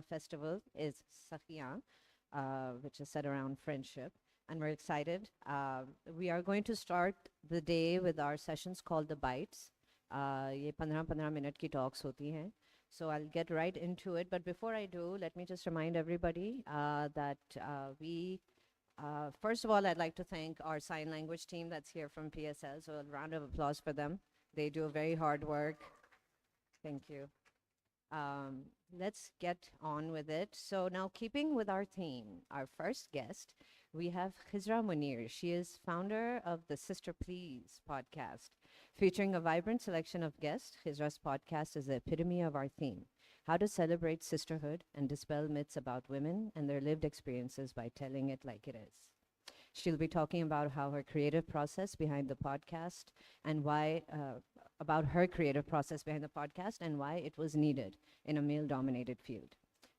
festival is Sakhiyan, which is set around friendship. And we're excited. We are going to start the day with our sessions called the Bites. ये 15-15 minute की talks होती हैं. So I'll get right into it. But before I do, let me just remind everybody that first of all, I'd like to thank our sign language team that's here from PSL. So a round of applause for them. They do very hard work. Thank you. Let's get on with it. So now, keeping with our theme, our first guest, we have Khizra Munir. She is founder of the Sister Please podcast. Featuring a vibrant selection of guests, Khizra's podcast is the epitome of our theme: how to celebrate sisterhood and dispel myths about women and their lived experiences by telling it like it is. She'll be talking about how her creative process behind the podcast and why, about her creative process behind the podcast and why it was needed in a male-dominated field.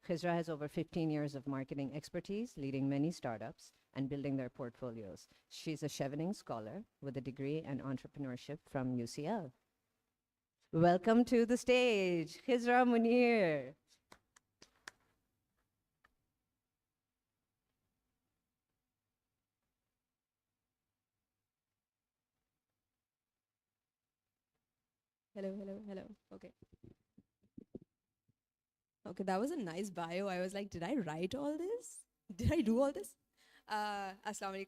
Khizra has over 15 years of marketing expertise, leading many startups and building their portfolios. She's a Chevening scholar with a degree in entrepreneurship from UCL. Welcome to the stage, Khizra Munir. Hello, hello, hello. Okay. Okay, that was a nice bio. I was like, did I write all this? Did I do all this? Assalamu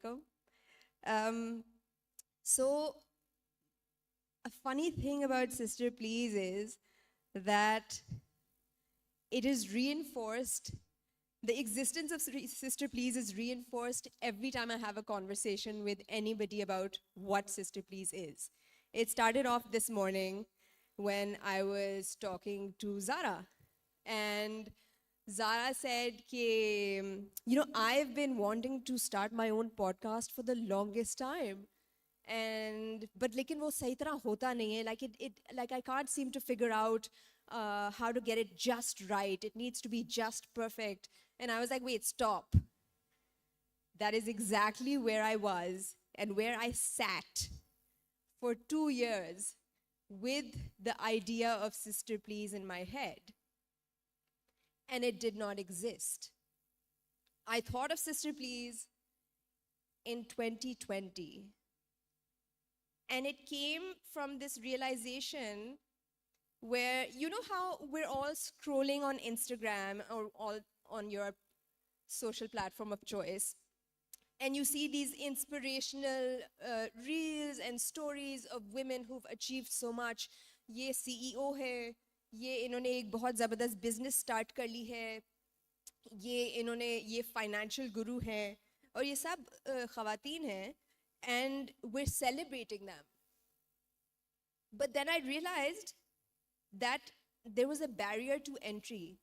alaikum. So, a funny thing about Sister Please is that it is reinforced, the existence of Sister Please is reinforced every time I have a conversation with anybody about what Sister Please is. It started off this morning when I was talking to Zara. And Zara said, I've been wanting to start my own podcast for the longest time. But lekin wo sahi tarah hota nahi hai. Like I can't seem to figure out how to get it just right. It needs to be just perfect. And I was like, wait, stop. That is exactly where I was and where I sat for 2 years with the idea of Sister Please in my head. And it did not exist. I thought of Sister Please in 2020. And it came from this realization where, you know how we're all scrolling on Instagram or all on your social platform of choice, and you see these inspirational reels and stories of women who've achieved so much. Ye CEO hai, ये इन्होंने एक बहुत ज़बरदस्त business start कर ली है, ये financial गुरु हैं और ये सब ख़वातीन हैं, and we're celebrating them. But then I realized that there was a barrier to entry,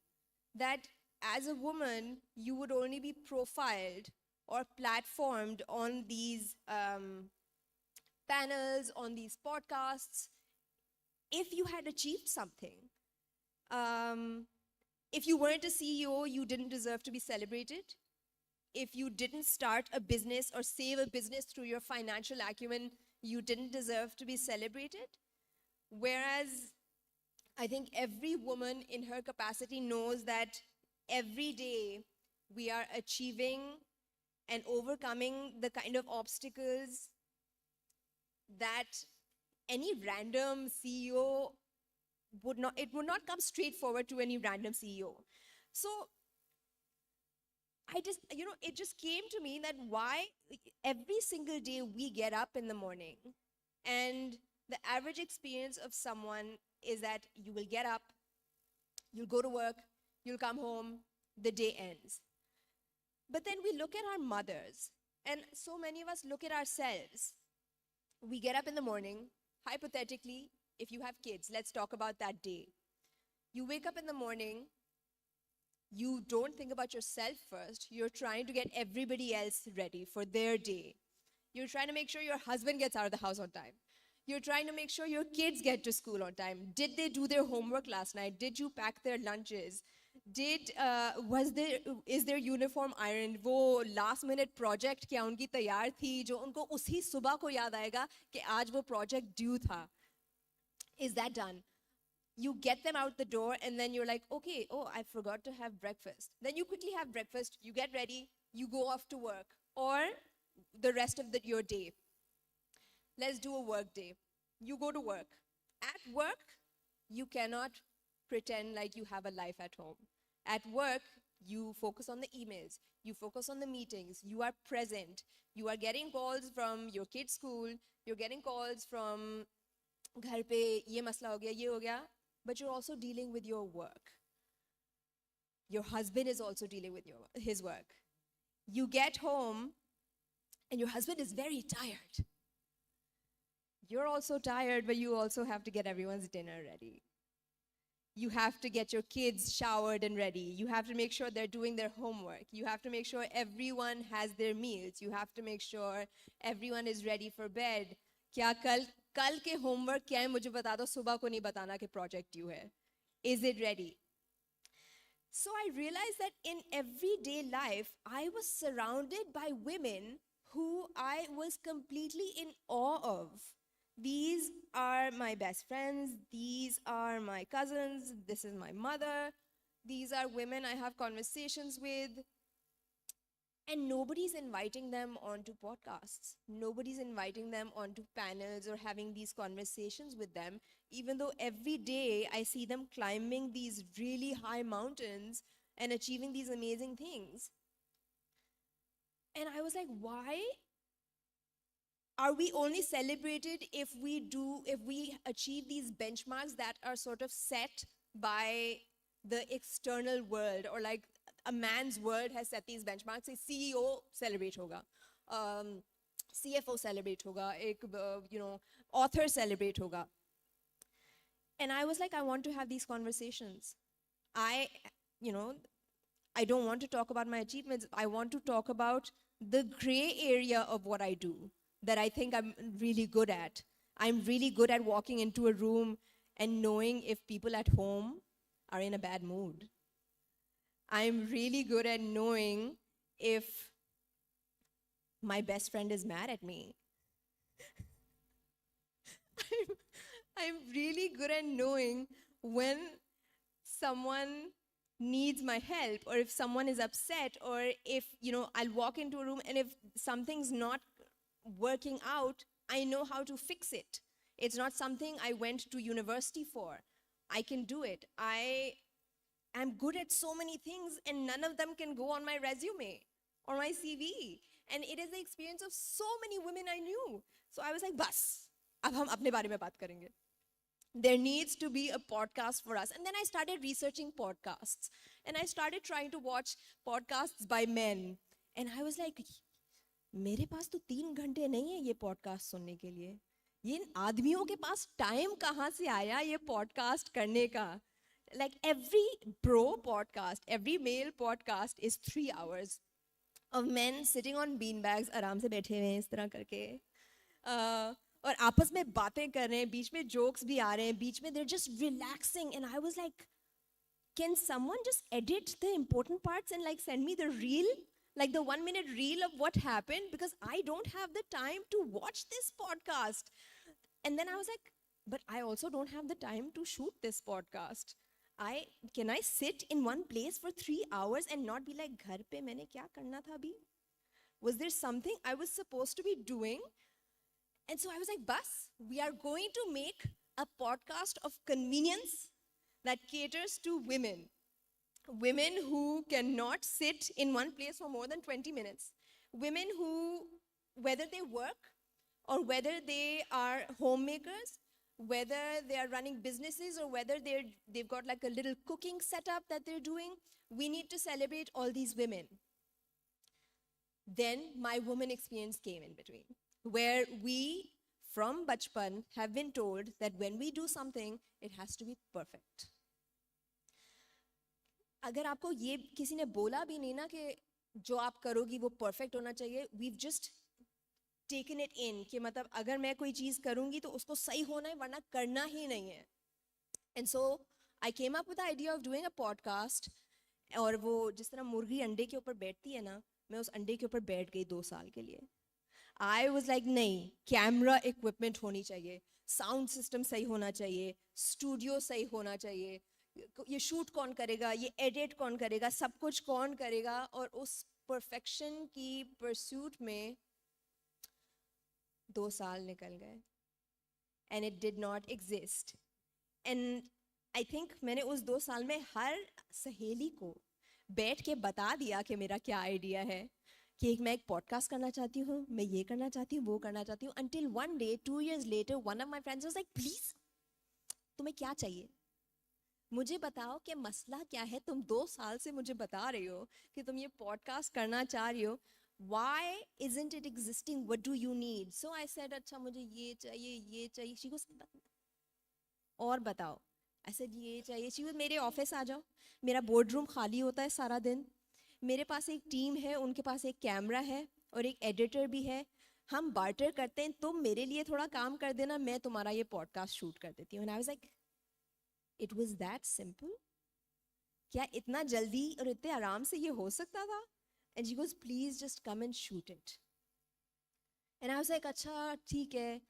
that as a woman you would only be profiled or platformed on these panels, on these podcasts, if you had achieved something. If you weren't a CEO, you didn't deserve to be celebrated. If you didn't start a business or save a business through your financial acumen, you didn't deserve to be celebrated. Whereas I think every woman in her capacity knows that every day we are achieving and overcoming the kind of obstacles that any random CEO would not come straightforward to any random CEO. So it just came to me that why every single day we get up in the morning and the average experience of someone is that you will get up, you'll go to work, you'll come home, the day ends. But then we look at our mothers, and so many of us look at ourselves. We get up in the morning, hypothetically, if you have kids, let's talk about that day. You wake up in the morning, you don't think about yourself first. You're trying to get everybody else ready for their day. You're trying to make sure your husband gets out of the house on time. You're trying to make sure your kids get to school on time. Did they do their homework last night? Did you pack their lunches? Is their uniform ironed? वो last minute project क्या उनकी तैयार थी जो उनको उसी सुबह को याद आएगा कि आज वो project due था? Is that done? You get them out the door, and then you're like, okay, oh, I forgot to have breakfast. Then you quickly have breakfast, you get ready, you go off to work, or the rest of your day. Let's do a work day. You go to work. At work, you cannot pretend like you have a life at home. At work, you focus on the emails, you focus on the meetings, you are present. You are getting calls from your kid's school, you're getting calls from घर पे ये मसला हो गया, ये हो गया, but you're also dealing with your work. Your husband is also dealing with his work. You get home and your husband is very tired. You're also tired, but you also have to get everyone's dinner ready. You have to get your kids showered and ready. You have to make sure they're doing their homework. You have to make sure everyone has their meals. You have to make sure everyone is ready for bed. क्या कल के homework क्या है मुझे बता दो, सुबह को नहीं बताना कि project due है. Is it ready? So I realized that in everyday life, I was surrounded by women who I was completely in awe of. These are my best friends, these are my cousins, this is my mother, these are women I have conversations with. And nobody's inviting them onto podcasts. Nobody's inviting them onto panels or having these conversations with them, even though every day I see them climbing these really high mountains and achieving these amazing things. And I was like, why are we only celebrated if we achieve these benchmarks that are sort of set by the external world, or like a man's world has set these benchmarks? A CEO celebrate hoga, CFO celebrate hoga, author celebrate hoga. And I was like, I want to have these conversations. I don't want to talk about my achievements. I want to talk about the gray area of what I do that I think I'm really good at. I'm really good at walking into a room and knowing if people at home are in a bad mood. I'm really good at knowing if my best friend is mad at me. I'm really good at knowing when someone needs my help, or if someone is upset, or if, I'll walk into a room and if something's not working out, I know how to fix it. It's not something I went to university for. I can do it. I'm good at so many things, and none of them can go on my resume or my CV. And it is the experience of so many women I knew. So I was like, bas, ab hum apne bare mein baat karenge. There needs to be a podcast for us. And then I started researching podcasts. And I started trying to watch podcasts by men. And I was like, मेरे पास तो 3 घंटे नहीं है ये podcast सुनने के लिए. ये इन आदमियों के पास टाइम कहाँ से आया ये पॉडकास्ट करने का? Like every bro podcast, every male podcast is 3 hours of men sitting on beanbags, आराम से बैठे हुए हैं इस तरह करके, और आपस में बातें कर रहे हैं, बीच में jokes भी आ रहे हैं, बीच में they're just relaxing. And I was like, can someone just edit the important parts and like send me the reel? Like the 1-minute reel of what happened, because I don't have the time to watch this podcast. And then I was like, but I also don't have the time to shoot this podcast. Can I sit in one place for 3 hours and not be like, घर पे मैंने क्या करना था अभी? Was there something I was supposed to be doing? And so I was like, bus, we are going to make a podcast of convenience that caters to women. Women who cannot sit in one place for more than 20 minutes. Women who, whether they work or whether they are homemakers, whether they are running businesses or whether they've got like a little cooking setup that they're doing, we need to celebrate all these women. Then my woman experience came in between, where we, from Bachpan, have been told that when we do something, it has to be perfect. अगर आपको ये किसी ने बोला भी नहीं ना कि जो आप करोगी वो perfect होना चाहिए, we've just taken it in कि मतलब अगर मैं कोई चीज़ करूँगी तो उसको सही होना है, वरना करना ही नहीं है. And so I came up with the idea of doing a podcast. और वो जिस तरह मुर्गी अंडे के ऊपर बैठती है ना, मैं उस अंडे के ऊपर बैठ गई 2 साल के लिए. I was like, नहीं, camera equipment होनी चाहिए. साउंड सिस्टम सही होना चाहिए, स्टूडियो सही होना चाहिए, ये शूट कौन करेगा, ये एडिट कौन करेगा, सब कुछ कौन करेगा, और उस परफेक्शन की परस्यूट में 2 साल निकल गए and it did not exist. And I think मैंने उस 2 साल में हर सहेली को बैठ के बता दिया कि मेरा क्या आइडिया है, कि मैं एक पॉडकास्ट करना चाहती हूँ, मैं ये करना चाहती हूँ, वो करना चाहती हूँ. until one day 2 years later one of my friends was like, please, तुम्हें क्या चाहिए, मुझे बताओ कि मसला क्या है, तुम 2 साल से मुझे बता रही हो कि तुम ये पॉडकास्ट करना चाह रही हो, why isn't it existing, what do you need? So I said, अच्छा मुझे ये चाहिए. She goes, और बताओ. I said ये चाहिए. She goes, मेरे ऑफिस आ जाओ, मेरा बोर्ड रूम खाली होता है सारा दिन, मेरे पास एक टीम है, उनके पास एक कैमरा है और एक एडिटर भी है, हम बार्टर करते हैं, तुम मेरे लिए थोड़ा काम कर देना, मैं तुम्हारा ये पॉडकास्ट शूट कर देती हूँ. And I was like, it was that simple? क्या इतना जल्दी और इतने आराम से ये हो सकता था? And she goes, please just come and shoot it. And I was like, अच्छा ठीक है.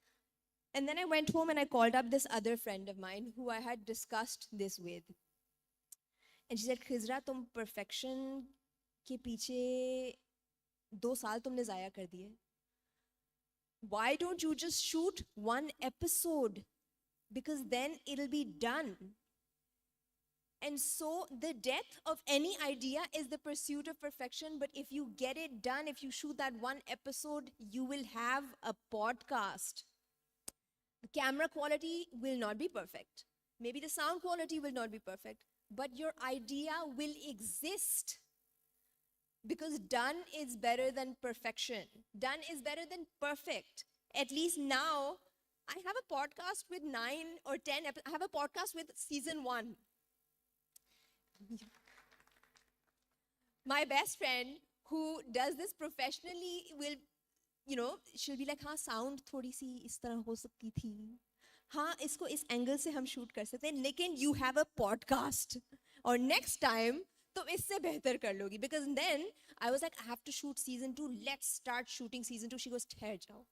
And then I went home and I called up this other friend of mine who I had discussed this with. And she said, खिजरा, तुम perfection के पीछे 2 साल तुमने ज़ाया कर दिए. Why don't you just shoot one episode? Because then it'll be done. And so the death of any idea is the pursuit of perfection. But if you get it done, if you shoot that one episode, you will have a podcast. The camera quality will not be perfect. Maybe the sound quality will not be perfect. But your idea will exist. Because done is better than perfection. Done is better than perfect. At least now, I have a podcast with 9 or 10 I have a podcast with season 1. My best friend who does this professionally will, she'll be like, हाँ sound थोड़ी सी इस तरह हो सकती थी, हाँ इसको इस एंगल से हम शूट कर सकते हैं, लेकिन you have a podcast और next time तुम इससे बेहतर कर लोगी. Because then I was like, I have to shoot season 2, let's start shooting season 2. She goes, ठहर जाओ,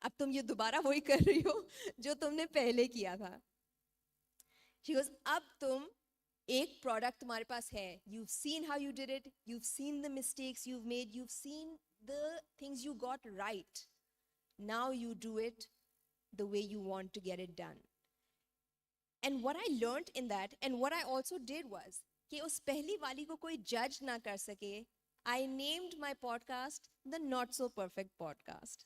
अब तुम ये दोबारा वही कर रही हो जो तुमने पहले किया था. She goes, अब तुम एक प्रोडक्ट तुम्हारे पास है, you've seen how you did it, you've seen the mistakes you've made, you've seen the things you got right. Now you do it the way you want to get it done. And what I learned in that, and what I also did was, कि उस पहली वाली को कोई जज ना कर सके, I named my podcast the Not So Perfect Podcast.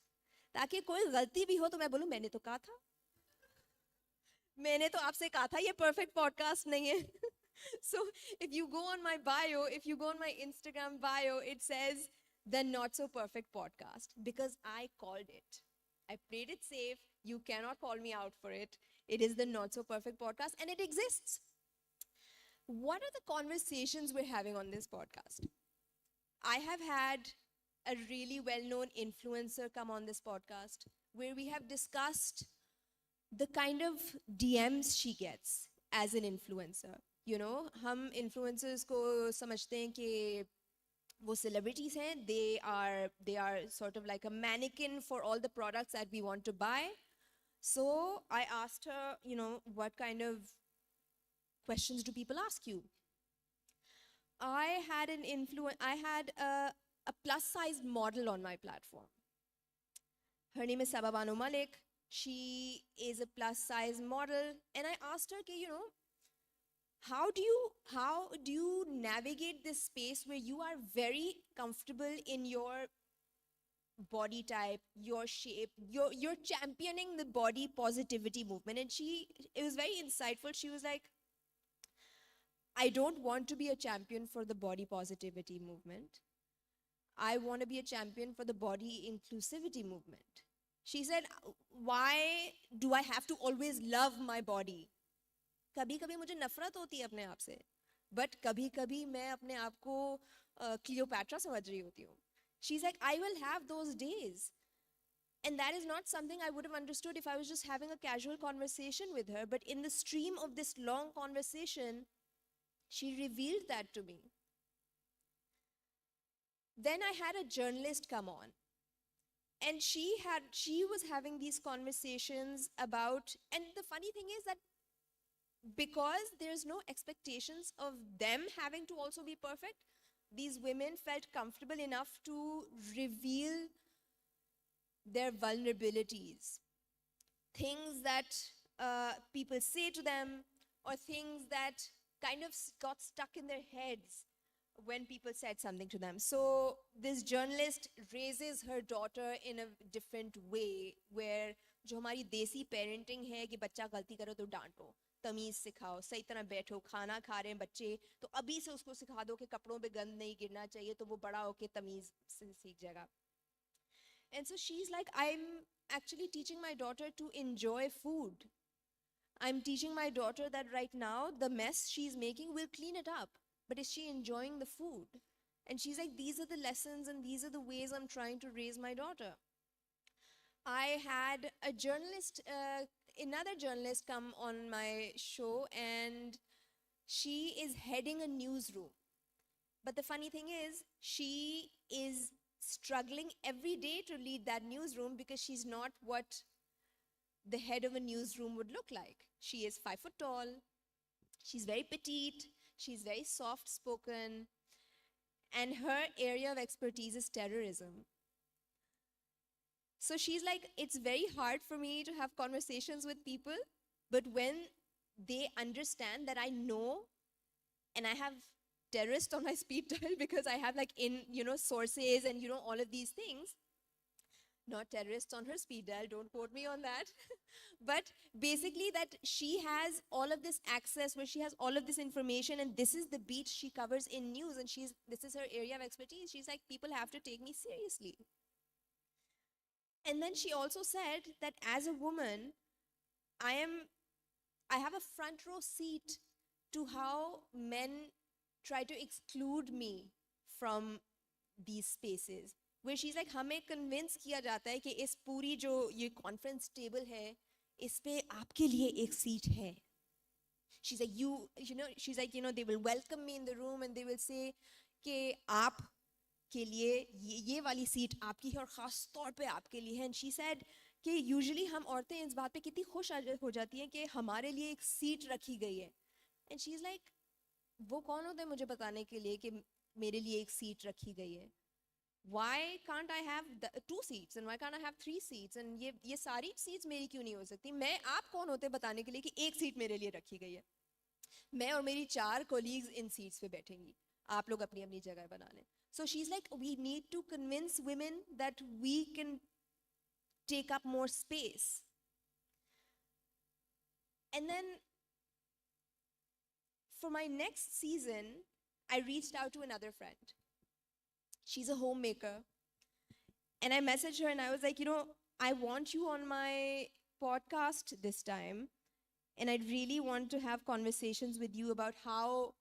ताकि कोई गलती भी हो तो मैं बोलूं, मैंने तो कहा था, मैंने तो आपसे कहा था ये perfect podcast नहीं है. So if you go on my bio, if you go on my Instagram bio, it says the Not So Perfect Podcast, because I called it. I played it safe. You cannot call me out for it. It is the Not So Perfect Podcast and it exists. What are the conversations we're having on this podcast? I have had a really well-known influencer come on this podcast where we have discussed the kind of DMs she gets as an influencer. हम influencers को समझते हैं कि वो celebrities हैं, they are sort of like a mannequin for all the products that we want to buy. So I asked her, what kind of questions do people ask you? I had a plus-sized model on my platform. Her name is Sabah Banu Malik. She is a plus-size model, and I asked her, how do you navigate this space where you are very comfortable in your body type, your shape, you're championing the body positivity movement? And it was very insightful. She was like, I don't want to be a champion for the body positivity movement. I want to be a champion for the body inclusivity movement. She said, why do I have to always love my body? कभी कभी मुझे नफरत होती है अपने आप से, but कभी कभी मैं अपने आप को क्लियोपैट्रा समझ रही होती हूँ. She's like, I will have those days. And that is not something I would have understood if I was just having a casual conversation with her. But in the stream of this long conversation, she revealed that to me. Then I had a journalist come on. And she was having these conversations about, and the funny thing is that because there's no expectations of them having to also be perfect, these women felt comfortable enough to reveal their vulnerabilities, things that people say to them, or things that kind of got stuck in their heads when people said something to them. So this journalist raises her daughter in a different way, where जो हमारी देसी parenting है कि बच्चा गलती करे तो डांटो, तमीज सिखाओ, सही तरह बैठो, खाना खा रहे हैं बच्चे तो अभी से उसको सिखा दो कि कपड़ों पे गंद नहीं गिरना चाहिए, तो वो बड़ा होके तमीज से सीख जाएगा. And so she's like, I'm actually teaching my daughter to enjoy food. I'm teaching my daughter that right now the mess she's making will clean it up. But is she enjoying the food? And she's like, these are the lessons and these are the ways I'm trying to raise my daughter. I had a journalist, another journalist come on my show, and she is heading a newsroom. But the funny thing is, she is struggling every day to lead that newsroom because she's not what the head of a newsroom would look like. She is 5 foot tall, she's very petite, she's very soft spoken, and her area of expertise is terrorism. So she's like, it's very hard for me to have conversations with people, but when they understand that I know and I have terrorist on my speed dial because I have like sources and all of these things. Not terrorists on her speed dial, don't quote me on that. But basically that she has all of this access where she has all of this information, and this is the beat she covers in news, and this is her area of expertise. She's like, people have to take me seriously. And then she also said that as a woman, I have a front row seat to how men try to exclude me from these spaces. Where she's like, हमें convince किया जाता है कि इस पूरी जो ये conference table है, इस पे आपके लिए एक seat है. She's like, she's like, they will welcome me in the room and they will say कि आप के लिए ये वाली seat आपकी है और खास तौर पे आपके लिए है. And she said कि usually हम औरतें इस बात पे कितनी खुश हो जाती हैं कि हमारे लिए एक seat रखी गई है. And she's like, वो कौन होता है मुझे बताने के लिए कि मेरे लिए एक seat रखी गई है? Why can't I have 2 seats and why can't I have 3 seats and ये सारी seats मेरी क्यों नहीं हो सकती? मैं आप कौन होते बताने के लिए कि एक seat मेरे लिए रखी गई है? मैं और मेरी 4 colleagues इन seats पे बैठेंगी. आप लोग अपनी अपनी जगह बना लें. So she's like, we need to convince women that we can take up more space. And then for my next season, I reached out to another friend. She's a homemaker. And I messaged her and I was like, I want you on my podcast this time. And I'd really want to have conversations with you about how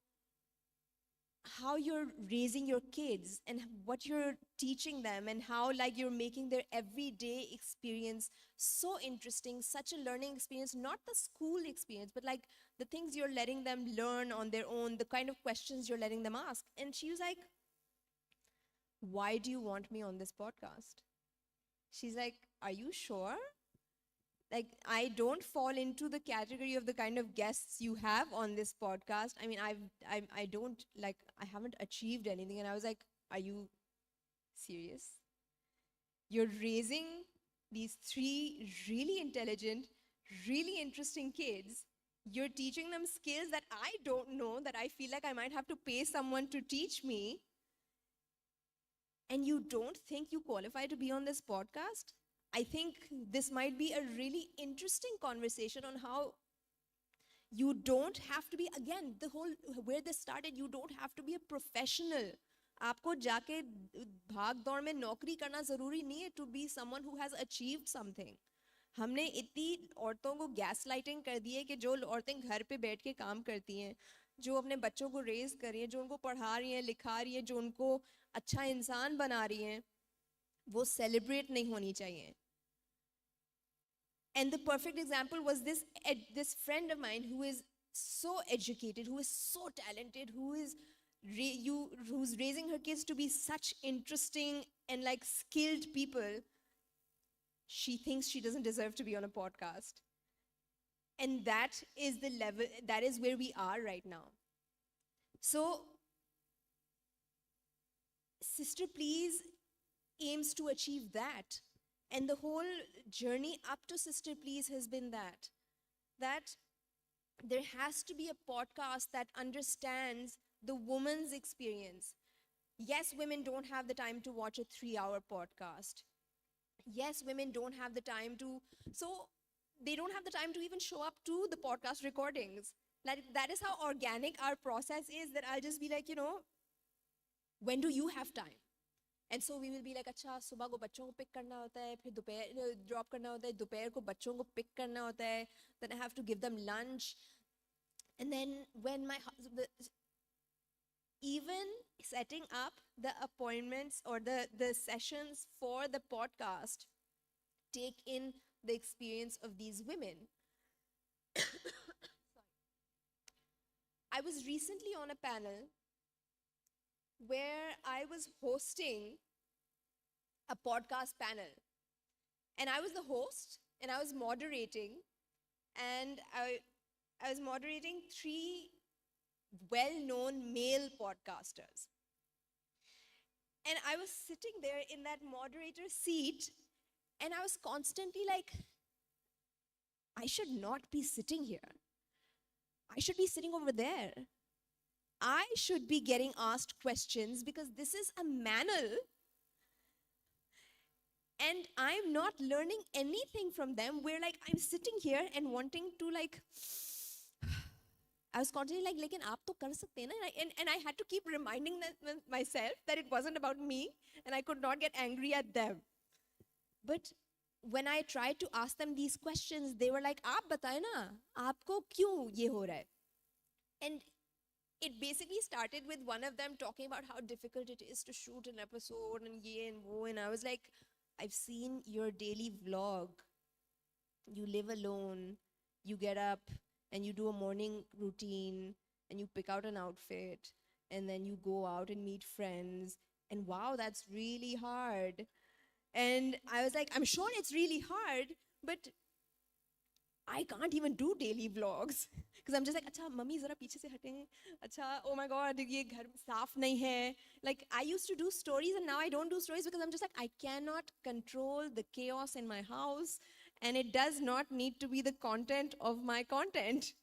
you're raising your kids and what you're teaching them and how like you're making their everyday experience so interesting, such a learning experience, not the school experience, but like the things you're letting them learn on their own, the kind of questions you're letting them ask. And she was like, why do you want me on this podcast? She's like, are you sure? Like, I don't fall into the category of the kind of guests you have on this podcast. I mean, I haven't achieved anything. And I was like, are you serious? You're raising these 3 really intelligent, really interesting kids. You're teaching them skills that I don't know, that I feel like I might have to pay someone to teach me. And you don't think you qualify to be on this podcast? I think this might be a really interesting conversation on how you don't have to be, again, where this started, you don't have to be a professional. आपको जाके भाग दौड़ में नौकरी करना जरूरी नहीं है to be someone who has achieved something. हमने इतनी औरतों को गैस लाइटिंग कर दी है कि जो औरतें घर पे बैठ के काम करती हैं, जो अपने बच्चों को रेज कर रही हैं, जो उनको पढ़ा रही हैं, लिखा रही हैं, जो उनको अच्छा इंसान बना रही हैं, वो सेलिब्रेट नहीं होनी चाहिए. And the perfect example was this friend of mine who is so educated, who is so talented, who's raising her kids to be such interesting and like skilled people. she thinks she doesn't deserve to be on a podcast. And that is the level, that is where we are right now. So, Sister Please aims to achieve that. And the whole journey up to Sister Please has been that there has to be a podcast that understands the woman's experience. Yes, women don't have the time to watch a 3-hour podcast. Yes, women don't have the time to, so they don't have the time to even show up to the podcast recordings. Like, that is how organic our process is, that I'll just be like, when do you have time? And so we will be like, अच्छा सुबह को बच्चों को pick करना होता है, फिर दोपहर drop करना होता है, दोपहर को बच्चों को pick करना होता है, then I have to give them lunch. And then when my husband, even setting up the appointments or the sessions for the podcast take in the experience of these women. I was recently on a panel where I was hosting a podcast panel. And I was the host, and I was moderating, and I was moderating 3 well-known male podcasters. And I was sitting there in that moderator seat, and I was constantly like, I should not be sitting here. I should be sitting over there. I should be getting asked questions because this is a manel. And I'm not learning anything from them. Where like I'm sitting here and wanting to like, I was constantly like, लेकिन आप तो कर सकते हैं ना? And I had to keep reminding myself that it wasn't about me and I could not get angry at them. But when I tried to ask them these questions, they were like, आप बताए ना, आपको क्यों ये हो रहा है? And it basically started with one of them talking about how difficult it is to shoot an episode and ye and wo. And I was like, I've seen your daily vlog. You live alone, you get up and you do a morning routine and you pick out an outfit and then you go out and meet friends. And wow, that's really hard. And I was like, I'm sure it's really hard, but I can't even do daily vlogs. Because I'm just like, अच्छा mummy ज़रा पीछे से हटें. अच्छा, oh my God, ये घर साफ नहीं है. Like, I used to do stories and now I don't do stories because I'm just like, I cannot control the chaos in my house and it does not need to be the content of my content.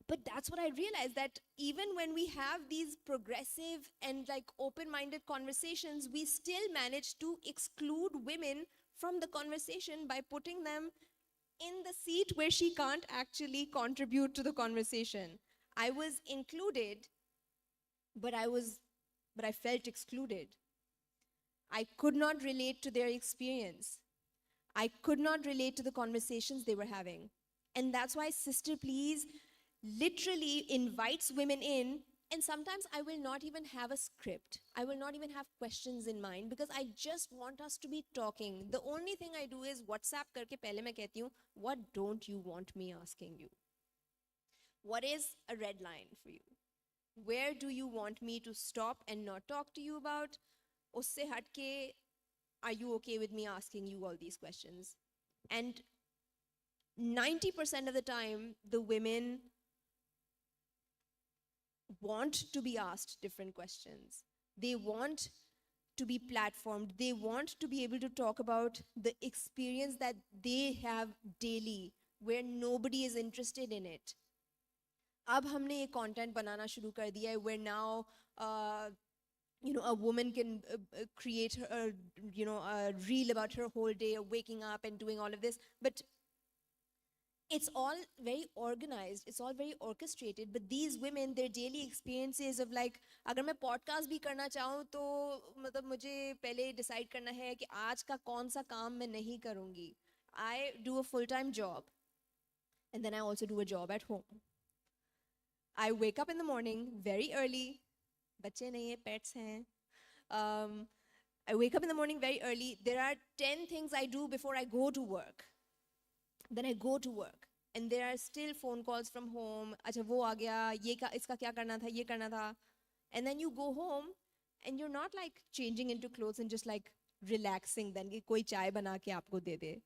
But that's what I realized, that even when we have these progressive and like open-minded conversations, we still manage to exclude women from the conversation by putting them in the seat where she can't actually contribute to the conversation. I was included, but I felt excluded. I could not relate to their experience. I could not relate to the conversations they were having. And that's why Sister Please literally invites women in, and sometimes I will not even have a script. I will not even have questions in mind because I just want us to be talking. The only thing I do is WhatsApp करके पहले मैं कहती हूँ, what don't you want me asking you? What is a red line for you? Where do you want me to stop and not talk to you about? उससे हटके, are you okay with me asking you all these questions? And 90% of the time, the women want to be asked different questions. They want to be platformed. They want to be able to talk about the experience that they have daily, where nobody is interested in it. अब हमने ये content बनाना शुरू कर दिया है, where now a woman can create a reel about her whole day of waking up and doing all of this. But it's all very organized, it's all very orchestrated, but these women, their daily experiences of like, अगर मैं podcast भी करना चाहूँ तो मतलब मुझे पहले decide करना है कि आज का कौन सा काम मैं नहीं करूँगी. I do a full-time job, and then I also do a job at home. I wake up in the morning very early. बच्चे नहीं हैं, pets हैं. I wake up in the morning very early. There are 10 things I do before I go to work. Then I go to work and there are still phone calls from home. अच्छा वो आ गया, इसका क्या करना था, And then you go home and you're not like changing into clothes and just like relaxing than कि कोई चाय बना के आपको दे दे.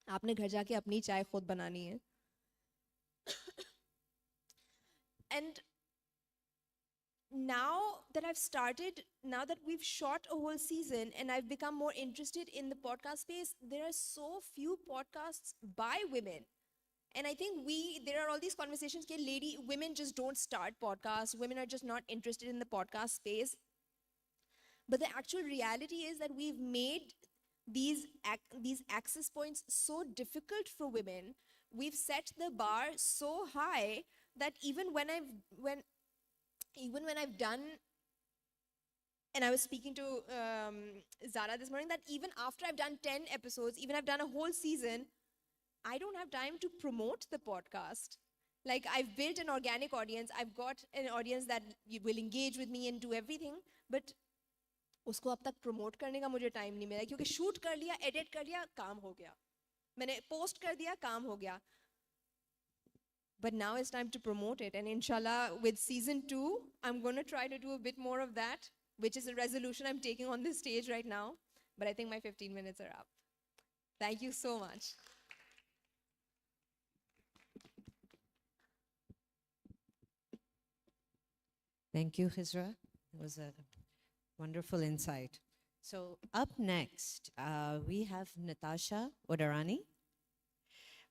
आपने घर जाके अपनी चाय खुद बनानी है. And now that I've started, now that we've shot a whole season and I've become more interested in the podcast space, there are so few podcasts by women. And I think there are all these conversations that women just don't start podcasts, women are just not interested in the podcast space. But the actual reality is that we've made these access points so difficult for women. We've set the bar so high that even when I've done, and I was speaking to Zara this morning, that even after I've done 10 episodes, even I've done a whole season, I don't have time to promote the podcast. Like, I've built an organic audience. I've got an audience that will engage with me and do everything. But उसको अब तक promote करने का मुझे time नहीं मिला क्योंकि shoot कर लिया, edit कर लिया, काम हो गया. मैंने post कर दिया, काम हो गया. But now it's time to promote it. And inshallah, with season 2, I'm going to try to do a bit more of that, which is a resolution I'm taking on this stage right now. But I think my 15 minutes are up. Thank you so much. Thank you, Khizra. It was a wonderful insight. So up next, we have Natasha Odarani,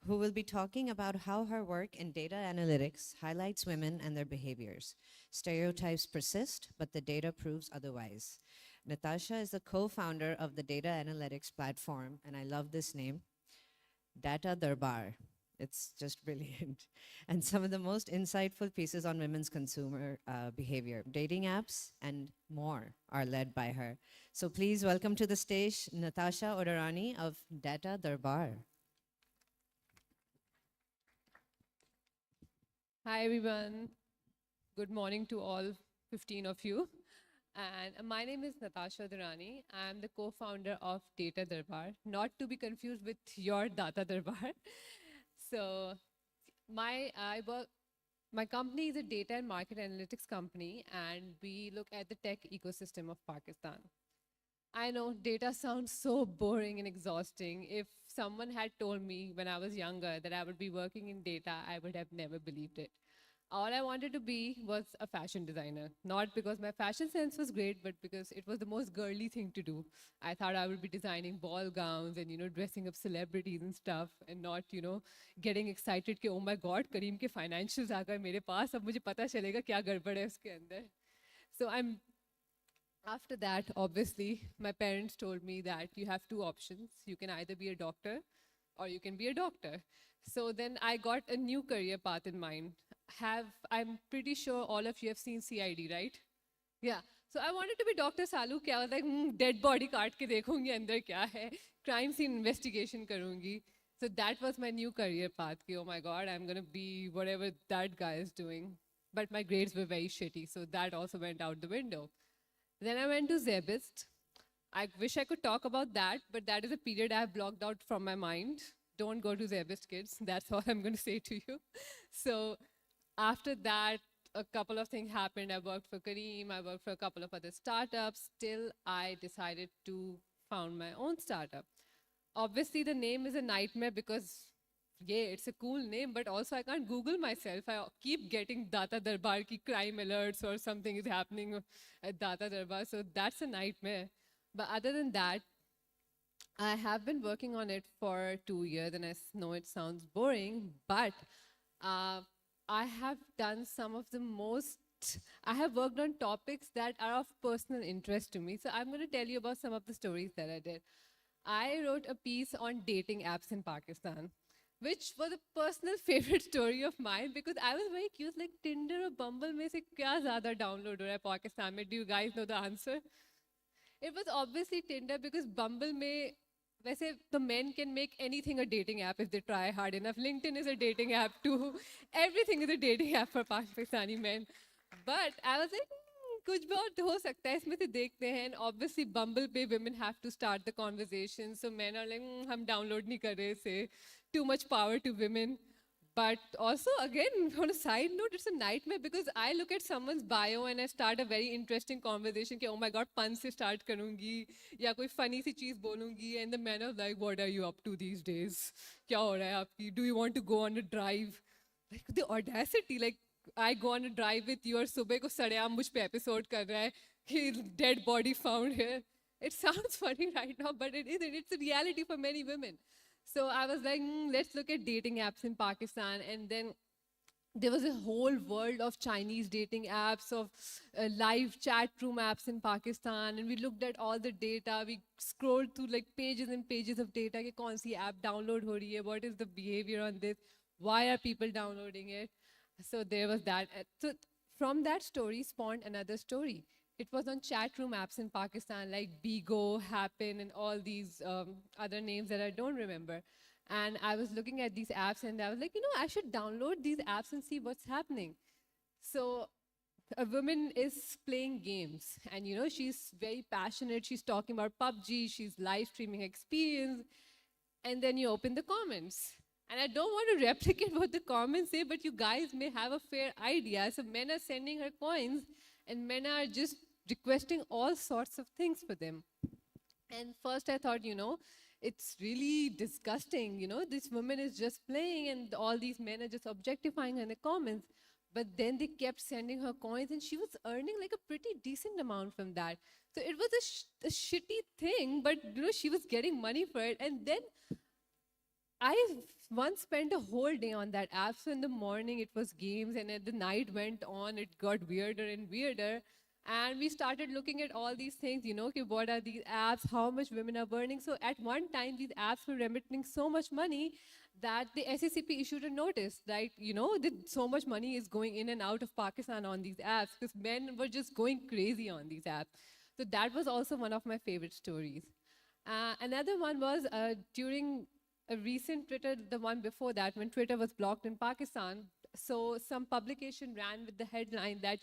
who will be talking about how her work in data analytics highlights women and their behaviors. Stereotypes persist, but the data proves otherwise. Natasha is the co-founder of the data analytics platform, and I love this name, Data Darbar. It's just brilliant. And some of the most insightful pieces on women's consumer behavior, dating apps, and more are led by her. So please welcome to the stage, Natasha Odarani of Data Darbar. Hi, everyone. Good morning to all 15 of you. And my name is Natasha Durrani. I'm the co-founder of Data Darbar, not to be confused with your Data Darbar. So my company is a data and market analytics company, and we look at the tech ecosystem of Pakistan. I know data sounds so boring and exhausting. If someone had told me when I was younger that I would be working in data, I would have never believed it. All I wanted to be was a fashion designer, not because my fashion sense was great, but because it was the most girly thing to do. I thought I would be designing ball gowns and, dressing up celebrities and stuff, and not, getting excited कि, oh my God, Kareem के financials आ गए मेरे पास, अब मुझे पता चलेगा क्या गड़बड़ है उसके अंदर. So after that, obviously, my parents told me that you have two options. You can either be a doctor or you can be a doctor. So then I got a new career path in mind. I'm pretty sure all of you have seen CID, right? Yeah. So I wanted to be Dr. Salu. I was like, dead body काट के देखूंगी अंदर क्या है, crime scene investigation करूंगी. So that was my new career path. Oh my God, I'm gonna be whatever that guy is doing. But my grades were very shitty, so that also went out the window. Then I went to Zebist. I wish I could talk about that, but that is a period I have blocked out from my mind. Don't go to Zebist, kids. That's all I'm going to say to you. So after that, a couple of things happened. I worked for Kareem. I worked for a couple of other startups. Still, I decided to found my own startup. Obviously, the name is a nightmare because, yeah, it's a cool name, but also I can't Google myself. I keep getting Data Darbar ki crime alerts or something is happening at Data Darbar. So that's a nightmare. But other than that, I have been working on it for 2 years, and I know it sounds boring, but I have done some of the most, I have worked on topics that are of personal interest to me. So I'm going to tell you about some of the stories that I did. I wrote a piece on dating apps in Pakistan, which was a personal favorite story of mine because I was very curious, like Tinder or Bumble mein se kya zyada download ho raha hai Pakistan mein? Do you guys know the answer? It was obviously Tinder because Bumble mein, वैसे the men can make anything a dating app if they try hard enough. LinkedIn is a dating app too. Everything is a dating app for Pakistani men. But I was like, कुछ बहुत हो सकता है इसमें से देखते हैं. And obviously Bumble पे women have to start the conversation. So men are like, हम download नहीं कर रहे इसे. Too much power to women. But also, again, on a side note, it's a nightmare because I look at someone's bio and I start a very interesting conversation. Ki, oh my God, pun se start karungi, ya koi funny si cheez bolungi, and the man is like, what are you up to these days? Kya ho raha hai aapki? Do you want to go on a drive? Like the audacity, like I go on a drive with you, और सुबह को सड़ेआम मुझ पे episode कर रहा है कि dead body found here. It sounds funny right now, but it isn't. It's a reality for many women. So I was like, let's look at dating apps in Pakistan. And then there was a whole world of Chinese dating apps, of live chat room apps in Pakistan. And we looked at all the data. We scrolled through like pages and pages of data. Ki kaun si app download ho rahi hai? What is the behavior on this? Why are people downloading it? So there was that. So from that story spawned another story. It was on chat room apps in Pakistan like Bigo, Happen, and all these other names that I don't remember. And I was looking at these apps and I was like, I should download these apps and see what's happening. So a woman is playing games and she's very passionate. She's talking about PUBG, she's live streaming experience. And then you open the comments. And I don't want to replicate what the comments say, but you guys may have a fair idea. So men are sending her coins and men are just requesting all sorts of things for them. And first I thought, it's really disgusting. This woman is just playing and all these men are just objectifying her in the comments. But then they kept sending her coins and she was earning like a pretty decent amount from that. So it was a shitty thing, but she was getting money for it. And then I once spent a whole day on that app. So in the morning it was games, and as the night went on, it got weirder and weirder. And we started looking at all these things, okay, what are these apps, how much women are burning. So at one time, these apps were remitting so much money that the SACP issued a notice that, that so much money is going in and out of Pakistan on these apps because men were just going crazy on these apps. So that was also one of my favorite stories. Another one was during a recent Twitter, the one before that, when Twitter was blocked in Pakistan. So some publication ran with the headline that,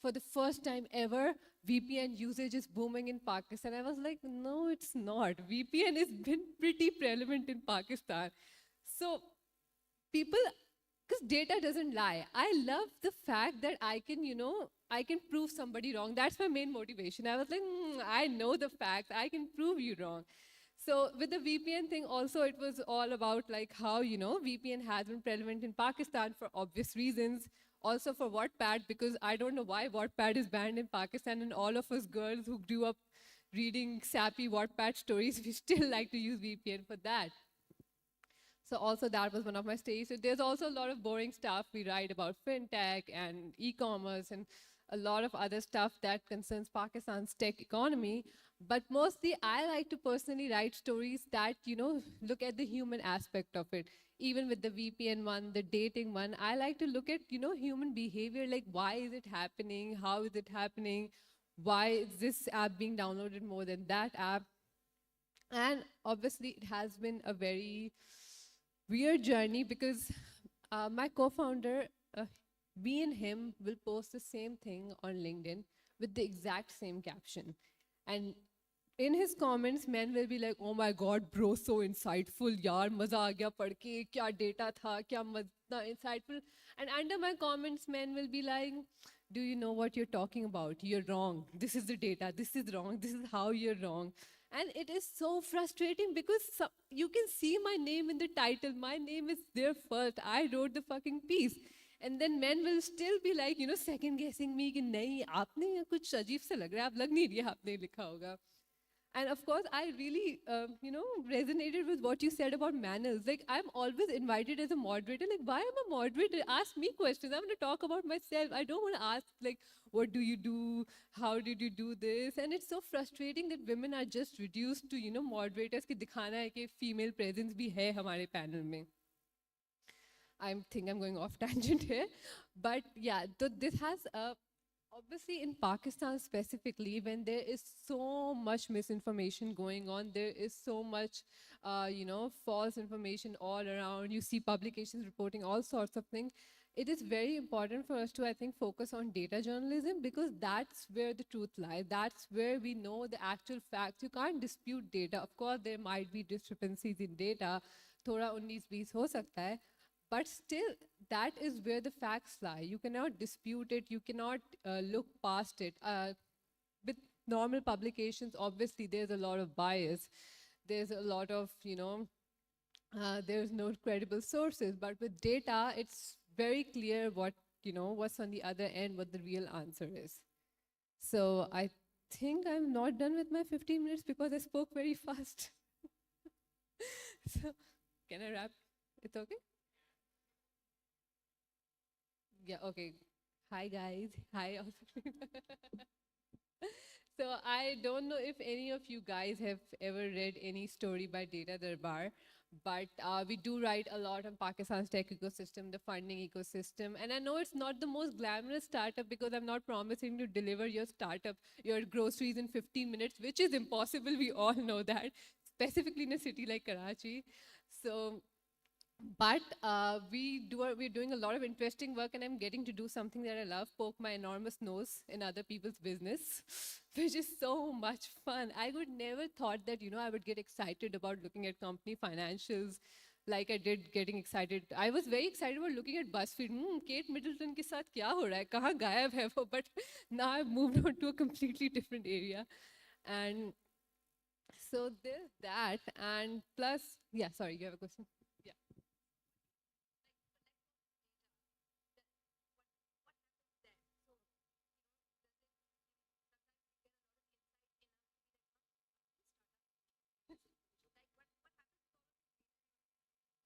for the first time ever, VPN usage is booming in Pakistan. I was like, no, it's not. VPN has been pretty prevalent in Pakistan. So people, because data doesn't lie. I love the fact that I can, I can prove somebody wrong. That's my main motivation. I was like, I know the facts. I can prove you wrong. So with the VPN thing also, it was all about like how, VPN has been prevalent in Pakistan for obvious reasons. Also for Wattpad, because I don't know why Wattpad is banned in Pakistan, and all of us girls who grew up reading sappy Wattpad stories, we still like to use VPN for that. So also that was one of my stays. So there's also a lot of boring stuff. We write about fintech and e-commerce and a lot of other stuff that concerns Pakistan's tech economy. But mostly I like to personally write stories that, look at the human aspect of it. Even with the VPN one, the dating one, I like to look at, human behavior, like why is it happening? How is it happening? Why is this app being downloaded more than that app? And obviously it has been a very weird journey because my co-founder, me and him will post the same thing on LinkedIn with the exact same caption. And in his comments, men will be like, oh my God, bro, so insightful, yaar, maza aa gaya padh ke, kya data tha, kya insightful. And under my comments, men will be like, do you know what you're talking about? You're wrong. This is the data. This is wrong. This is how you're wrong. And it is so frustrating because you can see my name in the title. My name is there first. I wrote the fucking piece. And then men will still be like, second guessing me कि नहीं आपने ये कुछ अजीब सा लग रहा है, आप लग नहीं रही आपने लिखा होगा. And of course, I really, resonated with what you said about manners. Like, I'm always invited as a moderator. Like, why am I a moderator? Ask me questions. I'm going to talk about myself. I don't want to ask, like, what do you do? How did you do this? And it's so frustrating that women are just reduced to, moderators ki dikhana hai ki female presence bhi hai hamare panel mein. I think I'm going off tangent here. But yeah, so this has obviously in Pakistan specifically, when there is so much misinformation going on, there is so much, false information all around. You see publications reporting all sorts of things. It is very important for us to, I think, focus on data journalism because that's where the truth lies. That's where we know the actual facts. You can't dispute data. Of course, there might be discrepancies in data. Thoda 19-20 ho sakta hai. But still, that is where the facts lie. You cannot dispute it. You cannot look past it. With normal publications, obviously, there's a lot of bias. There's a lot of, there's no credible sources. But with data, it's very clear what, what's on the other end, what the real answer is. So I think I'm not done with my 15 minutes because I spoke very fast. So can I wrap? It's okay? Yeah, okay. Hi, guys. Hi. So I don't know if any of you guys have ever read any story by Data Darbar, but we do write a lot on Pakistan's tech ecosystem, the funding ecosystem. And I know it's not the most glamorous startup because I'm not promising to deliver your startup, your groceries in 15 minutes, which is impossible. We all know that, specifically in a city like Karachi. So but we're doing a lot of interesting work, and I'm getting to do something that I love, poke my enormous nose in other people's business, which is so much fun. I would never thought that, I would get excited about looking at company financials like I did getting excited. I was very excited about looking at BuzzFeed. Kate Middleton ke saath kya ho raha hai? Kahan gayab hai wo? But now I've moved on to a completely different area. And so there's that. And plus, yeah, sorry, you have a question? Yeah.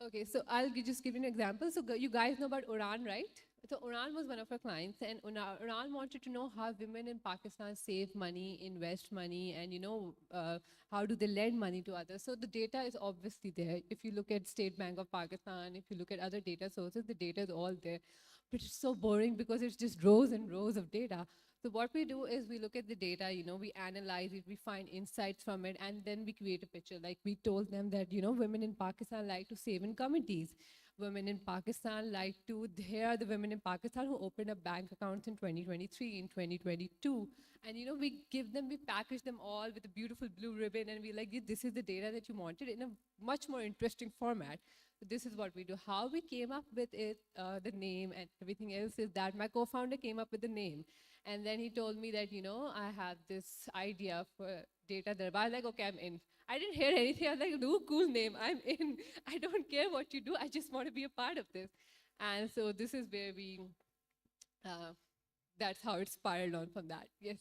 Okay, so just give you an example. So you guys know about Uran, right? So Uran was one of our clients, and Uran wanted to know how women in Pakistan save money, invest money, and how do they lend money to others. So the data is obviously there. If you look at State Bank of Pakistan, if you look at other data sources, the data is all there. But it's so boring because it's just rows and rows of data. So what we do is we look at the data, we analyze it, we find insights from it, and then we create a picture. Like we told them that, women in Pakistan like to save in committees. Women in Pakistan like to, here are the women in Pakistan who opened up bank accounts in 2023, in 2022. And, we package them all with a beautiful blue ribbon, and we like, this is the data that you wanted in a much more interesting format. So this is what we do. How we came up with it, the name and everything else is that my co-founder came up with the name. And then he told me that, I have this idea for Data Darbar. I was like, okay, I'm in. I didn't hear anything. I was like, no, cool name. I'm in. I don't care what you do. I just want to be a part of this. And so this is where uh, that's how it spiraled on from that. Yes.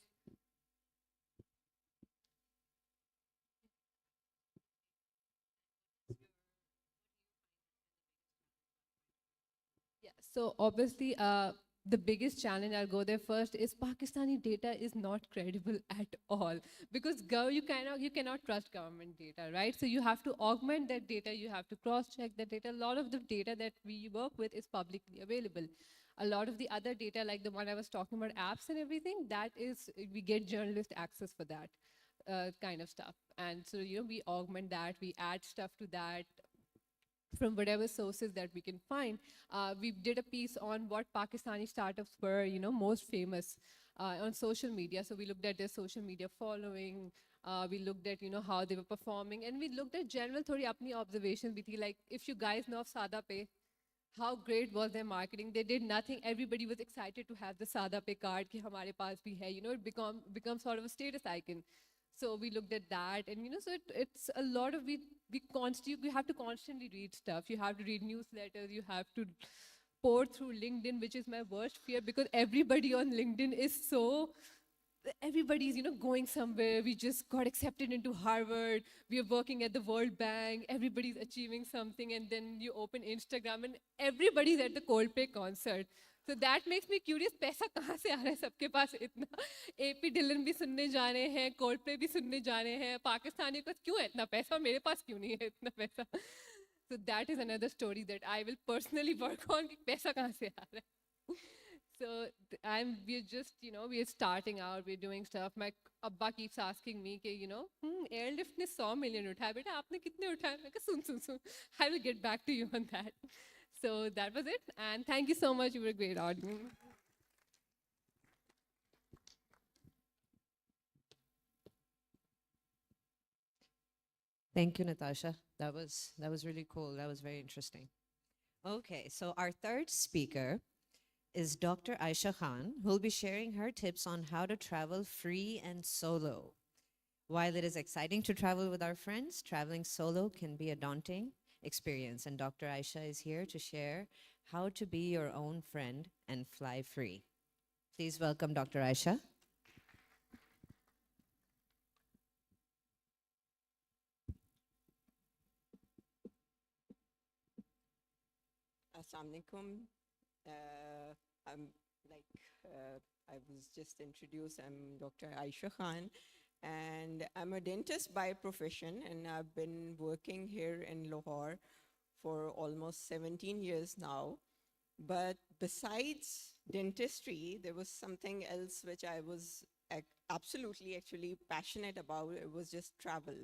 Yeah, so obviously, the biggest challenge, I'll go there first, is Pakistani data is not credible at all. Because you cannot trust government data, right? So you have to augment that data, you have to cross-check that data. A lot of the data that we work with is publicly available. A lot of the other data, like the one I was talking about, apps and everything, that is, we get journalist access for that kind of stuff. And so, we augment that, we add stuff to that, from whatever sources that we can find. We did a piece on what Pakistani startups were, most famous on social media. So we looked at their social media following. We looked at, how they were performing, and we looked at general thodi apni observations. Like, if you guys know of Sada Pay, how great was their marketing? They did nothing. Everybody was excited to have the Sada Pay card. Ki hamare paas bhi hai. It becomes sort of a status icon. So we looked at that, and so it's a lot of we have to constantly read stuff. You have to read newsletters. You have to pour through LinkedIn, which is my worst fear because everybody on LinkedIn is so everybody's going somewhere. We just got accepted into Harvard, we are working at the World Bank, everybody's achieving something, and then you open Instagram and everybody's at the Coldplay concert. So that makes me curious, पैसा कहाँ से आ रहा है सबके पास इतना? AP Dylan भी सुनने जा रहे हैं, Coldplay भी सुनने जा रहे हैं, पाकिस्तानी को क्यों है इतना पैसा, मेरे पास क्यों नहीं है इतना पैसा? So that is another story that I will personally work on, कि पैसा कहाँ से आ रहा है? So we're just, we're starting out, we're doing stuff. My Abba keeps asking me, airlift ne 100 million उठाया, बेटा आपने कितने उठाए? मैं कहा सुन. I will get back to you on that. So that was it. And thank you so much. You were a great audience. Thank you, Natasha. That was really cool. That was very interesting. Okay, so our third speaker is Dr. Aisha Khan, who will be sharing her tips on how to travel free and solo. While it is exciting to travel with our friends, traveling solo can be a daunting experience, and Dr. Aisha is here to share how to be your own friend and fly free. Please welcome Dr. Aisha. Assalamu alaikum. I'm like I was just introduced. I'm Dr. Aisha Khan, and I'm a dentist by profession, and I've been working here in Lahore for almost 17 years now. But besides dentistry, there was something else which I was absolutely actually passionate about. It was just travel.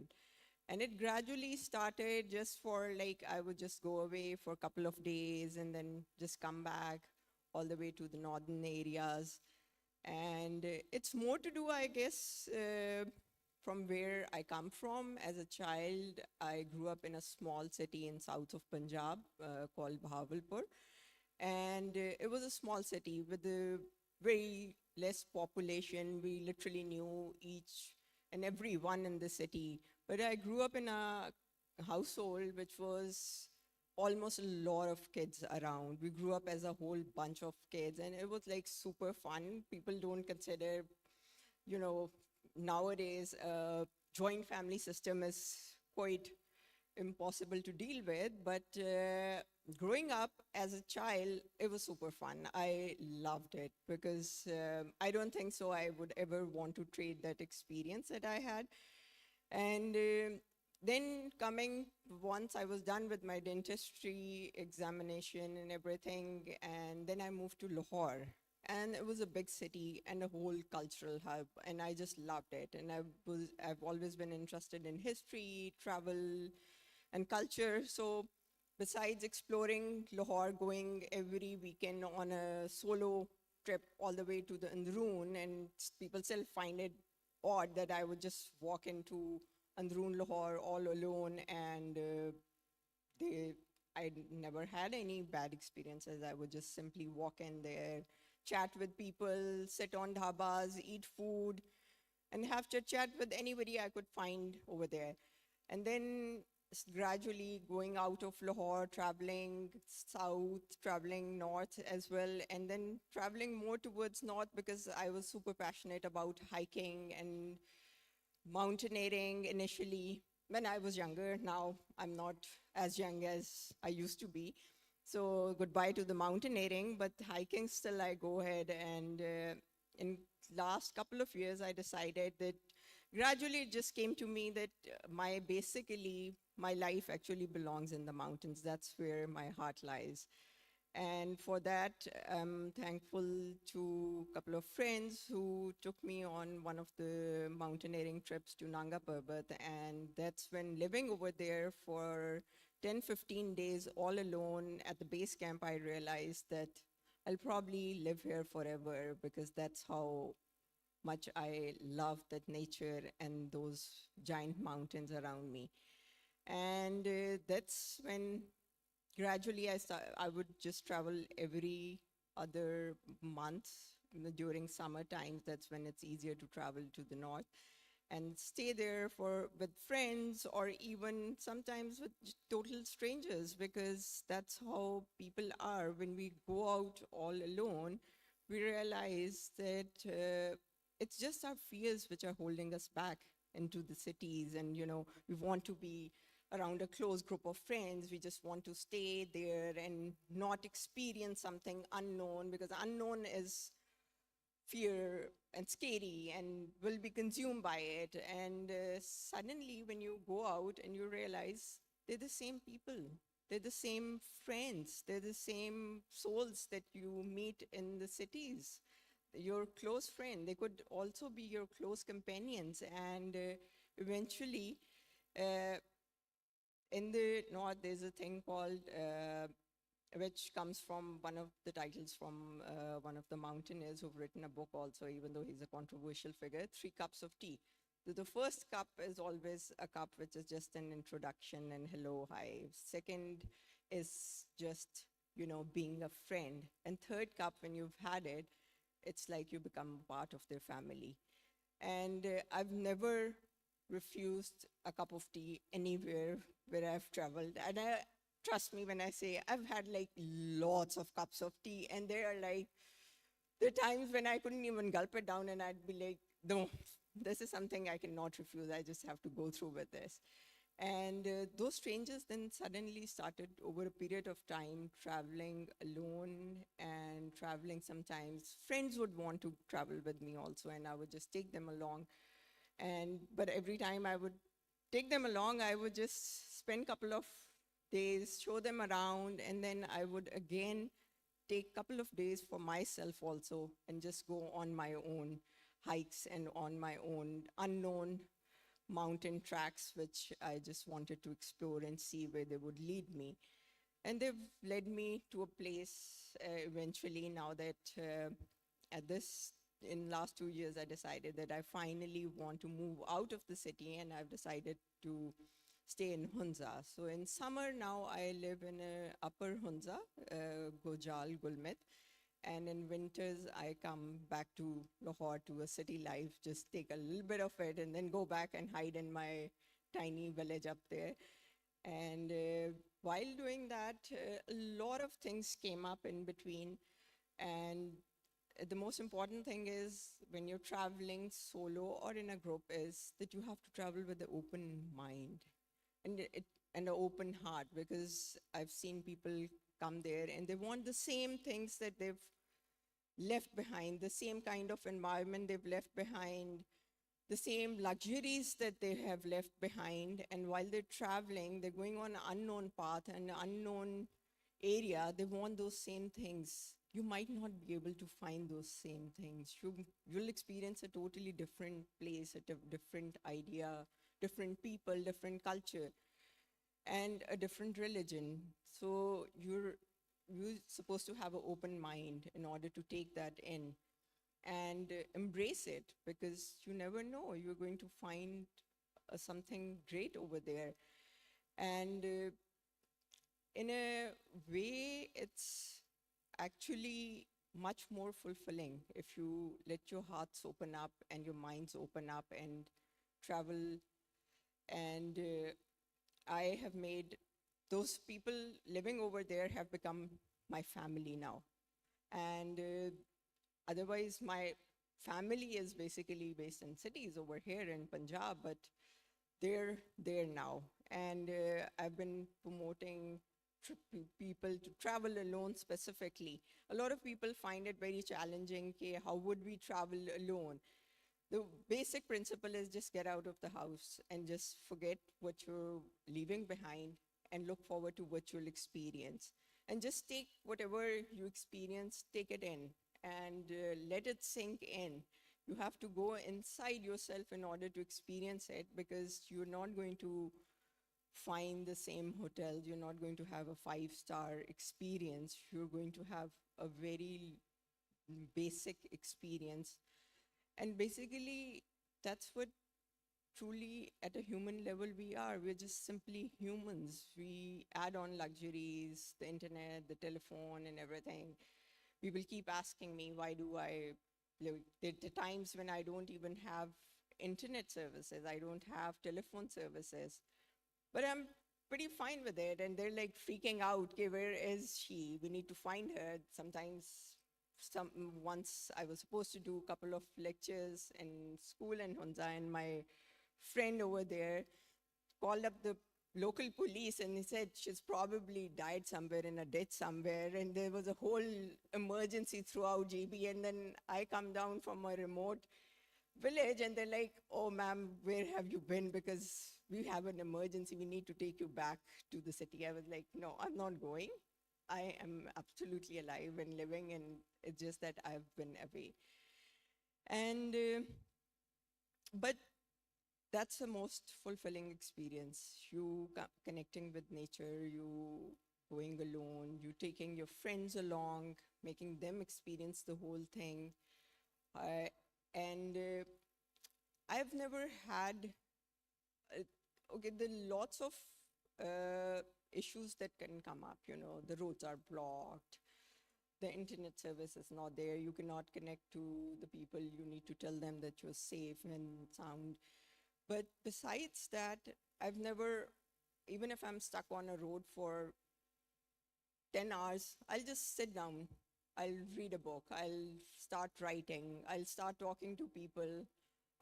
And it gradually started just for like, I would just go away for a couple of days and then just come back all the way to the northern areas. And it's more to do, I guess, from where I come from. As a child, I grew up in a small city in south of Punjab called Bahawalpur. And it was a small city with a very less population. We literally knew each and every one in the city. But I grew up in a household which was almost a lot of kids around. We grew up as a whole bunch of kids, and it was like super fun. People don't consider, you know, nowadays joint family system is quite impossible to deal with. But growing up as a child, it was super fun. I loved it because I don't think so I would ever want to trade that experience that I had. And then coming, once I was done with my dentistry examination and everything, and then I moved to Lahore. And it was a big city and a whole cultural hub, and I just loved it. And I've always been interested in history, travel, and culture. So besides exploring Lahore, going every weekend on a solo trip all the way to the Androon, and people still find it odd that I would just walk into Androon Lahore all alone, and they, I never had any bad experiences. I would just simply walk in there, chat with people, sit on dhabas, eat food, and have chit chat with anybody I could find over there. And then gradually going out of Lahore, traveling south, traveling north as well, and then traveling more towards north because I was super passionate about hiking and mountaineering initially when I was younger. Now I'm not as young as I used to be. So goodbye to the mountaineering, but hiking still I go ahead. And in last couple of years, I decided that gradually it just came to me that my life actually belongs in the mountains. That's where my heart lies. And for that, I'm thankful to a couple of friends who took me on one of the mountaineering trips to Nanga Parbat. And that's when living over there for 10, 15 days all alone at the base camp, I realized that I'll probably live here forever because that's how much I love that nature and those giant mountains around me. And that's when gradually I would just travel every other month during summer times. That's when it's easier to travel to the north and stay there for with friends or even sometimes with total strangers, because that's how people are. When we go out all alone, we realize that it's just our fears which are holding us back into the cities. And we want to be around a close group of friends. We just want to stay there and not experience something unknown, because unknown is fear and scary and will be consumed by it. And suddenly when you go out and you realize they're the same people, they're the same friends, they're the same souls that you meet in the cities, your close friend. They could also be your close companions. And eventually, uh, in the north, there's a thing called, which comes from one of the titles from one of the mountaineers who've written a book also, even though he's a controversial figure, Three Cups of Tea. So the first cup is always a cup which is just an introduction and hello, hi. Second is just, being a friend. And third cup, when you've had it, it's like you become part of their family. And I've never refused a cup of tea anywhere where I've traveled. And trust me when I say I've had like lots of cups of tea, and there are times when I couldn't even gulp it down, and I'd be like, no, this is something I cannot refuse. I just have to go through with this. And those strangers then suddenly started over a period of time traveling alone and traveling sometimes. Friends would want to travel with me also, and I would just take them along. But every time I would take them along, I would just spend a couple of days, show them around, and then I would again take a couple of days for myself also and just go on my own hikes and on my own unknown mountain tracks, which I just wanted to explore and see where they would lead me. And they've led me to a place eventually now that at this, in last 2 years, I decided that I finally want to move out of the city, and I've decided to stay in Hunza. So in summer now, I live in upper Hunza, Gojal, Gulmit. And in winters, I come back to Lahore to a city life, just take a little bit of it and then go back and hide in my tiny village up there. And while doing that, a lot of things came up in between. And the most important thing is when you're traveling solo or in a group is that you have to travel with an open mind and and an open heart, because I've seen people come there and they want the same things that they've left behind, the same kind of environment they've left behind, the same luxuries that they have left behind. And while they're traveling, they're going on an unknown path and unknown area, they want those same things. You might not be able to find those same things. You'll experience a totally different place, a different idea, different people, different culture, and a different religion. So you're supposed to have an open mind in order to take that in and embrace it, because you never know, you're going to find something great over there. And in a way, it's actually much more fulfilling if you let your hearts open up and your minds open up and travel. And I have made those people living over there have become my family now. And otherwise, my family is basically based in cities over here in Punjab, but they're there now. And I've been promoting people to travel alone specifically. A lot of people find it very challenging. Okay, how would we travel alone? The basic principle is just get out of the house and just forget what you're leaving behind and look forward to what you'll experience. And just take whatever you experience, take it in and let it sink in. You have to go inside yourself in order to experience it, because you're not going to find the same hotels. You're not going to have a five-star experience. You're going to have a very basic experience. And basically, that's what truly at a human level we are. We're just simply humans. We add on luxuries, the internet, the telephone, and everything. People keep asking me, why do I, there are times when I don't even have internet services, I don't have telephone services, but I'm pretty fine with it. And they're like freaking out, okay, where is she? We need to find her. Sometimes, once I was supposed to do a couple of lectures in school in Hunza, and my friend over there called up the local police and he said she's probably died somewhere in a ditch somewhere, and there was a whole emergency throughout GB. And then I come down from a remote village and they're like, oh ma'am, where have you been? Because we have an emergency, we need to take you back to the city. I was like, no, I'm not going. I am absolutely alive and living, and it's just that I've been away. And but that's the most fulfilling experience. You connecting with nature, you going alone, you taking your friends along, making them experience the whole thing. And I've never had, okay, there are lots of issues that can come up. The roads are blocked, the internet service is not there, you cannot connect to the people, you need to tell them that you're safe and sound. But besides that, I've never, even if I'm stuck on a road for 10 hours, I'll just sit down. I'll read a book. I'll start writing. I'll start talking to people.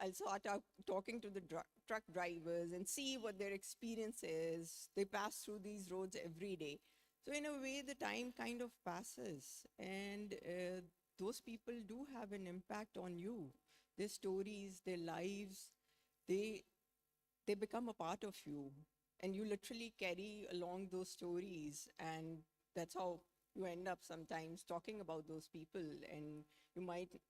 I'll start talking to the truck drivers and see what their experience is. They pass through these roads every day. So, in a way, the time kind of passes. And those people do have an impact on you. Their stories, their lives, they they become a part of you, and you literally carry along those stories, and that's how you end up sometimes talking about those people. And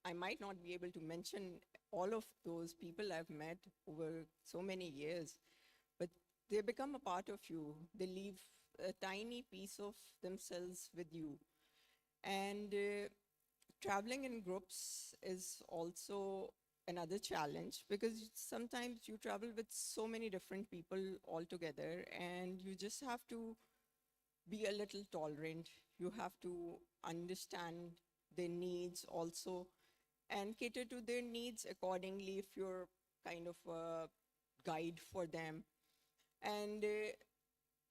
I might not be able to mention all of those people I've met over so many years, but they become a part of you. They leave a tiny piece of themselves with you. And traveling in groups is also another challenge, because sometimes you travel with so many different people all together, and you just have to be a little tolerant. You have to understand their needs also and cater to their needs accordingly if you're kind of a guide for them. And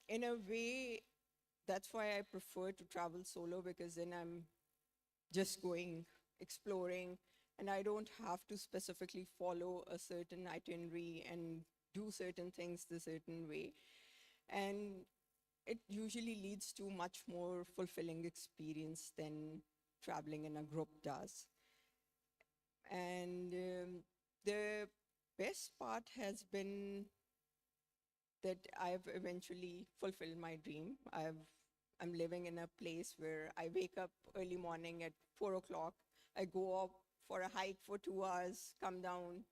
in a way, that's why I prefer to travel solo, because then I'm just going, exploring, and I don't have to specifically follow a certain itinerary and do certain things the certain way. And it usually leads to much more fulfilling experience than traveling in a group does. And the best part has been that I've eventually fulfilled my dream. I'm living in a place where I wake up early morning at 4 o'clock. I go up for a hike for 2 hours, come down,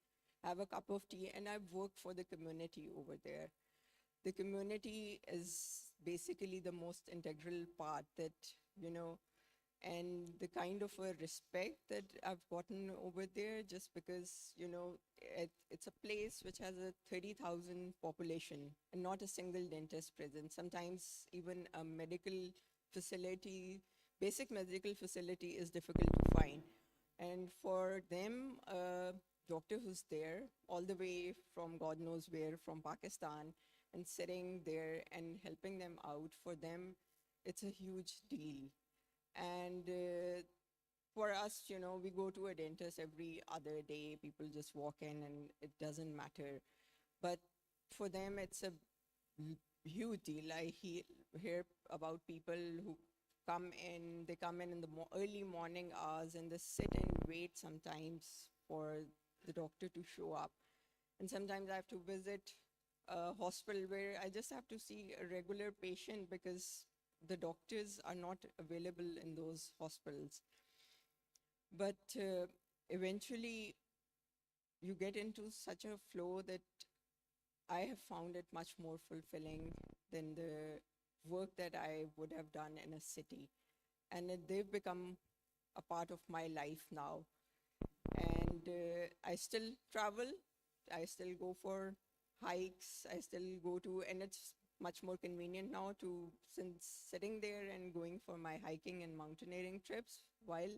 have a cup of tea, and I work for the community over there. The community is basically the most integral part that, you know, and the kind of a respect that I've gotten over there, just because, it's a place which has a 30,000 population and not a single dentist present. Sometimes even a medical facility, basic medical facility is difficult to find. And for them, a doctor who's there all the way from God knows where, from Pakistan, and sitting there and helping them out, for them, it's a huge deal. And for us, we go to a dentist every other day. People just walk in and it doesn't matter. But for them, it's a huge deal. Hear about people who they come in the early morning hours, and they sit and wait sometimes for the doctor to show up. And sometimes I have to visit a hospital where I just have to see a regular patient, because the doctors are not available in those hospitals. But eventually, you get into such a flow that I have found it much more fulfilling than the work that I would have done in a city. And they've become a part of my life now. And I still travel, I still go for hikes, I still go to, and it's much more convenient now to, since sitting there and going for my hiking and mountaineering trips while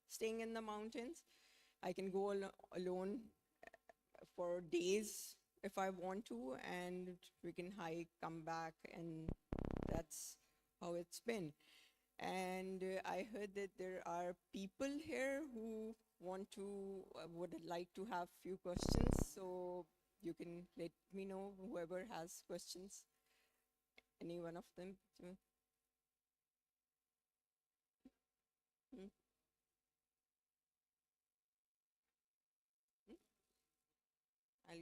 staying in the mountains. I can go alone for days if I want to, and we can hike, come back, and that's how it's been. And I heard that there are people here who would like to have few questions. So you can let me know, whoever has questions, any one of them. Mm, mm, I'll,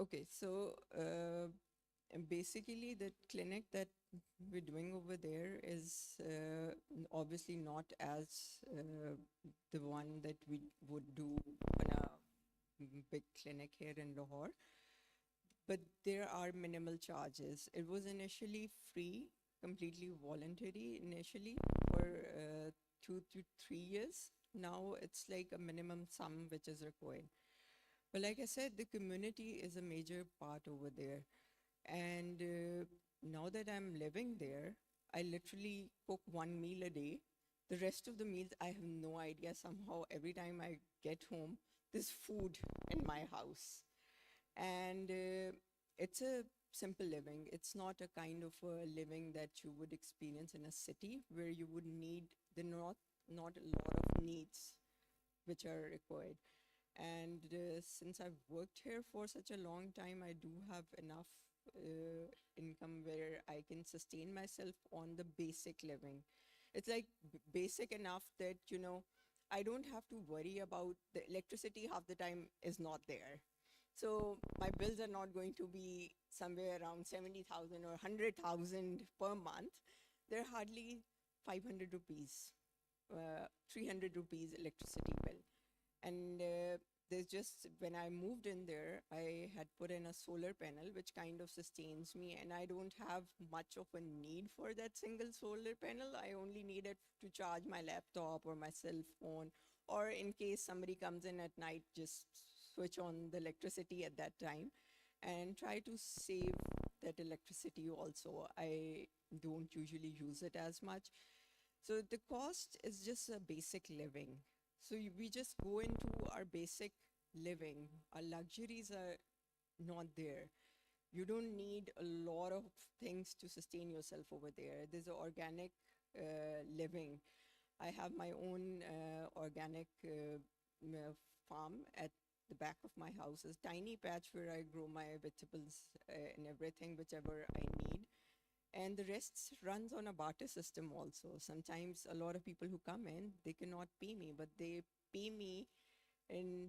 okay, so And basically, the clinic that we're doing over there is obviously not as the one that we would do in a big clinic here in Lahore. But there are minimal charges. It was initially free, completely voluntary initially for 2 to 3 years. Now it's like a minimum sum which is required. But like I said, the community is a major part over there. And now that I'm living there, I literally cook one meal a day. The rest of the meals, I have no idea. Somehow, every time I get home, there's food in my house. And it's a simple living. It's not a kind of a living that you would experience in a city where you would need the not a lot of needs which are required. And since I've worked here for such a long time, I do have enough income where I can sustain myself on the basic living. It's like basic enough that, I don't have to worry about the electricity half the time is not there. So my bills are not going to be somewhere around 70,000 or 100,000 per month. They're hardly 500 rupees, 300 rupees electricity bill. And there's just, when I moved in there, I had put in a solar panel, which kind of sustains me. And I don't have much of a need for that single solar panel. I only need it to charge my laptop or my cell phone, or in case somebody comes in at night, just switch on the electricity at that time and try to save that electricity also. I don't usually use it as much. So the cost is just a basic living. So we just go into our basic living. Our luxuries are not there. You don't need a lot of things to sustain yourself over there. There's an organic living. I have my own organic farm at the back of my house. It's a tiny patch where I grow my vegetables and everything, whichever I need. And the rest runs on a barter system also. Sometimes a lot of people who come in, they cannot pay me, but they pay me in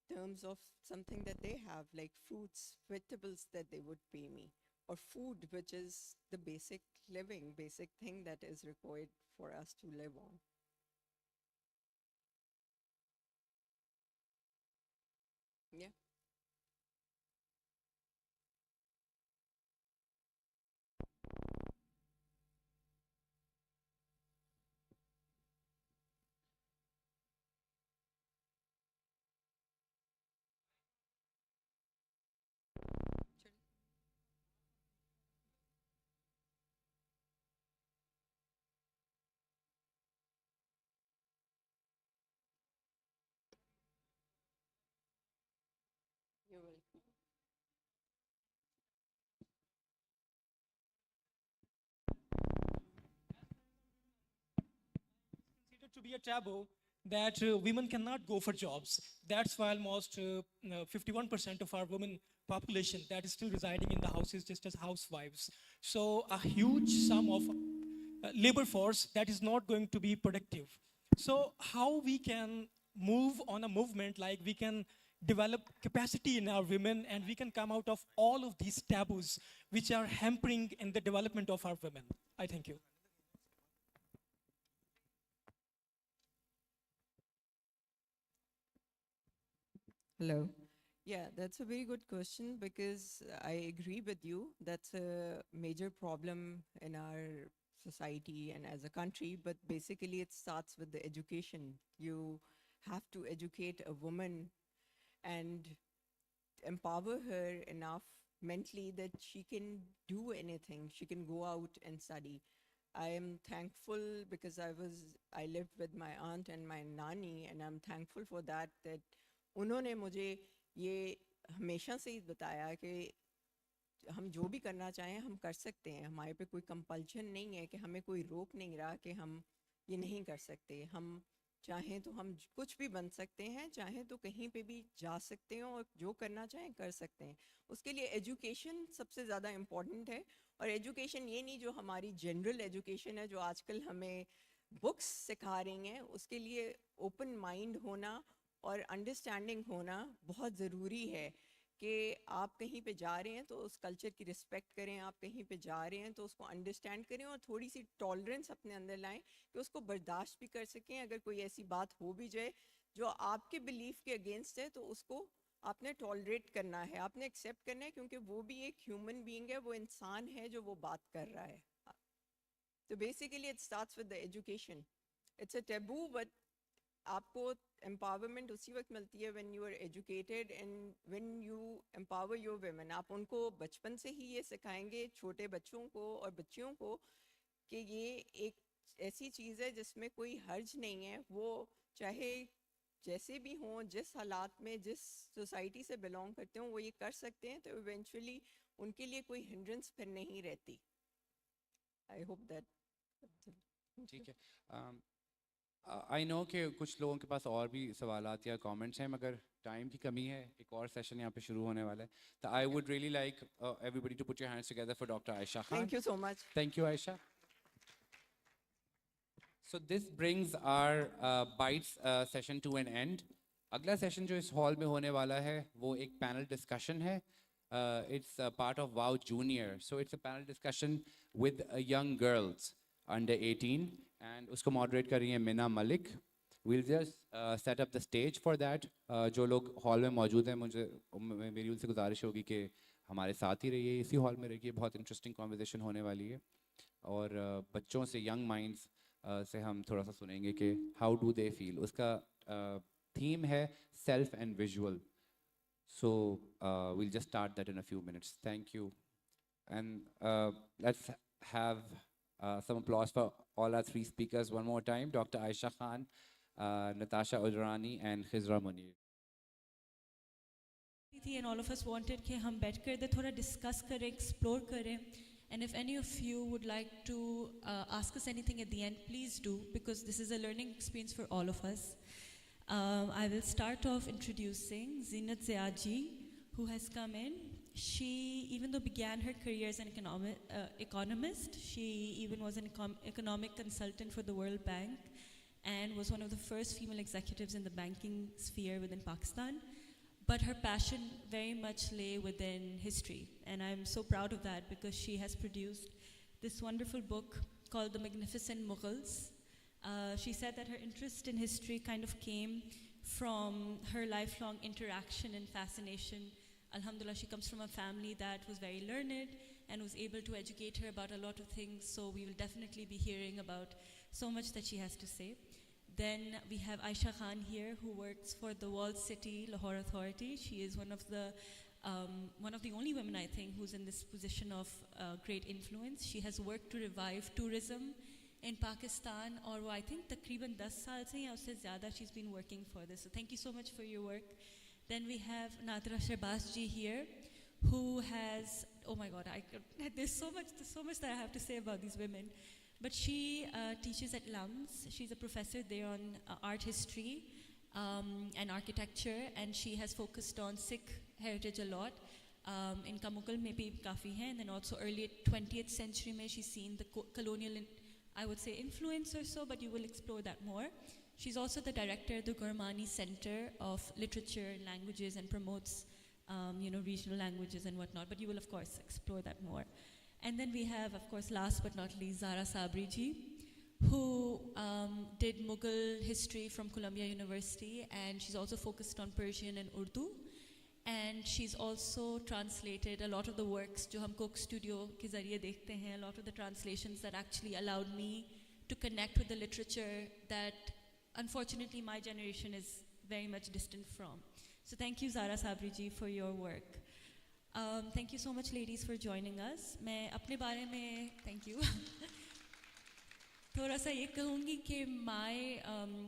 terms of something that they have, like fruits, vegetables that they would pay me, or food, which is the basic living, basic thing that is required for us to live on. Yeah. You're welcome. Considered to be a taboo that women cannot go for jobs. That's why almost 51% of our women population that is still residing in the houses just as housewives. So a huge sum of labor force that is not going to be productive. So how we can move on a movement, like we can develop capacity in our women and we can come out of all of these taboos which are hampering in the development of our women. I thank you. Hello. Yeah, that's a very good question because I agree with you. That's a major problem in our society and as a country, but basically it starts with the education. You have to educate a woman and empower her enough mentally that she can do anything. She can go out and study. I am thankful because I lived with my aunt and my nani, and I'm thankful for that, that उन्होंने मुझे ये हमेशा से ही बताया कि हम जो भी करना चाहें हम कर सकते हैं, हमारे पे कोई कंपल्शन नहीं है, कि हमें कोई रोक नहीं रहा कि हम ये नहीं कर सकते, हम चाहें तो हम कुछ भी बन सकते हैं, चाहें तो कहीं पे भी जा सकते हैं और जो करना चाहें कर सकते हैं। उसके लिए एजुकेशन सबसे ज़्यादा इम्पॉर्टेंट है। और एजुकेशन ये नहीं जो हमारी जनरल एजुकेशन है जो आजकल हमें बुक्स सिखा रही हैं, उसके लिए ओपन माइंड होना और अंडरस्टैंडिंग होना बहुत ज़रूरी है कि आप कहीं पे जा रहे हैं तो उस कल्चर की रिस्पेक्ट करें, आप कहीं पे जा रहे हैं तो उसको अंडरस्टैंड करें और थोड़ी सी टॉलरेंस अपने अंदर लाएं कि उसको बर्दाश्त भी कर सकें। अगर कोई ऐसी बात हो भी जाए जो आपके बिलीफ के अगेंस्ट है तो उसको आपने टॉलरेट करना है, आपने एक्सेप्ट करना है, क्योंकि वो भी एक ह्यूमन बीइंग है, वो इंसान है जो वो बात कर रहा है। तो basically it starts with the education. It's a taboo, but आपको एम्पावरमेंट उसी वक्त मिलती है when you are educated and when you empower your women. आप उनको बचपन से ही ये सिखाएंगे, छोटे बच्चों को और बच्चियों को, कि ये एक ऐसी चीज़ है जिसमें कोई हर्ज नहीं है। वो चाहे जैसे भी हों, जिस हालात में, जिस सोसाइटी से बिलोंग करते हों, वो ये कर सकते हैं, तो इवेंचुअली उनके लिए कोई हिंड्रेंस फिर नहीं रहती। I hope that. ठीक है। आई नो कि कुछ लोगों के पास और भी सवालात या कमेंट्स हैं, मगर टाइम की कमी है, एक और सेशन यहाँ पे शुरू होने वाला है। तो I would really like everybody to put your hands together for doctor Ayesha Khan. Thank you so much. Thank you, Aisha. So this brings our bites session to an end. अगला सेशन जो इस हॉल में होने वाला है वो एक पैनल डिस्कशन है. It's a part of WOW Junior. So it's a panel discussion with young girls under 18 and उसको moderate कर रही है Meena Malik. We'll just set up the stage for that. जो लोग हॉल में मौजूद हैं, मेरी उनसे गुजारिश होगी कि हमारे साथ ही रहिए, इसी हॉल में रहिए. बहुत इंटरेस्टिंग कॉन्वर्सेशन होने वाली है और बच्चों से, यंग माइंड्स से हम थोड़ा सा सुनेंगे कि हाउ डू दे फील. उसका थीम है self and visual. So we'll just start that in a few minutes. Thank you. And let's have some applause for all our three speakers one more time. Dr. Aisha Khan, Natasha Udrani and Khizra Munir. And all of us wanted कि हम बैठ कर थोड़ा discuss करें, explore करें. And if any of you would like to ask us anything at the end, please do, because this is a learning experience for all of us. I will start off introducing Zinat Ziaji, who has come in. She, even though began her career as an economist, she even was an economic consultant for the World Bank and was one of the first female executives in the banking sphere within Pakistan. But her passion very much lay within history, and I'm so proud of that because she has produced this wonderful book called The Magnificent Mughals. She said that her interest in history kind of came from her lifelong interaction and fascination. Alhamdulillah, she comes from a family that was very learned and was able to educate her about a lot of things, so we will definitely be hearing about so much that she has to say. Then we have Aisha Khan here, who works for the Walled City Lahore Authority. She is one of the only women, I think, who's in this position of great influence. She has worked to revive tourism in Pakistan, or I think तकरीबन 10 साल से या उससे ज़्यादा she's been working for this. So thank you so much for your work. Then we have Nadra Shahbaz ji here, who has, oh my God, there's so much that I have to say about these women. But she teaches at LUMS. She's a professor there on art history and architecture, and she has focused on Sikh heritage a lot. इनका मुगल में भी काफ़ी है, and then also early 20th century में she's seen the colonial, I would say, influence or so, but you will explore that more. She's also the director of the Gurmani Center of Literature and Languages and promotes, regional languages and whatnot, but you will, of course, explore that more. And then we have, of course, last but not least, Zara Sabri ji, who did Mughal history from Columbia University, and she's also focused on Persian and Urdu. And she's also translated a lot of the works जो हम Coke Studio के ज़रिए देखते हैं, a lot of the translations that actually allowed me to connect with the literature that unfortunately my generation is very much distant from. So thank you Zara Sabri ji for your work. Thank you so much ladies for joining us. मैं अपने बारे में thank you. थोड़ा सा ये कहूँगी कि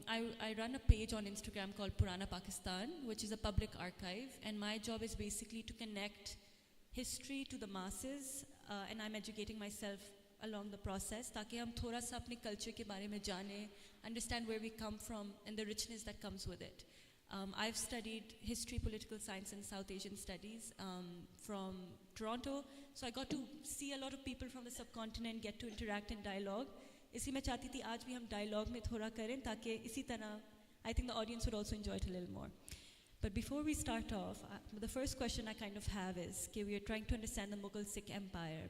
I run a page on Instagram called Purana Pakistan, which is a public archive, and my job is basically to connect history to the masses, and I'm educating myself along the process ताकि हम थोड़ा सा अपने culture के बारे में जानें, understand where we come from and the richness that comes with it. I've studied history, political science, and South Asian studies from Toronto, so I got to see a lot of people from the subcontinent, get to interact and dialogue. इसलिए मैं चाहती थी आज भी हम dialogue में थोड़ा करें ताकि इसी तरह I think the audience would also enjoy it a little more. But before we start off, the first question I kind of have is, okay, we are trying to understand the Mughal Sikh Empire.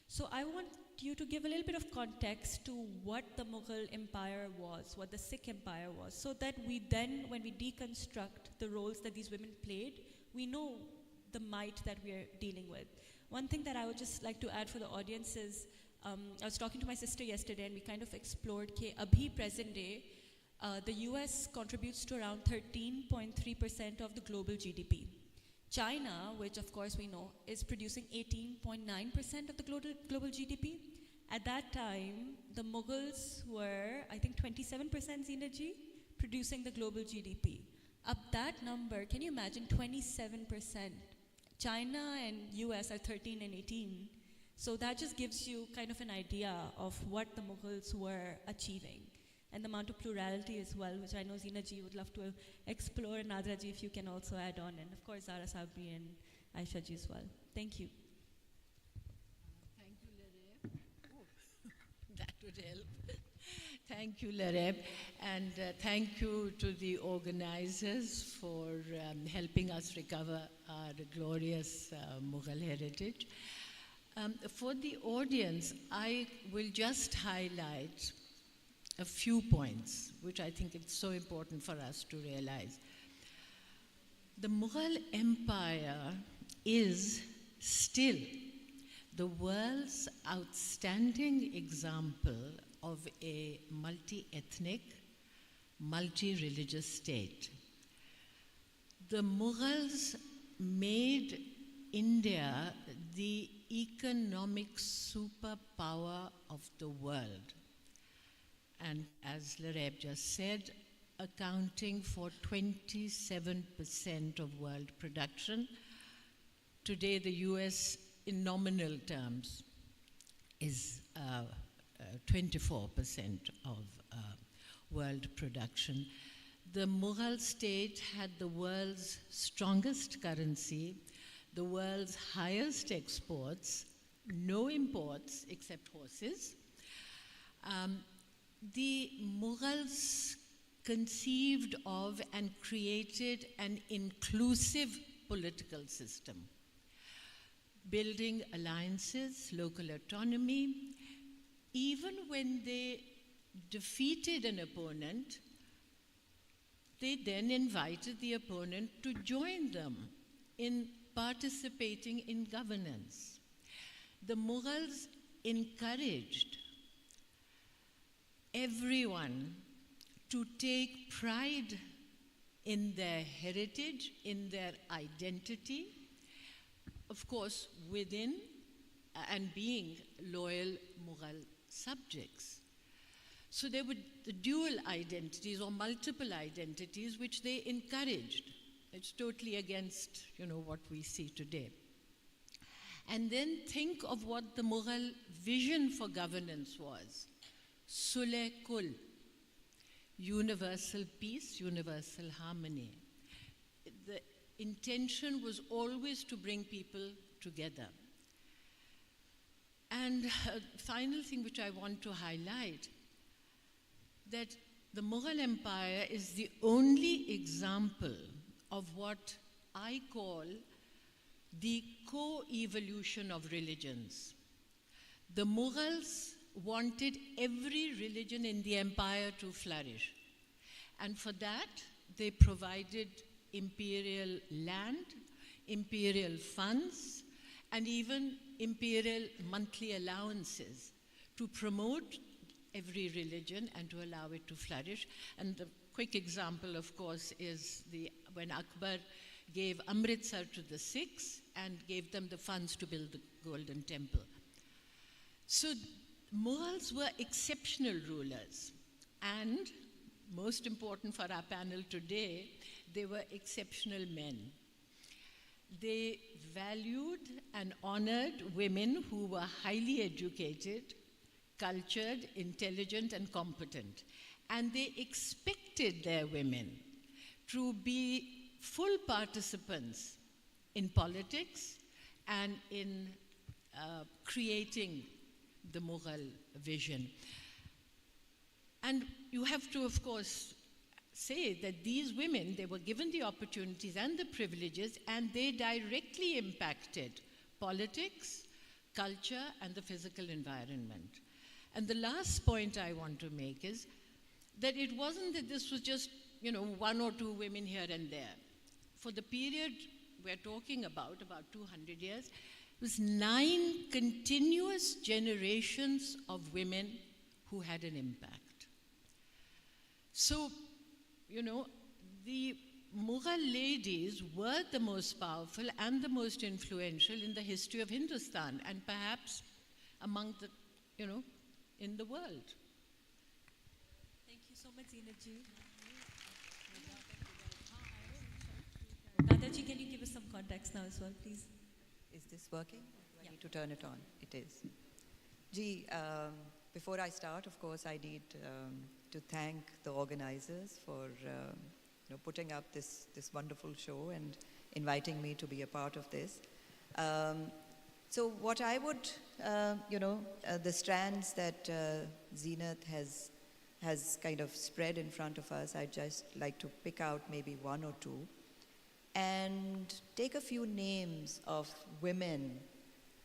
So I want you to give a little bit of context to what the Mughal Empire was, what the Sikh Empire was, so that we then, when we deconstruct the roles that these women played, we know the might that we are dealing with. One thing that I would just like to add for the audience is, I was talking to my sister yesterday and we kind of explored ke abhi present day, the US contributes to around 13.3% of the global GDP. China, which of course we know, is producing 18.9% of the global GDP. At that time, the Mughals were, I think, 27% Zinaji, producing the global GDP. Up that number, can you imagine 27%? China and US are 13 and 18. So that just gives you kind of an idea of what the Mughals were achieving. And the amount of plurality as well, which I know Zina ji would love to explore, and Nadra ji, if you can also add on, and of course Zara Sabri and Aisha ji as well. Thank you. Thank you, Lareb. That would help. Thank you, Lareb. And thank you to the organizers for helping us recover our glorious Mughal heritage. For the audience, I will just highlight a few points, which I think it's so important for us to realize. The Mughal Empire is still the world's outstanding example of a multi-ethnic, multi-religious state. The Mughals made India the economic superpower of the world. And as Lareb just said, accounting for 27% of world production. Today, the US, in nominal terms, is 24% of world production. The Mughal state had the world's strongest currency, the world's highest exports, no imports except horses. The Mughals conceived of and created an inclusive political system, building alliances, local autonomy. Even when they defeated an opponent, they then invited the opponent to join them in participating in governance. The Mughals encouraged everyone to take pride in their heritage, in their identity, of course, within and being loyal Mughal subjects. So there were the dual identities or multiple identities which they encouraged. It's totally against, what we see today. And then think of what the Mughal vision for governance was. Sulh Kul, universal peace, universal harmony. The intention was always to bring people together. And final thing which I want to highlight, that the Mughal Empire is the only example of what I call the co-evolution of religions. The Mughals wanted every religion in the empire to flourish. And for that, they provided imperial land, imperial funds, and even imperial monthly allowances to promote every religion and to allow it to flourish. And the quick example, of course, is when Akbar gave Amritsar to the Sikhs and gave them the funds to build the Golden Temple. So Mughals were exceptional rulers, and most important for our panel today, they were exceptional men. They valued and honored women who were highly educated, cultured, intelligent, and competent. And they expected their women to be full participants in politics and in creating the Mughal vision. And you have to, of course, say that these women, they were given the opportunities and the privileges, and they directly impacted politics, culture, and the physical environment. And the last point I want to make is that it wasn't that this was just, one or two women here and there. For the period we're talking about 200 years, it was 9 continuous generations of women who had an impact. So, the Mughal ladies were the most powerful and the most influential in the history of Hindustan, and perhaps among the, in the world. Thank you so much, Zeenat ji. Dadaji, can you give us some context now as well, please? Is this working? Do I need to turn it on? It is. Gee, before I start, of course, I need to thank the organizers for putting up this wonderful show and inviting me to be a part of this. So what I would, the strands that Zeenat has kind of spread in front of us, I'd just like to pick out maybe one or two and take a few names of women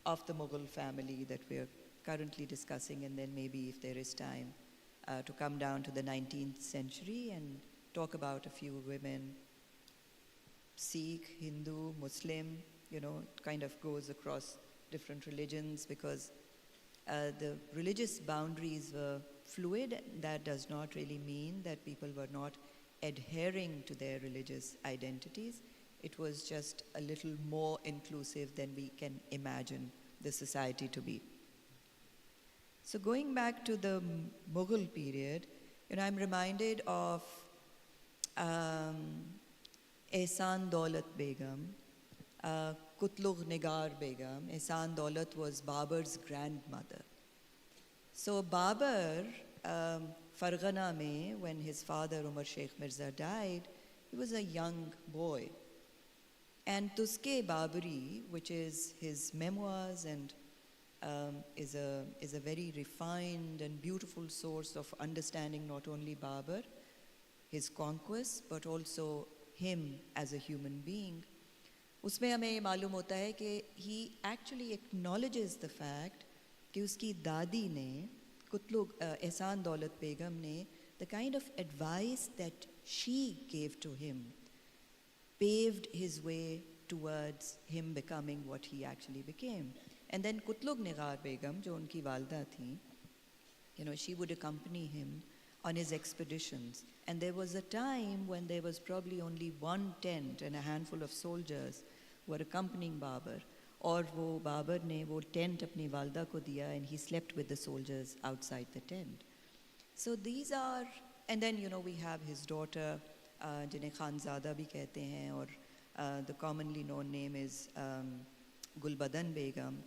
of the Mughal family that we're currently discussing, and then maybe if there is time to come down to the 19th century and talk about a few women, Sikh, Hindu, Muslim, it kind of goes across different religions because the religious boundaries were fluid. That does not really mean that people were not adhering to their religious identities. It was just a little more inclusive than we can imagine the society to be. So going back to the Mughal period, I'm reminded of Ehsan Daulat Begum, Kutlugh Nigar Begum. Ehsan Daulat was Babur's grandmother. So Babur, Farghana mein, when his father Umar Sheikh Mirza died, he was a young boy. And Tuske Baburi, which is his memoirs and is a very refined and beautiful source of understanding not only Babur, his conquests, but also him as a human being. उसमें हमें ये मालूम होता है कि he actually acknowledges the fact कि उसकी दादी ने कुतलुग एहसान दौलत बेगम ने the kind of advice that she gave to him paved his way towards him becoming what he actually became. And then Kutlugh Nigar Begum, जो उनकी वालदा थी, she would accompany him on his expeditions. And there was a time when there was probably only one tent and a handful of soldiers who were accompanying Babur. और वो बाबर ने वो tent अपनी वालदा को दिया and he slept with the soldiers outside the tent. So these are, and then we have his daughter, जिन्हें खानज़ादा भी कहते हैं, और the commonly known name is Gulbadan Begum.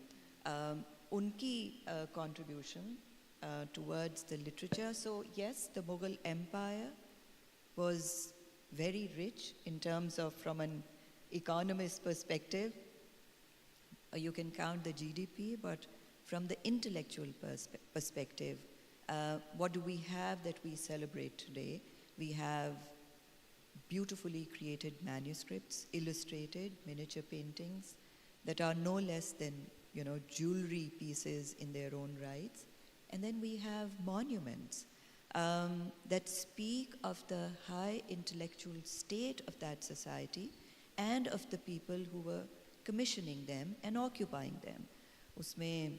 Unki contribution towards the literature. So yes, the Mughal Empire was very rich in terms of, from an economist perspective, you can count the GDP, but from the intellectual perspective, what do we have that we celebrate today? We have beautifully created manuscripts, illustrated miniature paintings that are no less than jewelry pieces in their own rights. And then we have monuments that speak of the high intellectual state of that society and of the people who were commissioning them and occupying them. उसमें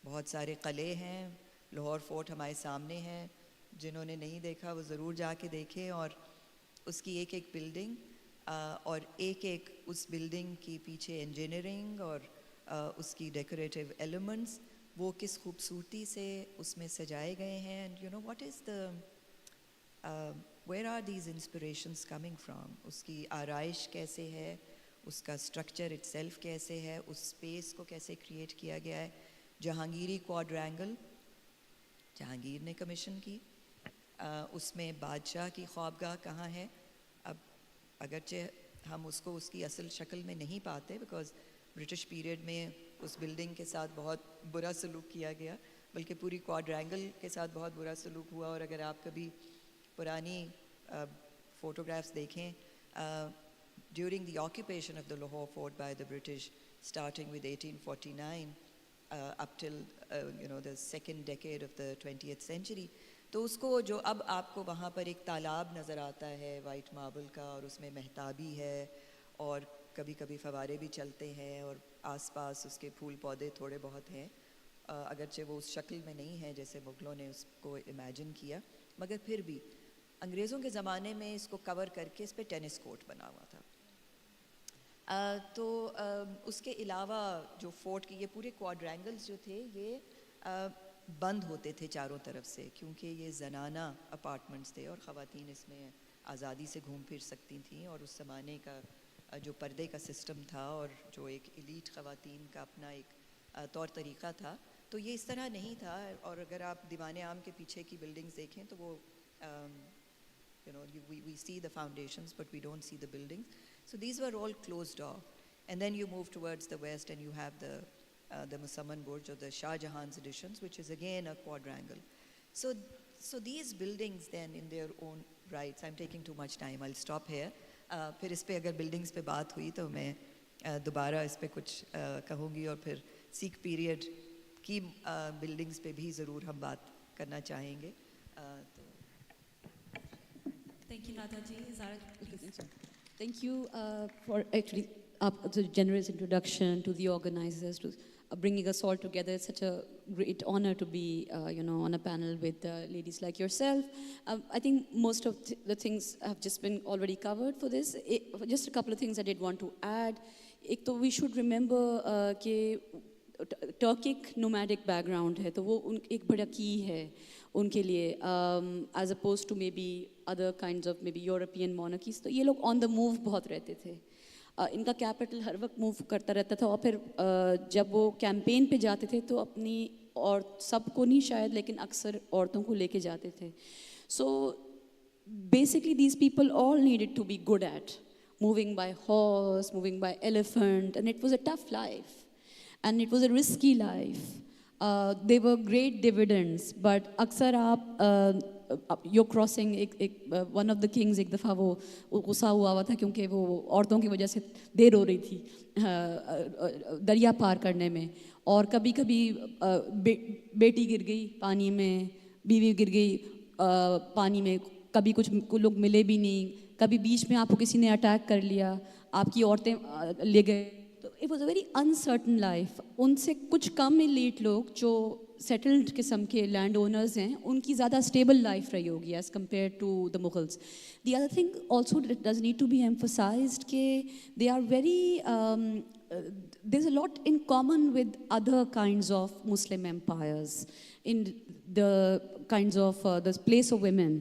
बहुत सारे क़िले हैं, Lahore fort हमारे सामने है, जिन्होंने नहीं देखा वो ज़रूर जाके देखें, और उसकी एक एक बिल्डिंग और एक एक उस बिल्डिंग की पीछे इंजीनियरिंग और उसकी डेकोरेटिव एलिमेंट्स, वो किस खूबसूरती से उसमें सजाए गए हैं. And what is the where are these inspirations coming from? उसकी आराइश कैसे है, उसका स्ट्रक्चर itself कैसे है, उस स्पेस को कैसे क्रिएट किया गया है. जहांगीरी क्वाड्रैंगल जहांगीर ने कमीशन की, उसमें बादशाह की ख्वाबगाह कहाँ है. अब अगरचे हम उसको उसकी असल शक्ल में नहीं पाते, बिकॉज ब्रिटिश पीरियड में उस बिल्डिंग के साथ बहुत बुरा सलूक किया गया, बल्कि पूरी क्वाड्रैंगल के साथ बहुत बुरा सलूक हुआ. और अगर आप कभी पुरानी photographs देखें, during the occupation of the Lahore fort by the British, starting with 1849 up till the second decade of the 20th century, तो उसको जो अब आपको वहाँ पर एक तालाब नज़र आता है वाइट मार्बल का, और उसमें मेहताबी है और कभी कभी फवारे भी चलते हैं और आसपास उसके फूल पौधे थोड़े बहुत हैं, अगरचे वो उस शक्ल में नहीं है जैसे मुग़लों ने उसको इमेजिन किया, मगर फिर भी अंग्रेज़ों के ज़माने में इसको कवर करके इस पर टेनिस कोर्ट बना हुआ था। तो उसके अलावा जो फोर्ट के ये पूरे क्वाड्रेंगल्स जो थे ये बंद होते थे चारों तरफ से, क्योंकि ये जनाना अपार्टमेंट्स थे और ख़वातीन इसमें आज़ादी से घूम फिर सकती थीं, और उस ज़माने का जो पर्दे का सिस्टम था और जो एक एलीट ख़वातीन का अपना एक तौर तरीक़ा था, तो ये इस तरह नहीं था। और अगर आप दीवाने आम के पीछे की बिल्डिंग्स देखें तो वो we see the foundations but we don't see the buildings. So these were all closed off. And then you move towards the west and you have the Musamman Burj, or the Shah Jahan's editions, which is again a quadrangle. So these buildings then in their own rights, I'm taking too much time, I'll stop here. फिर इस पे अगर buildings पे बात हुई तो मैं दोबारा इस पे कुछ कहूँगी, और फिर Sikh period की buildings पे भी ज़रूर हम बात करना चाहेंगे। Thank you, Nada ji. Zara, please. Thank you for actually the generous introduction to the organizers, to bringing us all together. It's such a great honor to be, on a panel with ladies like yourself. I think most of the things have just been already covered for this. Just a couple of things I did want to add. एक तो we should remember कि Turkic nomadic background है, तो वो एक बड़ा key है उनके लिए, as opposed to may be other kinds of may be European monarchies. तो ये लोग ऑन द मूव बहुत रहते थे, इनका कैपिटल हर वक्त मूव करता रहता था, और फिर जब वो कैंपेन पे जाते थे तो अपनी और सबको नहीं शायद, लेकिन अक्सर औरतों को लेके जाते थे। So basically these people all needed to be good at moving by horse, moving by elephant, and it was a tough life. And it was a risky life. They were great dividends, but अक्सर आप you're crossing one of the kings एक दफ़ा वो गुस्सा हुआ था क्योंकि वो औरतों की वजह से देर हो रही थी दरिया पार करने में, और कभी कभी बेटी गिर गई पानी में, बीवी गिर गई पानी में, कभी कुछ लोग मिले भी नहीं, कभी बीच में आपको किसी ने अटैक कर लिया, आपकी औरतें ले गए। तो it was a very uncertain life. उनसे कुछ कम एलीट लोग जो सेटल्ड किस्म के लैंड ओनर्स हैं, उनकी ज़्यादा स्टेबल लाइफ रही होगी as compared to the Mughals. The other thing also does need to be emphasised के they are very there's a lot in common with other kinds of Muslim empires in the kinds of the place of women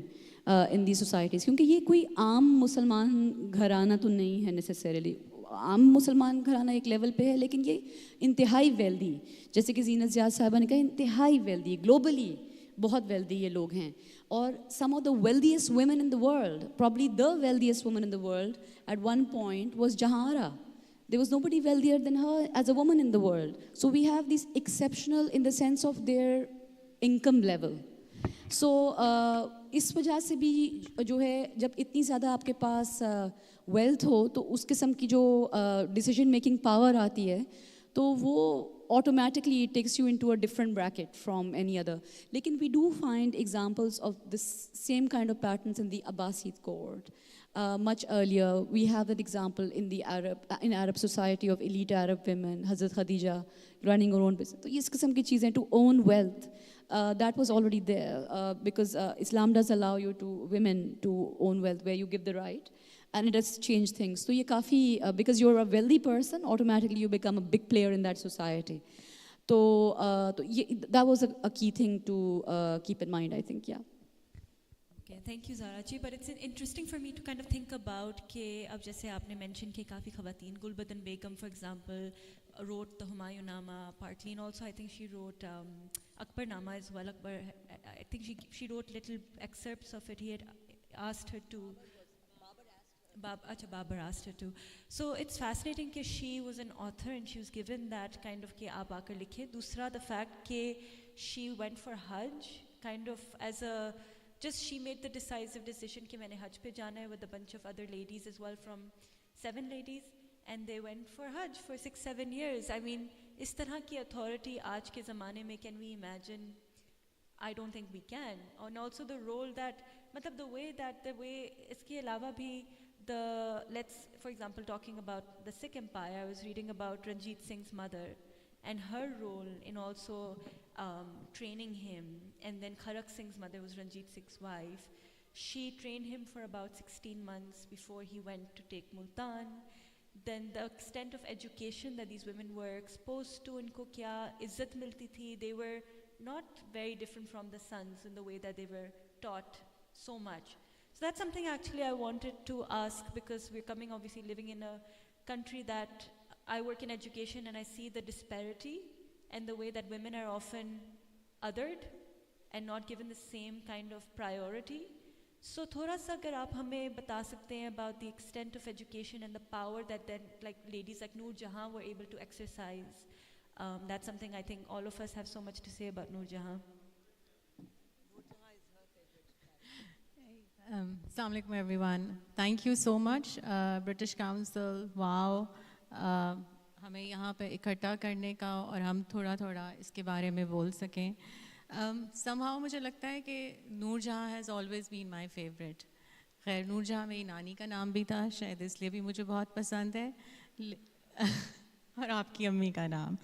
in these societies, क्योंकि ये कोई आम मुसलमान घराना तो नहीं है नेसेसरीली। आम मुसलमान घराना एक लेवल पे है, लेकिन ये इंतहाई वेल्दी, जैसे कि जीनत ज़ियाद साहिबा ने कहा, इंतहाई वेल्दी, ग्लोबली बहुत वेल्दी ये लोग हैं। और some of the wealthiest women in the world, probably the wealthiest woman in the world at one point was Jahara. There was nobody wealthier than her as a woman in the world. So we have these exceptional in the sense of their income level. So इस वजह से भी जो है, जब इतनी ज़्यादा आपके पास वेल्थ हो तो उस किस्म की जो डिसीजन मेकिंग पावर आती है, तो वो automatically it takes you into a different bracket from any other. Lekin we do find examples of this same kind of patterns in the Abbasid court. Much earlier, we have that example in the Arab society of elite Arab women, Hazrat Khadija running her own business. So इस किस्म की चीज़ें, to own wealth, that was already there because Islam does allow you to women to own wealth where you give the right, and it has changed things. So ये काफ़ी because you're a wealthy person, automatically you become a big player in that society. तो that was a key thing to keep in mind, I think, yeah. Okay, thank you Zara ji, but it's interesting for me to kind of think about कि अब जैसे आपने mention कि काफ़ी ख़वातीन, गुलबदन बेगम for example wrote the Humayunama partly, and also I think she wrote Akbarnama as well. Akbar, I think she wrote little excerpts of it. He had asked her to. Babar asked her to. So it's fascinating that she was an author and she was given that kind of कि आप आकर लिखिए. दूसरा, the fact कि she went for Hajj kind of as a just she made the decisive decision कि मैंने हज पे जाना है with a bunch of other ladies as well from 7 ladies, and they went for Hajj for 6-7 years. I mean, इस तरह की authority आज के ज़माने में, can we imagine? I don't think we can. And also the role that, मतलब the way इसके अलावा भी let's, for example, talking about the Sikh Empire, I was reading about Ranjit Singh's mother and her role in also training him. And then Kharak Singh's mother was Ranjit Singh's wife. She trained him for about 16 months before he went to take Multan. Then the extent of education that these women were exposed to, inko kya izzat milti thi, they were not very different from the sons in the way that they were taught so much. So that's something actually I wanted to ask, because we're coming, obviously living in a country that I work in education and I see the disparity and the way that women are often othered and not given the same kind of priority. So थोड़ा सा अगर आप हमें बता सकते हैं about the extent of education and the power that then like ladies like Noor Jahan were able to exercise. That's something I think all of us have so much to say about Noor Jahan. Assalamu alaikum everyone. Thank you so much British Council. Wow. हमें यहाँ पे इकट्ठा करने का और हम थोड़ा थोड़ा इसके बारे में बोल सकें. Somehow मुझे लगता है कि नूर जहाँ has always been my favorite. खैर नूर जहाँ मेरी नानी का नाम भी था, शायद इसलिए भी मुझे बहुत पसंद है. और आपकी अम्मी का नाम.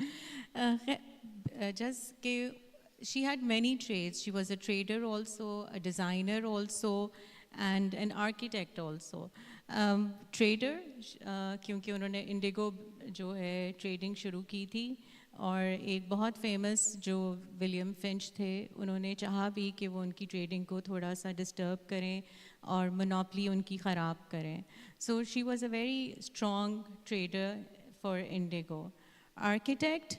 Just कि she had many trades. She was a trader also, a designer also, and an architect also. Trader क्योंकि उन्होंने इंडिगो जो है ट्रेडिंग शुरू की थी, और एक बहुत फेमस जो विलियम फिंच थे, उन्होंने चाहा भी कि वो उनकी ट्रेडिंग को थोड़ा सा डिस्टर्ब करें और मोनोपली उनकी ख़राब करें. So she was a very strong trader for Indigo. Architect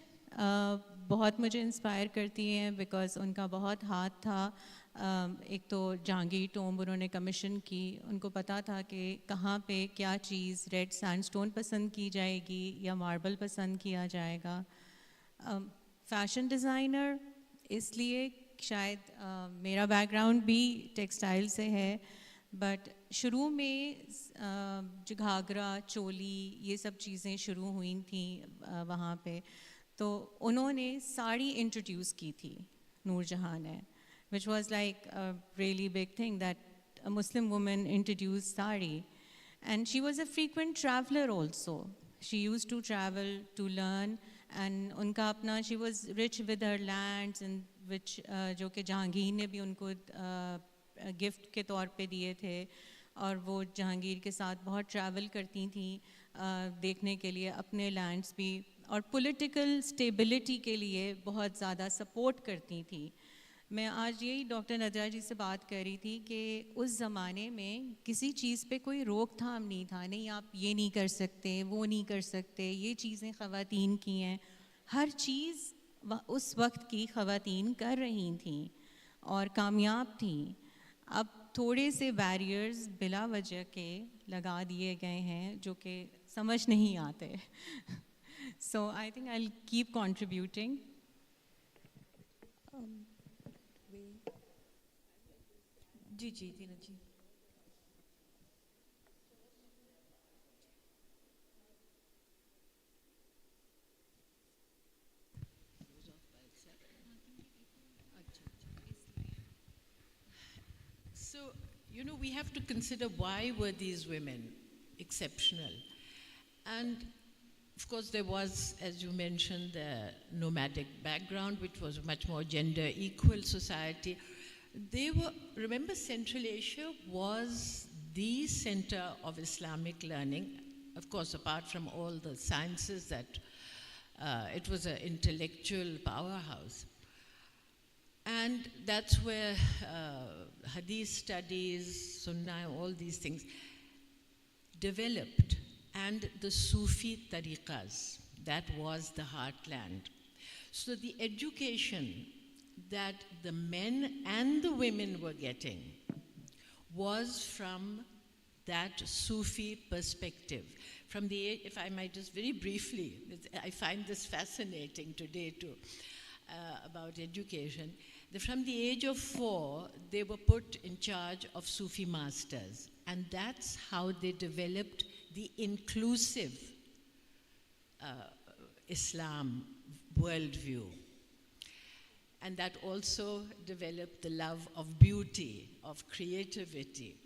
बहुत मुझे इंस्पायर करती हैं बिकॉज़ उनका बहुत हाथ था. एक तो जहांगीर टोम्ब उन्होंने कमीशन की, उनको पता था कि कहाँ पे क्या चीज़ रेड सैंडस्टोन पसंद की जाएगी या मार्बल पसंद किया जाएगा. फैशन डिज़ाइनर इसलिए शायद मेरा बैकग्राउंड भी टेक्सटाइल से है, बट शुरू में जो घाघरा चोली ये सब चीज़ें शुरू हुई थी वहाँ पे, तो उन्होंने साड़ी इंट्रोड्यूस की थी नूर जहाँ ने, which was like a really big thing that a Muslim woman introduced sari. And she was a frequent traveler also. She used to travel to learn, and उनका अपना, she was rich with her lands, and which जो कि जहांगीर ने भी उनको gift के तौर पे दिए थे, और वो जहांगीर के साथ बहुत ट्रैवल करती थी देखने के लिए अपने लैंड्स भी, और पॉलिटिकल स्टेबिलिटी के लिए बहुत ज़्यादा सपोर्ट करती थी. मैं आज यही डॉक्टर नदरा जी से बात कर रही थी कि उस ज़माने में किसी चीज़ पे कोई रोकथाम नहीं था, नहीं आप ये नहीं कर सकते, वो नहीं कर सकते, ये चीज़ें ख़वातीन की हैं. हर चीज़ उस वक्त की ख़वातीन कर रही थी और कामयाब थी. अब थोड़े से बैरियर्स बिला वजह के लगा दिए गए हैं जो कि समझ नहीं आते. So I think I will keep contributing. जी जी Dina ji. So, you know, we have to consider why were these women exceptional. And of course there was, as you mentioned, the nomadic background, which was a much more gender equal society. They were, remember, Central Asia was the center of Islamic learning, of course, apart from all the sciences that it was an intellectual powerhouse. And that's where hadith studies, sunnah, all these things developed. And the Sufi tariqas, that was the heartland. So the education that the men and the women were getting was from that Sufi perspective. From the, if I might just very briefly, I find this fascinating today too. about education. From the age of 4, they were put in charge of Sufi masters. And that's how they developed the inclusive Islam worldview. And that also developed the love of beauty, of creativity.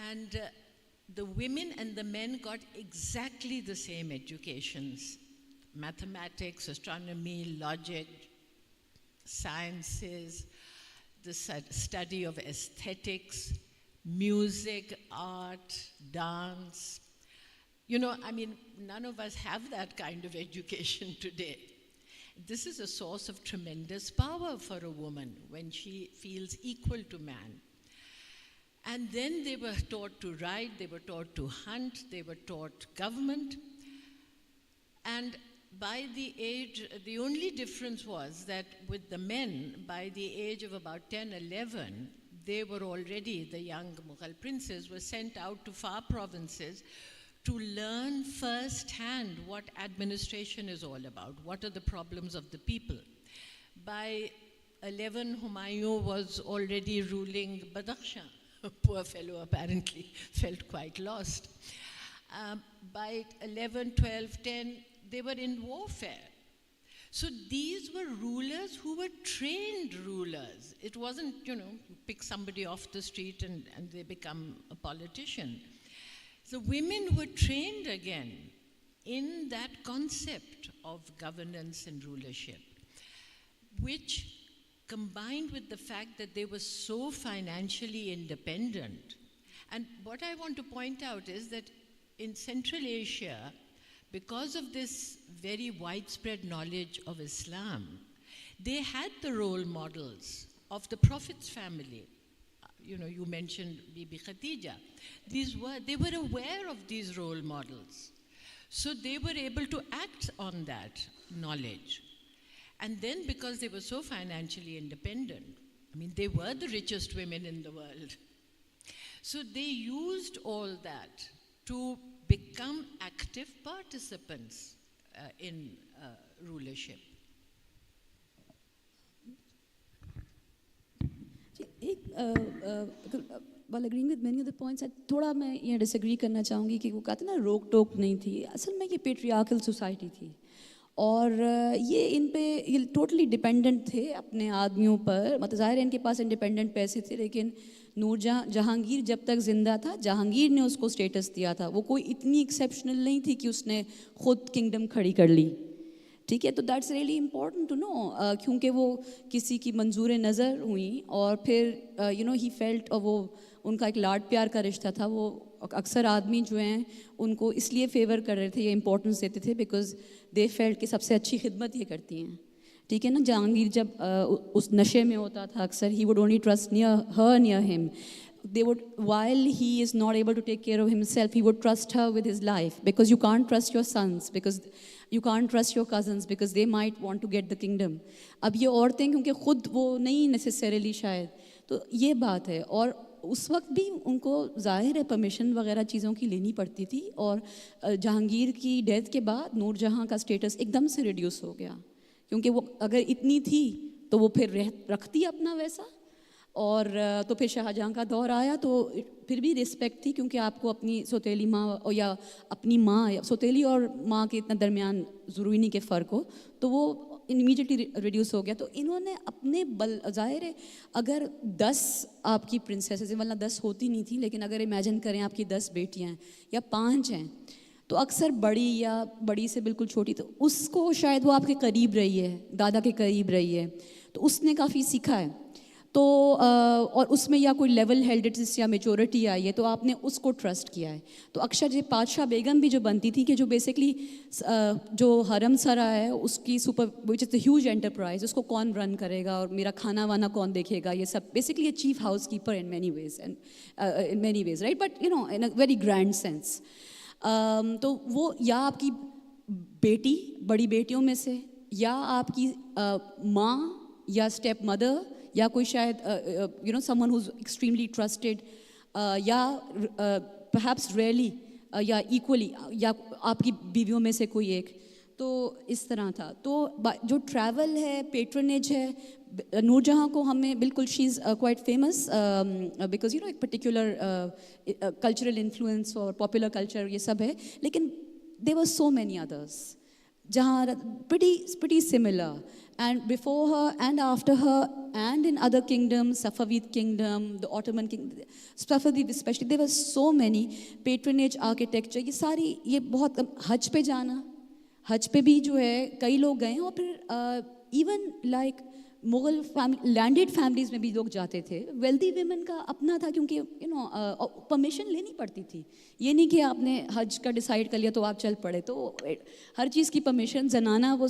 And the women and the men got exactly the same educations: mathematics, astronomy, logic, sciences, the study of aesthetics, music, art, dance. You know, I mean, none of us have that kind of education today. This is a source of tremendous power for a woman when she feels equal to man. And then they were taught to ride, they were taught to hunt, they were taught government. And by the age, the only difference was that with the men, by the age of about 10, 11, they were already, the young Mughal princes were sent out to far provinces to learn firsthand what administration is all about, what are the problems of the people. By 11, Humayun was already ruling Badakhshan. Poor fellow apparently felt quite lost. By 11, 12, 10, they were in warfare. So these were rulers who were trained rulers. It wasn't, you know, you pick somebody off the street and they become a politician. The women were trained again in that concept of governance and rulership, which combined with the fact that they were so financially independent. And what I want to point out is that in Central Asia, because of this very widespread knowledge of Islam, they had the role models of the Prophet's family. You know, you mentioned Bibi Khadija. They were aware of these role models. So they were able to act on that knowledge. And then because they were so financially independent, I mean, they were the richest women in the world. So they used all that to become active participants in rulership. While agreeing with many of the points, थोड़ा मैं ये disagree करना चाहूँगी कि वो कहते ना रोक टोक नहीं थी. असल में ये patriarchal society थी और ये इन पे ये totally dependent थे अपने आदमियों पर. मतलब ज़ाहिर है इनके पास independent पैसे थे, लेकिन जहांगीर जब तक जिंदा था जहांगीर ने उसको स्टेटस दिया था. वो कोई इतनी एक्सेप्शनल नहीं थी कि उसने खुद किंगडम खड़ी कर ली. ठीक है, तो that's really important to know, क्योंकि वो किसी की मंजूर नज़र हुई और फिर यू नो ही फेल्ट, और वो उनका एक लाड प्यार का रिश्ता था. वो अक्सर आदमी जो हैं उनको इसलिए फेवर कर रहे थे, ये इंपॉर्टेंस देते थे बिकॉज दे फेल्ट कि सबसे अच्छी खिदमत ये करती हैं. ठीक है ना. जहांगीर जब उस नशे में होता था अक्सर he would only trust near him. They would, while he is not able to take care of himself, he would trust her with his life, because you can't trust your sons, because you can't trust your cousins, because they might want to get the kingdom. अब ये औरतें क्योंकि खुद वो नहीं necessarily शायद, तो ये बात है. और उस वक्त भी उनको ज़ाहिर है परमिशन वगैरह चीज़ों की लेनी पड़ती थी. और जहांगीर की डेथ के बाद नूरजहाँ का स्टेटस एकदम से रिड्यूस हो गया, क्योंकि वो अगर इतनी थी तो वो फिर रखती अपना वैसा. और तो फिर शाहजहाँ का दौर आया तो फिर भी रिस्पेक्ट थी, क्योंकि आपको अपनी सौतेली माँ या अपनी माँ या सौतेली और माँ के इतना दरमियान ज़रूरी नहीं कि फ़र्क हो, तो वो इमीडिएटली रिड्यूस हो गया. तो इन्होंने अपने बल, ज़ाहिर है अगर 10 आपकी प्रिंसेसेस, वरना 10 होती नहीं थी, लेकिन अगर इमेजिन करें आपकी 10 बेटियाँ हैं या 5 हैं, तो अक्सर बड़ी या बड़ी से बिल्कुल छोटी, तो उसको शायद वो आपके करीब रही है, दादा के करीब रही है, तो उसने काफ़ी सीखा है. तो और उसमें या कोई लेवल हेडेडनेस या मेच्योरिटी आई है, तो आपने उसको ट्रस्ट किया है. तो अक्सर जो पातशाह बेगम भी जो बनती थी कि जो बेसिकली जो हरम सरा है उसकी super which is the huge enterprise, उसको कौन रन करेगा और मेरा खाना वाना कौन देखेगा, ये सब basically a chief house keeper in many ways, and in many ways, right, but you know in a very grand sense. तो वो या आपकी बेटी, बड़ी बेटियों में से, या आपकी माँ या स्टेप मदर, या कोई शायद you know someone who is extremely trusted, या परहैप्स रेयरली या इक्वली, या आपकी बीवियों में से कोई एक. तो इस तरह था। तो जो ट्रैवल है, पेट्रनेज है, नूरजहाँ को हमें बिल्कुल she is quite famous because you know एक पर्टिकुलर कल्चरल इन्फ्लुएंस और पॉपुलर कल्चर ये सब है, लेकिन there were so many others जहाँ pretty similar, and before her and after her and in other kingdoms, Safavid kingdom, the Ottoman kingdom, Safavid especially, there were so many patronage architecture, ये सारी ये बहुत हज पे जाना, हज पे भी जो है कई लोग गए हैं, और फिर even like Mughal landed families में भी लोग जाते थे। वेल्दी विमेन का अपना था, क्योंकि यू नो परमिशन लेनी पड़ती थी, ये नहीं कि आपने हज का डिसाइड कर लिया तो आप चल पड़े, तो हर चीज़ की परमिशन, जनाना वो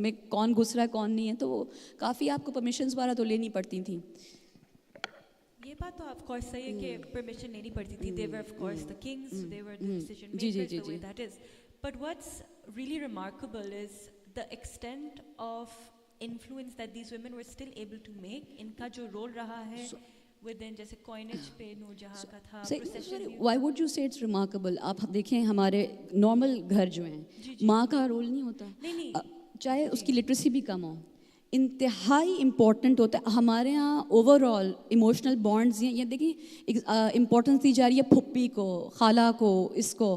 में कौन घुस रहा है कौन नहीं है, तो काफ़ी आपको परमिशंस वाला तो लेनी पड़ती थी। ये बात तो ऑफ कोर्स सही है कि परमिशन लेनी पड़ती थी। They were of course the kings, they were the decision makers, the way that is. But what's really remarkable is the extent of influence that these women were still able to make, इनका जो role रहा है within, जैसे coinage पे नूरजहाँ का था, procession में। Why would you say it's remarkable? आप देखें हमारे नॉर्मल घर जो हैं, माँ का रोल नहीं होता, नहीं चाहे उसकी लिटरेसी भी कम हो, इंतहाई इम्पॉर्टेंट होता है। हमारे यहाँ ओवरऑल इमोशनल बॉन्ड्स ये देखिए इम्पोर्टेंस दी जा रही है फुप्पी को, खाला को, इसको,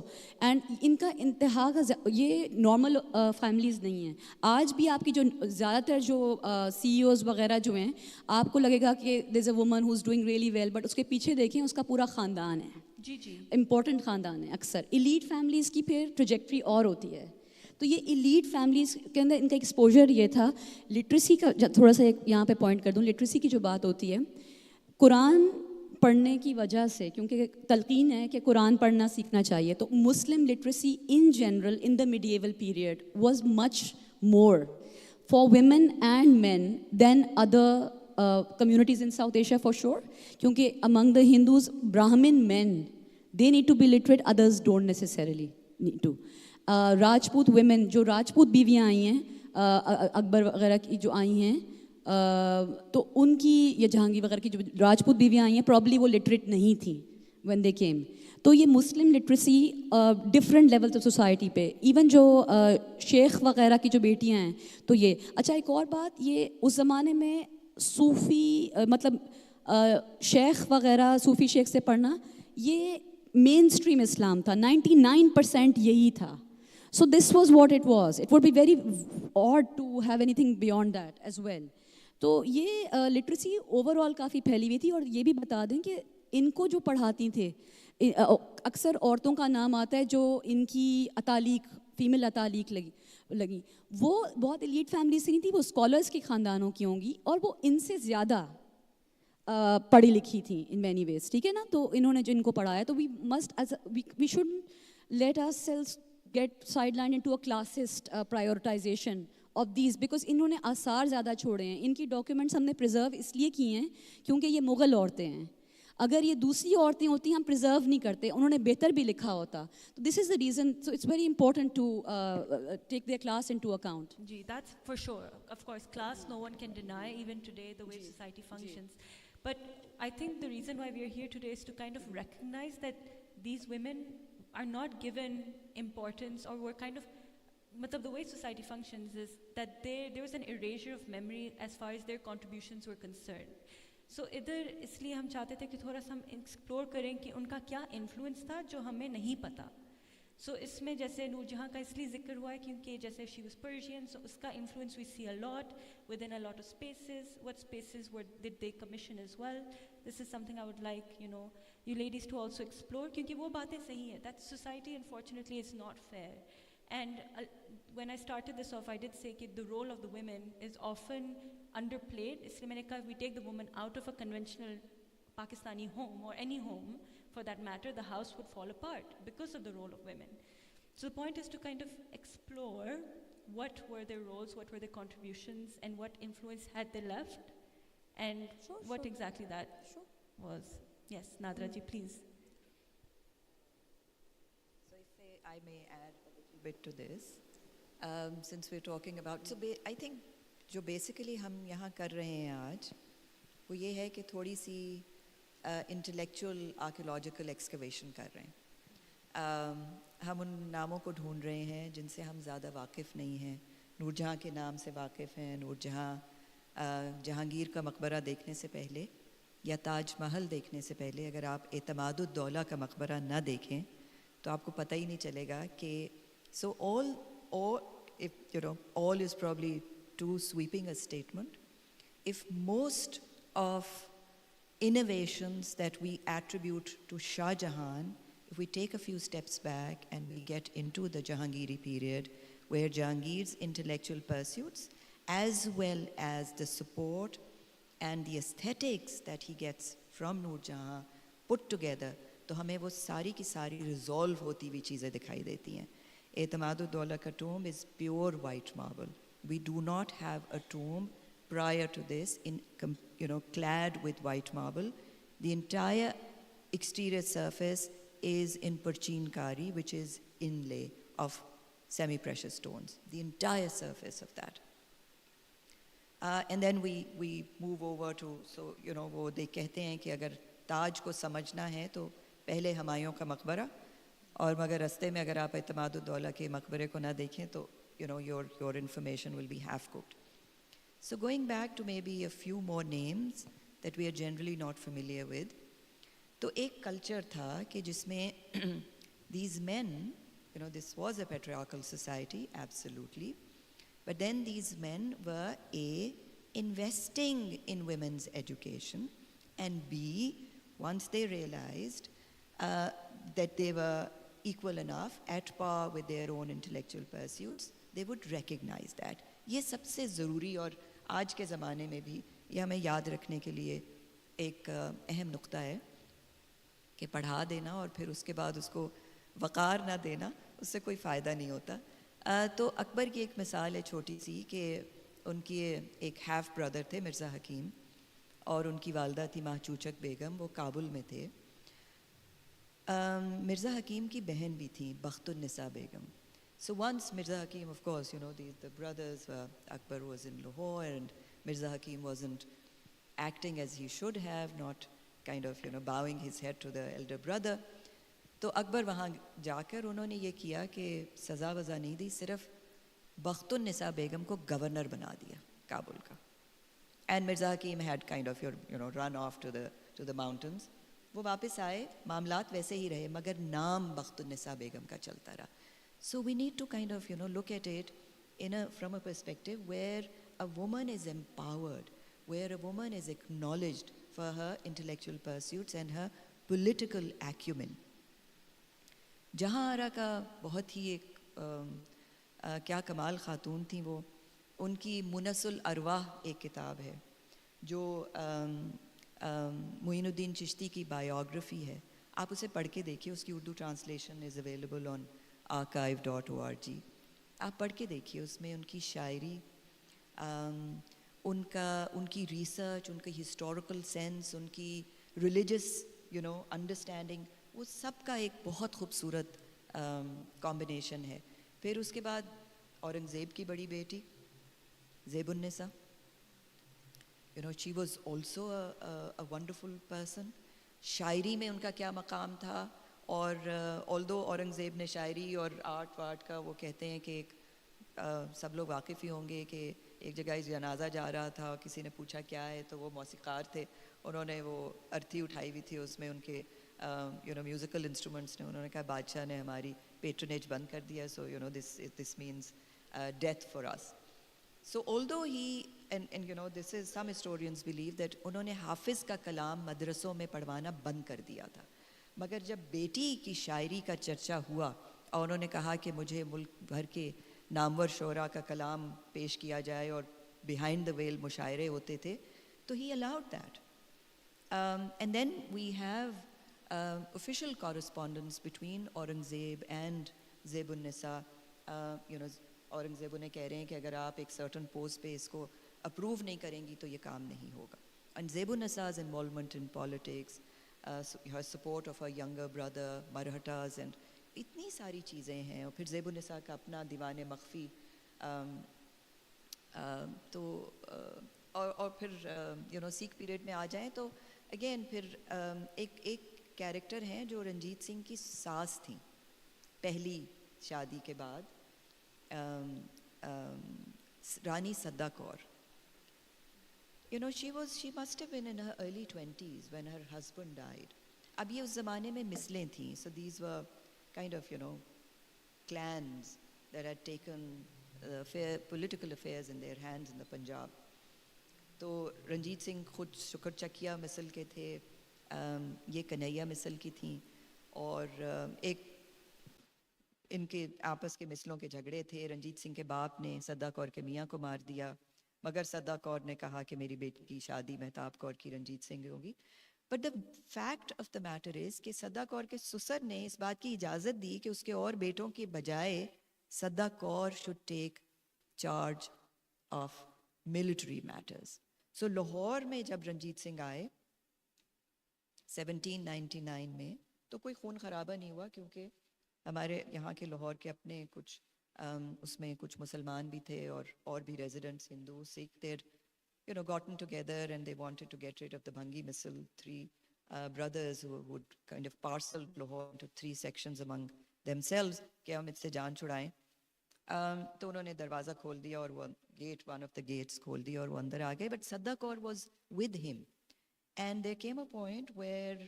एंड इनका इंतहा का ये नॉर्मल फैमिलीज़ नहीं हैं। आज भी आपकी जो ज़्यादातर जो CEOs वगैरह जो हैं, आपको लगेगा कि there is a woman who is doing really well, but उसके पीछे देखें उसका पूरा ख़ानदान है, जी इम्पोर्टेंट ख़ानदान है। अक्सर इलीट फैमिलीज़ की फिर ट्रेजेक्ट्री और होती है। तो ये इलीट फैमिलीज़ के अंदर इनका एक्सपोजर ये था। लिटरेसी का थोड़ा सा यहाँ पे पॉइंट कर दूँ, लिटरेसी की जो बात होती है, कुरान पढ़ने की वजह से, क्योंकि तलकीन है कि कुरान पढ़ना सीखना चाहिए, तो Muslim literacy in general in the medieval period was much more for women and men than other communities in South Asia for sure, क्योंकि among the Hindus, Brahmin men, they need to be literate, others don't necessarily need to. Rajput women, जो राजपूत बीवियाँ आई हैं, अकबर वगैरह की जो आई हैं, तो उनकी, या जहांगीर वगैरह की जो राजपूत बीवियाँ आई हैं, प्रॉब्ली वो लिटरेट नहीं थी when they came। तो ये Muslim literacy different levels of society पे, इवन जो शेख वगैरह की जो बेटियां हैं, तो ये अच्छा। एक और बात, ये उस ज़माने में सूफ़ी मतलब शेख वगैरह, सूफ़ी शेख से पढ़ना, ये मेन स्ट्रीम इस्लाम था, 99% यही था। So this was what it was. It would be very odd to have anything beyond that as well. तो ये लिटरेसी ओवरऑल काफ़ी फैली हुई थी। और ये भी बता दें कि इनको जो पढ़ाती थे, अक्सर औरतों का नाम आता है जो इनकी अतालीक, फीमेल अतालीक लगी, वो बहुत एलीट फैमिली से नहीं थी, वो स्कॉलर्स के ख़ानदानों की होंगी, और वो इनसे ज़्यादा पढ़ी लिखी थी इन मैनी वेज, ठीक है ना। तो इन्होंने जो इनको पढ़ाया, तो we should let ourselves get sidelined into a classist prioritization of these, because इन्होंने आसार ज़्यादा छोड़े हैं। इनकी डॉक्यूमेंट्स हमने प्रिजर्व इसलिए किए हैं क्योंकि ये मुग़ल औरतें हैं। अगर ये दूसरी औरतें होती हम प्रिजर्व नहीं करते, उन्होंने बेहतर भी लिखा होता। तो this is the reason, so it's very important to take their class into account. जी, that's for sure. Of course, class no one can deny, even today, the way society functions. But I think the reason why we are here today is to kind of recognize that these women are not given importance, or were kind of, matlab, the way society functions is that there was an erasure of memory as far as their contributions were concerned. So इधर इसलिए हम चाहते थे कि थोड़ा सा हम explore करें कि उनका क्या इन्फ्लुएंस था जो हमें नहीं पता। So इसमें जैसे नूरजहाँ का इसलिए जिक्र हुआ है क्योंकि जैसे she was Persian, so उसका influence we see a lot within a lot of spaces. What spaces did they commission as well? This is something I would like, you ladies to also explore, क्योंकि वो बातें सही है, that society unfortunately is not fair. And when I started this off, I did say that the role of the women is often underplayed. इसलिए मैंने कहा, we take the woman out of a conventional Pakistani home, or any home for that matter, the house would fall apart because of the role of women. So the point is to kind of explore what were their roles, what were their contributions, and what influence had they left, and what exactly that was. Yes, Nadra ji, please. So if I may add a little bit to this, since we're talking about, so I think जो basically हम यहाँ कर रहे हैं आज, वो ये है कि थोड़ी सी intellectual archaeological excavation कर रहे हैं. हम उन नामों को ढूंढ रहे हैं जिनसे हम ज़्यादा वाकिफ़ नहीं हैं. नूरजहाँ के नाम से वाकिफ़ हैं. नूरजहाँ जहांगीर का मकबरा देखने से पहले या ताज महल देखने से पहले अगर आप एतमादुद्दौला का मकबरा ना देखें तो आपको पता ही नहीं चलेगा कि so all if you know all is probably too sweeping a statement. If most of innovations that we attribute to Shah Jahan, if we take a few steps back and we get into the Jahangiri period, where Jahangir's intellectual pursuits, as well as the support and the aesthetics that he gets from Noor Jahan put together, तो हमें वो सारी की सारी resolve होती हुई चीज़ें दिखाई देती हैं. एतमादुद्दौला का tomb is pure white marble. We do not have a tomb prior to this clad with white marble. The entire exterior surface is in Parchin Kari, which is inlay of semi-precious stones. The entire surface of that. And then we move over to, वो they कहते हैं कि अगर ताज को समझना है तो पहले हमायूं का मकबरा, और मगर रास्ते में अगर आप एतमादुद्दौला के मकबरे को ना देखें तो your information will be half cooked. So going back to maybe a few more names that we are generally not familiar with, तो एक culture था कि जिसमें these men, this was a patriarchal society, absolutely, but then these men were investing in women's education, and B, once they realized that they were equal enough, at par with their own intellectual pursuits, they would recognize that. ये सबसे ज़रूरी और आज के ज़माने में भी ये हमें याद रखने के लिए एक अहम नुक्ता है कि पढ़ा देना और फिर उसके बाद उसको वक़ार ना देना, उससे कोई फ़ायदा नहीं होता. तो अकबर की एक मिसाल है छोटी सी कि उनकी एक हाफ ब्रदर थे मिर्ज़ा हकीम, और उनकी वालदा थी महचूचक बेगम, वो काबुल में थे. मिर्ज़ा हकीम की बहन भी थी बख्तुन्निसा बेगम. So once Mirza Hakim, of course, the brothers, Akbar was in Lahore and Mirza Hakim wasn't acting as he should have, not kind of, bowing his head to the elder brother. तो अकबर वहाँ जाकर उन्होंने ये किया कि सज़ा वज़ा नहीं दी, सिर्फ बख्तुन्निसा बेगम को गवर्नर बना दिया काबुल का. And Mirza Hakim had kind of, run off to the mountains. वो वापस आए, मामलात वैसे ही रहे, मगर नाम बख्तुन्निसा बेगम का चलता रहा. So we need to kind of, look at it from a perspective where a woman is empowered, where a woman is acknowledged for her intellectual pursuits and her political acumen. जहाँ आरा का बहुत ही एक क्या कमाल खातून थी वो, उनकी मुनसुल अरवाह एक किताब है जो मुइनुद्दीन चिश्ती की बायोग्राफी है. आप उसे पढ़ के देखिए, उसकी Urdu translation is available on archive.org. आप पढ़ के देखिए, उसमें उनकी शायरी, उनकी रिसर्च, उनकी हिस्टोरिकल सेंस, उनकी रिलीजियस अंडरस्टैंडिंग, वो सब का एक बहुत खूबसूरत कॉम्बिनेशन है. फिर उसके बाद औरंगज़ेब की बड़ी बेटी ज़ेबुन्निसा, she was also a wonderful person. शायरी में उनका क्या मकाम था, और ऑल्दो औरंगज़ेब ने शायरी और आर्ट वार्ट का, वो कहते हैं कि एक सब लोग वाकिफ़ ही होंगे कि एक जगह जनाजा जा रहा था, किसी ने पूछा क्या है, तो वो मौसीकार थे, उन्होंने वो अर्थी उठाई हुई थी, उसमें उनके म्यूज़िकल इंस्ट्रूमेंट्स ने, उन्होंने कहा बादशाह ने हमारी पेट्रनेज बंद कर दिया, सो this means death for us. So although he and this is, some historians believe that उन्होंने हाफिज़ का कलाम मदरसों में पढ़वाना बंद कर दिया था, मगर जब बेटी की शायरी का चर्चा हुआ और उन्होंने कहा कि मुझे मुल्क भर के नामवर शोरा का कलाम पेश किया जाए और बिहाइंड द वेल मुशायरे होते थे, तो he allowed that. And then we have official correspondence between Aurangzeb and Zebun-Nisa. Aurangzeb उन्हें कह रहे हैं कि अगर आप एक सर्टन पोस्ट पे इसको अप्रूव नहीं करेंगी तो ये काम नहीं होगा. And Zebun-Nisa's involvement in politics, her support of her younger brother, Marhatas, and इतनी सारी चीज़ें हैं. और फिर ज़ेबुन्निसा का अपना दीवान मख्फी, तो और फिर सिख पीरियड में आ जाएं तो अगेन फिर एक कैरेक्टर हैं जो रंजीत सिंह की सास थी, पहली शादी के बाद रानी सद्दा Kaur. You know, she must have been in her early 20s when her husband died. अब ये उस ज़माने में मिसलें थीं. So these were kind of, you know, clans that had taken political affairs in their hands in the Punjab. तो रंजीत सिंह खुद शुक्र चकिया मिसल के थे, ये कन्हैया मिसल की थी, और एक इनके आपस के मिसलों के झगड़े थे. रंजीत सिंह के बाप ने सद्दा कौर के मियाँ को मार दिया, मगर सद्दा कौर ने कहा कि मेरी बेटी की शादी मेहताब कौर की रंजीत सिंह होगी. But the fact of the matter is कि सद्दा कौर के ससुर ने इस बात की इजाज़त दी कि उसके और बेटों के बजाय Sada Kaur should take charge of military matters. So Lahore में जब रंजीत सिंह आए 1799 में, तो कोई खून खराबा नहीं हुआ, क्योंकि हमारे यहाँ के लाहौर के अपने कुछ उसमें कुछ मुसलमान भी थे और भी residents Hindu Sikh. There you know gotten together and they wanted to get rid of the Bhangi missile. Three brothers who would kind of parcel Lahore into 3 sections among themselves कि हम इससे जान छुड़ाएं. तो उन्होंने दरवाज़ा खोल दिया और वो gate, one of the gates खोल दिया और वो अंदर आ गए. But Sadda Kaur was with him, and there came a point where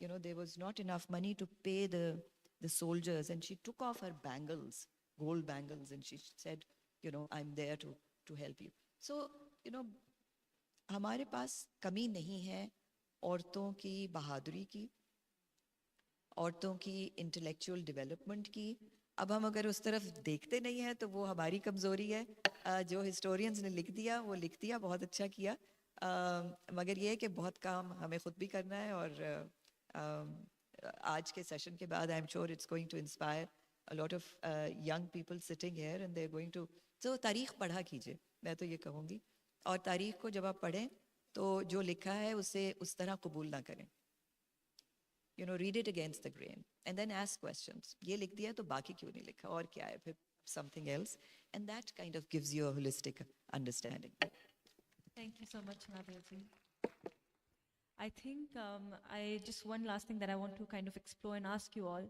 you know, there was not enough money to pay the soldiers, and she took off her bangles, gold bangles, and she said, you know, I'm there to help you. So you know, हमारे पास कमी नहीं है औरतों की बहादुरी की, औरतों की इंटेलेक्चुअल डेवलपमेंट की. अब हम अगर उस तरफ देखते नहीं हैं तो वो हमारी कमज़ोरी है. जो हिस्टोरियंस ने लिख दिया वो लिख दिया, बहुत अच्छा किया, मगर ये है कि बहुत काम हमें ख़ुद भी करना है. और आज के सेशन के बाद I am sure it's going to inspire a lot of young people sitting here and they are going to. So तारीख़ पढ़ा कीजिए, मैं तो ये कहूँगी. और तारीख़ को जब आप पढ़ें तो जो लिखा है उसे उस तरह कबूल ना करें. You know, read it against the grain and then ask questions. ये लिख दिया तो बाकी क्यों नहीं लिखा, और क्या है फिर something else, and that kind of gives you a holistic understanding. Thank you so much, Nadia ji. I think I just one last thing that I want to kind of explore and ask you all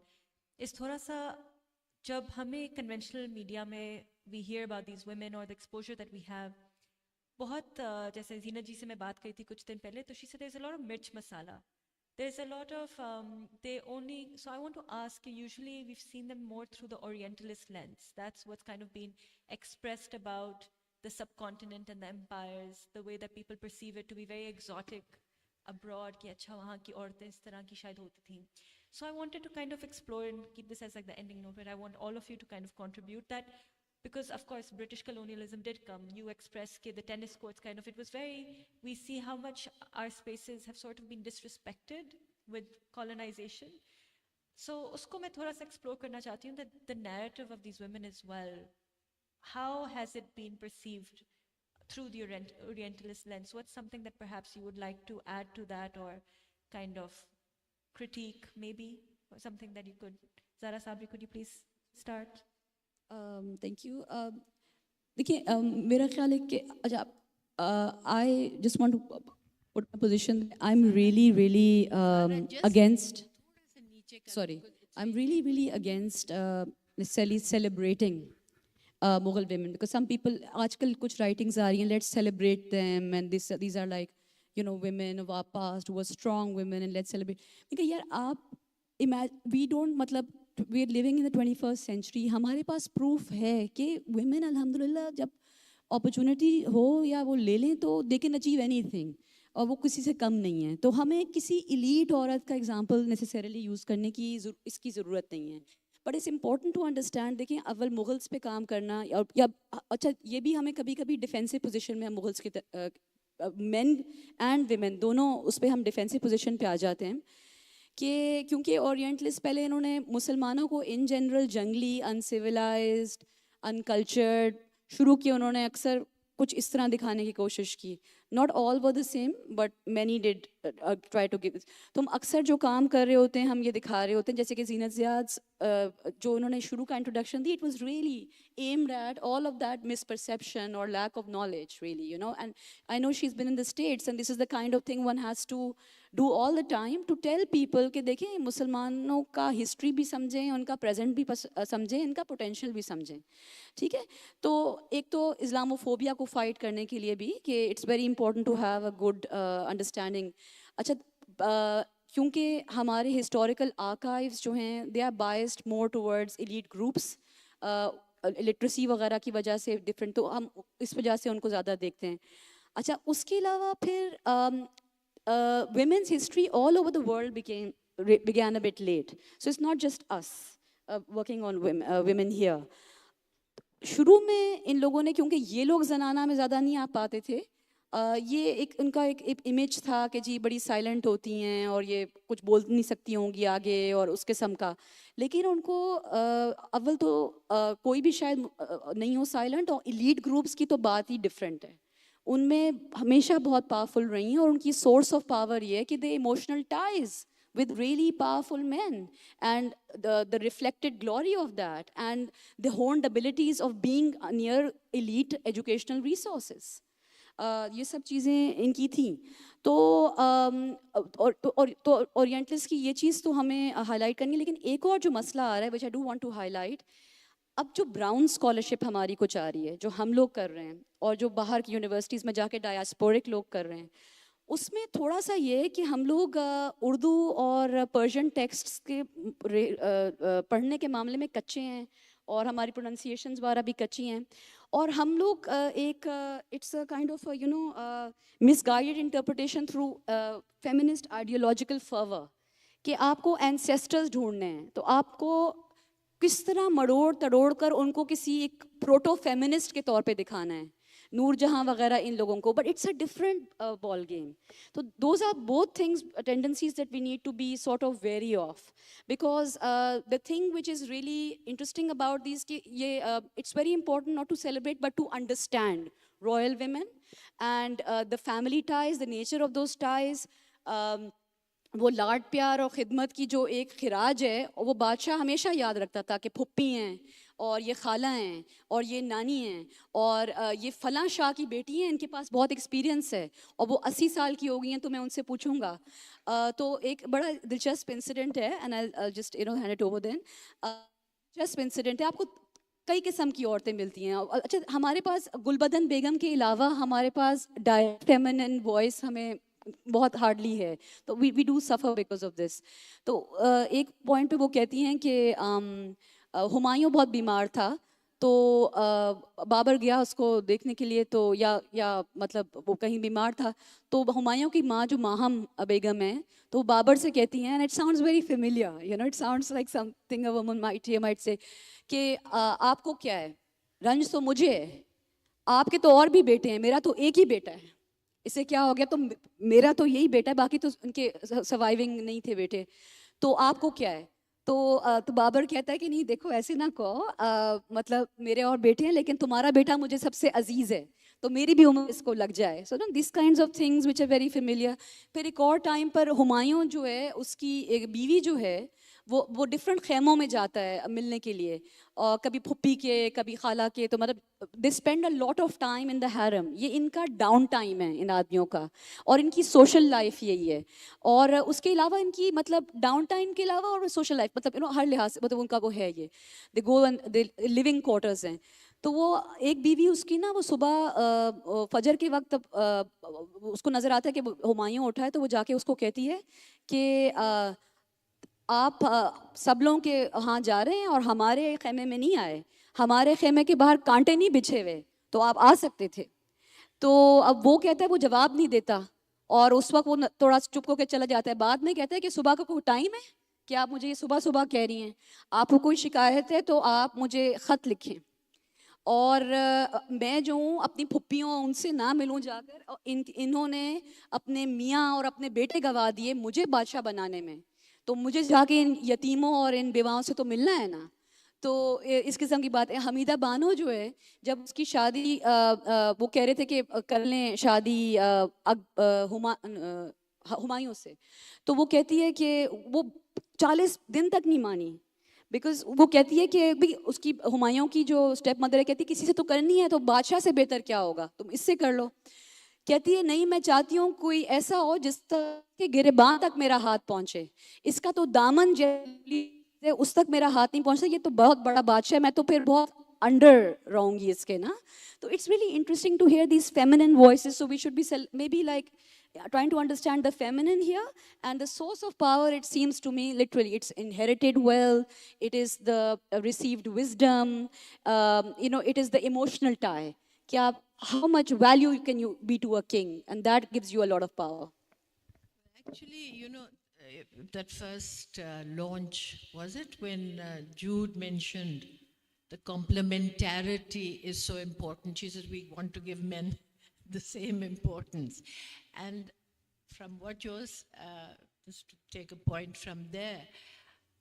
is थोड़ा सा जब हमें conventional media में we hear about these women or the exposure that we have, बहुत जैसे जीना जी से मैं बात करी थी कुछ दिन पहले, तो she said there's a lot of mirch masala. There's a lot of, so I want to ask you, usually we've seen them more through the Orientalist lens. That's what's kind of been expressed about the subcontinent and the empires, the way that people perceive it to be very exotic abroad, कि अच्छा वहाँ की औरतें इस तरह की शायद होती थीं. So I wanted to kind of explore and keep this as like the ending note, where I want all of you to kind of contribute that. Because of course British colonialism did come. You expressed the tennis courts kind of, it was very, we see how much our spaces have sort of been disrespected with colonization. So usko मैं थोड़ा सा explore करना चाहती हूँ, that the narrative of these women as well, how has it been perceived through the Orientalist lens? What's something that perhaps you would like to add to that, or kind of critique maybe, or something that you could, Zara Sabri, could you please start? Thank you. देखिए, मेरा ख्याल है कि अच्छा, I just want to put my position. I'm really against. Sorry, I'm really against necessarily celebrating Mughal women, because some people, आजकल कुछ writings आ रही हैं, let's celebrate them, and these are like, you know, women of our past who were strong women, and let's celebrate. देखिए यार, आप we don't, मतलब we are living in the 21st century. हमारे पास proof है कि women अल्हम्दुलिल्लाह जब opportunity हो या वो ले लें तो they can achieve anything, और वो किसी से कम नहीं है. तो हमें किसी elite औरत का example necessarily use करने की इसकी ज़रूरत नहीं है. But it's important to understand, देखिए अव्वल मुगल्स पे काम करना, या अच्छा ये भी हमें कभी कभी defensive position में हम मुगल्स के men and women दोनों उस पर हम defensive position पे आ जाते हैं, कि क्योंकि ओरिएंटलिस्ट पहले इन्होंने मुसलमानों को इन जनरल जंगली, अनसिविलाइज्ड, अनकल्चर्ड शुरू किया. उन्होंने अक्सर कुछ इस तरह दिखाने की कोशिश की. Not all were the same, but many did try to give. तो हम अक्सर जो काम कर रहे होते हैं, हम ये दिखा रहे होते हैं, जैसे कि ज़ीनत ज़ियाद जो उन्होंने शुरू का introduction the, it was really aimed at all of that misperception or lack of knowledge, really, you know. And I know she's been in the States, and this is the kind of thing one has to do all the time to tell people कि देखें, मुसलमानों का history भी समझें, उनका present भी समझें, इनका पोटेंशियल भी समझें, ठीक है. तो एक तो इस्लामोफोबिया को फाइट करने के लिए भी कि it's very important to have a good understanding. अच्छा, क्योंकि हमारे हिस्टोरिकल आर्काइव्स जो हैं they are biased more towards elite groups, literacy वगैरह की वजह से डिफरेंट, तो हम इस वजह से उनको ज़्यादा देखते हैं. अच्छा, उसके अलावा फिर women's history all over the world began a bit late. So it's not just us working on women here. शुरू में इन लोगों ने, क्योंकि ये लोग ज़नाना में ज़्यादा नहीं आ पाते थे, ये एक उनका एक इमेज था कि जी बड़ी साइलेंट होती हैं और ये कुछ बोल नहीं सकती होंगी आगे और उस किस्म का. लेकिन उनको अव्वल तो कोई भी शायद नहीं हो साइलेंट, और एलीट ग्रुप्स की तो बात ही डिफरेंट है. उनमें हमेशा बहुत पावरफुल रही हैं, और उनकी सोर्स ऑफ पावर ये है कि they emotional ties with really powerful men, and the reflected glory of that, and the honed abilities of being near elite educational resources. ये सब चीज़ें इनकी थी. तो ओरिएंटलिस्ट की ये चीज़ तो हमें हाईलाइट करनी है. लेकिन एक और जो मसला आ रहा है, which I do want to highlight, अब जो ब्राउन स्कॉलरशिप हमारी कुछ आ रही है, जो हम लोग कर रहे हैं, और जो बाहर की यूनिवर्सिटीज़ में जाके डायस्पोरिक लोग कर रहे हैं, उसमें थोड़ा सा ये है कि हम लोग उर्दू और पर्शियन टेक्स्ट्स के पढ़ने के मामले में कच्चे हैं, और हमारी प्रोनाउंसिएशंस वगैरह भी कच्ची हैं. और हम लोग एक it's a kind of you know misguided interpretation through feminist ideological fervour कि आपको एंसेस्टर्स ढूंढने हैं, तो आपको किस तरह मरोड़ तड़ोड़ कर उनको किसी एक प्रोटो फेमिनिस्ट के तौर पे दिखाना है, नूर जहाँ वगैरह इन लोगों को. But it's a different ball game. तो those are both things, tendencies that we need to be sort of very of, because the thing which is really interesting about this कि ये it's very important not to celebrate but to understand royal women and the family ties, the nature of those ties. वो लाड प्यार और ख़िदमत की जो एक खिराज है, और वो बादशाह हमेशा याद रखता था कि फुप्पी हैं, और ये खाला हैं, और ये नानी हैं, और ये फ़लाँ शाह की बेटी हैं, इनके पास बहुत एक्सपीरियंस है, और वो 80 साल की हो गई हैं, तो मैं उनसे पूछूंगा. तो एक बड़ा दिलचस्प इंसिडेंट है, and I just hand it over then. दिलचस्प इंसिडेंट है. आपको कई किस्म की औरतें मिलती हैं. अच्छा, हमारे पास गुलबदन बेगम के अलावा हमारे पास डायरेक्ट फेमिनिन वॉइस हमें बहुत हार्डली है, तो we do suffer because of this. तो एक पॉइंट पे वो कहती हैं कि हुमायूं बहुत बीमार था, तो बाबर गया उसको देखने के लिए, तो या मतलब वो कहीं बीमार था, तो हुमायूं की माँ जो माहम बेगम है, तो बाबर से कहती हैं, and it sounds very familiar, you know, it sounds like something a woman might say, कि आपको क्या है, रंज तो मुझे है, आपके तो और भी बेटे हैं, मेरा तो एक ही बेटा है, इससे क्या हो गया, तो मेरा तो यही बेटा है, बाकी तो उनके सर्वाइविंग नहीं थे बेटे, तो आपको क्या है. तो बाबर कहता है कि नहीं देखो, ऐसे ना कहो, मतलब मेरे और बेटे हैं, लेकिन तुम्हारा बेटा मुझे सबसे अजीज है, तो मेरी भी उम्र इसको लग जाए. So no this kinds of things which are very familiar. फिर एक और टाइम पर हुमायूं जो है, उसकी एक बीवी जो है, वो डिफरेंट खेमों में जाता है मिलने के लिए, और कभी फुप्पी के, कभी खाला के, तो मतलब they spend a lot of time in the harem. ये इनका डाउन टाइम है इन आदमियों का, और इनकी सोशल लाइफ यही है. और उसके अलावा इनकी मतलब डाउन टाइम के अलावा और सोशल लाइफ, मतलब यू नो हर लिहाज से मतलब उनका वो है, ये they go and they living quarters हैं. तो वो एक बीवी उसकी ना, वो सुबह फजर के वक्त उसको नज़र आता है कि हुमायूं उठा है, तो वो जाके उसको कहती है कि आप सब लोगों के यहाँ जा रहे हैं और हमारे खेमे में नहीं आए, हमारे खेमे के बाहर कांटे नहीं बिछे हुए, तो आप आ सकते थे. तो अब वो कहता है, वो जवाब नहीं देता, और उस वक्त वो थोड़ा चुप होकर चला जाता है. बाद में कहता है कि सुबह का कोई टाइम है कि आप मुझे ये सुबह सुबह कह रही हैं, आपको कोई शिकायत है तो आप मुझे ख़त लिखें, और मैं जो हूँ अपनी फुप्पियों उनसे ना मिलूँ जाकर, और इन्होंने अपने मियाँ और अपने बेटे गवा दिए मुझे बादशाह बनाने में, तो मुझे जाके इन यतीमों और इन बेवाओं से तो मिलना है ना. तो इस किस्म की बात है. हमीदा बानो जो है, जब उसकी शादी वो कह रहे थे कि कर लें शादी हुमायूं से, तो वो कहती है कि वो 40 दिन तक नहीं मानी. बिकॉज वो कहती है कि भाई उसकी हुमायूं की जो स्टेप मदर है, कहती है किसी से तो करनी है तो बादशाह से बेहतर क्या होगा, तुम इससे कर लो। कहती है नहीं, मैं चाहती हूँ कोई ऐसा हो जिस तक के गिरेबान तक मेरा हाथ पहुंचे, इसका तो दामन जैसे उस तक मेरा हाथ नहीं पहुंचता, ये तो बहुत बड़ा बादशाह है, मैं तो फिर बहुत अंडर रहूंगी इसके ना। तो it's really interesting to hear these feminine voices, so we should be may be like trying to understand the feminine here, and the source of power, it seems to me, literally it's inherited wealth, it is the received wisdom, it is the emotional tie. How much value can you be to a king, and that gives you a lot of power. Actually, that first launch, was it when Jude mentioned the complementarity is so important? She says we want to give men the same importance. And from what yours, just to take a point from there,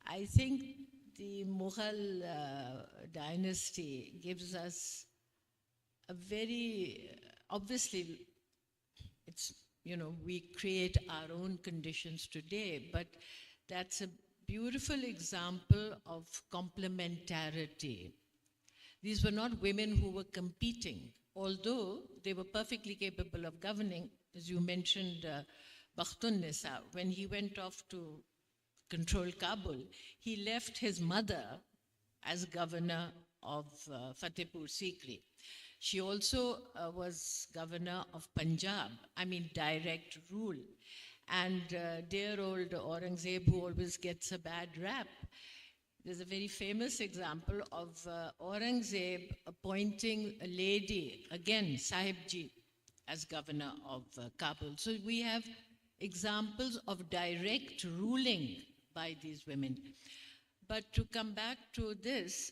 I think the Mughal dynasty gives us a very, obviously, it's, we create our own conditions today, but that's a beautiful example of complementarity. These were not women who were competing, although they were perfectly capable of governing. As you mentioned, Bakhtun Nisa, when he went off to control Kabul, he left his mother as governor of Fatehpur Sikri. She also was governor of Punjab, direct rule. And dear old Aurangzeb, who always gets a bad rap, there's a very famous example of Aurangzeb appointing a lady, again, Sahibji, as governor of Kabul. So we have examples of direct ruling by these women. But to come back to this,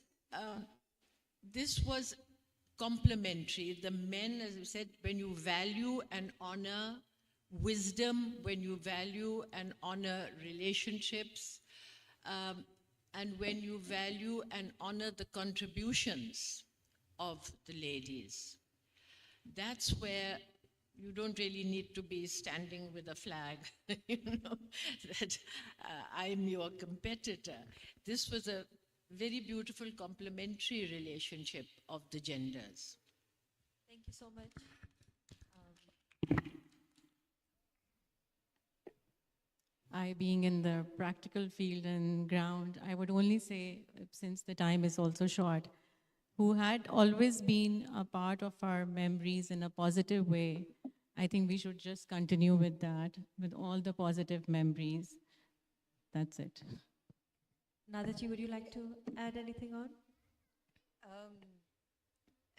this was complementary. The men, as I said, when you value and honor wisdom, when you value and honor relationships, and when you value and honor the contributions of the ladies, that's where you don't really need to be standing with a flag, that I'm your competitor. This was a very beautiful complementary relationship of the genders. Thank you so much. I, being in the practical field and ground, I would only say, since the time is also short, who had always been a part of our memories in a positive way, I think we should just continue with that, with all the positive memories. That's it. Nadaji, would you like to add anything on?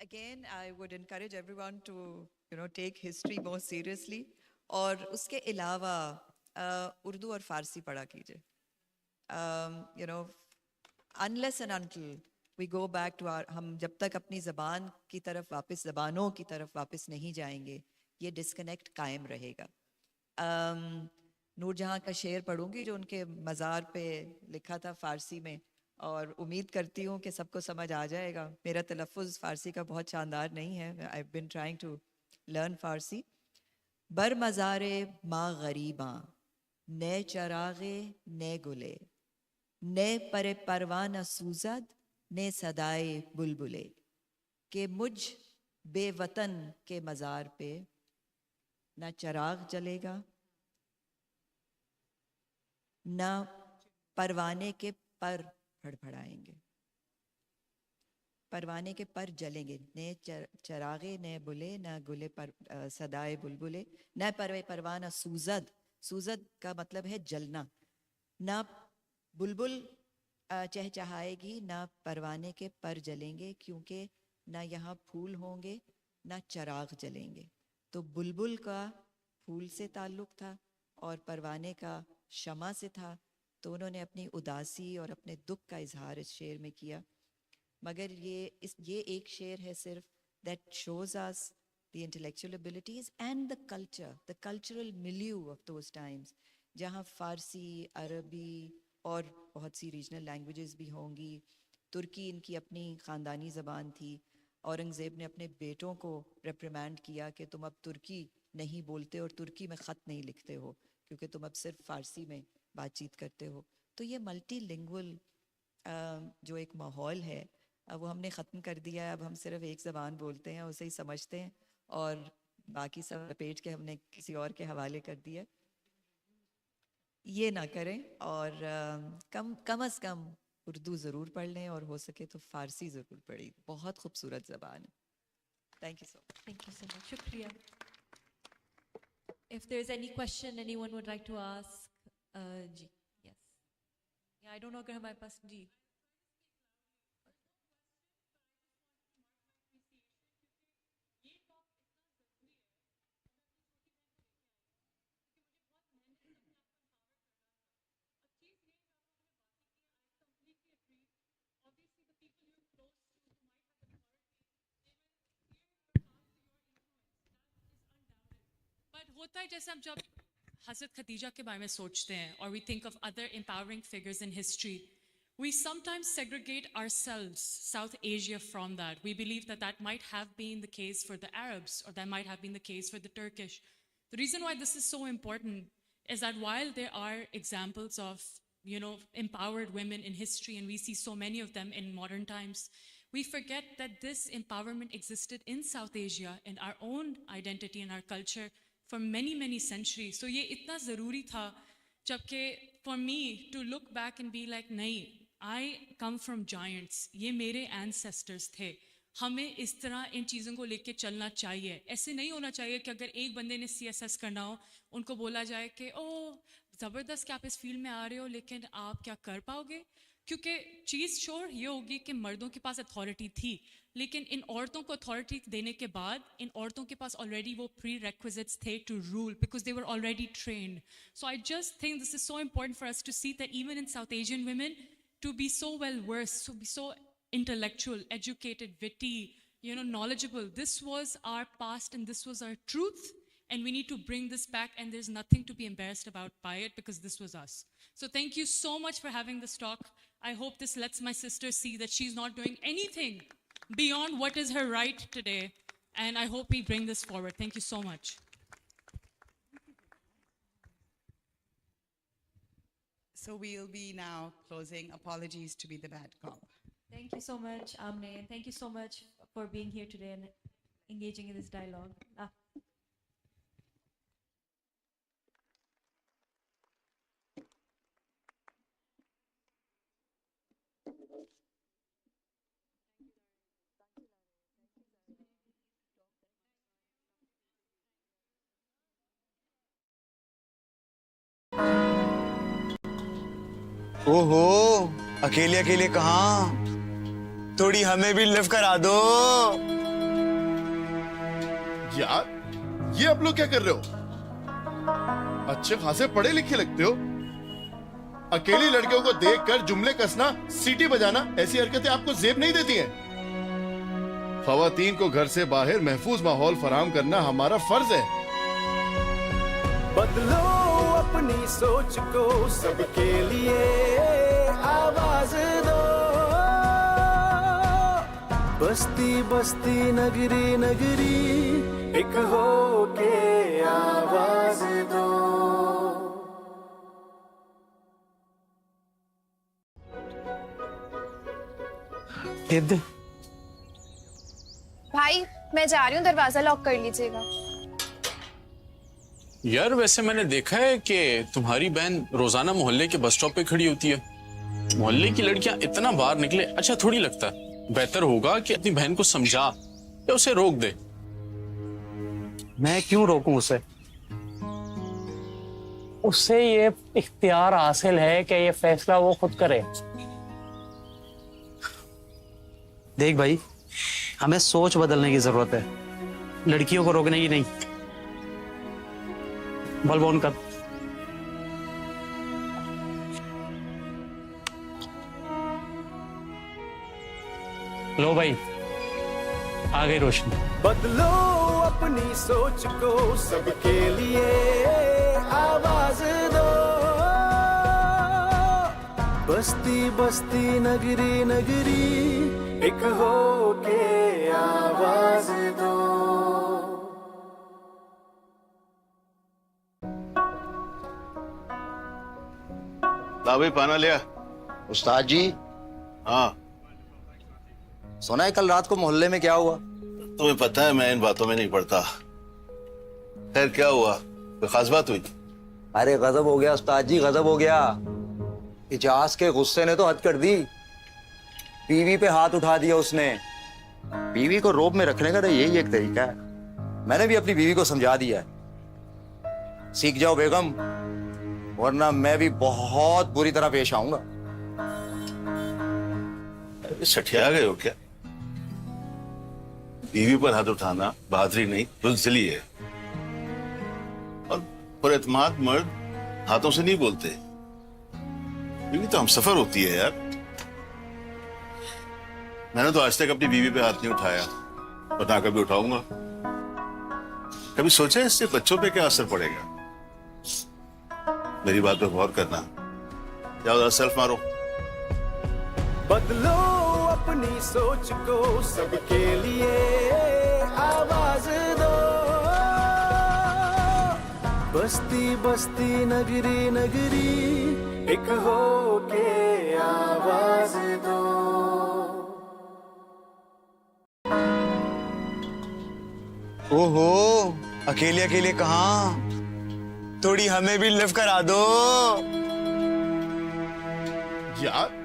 Again, I would encourage everyone to, take history more seriously. और उसके अलावा उर्दू और फारसी पढ़ा कीजिए. Unless and until we go back to our, हम जब तक अपनी ज़बान की तरफ वापस, ज़बानों की तरफ वापस नहीं जाएंगे, ये डिस्कनेक्ट कायम रहेगा. नूरजहाँ का शेर पढ़ूंगी जो उनके मज़ार पे लिखा था फ़ारसी में, और उम्मीद करती हूँ कि सबको समझ आ जाएगा. मेरा तलफ़ुज़ फ़ारसी का बहुत शानदार नहीं है. I've been trying to learn फ़ारसी. बर मज़ारे माँ गरीबां, ने चरागे ने गुले, ने परे परवाना सूजद, ने सदाए बुलबुले. के मुझ बेवतन के मज़ार पे ना चराग जलेगा, ना परवाने के पर फड़फड़ाएंगे. परवाने के पर जलेंगे. ने चरागे ने बुले, ना गुले पर सदाए बुलबुले, न परवाना सूजद. सूजद का मतलब है जलना. ना बुलबुल चहचहाएगी, ना परवाने के पर जलेंगे, क्योंकि ना यहाँ फूल होंगे ना चराग जलेंगे. तो बुलबुल का फूल से ताल्लुक़ था और परवाने का शमा से था. तो उन्होंने अपनी उदासी और अपने दुख का इजहार इस शेर में किया. मगर ये एक शेर है सिर्फ, that shows us the intellectual abilities and the culture, the cultural milieu of those times, जहाँ फ़ारसी, अरबी और बहुत सी रीजनल लैंग्वेजेस भी होंगी. तुर्की इनकी अपनी ख़ानदानी ज़बान थी. औरंगज़ेब ने अपने बेटों को रिप्रिमेंड किया कि तुम अब तुर्की नहीं बोलते और तुर्की में ख़त नहीं लिखते हो, क्योंकि तुम अब सिर्फ फ़ारसी में बातचीत करते हो. तो ये मल्टीलिंगुअल जो एक माहौल है वो हमने ख़त्म कर दिया है। अब हम सिर्फ एक ज़बान बोलते हैं, उसे ही समझते हैं और बाकी सब लपेट के हमने किसी और के हवाले कर दिया। ये ना करें और कम अज़ कम उर्दू ज़रूर पढ़ लें और हो सके तो फ़ारसी ज़रूर पढ़ें। बहुत खूबसूरत ज़बान है। Thank you so much. Thank you so much. Shukriya. If there's any question anyone would like to ask, ji, yes. Yeah, I don't know अगर हमारे पास जी. But होता है जैसे हम जब हज़रत खदीजा के बारे में सोचते हैं or we think of other empowering figures in history, we sometimes segregate ourselves, South Asia, from that. We believe that that might have been the case for the Arabs or that might have been the case for the Turkish. The reason why this is so important is that while there are examples of, you know, empowered women in history, and we see so many of them in modern times, we forget that this empowerment existed in South Asia, in our own identity and our culture, for many, many centuries. So ये इतना ज़रूरी था जबकि for me to look back and be like नहीं, I come from giants, ये मेरे ancestors थे, हमें इस तरह इन चीज़ों को लेके चलना चाहिए। ऐसे नहीं होना चाहिए कि अगर एक बंदे ने CSS करना हो उनको बोला जाए कि ओ ज़बरदस्त क्या आप इस फील्ड में आ रहे हो लेकिन आप क्या कर पाओगे, क्योंकि चीज़ श्योर ये होगी कि मर्दों के पास अथॉरिटी थी लेकिन इन औरतों को अथॉरिटी देने के बाद इन औरतों के पास ऑलरेडी वो प्री requisites थे to rule because they were already trained. So I just think this is so important for us to see that even in South Asian women to be so well versed, to be so intellectual, educated, witty, you know, knowledgeable. This was our past and this was our truth. And we need to bring this back, and there's nothing to be embarrassed about by it because this was us. So thank you so much for having this talk. I hope this lets my sister see that she's not doing anything beyond what is her right today. And I hope we bring this forward. Thank you so much. So we'll be now closing. Apologies to be the bad cop. Thank you so much, Amne, and thank you so much for being here today and engaging in this dialogue. ओहो, अकेले अकेले कहाँ? थोड़ी हमें भी lift करा दो। यार, ये आप लोग क्या कर रहे हो? अच्छे खासे पढ़े लिखे लगते हो। अकेली लड़कियों को देखकर जुमले कसना, सीटी बजाना, ऐसी हरकतें आपको जेब नहीं देती हैं। ख़वातीन को घर से बाहर महफूज माहौल फराहम करना हमारा फर्ज है। बदलो अपनी सोच को, सबके लिए आवाज दो। बस्ती बस्ती नगरी नगरी एक हो के आवाज दो। भाई मैं जा रही हूँ, दरवाजा लॉक कर लीजिएगा। यार वैसे मैंने देखा है कि तुम्हारी बहन रोजाना मोहल्ले के बस स्टॉप पे खड़ी होती है। मोहल्ले की लड़कियां इतना बाहर निकले अच्छा थोड़ी लगता है। बेहतर होगा कि अपनी बहन को समझा या उसे रोक दे। मैं क्यों रोकूं उसे? उससे ये इख्तियार हासिल है कि ये फैसला वो खुद करे। देख भाई, हमें सोच बदलने की जरूरत है, लड़कियों को रोकने की नहीं। बल्ब ऑन कर। लो भाई, आ गई रोशनी। बदलो अपनी सोच को, सबके लिए आवाज दो। बस्ती बस्ती नगरी नगरी एक हो के आवाज दो। ला भाई पाना लिया। उस्ताद जी, हाँ, सुना है कल रात को मोहल्ले में क्या हुआ? तुम्हें पता है मैं इन बातों में नहीं पड़ता। खैर क्या हुआ, कोई खास बात हुई? अरे गजब हो गया उस्ताद जी, गजब हो गया। इजाज के गुस्से ने तो हद कर दी। बीवी पे हाथ उठा दिया उसने। बीवी को रोब में रखने का तो यही एक तरीका है। मैंने भी अपनी बीवी को समझा दिया है, सीख जाओ बेगम, वरना मैं भी बहुत बुरी तरह पेश आऊंगा। सठिया गए हो क्या? बीवी पर हाथ उठाना बहादुरी नहीं, बुज़दिली है। और पुरएतमाद मर्द हाथों से नहीं बोलते। बीवी तो हमसफर होती है यार। मैंने तो आज तक अपनी बीवी पे हाथ नहीं उठाया और ना कभी उठाऊंगा। कभी सोचा है इससे बच्चों पे क्या असर पड़ेगा? मेरी बात पे गौर करना। जाओ सेल्फ मारो। बदलो अपनी सोच को, सबके लिए आवाज दो। बस्ती बस्ती नगरी नगरी एक हो के आवाज दो। ओहो, अकेले अकेले कहाँ? थोड़ी हमें भी लिफ्ट करा दो। यार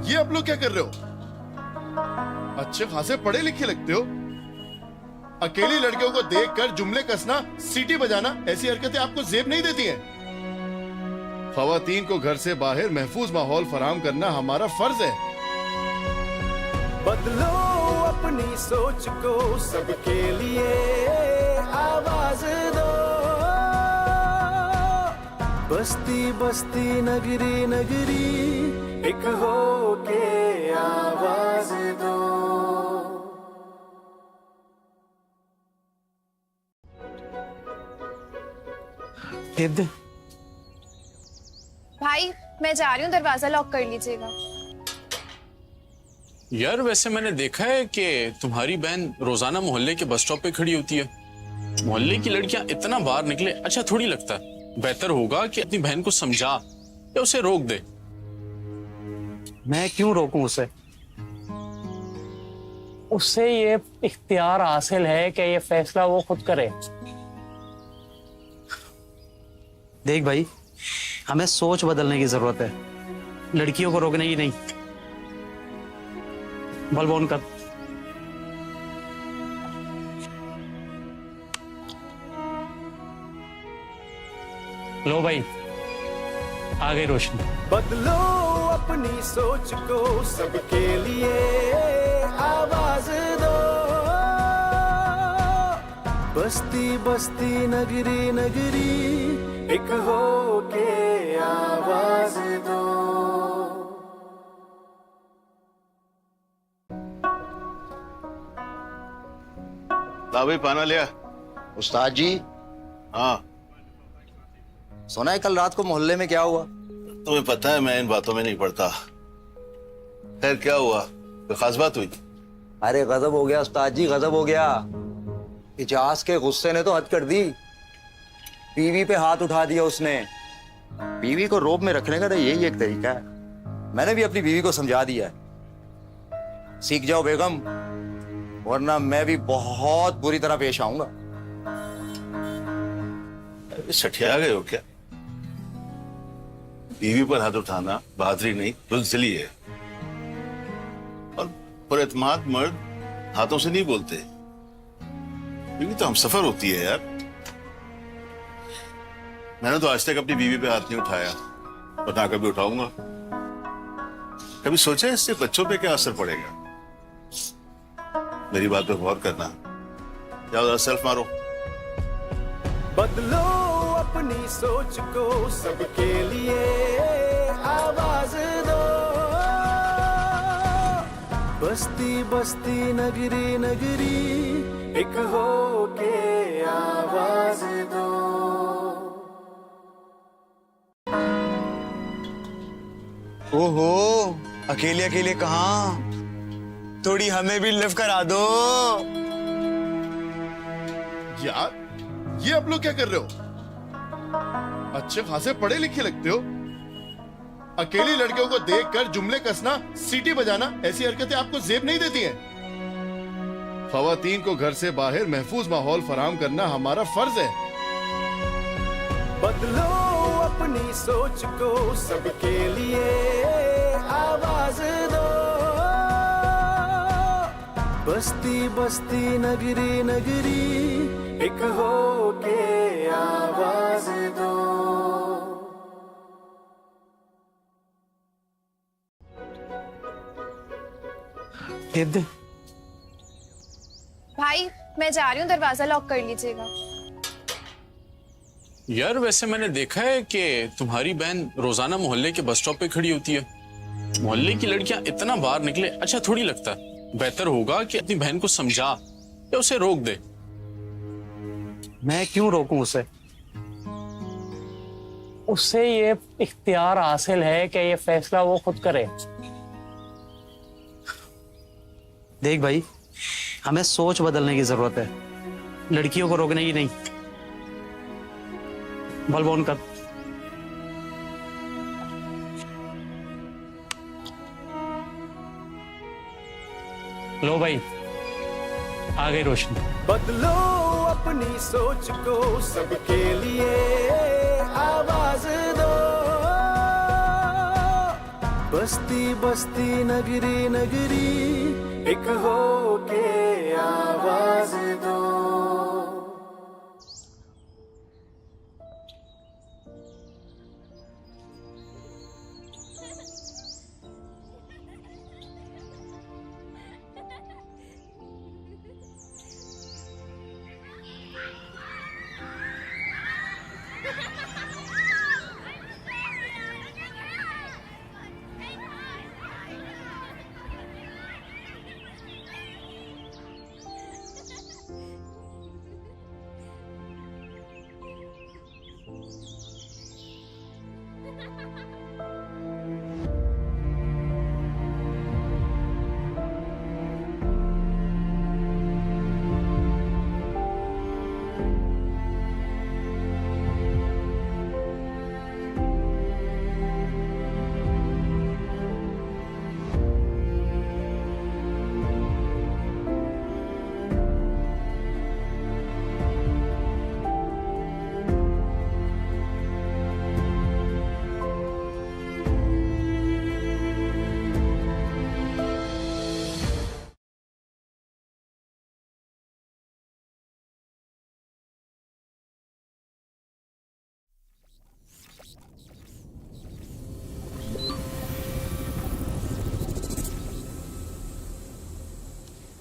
ये आप लोग क्या कर रहे हो? अच्छे खासे पढ़े लिखे लगते हो। अकेली लड़कियों को देखकर जुमले कसना, सीटी बजाना, ऐसी हरकतें आपको जेब नहीं देती हैं। खवातीन को घर से बाहर महफूज माहौल फराहम करना हमारा फर्ज है। बदलो अपनी सोच को, सबके लिए आवाज दो। बस्ती बस्ती नगरी नगरी एक हो के आवाज दो। भाई मैं जा रही हूँ, दरवाजा लॉक कर लीजिएगा। यार वैसे मैंने देखा है कि तुम्हारी बहन रोजाना मोहल्ले के बस स्टॉप पे खड़ी होती है। मोहल्ले की लड़कियां इतना बाहर निकले अच्छा थोड़ी लगता। बेहतर होगा कि अपनी बहन को समझा या उसे रोक दे। मैं क्यों रोकूं उसे? उससे ये इख्तियार हासिल है कि ये फैसला वो खुद करे। देख भाई, हमें सोच बदलने की जरूरत है, लड़कियों को रोकने की नहीं। बल्ब ऑन कर। लो भाई, आ गई रोशनी। बदलो अपनी सोच को, सबके लिए आवाज दो। बस्ती बस्ती नगरी नगरी एक हो के आवाज दो। ला भाई पाना लिया। उस्ताद जी। हाँ, सुना है कल रात को मोहल्ले में क्या हुआ? तुम्हें पता है मैं इन बातों में नहीं पड़ता। खैर क्या हुआ, कोई खास बात हुई? अरे गजब हो गया उस्ताद जी, गजब हो गया। इजाज के गुस्से ने तो हद कर दी। बीवी पे हाथ उठा दिया उसने। बीवी को रोब में रखने का तो यही एक तरीका है। मैंने भी अपनी बीवी को समझा दिया है, सीख जाओ बेगम, वरना मैं भी बहुत बुरी तरह पेश आऊंगा। सठिया गए हो क्या? बीवी पर हाथ उठाना बहादुरी नहीं, बुज़दिली है। और पुरएतमाद मर्द हाथों से नहीं बोलते। बीवी तो हमसफर होती है यार। मैंने तो आज तक अपनी बीवी पे हाथ नहीं उठाया और ना कभी उठाऊंगा। कभी सोचा है इससे बच्चों पे क्या असर पड़ेगा? मेरी बात पे गौर करना। जाओ सेल्फ मारो। बदलो अपनी सोच को, सबके लिए आवाज दो। बस्ती बस्ती नगरी नगरी एक हो के आवाज दो। ओहो, अकेले अकेले कहाँ? थोड़ी हमें भी लिफ्ट करा दो। यार ये आप लोग क्या कर रहे हो? अच्छे खासे पढ़े लिखे लगते हो। अकेली लड़कियों को देखकर जुमले कसना, सीटी बजाना, ऐसी हरकतें आपको जेब नहीं देती हैं। खवातीन को घर से बाहर महफूज माहौल फराहम करना हमारा फर्ज है। बदलो अपनी सोच को, सबके लिए आवाज दो। बस्ती बस्ती नगरी नगरी एक हो के आवाज दो। भाई मैं जा रही हूँ, दरवाजा लॉक कर लीजिएगा। यार वैसे मैंने देखा है कि तुम्हारी बहन रोजाना मोहल्ले के बस स्टॉप पे खड़ी होती है। मोहल्ले की लड़कियां इतना बाहर निकले अच्छा थोड़ी लगता। बेहतर होगा कि अपनी बहन को समझा या उसे रोक दे। मैं क्यों रोकूं उसे? उससे ये इख्तियार हासिल है कि ये फैसला वो खुद करे। देख भाई, हमें सोच बदलने की जरूरत है, लड़कियों को रोकने की नहीं। बल्ब ऑन कर। लो भाई, आ गई रोशनी। बदलो अपनी सोच को, सबके लिए आवाज दो। बस्ती बस्ती नगरी नगरी एक हो के आवाज दो।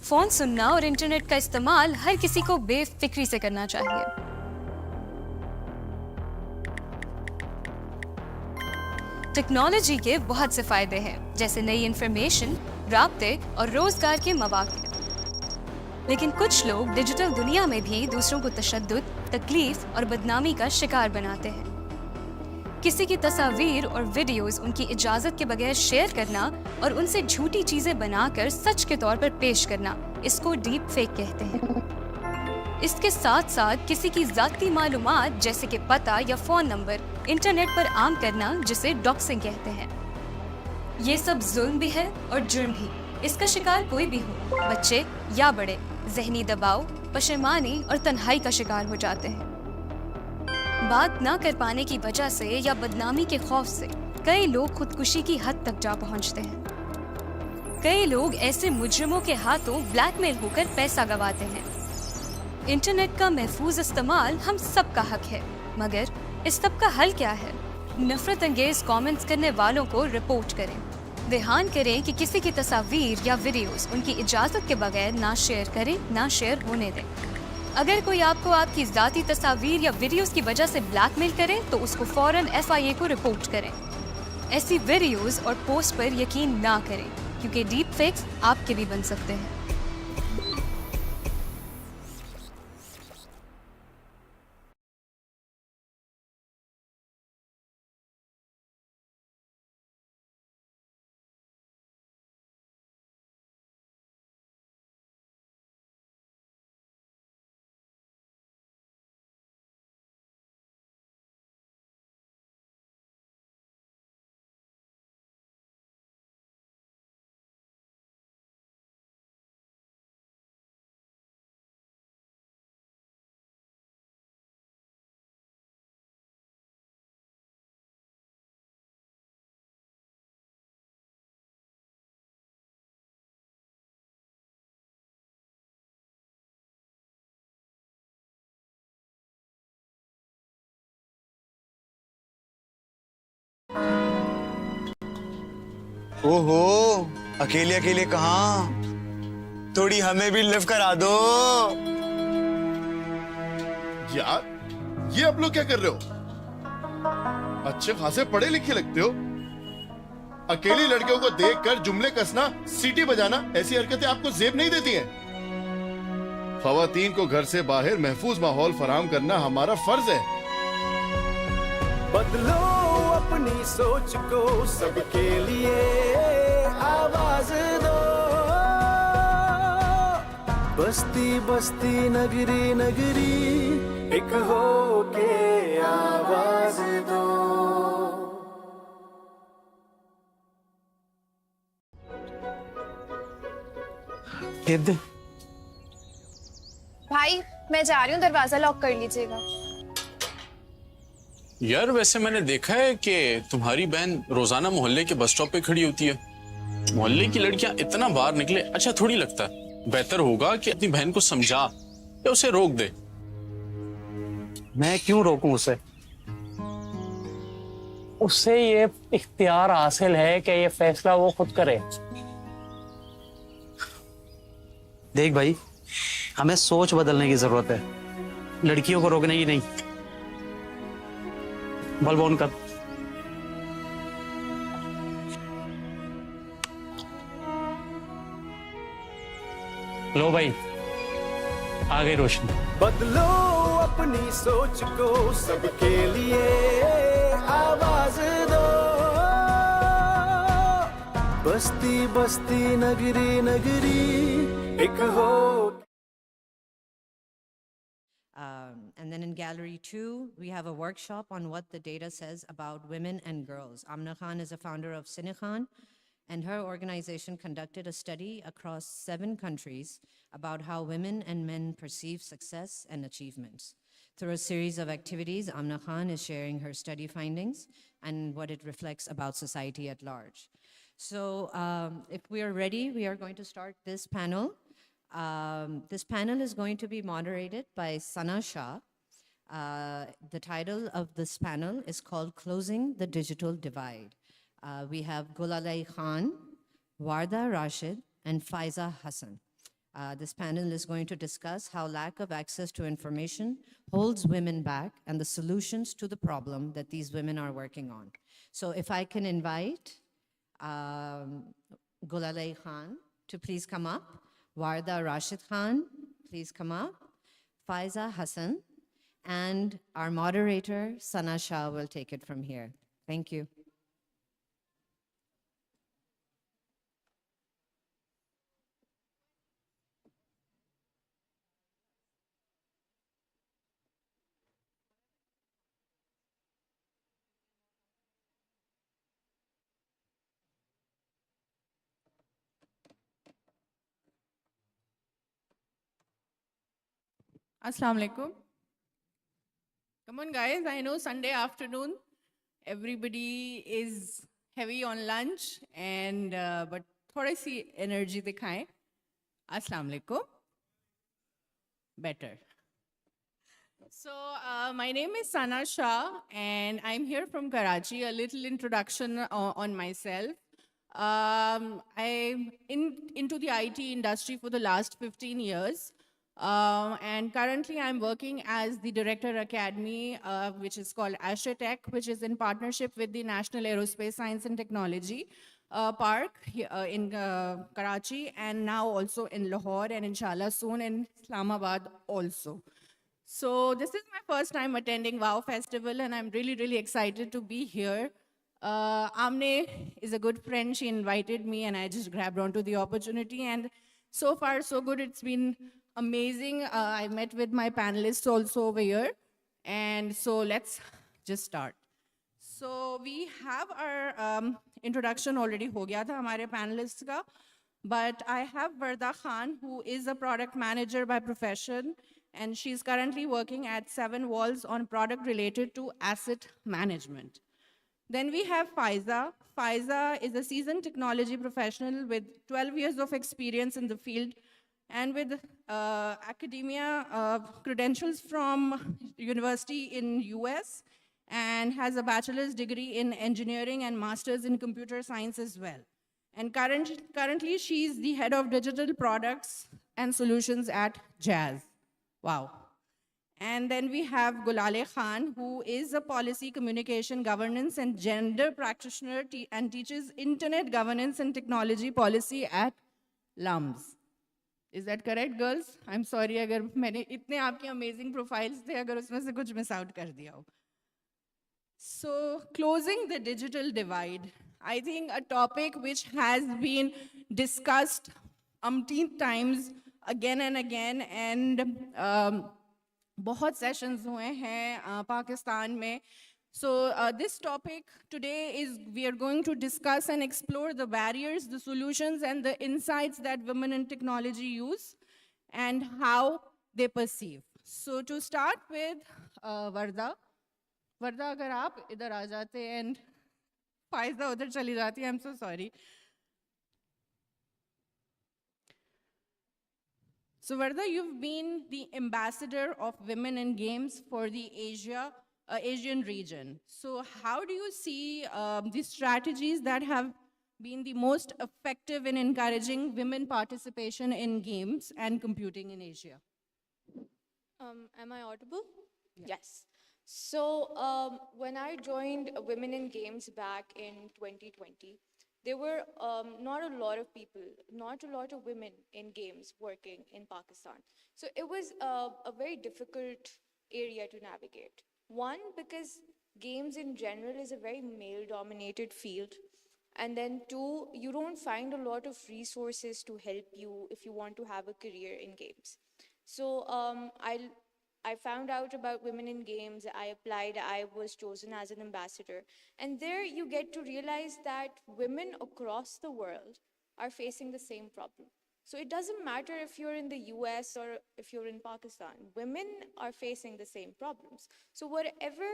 फोन सुनना और इंटरनेट का इस्तेमाल हर किसी को बेफिक्री से करना चाहिए। टेक्नोलॉजी के बहुत से फायदे हैं, जैसे नई इंफॉर्मेशन, राब्ते और रोजगार के मौके। लेकिन कुछ लोग डिजिटल दुनिया में भी दूसरों को तशद्दुद, तकलीफ और बदनामी का शिकार बनाते हैं। किसी की तस्वीर और वीडियोस उनकी इजाजत के बगैर शेयर करना और उनसे झूठी चीजें बनाकर सच के तौर पर पेश करना, इसको डीप फेक कहते हैं। इसके साथ साथ किसी की जाती मालूमात जैसे कि पता या फोन नंबर इंटरनेट पर आम करना, जिसे डॉक्सिंग कहते हैं। ये सब जुल्म भी है और जुर्म भी। इसका शिकार कोई भी हो, बच्चे या बड़े, जहनी दबाव, पशेमानी और तन्हाई का शिकार हो जाते हैं। बात ना कर पाने की वजह से या बदनामी के खौफ से कई लोग खुदकुशी की हद तक जा पहुंचते हैं। कई लोग ऐसे मुजरिमों के हाथों ब्लैकमेल होकर पैसा गंवाते हैं। इंटरनेट का महफूज इस्तेमाल हम सब का हक है, मगर इस सब का हल क्या है? नफरत अंगेज कमेंट्स करने वालों को रिपोर्ट करें। ध्यान करें कि किसी की तस्वीर या वीडियोस उनकी इजाजत के बगैर ना शेयर करें, ना शेयर होने दें। अगर कोई आपको आपकी जाती तस्वीर या वीडियोस की वजह से ब्लैकमेल करे तो उसको फौरन FIA को रिपोर्ट करें। ऐसी वीडियोस और पोस्ट पर यकीन ना करें, क्योंकि डीप फेक्स आपके भी बन सकते हैं। ओहो, अकेले अकेले कहाँ? थोड़ी हमें भी लिफ्ट करा दो। यार, ये आप लोग क्या कर रहे हो? अच्छे खासे पढ़े लिखे लगते हो। अकेली लड़कियों को देखकर जुमले कसना, सीटी बजाना, ऐसी हरकतें आपको जेब नहीं देती हैं। खवातीन को घर से बाहर महफूज माहौल फराहम करना हमारा फर्ज है। बदलो अपनी सोच को, सबके लिए आवाज दो। बस्ती बस्ती नगरी नगरी एक हो के आवाज दो। भाई मैं जा रही हूँ, दरवाजा लॉक कर लीजिएगा। यार वैसे मैंने देखा है कि तुम्हारी बहन रोजाना मोहल्ले के बस स्टॉप पे खड़ी होती है। मोहल्ले की लड़कियां इतना बाहर निकले अच्छा थोड़ी लगता। बेहतर होगा कि अपनी बहन को समझा या उसे रोक दे। मैं क्यों रोकूं उसे? उससे ये इख्तियार हासिल है कि ये फैसला वो खुद करे। देख भाई, हमें सोच बदलने की जरूरत है, लड़कियों को रोकने की नहीं। बल्ब ऑन कर। लो भाई, आ गई रोशनी। बदलो अपनी सोच को, सबके लिए आवाज दो। बस्ती बस्ती नगरी नगरी एक हो। And then in Gallery 2, we have a workshop on what the data says about women and girls. Amna Khan is a founder of Cinekhan, and her organization conducted a study across 7 countries about how women and men perceive success and achievements. Through a series of activities, Amna Khan is sharing her study findings and what it reflects about society at large. So if we are ready, we are going to start this panel. This panel is going to be moderated by Sana Shah. The title of this panel is called Closing the Digital Divide. We have Gulalai Khan, Warda Rashid, and Faiza Hassan. This panel is going to discuss how lack of access to information holds women back and the solutions to the problem that these women are working on. So if I can invite Gulalai Khan to please come up, Warda Rashid Khan, please come up, Faiza Hassan, and our moderator, Sana Shah, will take it from here. Thank you. Assalamu alaikum. Come on, guys. I know Sunday afternoon, everybody is heavy on lunch, and but thoda si energy dikhaएं. Assalamu alaikum. Better. So my name is Sana Shah, and I'm here from Karachi. A little introduction on myself. I'm into the IT industry for the last 15 years. And currently I'm working as the Director Academy, which is called Tech, which is in partnership with the National Aerospace Science and Technology Park in Karachi, and now also in Lahore, and inshallah soon in Islamabad also. So this is my first time attending WOW Festival, and I'm really, really excited to be here. Amne is a good friend. She invited me, and I just grabbed onto the opportunity. And so far, so good. It's been amazing. I met with my panelists also over here. And so let's just start. So we have our introduction already ho gaya tha hamare panelists ka. But I have Varda Khan, who is a product manager by profession. And she's currently working at 7 Walls on product related to asset management. Then we have Faiza. Faiza is a seasoned technology professional with 12 years of experience in the field and with academia credentials from university in US, and has a bachelor's degree in engineering and master's in computer science as well. And currently, she's the head of digital products and solutions at Jazz. Wow. And then we have Gulale Khan, who is a policy, communication, governance, and gender practitioner and teaches internet governance and technology policy at LUMS. Is that correct, girls? I'm sorry अगर मैंने इतने आपके amazing profiles थे अगर उसमें से कुछ miss out कर दिया हो. So, closing the digital divide, I think a topic which has been discussed umpteen times again and again, and बहुत sessions हुए हैं पाकिस्तान में. So this topic today is we are going to discuss and explore the barriers, the solutions, and the insights that women in technology use and how they perceive. So to start with, Varda, अगर आप इधर आ जाते and Faiza उधर चली जाती, I'm so sorry. So Varda, you've been the ambassador of women in games for the Asian region. So how do you see the strategies that have been the most effective in encouraging women participation in games and computing in Asia? Am I audible? Yes. So when I joined Women in Games back in 2020, there were not a lot of people, not a lot of women in games working in Pakistan. So it was a very difficult area to navigate. One, because games in general is a very male-dominated field. And then two, you don't find a lot of resources to help you if you want to have a career in games. So I found out about Women in Games, I applied, I was chosen as an ambassador. And there you get to realize that women across the world are facing the same problem. So it doesn't matter if you're in the US or if you're in Pakistan, women are facing the same problems. So whatever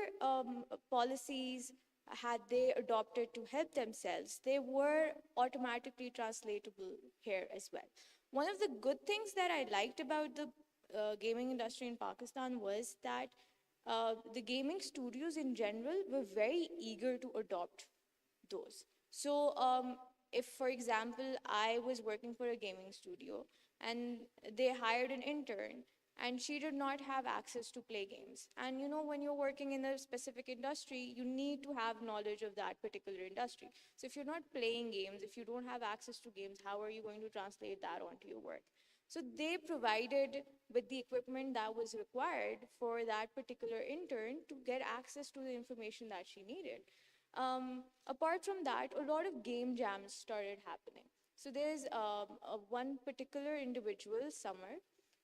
policies had they adopted to help themselves, they were automatically translatable here as well. One of the good things that I liked about the gaming industry in Pakistan was that the gaming studios in general were very eager to adopt those. So if, for example, I was working for a gaming studio and they hired an intern and she did not have access to play games. And you know, when you're working in a specific industry, you need to have knowledge of that particular industry. So if you're not playing games, if you don't have access to games, how are you going to translate that onto your work? So they provided with the equipment that was required for that particular intern to get access to the information that she needed. Apart from that, a lot of game jams started happening. So there's one particular individual, Summer.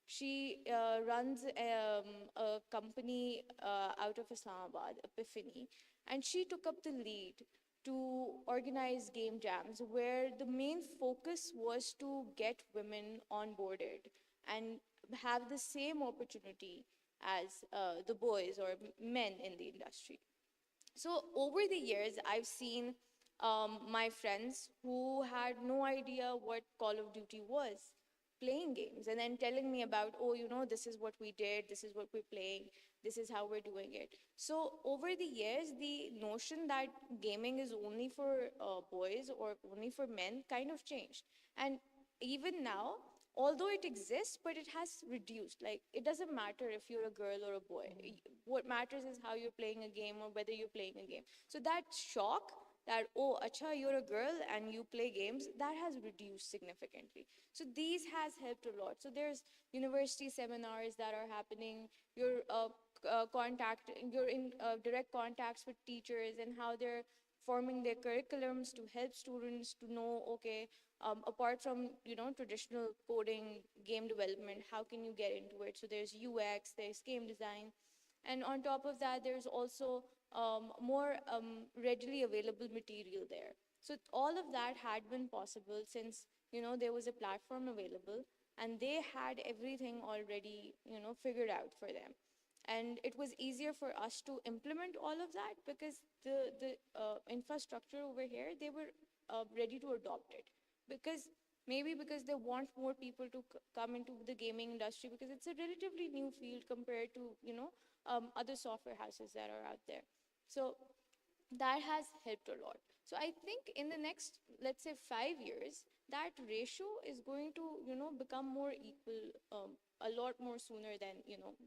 She runs a company out of Islamabad, Epiphany, and she took up the lead to organize game jams where the main focus was to get women onboarded and have the same opportunity as the boys or men in the industry. So over the years, I've seen my friends who had no idea what Call of Duty was playing games and then telling me about, oh, you know, this is what we did, this is what we're playing, this is how we're doing it. So over the years, the notion that gaming is only for boys or only for men kind of changed. And even now, although it exists, but it has reduced. Like, it doesn't matter if you're a girl or a boy. What matters is how you're playing a game or whether you're playing a game. So that shock that, oh, acha, you're a girl and you play games, that has reduced significantly. So these has helped a lot. So there's university seminars that are happening. You're you're in direct contacts with teachers and how they're forming their curriculums to help students to know, okay, apart from, you know, traditional coding, game development, how can you get into it? So there's UX, there's game design. And on top of that, there's also more readily available material there. So all of that had been possible since, you know, there was a platform available and they had everything already, you know, figured out for them. And it was easier for us to implement all of that because the infrastructure over here, they were ready to adopt it. Because maybe because they want more people to come into the gaming industry because it's a relatively new field compared to, you know, other software houses that are out there. So that has helped a lot. So I think in the next, let's say, 5 years, that ratio is going to, become more equal, a lot more sooner than,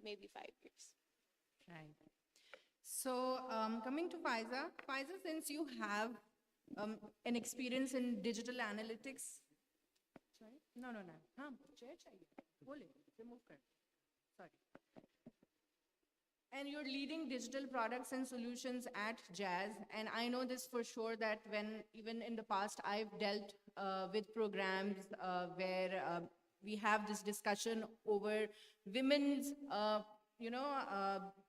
maybe 5 years. Right. So coming to Faiza, since you have an experience in digital analytics, sorry, no, हाँ chair चाहिए, बोले, remove कर, sorry. And you're leading digital products and solutions at Jazz. And I know this for sure that when, even in the past, I've dealt with programs where we have this discussion over women's,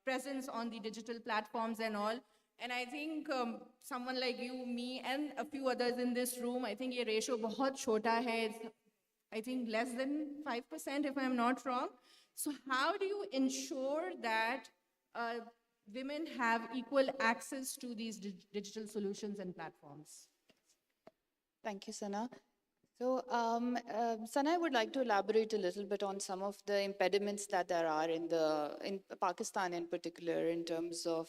presence on the digital platforms and all. And I think someone like you, me, and a few others in this room, I think ये ratio बहुत छोटा है. It's, I think, less than 5%, if I'm not wrong. So how do you ensure that women have equal access to these digital solutions and platforms? Thank you, Sana. So, Sana, I would like to elaborate a little bit on some of the impediments that there are in Pakistan in particular, in terms of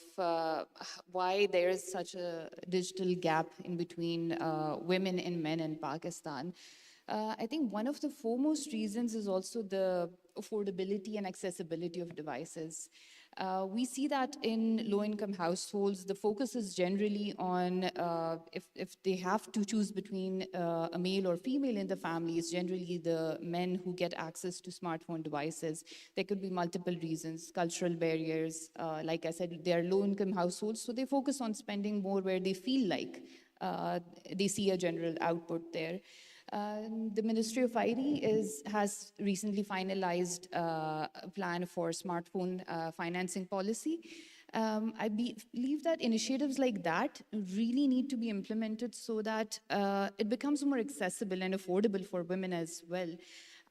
why there is such a digital gap in between women and men in Pakistan. I think one of the foremost reasons is also the affordability and accessibility of devices. We see that in low-income households, the focus is generally on if they have to choose between a male or female in the family, it's generally the men who get access to smartphone devices. There could be multiple reasons, cultural barriers. Like I said, they are low-income households, so they focus on spending more where they feel like they see a general output there. The Ministry of IT has recently finalized a plan for smartphone financing policy. I believe that initiatives like that really need to be implemented so that it becomes more accessible and affordable for women as well.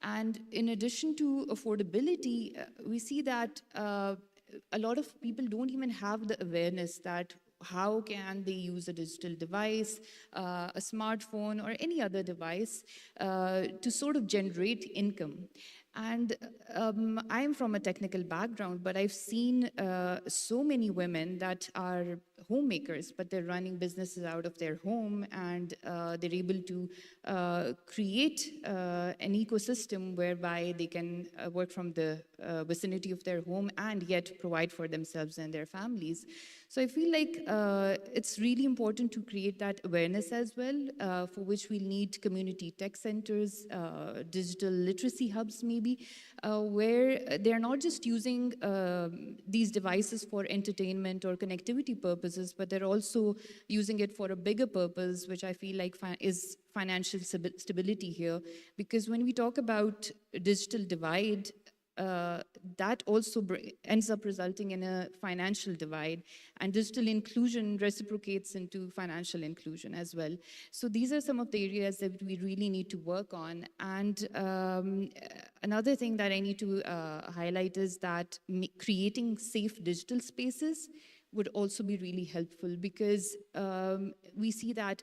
And in addition to affordability, we see that a lot of people don't even have the awareness that how can they use a digital device, a smartphone, or any other device to sort of generate income. And I'm from a technical background, but I've seen so many women that are homemakers, but they're running businesses out of their home, and they're able to create an ecosystem whereby they can work from the vicinity of their home and yet provide for themselves and their families. So I feel like it's really important to create that awareness as well, for which we need community tech centers, digital literacy hubs maybe, where they're not just using these devices for entertainment or connectivity purposes, but they're also using it for a bigger purpose, which I feel like is financial stability here. Because when we talk about digital divide, that also ends up resulting in a financial divide, and digital inclusion reciprocates into financial inclusion as well. So these are some of the areas that we really need to work on. And another thing that I need to highlight is that creating safe digital spaces would also be really helpful, because we see that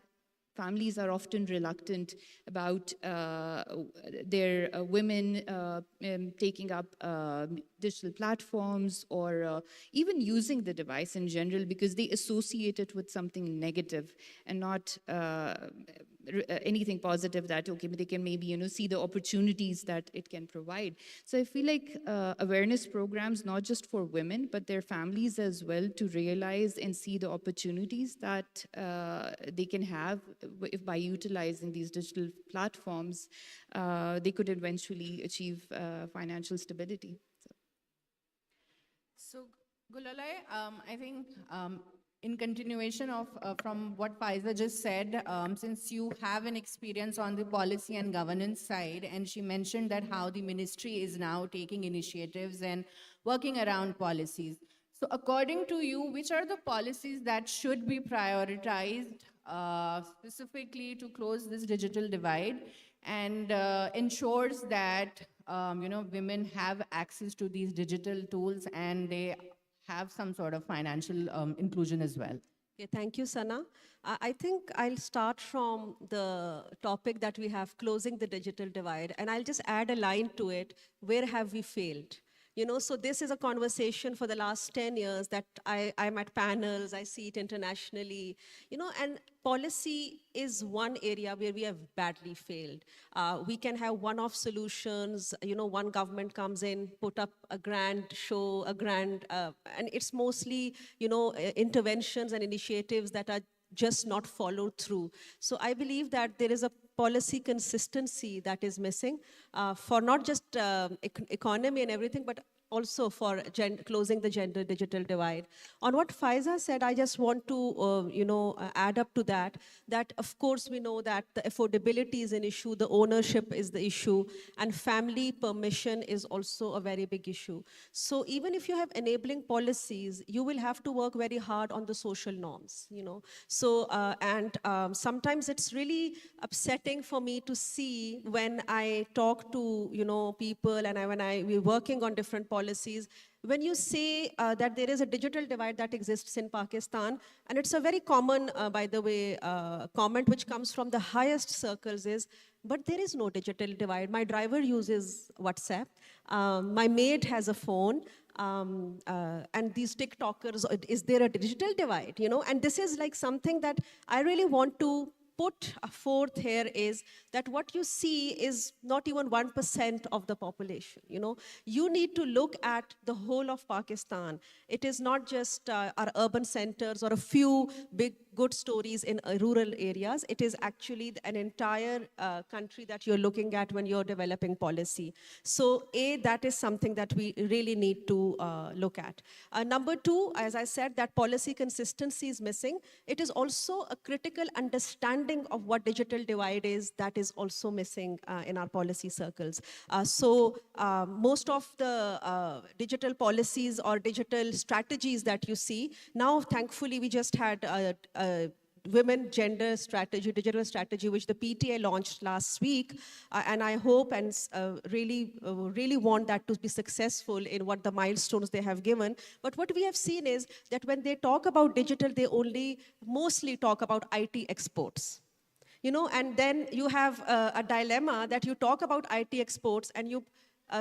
families are often reluctant about their women taking up digital platforms or even using the device in general, because they associate it with something negative and not anything positive, that okay, they can maybe see the opportunities that it can provide. So I feel like awareness programs, not just for women but their families as well, to realize and see the opportunities that they can have if by utilizing these digital platforms, they could eventually achieve financial stability. So Gulalai, I think in continuation of from what Faiza just said, since you have an experience on the policy and governance side, and she mentioned that how the ministry is now taking initiatives and working around policies. So according to you, which are the policies that should be prioritized specifically to close this digital divide and ensures that women have access to these digital tools and they have some sort of financial inclusion as well? Okay, thank you, Sana. I think I'll start from the topic that we have, closing the digital divide, and I'll just add a line to it. Where have we failed? So this is a conversation for the last 10 years that I'm at panels, I see it internationally, and policy is one area where we have badly failed. We can have one-off solutions, one government comes in, put up a grand show, and it's mostly, interventions and initiatives that are just not followed through. So I believe that there is a policy consistency that is missing for not just economy and everything, but also for closing the gender digital divide. On what Faiza said, I just want to, add up to that of course we know that the affordability is an issue, the ownership is the issue, and family permission is also a very big issue. So even if you have enabling policies, you will have to work very hard on the social norms, So, sometimes it's really upsetting for me to see when I talk to, people and we're working on different policies, when you say that there is a digital divide that exists in Pakistan, and it's a very common, by the way, comment which comes from the highest circles is, but there is no digital divide. My driver uses WhatsApp. My maid has a phone. And these TikTokers, is there a digital divide? And this is like something that I really want to put forth here is that what you see is not even 1% of the population. You need to look at the whole of Pakistan. It is not just our urban centers or a few big good stories in rural areas. It is actually an entire country that you're looking at when you're developing policy. So that is something that we really need to look at. Number two, as I said, that policy consistency is missing. It is also a critical understanding of what digital divide is that is also missing in our policy circles. So most of the digital policies or digital strategies that you see, now thankfully we just had women gender strategy, digital strategy, which the PTA launched last week. And I hope and really want that to be successful in what the milestones they have given. But what we have seen is that when they talk about digital, they only mostly talk about IT exports. And then you have a dilemma that you talk about IT exports and you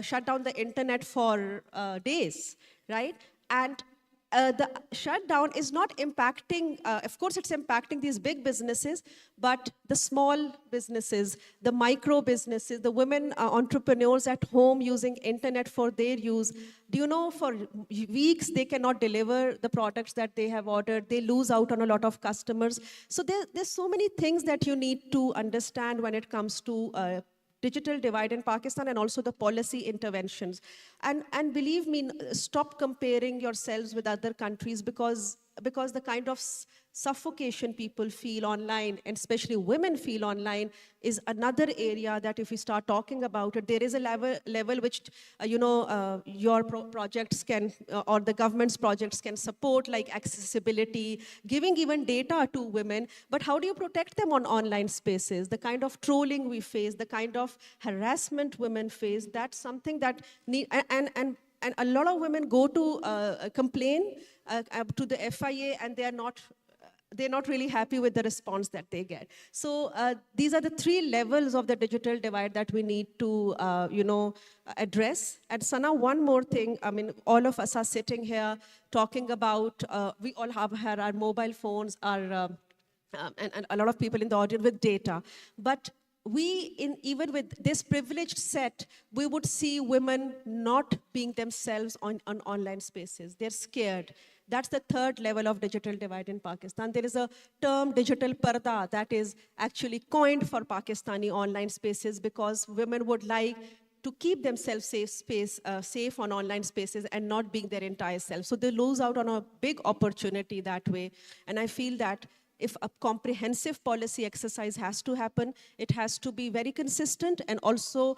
shut down the internet for days, right? And the shutdown is not impacting, of course it's impacting these big businesses, but the small businesses, the micro businesses, the women entrepreneurs at home using internet for their use, do you know for weeks they cannot deliver the products that they have ordered, they lose out on a lot of customers. So there's so many things that you need to understand when it comes to digital divide in Pakistan and also the policy interventions. And believe me, stop comparing yourselves with other countries because the kind of suffocation people feel online, and especially women feel online, is another area that if we start talking about it, there is a level which, your projects can, or the government's projects can support, like accessibility, giving even data to women, but how do you protect them on online spaces? The kind of trolling we face, the kind of harassment women face, that's something that and a lot of women go to complain to the FIA, and they're not really happy with the response that they get. So these are the three levels of the digital divide that we need to, address. And Sana, one more thing. I mean, all of us are sitting here talking about, we all have had our mobile phones, and a lot of people in the audience with data. But even with this privileged set, we would see women not being themselves on online spaces. They're scared. That's the third level of digital divide in Pakistan. There is a term, digital parda, that is actually coined for Pakistani online spaces because women would like to keep themselves safe on online spaces and not being their entire self. So they lose out on a big opportunity that way. And I feel that if a comprehensive policy exercise has to happen, it has to be very consistent and also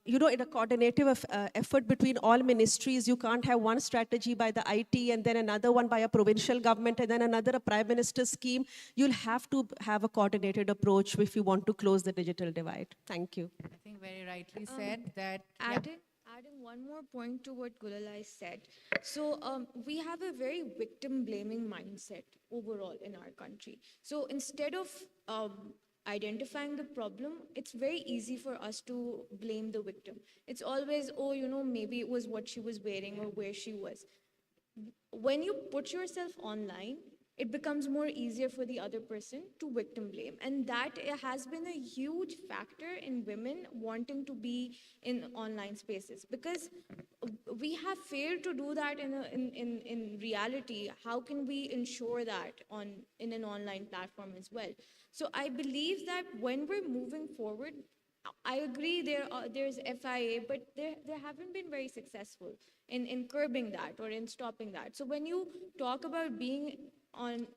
in a coordinative effort between all ministries. You can't have one strategy by the IT and then another one by a provincial government and then another a prime minister's scheme. You'll have to have a coordinated approach if you want to close the digital divide. Thank you. I think very rightly said that. Adding one more point to what Gulalai said. So we have a very victim blaming mindset overall in our country. So instead of identifying the problem, it's very easy for us to blame the victim. It's always, oh, maybe it was what she was wearing or where she was. When you put yourself online, it becomes more easier for the other person to victim blame. And that has been a huge factor in women wanting to be in online spaces, because we have failed to do that in reality. How can we ensure that in an online platform as well? So I believe that when we're moving forward, I agree there's FIA, but they haven't been very successful in curbing that or in stopping that. So when you talk about being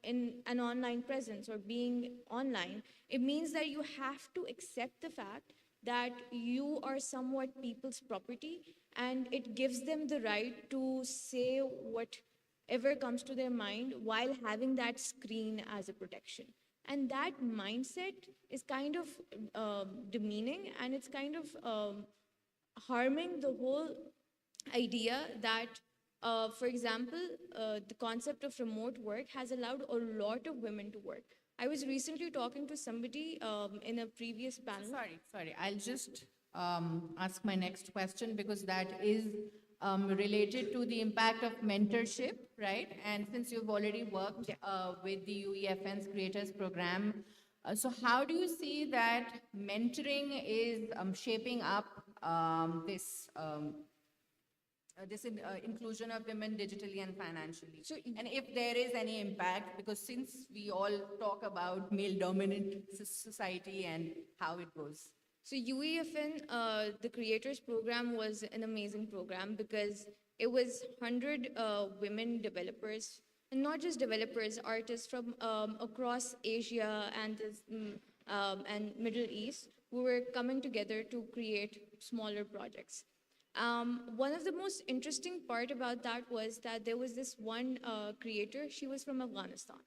in an online presence or being online, it means that you have to accept the fact that you are somewhat people's property, and it gives them the right to say whatever comes to their mind while having that screen as a protection. And that mindset is kind of demeaning, and it's kind of harming the whole idea that, for example, the concept of remote work has allowed a lot of women to work. I was recently talking to somebody in a previous panel. Sorry. I'll just ask my next question, because that is related to the impact of mentorship, right? And since you've already worked with the UEFN's Creators Program, so how do you see that mentoring is shaping up this inclusion of women digitally and financially? And if there is any impact, because since we all talk about male-dominant society and how it goes. So UEFN, the Creators Program, was an amazing program because it was 100 women developers, and not just developers, artists from across Asia and Middle East, who were coming together to create smaller projects. One of the most interesting part about that was that there was this one creator. She was from Afghanistan.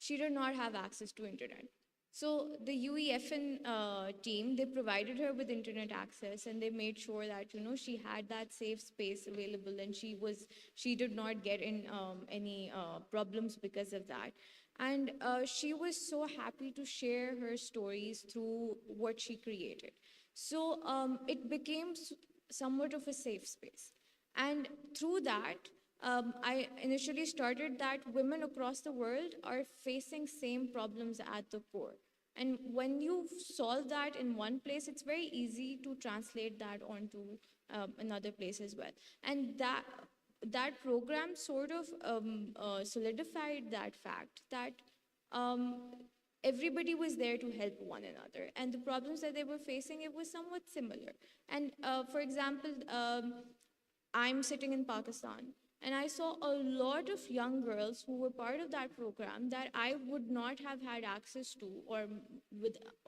She did not have access to internet. So the UEFN team, they provided her with internet access, and they made sure that she had that safe space available, and she did not get in any problems because of that. And she was so happy to share her stories through what she created. So it became somewhat of a safe space. And through that, I initially started that women across the world are facing same problems at the core. And when you solve that in one place, it's very easy to translate that onto another place as well. And that program sort of solidified that fact that everybody was there to help one another, and the problems that they were facing, it was somewhat similar. And for example, I'm sitting in Pakistan, and I saw a lot of young girls who were part of that program that I would not have had access to, or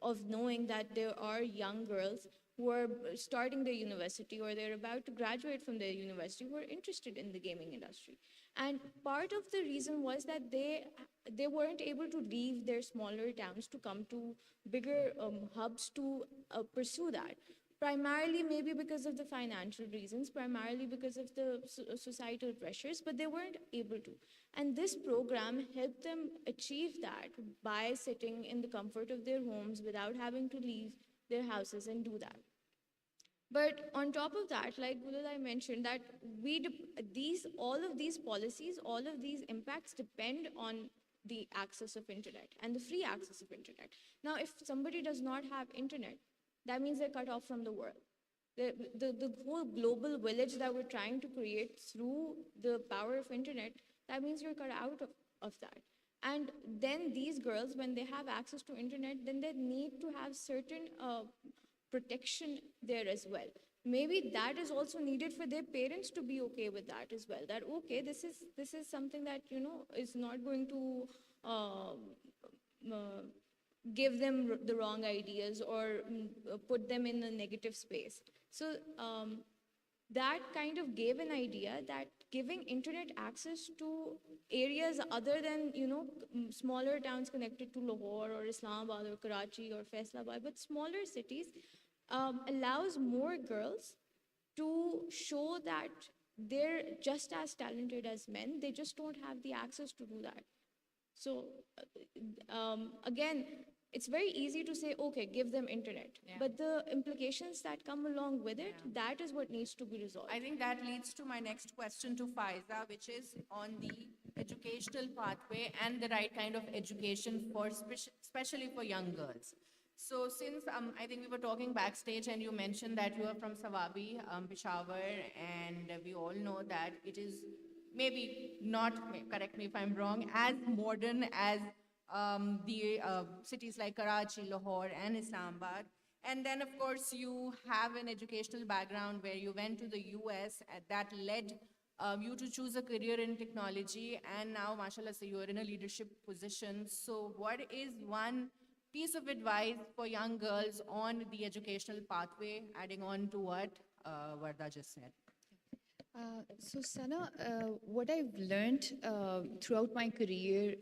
of knowing that there are young girls who are starting their university or they're about to graduate from their university who are interested in the gaming industry. And part of the reason was that they weren't able to leave their smaller towns to come to bigger hubs to pursue that. Primarily maybe because of the financial reasons, primarily because of the societal pressures, but they weren't able to. And this program helped them achieve that by sitting in the comfort of their homes without having to leave their houses and do that. But on top of that, like I mentioned, that all of these policies, all of these impacts depend on the access of internet and the free access of internet. Now, if somebody does not have internet, that means they're cut off from the world. The whole global village that we're trying to create through the power of internet, that means you're cut out of that. And then these girls, when they have access to internet, then they need to have certain protection there as well. Maybe that is also needed for their parents to be okay with that as well. That okay, this is something that is not going to give them the wrong ideas or put them in a negative space. So that kind of gave an idea that giving internet access to areas other than smaller towns connected to Lahore or Islamabad or Karachi or Faisalabad, but smaller cities, allows more girls to show that they're just as talented as men. They just don't have the access to do that. So again, it's very easy to say, okay, give them internet. But the implications that come along with it, that is what needs to be resolved. I think that leads to my next question to Faiza, which is on the educational pathway and the right kind of education for especially for young girls. So since I think we were talking backstage and you mentioned that you are from Sawabi, Peshawar, and we all know that it is maybe not, correct me if I'm wrong, as modern as the cities like Karachi, Lahore, and Islamabad. And then, of course, you have an educational background where you went to the US that led you to choose a career in technology. And now, mashallah, so you're in a leadership position. So, what is one piece of advice for young girls on the educational pathway, adding on to what Varda just said? So Sana, what I've learned throughout my career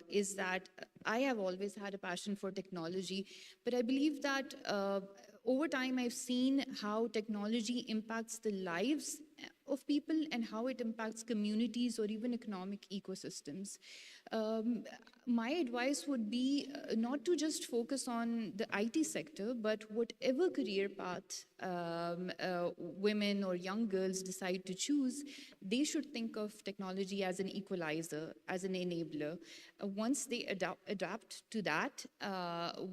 is that I have always had a passion for technology, but I believe that over time I've seen how technology impacts the lives of people and how it impacts communities or even economic ecosystems. My advice would be not to just focus on the IT sector, but whatever career path women or young girls decide to choose, they should think of technology as an equalizer, as an enabler. Once they adapt to that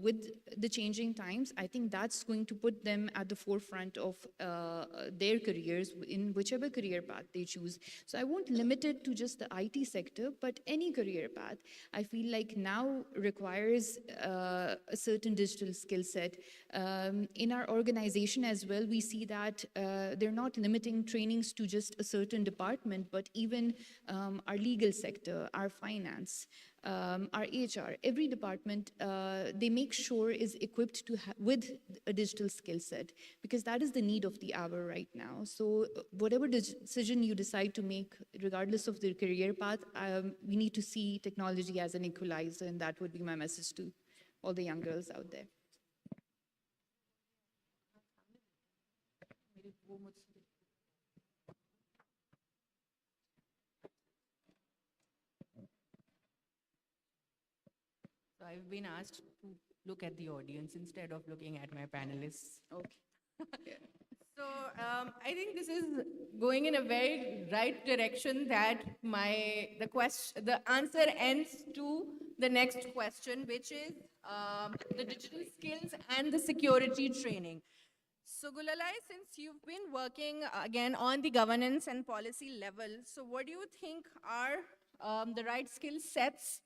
with the changing times, I think that's going to put them at the forefront of their careers in whichever career path they choose. So I won't limit it to just the IT sector, but any career path, I feel like now requires a certain digital skill set. In our organization as well, we see that they're not limiting trainings to just a certain department, but even our legal sector, our finance, our HR, every department, they make sure is equipped to with a digital skill set, because that is the need of the hour right now. So whatever decision you decide to make, regardless of the career path, we need to see technology as an equalizer, and that would be my message to all the young girls out there. So I've been asked to look at the audience instead of looking at my panelists. Okay. So I think this is going in a very right direction that the answer ends to the next question, which is the digital skills and the security training. So Gulalai, since you've been working again on the governance and policy level, so what do you think are the right skill sets,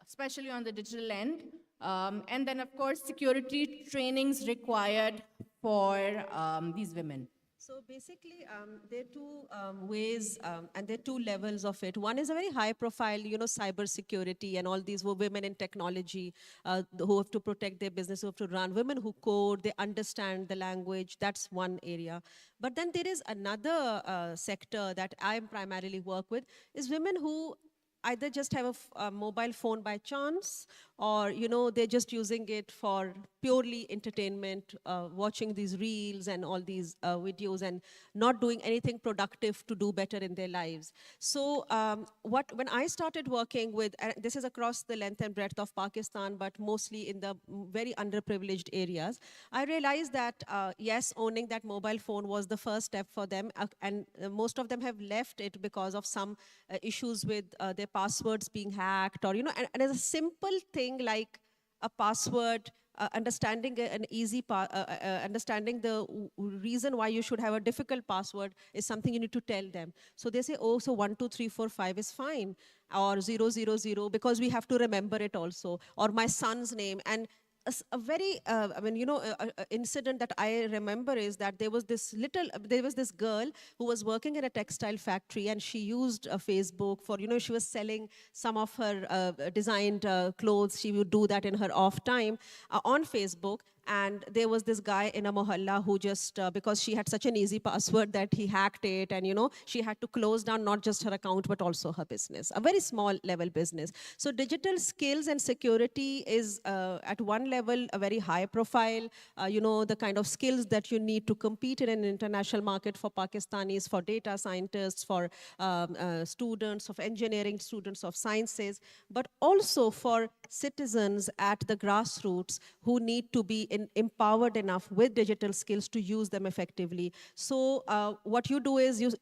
especially on the digital end? And then, of course, security trainings required for these women. So basically, there are two ways and there are two levels of it. One is a very high profile, cyber security and all these women in technology who have to protect their business, who have to run, women who code, they understand the language. That's one area. But then there is another sector that I primarily work with, is women who either just have a mobile phone by chance, or they're just using it for purely entertainment, watching these reels and all these videos and not doing anything productive to do better in their lives. So when I started working with, this is across the length and breadth of Pakistan, but mostly in the very underprivileged areas, I realized that yes, owning that mobile phone was the first step for them, and most of them have left it because of some issues with their passwords being hacked, or and as a simple thing like a password, understanding an easy understanding the reason why you should have a difficult password is something you need to tell them. So they say, oh, so 1 2 3 4 5 is fine, or 000, because we have to remember it also, or my son's name. And a very, incident that I remember is that there was this girl who was working in a textile factory, and she used Facebook for, she was selling some of her designed clothes. She would do that in her off time on Facebook. And there was this guy in a mohalla who just, because she had such an easy password, that he hacked it, and she had to close down not just her account, but also her business, a very small level business. So digital skills and security is at one level a very high profile, the kind of skills that you need to compete in an international market for Pakistanis, for data scientists, for students of engineering, students of sciences, but also for citizens at the grassroots who need to be empowered enough with digital skills to use them effectively. So what you do is you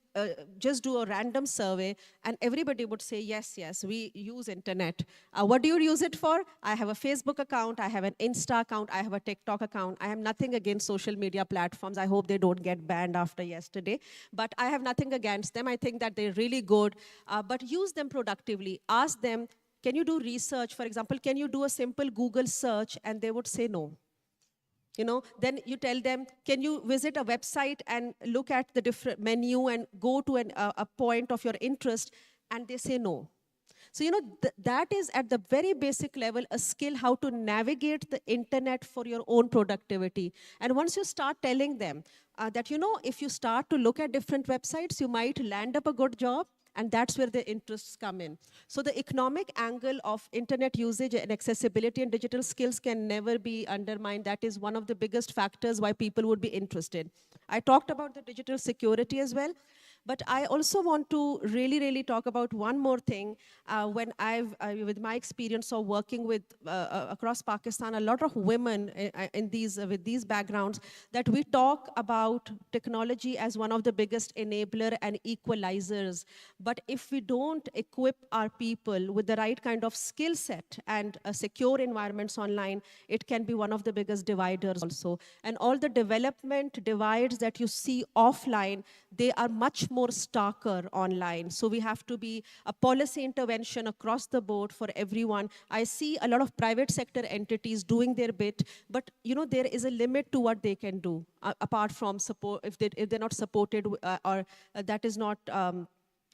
just do a random survey and everybody would say, yes, yes, we use internet. What do you use it for? I have a Facebook account, I have an Insta account, I have a TikTok account. I have nothing against social media platforms. I hope they don't get banned after yesterday. But I have nothing against them. I think that they're really good. But use them productively. Ask them, can you do research? For example, can you do a simple Google search? And they would say no. Then you tell them, can you visit a website and look at the different menu and go to a point of your interest? And they say no. So, that is at the very basic level a skill how to navigate the internet for your own productivity. And once you start telling them that, if you start to look at different websites, you might land up a good job. And that's where the interests come in. So the economic angle of internet usage and accessibility and digital skills can never be undermined. That is one of the biggest factors why people would be interested. I talked about the digital security as well. But I also want to really, really talk about one more thing. When with my experience of working with across Pakistan, a lot of women with these backgrounds, that we talk about technology as one of the biggest enabler and equalizers. But if we don't equip our people with the right kind of skill set and secure environments online, it can be one of the biggest dividers also. And all the development divides that you see offline, they are much more starker online. So we have to be a policy intervention across the board for everyone. I see a lot of private sector entities doing their bit, but there is a limit to what they can do apart from support if they're not supported or that is not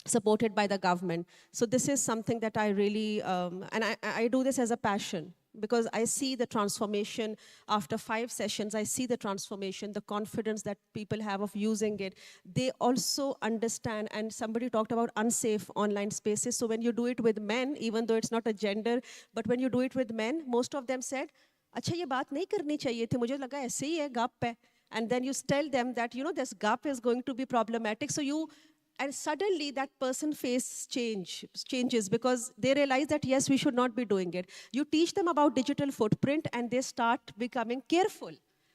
supported by the government. So this is something that I really, and I do this as a passion, because I see the transformation after 5 sessions. I see the transformation, the confidence that people have of using it. They also understand, and somebody talked about unsafe online spaces. So when you do it with men, even though it's not a gender, but when you do it with men, most of them said, अच्छा ये बात नहीं करनी चाहिए थी, मुझे लगा ऐसे ही है, गप है. And then you tell them that, this gap is going to be problematic. And suddenly that person changes because they realize that, yes, we should not be doing it. You teach them about digital footprint and they start becoming careful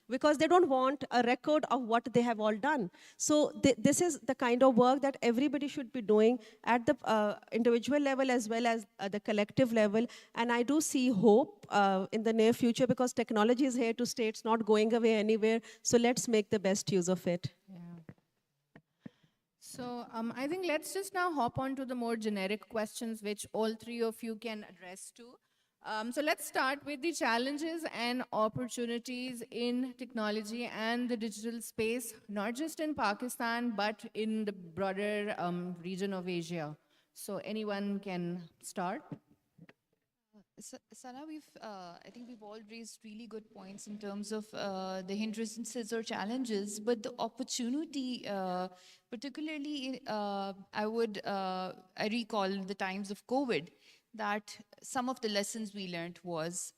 because they don't want a record of what they have all done. So this is the kind of work that everybody should be doing at the individual level as well as the collective level. And I do see hope in the near future because technology is here to stay. It's not going away anywhere. So let's make the best use of it. So I think let's just now hop on to the more generic questions which all three of you can address to. So let's start with the challenges and opportunities in technology and the digital space, not just in Pakistan, but in the broader region of Asia. So anyone can start. Sana, I think we've all raised really good points in terms of the hindrances or challenges, but the opportunity, particularly, I recall the times of COVID, that some of the lessons we learned was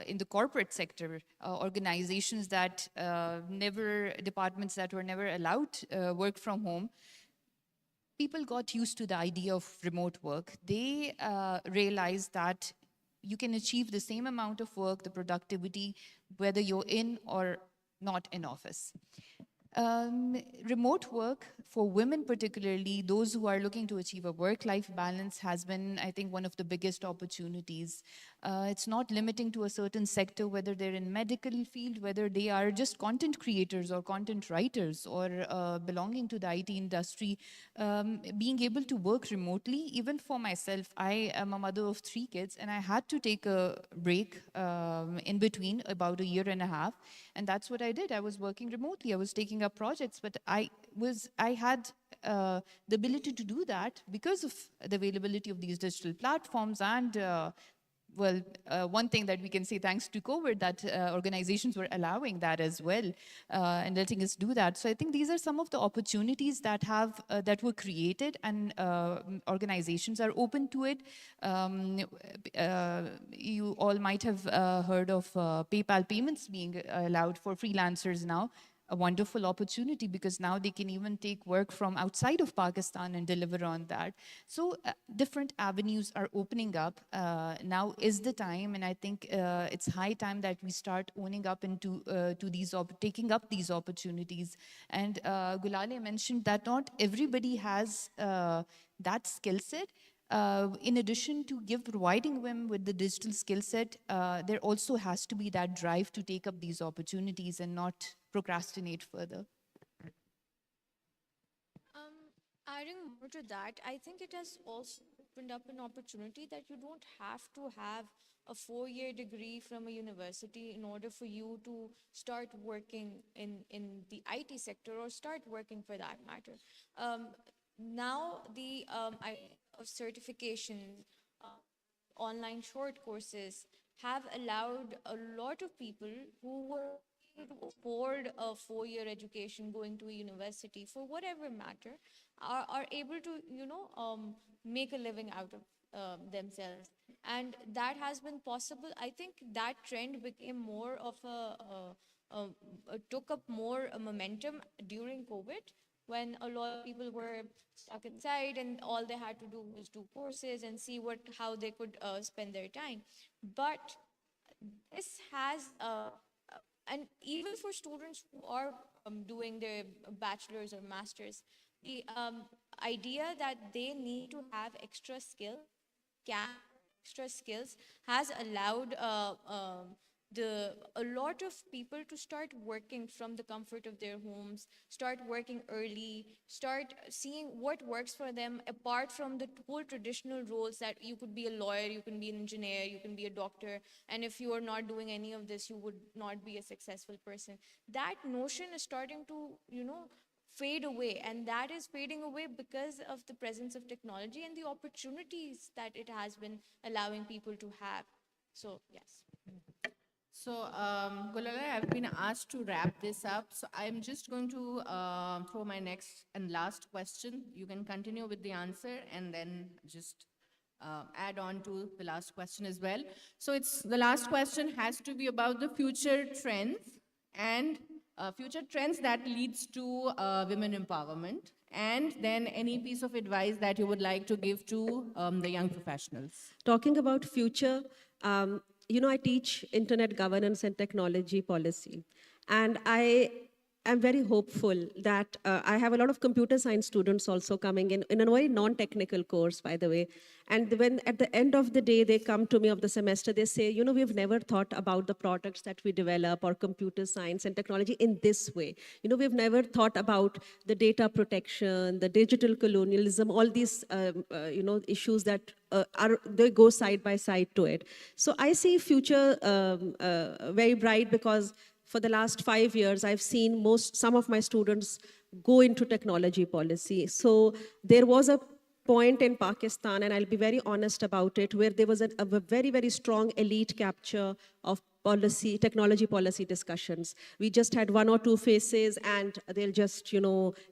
in the corporate sector, organizations that departments that were never allowed work from home. People got used to the idea of remote work. They realized that you can achieve the same amount of work, the productivity, whether you're in or not in office. Remote work for women particularly, those who are looking to achieve a work-life balance, has been, I think, one of the biggest opportunities. It's not limiting to a certain sector, whether they're in medical field, whether they are just content creators or content writers or belonging to the IT industry. Being able to work remotely, even for myself, I am a mother of 3 kids and I had to take a break in between about 1.5 years. And that's what I did. I was working remotely. I was taking up projects, but I had the ability to do that because of the availability of these digital platforms and one thing that we can say thanks to COVID, that organizations were allowing that as well and letting us do that. So I think these are some of the opportunities that were created, and organizations are open to it. You all might have heard of PayPal payments being allowed for freelancers now. a wonderful opportunity because now they can even take work from outside of Pakistan and deliver on that. So different avenues are opening up. Now is the time, and I think it's high time that we start owning up into to these taking up these opportunities. And Gulale mentioned that not everybody has that skill set. In addition to providing women with the digital skill set, there also has to be that drive to take up these opportunities and not procrastinate further. Adding more to that, I think it has also opened up an opportunity that you don't have to have a 4-year degree from a university in order for you to start working in the IT sector or start working for that matter. Now the of certification, online short courses have allowed a lot of people who were able to afford a 4-year education going to a university for whatever matter are able to make a living out of themselves, and that has been possible. I think that trend became more of took up more momentum during COVID, when a lot of people were stuck inside and all they had to do was do courses and see how they could spend their time. But this has and even for students who are doing their bachelor's or master's, the idea that they need to have extra skills has allowed a lot of people to start working from the comfort of their homes, start working early, start seeing what works for them apart from the whole traditional roles that you could be a lawyer, you can be an engineer, you can be a doctor, and if you are not doing any of this, you would not be a successful person. That notion is starting to, fade away, and that is fading away because of the presence of technology and the opportunities that it has been allowing people to have. So, yes. So, Gulala, I've been asked to wrap this up. So I'm just going to throw my next and last question. You can continue with the answer and then just add on to the last question as well. So the last question has to be about the future trends and future trends that leads to women empowerment, and then any piece of advice that you would like to give to the young professionals. Talking about future, I teach internet governance and technology policy. And I am very hopeful that I have a lot of computer science students also coming in a very non-technical course, by the way. And when at the end of the day, they come to me of the semester, they say, we've never thought about the products that we develop or computer science and technology in this way. We've never thought about the data protection, the digital colonialism, all these, issues that they go side by side to it. So I see future very bright, because for the last 5 years, I've seen some of my students go into technology policy. So there was a point in Pakistan, and I'll be very honest about it, where there was a very, very strong elite capture of technology policy discussions. We just had 1 or 2 faces, and they'll just,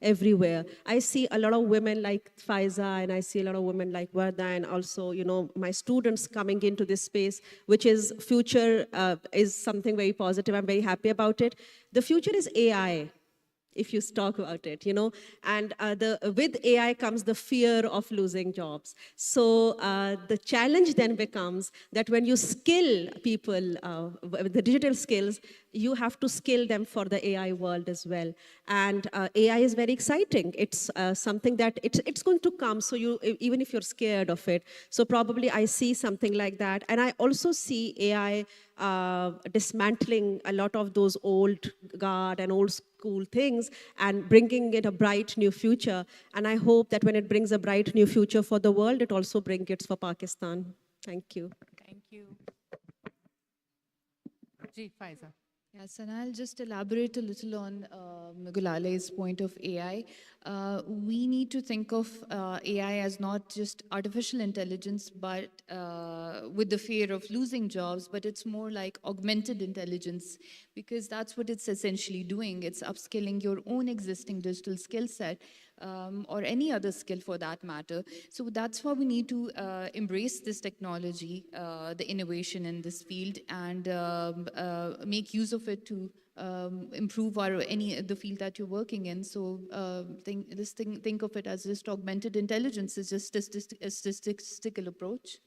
everywhere. I see a lot of women like Faiza, and I see a lot of women like Varda, and also, my students coming into this space, which is future, is something very positive. I'm very happy about it. The future is AI. If you talk about it, and with AI comes the fear of losing jobs. So the challenge then becomes that when you skill people with the digital skills, you have to skill them for the AI world as well. And AI is very exciting. It's something that it's going to come. So even if you're scared of it, so probably I see something like that. And I also see AI dismantling a lot of those old guard and old school things and bringing it a bright new future. And I hope that when it brings a bright new future for the world, it also brings it for Pakistan. Thank you. Thank you. Ji, Faiza. Yes, and I'll just elaborate a little on Gulale's point of AI. We need to think of AI as not just artificial intelligence, but with the fear of losing jobs, but it's more like augmented intelligence, because that's what it's essentially doing. It's upskilling your own existing digital skill set, or any other skill for that matter. So that's why we need to embrace this technology, the innovation in this field, and make use of it to improve the field that you're working in. So think of it as just augmented intelligence. It's just a statistical approach,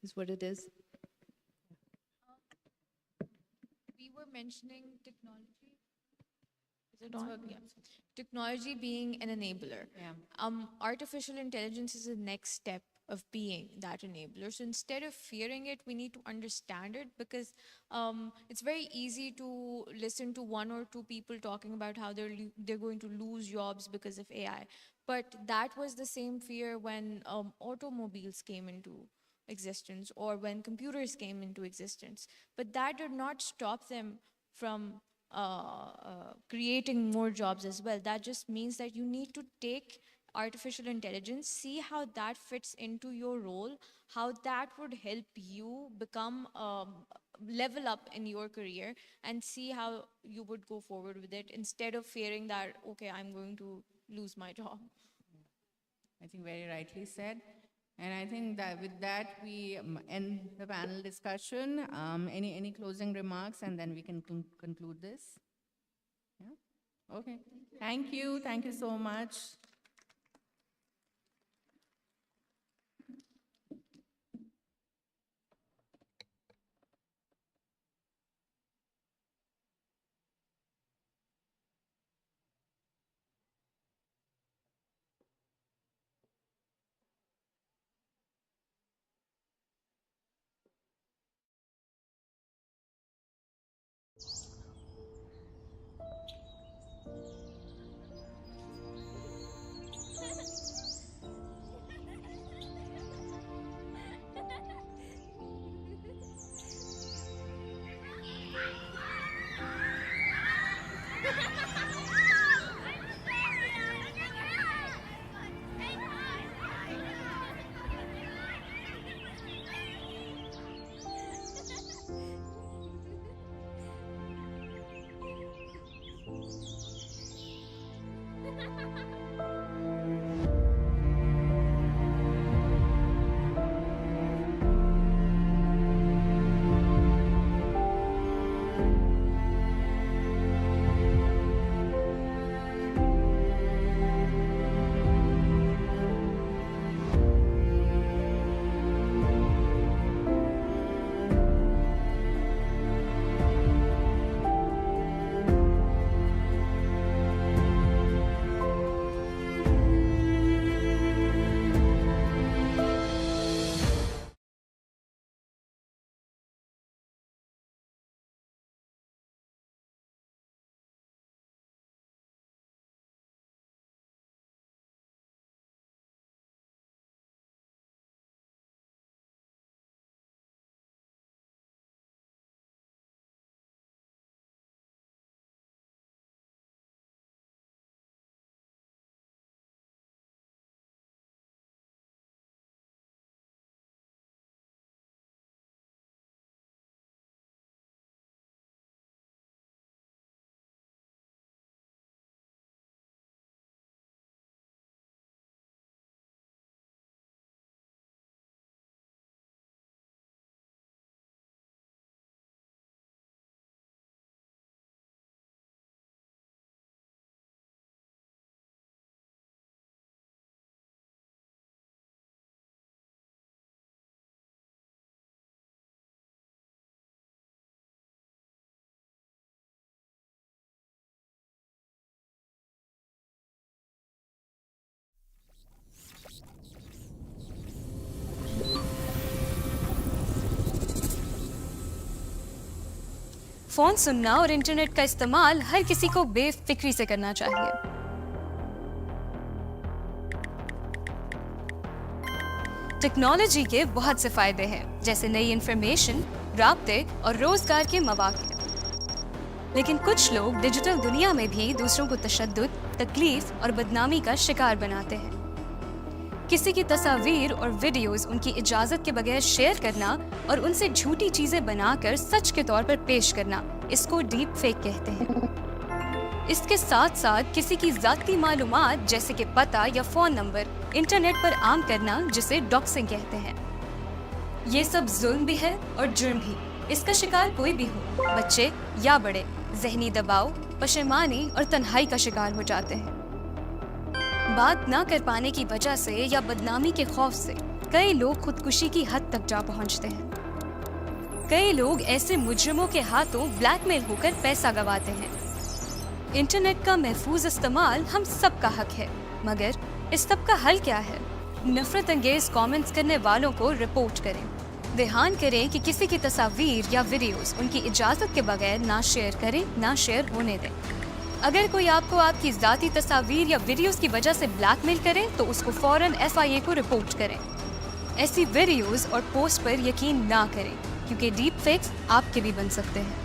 is what it is. We were mentioning technology. Is it on? Yeah. Technology being an enabler. Yeah. Artificial intelligence is the next step of being that enabler. So instead of fearing it, we need to understand it, because it's very easy to listen to one or two people talking about how they're going to lose jobs because of AI. But that was the same fear when automobiles came into existence, or when computers came into existence. But that did not stop them from creating more jobs as well. That just means that you need to take artificial intelligence, see how that fits into your role, how that would help you become level up in your career, and see how you would go forward with it, instead of fearing that, okay, I'm going to lose my job. I think very rightly said. And I think that with that, we end the panel discussion. Any closing remarks, and then we can conclude this? Yeah? Okay. Thank you. Thank you so much. Phone सुनना और internet का इस्तेमाल हर किसी को बेफिक्री से करना चाहिए। Technology के बहुत से फायदे हैं, जैसे नई इंफॉर्मेशन, राब्ते और रोजगार के मौके। लेकिन कुछ लोग डिजिटल दुनिया में भी दूसरों को तशद्दुद, तकलीफ और बदनामी का शिकार बनाते हैं। किसी की तस्वीर और वीडियोस उनकी इजाजत के बगैर शेयर करना और उनसे झूठी चीजें बनाकर सच के तौर पर पेश करना, इसको डीप फेक कहते हैं। इसके साथ साथ किसी की जाती मालूमात जैसे कि पता या फोन नंबर इंटरनेट पर आम करना, जिसे डॉक्सिंग कहते हैं। ये सब जुल्म भी है और जुर्म भी। इसका शिकार कोई भी हो, बच्चे या बड़े, जहनी दबाव, पशेमानी और तन्हाई का शिकार हो जाते हैं। बात ना कर पाने की वजह से या बदनामी के खौफ से कई लोग खुदकुशी की हद तक जा पहुंचते हैं। कई लोग ऐसे मुजरिमों के हाथों ब्लैकमेल होकर पैसा गंवाते हैं। इंटरनेट का महफूज इस्तेमाल हम सब का हक है, मगर इस सब का हल क्या है? नफरत अंगेज कमेंट्स करने वालों को रिपोर्ट करें। ध्यान करें कि किसी की तस्वीर या वीडियोस उनकी इजाजत के बगैर ना शेयर करें, ना शेयर होने दें। अगर कोई आपको आपकी ज़ाती तस्वीर या वीडियोस की वजह से ब्लैकमेल करे तो उसको फौरन FIA को रिपोर्ट करें। ऐसी वीडियोस और पोस्ट पर यकीन ना करें, क्योंकि डीप फेक्स आपके भी बन सकते हैं।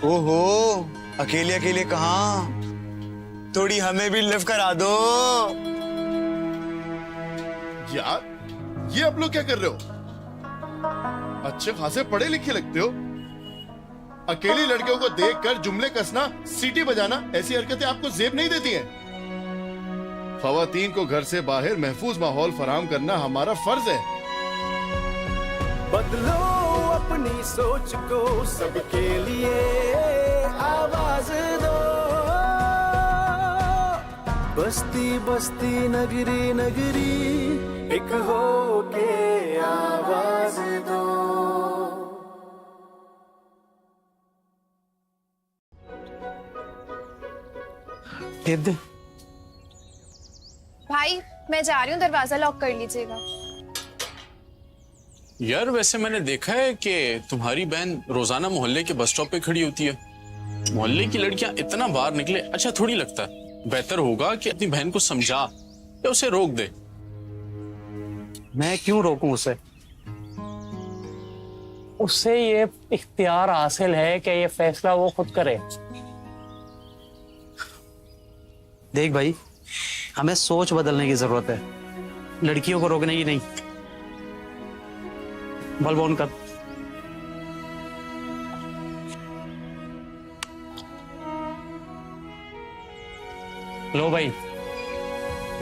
ओहो, अकेले अकेले कहाँ? थोड़ी हमें भी लिफ्ट करा दो। यार, ये आप लोग क्या कर रहे हो? अच्छे खासे पढ़े लिखे लगते हो। अकेली लड़कियों को देखकर जुमले कसना, सीटी बजाना, ऐसी हरकतें आपको जेब नहीं देती हैं। खवातीन को घर से बाहर महफूज माहौल फराहम करना हमारा फर्ज है। बदलो अपनी सोच को, सबके लिए आवाज दो। बस्ती बस्ती नगरी नगरी एक हो के आवाज दो। भाई मैं जा रही हूँ, दरवाजा लॉक कर लीजिएगा। यार वैसे मैंने देखा है कि तुम्हारी बहन रोजाना मोहल्ले के बस स्टॉप पे खड़ी होती है। मोहल्ले की लड़कियां इतना बाहर निकले अच्छा थोड़ी लगता है। बेहतर होगा कि अपनी बहन को समझा या उसे रोक दे। मैं क्यों रोकूं उसे? उससे ये इख्तियार हासिल है कि ये फैसला वो खुद करे। देख भाई, हमें सोच बदलने की जरूरत है, लड़कियों को रोकने की नहीं। बलबोन कर। लो भाई,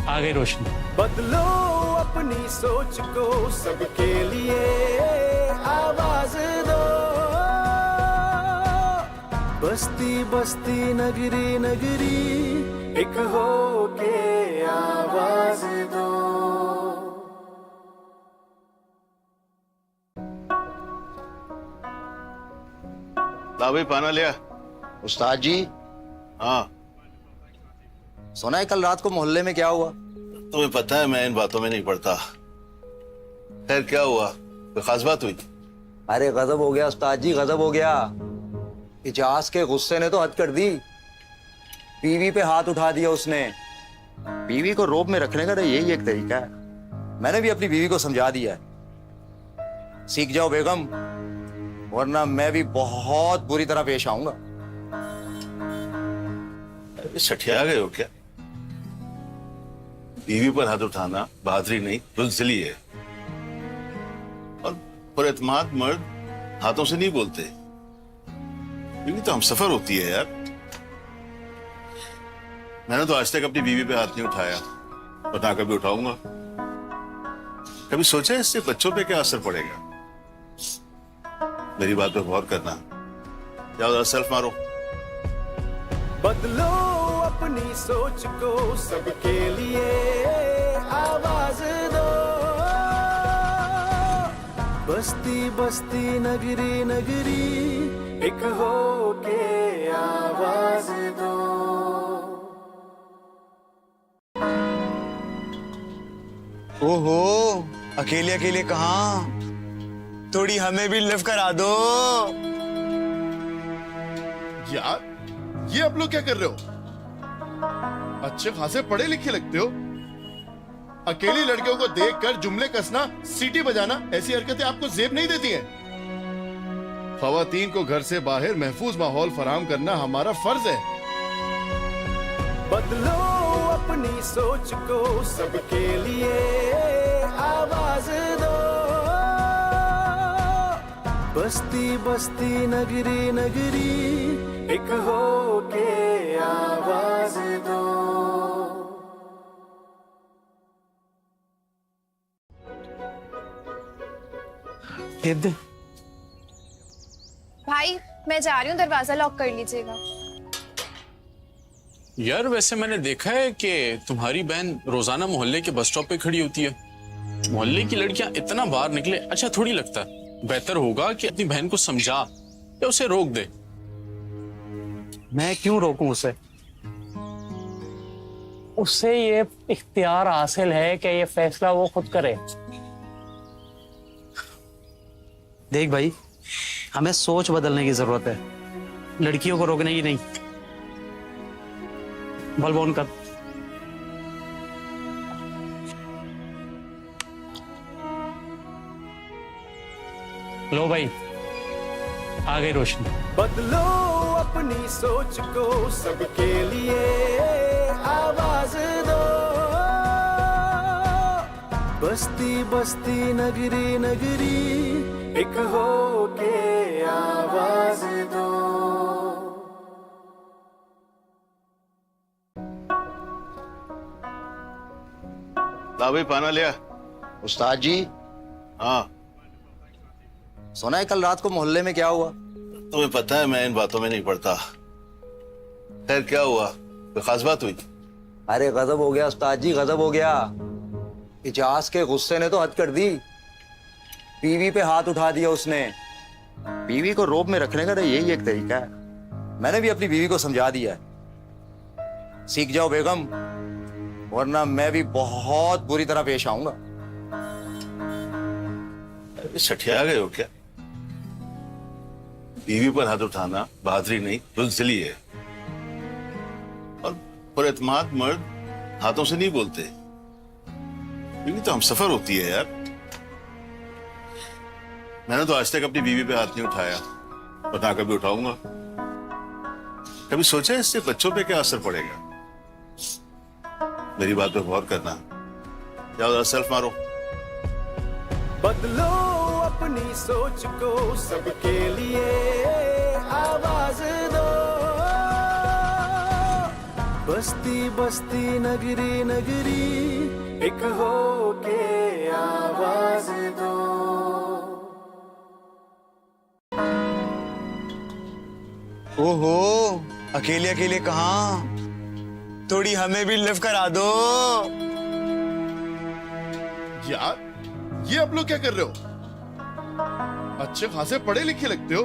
आ गई रोशनी। बदलो अपनी सोच को, सबके लिए आवाज दो। बस्ती बस्ती नगरी नगरी एक हो के आवाज दो। ला भाई पाना लिया। उस्ताद जी। हाँ सुना है कल रात को मोहल्ले में क्या हुआ? तुम्हें पता है मैं इन बातों में नहीं पड़ता। खैर क्या हुआ, कोई खास बात हुई? अरे गजब हो गया उस्ताद जी, गजब हो गया। इजाज के गुस्से ने तो हद कर दी। बीवी पे हाथ उठा दिया उसने। बीवी को रोब में रखने का तो यही एक तरीका है। मैंने भी अपनी बीवी को समझा दिया है। सीख जाओ बेगम, वरना मैं भी बहुत बुरी तरह पेश आऊंगा। सठिया गए हो क्या? बीवी पर हाथ उठाना बहादुरी नहीं, बुज़दिली है। और पुरएतमाद मर्द हाथों से नहीं बोलते। बीवी तो हमसफर होती है यार। मैंने तो आज तक अपनी बीवी पे हाथ नहीं उठाया और ना कभी उठाऊंगा। कभी सोचा इससे बच्चों पे क्या असर पड़ेगा? मेरी बात पे गौर करना। जाओ जरा सेल्फ मारो। बदलो अपनी सोच को, सबके लिए आवाज दो। बस्ती बस्ती नगरी नगरी एक हो के आवाज दो। ओहो, अकेले अकेले कहाँ? थोड़ी हमें भी लिफ्ट करा दो। यार, ये आप लोग क्या कर रहे हो? अच्छे खासे पढ़े लिखे लगते हो। अकेली लड़कियों को देखकर जुमले कसना, सीटी बजाना, ऐसी हरकतें आपको जेब नहीं देती हैं। खवातीन को घर से बाहर महफूज माहौल फराहम करना हमारा फर्ज है। बदलो अपनी सोच को, सबके लिए आवाज दो। बस्ती बस्ती नगरी नगरी एक हो के आवाज दो। दे। भाई मैं जा रही हूँ, दरवाजा लॉक कर लीजिएगा। यार वैसे मैंने देखा है कि तुम्हारी बहन रोजाना मोहल्ले के बस स्टॉप पे खड़ी होती है। मोहल्ले की लड़कियां इतना बाहर निकले अच्छा थोड़ी लगता। बेहतर होगा कि अपनी बहन को समझा या उसे रोक दे। मैं क्यों रोकूं उसे? उससे ये इख्तियार हासिल है कि ये फैसला वो खुद करे। देख भाई, हमें सोच बदलने की जरूरत है, लड़कियों को रोकने की नहीं। बल्ब ऑन कर। लो भाई, आ गई रोशनी। बदलो अपनी सोच को, सबके लिए आवाज दो। बस्ती बस्ती नगरी नगरी एक हो के आवाज दो। ला भाई पाना लिया। उस्ताद जी। हाँ सुना है कल रात को मोहल्ले में क्या हुआ? तुम्हें पता है मैं इन बातों में नहीं पड़ता। खैर क्या हुआ, कोई खास बात हुई? अरे गजब हो गया उस्ताद जी, गजब हो गया। इजाज के गुस्से ने तो हद कर दी। बीवी पे हाथ उठा दिया उसने। बीवी को रोब में रखने का तो यही एक तरीका है। मैंने भी अपनी बीवी को समझा दिया है। सीख जाओ बेगम, वरना मैं भी बहुत बुरी तरह पेश आऊंगा। सठिया गए हो क्या? बीवी पर हाथ उठाना बहादुरी नहीं बुज़दिली है। और पुरएतमाद मर्द हाथों से नहीं बोलते। बीवी तो हमसफर होती है यार। मैंने तो आज तक अपनी बीवी पे हाथ नहीं उठाया और ना कभी उठाऊंगा। कभी सोचा इससे बच्चों पे क्या असर पड़ेगा? मेरी बात पे गौर करना। जाओ जरा सेल्फ मारो। बदलो अपनी सोच को, सबके लिए आवाज दो। बस्ती बस्ती नगरी नगरी एक हो के आवाज दो। ओहो, अकेले अकेले कहाँ? थोड़ी हमें भी लिफ्ट करा दो। यार ये आप लोग क्या कर रहे हो? अच्छे खासे पढ़े लिखे लगते हो।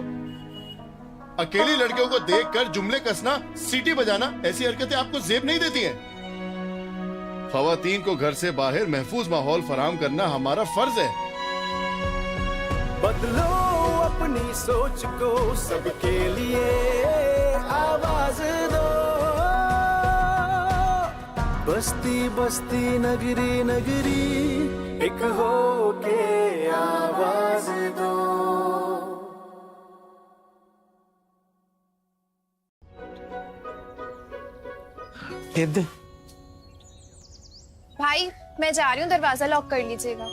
अकेली लड़कियों को देखकर जुमले कसना, सीटी बजाना, ऐसी हरकतें आपको जेब नहीं देती हैं। खवातीन को घर से बाहर महफूज माहौल फराहम करना हमारा फर्ज है। बदलो अपनी सोच को, सबके लिए आवाज दो। बस्ती बस्ती नगरी नगरी एक हो के आवाज दो। दे। भाई मैं जा रही हूँ, दरवाजा लॉक कर लीजिएगा।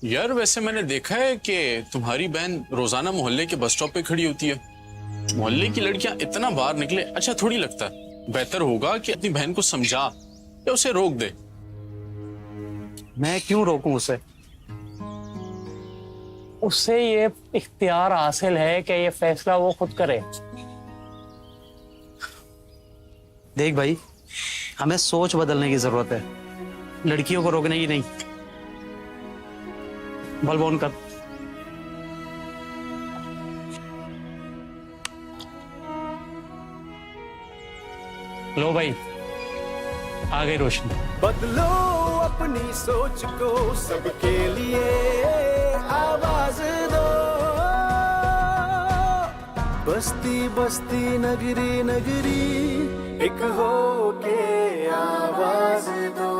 यार वैसे मैंने देखा है कि तुम्हारी बहन रोजाना मोहल्ले के बस स्टॉप पे खड़ी होती है। मोहल्ले की लड़कियां इतना बाहर निकले अच्छा थोड़ी लगता। बेहतर होगा कि अपनी बहन को समझा या उसे रोक दे। मैं क्यों रोकूं उसे? उससे ये इख्तियार हासिल है कि ये फैसला वो खुद करे। देख भाई, हमें सोच बदलने की जरूरत है, लड़कियों को रोकने की नहीं। बल्ब ऑन कर। लो भाई, आ गई रोशनी। बदलो अपनी सोच को, सबके लिए आवाज दो। बस्ती बस्ती नगरी नगरी एक हो के आवाज दो।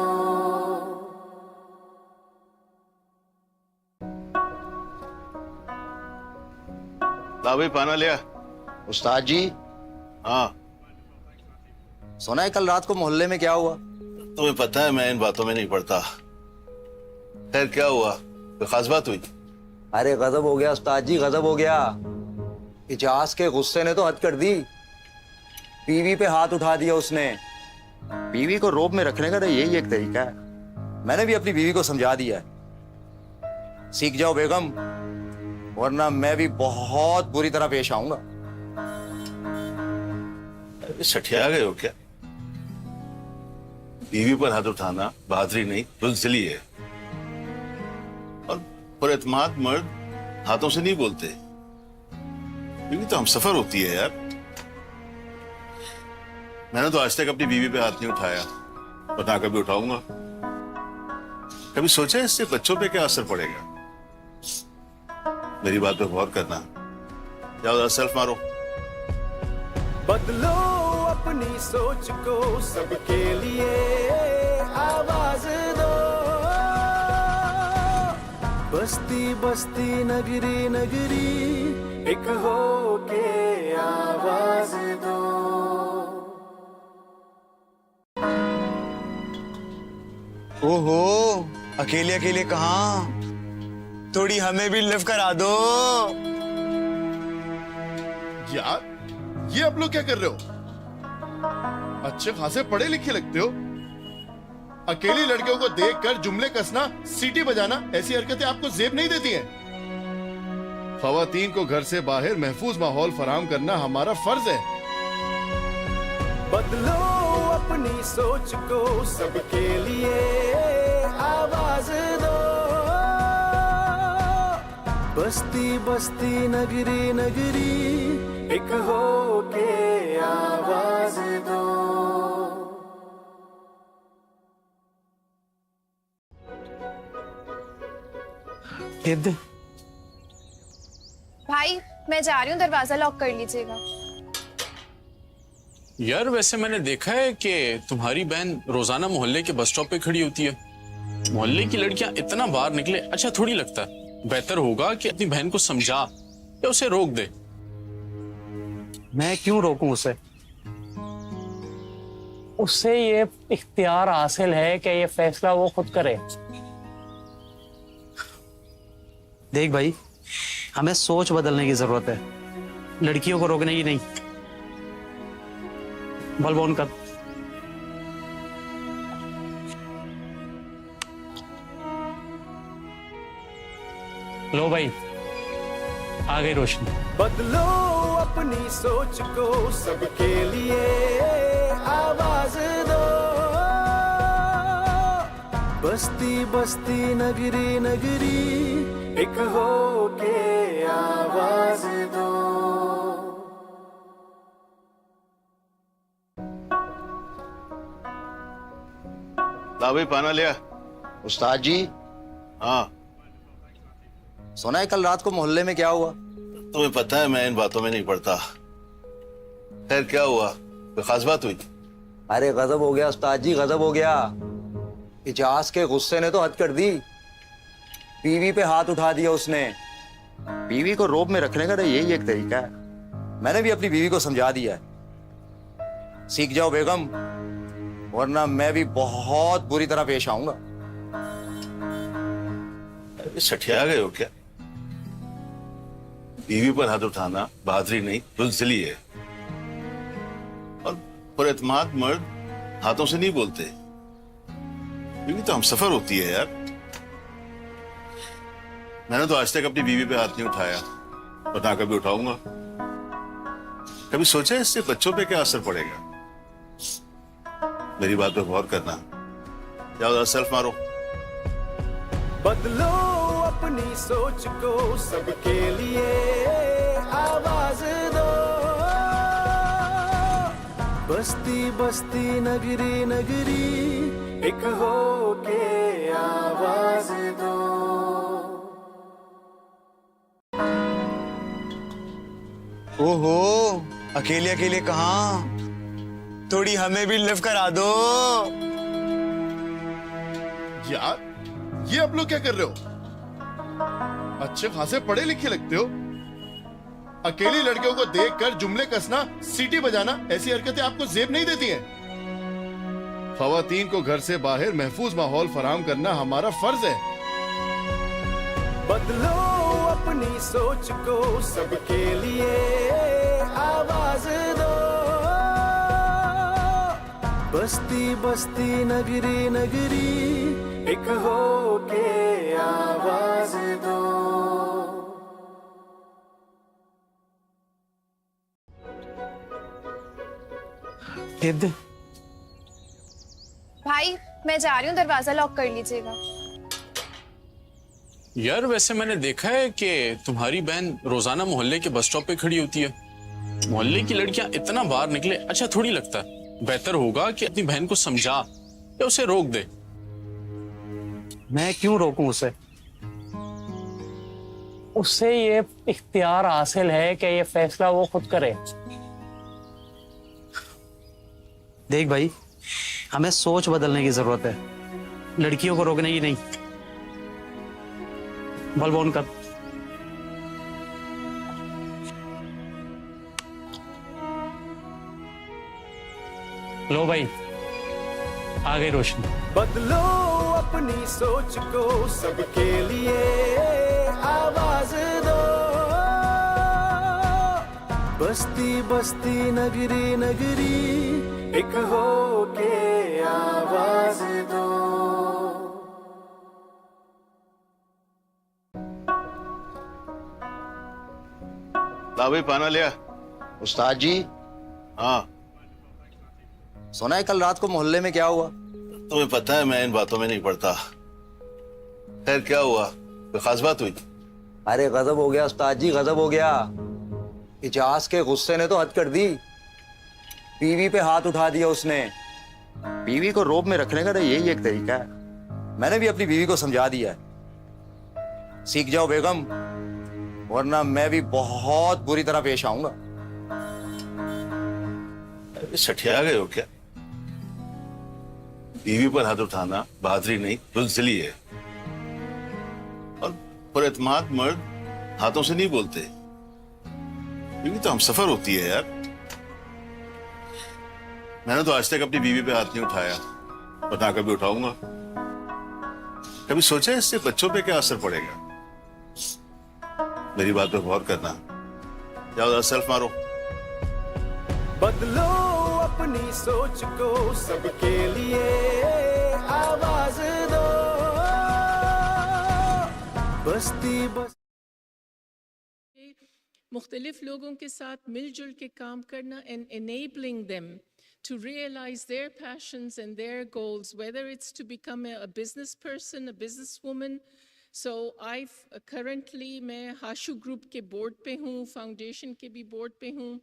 ला भाई पाना लिया। उस्ताद जी। हाँ सुना है कल रात को मोहल्ले में क्या हुआ? तुम्हें पता है मैं इन बातों में नहीं पड़ता। खैर क्या हुआ, कोई खास बात हुई? अरे गजब हो गया उस्ताद जी, गजब हो गया। इजाज के गुस्से ने तो हद कर दी। बीवी पे हाथ उठा दिया उसने। बीवी को रोब में रखने का तो यही एक तरीका है। मैंने भी अपनी बीवी को समझा दिया है। सीख जाओ बेगम, वरना मैं भी बहुत बुरी तरह पेश आऊंगा। सठिया गए हो क्या? बीवी पर हाथ उठाना बहादुरी नहीं, बुज़दिली है। और पुरएतमाद मर्द हाथों से नहीं बोलते। बीवी तो हमसफर होती है यार। मैंने तो आज तक अपनी बीवी पे हाथ नहीं उठाया और ना कभी उठाऊंगा। कभी सोचा है इससे बच्चों पे क्या असर पड़ेगा? मेरी बात पे गौर करना। जाओ जरा सेल्फ मारो। बदलो अपनी सोच को, सबके लिए आवाज दो। बस्ती बस्ती नगरी नगरी एक हो के आवाज दो। ओहो, अकेले अकेले कहाँ? थोड़ी हमें भी लिफ्ट करा दो। यार ये आप लोग क्या कर रहे हो? अच्छे खासे पढ़े लिखे लगते हो। अकेली लड़कियों को देखकर जुमले कसना, सीटी बजाना, ऐसी हरकतें आपको जेब नहीं देती हैं। खवातीन को घर से बाहर महफूज माहौल फराहम करना हमारा फर्ज है। बदलो अपनी सोच को, सबके लिए आवाज दो। बस्ती बस्ती नगरी नगरी एक हो के आवाज दो। भाई मैं जा रही हूँ, दरवाजा लॉक कर लीजिएगा। यार वैसे मैंने देखा है कि तुम्हारी बहन रोजाना मोहल्ले के बस स्टॉप पे खड़ी होती है। मोहल्ले की लड़कियां इतना बाहर निकले अच्छा थोड़ी लगता है। बेहतर होगा कि अपनी बहन को समझा या उसे रोक दे। मैं क्यों रोकूं उसे? उससे ये इख्तियार हासिल है कि ये फैसला वो खुद करे। देख भाई, हमें सोच बदलने की जरूरत है, लड़कियों को रोकने की नहीं। बल्ब ऑन कर। लो भाई, आ गई रोशनी। बदलो अपनी सोच को, सबके लिए आवाज दो। बस्ती बस्ती नगरी नगरी एक हो के आवाज दो। ला भाई पाना लिया। उस्ताद जी। हाँ सुना है कल रात को मोहल्ले में क्या हुआ? तुम्हें पता है मैं इन बातों में नहीं पड़ता। खैर क्या हुआ? कोई खास बात हुई? अरे गजब हो गया उस्ताद जी, गजब हो गया। इजाज के गुस्से ने तो हद कर दी। बीवी पे हाथ उठा दिया उसने। बीवी को रोब में रखने का तो यही एक तरीका है। मैंने भी अपनी बीवी को समझा दिया है। सीख जाओ बेगम, वरना मैं भी बहुत बुरी तरह पेश आऊंगा। सठिया गए हो क्या? बीवी पर हाथ उठाना बहादुरी नहीं, बुज़दिली है। और पुरएतमाद मर्द हाथों से नहीं बोलते। बीवी तो हमसफर होती है यार। मैंने तो आज तक अपनी बीवी पे हाथ नहीं उठाया और ना कभी उठाऊंगा। कभी सोचा है इससे बच्चों पे क्या असर पड़ेगा? मेरी बात पे गौर करना। जाओ जरा सेल्फ मारो। बदलो अपनी सोच को, सबके लिए आवाज दो। बस्ती बस्ती नगरी नगरी एक हो के आवाज दो। ओहो, अकेले अकेले कहाँ? थोड़ी हमें भी लिफ्ट करा दो। यार ये आप लोग क्या कर रहे हो? अच्छे खासे पढ़े लिखे लगते हो। अकेली लड़कियों को देखकर जुमले कसना, सीटी बजाना, ऐसी हरकतें आपको जेब नहीं देती हैं। खवातीन को घर से बाहर महफूज माहौल फराहम करना हमारा फर्ज है। बदलो अपनी सोच को, सबके लिए आवाज दो। बस्ती बस्ती नगरी नगरी एक हो के आवाज दो। दे। भाई मैं जा रही हूँ, दरवाजा लॉक कर लीजिएगा। यार वैसे मैंने देखा है कि तुम्हारी बहन रोजाना मोहल्ले के बस स्टॉप पे खड़ी होती है। मोहल्ले की लड़कियां इतना बाहर निकले अच्छा थोड़ी लगता है। बेहतर होगा कि अपनी बहन को समझा या उसे रोक दे। मैं क्यों रोकूं उसे? उससे ये इख्तियार हासिल है कि ये फैसला वो खुद करे। देख भाई, हमें सोच बदलने की जरूरत है, लड़कियों को रोकने की नहीं। बल्ब ऑन कर। लो भाई, आ गई रोशनी। बदलो अपनी सोच को, सबके लिए आवाज दो। बस्ती बस्ती नगरी नगरी एक हो के आवाज दो। ला भाई पाना लिया। उस्ताद जी। हाँ सुना है कल रात को मोहल्ले में क्या हुआ? तुम्हें पता है मैं इन बातों में नहीं पड़ता। खैर क्या हुआ, कोई खास बात हुई? अरे गजब हो गया उस्ताद जी, गजब हो गया। इजाज के गुस्से ने तो हद कर दी। बीवी पे हाथ उठा दिया उसने। बीवी को रोब में रखने का तो यही एक तरीका है। मैंने भी अपनी बीवी को समझा दिया है। सीख जाओ बेगम, वरना मैं भी बहुत बुरी तरह पेश आऊंगा। सठिया गए हो क्या? बीवी पर हाथ उठाना बहादुरी नहीं बुज़दिली है। और पुरएतमाद मर्द हाथों से नहीं बोलते। बीवी तो हमसफर होती है यार। मैंने तो आज तक अपनी बीवी पे हाथ नहीं उठाया और ना कभी उठाऊंगा। कभी सोचा इससे बच्चों पे क्या असर पड़ेगा? मेरी बात पे गौर करना। जाओ जरा सेल्फ मारो। बदलो अपनी सोच को, सबके लिए आवाज दो। बस्ती बस मुख्तलिफ लोगों के साथ मिलजुल के काम करना and enabling them to realize their passions and their goals, whether it's to become a business person, a businesswoman. So I've currently मैं हाशु ग्रुप के बोर्ड पे हूँ, फाउंडेशन के भी बोर्ड पे हूँ,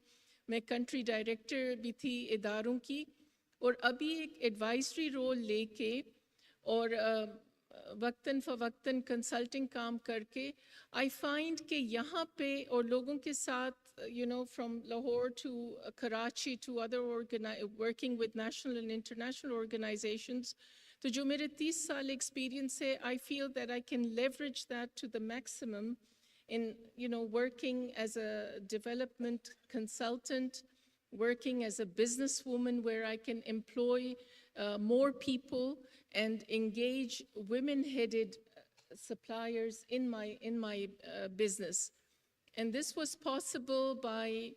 मैं कंट्री डायरेक्टर भी थी इदारों की, और अभी एक एडवाइजरी रोल लेके और वक्तन फ़वक्तन कंसल्टिंग काम करके आई फाइंड कि यहाँ पे और लोगों के साथ from Lahore to Karachi to other working with national and international organizations, तो जो मेरे 30 साल experience है, I feel that I can leverage that to the maximum in working as a development consultant, working as a businesswoman where I can employ more people and engage women-headed suppliers in my business. And this was possible by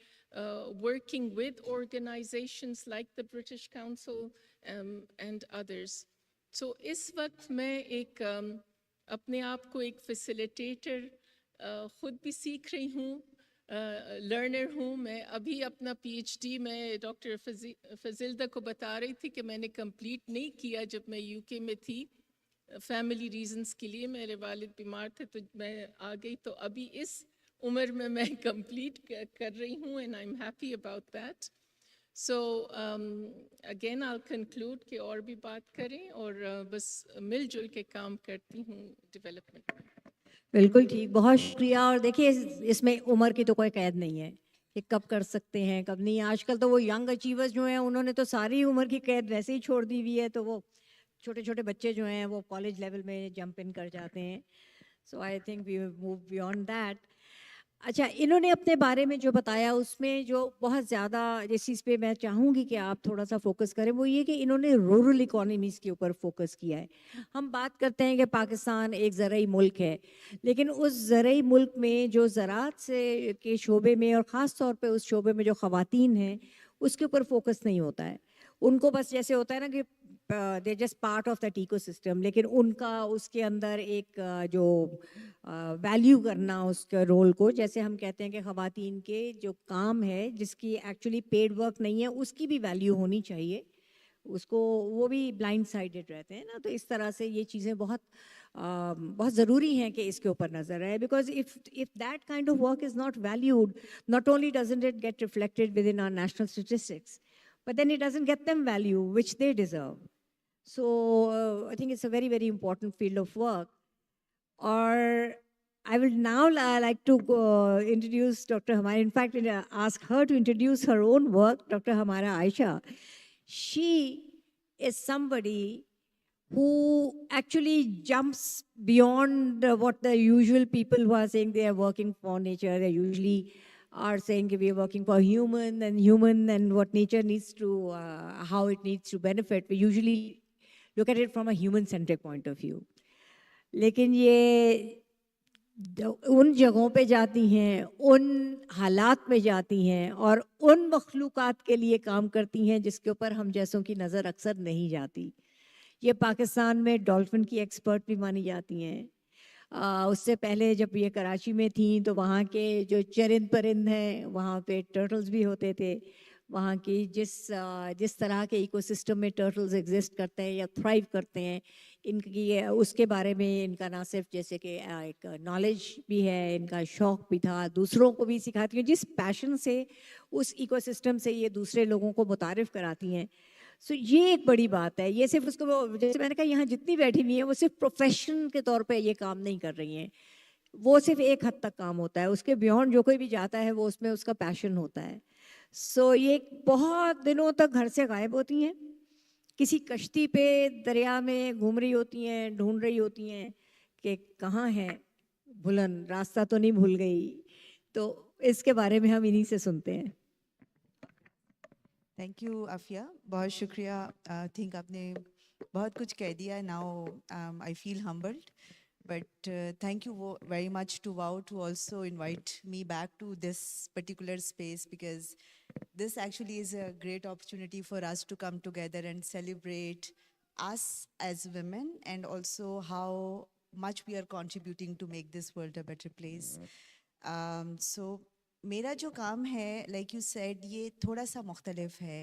working with organizations like the British Council and others. So इस वक्त मैं एक अपने आप को एक facilitator खुद भी सीख रही हूँ, लर्नर हूँ। मैं अभी अपना PhD मैं डॉक्टर फजील्दा को बता रही थी कि मैंने कंप्लीट नहीं किया जब मैं UK में थी, फैमिली रीजंस के लिए। मेरे वालिद बीमार थे तो मैं आ गई, तो अभी इस उम्र में मैं कंप्लीट कर रही हूँ and I'm happy about that. So again I'll conclude कि और भी बात करें और बस मिलजुल के काम करती हूँ डेवलपमेंट में। बिल्कुल ठीक, बहुत शुक्रिया। और देखिए इसमें उम्र की तो कोई कैद नहीं है कि कब कर सकते हैं कब नहीं। आजकल तो वो यंग अचीवर्स जो हैं उन्होंने तो सारी उम्र की कैद वैसे ही छोड़ दी हुई है, तो वो छोटे छोटे बच्चे जो हैं वो कॉलेज लेवल में जंप इन कर जाते हैं। So I think we move beyond that. अच्छा, इन्होंने अपने बारे में जो बताया उसमें जो बहुत ज़्यादा जिस चीज़ पे मैं चाहूँगी कि आप थोड़ा सा फोकस करें वो ये कि इन्होंने रूरल इकोनॉमीज़ के ऊपर फोकस किया है। हम बात करते हैं कि पाकिस्तान एक ज़रई मुल्क है, लेकिन उस ज़रई मुल्क में जो ज़राअत से के शोबे में और ख़ास तौर पे उस शोबे में जो ख़वातीन हैं उसके ऊपर फोकस नहीं होता है। उनको बस जैसे होता है ना कि they just part of that ecosystem, लेकिन उनका उसके अंदर एक जो वैल्यू करना उसके रोल को, जैसे हम कहते हैं कि ख़वातीन के जो काम है जिसकी एक्चुअली पेड वर्क नहीं है उसकी भी वैल्यू होनी चाहिए, उसको वो भी ब्लाइंड साइडेड रहते हैं ना। तो इस तरह से ये चीज़ें बहुत ज़रूरी हैं कि इसके ऊपर नज़र रहे, because if that kind of work is not valued, not only doesn't it get reflected within our national statistics, but then it doesn't get them value which they deserve. So I think it's a very, very important field of work. Or I will now like to introduce Dr. Hamara. In fact, ask her to introduce her own work, Dr. Hamara Aisha. She is somebody who actually jumps beyond what the usual people who are saying they are working for nature. They usually are saying we are working for human and what nature needs to, how it needs to benefit. We usually look at it from a human-centric point of view. लेकिन ये उन जगहों पे जाती हैं, उन हालात में जाती हैं और उन मखलूक़ात के लिए काम करती हैं जिसके ऊपर हम जैसों की नज़र अक्सर नहीं जाती। ये पाकिस्तान में डॉल्फिन की एक्सपर्ट भी मानी जाती हैं। उससे पहले जब ये कराची में थी तो वहाँ के जो चरिंद परिंद हैं वहाँ पे टर्टल्स भी होते थे। वहाँ की जिस तरह के इकोसिस्टम में टर्टल्स एग्जिस्ट करते हैं या थ्राइव करते हैं, इनकी उसके बारे में इनका ना सिर्फ जैसे कि एक नॉलेज भी है, इनका शौक़ भी था, दूसरों को भी सिखाती हैं। जिस पैशन से उस इकोसिस्टम से ये दूसरे लोगों को मुतारिफ़ कराती हैं, सो ये एक बड़ी बात है। ये सिर्फ उसको, जैसे मैंने कहा यहाँ जितनी बैठी हुई हैं वो सिर्फ प्रोफेशन के तौर पे ये काम नहीं कर रही हैं, वो सिर्फ एक हद तक काम होता है, उसके बियॉन्ड जो कोई भी जाता है वो उसमें उसका पैशन होता है। सो ये बहुत दिनों तक घर से गायब होती हैं, किसी कश्ती पे दरिया में घूम रही होती हैं, ढूंढ रही होती हैं कि कहाँ है भुलन, रास्ता तो नहीं भूल गई। तो इसके बारे में हम इन्हीं से सुनते हैं। थैंक यू आफिया, बहुत शुक्रिया। थिंक आपने बहुत कुछ कह दिया। Now I feel humbled, but thank you very much to WOW to also invite me back to this particular space, because this actually is a great opportunity for us to come together and celebrate us as women and also how much we are contributing to make this world a better place. So मेरा जो काम है, like you said, ये थोड़ा सा मुख्तलिफ है।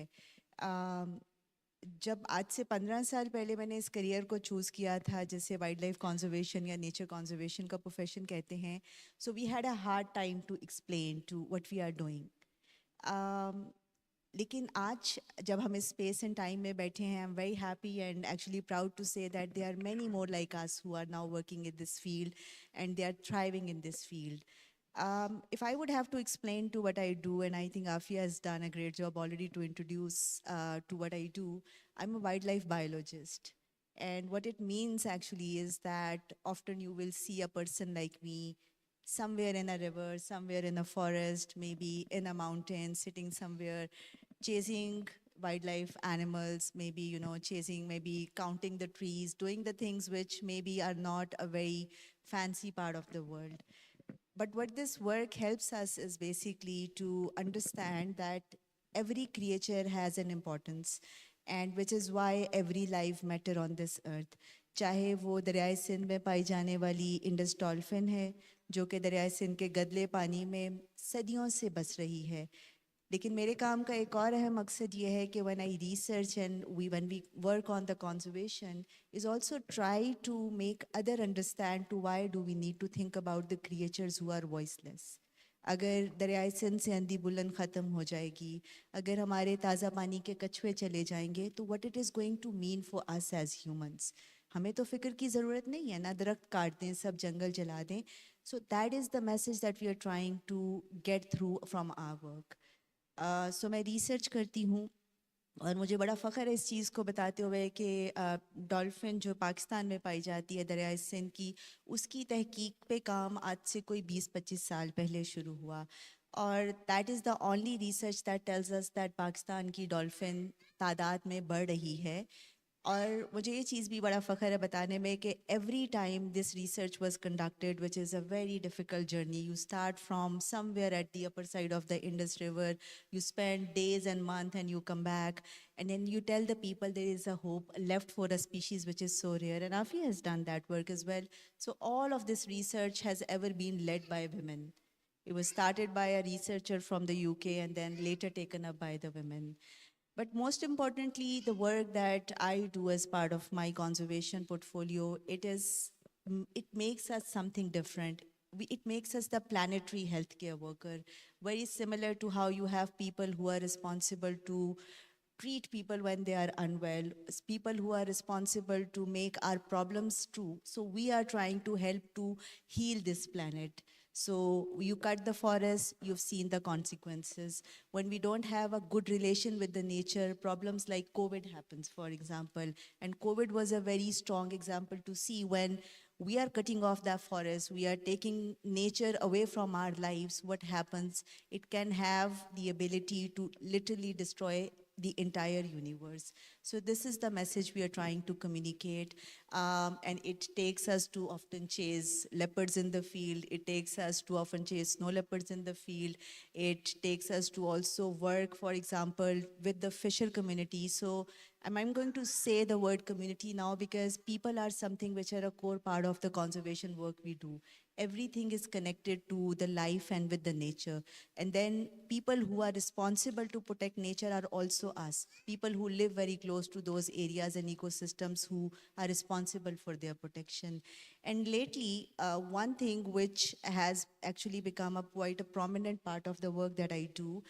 जब आज से 15 साल पहले मैंने इस करियर को चूज़ किया था, जैसे वाइल्ड लाइफ कंजर्वेशन या नेचर कंजर्वेशन का प्रोफेशन कहते हैं, so we had a hard time to explain to what we are doing. लेकिन आज जब हम इस स्पेस एंड टाइम में बैठे हैं, I am very happy and actually proud to say that there are many more like us who are now working in this field and they are thriving in this field. If I would have to explain to what I do, and I think Afia has done a great job already to introduce to what I do, I'm a wildlife biologist. And what it means actually is that often you will see a person like me somewhere in a river, somewhere in a forest, maybe in a mountain, sitting somewhere, chasing wildlife animals, maybe, chasing, maybe counting the trees, doing the things which maybe are not a very fancy part of the world. But what this work helps us is basically to understand that every creature has an importance, and which is why every life matter on this earth. चाहे वो दरियाए सिंध में पाई जाने वाली Indus dolphin है, जो कि दरियाए सिंध के गदले पानी में सदियों से बस रही है, लेकिन मेरे काम का एक और अहम मकसद ये है कि when I research and when we work on the conservation is also try to make other understand to why do we need to think about the creatures who are voiceless. अगर दरियाए सिंध से अंधी बुलंद ख़त्म हो जाएगी, अगर हमारे ताज़ा पानी के कछुए चले जाएंगे, तो what it is going to mean for us as humans. हमें तो फ़िक्र की ज़रूरत नहीं है ना, दरख्त काट दें, सब जंगल जला दें. So that is the message that we are trying to get through from our work. सो मैं रिसर्च करती हूँ और मुझे बड़ा फ़ख्र है इस चीज़ को बताते हुए कि डॉल्फिन जो पाकिस्तान में पाई जाती है दरियाए सिंध की, उसकी तहकीक पे काम आज से कोई 20-25 साल पहले शुरू हुआ, और that is the only research that tells us that Pakistan की डॉल्फिन तादाद में बढ़ रही है. और मुझे ये चीज़ भी बड़ा फ़ख्र है बताने में कि every time this research was conducted, which is a very difficult journey, you start from somewhere at the upper side of the Indus River, you spend days and months and you come back, and then you tell the people there is a hope left for a species which is so rare, and Afi has done that work as well. So all of this research has ever been led by women. It was started by a researcher from the UK and then later taken up by the women. But most importantly, the work that I do as part of my conservation portfolio, it makes us something different. It makes us the planetary healthcare worker, very similar to how you have people who are responsible to treat people when they are unwell, people who are responsible to make our problems true. So we are trying to help to heal this planet. So you cut the forest, you've seen the consequences. When we don't have a good relation with the nature, problems like COVID happens, for example. And COVID was a very strong example to see when we are cutting off that forest, we are taking nature away from our lives, what happens? It can have the ability to literally destroy the entire universe. So this is the message we are trying to communicate. And it takes us to often chase leopards in the field. It takes us to often chase snow leopards in the field. It takes us to also work, for example, with the fisher community. So I'm going to say the word community now because people are something which are a core part of the conservation work we do. Everything is connected to the life and with the nature. And then people who are responsible to protect nature are also us. People who live very close to those areas and ecosystems who are responsible for their protection. And lately, one thing which has actually become quite a prominent part of the work that I do,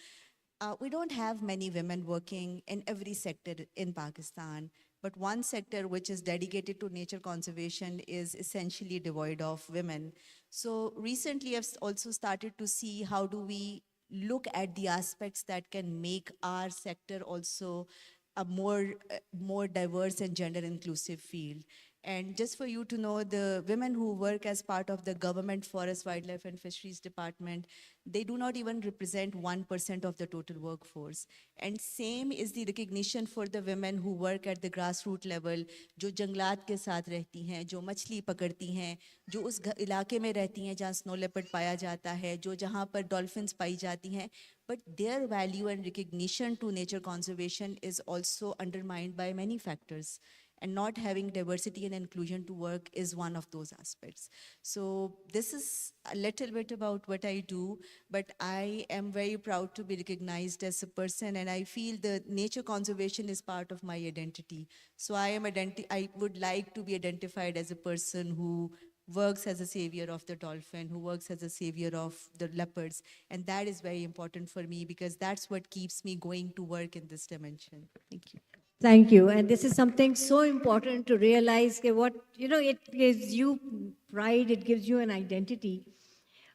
we don't have many women working in every sector in Pakistan, but one sector which is dedicated to nature conservation is essentially devoid of women. So recently I've also started to see how do we look at the aspects that can make our sector also a more diverse and gender inclusive field. And just for you to know, the women who work as part of the government forest, wildlife and fisheries department, they do not even represent 1% of the total workforce. And same is the recognition for the women who work at the grassroots level, जो जंगलात के साथ रहती हैं, जो मछली पकड़ती हैं, जो उस इलाके में रहती हैं जहाँ स्नो लेपर्ड पाया जाता है, जो जहाँ पर डॉल्फिन्स पाई जाती हैं, but their value and recognition to nature conservation is also undermined by many factors. And not having diversity and inclusion to work is one of those aspects. So this is a little bit about what I do, but I am very proud to be recognized as a person, and I feel that nature conservation is part of my identity. So I would like to be identified as a person who works as a savior of the dolphin, who works as a savior of the leopards. And that is very important for me because that's what keeps me going to work in this dimension. Thank you. Thank you. And this is something so important to realize that it gives you pride, it gives you an identity.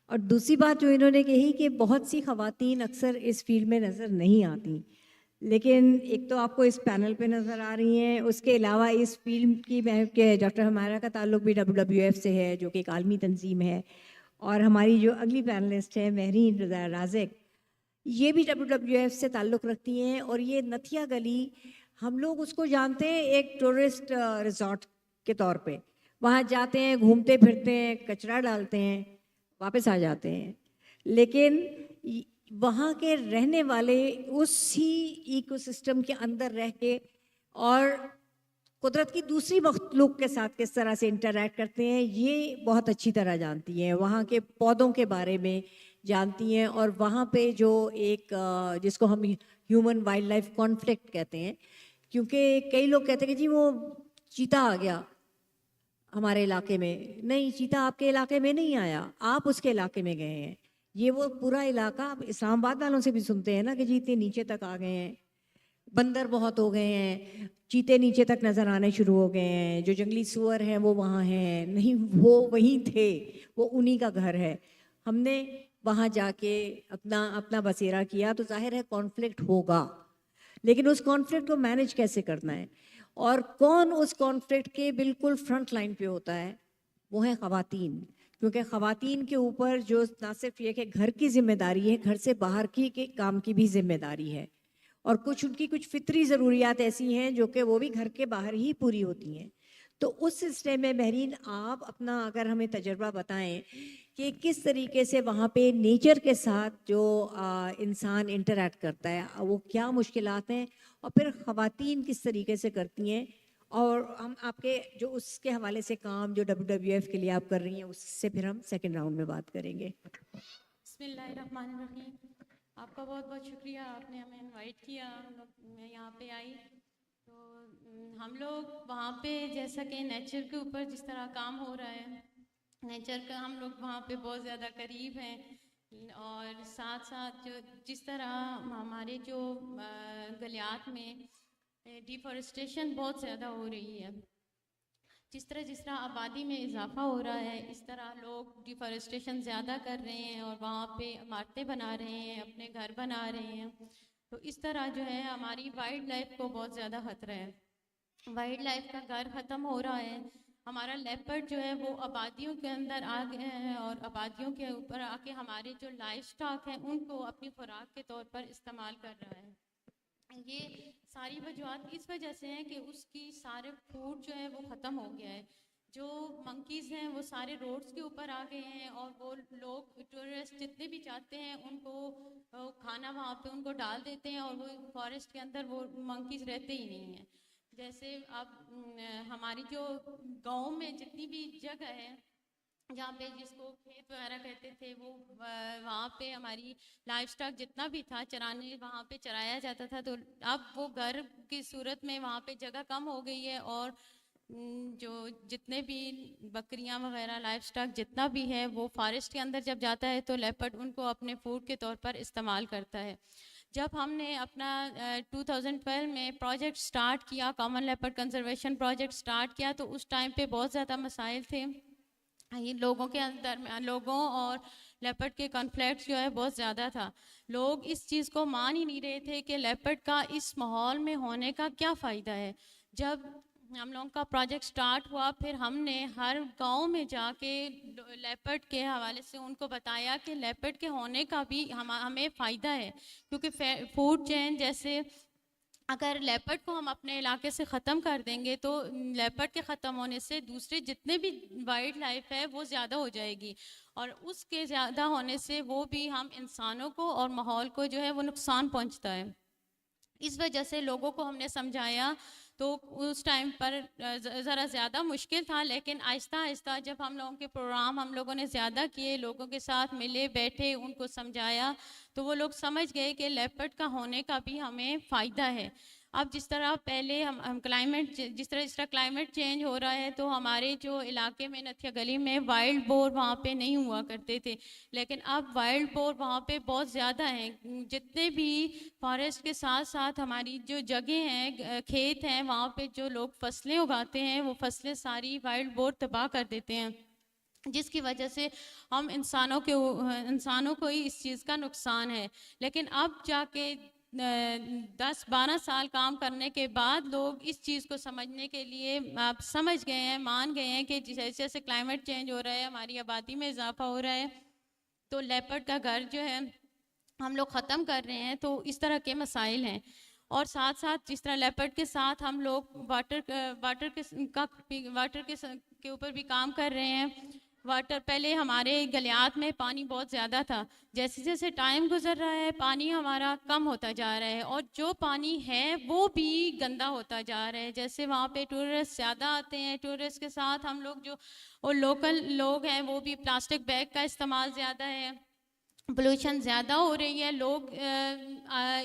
और दूसरी बात जो इन्होंने कही कि बहुत सी ख़वातीन अक्सर इस फील्ड में नज़र नहीं आती, लेकिन एक तो आपको इस पैनल पे नज़र आ रही हैं, उसके अलावा इस फील्ड की के डॉक्टर हमारा का ताल्लुक भी WWF से है, जो कि एक आलमी तंजीम है, और हमारी जो अगली पैनलिस्ट है महरीन राज़िक, ये भी WWF से ताल्लुक़ रखती हैं। और ये नथिया गली हम लोग उसको जानते हैं एक टूरिस्ट रिजॉर्ट के तौर पे, वहाँ जाते हैं, घूमते फिरते हैं, कचरा डालते हैं, वापस आ जाते हैं, लेकिन वहाँ के रहने वाले उसी इकोसिस्टम के अंदर रह के और कुदरत की दूसरी मखलूक के साथ किस तरह से इंटरैक्ट करते हैं, ये बहुत अच्छी तरह जानती हैं। वहाँ के पौधों के बारे में जानती हैं, और वहाँ पे जो एक जिसको हम ह्यूमन वाइल्ड लाइफ कॉन्फ्लिक्ट कहते हैं, क्योंकि कई लोग कहते हैं कि जी वो चीता आ गया हमारे इलाके में। नहीं, चीता आपके इलाके में नहीं आया, आप उसके इलाके में गए हैं। ये वो पूरा इलाका, आप इस्लामाबाद वालों से भी सुनते हैं ना कि जी इतने नीचे तक आ गए हैं, बंदर बहुत हो गए हैं, चीते नीचे तक नज़र आने शुरू हो गए हैं, जो जंगली सूअर हैं वो वहाँ हैं। नहीं, वो वहीं थे, वो उन्हीं का घर है। हमने वहाँ जाके अपना बसेरा किया, तो जाहिर है कॉन्फ्लिक्ट होगा, लेकिन उस कॉन्फ्लिक्ट को मैनेज कैसे करना है, और कौन उस कॉन्फ्लिक्ट के बिल्कुल फ्रंट लाइन पे होता है, वो है ख़वातीन। क्योंकि ख़वातीन के ऊपर जो ना सिर्फ ये कि घर की जिम्मेदारी है, घर से बाहर के काम की भी जिम्मेदारी है। और कुछ उनकी कुछ फितरी ज़रूरियात ऐसी हैं जो कि वो भी घर के बाहर ही पूरी होती हैं। तो उस सिलसिले में बहरीन आप अपना अगर हमें तजर्बा बताएं कि किस तरीके से वहाँ पे नेचर के साथ जो इंसान इंटरैक्ट करता है वो क्या मुश्किलात हैं और फिर ख़वातीन किस तरीके से करती हैं, और हम आपके जो उसके हवाले से काम जो WWF के लिए आप कर रही हैं उससे फिर हम सेकंड राउंड में बात करेंगे। बिस्मिल्लाहिर्रहमानिर्रहीम। आपका बहुत बहुत शुक्रिया, आपने हमें इनवाइट किया, मैं यहाँ पे आई। तो हम लोग वहाँ पे जैसा कि नेचर के ऊपर जिस तरह काम हो रहा है, नेचर का हम लोग वहाँ पे बहुत ज़्यादा करीब हैं, और साथ साथ जो जिस तरह हमारे जो गलियात में डिफॉरेस्टेशन बहुत ज़्यादा हो रही है, जिस तरह आबादी में इजाफा हो रहा है, इस तरह लोग डिफॉरेस्टेशन ज़्यादा कर रहे हैं और वहाँ पे इमारतें बना रहे हैं, अपने घर बना रहे हैं। तो इस तरह जो है हमारी वाइल्ड लाइफ को बहुत ज़्यादा खतरा है। वाइल्ड लाइफ का घर ख़त्म हो रहा है। हमारा लेपर्ड जो है वो आबादियों के अंदर आ गए हैं और आबादियों के ऊपर आके हमारे जो लाइफ स्टॉक है उनको अपनी खुराक के तौर पर इस्तेमाल कर रहा है। ये सारी वजूहत इस वजह से हैं कि उसकी सारे फूड जो है वो ख़त्म हो गया है। जो मंकीज़ हैं वो सारे रोड्स के ऊपर आ गए हैं और वो लोग टूरिस्ट जितने भी चाहते हैं उनको खाना वहाँ पे उनको डाल देते हैं और वो फॉरेस्ट के अंदर वो मंकीज़ रहते ही नहीं हैं। जैसे अब हमारी जो गांव में जितनी भी जगह है जहाँ पे जिसको खेत वगैरह कहते थे, वो वहाँ पे हमारी लाइफ स्टॉक जितना भी था चराने वहाँ पे चराया जाता था। तो अब वो घर की सूरत में वहाँ पे जगह कम हो गई है और जो जितने भी बकरियाँ वगैरह लाइफ स्टॉक जितना भी है वो फॉरेस्ट के अंदर जब जाता है तो लेपर्ड उनको अपने फूड के तौर पर इस्तेमाल करता है। जब हमने अपना 2012 में प्रोजेक्ट स्टार्ट किया, common leopard conservation project start किया, तो उस टाइम पे बहुत ज़्यादा मसाइल थे। ये लोगों के अंदर लोगों और लेपर्ड के कॉन्फ्लिक्ट जो है बहुत ज़्यादा था। लोग इस चीज़ को मान ही नहीं रहे थे कि लेपर्ड का इस माहौल में होने का क्या फ़ायदा है। जब हम लोगों का प्रोजेक्ट स्टार्ट हुआ फिर हमने हर गांव में जाके लेपर्ड के हवाले से उनको बताया कि लेपर्ड के होने का भी हमें फ़ायदा है, क्योंकि फूड चेन जैसे अगर लेपर्ड को हम अपने इलाके से ख़त्म कर देंगे तो लेपर्ड के ख़त्म होने से दूसरे जितने भी वाइल्ड लाइफ है वो ज़्यादा हो जाएगी और उसके ज़्यादा होने से वो भी हम इंसानों को और माहौल को जो है वो नुकसान पहुंचता है। इस वजह से लोगों को हमने समझाया, तो उस टाइम पर ज़रा ज़्यादा मुश्किल था, लेकिन आहिस्ता आहिस्ता जब हम लोगों के प्रोग्राम हम लोगों ने ज़्यादा किए, लोगों के साथ मिले बैठे उनको समझाया, तो वो लोग समझ गए कि लेपर्ड का होने का भी हमें फ़ायदा है। अब जिस तरह पहले हम जिस तरह क्लाइमेट चेंज हो रहा है, तो हमारे जो इलाके में नथिया गली में वाइल्ड बोर वहाँ पे नहीं हुआ करते थे, लेकिन अब वाइल्ड बोर वहाँ पे बहुत ज़्यादा हैं। जितने भी फॉरेस्ट के साथ साथ हमारी जो जगह हैं, खेत हैं, वहाँ पे जो लोग फसलें उगाते हैं वो फसलें सारी वाइल्ड बोर तबाह कर देते हैं, जिसकी वजह से हम इंसानों को ही इस चीज़ का नुकसान है। लेकिन अब जाके 10-12 साल काम करने के बाद लोग इस चीज़ को समझने के लिए आप समझ गए हैं, मान गए हैं कि जैसे जैसे क्लाइमेट चेंज हो रहा है, हमारी आबादी में इजाफा हो रहा है, तो लेपर्ड का घर जो है हम लोग ख़त्म कर रहे हैं। तो इस तरह के मसाइल हैं। और साथ साथ जिस तरह लेपर्ड के साथ हम लोग वाटर के ऊपर भी काम कर रहे हैं। वाटर पहले हमारे गलियात में पानी बहुत ज़्यादा था, जैसे जैसे टाइम गुजर रहा है पानी हमारा कम होता जा रहा है और जो पानी है वो भी गंदा होता जा रहा है। जैसे वहाँ पे टूरिस्ट ज़्यादा आते हैं, टूरिस्ट के साथ हम लोग जो और लोकल लोग हैं वो भी प्लास्टिक बैग का इस्तेमाल ज़्यादा है, पोल्यूशन ज़्यादा हो रही है। लोग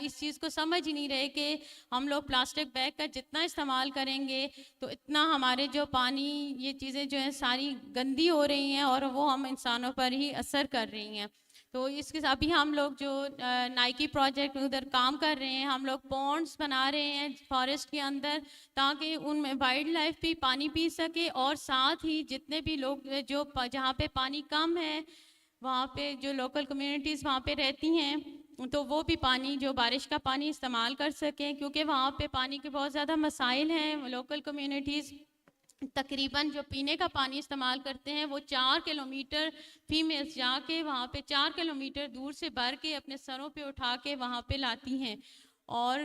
इस चीज़ को समझ ही नहीं रहे कि हम लोग प्लास्टिक बैग का जितना इस्तेमाल करेंगे तो इतना हमारे जो पानी ये चीज़ें जो हैं सारी गंदी हो रही हैं और वो हम इंसानों पर ही असर कर रही हैं। तो इसके अभी हम लोग जो नाइकी प्रोजेक्ट में उधर काम कर रहे हैं, हम लोग पॉन्ड्स बना रहे हैं फॉरेस्ट के अंदर ताकि उनमें वाइल्ड लाइफ भी पानी पी सके और साथ ही जितने भी लोग जो जहाँ पे पानी कम है वहाँ पे जो लोकल कम्युनिटीज़ वहाँ पे रहती हैं तो वो भी पानी जो बारिश का पानी इस्तेमाल कर सकें, क्योंकि वहाँ पे पानी के बहुत ज़्यादा मसाइल हैं। लोकल कम्युनिटीज़ तकरीबन जो पीने का पानी इस्तेमाल करते हैं वो 4 किलोमीटर फीमेल्स जाके वहाँ पे 4 किलोमीटर दूर से भर के अपने सरों पे उठा के वहाँ पे लाती हैं और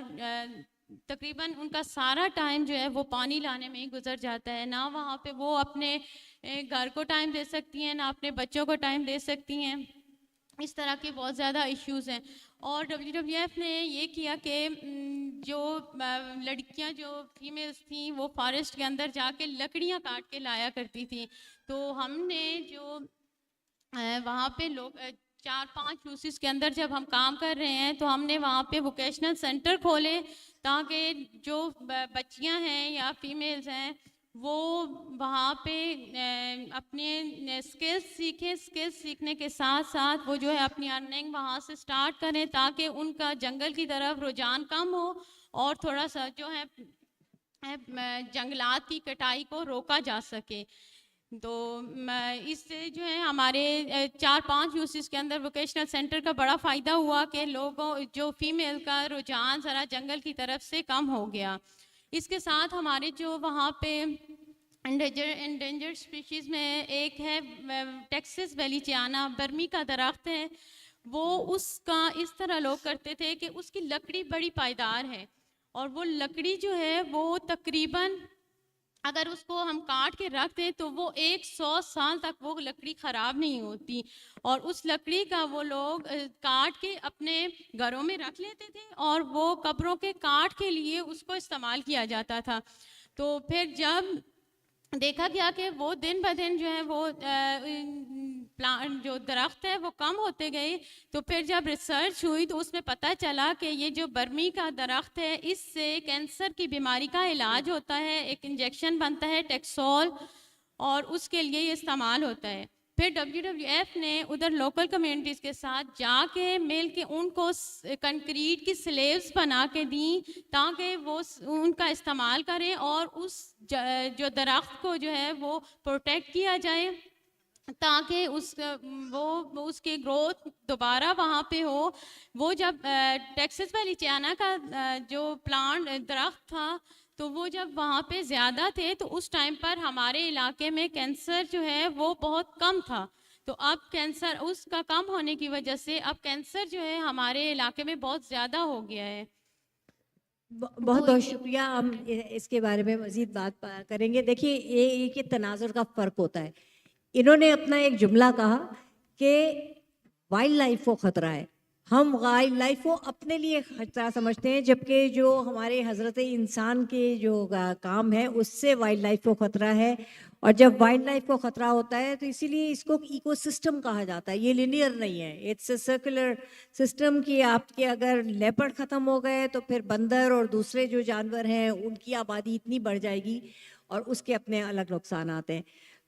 तकरीबन उनका सारा टाइम जो है वो पानी लाने में ही गुजर जाता है। ना वहाँ पे वो अपने घर को टाइम दे सकती हैं, ना अपने बच्चों को टाइम दे सकती हैं। इस तरह के बहुत ज़्यादा इश्यूज़ हैं। और WWF ने ये किया कि जो लड़कियां जो फीमेल्स थी वो फॉरेस्ट के अंदर जाके लकड़ियां काट के लाया करती थी। तो हमने जो वहाँ पे लोग 4-5 यूसिस के अंदर जब हम काम कर रहे हैं तो हमने वहाँ पे वोकेशनल सेंटर खोले ताकि जो बच्चियाँ हैं या फीमेल्स हैं वो वहाँ पे अपने स्किल्स सीखें। स्किल्स सीखने के साथ साथ वो जो है अपनी अर्निंग वहाँ से स्टार्ट करें ताकि उनका जंगल की तरफ रुझान कम हो और थोड़ा सा जो है जंगलात की कटाई को रोका जा सके। तो इससे जो है हमारे 4-5 यूसिस के अंदर वोकेशनल सेंटर का बड़ा फ़ायदा हुआ कि लोगों जो फीमेल का रुझान ज़रा जंगल की तरफ से कम हो गया। इसके साथ हमारे जो वहाँ पे एंडेंजर्ड स्पीशीज़ में एक है टेक्सास वेलिचियाना, बर्मी का दरख्त है। वो उसका इस तरह लोग करते थे कि उसकी लकड़ी बड़ी पायदार है और वो लकड़ी जो है वो तकरीबन अगर उसको हम काट के रख दें तो वो 100 साल तक वो लकड़ी ख़राब नहीं होती। और उस लकड़ी का वो लोग काट के अपने घरों में रख लेते थे और वो कब्रों के काट के लिए उसको इस्तेमाल किया जाता था। तो फिर जब देखा गया कि वो दिन ब दिन जो है वो प्लांट जो दरख्त है वो कम होते गए, तो फिर जब रिसर्च हुई तो उसमें पता चला कि ये जो बर्मी का दरख्त है इससे कैंसर की बीमारी का इलाज होता है। एक इंजेक्शन बनता है टेक्सोल और उसके लिए ये इस्तेमाल होता है। फिर WWF ने उधर लोकल कम्युनिटीज़ के साथ जाके मिल के उनको कंक्रीट की स्लेब्स बना के दी ताकि वो उनका इस्तेमाल करें और उस जो दरख्त को जो है वो प्रोटेक्ट किया जाए ताकि वो उसकी ग्रोथ दोबारा वहाँ पे हो। वो जब टेक्सास वेलिचियाना का जो प्लांट दरख्त था तो वो जब वहाँ पे ज़्यादा थे तो उस टाइम पर हमारे इलाके में कैंसर जो है वो बहुत कम था। तो अब कैंसर उसका कम होने की वजह से अब कैंसर जो है हमारे इलाके में बहुत ज़्यादा हो गया है। बहुत बहुत शुक्रिया। हम इसके बारे में मज़ीद बात करेंगे। देखिए ये तनाजुर का फ़र्क होता है। इन्होंने अपना एक जुमला कहा कि वाइल्ड लाइफ को ख़तरा है, हम वाइल्ड लाइफ को अपने लिए खतरा समझते हैं, जबकि जो हमारे हज़रत इंसान के जो काम है उससे वाइल्ड लाइफ को ख़तरा है। और जब वाइल्ड लाइफ को ख़तरा होता है तो इसीलिए इसको इकोसिस्टम कहा जाता है। ये लिनियर नहीं है, इट्स अ सर्कुलर सिस्टम कि आपके अगर लेपर्ड ख़त्म हो गए तो फिर बंदर और दूसरे जो जानवर हैं उनकी आबादी इतनी बढ़ जाएगी और उसके अपने अलग नुकसान आते हैं।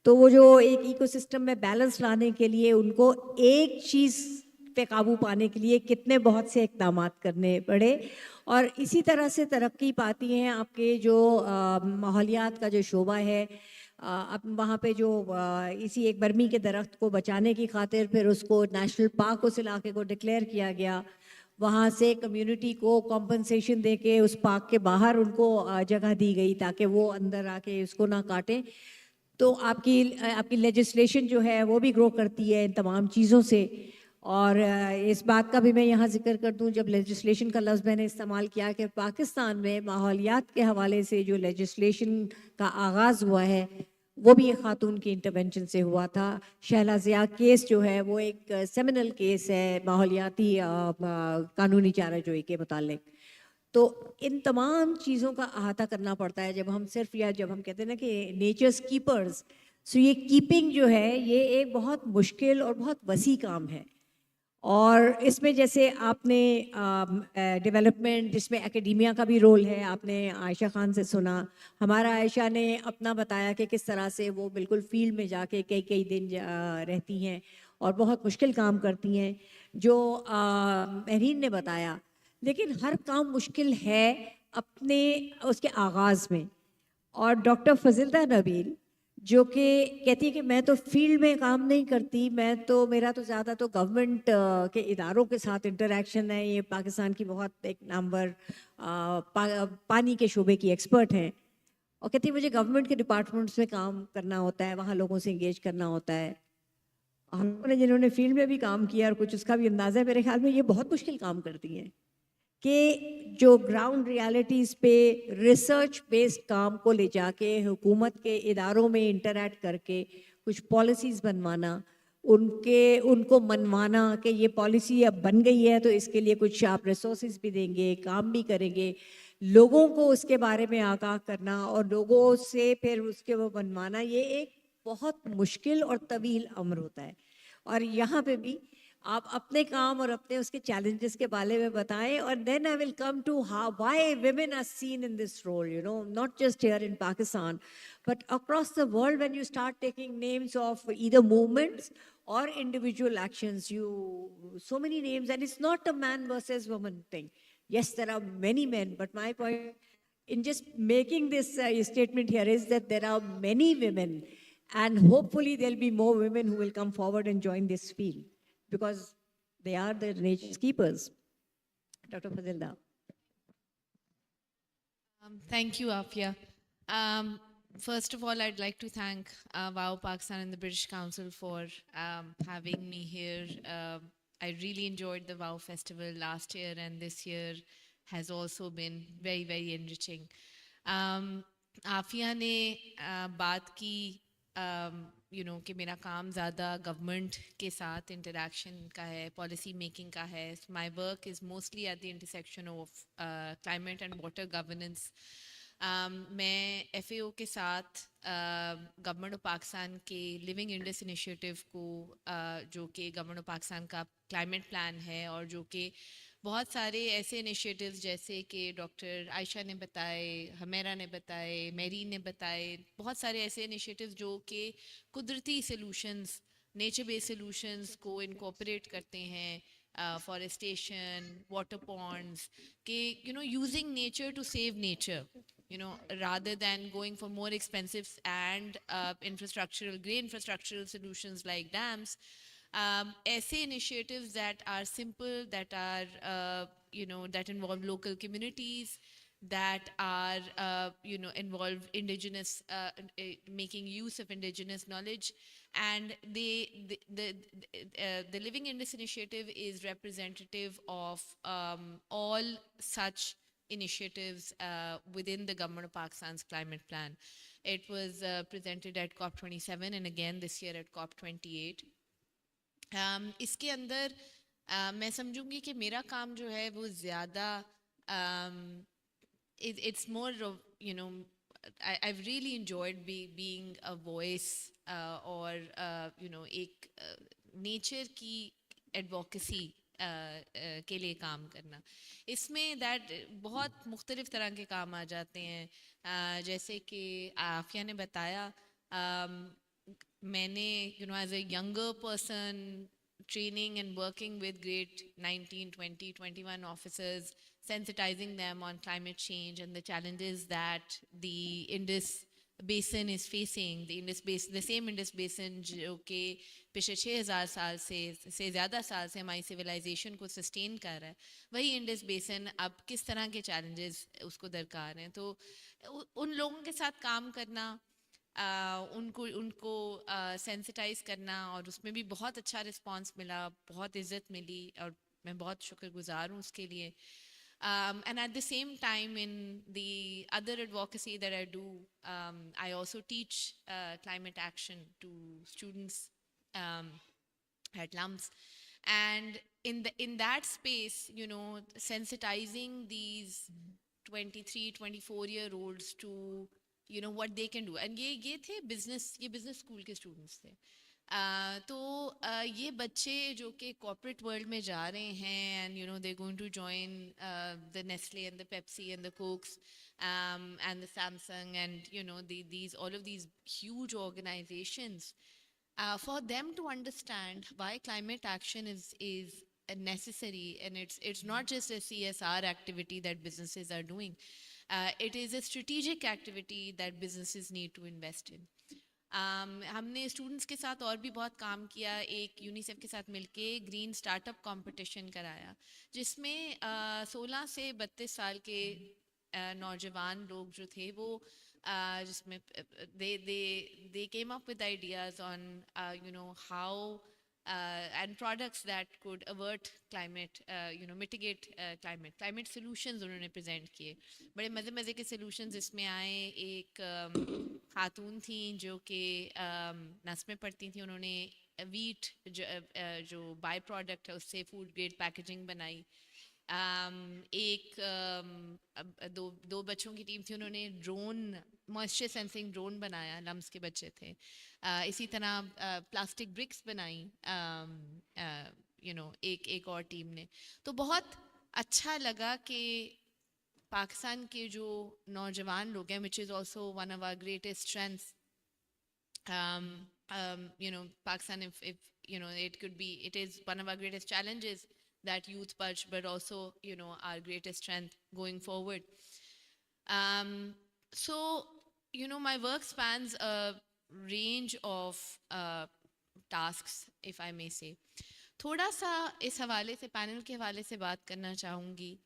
तो वो जो एक इकोसिस्टम में बैलेंस लाने के लिए उनको एक चीज़ पे काबू पाने के लिए कितने बहुत से इक़दाम करने पड़े। और इसी तरह से तरक्की पाती हैं आपके जो माहौलियात का जो शोबा है। अब वहाँ पे जो इसी एक बर्मी के दरख्त को बचाने की खातिर फिर उसको नेशनल पार्क उस इलाके को डिक्लेयर किया गया। वहाँ से कम्युनिटी को कॉम्पनसेशन दे के उस पार्क के बाहर उनको जगह दी गई ताकि वो अंदर आके उसको ना काटें। तो आपकी लेजिस्लेशन जो है वो भी ग्रो करती है इन तमाम चीज़ों से। और इस बात का भी मैं यहाँ जिक्र कर दूँ, जब लेजिस्लेशन का लफ्ज़ मैंने इस्तेमाल किया कि पाकिस्तान में माहौलियात के हवाले से जो लेजिस्लेशन का आगाज़ हुआ है वो भी एक ख़ातून की इंटरवेंशन से हुआ था। शहला ज़िया केस जो है वो एक सेमिनल केस है माहौलियाती कानूनी चाराजोई के मुतालिक। तो इन तमाम चीज़ों का अहाता करना पड़ता है जब हम सिर्फ या जब हम कहते हैं ना कि नेचर्स कीपर्स। सो ये कीपिंग जो है ये एक बहुत मुश्किल और बहुत वसी काम है। और इसमें जैसे आपने डेवलपमेंट, जिसमें एकेडमिया का भी रोल है, आपने आयशा खान से सुना। हमारा आयशा ने अपना बताया कि किस तरह से वो बिल्कुल फील्ड में जाके कई कई दिन रहती हैं और बहुत मुश्किल काम करती हैं। जो महरीन ने बताया, लेकिन हर काम मुश्किल है अपने उसके आगाज़ में। और डॉक्टर फजिल्दा नबील जो कि कहती है कि मैं तो फील्ड में काम नहीं करती, मेरा तो ज़्यादा तो गवर्नमेंट के इदारों के साथ इंटरेक्शन है। ये पाकिस्तान की बहुत एक नामवर पानी के शोबे की एक्सपर्ट हैं और कहती है मुझे गवर्नमेंट के डिपार्टमेंट्स में काम करना होता है, वहाँ लोगों से इंगेज करना होता है। हम लोगों ने जिन्होंने फील्ड में भी काम किया और कुछ उसका भी अंदाज़ा है, मेरे ख्याल में ये बहुत मुश्किल काम करती हैं। कि जो ग्राउंड रियलिटीज़ पे रिसर्च बेस्ड काम को ले जाके हुकूमत के इदारों में इंटरैक्ट करके कुछ पॉलिसीज़ बनवाना, उनको मनवाना कि ये पॉलिसी अब बन गई है तो इसके लिए कुछ आप रिसोर्सेज भी देंगे, काम भी करेंगे, लोगों को उसके बारे में आगाह करना और लोगों से फिर उसके वो बनवाना, ये एक बहुत मुश्किल और तवील अमर होता है। और यहाँ पे भी आप अपने काम और अपने उसके challenges के बारे में बताएं, और then I will come to how why women are seen in this role, you know, not just here in Pakistan, but across the world. When you start taking names of either movements or individual actions, so many names, and it's not a man versus woman thing. Yes, there are many men, but my point in just making this statement here is that there are many women, and hopefully there'll be more women who will come forward and join this field because they are the nature's keepers. Dr. Fazilda. Thank you, Afia. First of all, I'd like to thank WOW Pakistan and the British Council for having me here. I really enjoyed the WOW Festival last year, and this year has also been very, very enriching. Afia ne baat ki कि मेरा काम ज़्यादा government के साथ interaction का है, policy making का है. My work is mostly at the intersection of climate and water governance. मैं FAO के साथ गवर्नमेंट ऑफ पाकिस्तान के लिविंग इंडस इनिशिएटिव को जो कि गवर्नमेंट ऑफ पाकिस्तान का क्लाइमेट प्लान है और जो कि बहुत सारे ऐसे इनिशिएटिव्स जैसे कि डॉक्टर आयशा ने बताए, हमेरा ने बताए, मेरी ने बताए, बहुत सारे ऐसे इनिशिएटिव्स जो कि कुदरती सॉल्यूशंस, नेचर बेस्ड सॉल्यूशंस को इनकॉर्पोरेट करते हैं, फॉरेस्टेशन, वाटर पॉन्ड्स, के using nature to save nature, rather than going for more expensive and grey infrastructural solutions like dams. ऐसे initiatives that are simple, that are that involve local communities, that are involve indigenous making use of indigenous knowledge, and the Living Indus initiative is representative of all such initiatives within the government of Pakistan's climate plan. It was presented at COP27 and again this year at COP28. इसके अंदर मैं समझूंगी कि मेरा काम जो है वो ज़्यादा it's more of, I've really enjoyed being a voice or एक nature की advocacy के लिए काम करना. इसमें दैट बहुत मुख्तलिफ तरह के काम आ जाते हैं. जैसे कि आफिया ने बताया, मैंने as a younger person training and working with grade 19, 20, 21 officers, sensitizing them on climate change and the challenges that the Indus basin is facing. The same Indus basin जो कि पिछले 6000 साल से ज़्यादा साल से हमारी सिविलाइजेशन को सस्टेन कर रहा है, वही इंडस बेसिन अब किस तरह के चैलेंजेस उसको दरकार हैं. तो उन लोगों के साथ काम करना, उनको सेंसिटाइज करना, और उसमें भी बहुत अच्छा रिस्पांस मिला, बहुत इज़्ज़त मिली और मैं बहुत शुक्रगुजार हूँ उसके लिए. And at the same time, in the other advocacy that I do, I also teach climate action to students at LUMS. And in that space, sensitizing these 23, 24-year-olds to what they can do. And ये थे business school के students थे. तो ये बच्चे जो कि corporate world में जा रहे हैं, and they're going to join the Nestle and the Pepsi and the Cokes and the Samsung and these all of these huge organizations, for them to understand why climate action is necessary, and it's not just a CSR activity that businesses are doing. It is a strategic activity that businesses need to invest in. हमने students के साथ और भी बहुत काम किया. एक UNICEF के साथ मिलके ग्रीन स्टार्टअप कंपटीशन कराया, जिसमें 16 से 32 साल के नौजवान लोग जो थे वो जिसमें they came up with ideas on how and products that could avert climate, mitigate climate solutions उन्होंने present किए. बड़े मज़े मज़े के solutions इसमें आए. एक खातून थी जो कि नस में पड़ती थी, उन्होंने wheat जो बाई प्रोडक्ट है उससे food grade packaging बनाई. दो बच्चों की टीम थी, उन्होंने ड्रोन मॉइस्चर सेंसिंग ड्रोन बनाया, लम्स के बच्चे थे. इसी तरह प्लास्टिक ब्रिक्स बनाई एक और टीम ने. तो बहुत अच्छा लगा कि पाकिस्तान के जो नौजवान लोग हैं, which is also one of our greatest strengths. Pakistan, if it is one of our greatest challenges, that youth purge, but also our greatest strength going forward. So my work spans a range of tasks, if I may say. थोड़ा सा इस हवाले से, panel के हवाले से बात करना चाहूँगी.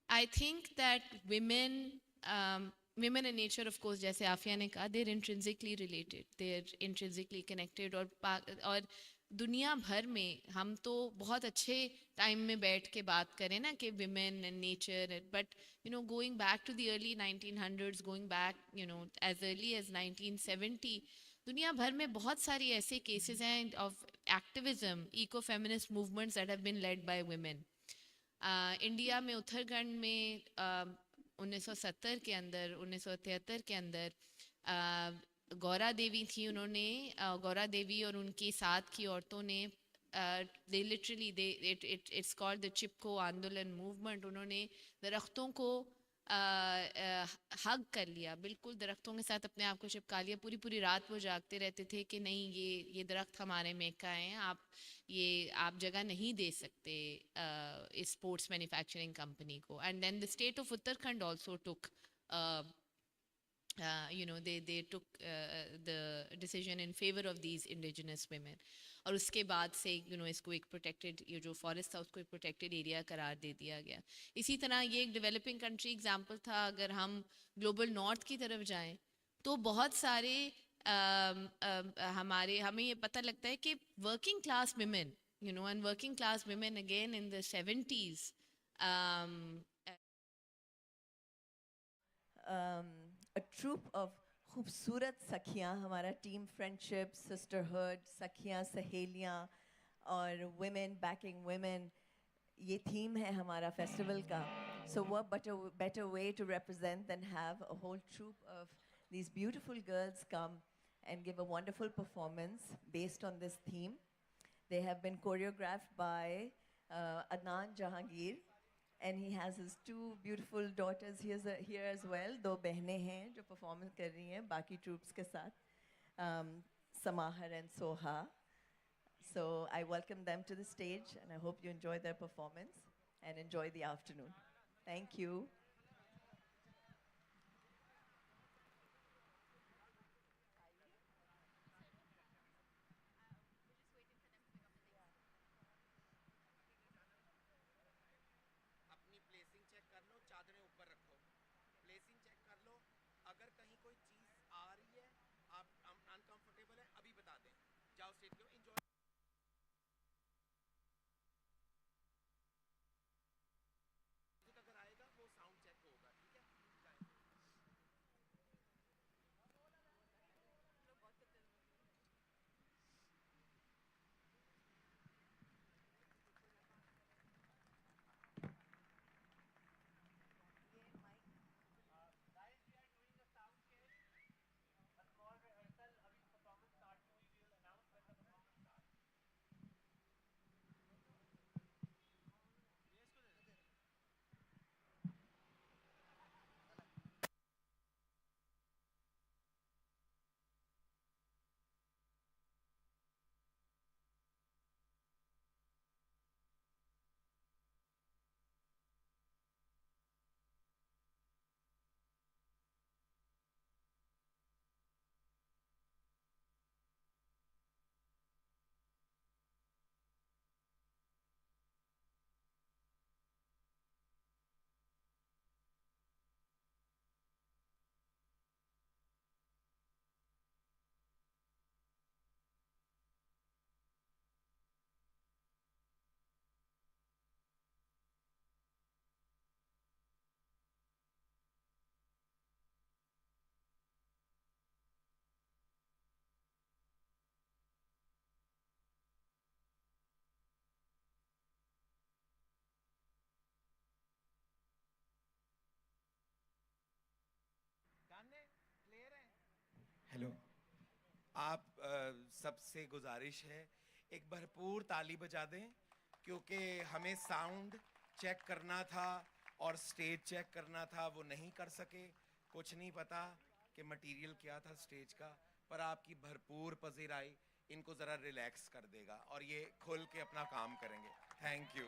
I think that women and nature, of course, जैसे आफिया ने कहा, they're intrinsically related, they're intrinsically connected. और दुनिया भर में हम तो बहुत अच्छे टाइम में बैठ के बात करें ना कि women and nature, but going back to the early 1900s, going back as early as 1970, दुनिया भर में बहुत सारी ऐसे cases हैं of activism, eco-feminist movements that have been led by women. India में उत्तराखंड में 1970 के अंदर, 1973 के अंदर गौरा देवी थी. उन्होंने गौरा देवी और उनके साथ की औरतों ने it's called the चिपको आंदोलन मूवमेंट. उन्होंने दरख्तों को हग कर लिया, बिल्कुल दरख्तों के साथ अपने आप को चिपका लिया. पूरी पूरी रात वो जागते रहते थे कि नहीं, ये दरख्त हमारे में का हैं, आप जगह नहीं दे सकते इस स्पोर्ट्स मैन्युफैक्चरिंग कंपनी को. And then the state of Uttarakhand also took they took the decision in favor of these indigenous women. और उसके बाद से इसको एक प्रोटेक्टेड, ये जो फॉरेस्ट था उसको एक प्रोटेक्टेड एरिया करार दे दिया गया. इसी तरह ये एक डेवलपिंग कंट्री एग्जांपल था. अगर हम ग्लोबल नॉर्थ की तरफ जाएं तो बहुत सारे हमें ये पता लगता है कि working class women, and working class women again in the 70s, a troop of खूबसूरत सखियाँ, हमारा टीम फ्रेंडशिप, सिस्टरहुड, सखियाँ, सहेलियाँ और women backing women, ये थीम है हमारा फेस्टिवल का. So what better way to represent than have a whole troop of these beautiful girls come and give a wonderful performance based on this theme. They have been choreographed by Adnan Jahangir, and he has his two beautiful daughters here as well. दो बहनें हैं जो perform कर रही हैं बाकी troops के साथ, Samahar and Soha. So I welcome them to the stage, and I hope you enjoy their performance and enjoy the afternoon. Thank you. आप सबसे गुजारिश है एक भरपूर ताली बजा दें, क्योंकि हमें साउंड चेक करना था और स्टेज चेक करना था, वो नहीं कर सके। कुछ नहीं पता कि मटेरियल क्या था स्टेज का, पर आपकी भरपूर पजीराई इनको ज़रा रिलैक्स कर देगा और ये खुल के अपना काम करेंगे। Thank you.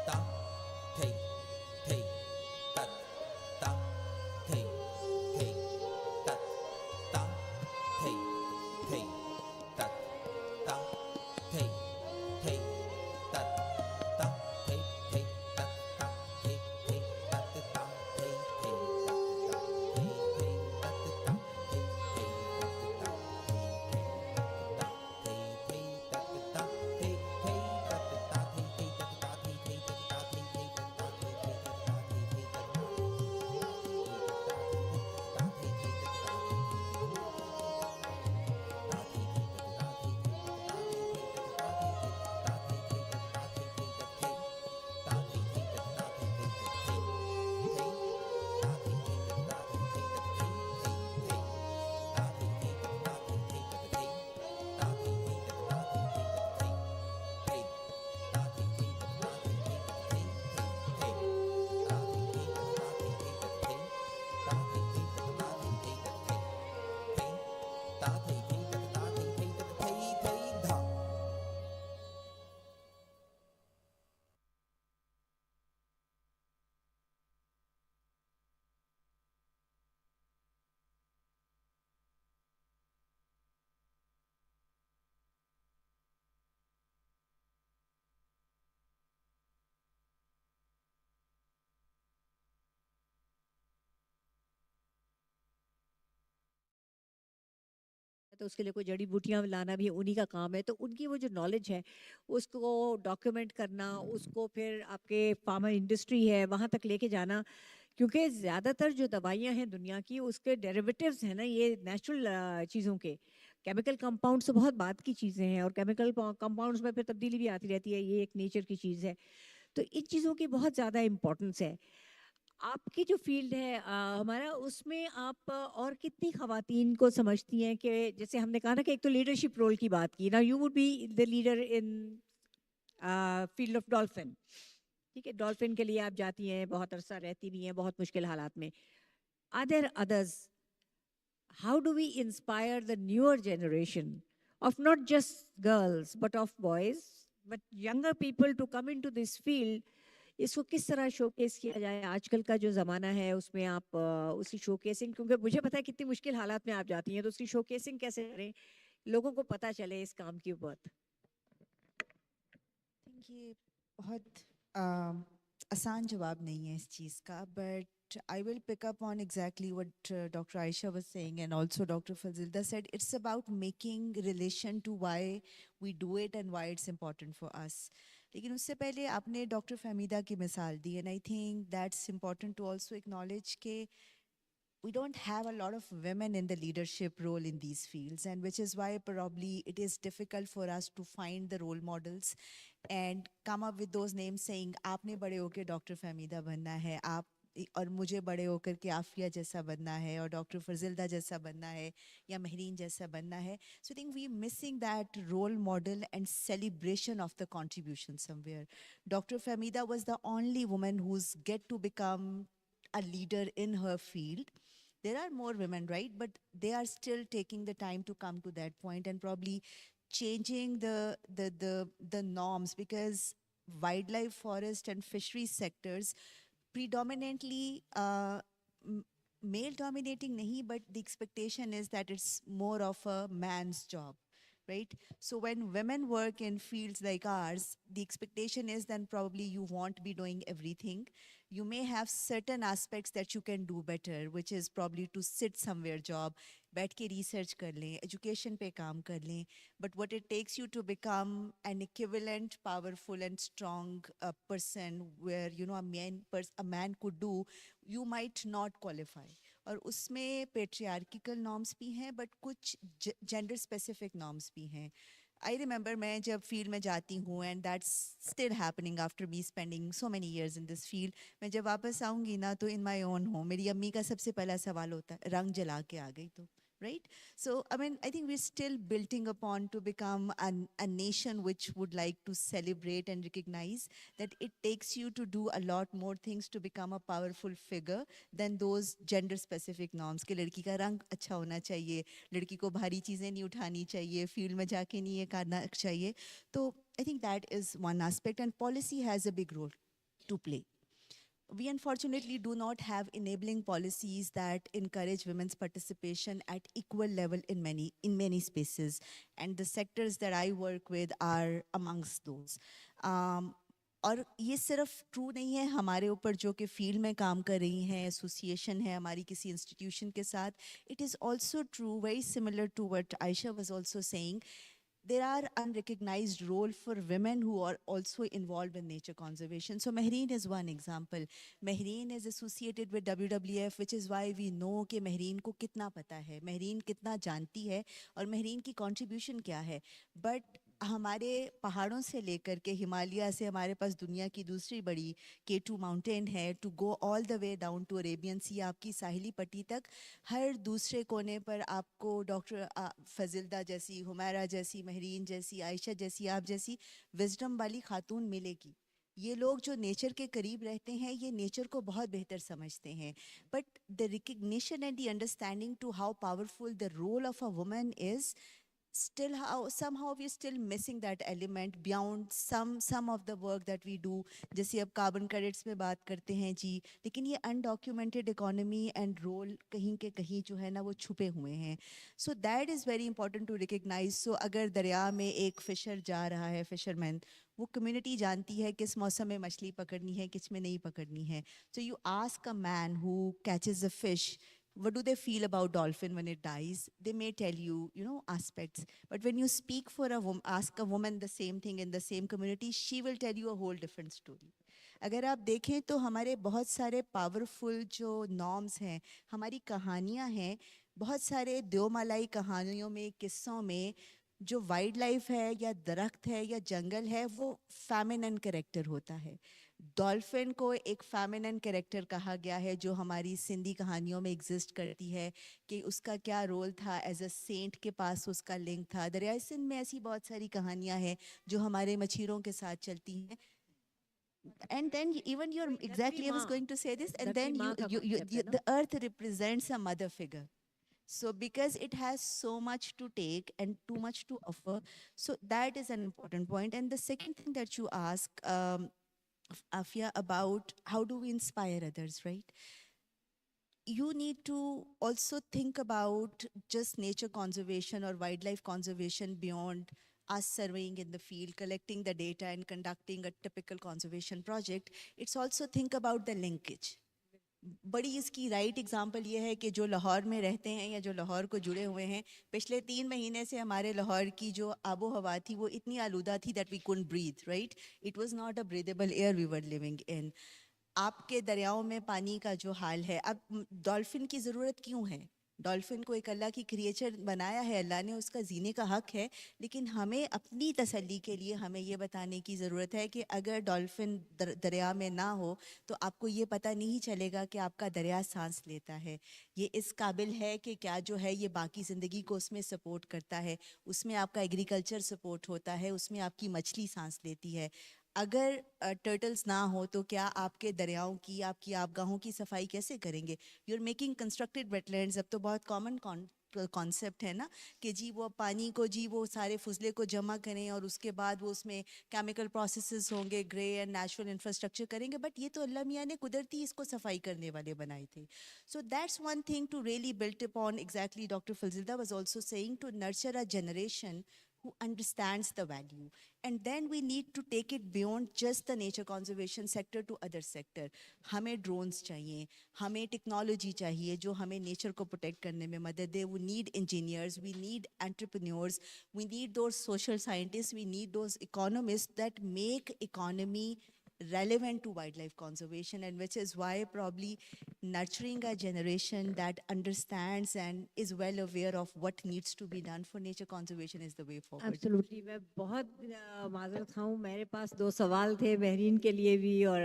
ta thei thei tat ta thei thei tat ta thei thei tat ta thei thei tat ta thei thei tat ta thei thei tat ta thei thei tat ta thei thei tat ta thei thei tat ta तो उसके लिए कोई जड़ी बूटियां लाना भी उन्हीं का काम है, तो उनकी वो जो नॉलेज है उसको डॉक्यूमेंट करना, उसको फिर आपके फार्मा इंडस्ट्री है वहाँ तक लेके जाना, क्योंकि ज़्यादातर जो दवाइयाँ हैं दुनिया की उसके डेरिवेटिव्स हैं ना, ये नेचुरल चीज़ों के, केमिकल कंपाउंड्स तो बहुत बाद की चीज़ें हैं, और केमिकल कंपाउंड्स में फिर तब्दीली भी आती रहती है, ये एक नेचर की चीज़ है। तो इन चीज़ों की बहुत ज़्यादा इम्पोर्टेंस है। आपकी जो फील्ड है हमारा, उसमें आप और कितनी खवातीन को समझती हैं कि जैसे हमने कहा ना कि एक तो लीडरशिप रोल की बात की ना, you would be the leader in field of dolphin, ठीक है, डॉल्फिन के लिए आप जाती हैं, बहुत अरसा रहती भी हैं बहुत मुश्किल हालात में। Are there others, how do we inspire the newer generation of not just girls but of boys but younger people to come into this field? इसको किस तरह शोकेस किया जाए? आजकल का जो ज़माना है उसमें आप उसकी शोकेसिंग, क्योंकि मुझे पता है कितनी मुश्किल हालात में आप जाती हैं, तो उसकी शोकेसिंग कैसे करें, लोगों को पता चले इस काम की ऊपर? ये बहुत आसान जवाब नहीं है इस चीज़ का, but I will pick up on exactly what Dr. Aisha was saying, and also Dr. Fazilda said. It's about making relation to why we do it and why it's important for us. लेकिन उससे पहले आपने doctor Fahmida की मिसाल दी, and I think that's important to also acknowledge के we don't have a lot of women in the leadership role in these fields, and which is why probably it is difficult for us to find the role models and come up with those names saying आपने बड़े होके doctor Fahmida बनना है, आप और मुझे बड़े होकर के आफिया जैसा बनना है, और डॉक्टर फजिल्दा जैसा बनना है, या महरीन जैसा बनना है. So I think we missing that role model and celebration of the contribution somewhere. Dr. Fahmida was the only woman who's get to become a leader in her field. There are more women, right? But they are still taking the time to come to that point and probably changing the norms, because wildlife, forest, and fisheries sectors predominantly male dominating nahi, but the expectation is that it's more of a man's job, right? So when women work in fields like ours, the expectation is then probably you won't be doing everything. You may have certain aspects that you can do better, which is probably to sit somewhere job, बैठ के research कर लें, education पे काम कर लें, but what it takes you to become an equivalent, powerful and strong person where, you know, a man could do, you might not qualify. और उसमें patriarchal norms भी हैं, but कुछ gender specific norms भी हैं. I remember मैं जब field में जाती हूँ, and that's still happening after me spending so many years in this field, मैं जब वापस आऊँगी ना तो in my own home मेरी अम्मी का सबसे पहला सवाल होता है, रंग जला के आ गई तो, right? So I mean, I think we're still building upon to become a nation which would like to celebrate and recognize that it takes you to do a lot more things to become a powerful figure than those gender specific norms कि लड़की का रंग अच्छा होना चाहिए, लड़की को भारी चीज़ें नहीं उठानी चाहिए, फील्ड में जाके नहीं ये करना चाहिए. तो I think that is one aspect, and policy has a big role to play. We unfortunately do not have enabling policies that encourage women's participation at equal level in many spaces, and the sectors that I work with are amongst those. और ये सिर्फ true नहीं है हमारे ऊपर जो कि field में काम कर रही हैं, एसोसिएशन है हमारी किसी इंस्टीट्यूशन के साथ. It is also true, very similar to what Ayesha was also saying. There are unrecognized role for women who are also involved in nature conservation. So Mehreen is one example. Mehreen is associated with WWF, which is why we know कि Mehreen को कितना पता है, Mehreen कितना जानती है और Mehreen की contribution क्या है. But हमारे पहाड़ों से लेकर के हिमालय से हमारे पास दुनिया की दूसरी बड़ी K2 माउंटेन है, to go all the way down to Arabian sea, आपकी साहिली पट्टी तक, हर दूसरे कोने पर आपको डॉक्टर फजिल्दा जैसी, हुमैरा जैसी, महरीन जैसी, आयशा जैसी, आप जैसी विजडम वाली खातून मिलेगी. ये लोग जो नेचर के करीब रहते हैं, ये नेचर को बहुत बेहतर समझते हैं. But the recognition and the understanding to how powerful the role of a woman is, still how somehow we're still missing that element beyond some of the work that we do. जैसे अब carbon credits में बात करते हैं जी, लेकिन ये undocumented economy and role कहीं के कहीं जो है ना वो छुपे हुए हैं. So that is very important to recognise. So अगर दरिया में एक फिशर जा रहा है, फिशरमैन, वो कम्युनिटी जानती है किस मौसम में मछली पकड़नी है, किस में नहीं पकड़नी है. So you ask a man who catches a fish, what do they feel about dolphin when it dies? They may tell you, you know, aspects. But when you speak for a woman, ask a woman the same thing in the same community, she will tell you a whole different story. अगर आप देखें तो हमारे बहुत सारे powerful जो norms हैं, हमारी कहानियाँ हैं, बहुत सारे द्योमालाई कहानियों में, किस्सों में, जो वाइल्ड लाइफ है या दरख्त है या जंगल है, वो फेमिनिन कैरेक्टर होता है. डॉल्फिन को एक फेमिनिन कैरेक्टर कहा गया है, जो हमारी सिंधी कहानियों में एग्जिस्ट करती है, कि उसका क्या रोल था, एज अ सेंट के पास उसका लिंक था. दरियाई सिंध में ऐसी बहुत सारी कहानियाँ हैं जो हमारे मछीरों के साथ चलती हैं. And then even you're exactly, I was going to say this, and then the earth represents a mother figure. So because it has so much to take and too much to offer, so that is an important point. And the second thing that you ask, Afia, about how do we inspire others, right? You need to also think about just nature conservation or wildlife conservation beyond us surveying in the field, collecting the data and conducting a typical conservation project. It's also think about the linkage. बड़ी इसकी right example ये है कि जो लाहौर में रहते हैं या जो लाहौर को जुड़े हुए हैं, पिछले 3 महीने से हमारे लाहौर की जो आबो हवा थी वो इतनी आलूदा थी that we couldn't breathe, right? It was not a breathable air we were living in. आपके दरियाओं में पानी का जो हाल है, अब डॉल्फिन की ज़रूरत क्यों है? डॉल्फिन को एक अल्लाह की क्रिएचर बनाया है अल्लाह ने, उसका जीने का हक है, लेकिन हमें अपनी तसल्ली के लिए हमें ये बताने की ज़रूरत है कि अगर डॉल्फिन दरिया में ना हो तो आपको ये पता नहीं चलेगा कि आपका दरिया सांस लेता है, ये इस काबिल है कि क्या जो है ये बाकी ज़िंदगी को उसमें सपोर्ट करता है, उसमें आपका एग्रीकल्चर सपोर्ट होता है, उसमें आपकी मछली सांस लेती है. अगर टर्टल्स ना हो तो क्या आपके दरियाओं की, आपकी आबगाहों की सफाई कैसे करेंगे? You are making constructed wetlands. अब तो बहुत कॉमन कॉन्सेप्ट है ना कि जी वो पानी को, जी वो सारे फुजले को जमा करें और उसके बाद वो उसमें केमिकल प्रोसेसेस होंगे, ग्रे एंड नेचुरल इंफ्रास्ट्रक्चर करेंगे. बट ये तो अल्लाह मियाँ ने कुदरती इसको सफाई करने वाले बनाए थे. So that's one thing to really built upon. Exactly doctor Fazilda was also saying, to nurture a generation who understands the value. And then we need to take it beyond just the nature conservation sector to other sector. हमें drones चाहिए, हमें technology चाहिए जो हमें nature को protect करने में मदद दे. We need engineers, we need entrepreneurs, we need those social scientists, we need those economists that make economy relevant to wildlife conservation, and which is why probably nurturing a generation that understands and is well aware of what needs to be done for nature conservation is the way forward. Absolutely. मैं बहुत माजरत खाऊं, मेरे पास 2 सवाल थे महरीन के लिए भी और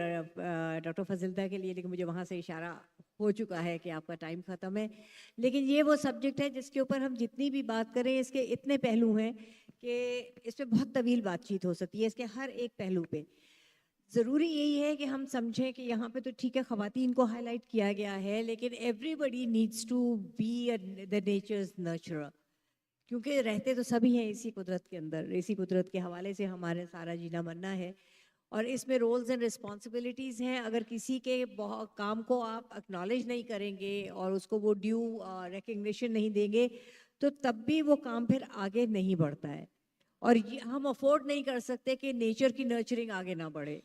डॉक्टर फजिल्दा के लिए, लेकिन मुझे वहाँ से इशारा हो चुका है कि आपका टाइम ख़त्म है. लेकिन ये वो सब्जेक्ट है जिसके ऊपर हम जितनी भी बात करें, इसके इतने पहलू हैं कि इस पर बहुत तवील बातचीत हो सकती है, इसके हर एक पहलू पे. ज़रूरी यही है कि हम समझें कि यहाँ पे तो ठीक है ख़वातीन को हाईलाइट किया गया है, लेकिन everybody needs to be the nature's nurturer, क्योंकि रहते तो सभी हैं इसी कुदरत के अंदर, इसी कुदरत के हवाले से हमारे सारा जीना मरना है. और इसमें रोल्स एंड रिस्पॉन्सिबिलिटीज़ हैं. अगर किसी के काम को आप एक्नॉलेज नहीं करेंगे और उसको वो ड्यू रिकग्निशन नहीं देंगे तो तब भी वो काम फिर आगे नहीं बढ़ता है. और हम अफोर्ड नहीं कर सकते कि नेचर की नर्चरिंग आगे ना बढ़े,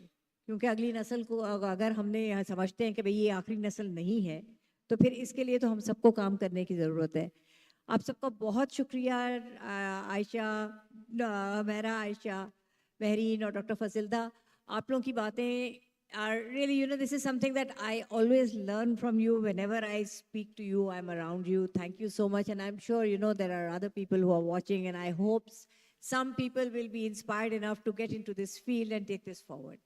क्योंकि अगली नस्ल को अगर हमने समझते हैं कि भाई ये आखिरी नस्ल नहीं है तो फिर इसके लिए तो हम सबको काम करने की ज़रूरत है. आप सबका बहुत शुक्रिया. आयशा, मेहरा, आयशा, महरीन और डॉक्टर फसिल्दा, आप लोगों की बातें are really, this is something that I always learn from you. Whenever I speak to you, I'm around you. Thank you so much. And I'm sure, there are other people who are watching, and I hope some people will be inspired enough to get into this field and take this forward.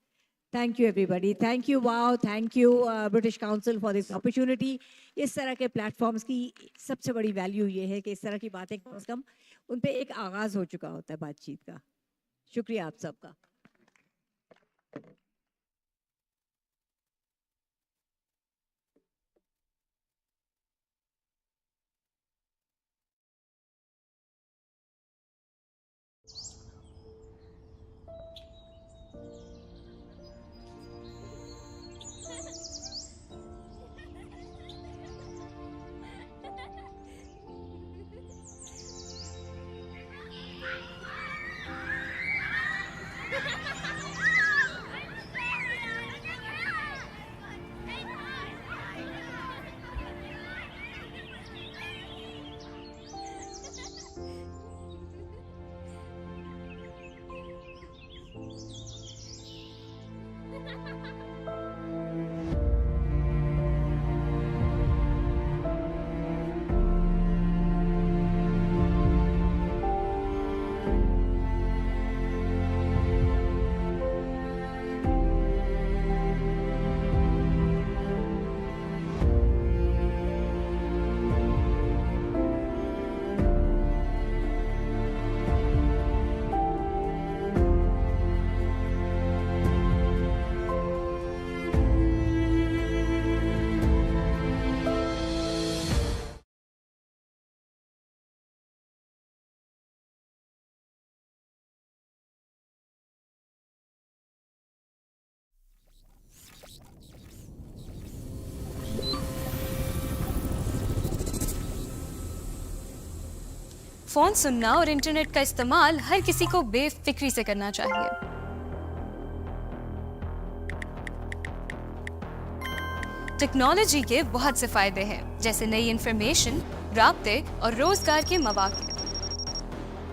Thank you, everybody. Thank you, WOW. Thank you, British Council, for this opportunity. इस तरह के platforms की सबसे बड़ी value ये है कि इस तरह की बातें कम से कम उन पे एक आगाज हो चुका होता है बातचीत का. शुक्रिया आप सबका. फोन सुनना और इंटरनेट का इस्तेमाल हर किसी को बेफिक्री से करना चाहिए. टेक्नोलॉजी के बहुत से फायदे हैं, जैसे नई इंफॉर्मेशन, राब्ते और रोजगार के मौके.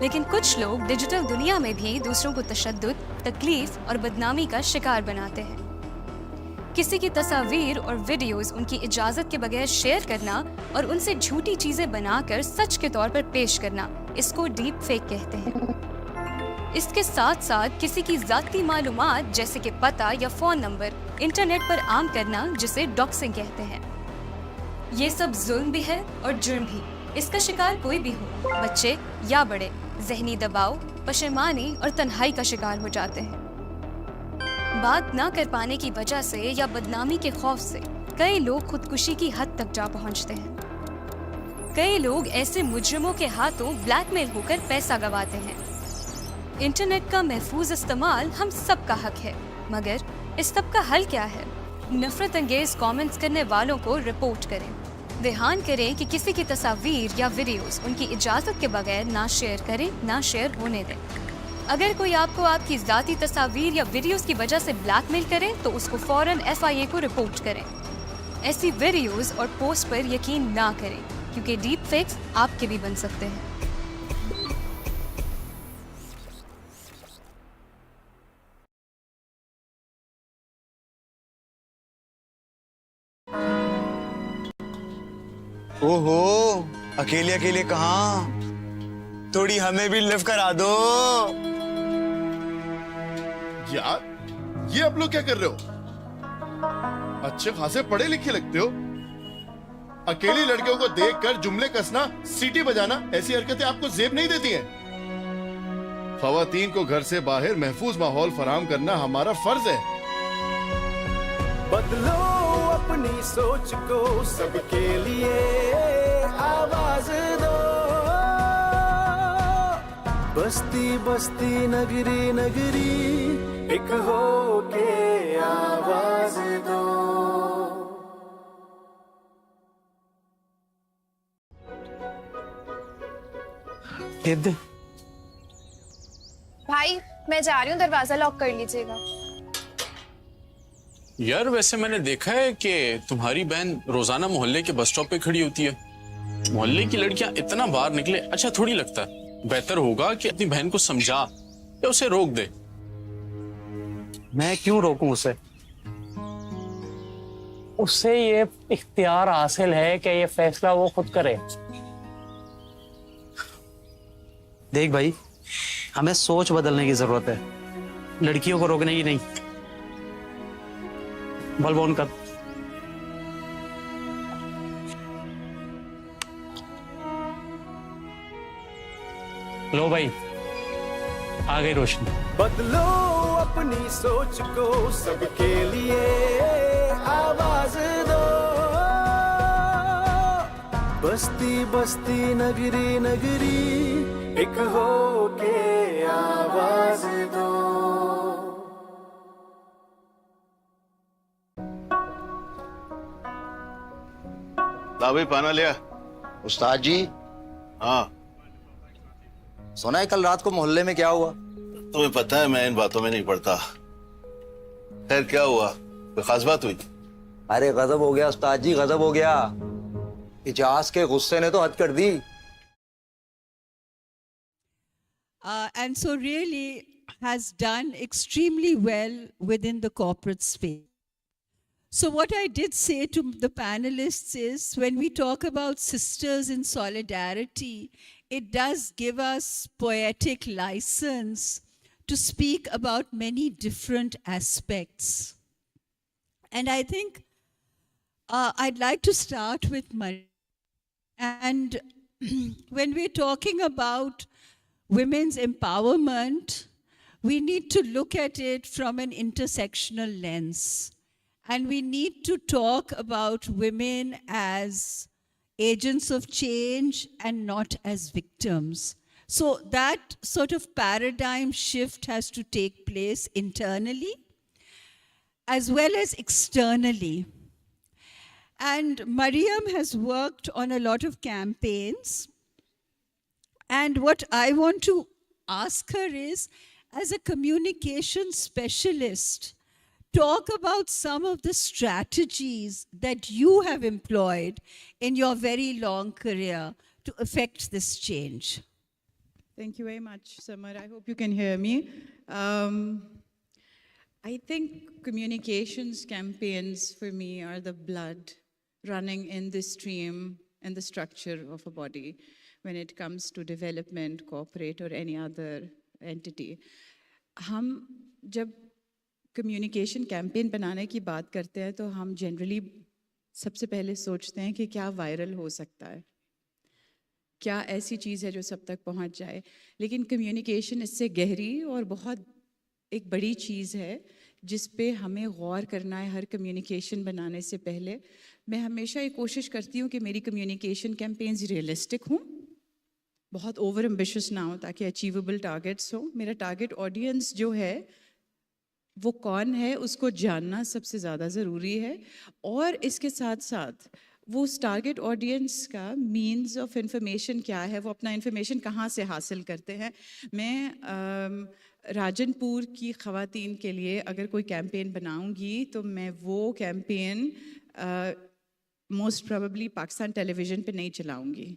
लेकिन कुछ लोग डिजिटल दुनिया में भी दूसरों को तशद्दुद, तकलीफ और बदनामी का शिकार बनाते हैं. किसी की तस्वीर और वीडियोस उनकी इजाजत के बगैर शेयर करना और उनसे झूठी चीजें बनाकर सच के तौर पर पेश करना, इसको डीप फेक कहते हैं. इसके साथ साथ किसी की जाती मालूमात जैसे कि पता या फोन नंबर इंटरनेट पर आम करना, जिसे डॉक्सिंग कहते हैं. ये सब जुल्म भी है और जुर्म भी. इसका शिकार कोई भी हो, बच्चे या बड़े, जहनी दबाव, पशेमानी और तन्हाई का शिकार हो जाते हैं. बात ना कर पाने की वजह से या बदनामी के खौफ से कई लोग खुदकुशी की हद तक जा पहुंचते हैं. कई लोग ऐसे मुजरिमों के हाथों ब्लैकमेल होकर पैसा गंवाते हैं. इंटरनेट का महफूज इस्तेमाल हम सब का हक है, मगर इस सब का हल क्या है? नफरत अंगेज कमेंट्स करने वालों को रिपोर्ट करें. ध्यान करें कि किसी की तस्वीर या वीडियोस उनकी इजाजत के बगैर ना शेयर करें, ना शेयर होने दें. अगर कोई आपको आपकी जाती तस्वीर या वीडियोस की वजह से ब्लैकमेल करे तो उसको फौरन FIA को रिपोर्ट करें. ऐसी वीडियोस और पोस्ट पर यकीन ना करें, क्योंकि डीप फेक्स आपके भी बन सकते हैं. ओहो, अकेले अकेले कहाँ? थोड़ी हमें भी लिफ्ट करा दो. यार, ये आप लोग क्या कर रहे हो? अच्छे खासे पढ़े लिखे लगते हो. अकेली लड़कियों को देखकर जुमले कसना, सीटी बजाना, ऐसी हरकतें आपको जेब नहीं देती हैं. खवातीन को घर से बाहर महफूज माहौल फराहम करना हमारा फर्ज है. बदलो अपनी सोच को, सबके लिए आवाज दो. बस्ती बस्ती नगरी नगरी एक हो के आवाज दो। दे भाई मैं जा रही हूँ, दरवाजा लॉक कर लीजिएगा। यार वैसे मैंने देखा है कि तुम्हारी बहन रोजाना मोहल्ले के बस स्टॉप पे खड़ी होती है। मोहल्ले की लड़कियां इतना बाहर निकले अच्छा थोड़ी लगता है। बेहतर होगा कि अपनी बहन को समझा या उसे रोक दे। मैं क्यों रोकूं उसे? उससे ये इख्तियार हासिल है कि ये फैसला वो खुद करे। देख भाई, हमें सोच बदलने की जरूरत है, लड़कियों को रोकने की नहीं। बलबोन कर। लो भाई, आ गई रोशनी। बदलो अपनी सोच को, सबके लिए आवाज दो। बस्ती बस्ती नगरी नगरी एक हो के आवाज दो। ला भाई पाना लिया। उस्ताद जी। हाँ सुना है कल रात को मोहल्ले में क्या हुआ? तुम्हें पता है मैं इन बातों में नहीं पड़ता। खैर क्या हुआ, कोई खास बात हुई? अरे गजब हो गया उस्ताद जी, गजब हो गया। इजाज के गुस्से ने तो हद कर दी। And so really has done extremely well within the corporate space. So what I did say to the panelists is, when we talk about sisters in solidarity, it does give us poetic license to speak about many different aspects. And I think I'd like to start with Maria. And when we're talking about women's empowerment, we need to look at it from an intersectional lens. And we need to talk about women as agents of change and not as victims. So that sort of paradigm shift has to take place internally as well as externally. And Mariam has worked on a lot of campaigns. And what I want to ask her is, as a communication specialist, talk about some of the strategies that you have employed in your very long career to affect this change. Thank you very much, Samar. I hope you can hear me. I think communications campaigns for me are the blood running in the stream and the structure of a body when it comes to development, corporate or any other entity. हम जब communication campaign बनाने की बात करते हैं तो हम generally सबसे पहले सोचते हैं कि क्या वायरल हो सकता है, क्या ऐसी चीज़ है जो सब तक पहुंच जाए। लेकिन कम्युनिकेशन इससे गहरी और बहुत एक बड़ी चीज़ है जिस पे हमें गौर करना है हर कम्युनिकेशन बनाने से पहले। मैं हमेशा ये कोशिश करती हूँ कि मेरी कम्युनिकेशन कैंपेन्स रियलिस्टिक हों, बहुत ओवर एम्बिशियस ना हो ताकि अचीवेबल टारगेट्स हो। मेरा टारगेट ऑडियंस जो है वो कौन है उसको जानना सबसे ज़्यादा ज़रूरी है, और इसके साथ साथ वो उस टारगेट ऑडियंस का मीन्स ऑफ इंफॉर्मेशन क्या है, वो अपना इंफॉर्मेशन कहाँ से हासिल करते हैं। मैं राजनपुर की ख़वातीन के लिए अगर कोई कैंपेन बनाऊंगी तो मैं वो campaign most probably Pakistan television पे नहीं चलाऊंगी,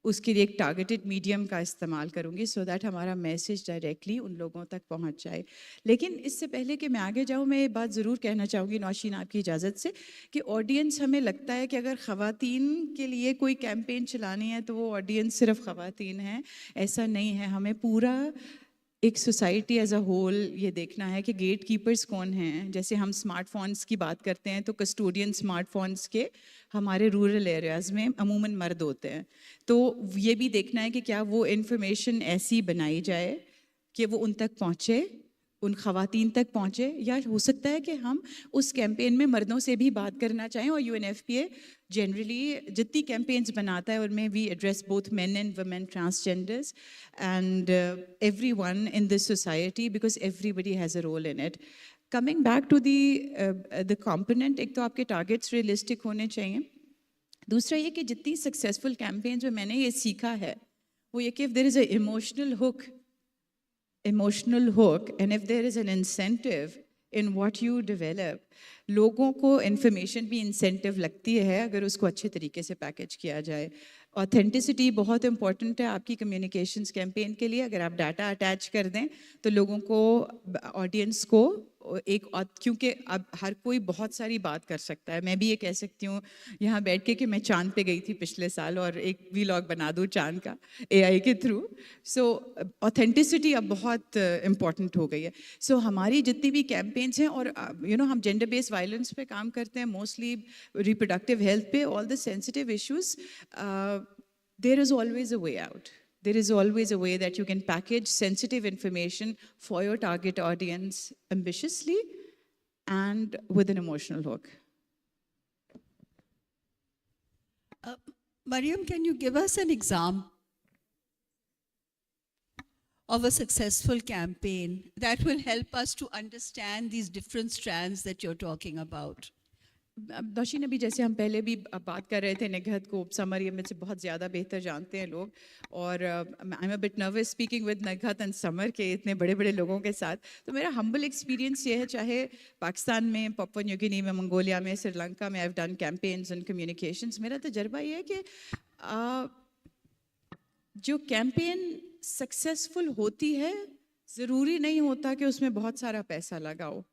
उसके लिए एक टारगेटेड मीडियम का इस्तेमाल करूंगी सो दैट हमारा मैसेज डायरेक्टली उन लोगों तक पहुंच जाए। लेकिन इससे पहले कि मैं आगे जाऊं, मैं ये बात ज़रूर कहना चाहूँगी नौशीन आपकी इजाज़त से कि ऑडियंस, हमें लगता है कि अगर ख़वातीन के लिए कोई कैंपेन चलानी है तो वो ऑडियंस सिर्फ ख़वातीन हैं, ऐसा नहीं है। हमें पूरा एक सोसाइटी एज अ होल ये देखना है कि गेट कीपर्स कौन हैं। जैसे हम स्मार्टफोन्स की बात करते हैं तो कस्टोडियन स्मार्टफोन्स के हमारे रूरल एरियाज़ में अमूमन मर्द होते हैं, तो ये भी देखना है कि क्या वो इन्फॉर्मेशन ऐसी बनाई जाए कि वो उन तक पहुँचे उन ख़वातीन तक पहुँचे, या हो सकता है कि हम उस कैंपेन में मर्दों से भी बात करना चाहें। और यूएनएफपीए जनरली जितनी कैंपेन्स बनाता है उनमें we address both men and women, transgenders and everyone in this society, because everybody has a role in it. Coming back to the component, एक तो आपके टारगेट्स रियलिस्टिक होने चाहिए, दूसरा ये कि जितनी सक्सेसफुल कैंपेन्स में मैंने ये सीखा है वो ये कि if there is a emotional hook and if there is an incentive in what you develop, लोगों को information भी incentive लगती है अगर उसको अच्छे तरीके से पैकेज किया जाए। ऑथेंटिसिटी बहुत इंपॉर्टेंट है आपकी कम्युनिकेशंस कैंपेन के लिए। अगर आप डाटा अटैच कर दें तो लोगों को, ऑडियंस को एक, क्योंकि अब हर कोई बहुत सारी बात कर सकता है। मैं भी ये कह सकती हूँ यहाँ बैठ के कि मैं चांद पे गई थी पिछले साल और एक वीलॉग बना दूँ चांद का एआई के थ्रू। सो ऑथेंटिसिटी अब बहुत इम्पॉर्टेंट हो गई है। सो हमारी जितनी भी कैंपेन्स हैं, और हम जेंडर बेस्ड वायलेंस पे काम करते हैं, मोस्टली रिप्रोडक्टिव हेल्थ पे, all the sensitive issues, there is always a way out. There is always a way that you can package sensitive information for your target audience ambitiously and with an emotional hook. Mariam, can you give us an example of a successful campaign that will help us to understand these different strands that you're talking about? Nausheen, अभी जैसे हम पहले भी बात कर रहे थे, निगहत को समर ये मुझसे बहुत ज़्यादा बेहतर जानते हैं लोग, और I am a bit nervous speaking with Nighat and Samar के इतने बड़े बड़े लोगों के साथ। तो मेरा हम्बल एक्सपीरियंस ये है, चाहे पाकिस्तान में, पापुआ न्यू गिनी में, मंगोलिया में, श्रीलंका में, I have done campaigns and communications, मेरा तजर्बा ये है कि जो कैंपेन सक्सेसफुल होती है ज़रूरी नहीं होता कि उसमें बहुत सारा पैसा लगाओ।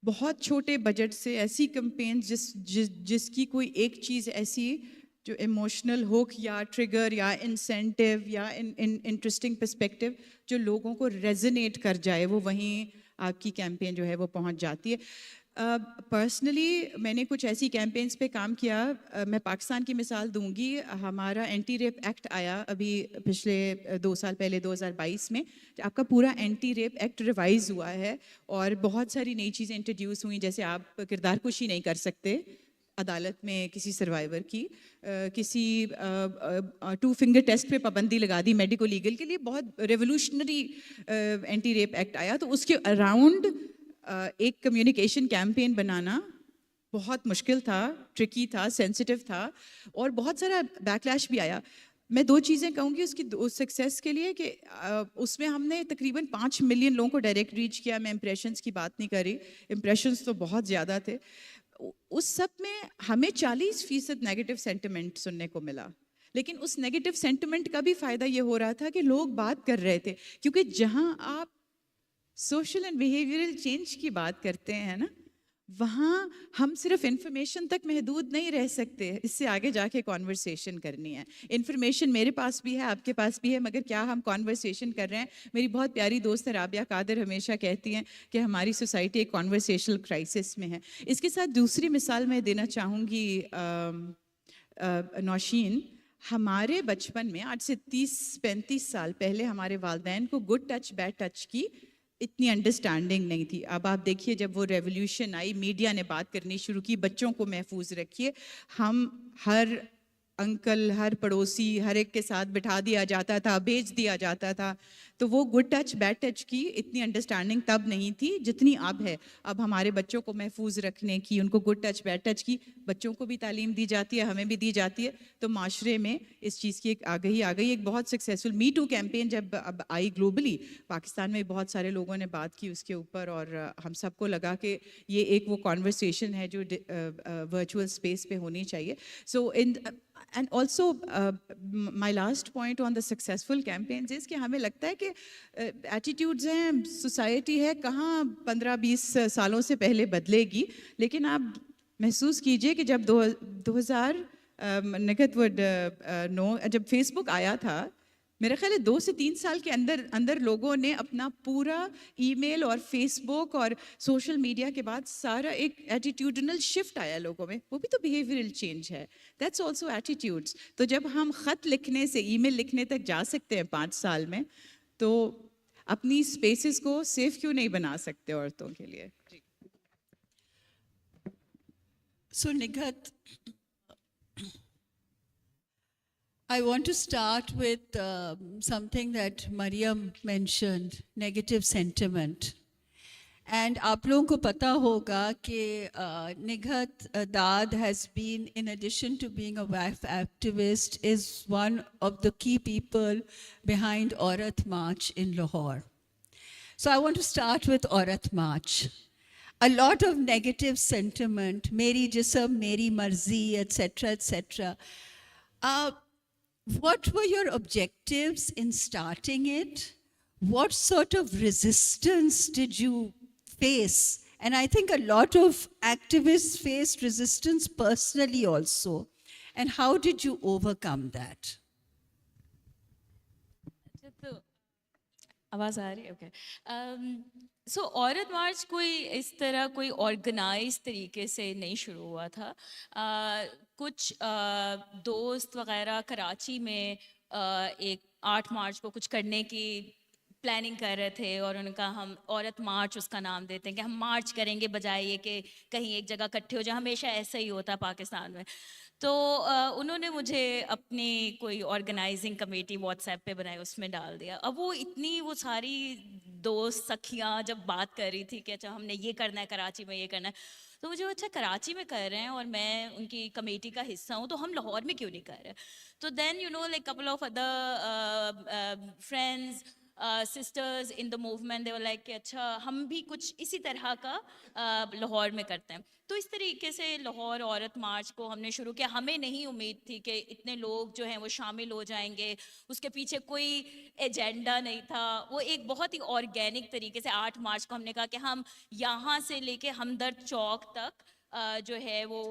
बहुत छोटे बजट से ऐसी कैंपेन जिसकी कोई एक चीज़ ऐसी जो इमोशनल हुक या ट्रिगर या इंसेंटिव या इंटरेस्टिंग पर्सपेक्टिव जो लोगों को रेजोनेट कर जाए, वो वहीं आपकी कैंपेन जो है वो पहुंच जाती है। पर्सनली मैंने कुछ ऐसी कैंपेन्स पे काम किया। मैं पाकिस्तान की मिसाल दूंगी। हमारा एंटी रेप एक्ट आया अभी पिछले 2 साल पहले 2022 में। आपका पूरा एंटी रेप एक्ट रिवाइज हुआ है और बहुत सारी नई चीज़ें इंट्रोड्यूस हुई, जैसे आप किरदार कुशी नहीं कर सकते अदालत में किसी सर्वाइवर की, किसी 2 फिंगर टेस्ट पे पाबंदी लगा दी मेडिको लीगल के लिए। बहुत रेवोल्यूशनरी एंटी रेप एक्ट आया। तो उसके अराउंड एक कम्युनिकेशन कैंपेन बनाना बहुत मुश्किल था, ट्रिकी था, सेंसिटिव था और बहुत सारा बैकलैश भी आया। मैं 2 चीज़ें कहूँगी उसकी सक्सेस के लिए कि उसमें हमने तकरीबन 5 मिलियन लोगों को डायरेक्ट रीच किया। मैं इम्प्रेशंस की बात नहीं कर रही, इम्प्रेशंस तो बहुत ज़्यादा थे। उस सब में हमें 40% नेगेटिव सेंटिमेंट सुनने को मिला, लेकिन उस नेगेटिव सेंटिमेंट का भी फ़ायदा ये हो रहा था कि लोग बात कर रहे थे, क्योंकि जहाँ आप सोशल एंड बिहेवियरल चेंज की बात करते हैं ना, वहाँ हम सिर्फ इन्फॉर्मेशन तक महदूद नहीं रह सकते, इससे आगे जाके कॉन्वर्सेशन करनी है। इन्फॉर्मेशन मेरे पास भी है, आपके पास भी है, मगर क्या हम कॉन्वर्सेशन कर रहे हैं? मेरी बहुत प्यारी दोस्त है राबिया कादिर, हमेशा कहती हैं कि हमारी सोसाइटी एक कॉन्वर्सेशनल क्राइसिस में है। इसके साथ दूसरी मिसाल मैं देना चाहूँगी नौशीन। हमारे बचपन में आज से 30-35 साल पहले हमारे वालिदैन को गुड टच बैड टच की इतनी अंडरस्टैंडिंग नहीं थी। अब आप देखिए जब वो रेवोल्यूशन आई, मीडिया ने बात करनी शुरू की, बच्चों को महफूज रखिए। हम हर अंकल, हर पड़ोसी, हर एक के साथ बिठा दिया जाता था, भेज दिया जाता था। तो वो गुड टच बैड टच की इतनी अंडरस्टैंडिंग तब नहीं थी जितनी अब है। अब हमारे बच्चों को महफूज रखने की, उनको गुड टच बैड टच की बच्चों को भी तालीम दी जाती है, हमें भी दी जाती है। तो माशरे में इस चीज़ की एक आ गई एक बहुत सक्सेसफुल मी टू कैंपेन जब अब आई ग्लोबली, पाकिस्तान में बहुत सारे लोगों ने बात की उसके ऊपर, और हम सबको लगा कि ये एक वो कॉन्वर्सेशन है जो वर्चुअल स्पेस पे होनी चाहिए। सो and also my last point on the successful campaigns is कि हमें लगता है कि attitudes हैं, society है, कहाँ 15-20 सालों से पहले बदलेगी। लेकिन आप महसूस कीजिए कि जब 2000 निगहत वुड नो, जब फेसबुक आया था, मेरा ख्याल है 2 से 3 साल के अंदर लोगों ने अपना पूरा ईमेल और फेसबुक और सोशल मीडिया के बाद सारा एक एटीट्यूडनल शिफ्ट आया लोगों में। वो भी तो बिहेवियरल चेंज है, दैट्स ऑल्सो एटीट्यूड्स। तो जब हम ख़त लिखने से ईमेल लिखने तक जा सकते हैं 5 साल में, तो अपनी स्पेसेस को सेफ क्यों नहीं बना सकते औरतों के लिए? So, Nighat, I want to start with something that Mariam mentioned, negative sentiment. And आप लोगों को पता होगा कि Nighat Dad has been, in addition to being a wife activist, is one of the key people behind Aurat March in Lahore. So I want to start with Aurat March. A lot of negative sentiment, Meri Jism, Meri Marzi, etc., etc. What were your objectives in starting it? What sort of resistance did you face? And I think a lot of activists faced resistance personally also. And how did you overcome that? तो आवाज़ आ रही है? Okay. सो औरत मार्च कोई इस तरह कोई organise तरीके से नहीं शुरू हुआ था। कुछ दोस्त वगैरह कराची में एक 8 मार्च को कुछ करने की प्लानिंग कर रहे थे और उनका हम औरत मार्च उसका नाम देते हैं कि हम मार्च करेंगे बजाय ये कि कहीं एक जगह इकट्ठे हो जाए। हमेशा ऐसा ही होता पाकिस्तान में। तो उन्होंने मुझे अपनी कोई ऑर्गेनाइजिंग कमेटी व्हाट्सएप पे बनाई, उसमें डाल दिया। अब वो सारी दोस्त सखियाँ जब बात कर रही थी कि अच्छा हमने ये करना है कराची में, ये करना है, तो मुझे अच्छा कराची में कर रहे हैं और मैं उनकी कमेटी का हिस्सा हूँ, तो हम लाहौर में क्यों नहीं कर रहे? तो then you know like couple of other friends sisters in the movement, they were like कि अच्छा हम भी कुछ इसी तरह का लाहौर में करते हैं। तो इस तरीके से लाहौर औरत मार्च को हमने शुरू किया। हमें नहीं उम्मीद थी कि इतने लोग जो हैं वो शामिल हो जाएंगे, उसके पीछे कोई एजेंडा नहीं था। वो एक बहुत ही ऑर्गेनिक तरीके से 8 मार्च को हमने कहा कि हम यहाँ से लेके हमदर्द चौक तक जो है वो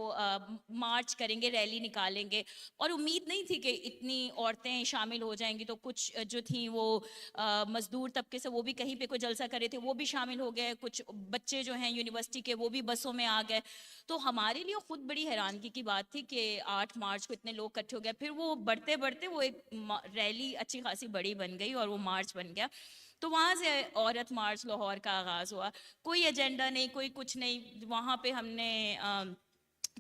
मार्च करेंगे, रैली निकालेंगे। और उम्मीद नहीं थी कि इतनी औरतें शामिल हो जाएंगी। तो कुछ जो थी वो मजदूर तबके से वो भी कहीं पे कोई जलसा कर रहे थे, वो भी शामिल हो गए। कुछ बच्चे जो हैं यूनिवर्सिटी के वो भी बसों में आ गए। तो हमारे लिए खुद बड़ी हैरानगी की बात थी कि 8 मार्च को इतने लोग इकट्ठे हो गए। फिर वो बढ़ते बढ़ते वो एक रैली अच्छी खासी बड़ी बन गई और वो मार्च बन गया। तो वहाँ से औरत मार्च लाहौर का आगाज़ हुआ। कोई एजेंडा नहीं, कोई कुछ नहीं। वहाँ पे हमने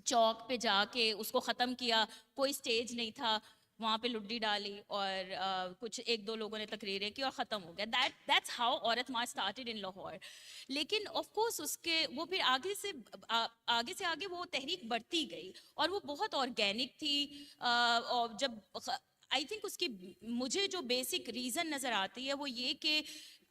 चौक पे जाके उसको ख़त्म किया। कोई स्टेज नहीं था, वहाँ पे लुड्डी डाली और कुछ 1-2 लोगों ने तकरीरें की और ख़त्म हो गया। दैट्स हाउ औरत मार्च स्टार्टेड इन लाहौर। लेकिन ऑफ कोर्स उसके वो फिर आगे से आगे वो तहरीक बढ़ती गई और वो बहुत ऑर्गेनिक थी। और जब आई थिंक उसकी मुझे जो बेसिक रीज़न नज़र आती है वो ये कि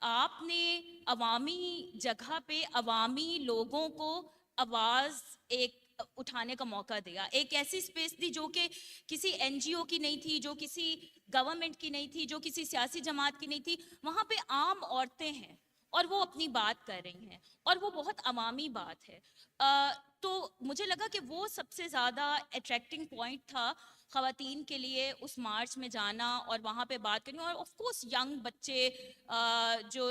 आपने अवामी जगह पे अवामी लोगों को आवाज़ एक उठाने का मौका दिया। एक ऐसी स्पेस दी जो कि किसी एनजीओ की नहीं थी, जो किसी गवर्नमेंट की नहीं थी, जो किसी सियासी जमात की नहीं थी। वहाँ पे आम औरतें हैं और वो अपनी बात कर रही हैं और वो बहुत अवामी बात है। तो मुझे लगा कि वो सबसे ज़्यादा अट्रैक्टिंग पॉइंट था ख़वातीन के लिए, उस मार्च में जाना और वहाँ पे बात करनी। और ऑफ कोर्स यंग बच्चे जो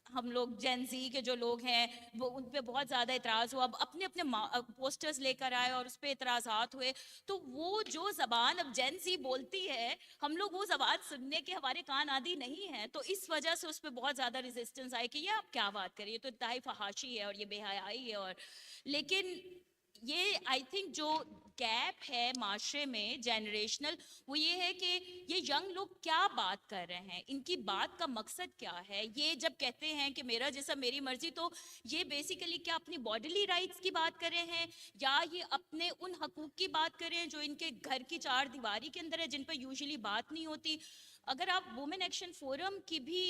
हम लोग जेन ज़ी के जो लोग हैं वो उन पे बहुत ज़्यादा इतराज़ हुआ। अब अपने अपने पोस्टर्स लेकर आए और उस पर इतराज़ात हुए। तो वो जो ज़बान अब जेन ज़ी बोलती है, हम लोग वो ज़बान सुनने के हमारे कान आदि नहीं हैं। तो इस वजह से उस पर बहुत ज़्यादा रेजिस्टेंस आई कि ये आप क्या बात करिए, तो इंतहाई फहाशी है और ये बेहयाई है। और लेकिन ये आई थिंक जो गैप है माशरे में जनरेशनल, वो ये है कि ये यंग लोग क्या बात कर रहे हैं, इनकी बात का मकसद क्या है। ये जब कहते हैं कि मेरा जैसा मेरी मर्जी, तो ये बेसिकली क्या अपनी बॉडीली राइट्स की बात कर रहे हैं या ये अपने उन हकूक़ की बात कर रहे हैं जो इनके घर की 4 दीवारी के अंदर है, जिन पर यूजुअली बात नहीं होती। अगर आप वुमेन एक्शन फोरम की भी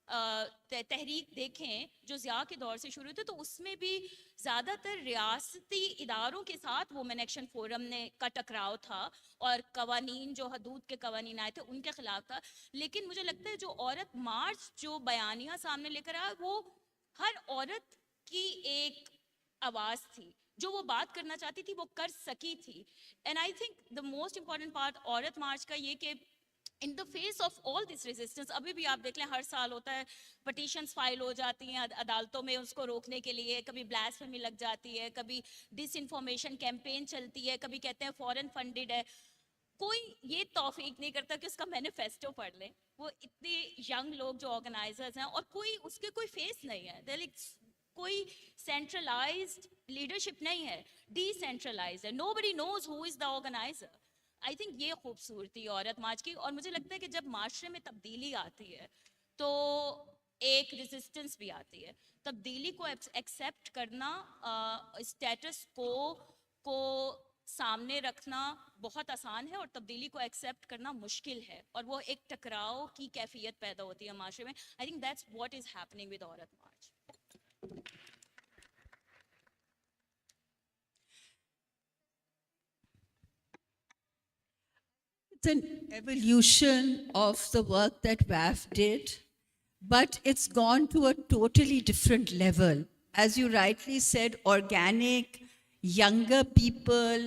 तहरीक देखें जो ज़िया के दौर से शुरू हुई थी, तो उसमें भी ज़्यादातर रियासती इदारों के साथ वुमेन एक्शन फोरम ने का टकराव था और कवानीन जो हदूद के कवानीन आए थे उनके ख़िलाफ़ था। लेकिन मुझे लगता है जो औरत मार्च जो बयानिया सामने लेकर आया, वो हर औरत की एक आवाज़ थी। जो वो बात करना चाहती थी वो कर सकी थी। And I think the most important part औरत मार्च का ये कि in the face of all this resistance, अभी भी आप देख लें हर साल होता है, पटिशन्स फाइल हो जाती हैं अदालतों में उसको रोकने के लिए। कभी ब्लास्फेमी लग जाती है, कभी डिस इन्फॉर्मेशन कैंपेन चलती है, कभी कहते हैं फॉरेन फंडेड है। कोई ये तौफीक नहीं करता कि उसका मैनिफेस्टो पढ़ ले। वो इतने यंग लोग जो ऑर्गेनाइजर्स हैं और कोई उसके कोई फेस नहीं है, दे लाइक कोई सेंट्रलाइज्ड लीडरशिप नहीं है, डिसेंट्रलाइज्ड है, nobody knows who is the organizer. I think ये खूबसूरती औरत मार्च की। और मुझे लगता है कि जब माशरे में तब्दीली आती है तो एक रेजिस्टेंस भी आती है। तब्दीली को एक्सेप्ट करना, स्टेटस को सामने रखना बहुत आसान है और तब्दीली को एक्सेप्ट करना मुश्किल है, और वो एक टकराव की कैफियत पैदा होती है माशरे में। I think that's what is happening with औरत मार्च। It's an evolution of the work that WAF did, but it's gone to a totally different level. As you rightly said, organic, younger people,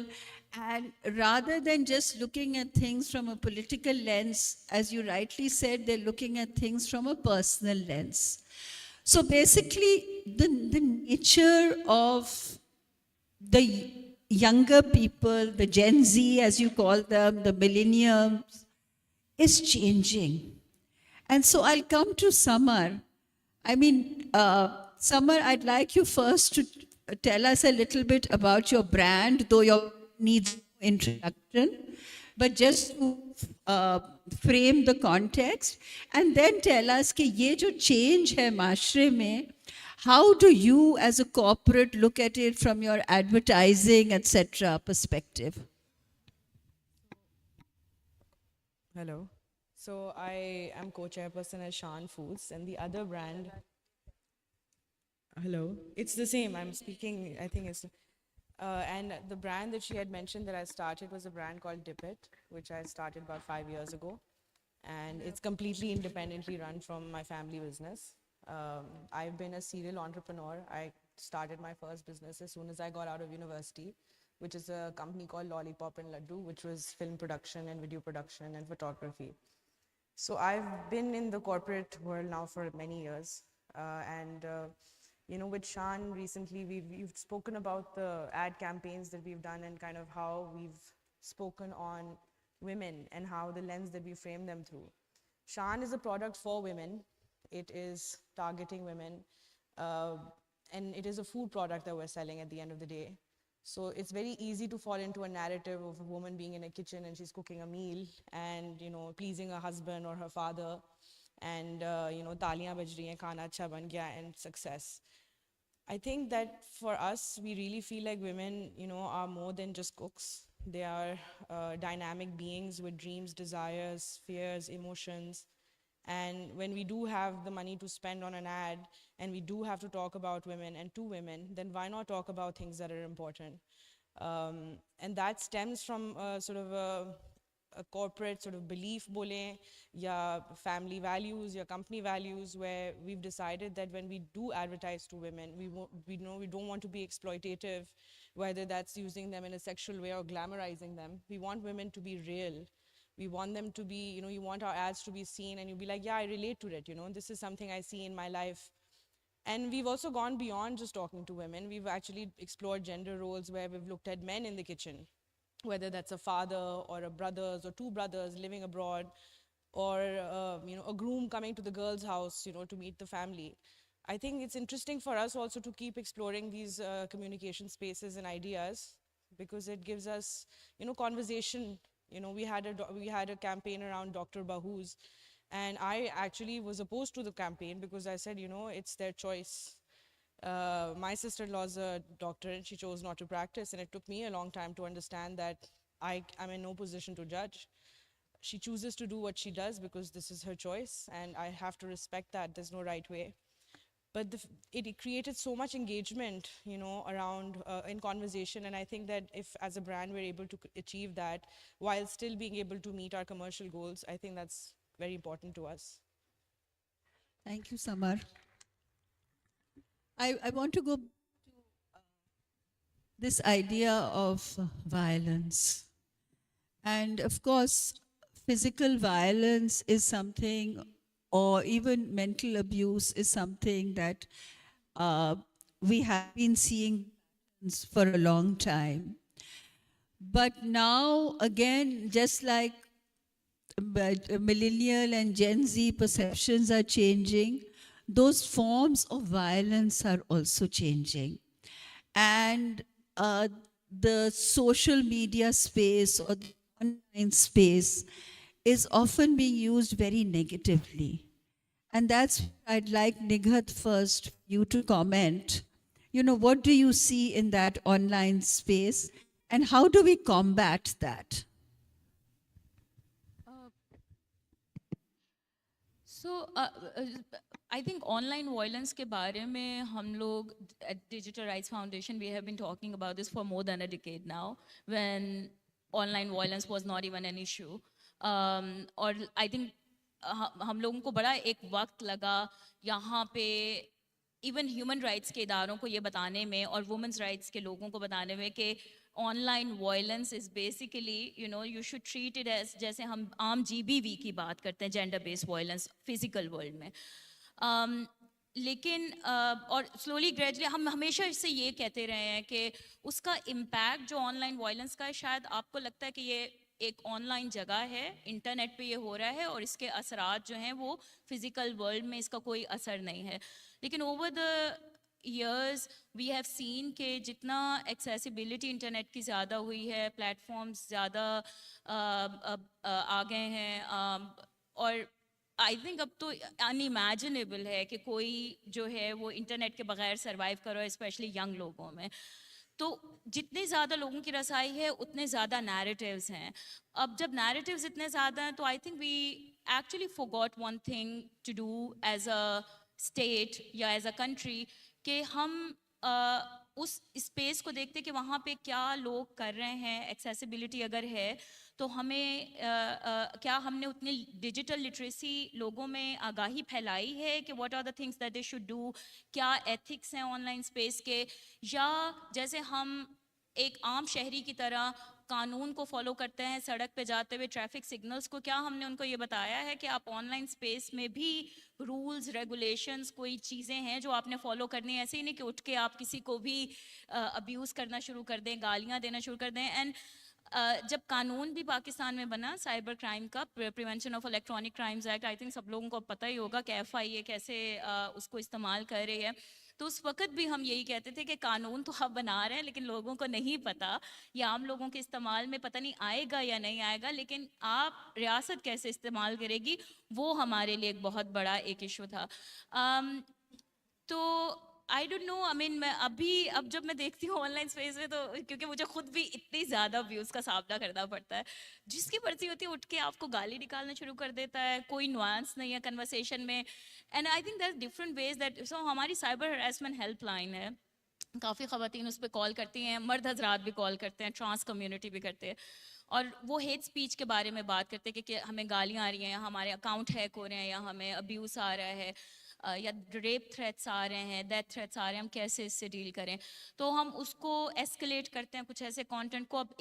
and rather than just looking at things from a political lens, as you rightly said, they're looking at things from a personal lens. So basically, the nature of the younger people, the Gen Z, as you call them, the millennials, is changing. And so I'll come to Samar. I mean, Samar, I'd like you first to tell us a little bit about your brand, though your needs introduction, but just to frame the context, and then tell us कि ये जो change है माशरे में, how do you as a corporate look at it from your advertising, etc. perspective? Hello. So I am co-chairperson at Shan Foods, and the other brand. Hello. It's the same. I'm speaking. I think it's. And the brand that she had mentioned that I started was a brand called Dip It, which I started about 5 years ago, and it's completely independently run from my family business. I've been a serial entrepreneur. I started my first business as soon as I got out of university, which is a company called Lollipop and Laddu, which was film production and video production and photography. So I've been in the corporate world now for many years. You know, with Shan recently, we've spoken about the ad campaigns that we've done and kind of how we've spoken on women and how the lens that we frame them through. Shan is a product for women. It is targeting women, and it is a food product that we're selling at the end of the day. So it's very easy to fall into a narrative of a woman being in a kitchen and she's cooking a meal and, you know, pleasing her husband or her father, and, you know, taaliyan baj rahi hain, khana acha ban gaya, and success. I think that for us, we really feel like women, you know, are more than just cooks. They are dynamic beings with dreams, desires, fears, emotions. And when we do have the money to spend on an ad and we do have to talk about women and to women, then why not talk about things that are important? And that stems from sort of a corporate sort of belief bole, ya family values, ya company values, where we've decided that when we do advertise to women, we don't want to be exploitative, whether that's using them in a sexual way or glamorizing them. We want women to be real. We want them to be, you know, you want our ads to be seen and you'll be like, yeah, I relate to it, you know, this is something I see in my life. And we've also gone beyond just talking to women. We've actually explored gender roles where we've looked at men in the kitchen, whether that's a father or a brothers or two brothers living abroad, or you know, a groom coming to the girl's house, you know, to meet the family. I think it's interesting for us also to keep exploring these communication spaces and ideas, because it gives us, you know, conversation. You know, we had a campaign around Dr. Bahu's, and I actually was opposed to the campaign because I said, you know, it's their choice. My sister-in-law's a doctor and she chose not to practice, and it took me a long time to understand that I'm in no position to judge. She chooses to do what she does because this is her choice, and I have to respect that. There's no right way. But it created so much engagement, you know, around in conversation, and I think that if as a brand we're able to achieve that while still being able to meet our commercial goals, I think that's very important to us. Thank you, Samar. I want to go to this idea of violence. And of course, physical violence is something, or even mental abuse is something that we have been seeing for a long time. But now, again, just like millennial and Gen Z perceptions are changing, those forms of violence are also changing. And the social media space or the online space is often being used very negatively. And that's where I'd like Nighat first you to comment. What do you see in that online space and how do we combat that? So, I think online violence के बारे में हम लोग at Digital Rights Foundation, we have been talking about this for more than a decade now, when online violence was not even an issue. और I think हम लोगों को बड़ा एक वक्त लगा यहाँ पे इवन ह्यूमन राइट्स के इदारों को ये बताने में और वुमेंस राइट्स के लोगों को बताने में कि online violence is basically you should treat it as जैसे हम आम जीबीवी की बात करते हैं, gender based violence physical world में. लेकिन और स्लोली ग्रेजुअली हम हमेशा इससे ये कहते रहे हैं कि उसका इम्पैक्ट जो ऑनलाइन वायलेंस का है, शायद आपको लगता है कि ये एक ऑनलाइन जगह है, इंटरनेट पे ये हो रहा है और इसके असरात जो हैं वो फिजिकल वर्ल्ड में इसका कोई असर नहीं है. लेकिन over the years we have seen कि जितना accessibility इंटरनेट की ज़्यादा हुई है, प्लेटफॉर्म्स ज़्यादा आ गए हैं, और आई थिंक अब तो अनइमेजिनेबल है कि कोई जो है वो इंटरनेट के बगैर सर्वाइव करो, स्पेशली यंग लोगों में. तो जितने ज़्यादा लोगों की रसाई है उतने ज़्यादा नैरेटिव्स हैं. अब जब नैरेटिव्स इतने ज़्यादा हैं तो I think we actually forgot one thing to do as a state या एज अ कंट्री, कि हम उस स्पेस को देखते कि वहाँ पे क्या लोग कर रहे हैं. एक्सेसिबिलिटी अगर है तो हमें क्या हमने उतनी डिजिटल लिटरेसी लोगों में आगाही फैलाई है कि what are the things that they should do, क्या एथिक्स हैं ऑनलाइन स्पेस के, या जैसे हम एक आम शहरी की तरह कानून को फॉलो करते हैं सड़क पे जाते हुए, ट्रैफिक सिग्नल्स को, क्या हमने उनको ये बताया है कि आप ऑनलाइन स्पेस में भी रूल्स रेगुलेशंस कोई चीज़ें हैं जो आपने फॉलो करनी है. ऐसे ही नहीं कि उठ के आप किसी को भी अब्यूज़ करना शुरू कर दें, गालियाँ देना शुरू कर दें. एंड जब कानून भी पाकिस्तान में बना साइबर क्राइम का, prevention of electronic crimes act, I think सब लोगों को पता ही होगा कि FIA कैसे उसको इस्तेमाल कर रही है. तो उस वक्त भी हम यही कहते थे कि कानून तो आप बना रहे हैं लेकिन लोगों को नहीं पता, या आम लोगों के इस्तेमाल में पता नहीं आएगा या नहीं आएगा, लेकिन आप रियासत कैसे इस्तेमाल करेगी वो हमारे लिए एक बहुत बड़ा एक इशू था. तो I don't know, I mean मैं अब जब मैं देखती हूँ ऑनलाइन स्पेस में, तो क्योंकि मुझे खुद भी इतनी ज़्यादा व्यूज़ का सामना करना पड़ता है, जिसकी मर्जी होती है उठ के आपको गाली निकालना शुरू कर देता है, कोई नुआंस नहीं है कन्वर्सेशन में. And I think there different ways that, so हमारी साइबर हरासमेंट हेल्पलाइन है, काफ़ी ख़वातीन उस पर कॉल करती हैं, मर्द हजरात भी कॉल करते हैं, ट्रांस कम्युनिटी भी करते हैं, और वो हेट स्पीच के बारे में बात करते हैं कि हमें गालियाँ आ रही हैं, या हमारे अकाउंट हैक हो रहे हैं, या हमें अब्यूज़ आ रहा है, या रेप थ्रेट्स आ रहे हैं, डेथ थ्रेट्स आ रहे हैं, हम कैसे इससे डील करें. तो हम उसको एस्केलेट करते हैं कुछ ऐसे कंटेंट को. अब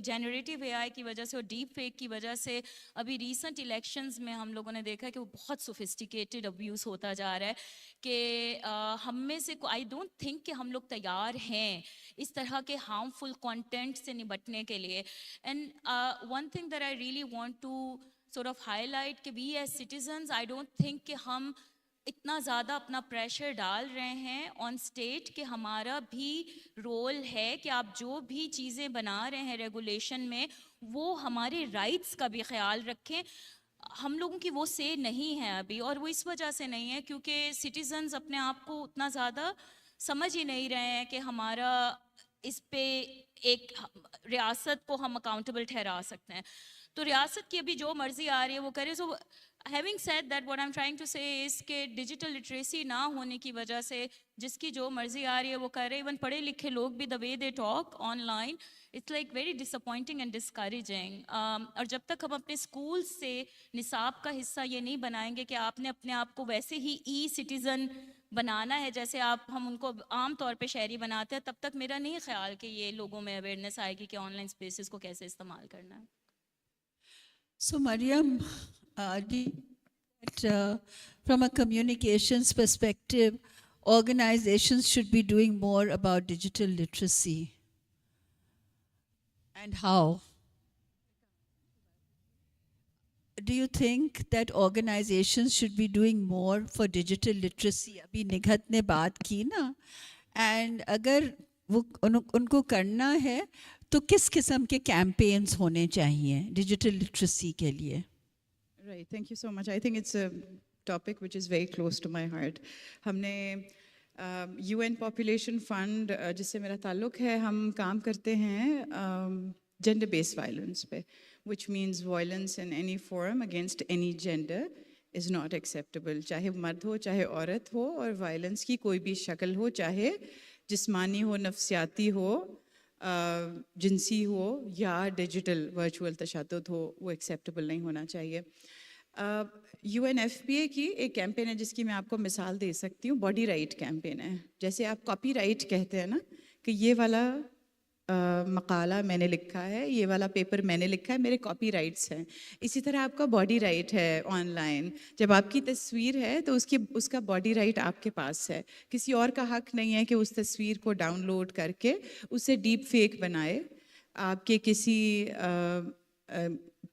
जेनरेटिव AI की वजह से और डीप फेक की वजह से अभी रीसेंट इलेक्शंस में हम लोगों ने देखा कि वो बहुत सोफिस्टिकेटेड अब्यूज़ होता जा रहा है, कि हम में से आई डोंट थिंक कि हम लोग तैयार हैं इस तरह के हार्मफुल कंटेंट से निपटने के लिए. And one thing that I really want to sort of highlight कि we as citizens, I don't think कि हम इतना ज़्यादा अपना प्रेशर डाल रहे हैं ऑन स्टेट कि हमारा भी रोल है कि आप जो भी चीज़ें बना रहे हैं रेगुलेशन में वो हमारे राइट्स का भी ख्याल रखें. हम लोगों की वो से नहीं है अभी, और वो इस वजह से नहीं है क्योंकि सिटीजन्स अपने आप को उतना ज़्यादा समझ ही नहीं रहे हैं कि हमारा इस पे एक रियासत को हम अकाउंटेबल ठहरा सकते हैं. तो रियासत की अभी जो मर्जी आ रही है वो करे. So having said that, what I am trying to say is के डिजिटल लिटरेसी ना होने की वजह से जिसकी जो मर्जी आ रही है वो कर रहे. इवन पढ़े लिखे लोग भी the way they talk online, it's like very disappointing and discouraging. और जब तक हम अपने स्कूल से निसाब का हिस्सा ये नहीं बनाएंगे कि आपने अपने आप को वैसे ही सिटीज़न बनाना है जैसे हम उनको आम तौर पे शहरी बनाते हैं, तब तक मेरा नहीं ख्याल कि ये लोगों में अवेयरनेस आएगी कि ऑनलाइन स्पेसेस को कैसे इस्तेमाल करना है. So Mariam, from a communications perspective, organizations should be doing more about digital literacy. And how? Do you think that organizations should be doing more for digital literacy? अभी निगत ने बात की ना, and अगर वो उनको करना है तो किस किस्म के campaigns होने चाहिए digital literacy के लिए? Right, thank you so much. I think it's a topic which is very close to my heart. हमने UN Population Fund जिससे मेरा ताल्लुक है, हम काम करते हैं gender based violence पे, which means violence in any form against any gender is not acceptable. चाहे मर्द हो चाहे औरत हो, और violence की कोई भी शक्ल हो, चाहे जिस्मानी हो, नफ्सियाती हो, जिनसी हो या डिजिटल वर्चुअल तशद्दुद हो, वो एक्सेप्टेबल नहीं होना चाहिए. UNFPA की एक कैंपेन है जिसकी मैं आपको मिसाल दे सकती हूँ, बॉडी राइट कैंपेन है. जैसे आप कॉपीराइट कहते हैं ना, कि ये वाला मकाला मैंने लिखा है, ये वाला पेपर मैंने लिखा है, मेरे कॉपीराइट्स हैं. इसी तरह आपका बॉडी राइट है ऑनलाइन. जब आपकी तस्वीर है तो उसका बॉडी राइट आपके पास है. किसी और का हक नहीं है कि उस तस्वीर को डाउनलोड करके उसे डीप फेक बनाए, आपके किसी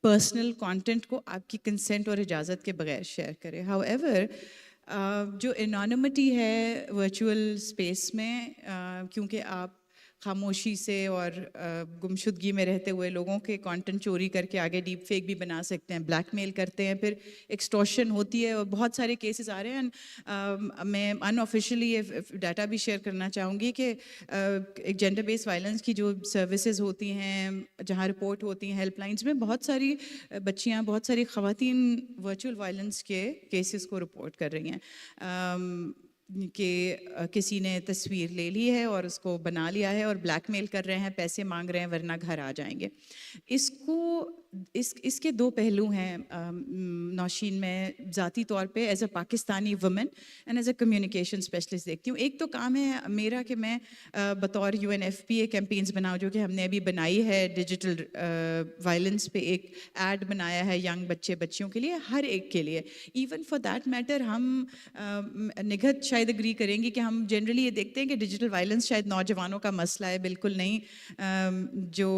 पर्सनल कंटेंट को आपकी कंसेंट और इजाज़त के बगैर शेयर करे. हाउएवर जो एनोनिमिटी है वर्चुअल स्पेस में, क्योंकि आप खामोशी से और गुमशुदगी में रहते हुए लोगों के कंटेंट चोरी करके आगे डीप फेक भी बना सकते हैं, ब्लैकमेल करते हैं, फिर एक्सटॉर्शन होती है, और बहुत सारे केसेस आ रहे हैं. मैं अनऑफिशियली ये डाटा भी शेयर करना चाहूँगी कि एक जेंडर बेस्ड वायलेंस की जो सर्विसेज होती हैं, जहाँ रिपोर्ट होती हैं हेल्पलाइंस में, बहुत सारी बच्चियाँ, बहुत सारी ख़वातीन वर्चुअल वायलेंस के केसेस को रिपोर्ट कर रही हैं कि किसी ने तस्वीर ले ली है और उसको बना लिया है और ब्लैकमेल कर रहे हैं, पैसे मांग रहे हैं वरना घर आ जाएंगे. इसके दो पहलू हैं. नौशीन में ज़ाती तौर पे as a Pakistani women and as a communication specialist देखती हूँ. एक तो काम है मेरा कि मैं बतौर UNFPA कैंपेन्स बनाऊँ, जो कि हमने अभी बनाई है डिजिटल वायलेंस पे एक ऐड बनाया है यंग बच्चियों के लिए, हर एक के लिए. इवन फॉर दैट मैटर हम निगत शायद एग्री करेंगी कि हम जनरली ये देखते हैं कि डिजिटल वायलेंस शायद नौजवानों का मसला है. बिल्कुल नहीं. जो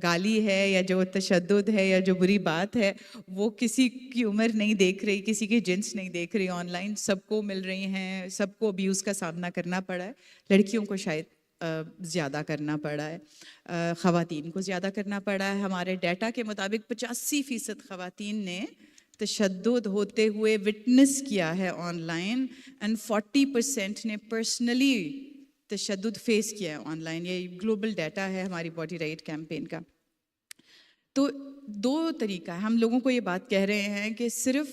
गाली है या जो तशद्दुद है या जो बुरी बात है, वो किसी की उम्र नहीं देख रही, किसी की जिन्स नहीं देख रही. ऑनलाइन सबको मिल रही हैं, सबको अब्यूज़ का सामना करना पड़ा है. लड़कियों को शायद ज़्यादा करना पड़ा है, ख़वातीन को ज़्यादा करना पड़ा है. हमारे डाटा के मुताबिक 85% ख़वातीन ने तशद्दुद होते हुए विटनेस किया है ऑनलाइन, एंड 40% ने पर्सनली तशद्दुद फेस किया है ऑनलाइन. ये ग्लोबल डाटा है हमारी बॉडी राइट कैंपेन का. तो दो तरीका है. हम लोगों को ये बात कह रहे हैं कि सिर्फ,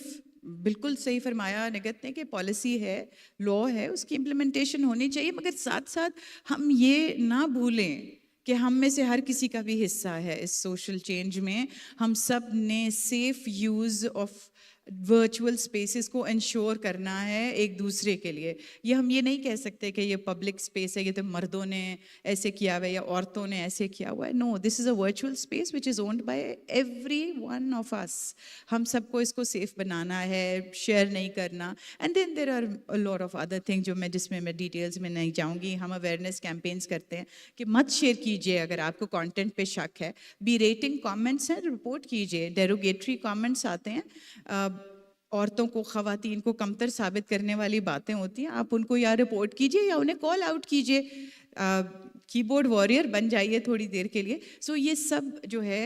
बिल्कुल सही फरमाया निगत ने कि पॉलिसी है, लॉ है, उसकी इम्प्लीमेंटेशन होनी चाहिए, मगर साथ साथ हम ये ना भूलें कि हम में से हर किसी का भी हिस्सा है इस सोशल चेंज में. हम सब ने safe use of virtual spaces को इंश्योर करना है एक दूसरे के लिए. ये हम ये नहीं कह सकते कि ये पब्लिक स्पेस है, ये तो मर्दों ने ऐसे किया हुआ है या औरतों ने ऐसे किया हुआ है. No, this is a virtual space which is owned by every one of us. हम सबको इसको सेफ बनाना है, शेयर नहीं करना. And then there are a lot of other thing जिसमें मैं डिटेल्स में नहीं जाऊँगी. हम अवेयरनेस कैंपेन्स करते हैं कि मत शेयर कीजिए अगर आपको कंटेंट पे शक है. बी रेटिंग कमेंट्स हैं, रिपोर्ट कीजिए. डेरोगेटरी कमेंट्स आते हैं, औरतों को, ख़वातीन को कमतर साबित करने वाली बातें होती हैं, आप उनको या रिपोर्ट कीजिए या उन्हें कॉल आउट कीजिए. कीबोर्ड वॉरियर बन जाइए थोड़ी देर के लिए. सो ये सब जो है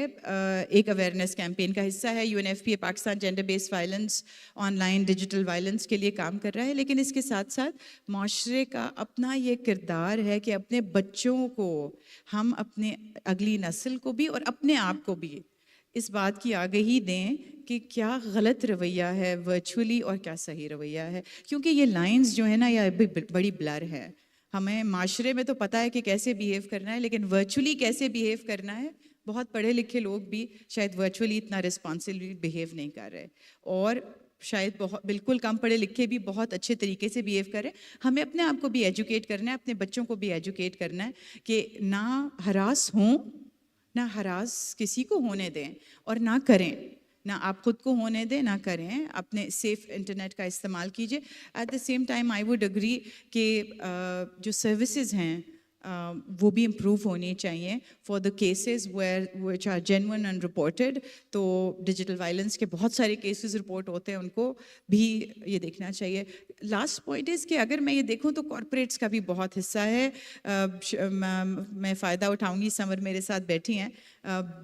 एक अवेयरनेस कैंपेन का हिस्सा है. UNFPA Pakistan gender based violence, online digital violence के लिए काम कर रहा है. लेकिन इसके साथ साथ माशरे का अपना ये किरदार है कि अपने बच्चों को, हम अपने अगली नस्ल को भी और अपने आप को भी इस बात की आगाही दें कि क्या गलत रवैया है वर्चुअली और क्या सही रवैया है. क्योंकि ये लाइंस जो है ना, ये अभी बड़ी ब्लर है. हमें माशरे में तो पता है कि कैसे बिहेव करना है, लेकिन वर्चुअली कैसे बिहेव करना है, बहुत पढ़े लिखे लोग भी शायद वर्चुअली इतना रिस्पॉन्सिबली बिहेव नहीं कर रहे, और शायद बहुत बिल्कुल कम पढ़े लिखे भी बहुत अच्छे तरीके से बिहेव करें. हमें अपने आप को भी एजुकेट करना है, अपने बच्चों को भी एजुकेट करना है कि ना हरास हों, ना हरास किसी को होने दें और ना करें. ना आप खुद को होने दें, ना करें. अपने सेफ इंटरनेट का इस्तेमाल कीजिए. At the same time I would agree कि जो सर्विसेज हैं वो भी इम्प्रूव होनी चाहिए for the cases which are genuine and reported. तो डिजिटल वायलेंस के बहुत सारे केसेस रिपोर्ट होते हैं, उनको भी ये देखना चाहिए. लास्ट पॉइंट इज़ कि अगर मैं ये देखूं तो कॉरपोरेट्स का भी बहुत हिस्सा है. मैं फ़ायदा उठाऊंगी, समर मेरे साथ बैठी हैं,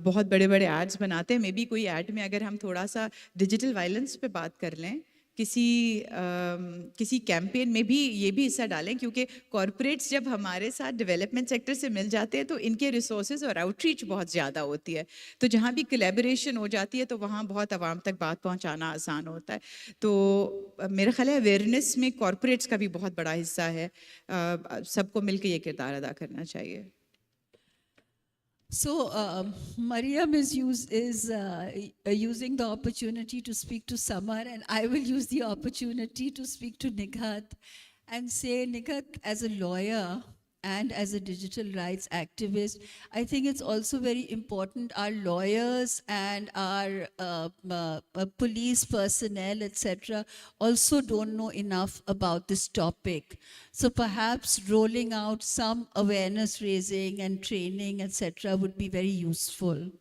बहुत बड़े बड़े एड्स बनाते हैं. मे बी कोई एड में अगर हम थोड़ा सा डिजिटल वायलेंस पे बात कर लें, किसी कैंपेन में भी ये भी हिस्सा डालें, क्योंकि कॉरपोरेट्स जब हमारे साथ डेवलपमेंट सेक्टर से मिल जाते हैं तो इनके रिसोर्सेज और आउटरीच बहुत ज़्यादा होती है. तो जहाँ भी कोलैबोरेशन हो जाती है तो वहाँ बहुत आवाम तक बात पहुँचाना आसान होता है. तो मेरा ख्याल है अवेयरनेस में कॉरपोरेट्स का भी बहुत बड़ा हिस्सा है. सबको मिलकर ये किरदार अदा करना चाहिए. So, Mariam is using the opportunity to speak to Samar, and I will use the opportunity to speak to Nighat and say, Nighat, as a lawyer and as a digital rights activist, I think it's also very important our lawyers and our police personnel, etc., also don't know enough about this topic. So perhaps rolling out some awareness raising and training, etc., would be very useful.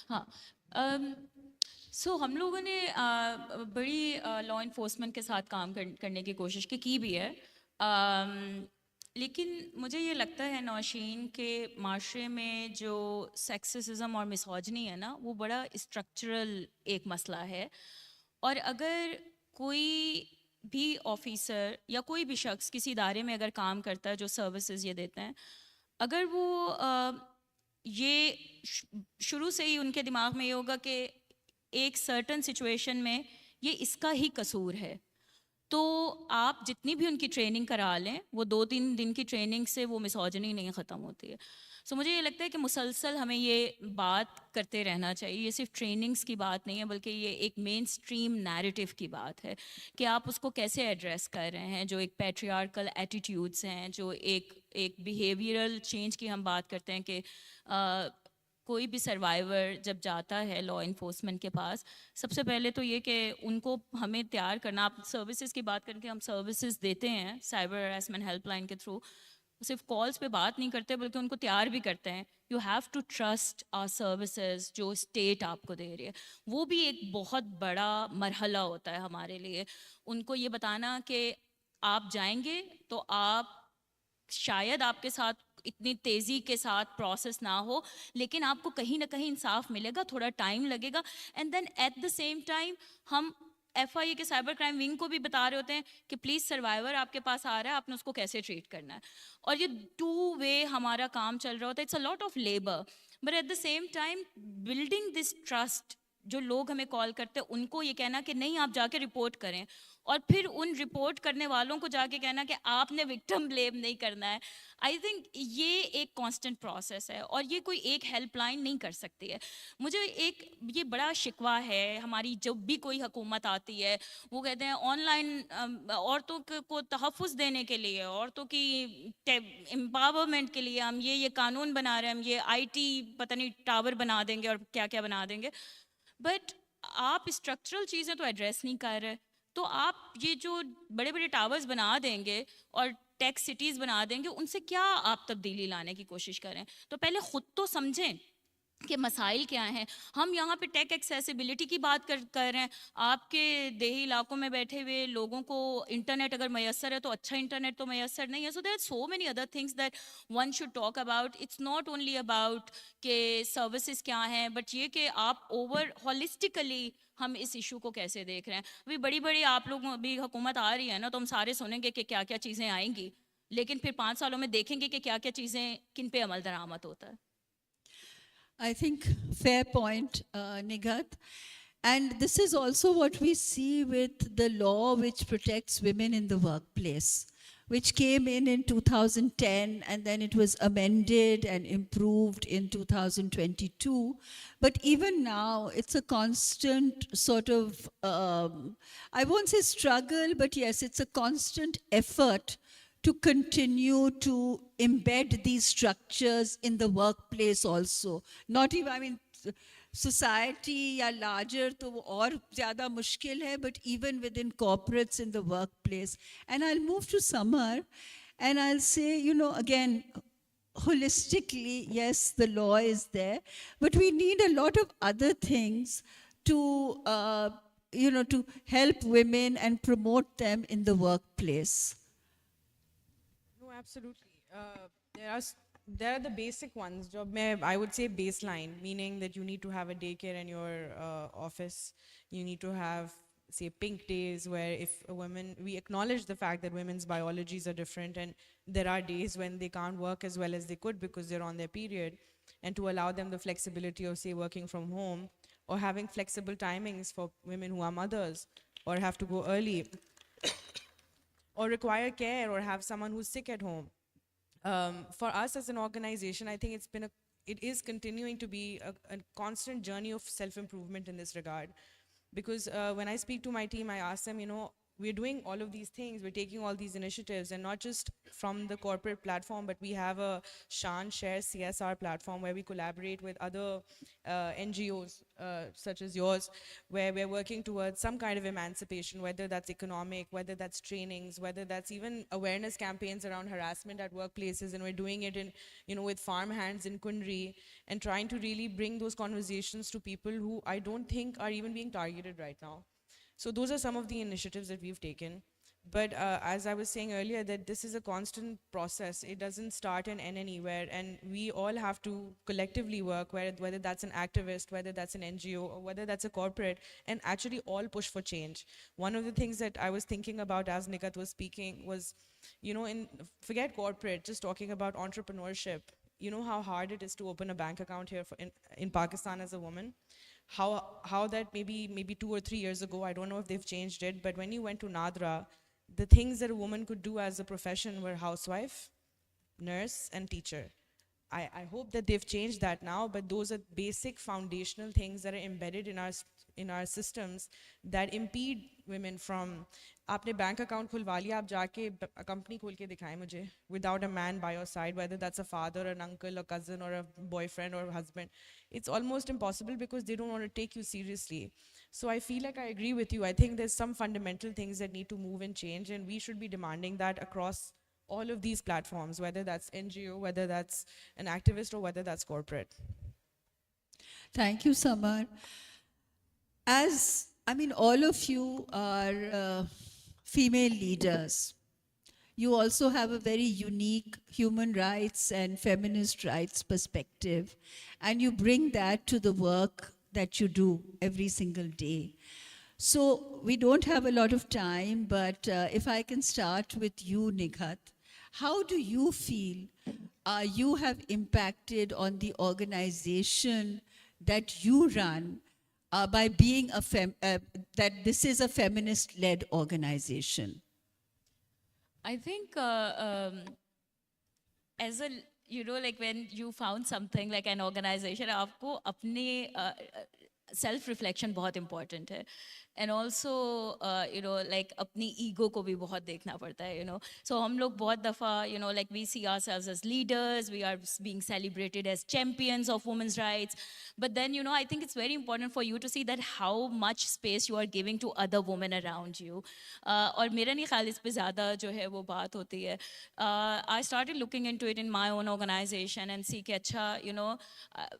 हाँ, सो हम लोगों ने बड़ी law enforcement के साथ काम करने की कोशिश की भी है. लेकिन मुझे ये लगता है नौशीन के माशरे में जो सेक्सिज्म और मिसोजनी है ना, वो बड़ा स्ट्रक्चरल एक मसला है. और अगर कोई भी ऑफिसर या कोई भी शख्स किसी इदारे में अगर काम करता है जो सर्विसेज ये देते हैं, अगर वो ये शुरू से ही उनके दिमाग में ये होगा कि एक सर्टन सिचुएशन में ये इसका ही कसूर है, तो आप जितनी भी उनकी ट्रेनिंग करा लें, वो 2-3 दिन की ट्रेनिंग से वो मिसोजनी नहीं ख़त्म होती है. सो मुझे ये लगता है कि मुसलसल हमें ये बात करते रहना चाहिए. ये सिर्फ ट्रेनिंग्स की बात नहीं है, बल्कि ये एक मेन स्ट्रीम नैरेटिव की बात है कि आप उसको कैसे एड्रेस कर रहे हैं. जो एक पैट्रियार्कल एटीट्यूड्स हैं, जो एक बिहेवियरल चेंज की हम बात करते हैं कि कोई भी सर्वाइवर जब जाता है लॉ इन्फोर्समेंट के पास, सबसे पहले तो ये कि उनको हमें तैयार करना. आप सर्विसेज की बात करके हम सर्विसेज देते हैं साइबर हरासमेंट हेल्पलाइन के थ्रू, सिर्फ कॉल्स पे बात नहीं करते बल्कि उनको तैयार भी करते हैं. You have to trust our services जो स्टेट आपको दे रही है. वो भी एक बहुत बड़ा मरहला होता है हमारे लिए. उनको ये बताना कि आप जाएंगे तो आप शायद आपके साथ इतनी तेज़ी के साथ प्रोसेस ना हो, लेकिन आपको कहीं ना कहीं इंसाफ मिलेगा, थोड़ा टाइम लगेगा. And then at the same time हम FIA के साइबर क्राइम विंग को भी बता रहे होते हैं कि प्लीज़ सर्वाइवर आपके पास आ रहा है, आपने उसको कैसे ट्रीट करना है. और ये 2 वे हमारा काम चल रहा होता है. It's a lot of labour, but at the same time building this trust. जो लोग हमें कॉल करते हैं उनको ये कहना कि नहीं आप जाके रिपोर्ट करें, और फिर उन रिपोर्ट करने वालों को जाके कहना कि आपने विक्टिम ब्लेम नहीं करना है. आई थिंक ये एक कांस्टेंट प्रोसेस है और ये कोई एक हेल्पलाइन नहीं कर सकती है. मुझे ये बड़ा शिकवा है. हमारी जब भी कोई हुकूमत आती है वो कहते हैं ऑनलाइन औरतों को तहफ़्फ़ुज़ देने के लिए, औरतों की एम्पावरमेंट के लिए हम ये कानून बना रहे हैं, हम ये IT पता नहीं टावर बना देंगे और क्या क्या बना देंगे. बट आप स्ट्रक्चरल चीज़ें तो एड्रेस नहीं कर रहे. तो आप ये जो बड़े बड़े टावर्स बना देंगे और टेक सिटीज़ बना देंगे, उनसे क्या आप तब्दीली लाने की कोशिश करें? तो पहले ख़ुद तो समझें कि मसाइल क्या हैं. हम यहाँ पे टेक एक्सेसिबिलिटी की बात कर रहे हैं. आपके देही इलाकों में बैठे हुए लोगों को इंटरनेट अगर मैसर है तो अच्छा इंटरनेट तो मैसर नहीं है. So there are so many other things that one should talk about. It's not only about के सर्विसेज क्या हैं, बट ये कि आप ओवर हॉलिस्टिकली हम इस इशू को कैसे देख रहे हैं. अभी बड़ी आप लोग अभी हुकूमत आ रही है ना, तो हम सारे सुनेंगे कि क्या क्या चीज़ें आएंगी, लेकिन फिर 5 सालों में देखेंगे कि क्या क्या चीज़ें किन पे अमल दरामद होता है. I think fair point, Nighat. And this is also what we see with the law which protects women in the workplace, which came in 2010, and then it was amended and improved in 2022. But even now, it's a constant sort of, I won't say struggle, but yes, it's a constant effort to continue to embed these structures in the workplace also. Not even, I mean, society या larger तो वो और ज़्यादा मुश्किल है, but even within corporates in the workplace. And I'll move to Samar and I'll say, you know, again, holistically, yes, the law is there, but we need a lot of other things to, you know, to help women and promote them in the workplace. No, absolutely. There are the basic ones. Job mein, I would say baseline, meaning that you need to have a daycare in your office. You need to have, say, pink days where if a woman, we acknowledge the fact that women's biologies are different and there are days when they can't work as well as they could because they're on their period, and to allow them the flexibility of, say, working from home or having flexible timings for women who are mothers or have to go early or require care or have someone who's sick at home. For us as an organization, I think it is continuing to be a constant journey of self-improvement in this regard. Because when I speak to my team, I ask them, you know, we're doing all of these things, we're taking all these initiatives, and not just from the corporate platform, but we have a Shan Share CSR platform where we collaborate with other NGOs such as yours, where we're working towards some kind of emancipation, whether that's economic, whether that's trainings, whether that's even awareness campaigns around harassment at workplaces, and we're doing it in, you know, with farm hands in Kundri, and trying to really bring those conversations to people who I don't think are even being targeted right now. So those are some of the initiatives that we've taken. But as I was saying earlier, that this is a constant process. It doesn't start and end anywhere. And we all have to collectively work, whether that's an activist, whether that's an NGO, or whether that's a corporate, and actually all push for change. One of the things that I was thinking about as Nikat was speaking was, you know, forget corporate, just talking about entrepreneurship. You know how hard it is to open a bank account here in Pakistan as a woman? How that maybe 2 or 3 years ago, I don't know if they've changed it, but when you went to Nadra, the things that a woman could do as a profession were housewife, nurse, and teacher. I hope that they've changed that now, but those are basic foundational things that are embedded in our systems that impede women from आपने bank account खुलवा लिया आप जाके company खोल के दिखाएं मुझे without a man by your side, whether that's a father, an uncle, a cousin, or a boyfriend or a husband. It's almost impossible because they don't want to take you seriously. So I feel like I agree with you. I think there's some fundamental things that need to move and change, and we should be demanding that across all of these platforms, whether that's NGO, whether that's an activist, or whether that's corporate. Thank you, Samar. As, I mean, all of you are female leaders. You also have a very unique human rights and feminist rights perspective, and you bring that to the work that you do every single day. So we don't have a lot of time, but if I can start with you, Nighat, how do you feel you have impacted on the organization that you run by being that this is a feminist-led organization? I think as a, you know, like when you found something like an organization, आपको अपने self-reflection बहुत important है. And also, you know, like अपनी ego को भी बहुत देखना पड़ता है, you know. So हम लोग बहुत दफ़ा, you know, like we see ourselves as leaders, we are being celebrated as champions of women's rights. But then, you know, I think it's very important for you to see that how much space you are giving to other women around you. और मेरा नहीं ख्याल इस पे ज़्यादा जो है वो बात होती है. I started looking into it in my own organization and see कि अच्छा, you know,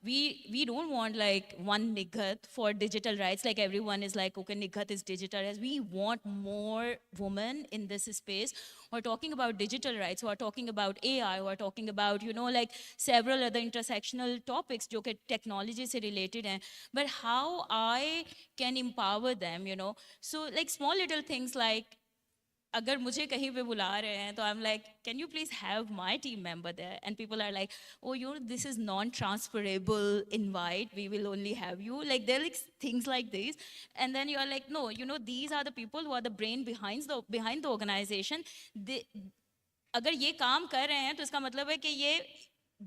we don't want like one Nighat for digital rights, like everyone is like, okay, Nighat is digital, as we want more women in this space who are talking about digital rights, who are talking about AI, who are talking about, you know, like several other intersectional topics जो कि technology से related हैं, but how I can empower them, you know. So like small little things like अगर मुझे कहीं पे बुला रहे हैं तो I'm like, can you please have my team member there? And people are like, oh, you know, this is non-transferable invite. We will only have you. Like there are like things like this, and then you are like, no, you know, these are the people who are the brain behind the organization. They, अगर ये काम कर रहे हैं तो इसका मतलब है कि ये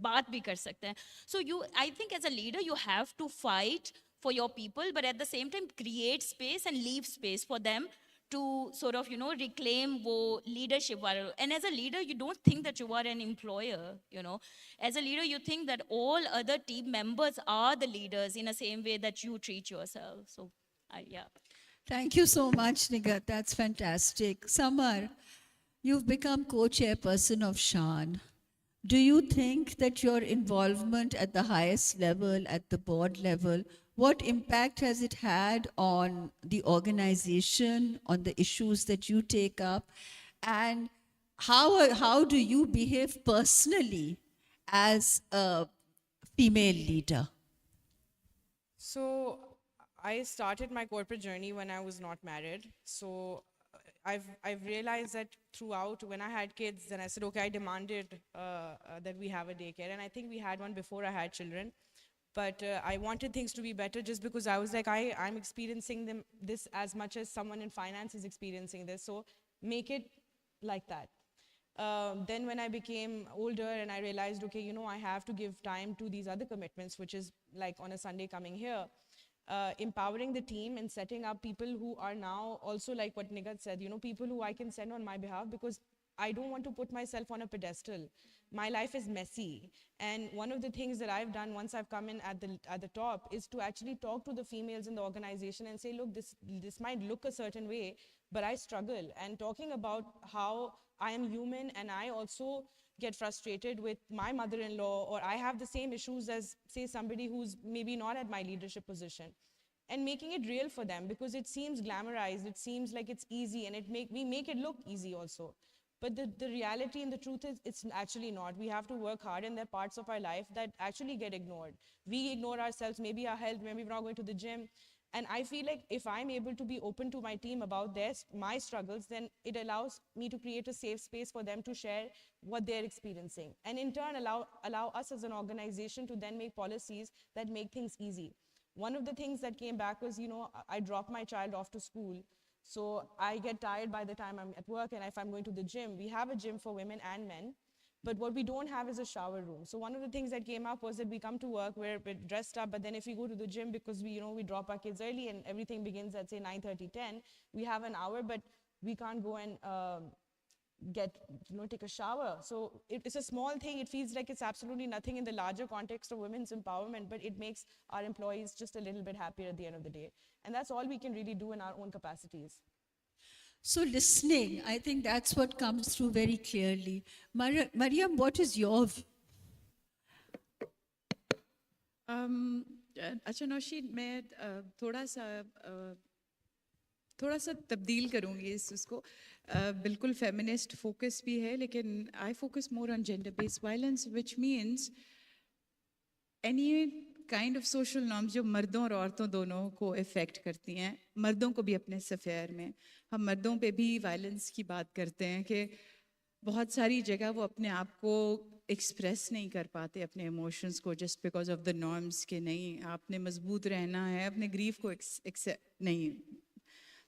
बात भी कर सकते हैं. So you, I think as a leader, you have to fight for your people, but at the same time create space and leave space for them to sort of, reclaim wo leadership. And as a leader, you don't think that you are an employer, As a leader, you think that all other team members are the leaders in the same way that you treat yourself. So, yeah. Thank you so much, Nigat. That's fantastic. Samar, you've become co-chairperson of Shan. Do you think that your involvement at the highest level, at the board level, what impact has it had on the organization, on the issues that you take up? And how do you behave personally as a female leader? So I started my corporate journey when I was not married. So I've realized that throughout, when I had kids, then I said, okay, I demanded that we have a daycare, and I think we had one before I had children. But I wanted things to be better just because I was like, I'm experiencing this as much as someone in finance is experiencing this. So make it like that. Then when I became older and I realized, okay, I have to give time to these other commitments, which is like on a Sunday coming here, empowering the team and setting up people who are now also, like what Nigat said, people who I can send on my behalf, because I don't want to put myself on a pedestal. My life is messy. And one of the things that I've done once I've come in at the top is to actually talk to the females in the organization and say, look, this might look a certain way, but I struggle. And talking about how I am human and I also get frustrated with my mother-in-law, or I have the same issues as, say, somebody who's maybe not at my leadership position. And making it real for them, because it seems glamorized, it seems like it's easy, and we make it look easy also. But the reality and the truth is, it's actually not. We have to work hard, and there are parts of our life that actually get ignored. We ignore ourselves, maybe our health, maybe we're not going to the gym. And I feel like if I'm able to be open to my team about my struggles, then it allows me to create a safe space for them to share what they're experiencing. And in turn, allow us as an organization to then make policies that make things easy. One of the things that came back was, I drop my child off to school. So I get tired by the time I'm at work, and if I'm going to the gym, we have a gym for women and men. But what we don't have is a shower room. So one of the things that came up was that we come to work, we're dressed up, but then if we go to the gym, because we drop our kids early and everything begins at, say, 9:30, 10, we have an hour, but we can't go and take a shower. So it's a small thing. It feels like it's absolutely nothing in the larger context of women's empowerment, but it makes our employees just a little bit happier at the end of the day. And that's all we can really do in our own capacities. So listening, I think that's what comes through very clearly. Mariam, what is your view? अच्छा नौशीन, मैं थोड़ा सा तब्दील करूँगी इसको. बिल्कुल feminist focus भी है, लेकिन I focus more on gender based violence, which means any kind of social norms जो मर्दों और औरतों दोनों को इफ़ेक्ट करती हैं. मर्दों को भी अपने सफ़ेयर में, हम मर्दों पे भी वायलेंस की बात करते हैं कि बहुत सारी जगह वो अपने आप को एक्सप्रेस नहीं कर पाते, अपने इमोशंस को, just because of the norms के नहीं आपने मजबूत रहना है, अपने ग्रीफ को नहीं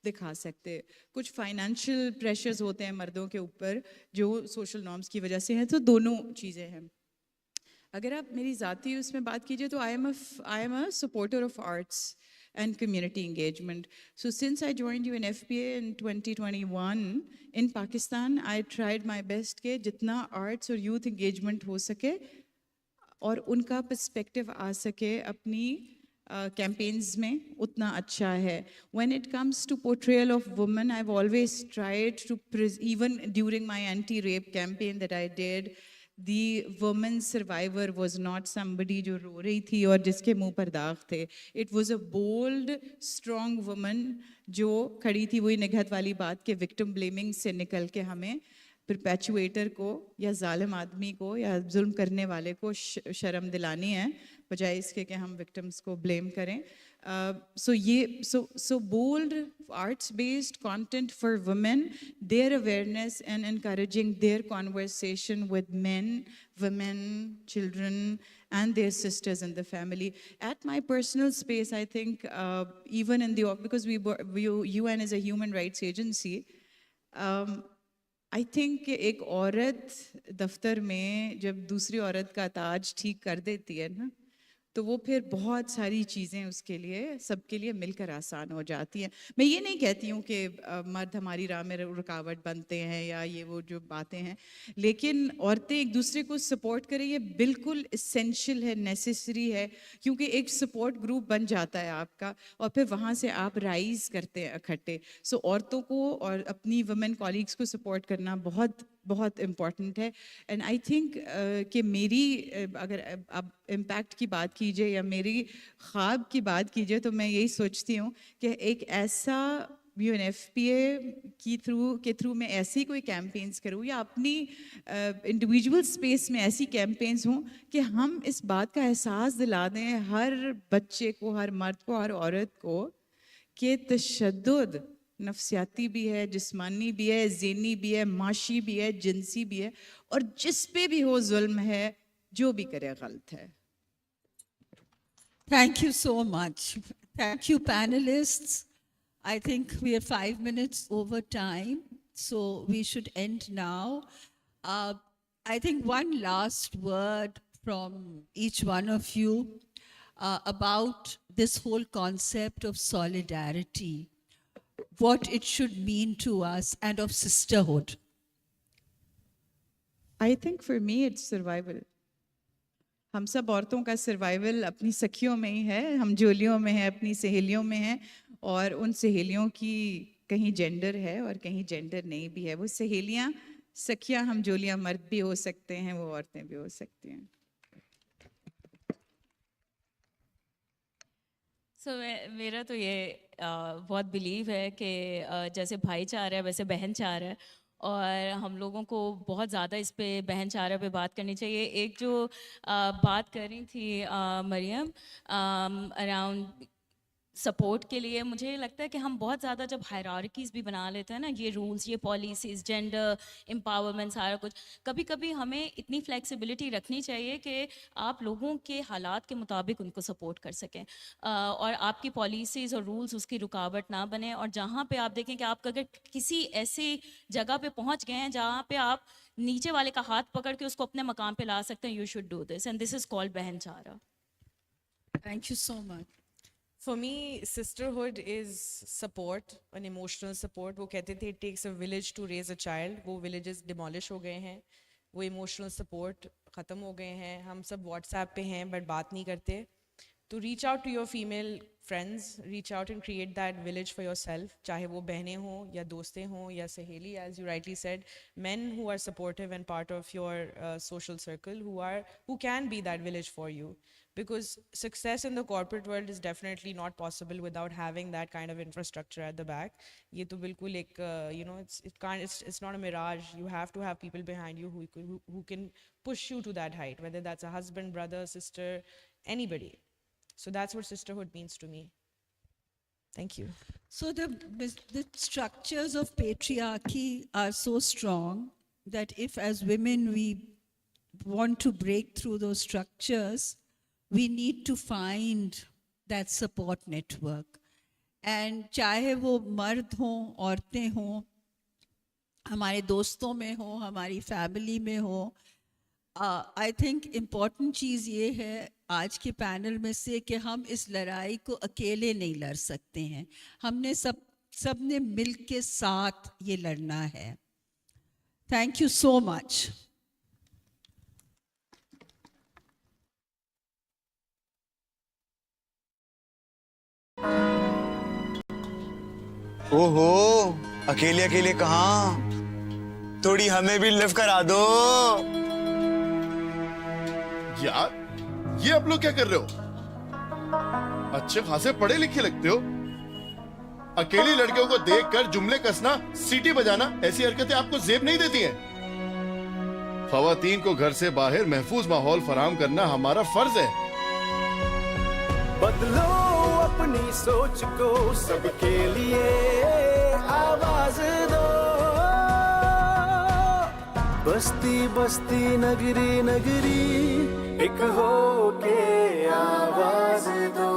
दिखा सकते. कुछ फाइनेंशियल प्रेशर्स होते हैं मर्दों के ऊपर जो सोशल नॉर्म्स की वजह से हैं. तो दोनों चीज़ें हैं. अगर आप मेरी ज़ाती उसमें बात कीजिए तो आई am a supporter of arts and community engagement. So since I joined you in FPA in 2021 in Pakistan, I tried my best के जितना arts और youth engagement हो सके और उनका perspective आ सके अपनी campaigns में, उतना अच्छा है. When it comes to portrayal of women, I've always tried to, even during my anti-rape campaign that I did, the woman survivor was not somebody जो रो रही थी और जिसके मुंह पर दाग थे. It was a bold, strong woman जो खड़ी थी. वही निगहत वाली बात के victim blaming से निकल के हमें perpetuator को या जालिम आदमी को या जुल्म करने वाले को शर्म दिलानी है, बजाय इसके कि हम victims को blame करें. So bold arts-based content for women, their awareness and encouraging their conversation with men, women, children, and their sisters in the family. At my personal space, I think even in the, because UN is a human rights agency, I think एक औरत दफ्तर में जब दूसरी औरत का ताज ठीक कर देती है ना, तो वो फिर बहुत सारी चीज़ें उसके लिए सबके लिए मिलकर आसान हो जाती हैं। मैं ये नहीं कहती हूँ कि मर्द हमारी राह में रुकावट बनते हैं या ये वो जो बातें हैं, लेकिन औरतें एक दूसरे को सपोर्ट करें ये बिल्कुल इसेंशियल है, नेसेसरी है, क्योंकि एक सपोर्ट ग्रुप बन जाता है आपका और फिर वहाँ से आप राइज करते हैं इकट्ठे। सो औरतों को और अपनी वुमेन कॉलीग्स को सपोर्ट करना बहुत बहुत इम्पॉर्टेंट है। एंड आई थिंक कि मेरी अगर अब इम्पैक्ट की बात कीजिए या मेरी ख्वाब की बात कीजिए तो मैं यही सोचती हूँ कि एक ऐसा UNFPA की थ्रू मैं ऐसी कोई कैंपेन्स करूँ या अपनी इंडिविजुअल स्पेस में ऐसी कैंपेन्स हों कि हम इस बात का एहसास दिला दें हर बच्चे को, हर मर्द को, हर औरत को कि तशद्दुद नफ्सियाती भी है, जिस्मानी भी है, ज़हनी भी है, माशी भी है, जिनसी भी है, और जिस पे भी हो जुल्म है, जो भी करे गलत है। Thank you so much. Thank you, panelists. I think we are 5 minutes over time, so we should end now. I think one last word from each one of you about this whole concept of solidarity, what it should mean to us, and of sisterhood. I think for me it's survival. हम सब औरतों का survival अपनी सखियों में ही है, हम जोलियों में है, अपनी सहेलियों में है, और उन सहेलियों की कहीं जेंडर है और कहीं जेंडर नहीं भी है। वो सहेलियां, सखियां, हम जोलियां मर्द भी हो सकते हैं, वो औरतें भी हो सकती हैं। मेरा तो ये बहुत बिलीव है कि जैसे भाईचारा है वैसे बहनचारा है, और हम लोगों को बहुत ज़्यादा इस पे बहनचारा पे बात करनी चाहिए। एक जो बात कर रही थी मरियम अराउंड सपोर्ट के लिए, मुझे लगता है कि हम बहुत ज़्यादा जब हायरार्कीज़ भी बना लेते हैं ना, ये रूल्स, ये पॉलिसीज़, जेंडर एम्पावरमेंट, सारा कुछ, कभी कभी हमें इतनी फ्लेक्सिबिलिटी रखनी चाहिए कि आप लोगों के हालात के मुताबिक उनको सपोर्ट कर सकें, और आपकी पॉलिसीज़ और रूल्स उसकी रुकावट ना बने। और जहाँ पे आप देखें कि आप अगर किसी ऐसी जगह पे पहुँच गए हैं जहाँ पे आप नीचे वाले का हाथ पकड़ के उसको अपने मकाम पे ला सकते हैं, you should do this, and this is called बहनचारा। Thank you so much. For me, sisterhood is support, an emotional support. वो कहते थे it takes a village to raise a child. वो villages demolish हो गए हैं, वो emotional support ख़त्म हो गए हैं, हम सब WhatsApp पे हैं but बात नहीं करते। To reach out to your female friends, reach out and create that village for yourself. चाहे वो बहनें हों या दोस्तें हों या सहेली, as you rightly said, men who are supportive and part of your social circle, who can be that village for you. Because success in the corporate world is definitely not possible without having that kind of infrastructure at the back. ये तो बिल्कुल एक, it's not a mirage. You have to have people behind you who can push you to that height, whether that's a husband, brother, sister, anybody. So that's what sisterhood means to me. Thank you. So the structures of patriarchy are so strong that if as women we want to break through those structures, we need to find that support network. And चाहे वो मर्द हों, औरतें हों, हमारे दोस्तों में हो, हमारी फैमिली में हो, आई थिंक इम्पॉर्टेंट चीज़ ये है आज के पैनल में से कि हम इस लड़ाई को अकेले नहीं लड़ सकते हैं, हमने सब ने मिल के साथ ये लड़ना है। Thank you so much. ओहो, अकेले अकेले कहाँ? थोड़ी हमें भी लिफ्ट करा दो। यार, ये आप लोग क्या कर रहे हो? अच्छे खासे पढ़े लिखे लगते हो। अकेली लड़कियों को देखकर जुमले कसना, सीटी बजाना, ऐसी हरकतें आपको जेब नहीं देती हैं। ख्वातीन को घर से बाहर महफूज माहौल फराहम करना हमारा फर्ज है। बदलो अपनी सोच को, सबके लिए आवाज दो। बस्ती बस्ती, नगरी नगरी, एक हो के आवाज दो।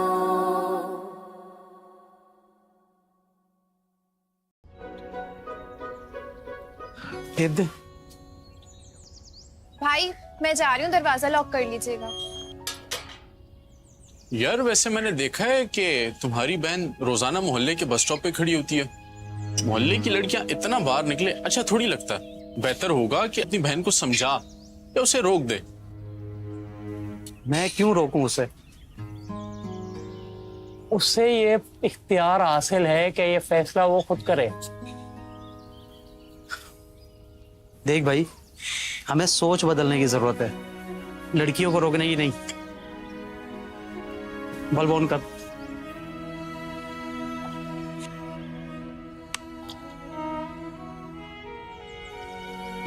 भाई मैं जा रही हूँ, दरवाजा लॉक कर लीजिएगा। यार वैसे मैंने देखा है कि तुम्हारी बहन रोजाना मोहल्ले के बस स्टॉप पे खड़ी होती है। मोहल्ले की लड़कियां इतना बाहर निकले अच्छा थोड़ी लगता है। बेहतर होगा कि अपनी बहन को समझा या उसे रोक दे। मैं क्यों रोकूं उसे? उससे ये इख्तियार हासिल है कि ये फैसला वो खुद करे। देख भाई, हमें सोच बदलने की जरूरत है, लड़कियों को रोकने की नहीं। बलबोन कर।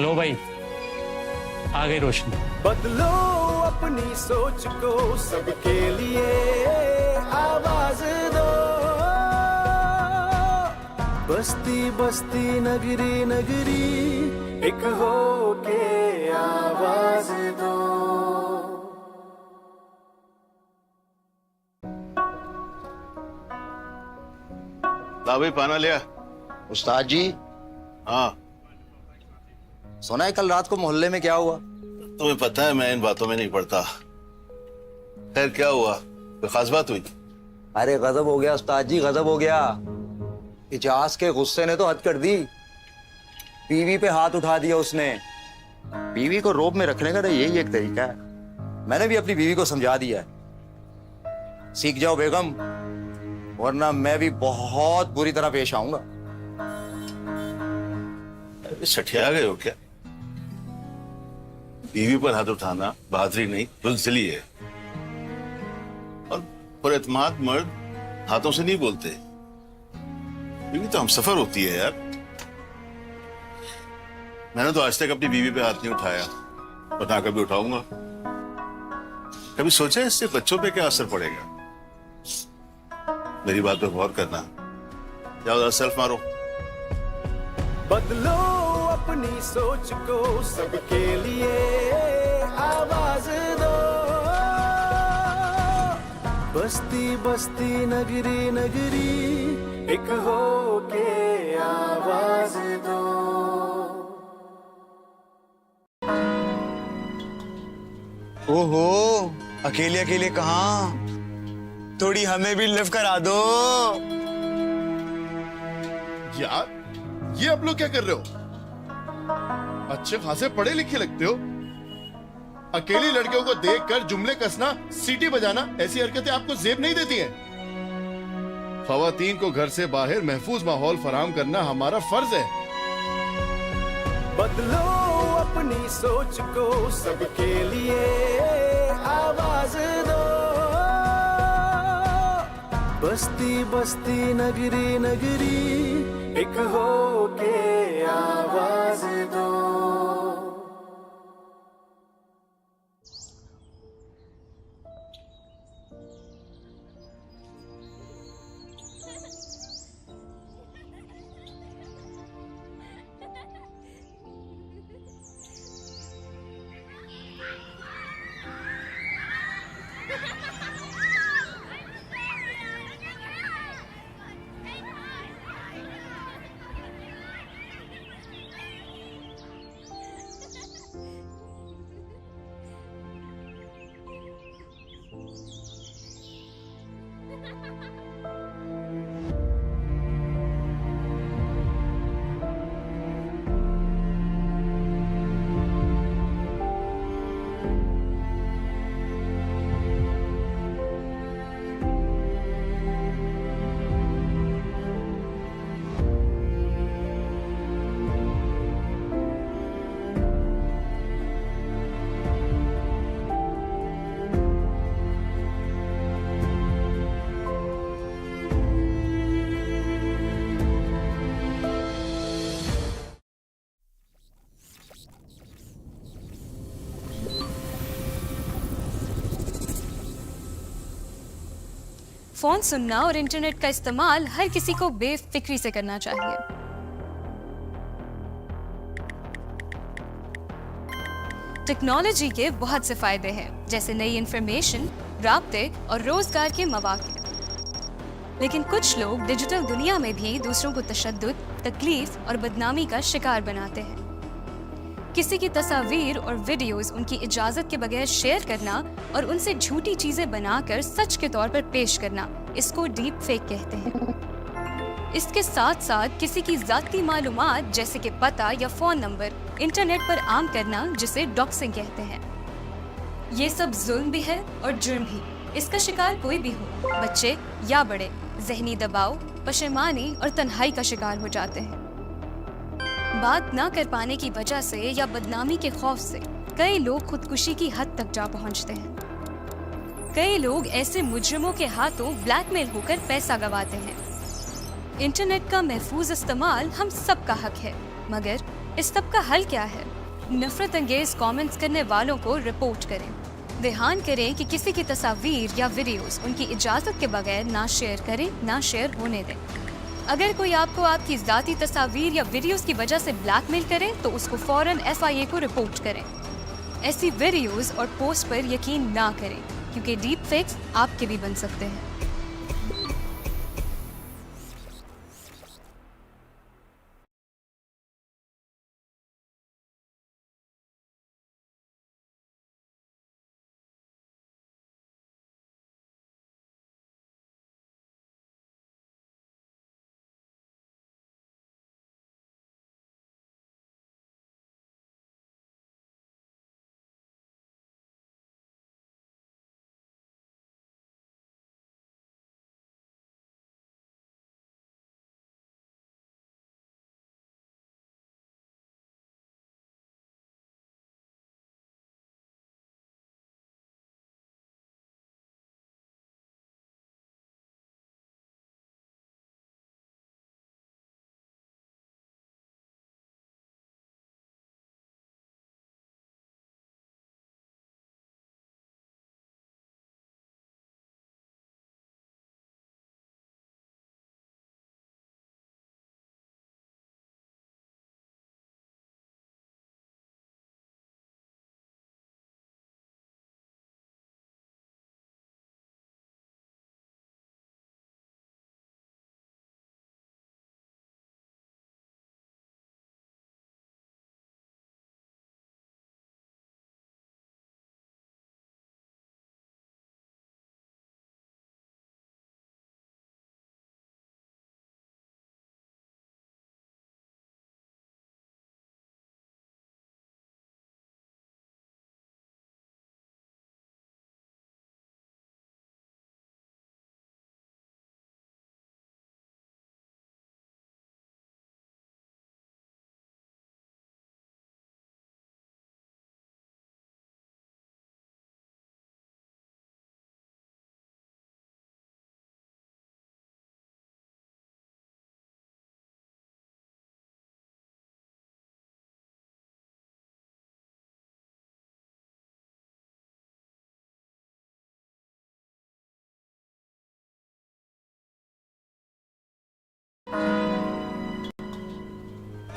लो भाई, आ गई रोशनी। बदलो अपनी सोच को, सबके लिए आवाज दो। बस्ती बस्ती नगरी नगरी एक हो के आवाज दो। ला भाई पाना लिया। उस्ताद जी। हाँ सुना है कल रात को मोहल्ले में क्या हुआ? तुम्हें पता है मैं इन बातों में नहीं पड़ता। खैर क्या हुआ, कोई खास बात हुई? अरे गजब हो गया उस्ताद जी, गजब हो गया। इजाज के गुस्से ने तो हद कर दी। बीवी पे हाथ उठा दिया उसने। बीवी को रोब में रखने का तो यही एक तरीका है। मैंने भी अपनी बीवी को समझा दिया है। सीख जाओ बेगम, वरना मैं भी बहुत बुरी तरह पेश आऊंगा। सठिया गए हो क्या? बीवी पर हाथ उठाना बहादुरी नहीं बुज़दिली है। और पुरएतमाद मर्द हाथों से नहीं बोलते। बीवी तो हमसफर होती है यार। मैंने तो आज तक अपनी बीवी पे हाथ नहीं उठाया और ना कभी उठाऊंगा। कभी सोचा इससे बच्चों पे क्या असर पड़ेगा? मेरी बात पे गौर करना। जाओ जरा सेल्फ मारो। बदलो अपनी सोच को, सबके लिए आवाज दो। बस्ती बस्ती नगरी नगरी एक हो के आवाज दो। ओहो, अकेले अकेले कहाँ? थोड़ी हमें भी लिफ्ट करा दो। यार ये आप लोग क्या कर रहे हो? अच्छे खासे पढ़े लिखे लगते हो। अकेली लड़कियों को देखकर जुमले कसना, सीटी बजाना, ऐसी हरकतें आपको जेब नहीं देती हैं। खवातीन को घर से बाहर महफूज माहौल फराहम करना हमारा फर्ज है। बदलो अपनी सोच को, सबके लिए आवाज दो। बस्ती बस्ती नगरी नगरी एक हो के आवाज दो। फोन सुनना और इंटरनेट का इस्तेमाल हर किसी को बेफिक्री से करना चाहिए। टेक्नोलॉजी के बहुत से फायदे हैं, जैसे नई इंफॉर्मेशन, राब्ते और रोजगार के मौके। लेकिन कुछ लोग डिजिटल दुनिया में भी दूसरों को तशद्दुद, तकलीफ और बदनामी का शिकार बनाते हैं। किसी की तस्वीर और वीडियोस उनकी इजाजत के बगैर शेयर करना और उनसे झूठी चीजें बनाकर सच के तौर पर पेश करना, इसको डीप फेक कहते हैं। इसके साथ साथ किसी की जाती मालूमात जैसे कि पता या फोन नंबर इंटरनेट पर आम करना, जिसे डॉक्सिंग कहते हैं। ये सब जुल्म भी है और जुर्म भी। इसका शिकार कोई भी हो, बच्चे या बड़े, जहनी दबाव, पशेमानी और तन्हाई का शिकार हो जाते हैं। बात ना कर पाने की वजह से या बदनामी के खौफ से कई लोग खुदकुशी की हद तक जा पहुंचते हैं। कई लोग ऐसे मुजरिमों के हाथों ब्लैकमेल होकर पैसा गंवाते हैं। इंटरनेट का महफूज इस्तेमाल हम सब का हक है, मगर इस सब का हल क्या है? नफरत अंगेज कमेंट्स करने वालों को रिपोर्ट करें। ध्यान करें कि किसी की तस्वीर या वीडियोस उनकी इजाजत के बगैर ना शेयर करें, ना शेयर होने दें। अगर कोई आपको आपकी जाती तस्वीर या वीडियोस की वजह से ब्लैकमेल करे तो उसको फौरन FIA को रिपोर्ट करें। ऐसी वीडियोस और पोस्ट पर यकीन ना करें, क्योंकि डीप फेक्स आपके भी बन सकते हैं।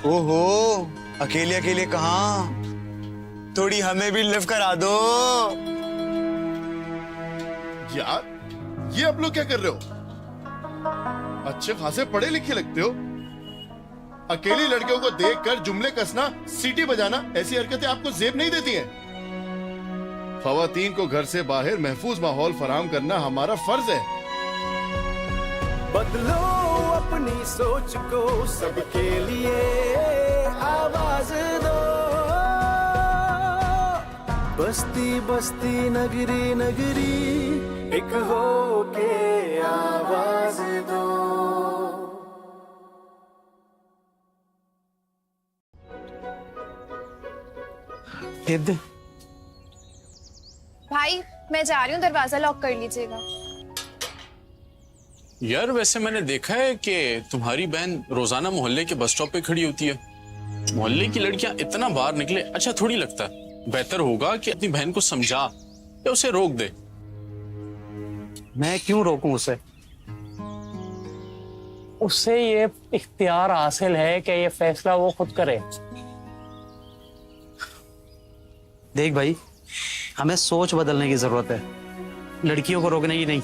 ओहो, अकेले अकेले कहाँ? थोड़ी हमें भी लिफ्ट करा दो। यार, ये आप लोग क्या कर रहे हो? अच्छे खासे पढ़े लिखे लगते हो। अकेली लड़कियों को देखकर जुमले कसना, सीटी बजाना, ऐसी हरकतें आपको जेब नहीं देती हैं। खवातीन को घर से बाहर महफूज माहौल फराहम करना हमारा फर्ज है। बदलो अपनी सोच को, सबके लिए आवाज दो। बस्ती बस्ती नगरी नगरी एक हो के आवाज दो। भाई मैं जा रही हूँ, दरवाजा लॉक कर लीजिएगा। यार वैसे मैंने देखा है कि तुम्हारी बहन रोजाना मोहल्ले के बस स्टॉप पे खड़ी होती है। मोहल्ले की लड़कियां इतना बाहर निकले अच्छा थोड़ी लगता है। बेहतर होगा कि अपनी बहन को समझा या उसे रोक दे। मैं क्यों रोकूं उसे? उससे ये इख्तियार हासिल है कि ये फैसला वो खुद करे। देख भाई, हमें सोच बदलने की जरूरत है, लड़कियों को रोकने की नहीं।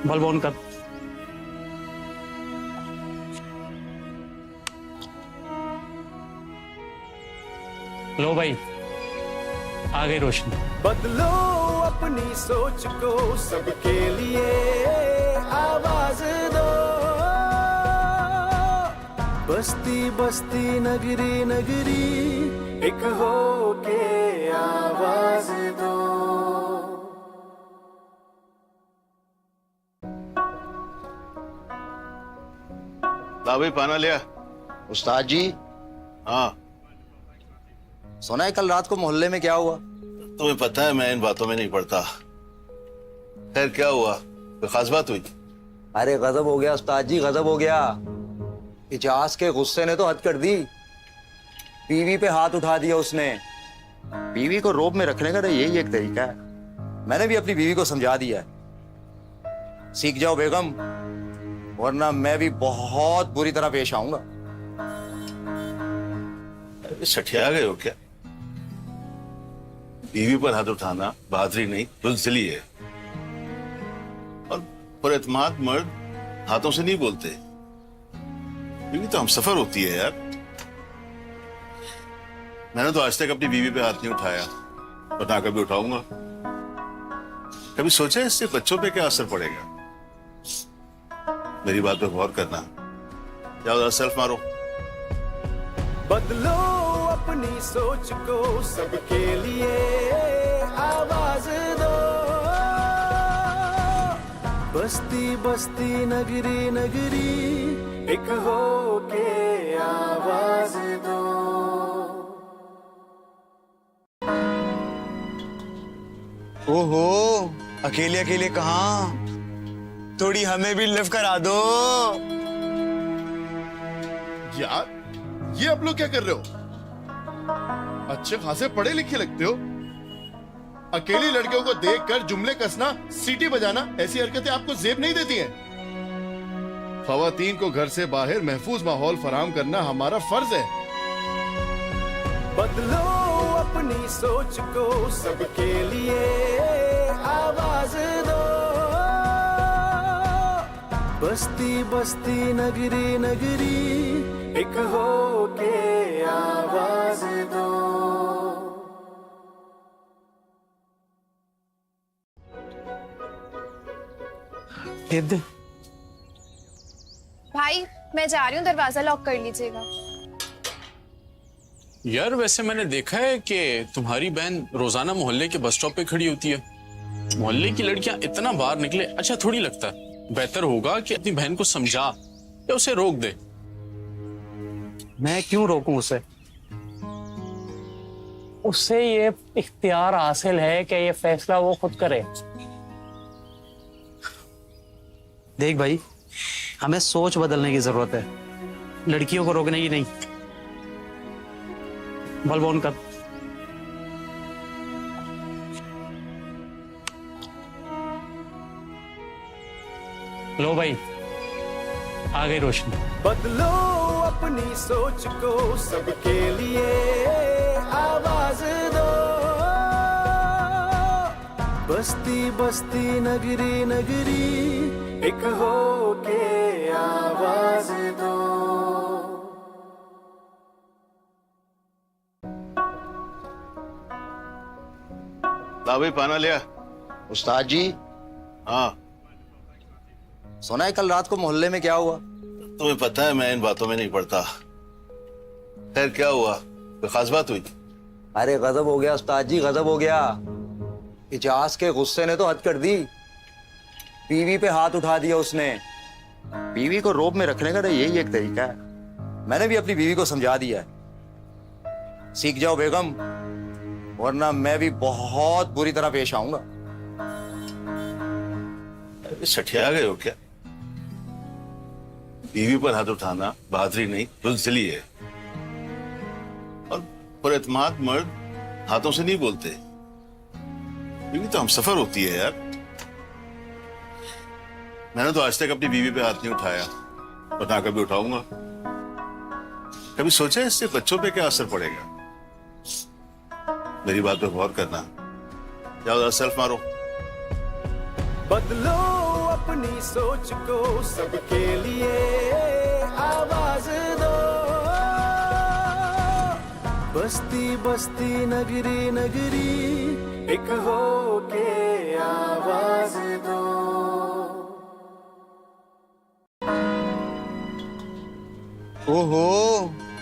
बल्ब ऑन कर। लो भाई, आ गई रोशनी। बदलो अपनी सोच को, सबके लिए आवाज दो। बस्ती बस्ती नगरी नगरी एक हो के आवाज दो। ला भाई पाना लिया। उस्ताद जी। हाँ। सुना है कल रात को मोहल्ले में क्या हुआ? तुम्हें पता है मैं इन बातों में नहीं पड़ता। खैर क्या हुआ, कोई खास बात हुई? अरे गजब हो गया उस्ताद जी, गजब हो गया। इजाज के गुस्से ने तो हद कर दी। बीवी पे हाथ उठा दिया उसने। बीवी को रोब में रखने का तो यही एक तरीका है। मैंने भी अपनी बीवी को समझा दिया है। सीख जाओ बेगम, वरना मैं भी बहुत बुरी तरह पेश आऊंगा। सठिया गए हो क्या? बीवी पर हाथ उठाना बहादुरी नहीं, बुज़दिली है। और पुरएतमाद मर्द हाथों से नहीं बोलते। बीवी तो हम सफर होती है यार। मैंने तो आज तक अपनी बीवी पे हाथ नहीं उठाया और ना कभी उठाऊंगा। कभी सोचा इससे बच्चों पे क्या असर पड़ेगा? मेरी बात पे गौर करना। जाओ जरा सेल्फ मारो। बदलो अपनी सोच को, सबके लिए आवाज दो। बस्ती बस्ती नगरी नगरी एक हो के आवाज दो। ओहो, अकेले अकेले कहाँ? थोड़ी हमें भी लिफ्ट करा दो। यार ये आप लोग क्या कर रहे हो? अच्छे खासे पढ़े लिखे लगते हो। अकेली लड़कियों को देखकर जुमले कसना, सीटी बजाना, ऐसी हरकतें आपको जेब नहीं देती हैं। खवातीन को घर से बाहर महफूज माहौल फराहम करना हमारा फर्ज है। बदलो अपनी सोच को, सबके लिए आवाज दो। बस्ती बस्ती नगरी नगरी एक हो के आवाज दो। भाई मैं जा रही हूँ, दरवाजा लॉक कर लीजिएगा। यार वैसे मैंने देखा है कि तुम्हारी बहन रोजाना मोहल्ले के बस स्टॉप पे खड़ी होती है। मोहल्ले की लड़कियां इतना बाहर निकले अच्छा थोड़ी लगता है। बेहतर होगा कि अपनी बहन को समझा या उसे रोक दे। मैं क्यों रोकूं उसे? उससे ये इख्तियार हासिल है कि ये फैसला वो खुद करे। देख भाई, हमें सोच बदलने की जरूरत है, लड़कियों को रोकने की नहीं। बल्ब ऑन कर। लो भाई, आ गई रोशनी। बदलो अपनी सोच को, सबके लिए आवाज दो। बस्ती बस्ती नगरी नगरी एक हो के आवाज दो। ला भाई पाना लिया। उस्ताद जी। हाँ। सुना है कल रात को मोहल्ले में क्या हुआ? तुम्हें पता है मैं इन बातों में नहीं पड़ता। खैर क्या हुआ, कोई खास बात हुई? अरे गजब हो गया उस्ताद जी, गजब हो गया। इजाज के गुस्से ने तो हद कर दी। बीवी पे हाथ उठा दिया उसने। बीवी को रोब में रखने का तो यही एक तरीका है। मैंने भी अपनी बीवी को समझा दिया है। सीख जाओ बेगम, वरना मैं भी बहुत बुरी तरह पेश आऊंगा। सठिया गए हो क्या? बीवी पर हाथ उठाना बहादुरी नहीं, बुज़दिली है। और पुरएतमाद मर्द हाथों से नहीं बोलते। बीवी तो हम सफर होती है यार। मैंने तो आज तक अपनी बीवी पे हाथ नहीं उठाया और ना कभी उठाऊंगा। कभी सोचा इससे बच्चों पे क्या असर पड़ेगा? मेरी बात पे गौर करना। जाओ जरा सेल्फ मारो। बदलो अपनी सोच को, सबके लिए आवाज दो। बस्ती बस्ती नगरी नगरी एक हो के आवाज दो। ओहो,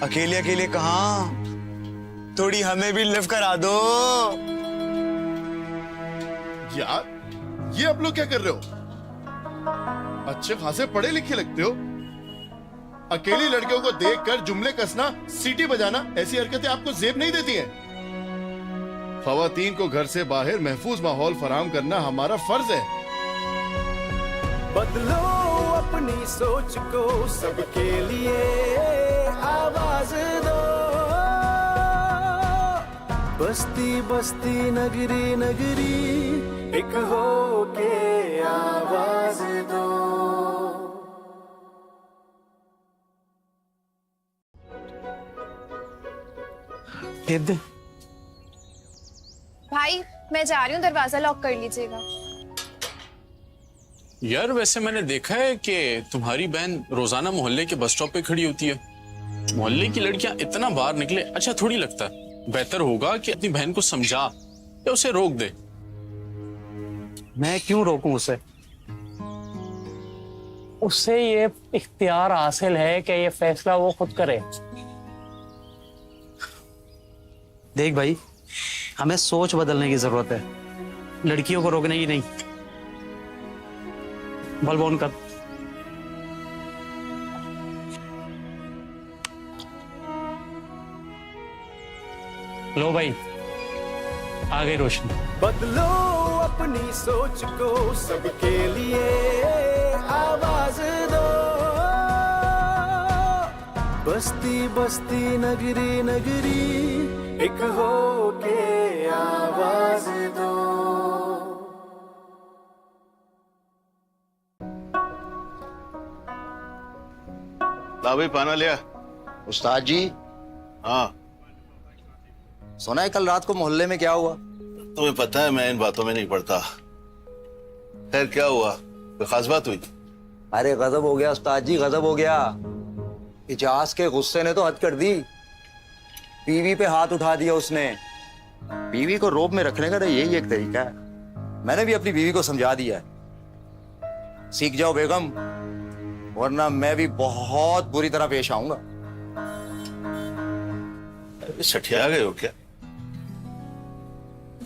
अकेले अकेले कहाँ? थोड़ी हमें भी लिफ्ट करा दो। यार ये आप लोग क्या कर रहे हो? अच्छे खासे पढ़े लिखे लगते हो। अकेली लड़कियों को देखकर जुमले कसना, सीटी बजाना, ऐसी हरकतें आपको जेब नहीं देती हैं। खवातीन को घर से बाहर महफूज माहौल फराहम करना हमारा फर्ज है। बदलो अपनी सोच को, सबके लिए आवाज दो। बस्ती बस्ती नगरी नगरी एक हो के आवाज दो। भाई मैं जा रही हूँ, दरवाजा लॉक कर लीजिएगा। यार वैसे मैंने देखा है कि तुम्हारी बहन रोजाना मोहल्ले के बस स्टॉप पे खड़ी होती है। मोहल्ले की लड़कियां इतना बाहर निकले अच्छा थोड़ी लगता है। बेहतर होगा कि अपनी बहन को समझा या उसे रोक दे। मैं क्यों रोकूं उसे? उससे ये इख्तियार हासिल है कि ये फैसला वो खुद करे। देख भाई, हमें सोच बदलने की जरूरत है, लड़कियों को रोकने की नहीं। बल्ब ऑन कर। लो भाई, आ गई रोशनी। बदलो अपनी सोच को, सबके लिए आवाज दो। बस्ती बस्ती नगरी नगरी एक हो के आवाज दो। ला भाई पाना लिया। उस्ताद जी। हाँ सुना है कल रात को मोहल्ले में क्या हुआ? तुम्हें पता है मैं इन बातों में नहीं पड़ता। खैर क्या हुआ, कोई खास बात हुई? अरे गजब हो गया उस्ताद जी, गजब हो गया। इजाज के गुस्से ने तो हद कर दी। बीवी पे हाथ उठा दिया उसने। बीवी को रोब में रखने का तो यही एक तरीका है। मैंने भी अपनी बीवी को समझा दिया है। सीख जाओ बेगम, वरना मैं भी बहुत बुरी तरह पेश आऊंगा। सठिया गए हो क्या?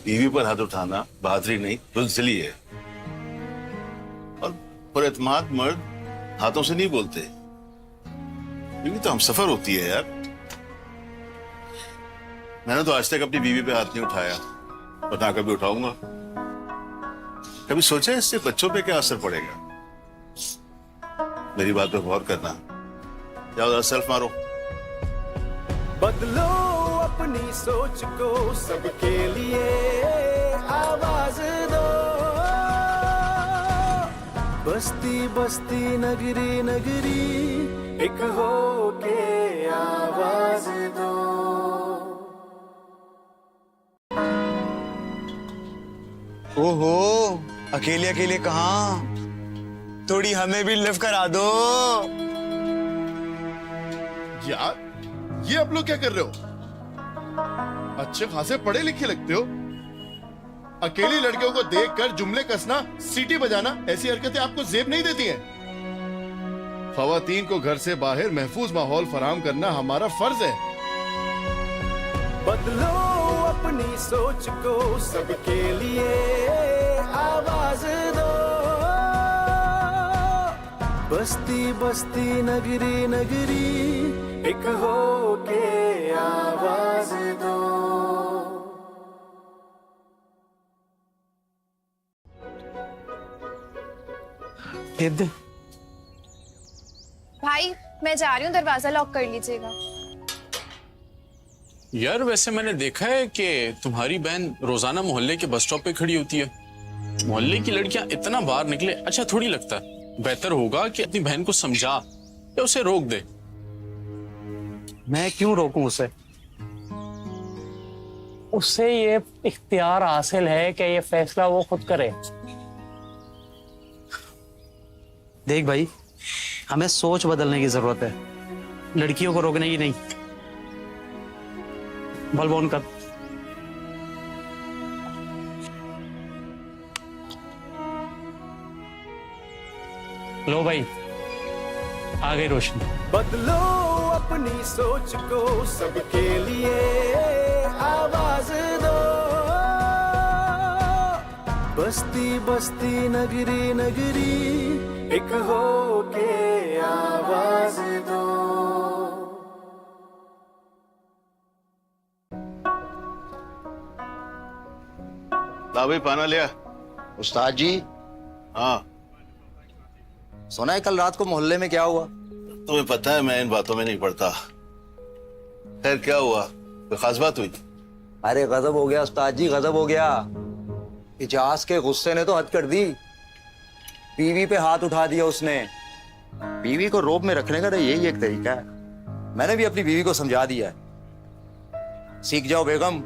बीवी पर हाथ उठाना बहादुरी नहीं, बुज़दिली है। और पुरएतमाद मर्द हाथों से नहीं बोलते। बीवी तो हम सफर होती है यार। मैंने तो आज तक अपनी बीवी पे हाथ नहीं उठाया और ना कभी उठाऊंगा। कभी सोचा इससे बच्चों पे क्या असर पड़ेगा? मेरी बात पे गौर करना। जाओ जरा सेल्फ मारो। बदलो अपनी सोच को, सबके लिए आवाज दो। बस्ती बस्ती नगरी नगरी एक हो के आवाज दो। ओहो, अकेले अकेले कहाँ? थोड़ी हमें भी लिफ्ट करा दो। यार ये आप लोग क्या कर रहे हो? अच्छे खासे पढ़े लिखे लगते हो। अकेली लड़कियों को देखकर जुमले कसना, सीटी बजाना, ऐसी हरकतें आपको जेब नहीं देती हैं। खवातीन को घर से बाहर महफूज माहौल फराहम करना हमारा फर्ज है। बदलो अपनी सोच को, सबके लिए आवाज दो। बस्ती बस्ती नगरी नगरी एक हो के आवाज दो। भाई मैं जा रही हूँ, दरवाजा लॉक कर लीजिएगा। यार वैसे मैंने देखा है कि तुम्हारी बहन रोजाना मोहल्ले के बस स्टॉप पे खड़ी होती है। मोहल्ले की लड़कियां इतना बाहर निकले अच्छा थोड़ी लगता है। बेहतर होगा कि अपनी बहन को समझा या उसे रोक दे। मैं क्यों रोकूं उसे? उससे ये इख्तियार हासिल है कि ये फैसला वो खुद करे। देख भाई, हमें सोच बदलने की जरूरत है, लड़कियों को रोकने की नहीं। बल्ब ऑन कर। लो भाई, आ गई रोशनी। बदलो अपनी सोच को, सबके लिए आवाज दो। बस्ती बस्ती नगरी नगरी एक हो के आवाज दो। ला भाई पाना लिया। उस्ताद जी। हाँ। सुना है कल रात को मोहल्ले में क्या हुआ? तुम्हें पता है मैं इन बातों में नहीं पड़ता। खैर क्या हुआ, कोई खास बात हुई? अरे गजब हो गया उस्ताद जी, गजब हो गया। इजाज के गुस्से ने तो हद कर दी। बीवी पे हाथ उठा दिया उसने। बीवी को रोब में रखने का तो यही एक तरीका है। मैंने भी अपनी बीवी को समझा दिया है। सीख जाओ बेगम,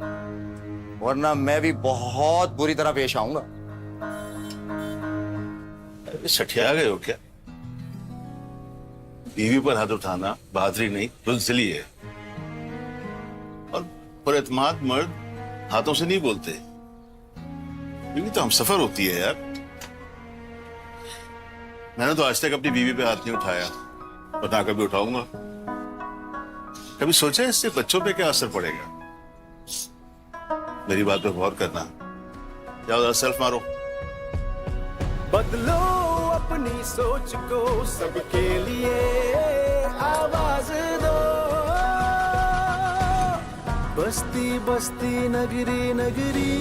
वरना मैं भी बहुत बुरी तरह पेश आऊंगा। सठिया गए हो क्या? बीवी पर हाथ उठाना बहादुरी नहीं, बुज़दिली है। और पुरएतमाद मर्द हाथों से नहीं बोलते। बीवी तो हम सफर होती है यार। मैंने तो आज तक अपनी बीवी पे हाथ नहीं उठाया और ना कभी उठाऊंगा। कभी सोचा इससे बच्चों पे क्या असर पड़ेगा? मेरी बात पे गौर करना। जाओ जरा सेल्फ मारो। बदलो अपनी सोच को, सबके लिए आवाज दो। बस्ती बस्ती नगरी नगरी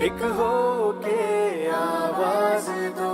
एक हो के आवाज दो।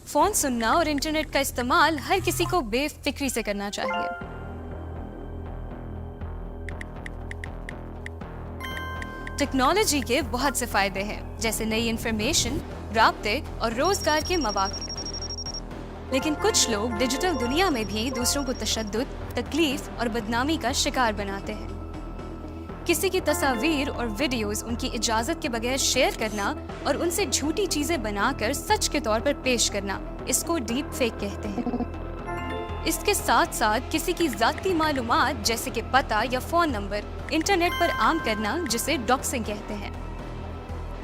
फोन सुनना और इंटरनेट का इस्तेमाल हर किसी को बेफिक्री से करना चाहिए। टेक्नोलॉजी के बहुत से फायदे हैं, जैसे नई इंफॉर्मेशन, राब्ते और रोजगार के मौके। लेकिन कुछ लोग डिजिटल दुनिया में भी दूसरों को तशद्दुद, तकलीफ और बदनामी का शिकार बनाते हैं। किसी की तस्वीर और वीडियोस उनकी इजाजत के बगैर शेयर करना और उनसे झूठी चीजें बनाकर सच के तौर पर पेश करना, इसको डीप फेक कहते हैं। इसके साथ साथ किसी की जाती मालूमात जैसे कि पता या फोन नंबर इंटरनेट पर आम करना, जिसे डॉक्सिंग कहते हैं।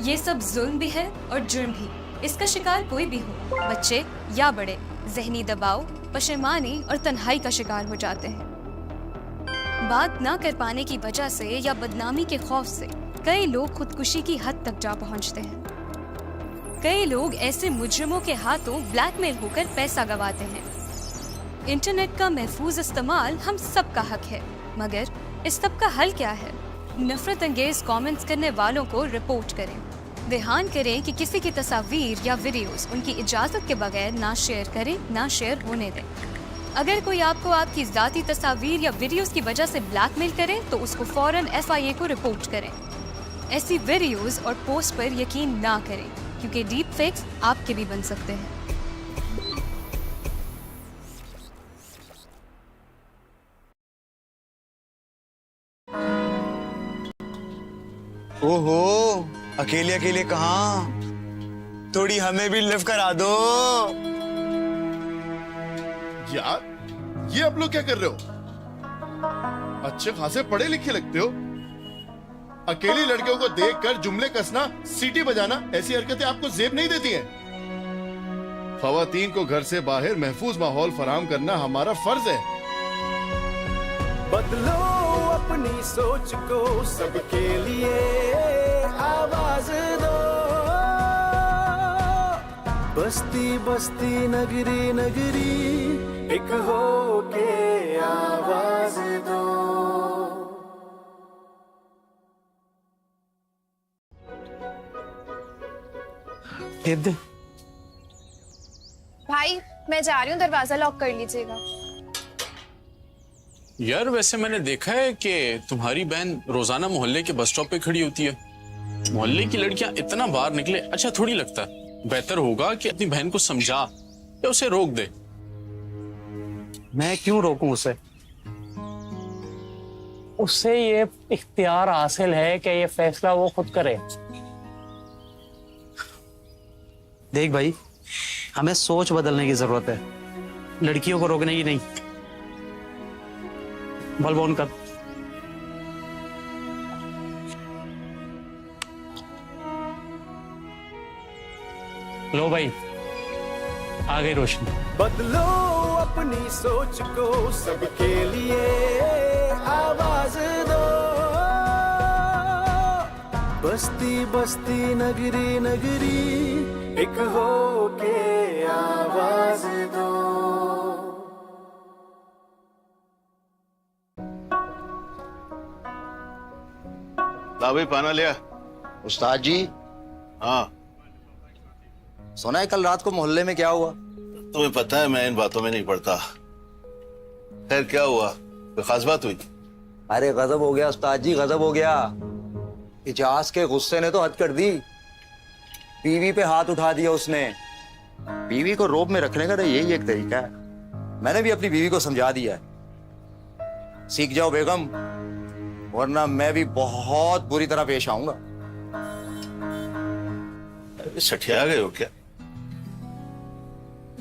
ये सब जुल्म भी है और जुर्म भी। इसका शिकार कोई भी हो, बच्चे या बड़े, जहनी दबाव, पशेमानी और तन्हाई का शिकार हो जाते हैं। बात ना कर पाने की वजह से या बदनामी के खौफ से कई लोग खुदकुशी की हद तक जा पहुंचते हैं। कई लोग ऐसे मुजरिमों के हाथों ब्लैकमेल होकर पैसा गंवाते हैं। इंटरनेट का महफूज इस्तेमाल हम सब का हक है, मगर इस सब का हल क्या है? नफरत अंगेज कमेंट्स करने वालों को रिपोर्ट करें। ध्यान करें कि किसी की तस्वीर या वीडियोस उनकी इजाजत के बगैर ना शेयर करें, ना शेयर होने दें। अगर कोई आपको आपकी जाती तस्वीर या वीडियोस की वजह से ब्लैकमेल करे तो उसको फौरन FIA को रिपोर्ट करें। ऐसी वीडियोस और पोस्ट पर यकीन ना करें, क्योंकि डीप फेक्स आपके भी बन सकते हैं। ओहो, अकेले अकेले कहाँ? थोड़ी हमें भी लिफ्ट करा दो। यार ये आप लोग क्या कर रहे हो? अच्छे खासे पढ़े लिखे लगते हो। अकेली लड़कियों को देखकर जुमले कसना, सीटी बजाना, ऐसी हरकतें आपको जेब नहीं देती हैं। खवातीन को घर से बाहर महफूज माहौल फराहम करना हमारा फर्ज है। बदलो अपनी सोच को, सबके लिए आवाज दो। बस्ती बस्ती नगरी नगरी एक हो के आवाज दो। भाई मैं जा रही हूँ, दरवाजा लॉक कर लीजिएगा। यार वैसे मैंने देखा है कि तुम्हारी बहन रोजाना मोहल्ले के बस स्टॉप पे खड़ी होती है। मोहल्ले की लड़कियां इतना बाहर निकले अच्छा थोड़ी लगता है। बेहतर होगा कि अपनी बहन को समझा या उसे रोक दे। मैं क्यों रोकूं उसे? उससे ये इख्तियार हासिल है कि ये फैसला वो खुद करे। देख भाई, हमें सोच बदलने की जरूरत है, लड़कियों को रोकने की नहीं। बल्ब ऑन कर। लो भाई, आ गई रोशनी। बदलो अपनी सोच को, सबके लिए आवाज दो। बस्ती बस्ती नगरी नगरी एक हो के आवाज दो। ला भाई पाना लिया। उस्ताद जी। हाँ सुना है कल रात को मोहल्ले में क्या हुआ? तुम्हें पता है मैं इन बातों में नहीं पड़ता। खैर क्या हुआ, कोई खास बात हुई? अरे गजब हो गया उस्ताद जी, गजब हो गया। इजाज के गुस्से ने तो हद कर दी। बीवी पे हाथ उठा दिया उसने। बीवी को रोब में रखने का तो यही एक तरीका है। मैंने भी अपनी बीवी को समझा दिया है। सीख जाओ बेगम, वरना मैं भी बहुत बुरी तरह पेश आऊंगा। सठिया गए हो क्या?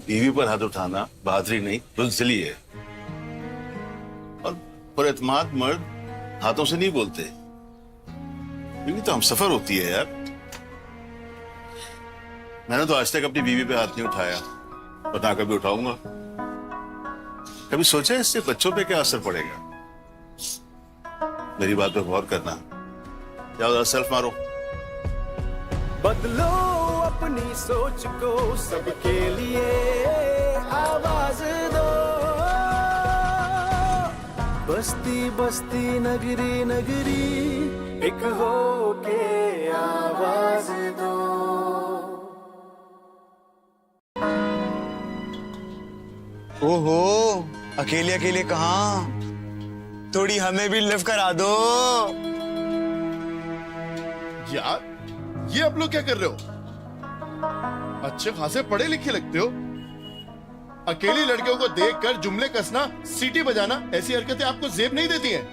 बीवी पर हाथ उठाना बहादुरी नहीं बुज़दिली है। और पुरएतमाद मर्द हाथों से नहीं बोलते। बीवी तो हम सफर होती है यार। मैंने तो आज तक अपनी बीवी पे हाथ नहीं उठाया और ना कभी उठाऊंगा। कभी सोचा इससे बच्चों पे क्या असर पड़ेगा? मेरी बात पे गौर करना। जाओ जरा सेल्फ मारो। बदलो अपनी सोच को, सबके लिए आवाज दो। बस्ती बस्ती नगरी नगरी एक हो के आवाज दो। ओहो, अकेले अकेले कहाँ? थोड़ी हमें भी लिफ्ट करा दो। यार ये आप लोग क्या कर रहे हो? अच्छे खासे पढ़े लिखे लगते हो। अकेली लड़कियों को देखकर जुमले कसना, सीटी बजाना, ऐसी हरकतें आपको जेब नहीं देती हैं।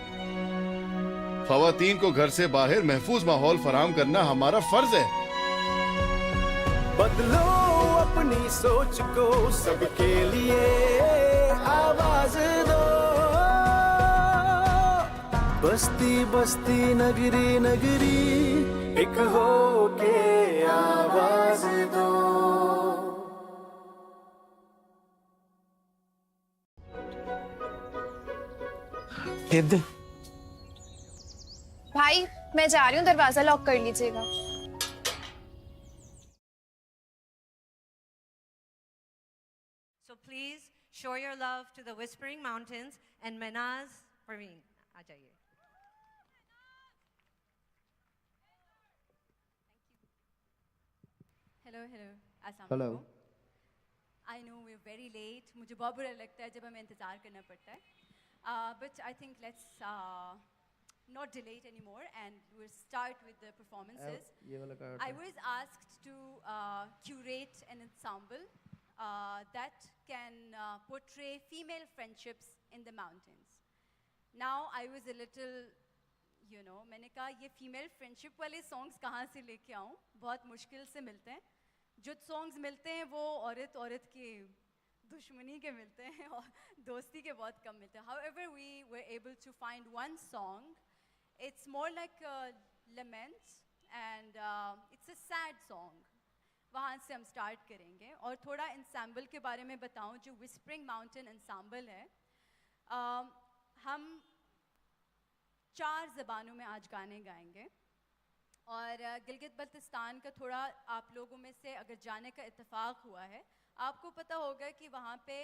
खवातीन को घर से बाहर महफूज माहौल फराहम करना हमारा फर्ज है। बदलो अपनी सोच को, सबके लिए आवाज दो। बस्ती बस्ती नगरी नगरी एक हो के आवाज दो। भाई मैं जा रही हूँ, दरवाजा लॉक कर लीजिएगा। So please show your love to the Whispering Mountains and Manaz Parveen. आ जाइए। हेलो हेलो अस्सलाम Hello. वालेकुम। I know we are very late. मुझे बहुत बुरा लगता है जब हमें इंतज़ार करना पड़ता है, but I think let's not delay it anymore and we'll start with the performances. I was asked to curate an ensemble that can portray female friendships in the mountains. Now I was a little, you know, मैंने कहा ये female friendship वाले songs कहाँ से लेके आऊँ, बहुत मुश्किल से मिलते हैं। जो सॉन्ग्स मिलते हैं वो औरत औरत के दुश्मनी के मिलते हैं और दोस्ती के बहुत कम मिलते हैं. However, we were able to find one song. It's more like a lament and it's a sad song. वहाँ से हम स्टार्ट करेंगे और थोड़ा ensemble के बारे में बताऊँ जो Whispering Mountain ensemble है. हम 4 ज़बानों में आज गाने गाएंगे और गिलगित बल्तिस्तान का थोड़ा आप लोगों में से अगर जाने का इत्तेफाक हुआ है आपको पता होगा कि वहाँ पे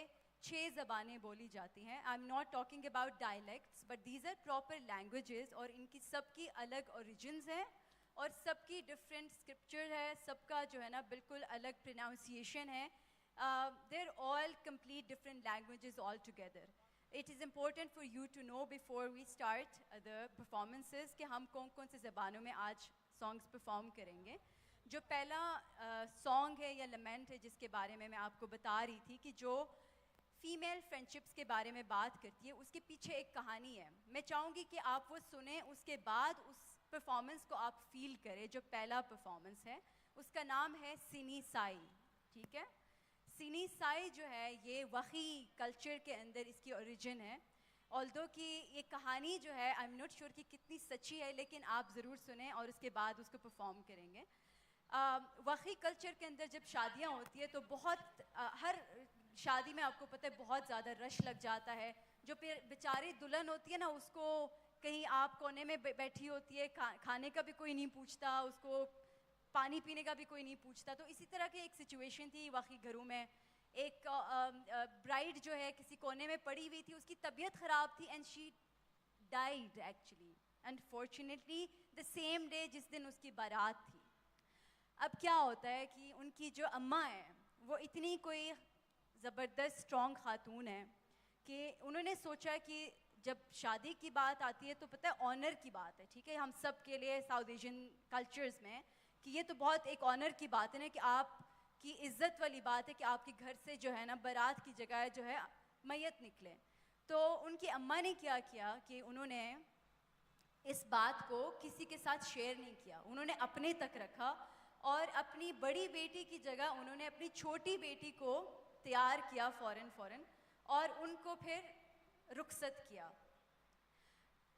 6 ज़बानें बोली जाती हैं. I am not talking about dialects but these are proper languages और इनकी सबकी अलग ओरिजिन्स हैं और सबकी डिफरेंट स्क्रिप्चर है, सबका जो है ना बिल्कुल अलग प्रोनाउंसिएशन है. They are all complete different languages all together. It is important for you to know before we start the performances कि हम कौन कौन से ज़बानों में आज songs perform करेंगे. जो पहला song है या lament है जिसके बारे में मैं आपको बता रही थी कि जो फीमेल फ्रेंडशिप्स के बारे में बात करती है उसके पीछे एक कहानी है. मैं चाहूँगी कि आप वो सुने, उसके बाद उस परफॉर्मेंस को आप फील करें. जो पहला परफॉर्मेंस है उसका नाम है सिनी साई. ठीक है, सिनी साई जो है ये वही कल्चर के अंदर इसकी ओरिजिन है. ऑल्दो कि ये कहानी जो है आई एम नॉट श्योर कि कितनी सच्ची है लेकिन आप ज़रूर सुने और उसके बाद उसको परफॉर्म करेंगे. वही कल्चर के अंदर जब शादियाँ होती है तो बहुत हर शादी में आपको पता है बहुत ज़्यादा रश लग जाता है. जो फिर बेचारी दुल्हन होती है ना उसको कहीं आप कोने में बैठी होती है, खाने का भी कोई नहीं पूछता, उसको पानी पीने का भी कोई नहीं पूछता. तो इसी तरह की एक सिचुएशन थी वही घरों में. एक ब्राइड जो है किसी कोने में पड़ी हुई थी, उसकी तबीयत ख़राब थी and she died actually unfortunately the same day जिस दिन उसकी बारात थी. अब क्या होता है कि उनकी जो अम्मा है वो इतनी कोई ज़बरदस्त स्ट्रॉन्ग खातून है कि उन्होंने सोचा कि जब शादी की बात आती है तो पता है ऑनर की बात है. ठीक है, हम सब के लिए साउथ एशियन कल्चर्स में कि ये तो बहुत एक ऑनर की बात है ना कि आपकी इज़्ज़त वाली बात है कि आपके घर से जो है ना बारात की जगह जो है मैयत निकले. तो उनकी अम्मा ने क्या किया कि उन्होंने इस बात को किसी के साथ शेयर नहीं किया, उन्होंने अपने तक रखा और अपनी बड़ी बेटी की जगह उन्होंने अपनी छोटी बेटी को तैयार किया फ़ौरन और उनको फिर रुखसत किया.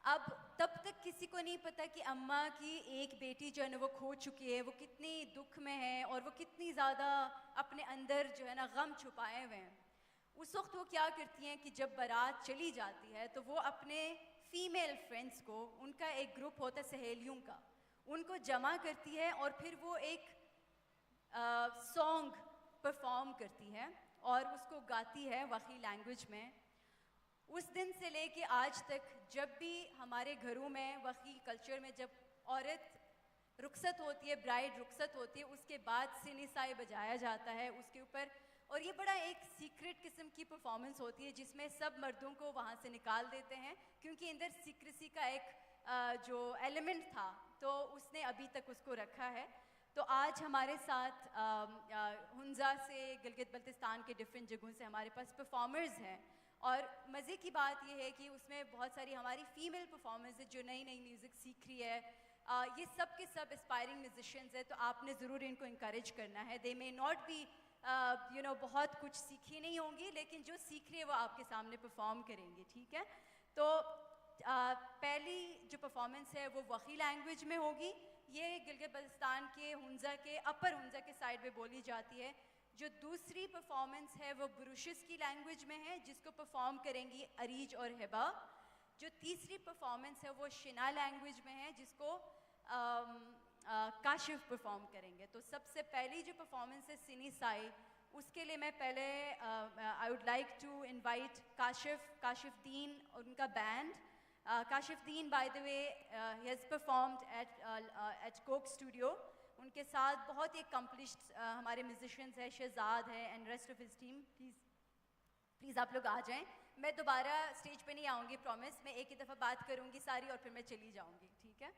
अब तब तक किसी को नहीं पता कि अम्मा की एक बेटी जो है ना वो खो चुकी है, वो कितनी दुख में है और वो कितनी ज़्यादा अपने अंदर जो है ना गम छुपाए हुए हैं. उस वक्त वो क्या करती हैं कि जब बारात चली जाती है तो वो अपने फीमेल फ्रेंड्स को, उनका एक ग्रुप होता है सहेलियों का, उनको जमा करती है और फिर वो एक सॉन्ग परफॉर्म करती है और उसको गाती है वही लैंग्वेज में. उस दिन से लेके आज तक जब भी हमारे घरों में वही कल्चर में जब औरत रुखसत होती है, ब्राइड रुखसत होती है, उसके बाद सिनिसाई बजाया जाता है उसके ऊपर. और ये बड़ा एक सीक्रेट किस्म की परफॉर्मेंस होती है जिसमें सब मर्दों को वहाँ से निकाल देते हैं क्योंकि अंदर सीक्रेसी का एक जो एलिमेंट था तो उसने अभी तक उसको रखा है. तो आज हमारे साथ हुंजा से, गिलगित बल्तिस्तान के डिफरेंट जगहों से हमारे पास परफॉर्मर्स हैं और मज़े की बात यह है कि उसमें बहुत सारी हमारी फ़ीमेल परफॉर्मर्स है जो नई नई म्यूज़िक सीख रही है. ये सब के सब एस्पायरिंग म्यूजिशियंस हैं तो आपने ज़रूर इनको इंकरेज करना है. दे मे नॉट बी बहुत कुछ सीखी नहीं होंगी लेकिन जो सीख रही है वो आपके सामने परफॉर्म करेंगे. ठीक है, तो पहली जो परफॉर्मेंस है वो वही लैंग्वेज में होगी. ये गिलगित बल्तिस्तान के हुंजा के अपर हुंजा के साइड में बोली जाती है. जो दूसरी परफॉर्मेंस है वो बुरुशिस की लैंग्वेज में है जिसको परफॉर्म करेंगी अरीज और हिबा. जो तीसरी परफॉर्मेंस है वो शिना लैंग्वेज में है जिसको काशिफ परफॉर्म करेंगे. तो सबसे पहली जो परफॉर्मेंस है सिनी साई, उसके लिए मैं पहले I would like to invite Kashif Deen और उनका band. Kashif Deen by the way he has performed at Coke Studio. उनके साथ बहुत ही अकम्पलिश्ड हमारे म्यूजिशियंस हैं, शहजाद है and rest of his team. Please आप लोग आ जाएं. मैं दोबारा स्टेज पे नहीं आऊँगी, प्रॉमिस. मैं एक ही दफ़ा बात करूँगी सारी और फिर मैं चली जाऊँगी. ठीक है.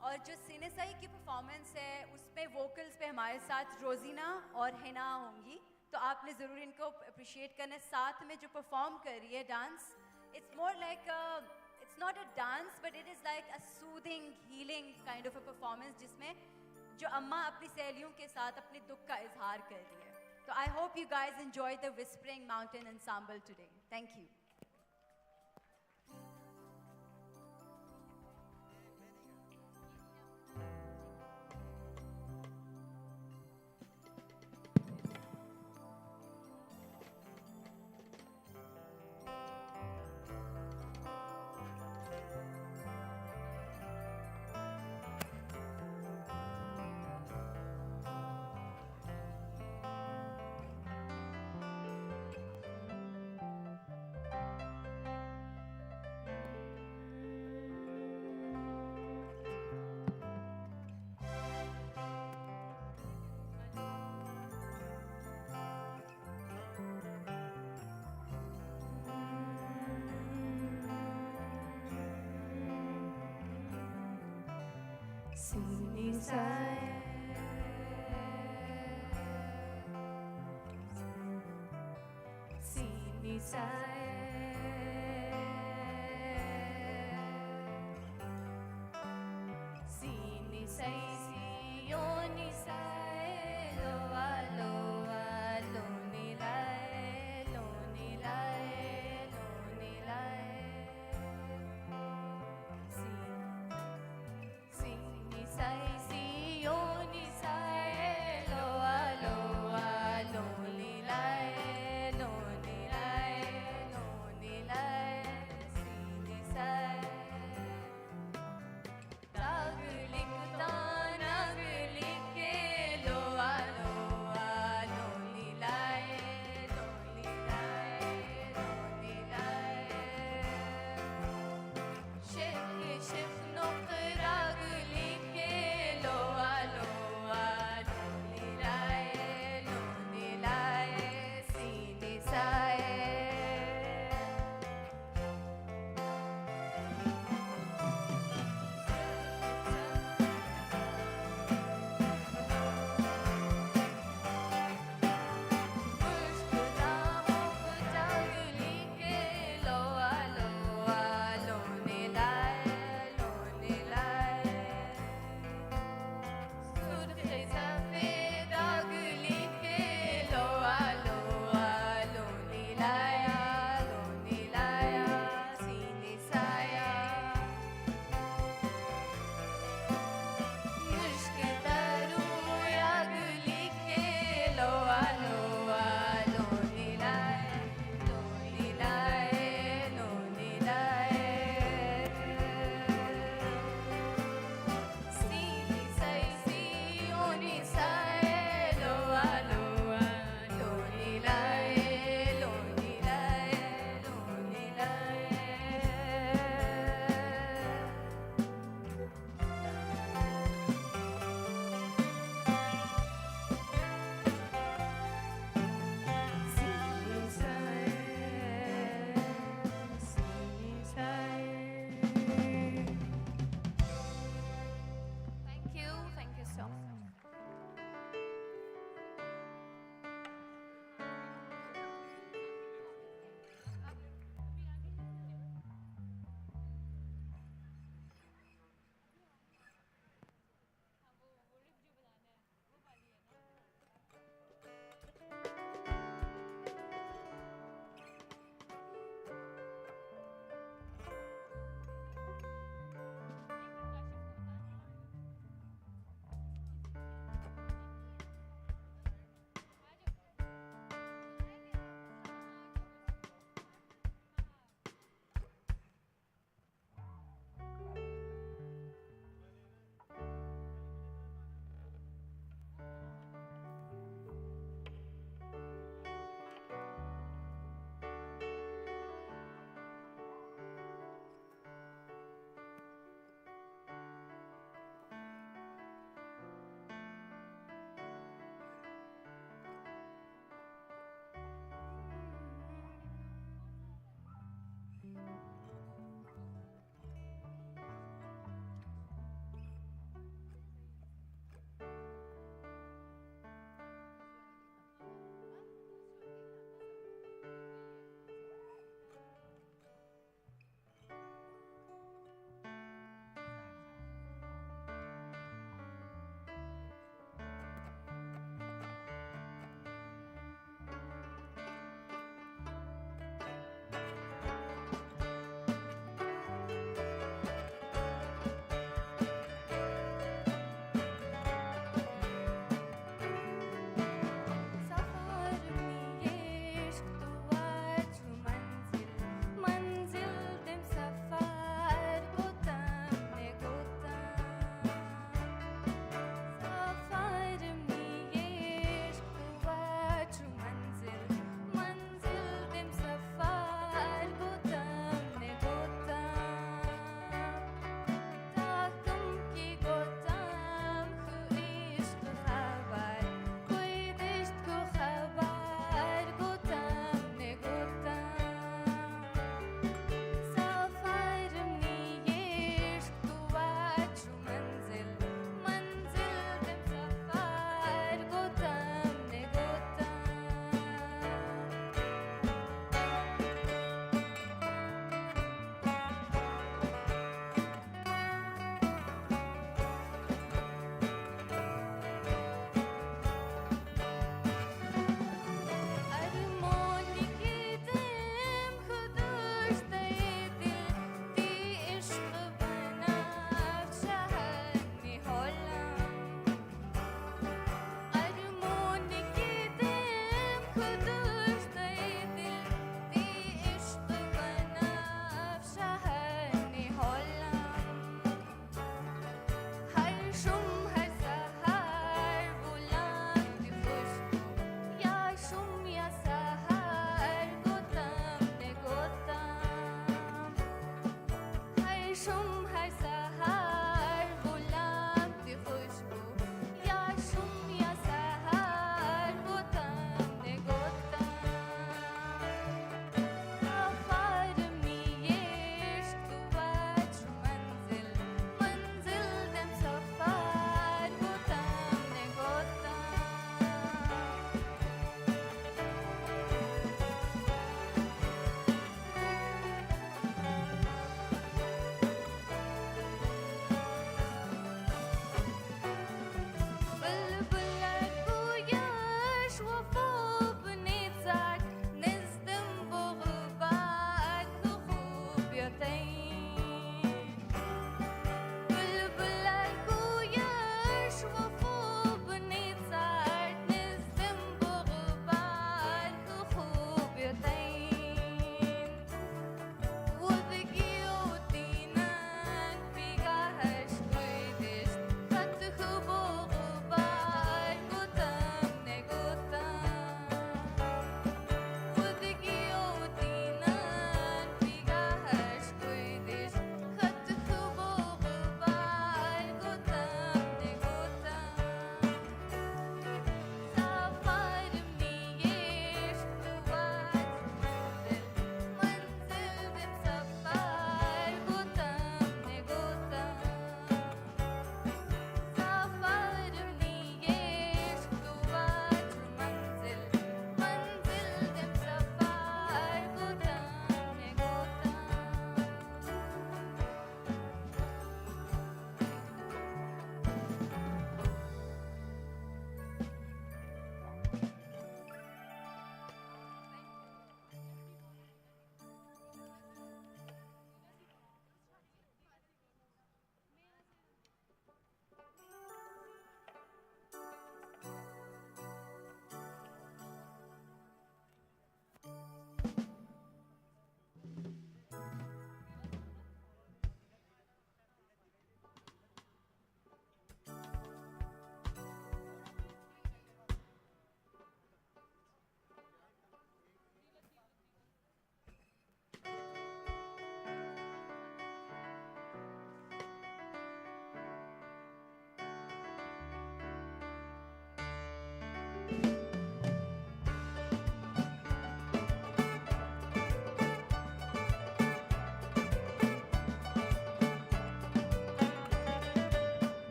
और जो सिनेसाई की परफॉर्मेंस है उसमें वोकल्स पे हमारे साथ रोजीना और हिना होंगी तो आपने ज़रूर इनको अप्रिशिएट करना है. साथ में जो परफॉर्म कर रही है dance, it's more like it's not a dance, but it is like a soothing, healing kind of a performance जिसमें जो अम्मा अपनी सहेलियों के साथ अपने दुख का इजहार कर रही है. So I hope you guys enjoyed the Whispering Mountain Ensemble today. Thank you. Thank you so much.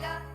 Dayala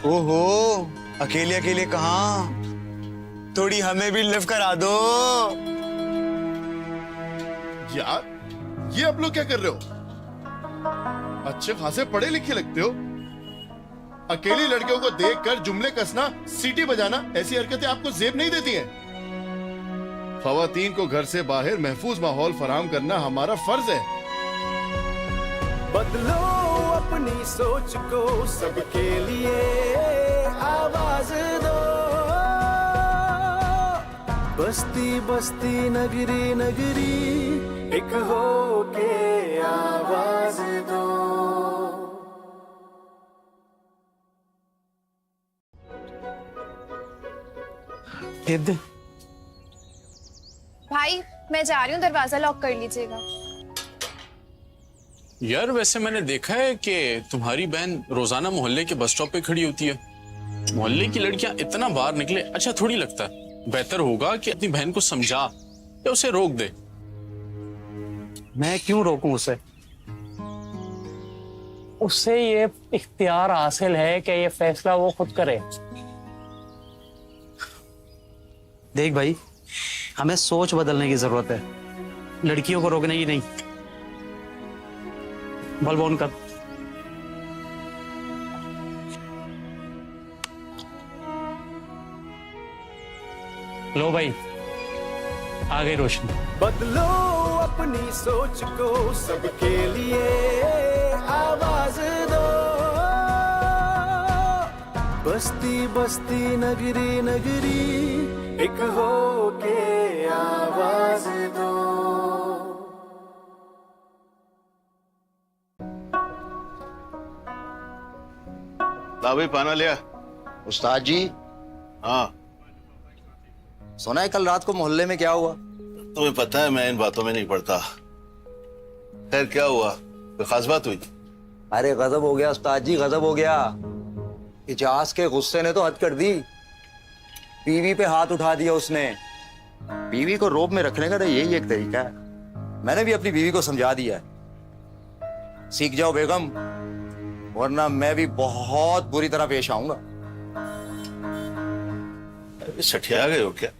ओहो, अकेले अकेले कहाँ? थोड़ी हमें भी लिफ्ट करा दो। यार ये आप लोग क्या कर रहे हो? अच्छे खासे पढ़े लिखे लगते हो। अकेली लड़कियों को देखकर जुमले कसना, सीटी बजाना, ऐसी हरकतें आपको जेब नहीं देती हैं। खवातीन को घर से बाहर महफूज माहौल फराहम करना हमारा फर्ज है। बदलो अपनी सोच को, सबके लिए आवाज दो। बस्ती बस्ती नगरी नगरी एक हो के आवाज दो। दे भाई मैं जा रही हूँ, दरवाजा लॉक कर लीजिएगा। यार वैसे मैंने देखा है कि तुम्हारी बहन रोजाना मोहल्ले के बस स्टॉप पे खड़ी होती है। मोहल्ले की लड़कियां इतना बाहर निकले अच्छा थोड़ी लगता है। बेहतर होगा कि अपनी बहन को समझा या उसे रोक दे। मैं क्यों रोकूं उसे? उससे ये इख्तियार हासिल है कि ये फैसला वो खुद करे। देख भाई, हमें सोच बदलने की जरूरत है, लड़कियों को रोकने की नहीं। बल्ब ऑन कर। लो भाई, आ गई रोशनी। बदलो अपनी सोच को, सबके लिए आवाज दो। बस्ती बस्ती नगरी नगरी एक हो के आवाज दो। ला भाई पाना लिया। उस्ताद जी। हाँ सुना है कल रात को मोहल्ले में क्या हुआ? तुम्हें पता है मैं इन बातों में नहीं पड़ता। खैर क्या हुआ, कोई खास बात हुई? अरे गजब हो गया उस्ताद जी, गजब हो गया। इजाज के गुस्से ने तो हद कर दी। बीवी पे हाथ उठा दिया उसने। बीवी को रोब में रखने का तो यही एक तरीका है। मैंने भी अपनी बीवी को समझा दिया है। सीख जाओ बेगम, वरना मैं भी बहुत बुरी तरह पेश आऊंगा। सठिया गए हो क्या?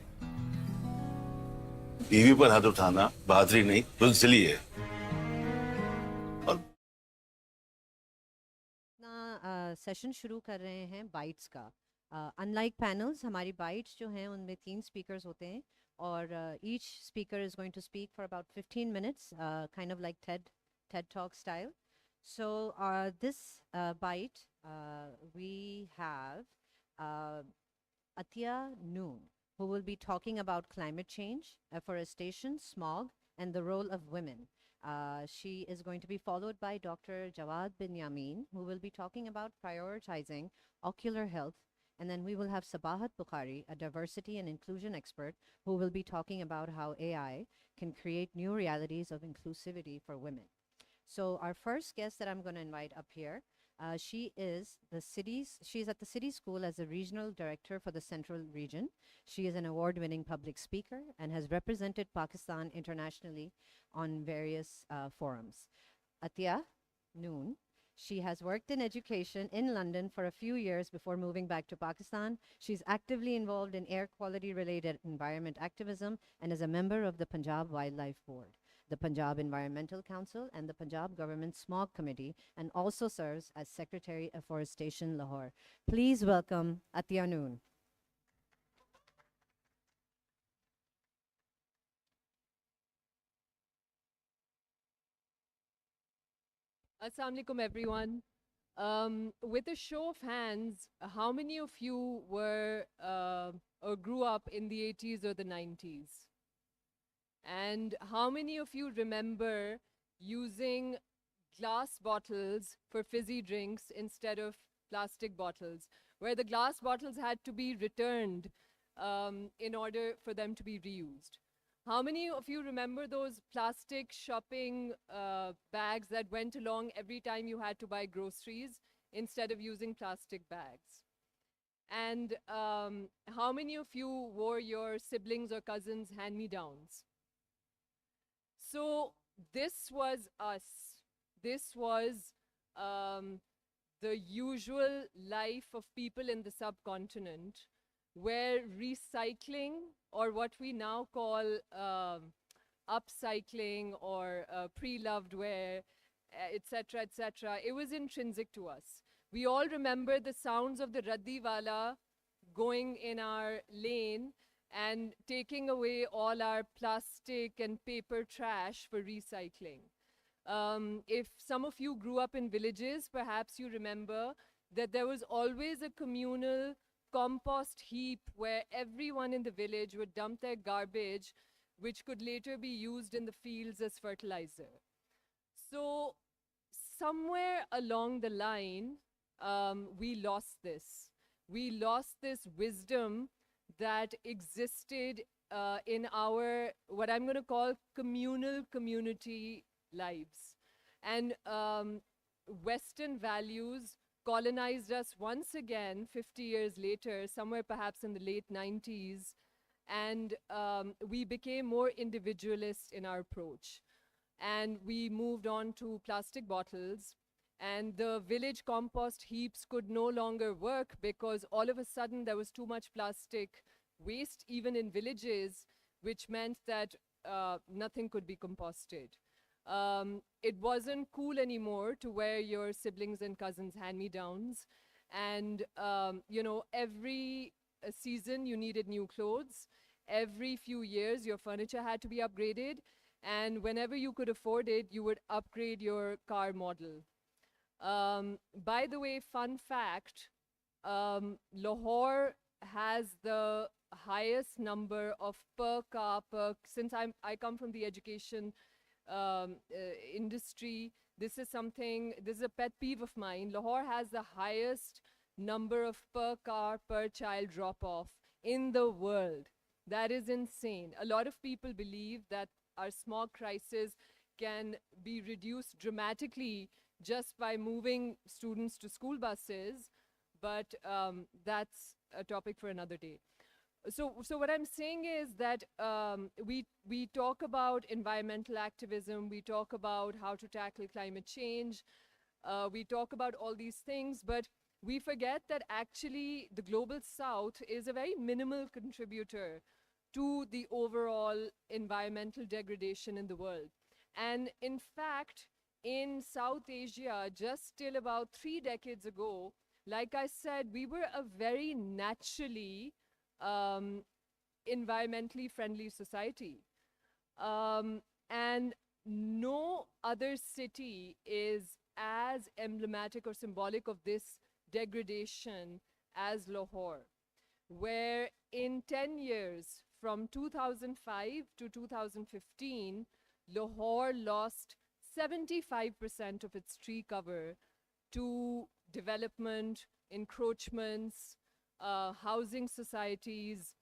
बीवी पर हाथ उठाना बहादुरी नहीं, बुज़दिली है। सेशन शुरू कर रहे हैं बाइट्स का। अनलाइक पैनल्स, हमारी बाइट्स जो हैं उनमें 3 स्पीकर्स होते हैं और each speaker is going to speak for about 15 minutes, kind of like TED Talk style. So this bite we have Atia Noon, who will be talking about climate change, afforestation, smog, and the role of women. She is going to be followed by Dr. Jawad bin Yamin, who will be talking about prioritizing ocular health. And then we will have Sabahat Bukhari, a diversity and inclusion expert, who will be talking about how AI can create new realities of inclusivity for women. So our first guest that I'm going to invite up here, she's at the city school as a regional director for the central region. She is an award-winning public speaker and has represented Pakistan internationally on various forums. Atia Noon, she has worked in education in London for a few years before moving back to Pakistan. She's actively involved in air quality related environment activism and is a member of the Punjab Wildlife Board, the Punjab Environmental Council, and the Punjab Government Smog Committee, and also serves as Secretary of Afforestation, Lahore. Please welcome Atia Noon. Assalamu alaikum, everyone. With a show of hands, how many of you were or grew up in the 80s or the 90s? And how many of you remember using glass bottles for fizzy drinks instead of plastic bottles, where the glass bottles had to be returned in order for them to be reused? How many of you remember those plastic shopping bags that went along every time you had to buy groceries instead of using plastic bags? And how many of you wore your siblings or cousins' hand-me-downs? So this was us. This was the usual life of people in the subcontinent, where recycling, or what we now call upcycling or pre-loved wear, etc., it was intrinsic to us. We all remember the sounds of the raddiwala going in our lane and taking away all our plastic and paper trash for recycling. If some of you grew up in villages, perhaps you remember that there was always a communal compost heap where everyone in the village would dump their garbage, which could later be used in the fields as fertilizer. So somewhere along the line, we lost this. We lost this wisdom that existed in our, what I'm going to call, communal community lives. And Western values colonized us once again 50 years later, somewhere perhaps in the late 90s, and we became more individualist in our approach. And we moved on to plastic bottles, and the village compost heaps could no longer work because all of a sudden there was too much plastic waste even in villages, which meant that nothing could be composted. It wasn't cool anymore to wear your siblings and cousins' hand-me-downs. And, you know, every season you needed new clothes. Every few years your furniture had to be upgraded. And whenever you could afford it, you would upgrade your car model. By the way, fun fact, Lahore has the highest number of per car since I come from the education industry, this is a pet peeve of mine. Lahore has the highest number of per car per child drop off in the world. That is insane. A lot of people believe that our smog crisis can be reduced dramatically just by moving students to school buses, but that's a topic for another day. So what I'm saying is that we talk about environmental activism, we talk about how to tackle climate change, we talk about all these things, but we forget that actually the global south is a very minimal contributor to the overall environmental degradation in the world. And in fact, in South Asia, just till about 3 decades ago, like I said, we were a very naturally environmentally friendly society. And no other city is as emblematic or symbolic of this degradation as Lahore, where in 10 years, from 2005 to 2015, Lahore lost 75% of its tree cover to development, encroachments, housing societies,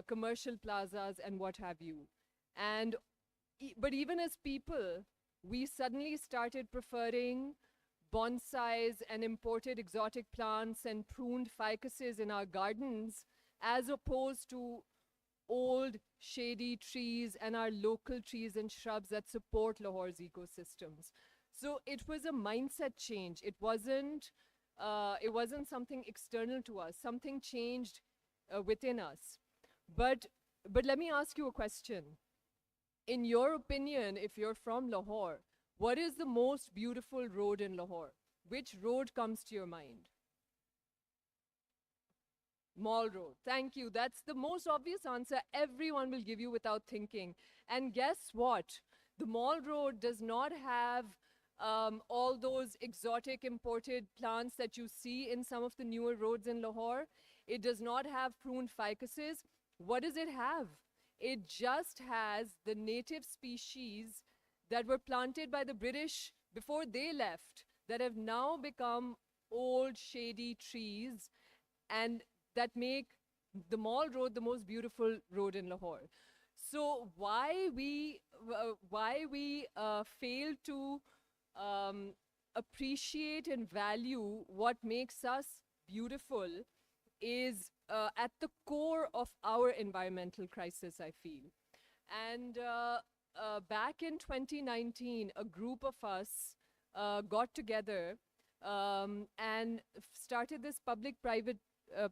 commercial plazas, and what have you. And but even as people, we suddenly started preferring bonsais and imported exotic plants and pruned ficuses in our gardens, as opposed to old shady trees and our local trees and shrubs that support Lahore's ecosystems. So it was a mindset change. It wasn't something external to us. Something changed within us. But let me ask you a question. In your opinion, if you're from Lahore, what is the most beautiful road in Lahore? Which road comes to your mind? Mall Road. Thank you. That's the most obvious answer everyone will give you without thinking. And guess what? The Mall Road does not have all those exotic imported plants that you see in some of the newer roads in Lahore. It does not have pruned ficuses. What does it have? It just has the native species that were planted by the British before they left, that have now become old shady trees, and that make the Mall Road the most beautiful road in Lahore. So why we fail to appreciate and value what makes us beautiful is at the core of our environmental crisis, I feel. And back in 2019, a group of us got together and started this public-private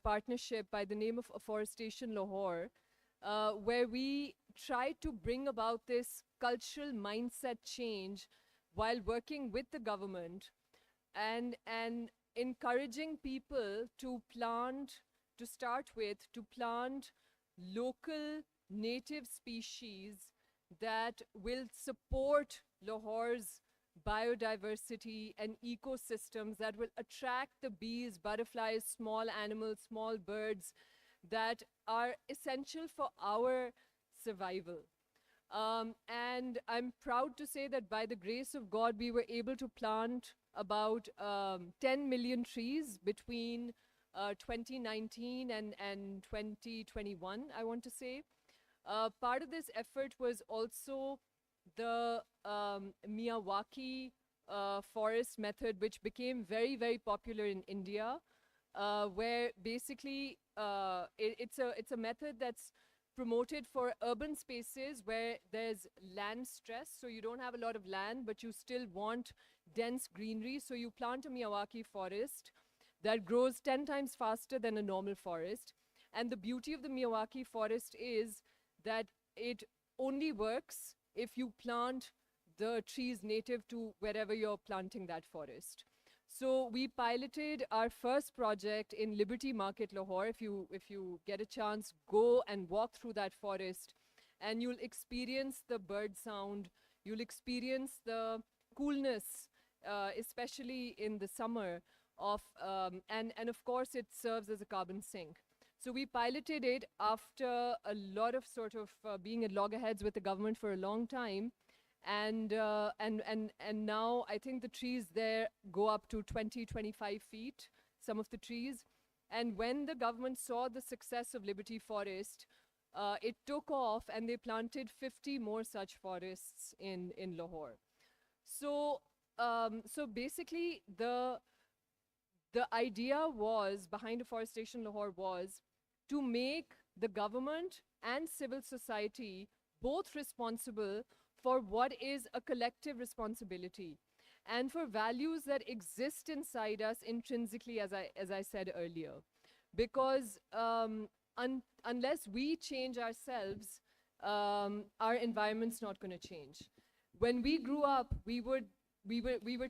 partnership by the name of Afforestation Lahore, where we try to bring about this cultural mindset change while working with the government and encouraging people to plant, to start with, to plant local native species that will support Lahore's biodiversity and ecosystems, that will attract the bees, butterflies, small animals, small birds that are essential for our survival. And I'm proud to say that by the grace of God, we were able to plant about 10 million trees between 2019 and 2021, I want to say. Part of this effort was also the Miyawaki forest method, which became very, very popular in India, where basically it's a method that's promoted for urban spaces where there's land stress, so you don't have a lot of land, but you still want dense greenery. So you plant a Miyawaki forest that grows 10 times faster than a normal forest. And the beauty of the Miyawaki forest is that it only works if you plant the trees native to wherever you're planting that forest. So we piloted our first project in Liberty Market, Lahore. If you get a chance, go and walk through that forest, and you'll experience the bird sound. You'll experience the coolness, especially in the summer. And of course, it serves as a carbon sink. So we piloted it after a lot of sort of being at loggerheads with the government for a long time. And now I think the trees there go up to 20, 25 feet, some of the trees. And when the government saw the success of Liberty Forest, it took off and they planted 50 more such forests in Lahore. So, so basically the idea was, behind Afforestation Lahore, was to make the government and civil society both responsible for what is a collective responsibility and for values that exist inside us intrinsically, as I said earlier. Because unless we change ourselves, our environment's not going to change. When we grew up, we were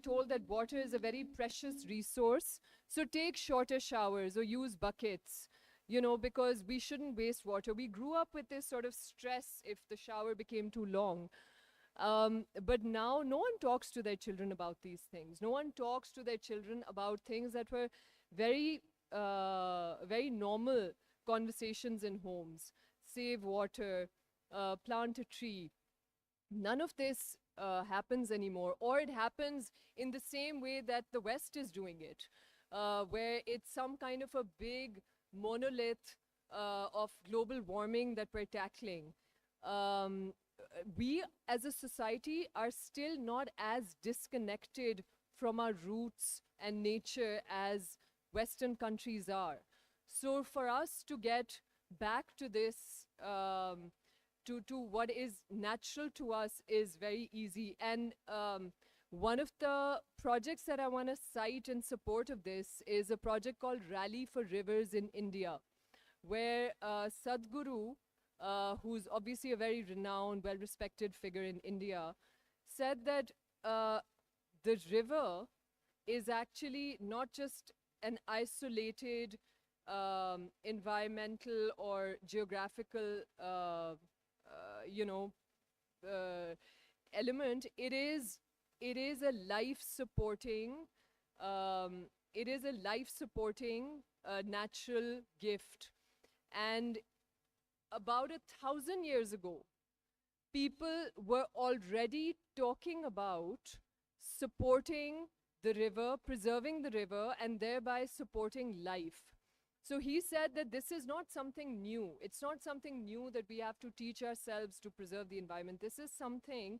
told that water is a very precious resource, so take shorter showers or use buckets, you know, because we shouldn't waste water. We grew up with this sort of stress if the shower became too long. But now no one talks to their children about these things. No one talks to their children about things that were very, very normal conversations in homes. Save water, plant a tree. None of this happens anymore, or it happens in the same way that the West is doing it, where it's some kind of a big monolith of global warming that we're tackling. We as a society are still not as disconnected from our roots and nature as Western countries are. So for us to get back to this, to what is natural to us is very easy. And one of the projects that I want to cite in support of this is a project called Rally for Rivers in India, where Sadhguru, who's obviously a very renowned, well-respected figure in India, said that the river is actually not just an isolated environmental or geographical, element. It is a life-supporting, natural gift. And about 1,000 years ago, people were already talking about supporting the river, preserving the river, and thereby supporting life. So he said that this is not something new. It's not something new that we have to teach ourselves to preserve the environment. This is something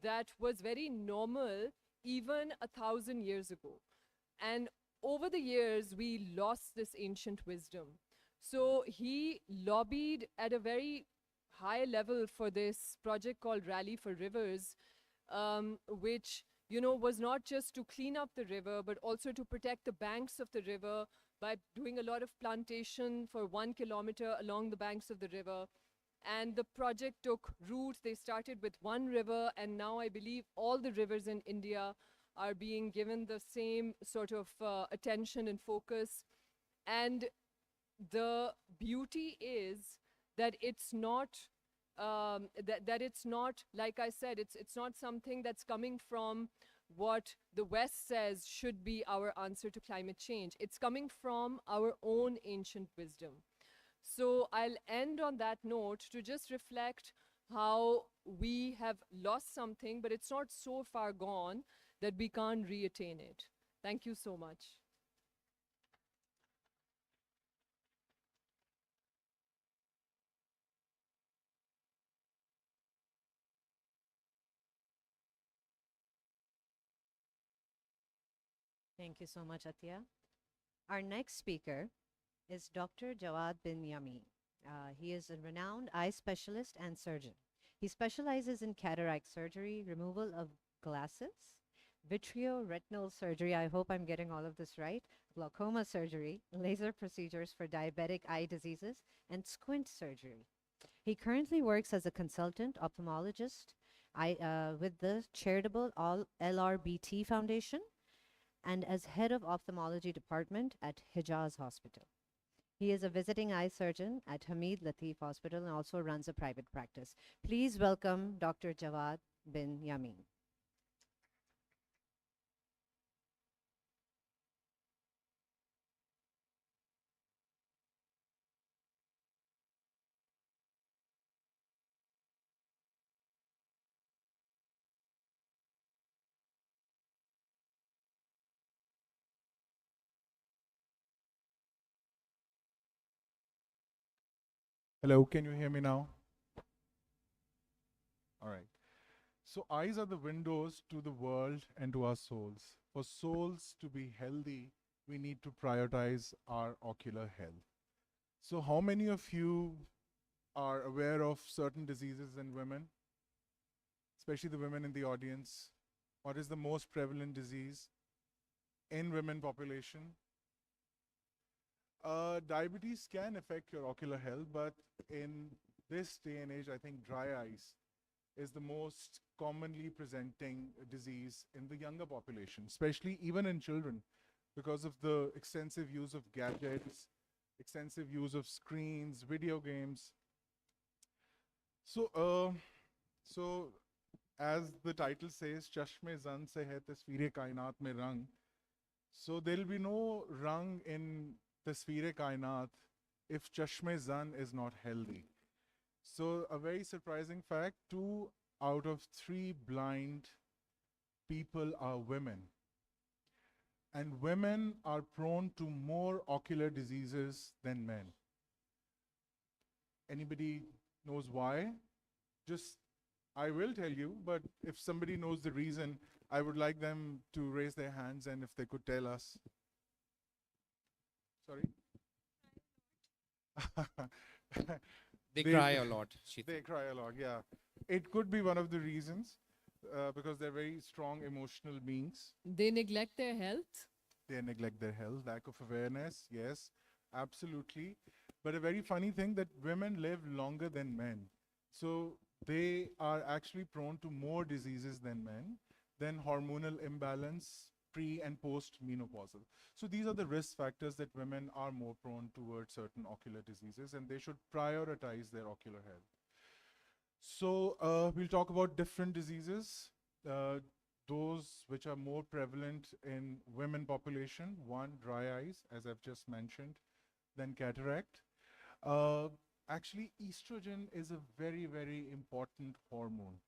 that was very normal even 1,000 years ago. And over the years, we lost this ancient wisdom. So he lobbied at a very high level for this project called Rally for Rivers, which was not just to clean up the river, but also to protect the banks of the river by doing a lot of plantation for 1 kilometer along the banks of the river. And the project took root. They started with one river, and now I believe all the rivers in India are being given the same sort of attention and focus. And the beauty is that it's not that it's not, like I said, it's not something that's coming from what the West says should be our answer to climate change. It's coming from our own ancient wisdom. So I'll end on that note to just reflect how we have lost something, but it's not so far gone that we can't reattain it. Thank you so much. Thank you so much, Atya. Our next speaker is Dr. Jawad bin Yami. He is a renowned eye specialist and surgeon. He specializes in cataract surgery, removal of glasses, vitreoretinal surgery, I hope I'm getting all of this right, glaucoma surgery, laser procedures for diabetic eye diseases, and squint surgery. He currently works as a consultant ophthalmologist with the charitable LRBT Foundation and as head of ophthalmology department at Hijaz Hospital. He is a visiting eye surgeon at Hamid Latif Hospital and also runs a private practice. Please welcome Dr. Jawad bin Yamin. Hello, can you hear me now? All right. So eyes are the windows to the world and to our souls. For souls to be healthy, we need to prioritize our ocular health. So how many of you are aware of certain diseases in women, especially the women in the audience? What is the most prevalent disease in women population? Diabetes can affect your ocular health, but in this day and age, I think dry eyes is the most commonly presenting disease in the younger population, especially even in children, because of the extensive use of gadgets, extensive use of screens, video games. So as the title says, Chashme Zan se hai tasveer kainat mein rang. So there'll be no rang in Tasveer Kainat if Chashme Zan is not healthy. So a very surprising fact, 2 out of 3 blind people are women. And women are prone to more ocular diseases than men. Anybody knows why? I will tell you, but if somebody knows the reason, I would like them to raise their hands and if they could tell us. Sorry? They cry a lot. They cry a lot, yeah. It could be one of the reasons because they're very strong emotional beings. They neglect their health? They neglect their health, lack of awareness, yes, absolutely. But a very funny thing that women live longer than men. So they are actually prone to more diseases than men, then hormonal imbalance, pre and post menopausal. So these are the risk factors that women are more prone towards certain ocular diseases, and they should prioritize their ocular health. So we'll talk about different diseases, those which are more prevalent in women population. One, dry eyes, as I've just mentioned, then cataract. Actually, estrogen is a very, very important hormone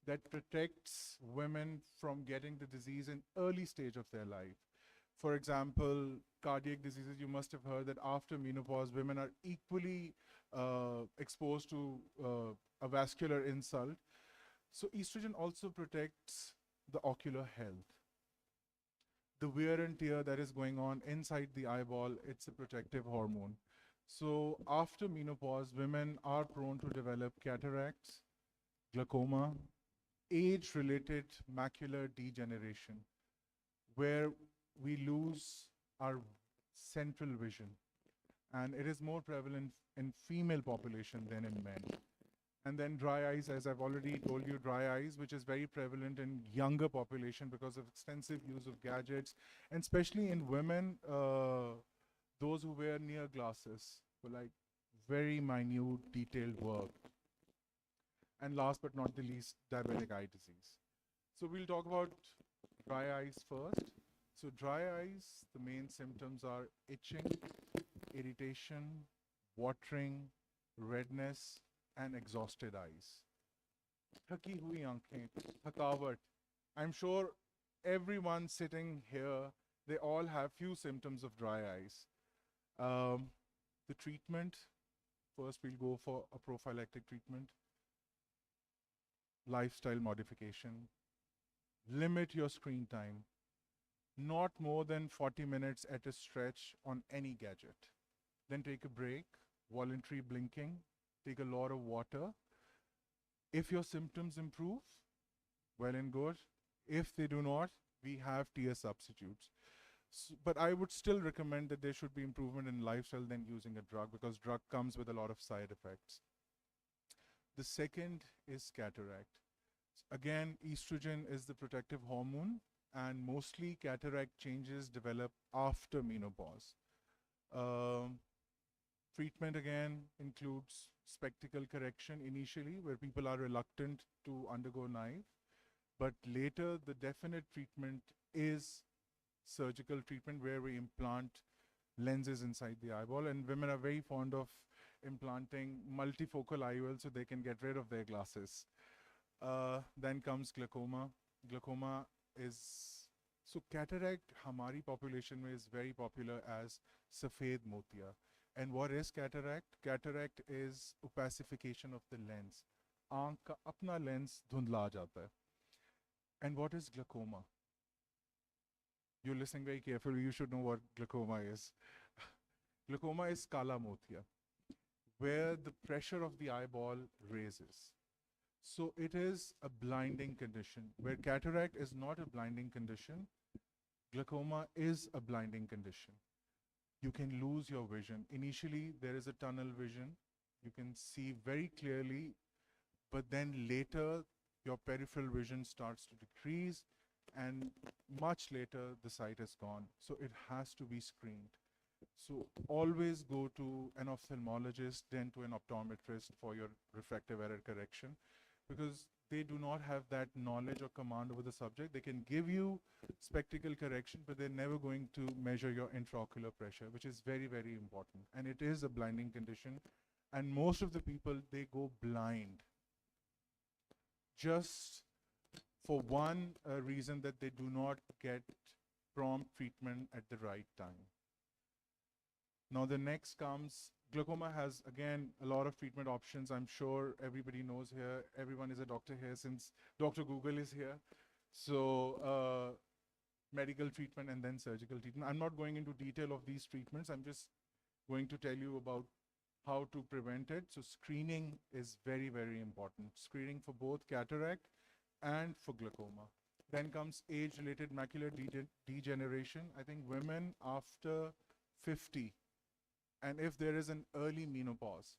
that protects women from getting the disease in early stage of their life. For example, cardiac diseases, you must have heard that after menopause, women are equally exposed to a vascular insult. So estrogen also protects the ocular health. The wear and tear that is going on inside the eyeball, it's a protective hormone. So after menopause, women are prone to develop cataracts, glaucoma, age-related macular degeneration, where we lose our central vision. And it is more prevalent in female population than in men. And then dry eyes, as I've already told you, dry eyes, which is very prevalent in younger population because of extensive use of gadgets, and especially in women, those who wear near glasses for like very minute, detailed work. And last but not the least, diabetic eye disease. So we'll talk about dry eyes first. So dry eyes, the main symptoms are itching, irritation, watering, redness, and exhausted eyes. Thaki hui aankhein, thakawat. I'm sure everyone sitting here, they all have few symptoms of dry eyes. The treatment, first we'll go for a prophylactic treatment. Lifestyle modification. Limit your screen time. Not more than 40 minutes at a stretch on any gadget. Then take a break, voluntary blinking, take a lot of water. If your symptoms improve, well and good. If they do not, we have tear substitutes. But I would still recommend that there should be improvement in lifestyle than using a drug, because drug comes with a lot of side effects. The second is cataract. Again, estrogen is the protective hormone, and mostly cataract changes develop after menopause. Treatment again includes spectacle correction initially, where people are reluctant to undergo knife, but later the definite treatment is surgical treatment, where we implant lenses inside the eyeball, and women are very fond of implanting multifocal IOL so they can get rid of their glasses. Then comes glaucoma. Glaucoma is, so cataract hamari population mein is very popular as safed motia. And what is cataract? Cataract is opacification of the lens. Aankh ka apna lens dhundla jata hai. And what is glaucoma? You're listening very carefully, you should know what glaucoma is. Glaucoma is kala motia, where the pressure of the eyeball raises. So it is a blinding condition, where cataract is not a blinding condition. Glaucoma is a blinding condition. You can lose your vision. Initially, there is a tunnel vision. You can see very clearly, but then later, your peripheral vision starts to decrease, and much later, the sight is gone. So it has to be screened. So always go to an ophthalmologist, then to an optometrist for your refractive error correction, because they do not have that knowledge or command over the subject. They can give you spectacle correction, but they're never going to measure your intraocular pressure, which is very, very important. And it is a blinding condition. And most of the people, they go blind just for one reason, that they do not get prompt treatment at the right time. Now the next comes, glaucoma has, again, a lot of treatment options. I'm sure everybody knows here. Everyone is a doctor here since Dr. Google is here. So medical treatment and then surgical treatment. I'm not going into detail of these treatments. I'm just going to tell you about how to prevent it. So screening is very, very important. Screening for both cataract and for glaucoma. Then comes age-related macular degeneration. I think women after 50, and if there is an early menopause,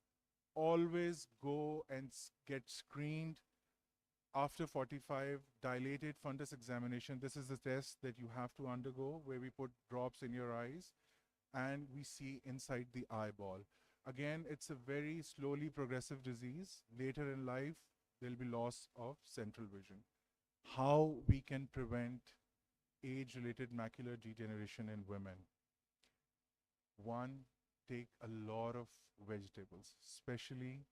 always go and get screened after 45, dilated fundus examination. This is the test that you have to undergo, where we put drops in your eyes and we see inside the eyeball. Again, it's a very slowly progressive disease. Later in life, there'll be loss of central vision. How we can prevent age-related macular degeneration in women? One, take a lot of vegetables, especially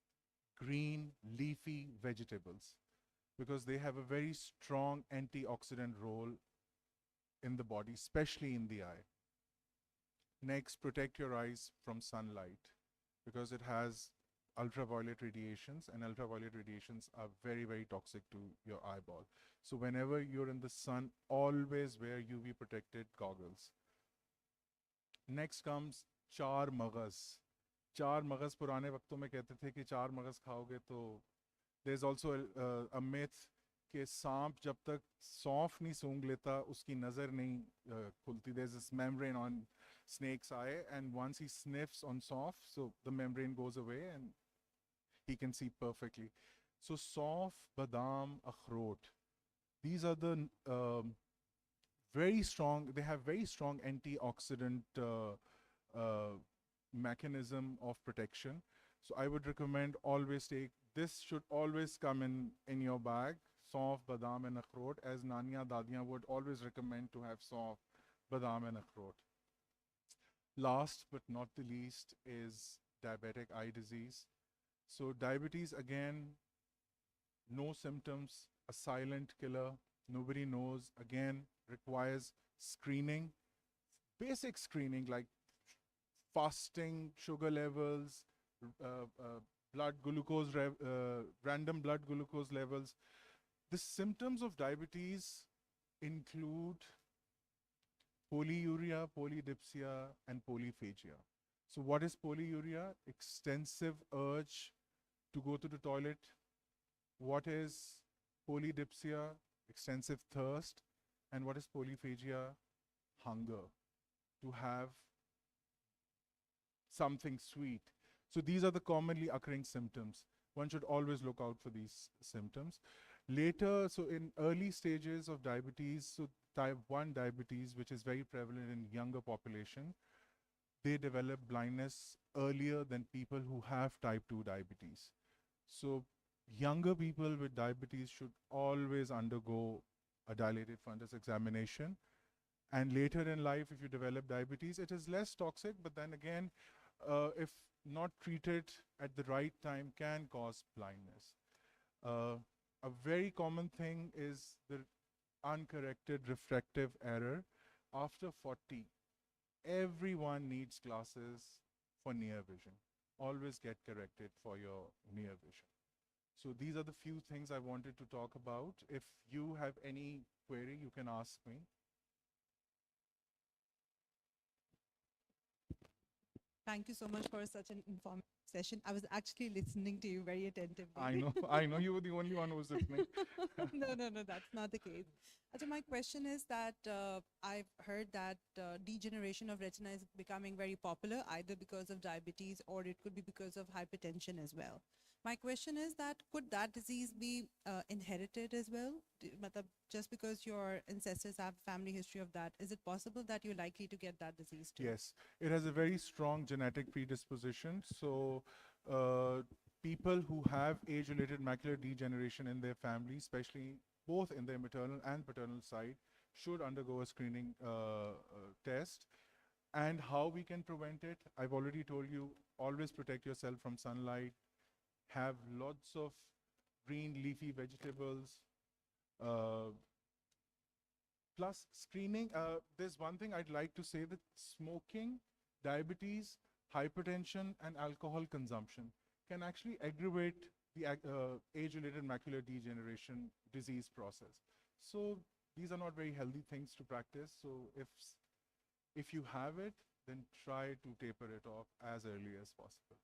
green leafy vegetables, because they have a very strong antioxidant role in the body, especially in the eye. Next, protect your eyes from sunlight, because it has ultraviolet radiations, and ultraviolet radiations are very, very toxic to your eyeball. So whenever you're in the sun, always wear UV protected goggles. Next comes चार मगज. चार मगज पुराने वक्तों में कहते थे कि चार मगज खाओगे तो there's also a myth कि सांप जब तक सौंफ नहीं सूंघ लेता उसकी नज़र नहीं खुलती. There's this membrane on snake's eye, and once he sniffs on saunf, so the membrane goes away and he can see perfectly. So saunf, badam, akhrot, these are the very strong, they have very strong antioxidant mechanism of protection. So I would recommend always take, this should always come in your bag, saunf, badam and akhrot, as Naniya Dadiya would always recommend to have saunf, badam and akhrot. Last but not the least is diabetic eye disease. So diabetes, again, no symptoms, a silent killer, nobody knows, again, requires screening, basic screening like fasting, sugar levels, blood glucose, random blood glucose levels. The symptoms of diabetes include polyuria, polydipsia, and polyphagia. So what is polyuria? Extensive urge to go to the toilet. What is polydipsia? Extensive thirst. And what is polyphagia? Hunger, to have something sweet. So these are the commonly occurring symptoms. One should always look out for these symptoms. Later, so in early stages of diabetes, so type 1 diabetes, which is very prevalent in younger population, they develop blindness earlier than people who have type 2 diabetes. So younger people with diabetes should always undergo a dilated fundus examination. And later in life, if you develop diabetes, it is less toxic, but then again, if not treated at the right time, can cause blindness. A very common thing is the uncorrected refractive error. After 40, everyone needs glasses for near vision. Always get corrected for your near vision. So these are the few things I wanted to talk about. If you have any query, you can ask me. Thank you so much for such an informative session. I was actually listening to you very attentively. I know you were the only one who was listening. No, that's not the case. So my question is that I've heard that degeneration of retina is becoming very popular, either because of diabetes or it could be because of hypertension as well. My question is that could that disease be inherited as well? Just because your ancestors have family history of that, is it possible that you're likely to get that disease too? Yes, it has a very strong genetic predisposition. So people who have age-related macular degeneration in their family, especially both in their maternal and paternal side, should undergo a screening test. And how we can prevent it, I've already told you, always protect yourself from sunlight, have lots of green leafy vegetables, plus screening. There's one thing I'd like to say, that smoking, diabetes, hypertension, and alcohol consumption can actually aggravate the age-related macular degeneration disease process. So these are not very healthy things to practice. So if you have it, then try to taper it off as early as possible.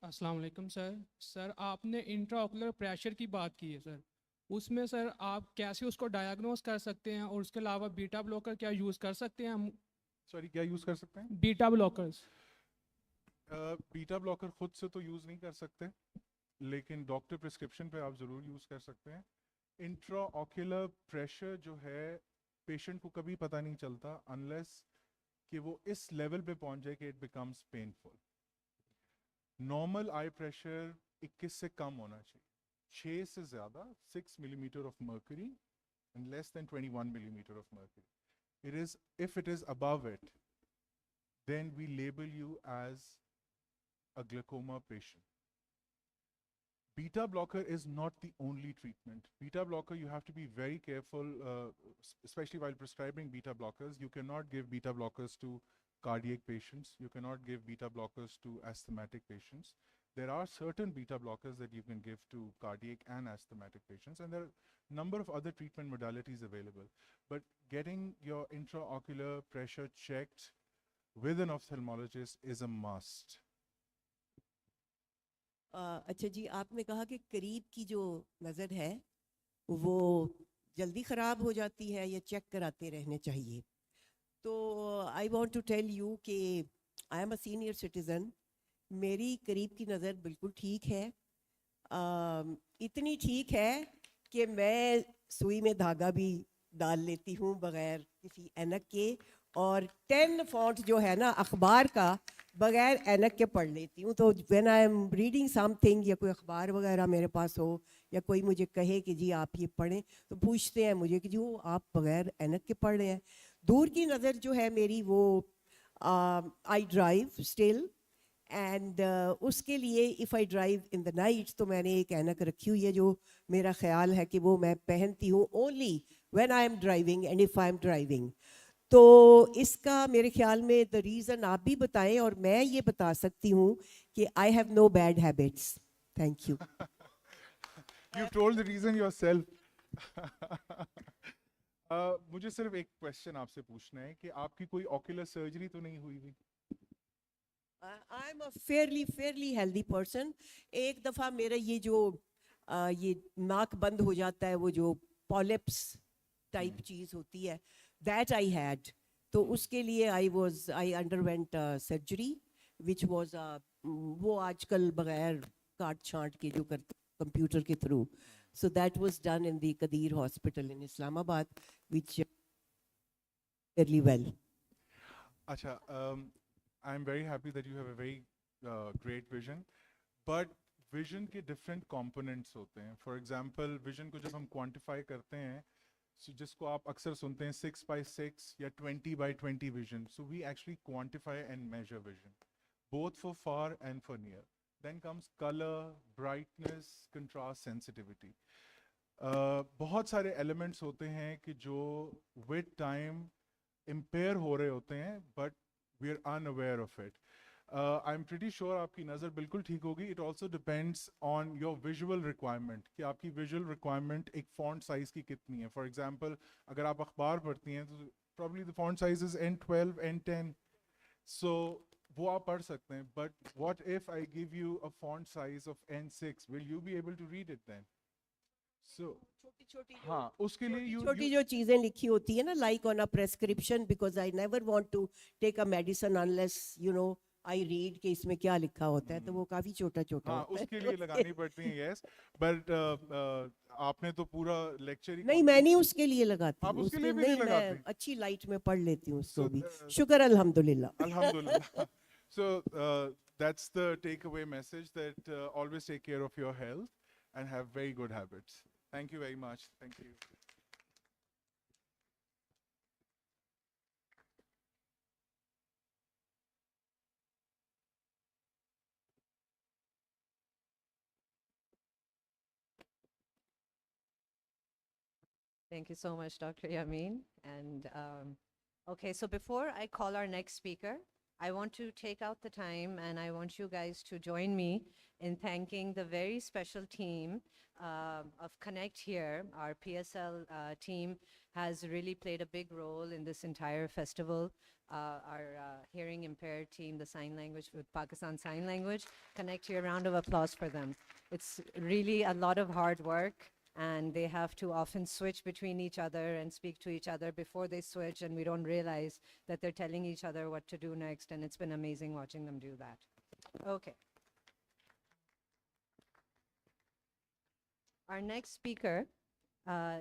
अस्सलाम वालेकुम sir आपने intraocular pressure की बात की है sir, उसमें sir आप कैसे उसको डायग्नोस कर सकते हैं, और उसके अलावा बीटा ब्लॉकर क्या यूज़ कर सकते हैं हम? सॉरी, क्या यूज़ कर सकते हैं? Beta blockers. बीटा ब्लॉकर खुद से तो यूज़ नहीं कर सकते, लेकिन डॉक्टर प्रिस्क्रिप्शन पे आप ज़रूर यूज़ कर सकते हैं। इंट्राओकुलर प्रेशर जो है पेशेंट को कभी पता नहीं चलता अनलेस कि वो इस लेवल पे पहुंच जाए कि it becomes painful. Normal I pressure 21 से कम होना चाहिए, 6 से ज़्यादा 6 millimeter of mercury and less than 21 millimeter of mercury. If it is above it, then we label you as a glaucoma patient. Beta blocker is not the only treatment. Beta blocker, you have to be very careful, especially while prescribing beta blockers. You cannot give beta blockers to cardiac patients. You cannot give beta blockers to asthmatic patients. There are certain beta blockers that you can give to cardiac and asthmatic patients, and there are a number of other treatment modalities available. But getting your intraocular pressure checked with an ophthalmologist is a must. अच्छा जी, आपने कहा कि करीब की जो नज़र है वो जल्दी ख़राब हो जाती है या चेक कराते रहने चाहिए? तो I want to tell you कि I am a senior citizen, मेरी करीब की नज़र बिल्कुल ठीक है। इतनी ठीक है कि मैं सुई में धागा भी डाल लेती हूँ बग़ैर किसी ऐनक के, और 10 फॉन्ट जो है ना अखबार का बग़ैर ऐनक के पढ़ लेती हूँ। तो when I am reading something या कोई अखबार वगैरह मेरे पास हो या कोई मुझे कहे कि जी आप ये पढ़ें, तो पूछते हैं मुझे कि जी वो आप बग़ैर ऐनक के पढ़ रहे हैं। दूर की नज़र जो है मेरी वो आई ड्राइव स्टिल, एंड उसके लिए if I drive in the night तो मैंने एक ऐनक रखी हुई है जो मेरा ख्याल है कि वो मैं पहनती हूँ only when I am driving and if I am driving. तो इसका मेरे ख्याल में द रीज़न आप भी बताएं, और मैं ये बता सकती हूँ कि I have no bad habits. Thank you. You told the reason yourself. मुझे सिर्फ एक क्वेश्चन आपसे पूछना है कि आपकी कोई ऑक्यूलर सर्जरी तो नहीं हुई हुई? आई am a fairly healthy person. एक दफ़ा मेरा ये जो ये नाक बंद हो जाता है, वो जो पॉलिप्स टाइप चीज़ होती है, दैट आई हैड। तो उसके लिए आई अंडरवेंट सर्जरी विच वाज वो आजकल बगैर काट छांट के जो करते कंप्यूटर के through, so that was done in the Kadir Hospital in Islamabad, which fairly well. Acha, I'm very happy that you have a very great vision, but vision के different components होते हैं. For example, vision को जब हम quantify करते हैं, so जिसको आप अक्सर सुनते हैं 6x6 या 20x20 vision. So we actually quantify and measure vision, both for far and for near. Then comes color, brightness, contrast, sensitivity. बहुत सारे elements होते हैं कि जो with time impair हो रहे होते हैं, but we are unaware of it. I'm pretty sure आपकी नज़र बिल्कुल ठीक होगी. It also depends on your visual requirement, कि आपकी visual requirement एक font size की कितनी है. For example, अगर आप अखबार पढ़ती हैं तो probably the font size is N12, N10. So वो आप पढ़ सकते हैं. But what if I give you a font size of N6? Will you be able to read it then? So हाँ, उसके लिए छोटी जो चीज़ें लिखी होती है ना, like on a prescription, because I never want to take a medicine unless you know I read कि इसमें क्या लिखा होता है, तो वो काफी छोटा छोटा हाँ, होता है। उसके लिए लगानी पड़ती है, yes. But आपने तो पूरा लेक्चर ही नहीं, मैं नहीं उसके लिए लगाती आप हूँ, उसके लिए भी नहीं, नहीं मैं लगाती? अच्छी लाइट में पढ़ लेती हूँ उसको So, भी, शुक्र अल्हम्दुलिल्लाह। Alhamdulillah. So that's the takeaway message, that always take care of your health and have very good habits. Thank you very much. Thank you. Thank you so much, Dr. Yamin. And okay, so before I call our next speaker, I want to take out the time and I want you guys to join me in thanking the very special team of Connect here. Our PSL team has really played a big role in this entire festival. Our hearing impaired team, the sign language with Pakistan Sign Language. Connect here, round of applause for them. It's really a lot of hard work, and they have to often switch between each other and speak to each other before they switch, and we don't realize that they're telling each other what to do next, and it's been amazing watching them do that. Okay. Our next speaker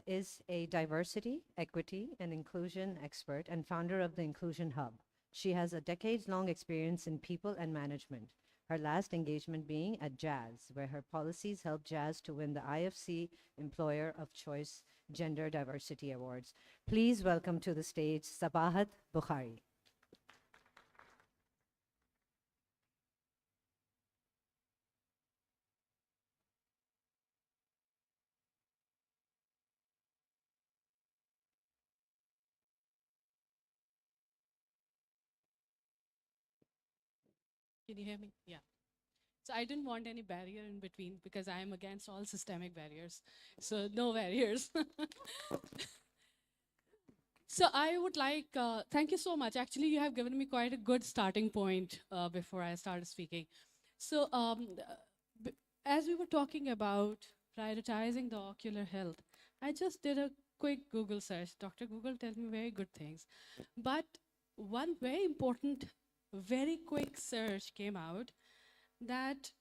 is a diversity, equity, and inclusion expert and founder of the Inclusion Hub. She has a decades-long experience in people and management. Her last engagement being at Jazz, where her policies helped Jazz to win the IFC Employer of Choice Gender Diversity Awards. Please welcome to the stage Sabahat Bukhari. Can you hear me? Yeah. So I didn't want any barrier in between because I am against all systemic barriers. So no barriers. So I would like, thank you so much. Actually, you have given me quite a good starting point before I started speaking. So as we were talking about prioritizing the ocular health, I just did a quick Google search. Dr. Google tells me very good things. But one very important, very quick search came out that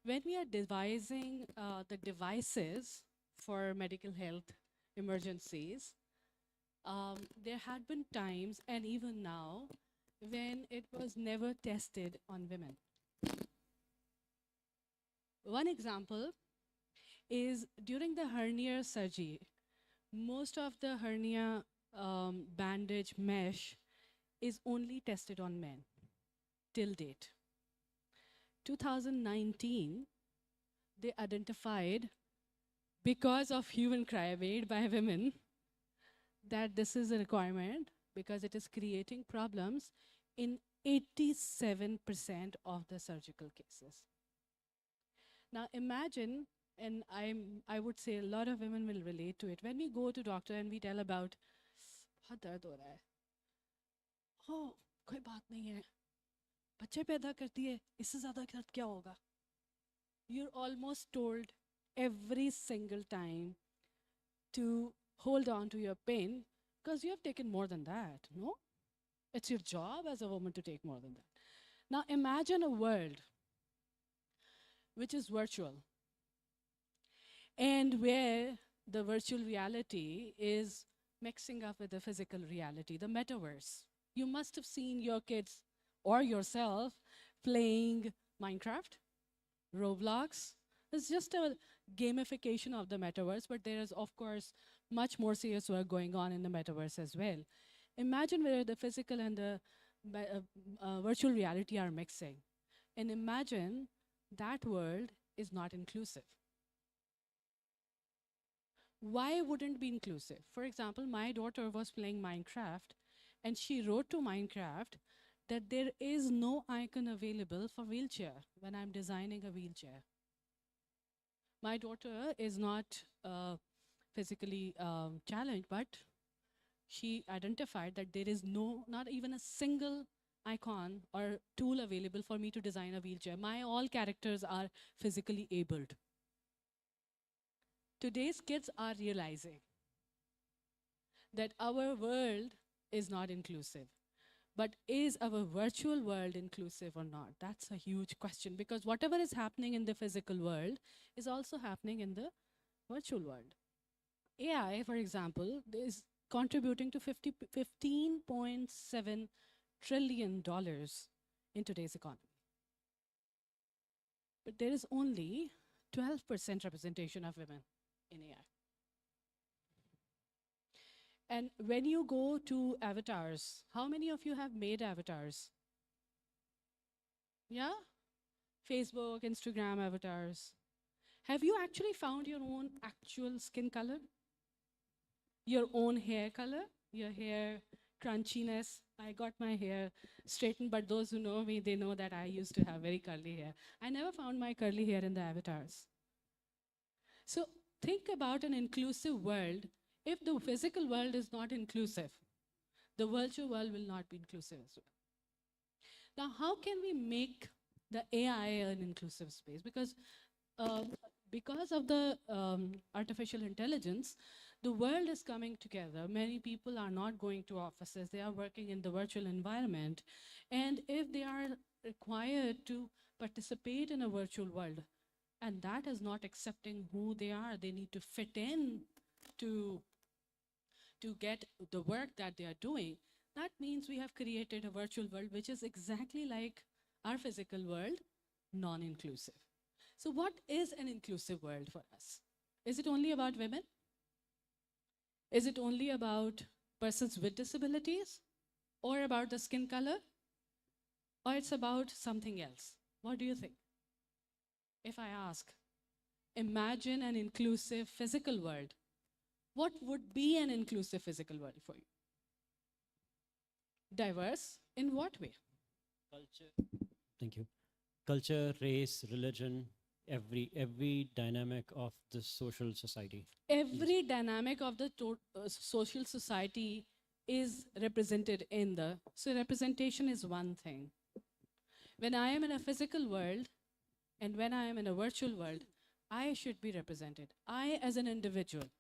when we are devising the devices for medical health emergencies, there had been times, and even now, when it was never tested on women. One example is during the hernia surgery, most of the hernia bandage mesh is only tested on men till date. 2019, they identified, because of human cry made by women, that this is a requirement because it is creating problems in 87% of the surgical cases. Now imagine, and I would say a lot of women will relate to it, when we go to doctor and we tell about, बहुत दर्द हो रहा है, oh, कोई बात नहीं है, बच्चे पैदा करती है, इससे ज़्यादा दर्द क्या होगा? You're almost told every single time to hold on to your pain because you have taken more than that, no? It's your job as a woman to take more than that. Now imagine a world which is virtual and where the virtual reality is mixing up with the physical reality, the metaverse. You must have seen your kids or yourself playing Minecraft, Roblox. It's just a gamification of the metaverse, but there is, of course, much more serious work going on in the metaverse as well. Imagine where the physical and the virtual reality are mixing. And imagine that world is not inclusive. Why wouldn't it be inclusive? For example, my daughter was playing Minecraft and she wrote to Minecraft that there is no icon available for wheelchair when I'm designing a wheelchair. My daughter is not physically challenged, but she identified that there is not even a single icon or tool available for me to design a wheelchair. My all characters are physically abled. Today's kids are realizing that our world is not inclusive. But is our virtual world inclusive or not? That's a huge question, because whatever is happening in the physical world is also happening in the virtual world. AI, for example, is contributing to $15.7 trillion in today's economy. But there is only 12% representation of women in AI. And when you go to avatars, how many of you have made avatars? Yeah? Facebook, Instagram avatars. Have you actually found your own actual skin color? Your own hair color? Your hair crunchiness? I got my hair straightened, but those who know me, they know that I used to have very curly hair. I never found my curly hair in the avatars. So think about an inclusive world. If the physical world is not inclusive, the virtual world will not be inclusive as well. Now, how can we make the AI an inclusive space? Because of the artificial intelligence, the world is coming together. Many people are not going to offices. They are working in the virtual environment. And if they are required to participate in a virtual world, and that is not accepting who they are, they need to fit in to get the work that they are doing. That means we have created a virtual world which is exactly like our physical world, non-inclusive. So what is an inclusive world for us? Is it only about women? Is it only about persons with disabilities? Or about the skin color? Or it's about something else? What do you think? If I ask, imagine an inclusive physical world. What would be an inclusive physical world for you? Diverse in what way? Culture. Thank you. Culture, race, religion, every dynamic of the social society. Every dynamic of the social society is represented in the, so representation is one thing. When I am in a physical world and when I am in a virtual world, I should be represented. I as an individual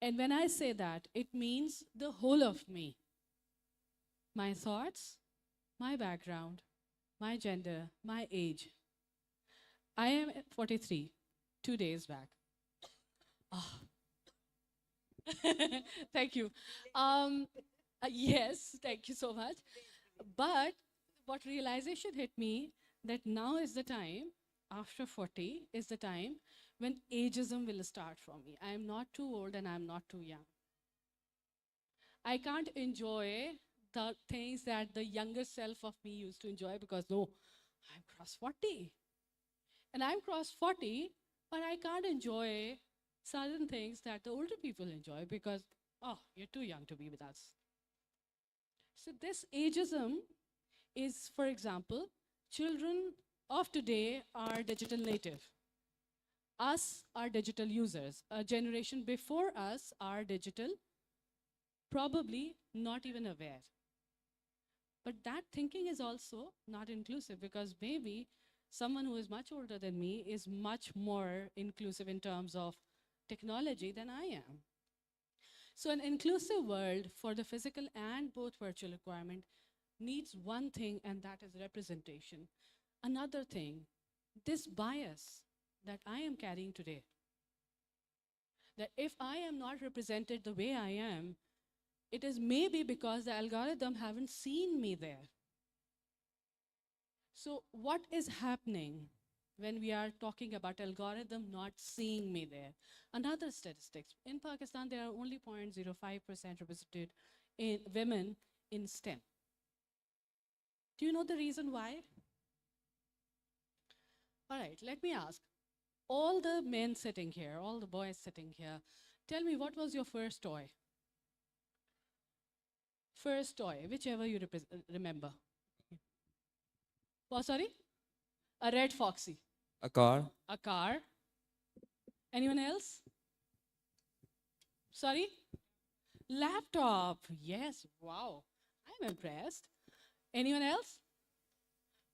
And when I say that, it means the whole of me. My thoughts, my background, my gender, my age. I am 43, 2 days back. Ah. Thank you. Yes, thank you so much. But what realization hit me that now is the time, after 40, is the time when ageism will start for me. I am not too old and I'm not too young. I can't enjoy the things that the younger self of me used to enjoy because no, I'm cross 40. And I'm cross 40, but I can't enjoy certain things that the older people enjoy because, oh, you're too young to be with us. So this ageism is, for example, children of today are digital native. Us are digital users. A generation before us are digital, probably not even aware. But that thinking is also not inclusive because maybe someone who is much older than me is much more inclusive in terms of technology than I am. So an inclusive world for the physical and both virtual requirement needs one thing, and that is representation. Another thing, this bias that I am carrying today, that if I am not represented the way I am, it is maybe because the algorithm haven't seen me there. So what is happening when we are talking about algorithm not seeing me there? Another statistics, in Pakistan, there are only 0.05% represented in women in STEM. Do you know the reason why? All right, let me ask. All the men sitting here, all the boys sitting here, tell me, what was your first toy? First toy, whichever you remember. Oh, sorry? A red foxy. A car. A car. Anyone else? Sorry? Laptop. Yes, wow. I'm impressed. Anyone else?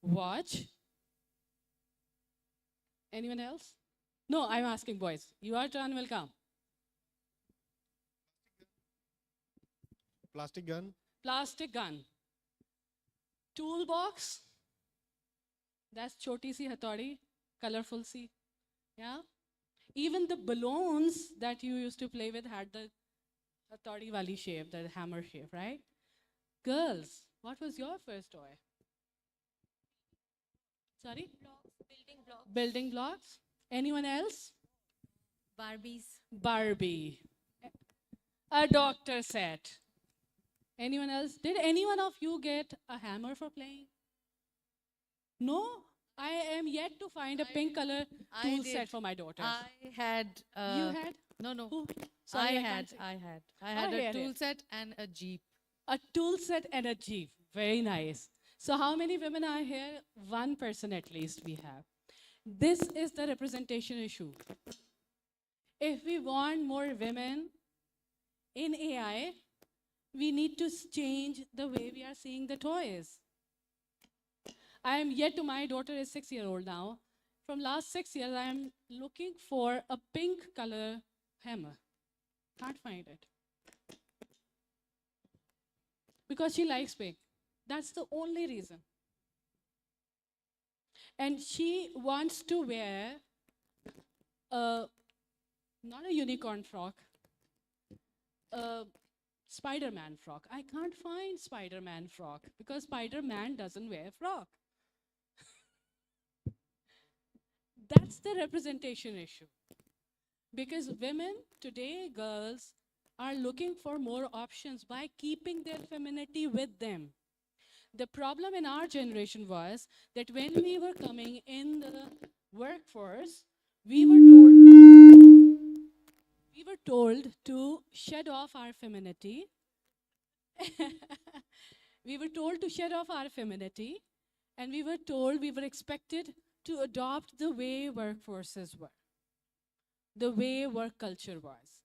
Watch. Anyone else? No, I'm asking boys. Your turn will come. Plastic gun. Plastic gun. Toolbox. That's choti si hathodi, colorful si. Yeah. Even the balloons that you used to play with had the hathodi wali shape, the hammer shape, right? Girls, what was your first toy? Sorry? Building blocks. Building blocks. Anyone else? Barbies. Barbie. A doctor set. Anyone else? Did anyone of you get a hammer for playing? No? I am yet to find a pink color tool set for my daughters. I had. You had? No, no. Who? Sorry, can't say. I had Oh, a here, tool here. set and a jeep. A tool set and a jeep. Very nice. So how many women are here? One person at least we have. This is the representation issue. If we want more women in AI, we need to change the way we are seeing the toys. I am yet to, my daughter is 6-year-old now. From last 6 years, I am looking for a pink color hammer. Can't find it. Because she likes pink. That's the only reason. And she wants to wear not a unicorn frock, a Spider-Man frock. I can't find Spider-Man frock because Spider-Man doesn't wear frock. That's the representation issue. Because women today, girls, are looking for more options by keeping their femininity with them. The problem in our generation was that when we were coming in the workforce, we were told to shed off our femininity. We were told to shed off our femininity, and we were expected to adopt the way workforces were, the way work culture was.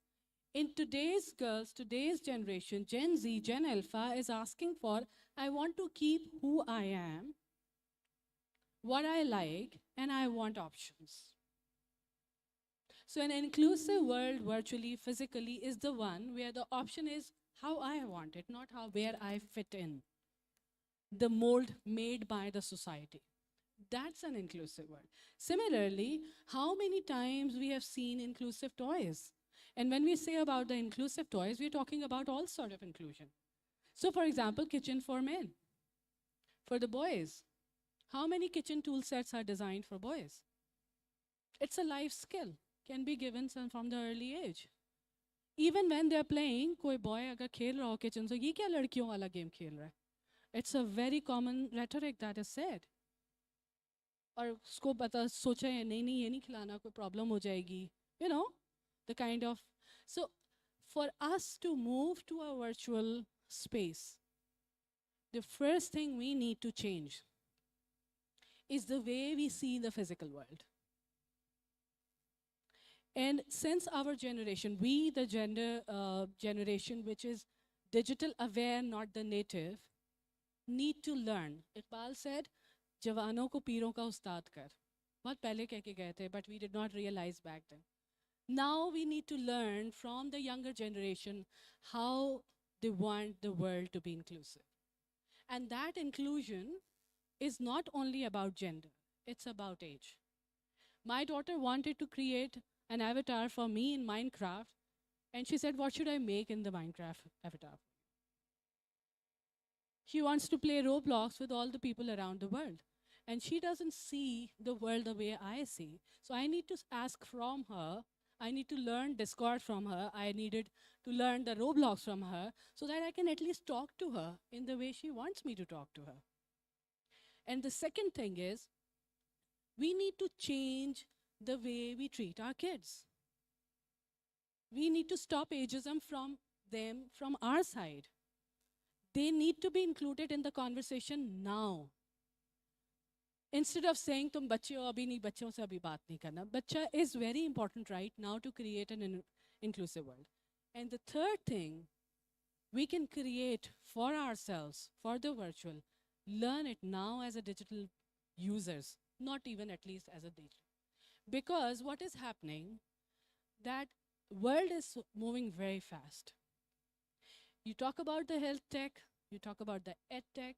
In today's girls, today's generation, Gen Z, Gen Alpha is asking for, I want to keep who I am, what I like, and I want options. So an inclusive world, virtually, physically, is the one where the option is how I want it, not how where I fit in. The mold made by the society. That's an inclusive world. Similarly, how many times we have seen inclusive toys? And when we say about the inclusive toys, we're talking about all sort of inclusion. So for example, kitchen for men, for the boys. How many kitchen tool sets are designed for boys? It's a life skill, can be given from the early age. Even when they're playing, कोई boy अगर खेल रहा हो kitchen से, ये क्या लड़कियों वाला game खेल रहा है? It's a very common rhetoric that is said. और उसको पता सोचा है नहीं नहीं ये नहीं खिलाना कोई प्रॉब्लम हो जाएगी you know the kind of so for us to move to a virtual space the first thing we need to change is the way we see the physical world. And since our generation, we the gender generation which is digital aware not the native need to learn. Iqbal said जवानों को पीरों का उस्ताद कर बहुत पहले कह के गए थे but we did not realize back then. Now we need to learn from the younger generation how they want the world to be inclusive. And that inclusion is not only about gender, it's about age. My daughter wanted to create an avatar for me in Minecraft and she said, what should I make in the Minecraft avatar? She wants to play Roblox with all the people around the world. And she doesn't see the world the way I see. So I need to ask from her. I need to learn Discord from her. I needed to learn the Roblox from her so that I can at least talk to her in the way she wants me to talk to her. And the second thing is, we need to change the way we treat our kids. We need to stop ageism from them, from our side. They need to be included in the conversation now. Instead of saying तुम बच्चे हो अभी नहीं बच्चों से अभी बात नहीं करना बच्चा is very important right now to create an inclusive world. And the third thing we can create for ourselves for the virtual, learn it now as a digital users, not even at least as a digital. Because what is happening, that world is moving very fast. You talk about the health tech, you talk about the ed tech,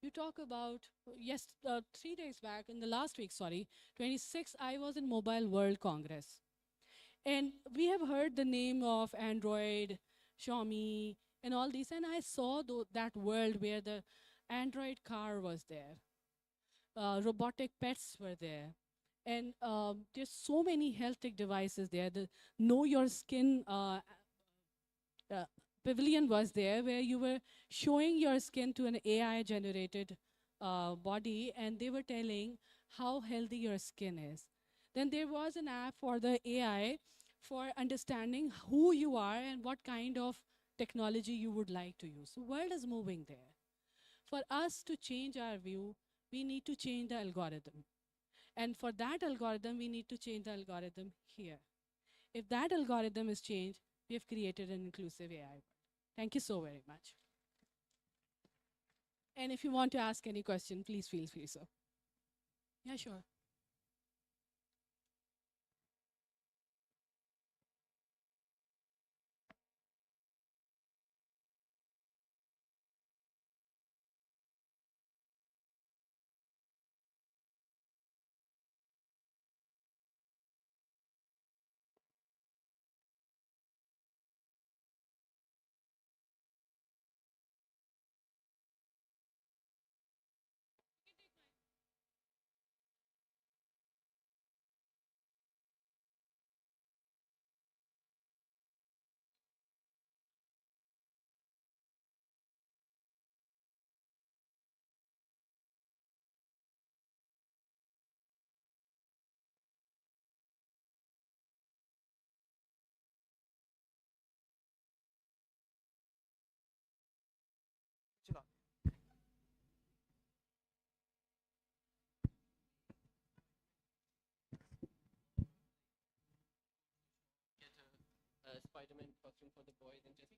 you talk about, 3 days back, in the last week, 26, I was in Mobile World Congress. And we have heard the name of Android, Xiaomi, and all these, and I saw that world where the Android car was there. Robotic pets were there. And there's so many health tech devices there. The Know Your Skin pavilion was there where you were showing your skin to an AI generated body and they were telling how healthy your skin is. Then there was an app for the AI for understanding who you are and what kind of technology you would like to use. So world is moving there. For us to change our view, we need to change the algorithm. And for that algorithm, we need to change the algorithm here. If that algorithm is changed, we have created an inclusive AI world. Thank you so very much. And if you want to ask any question, please feel free so. Yeah, sure. Spider-Man costume for the boys and just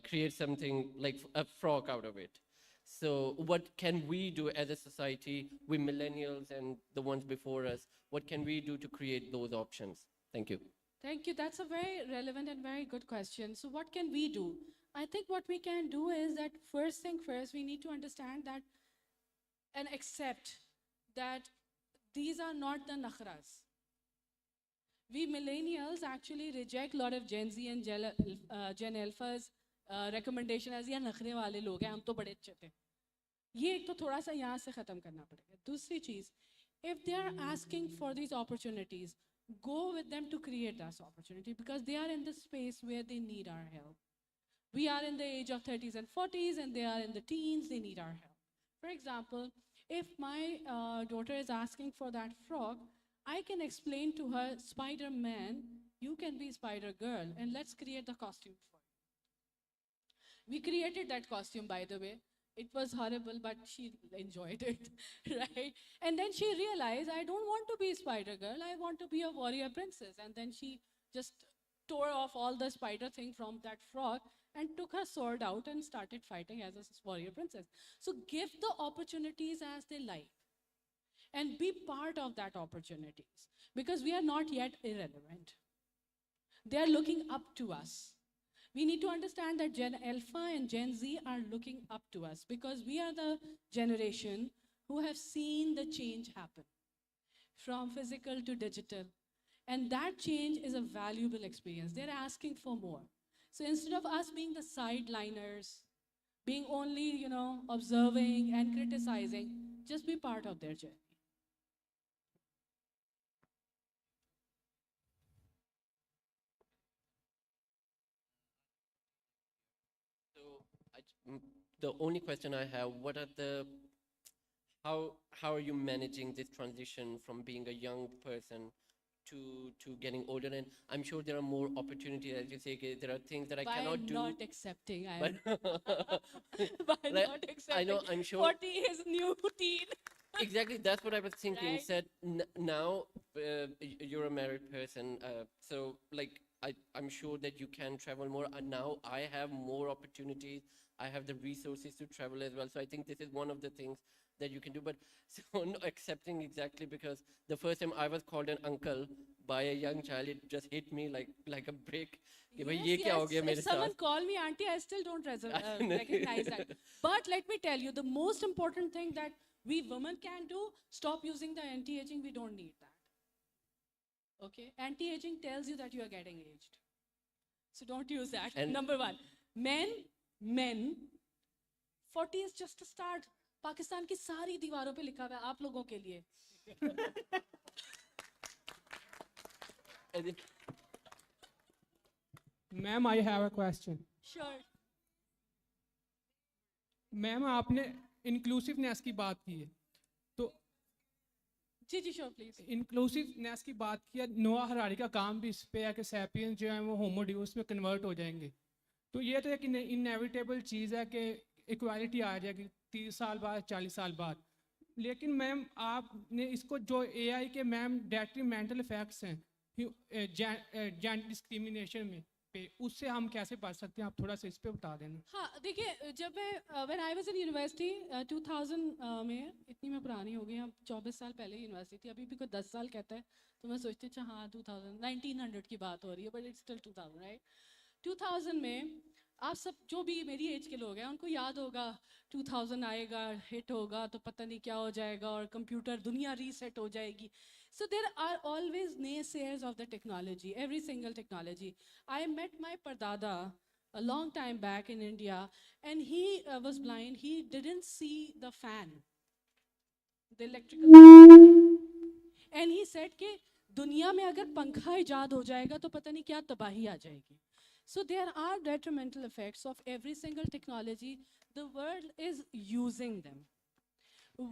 create something like a frog out of it. So what can we do as a society, we millennials and the ones before us, what can we do to create those options? Thank you. Thank you. That's a very relevant and very good question. So what can we do? I think what we can do is that first thing first, we need to understand that and accept that these are not the nakhras. We millennials actually reject a lot of Gen Z and Gen Alpha's recommendation as ये नखरे वाले लोग हैं, हम तो बड़े अच्छे थे. ये एक तो थोड़ा सा यहाँ से ख़त्म करना पड़ेगा. दूसरी चीज़, if they are asking for these opportunities, go with them to create that opportunity because they are in the space where they need our help. We are in the age of 30s and 40s and they are in the teens, they need our help. For example, if my daughter is asking for that frog, I can explain to her, Spider-Man, you can be Spider-Girl and let's create the costume for you. We created that costume, by the way. It was horrible, but she enjoyed it, right? And then she realized, I don't want to be Spider-Girl, I want to be a warrior princess. And then she just tore off all the spider thing from that frog and took her sword out and started fighting as a warrior princess. So give the opportunities as they like and be part of that opportunities because we are not yet irrelevant. They are looking up to us. We need to understand that Gen Alpha and Gen Z are looking up to us because we are the generation who have seen the change happen from physical to digital. And that change is a valuable experience. They're asking for more. So instead of us being the sideliners, being only, observing and criticizing, just be part of their journey. The only question I have, what are the, how are you managing this transition from being a young person to getting older? And I'm sure there are more opportunities, as you say, there are things that I cannot do. By not accepting, But by like, not accepting. I know, I'm sure. 40 is new teen. Exactly, that's what I was thinking. Right. Said now you're a married person, so like I'm sure that you can travel more. And now I have more opportunities. I have the resources to travel as well. So I think this is one of the things that you can do. But so not accepting exactly, because the first time I was called an uncle by a young child, it just hit me like a brick. कि भाई ये क्या हो गया If मेरे someone साथ? call me auntie, I still don't recognize that. But let me tell you, the most important thing that we women can do, stop using the anti-aging. We don't need that. Okay? Anti-aging tells you that you are getting aged. So don't use that. And Number one. Men, 40 is just a start. Pakistan की सारी दीवारों पे लिखा हुआ है आप लोगों के लिए. Ma'am, I have a question. Sure. Ma'am आपने इंक्लूसिवनेस की बात की है तो जी श्योर प्लीज. इंक्लूसिवनेस की बात की है. नोआ हरारी का काम भी इस पे है कि सैपियंस जो है वो होमोड्यूस में कन्वर्ट हो जाएंगे. तो ये तो एक इनएविटेबल चीज़ है कि इक्वालिटी आ जाएगी 30 साल बाद 40 साल बाद. लेकिन मैम आपने इसको जो एआई के मैम डेट्रीमेंटल इफेक्ट्स हैं जेंडर डिस्क्रिमिनेशन में पे, उससे हम कैसे बच सकते हैं? आप थोड़ा सा इस पे बता देना. हाँ देखिए, जब मैं when I was in university 2000 में, इतनी मैं पुरानी हो गई, अब 24 साल पहले यूनिवर्सिटी थी. अभी भी कोई 10 साल कहता है तो मैं सोचती अच्छा हाँ 1900 की बात हो रही है, बट इट्स स्टिल 2000 राइट. 2000 में आप सब जो भी मेरी एज के लोग हैं उनको याद होगा 2000 आएगा, हिट होगा तो पता नहीं क्या हो जाएगा और कंप्यूटर दुनिया रीसेट हो जाएगी. So there are always naysayers of the technology, every single technology. I met my pardada a long time back in India, and he was blind. He didn't see the fan, the electrical. And he said कि दुनिया में अगर पंखा इजाद हो जाएगा तो पता नहीं क्या तबाही आ जाएगी. So there are detrimental effects of every single technology. The world is using them.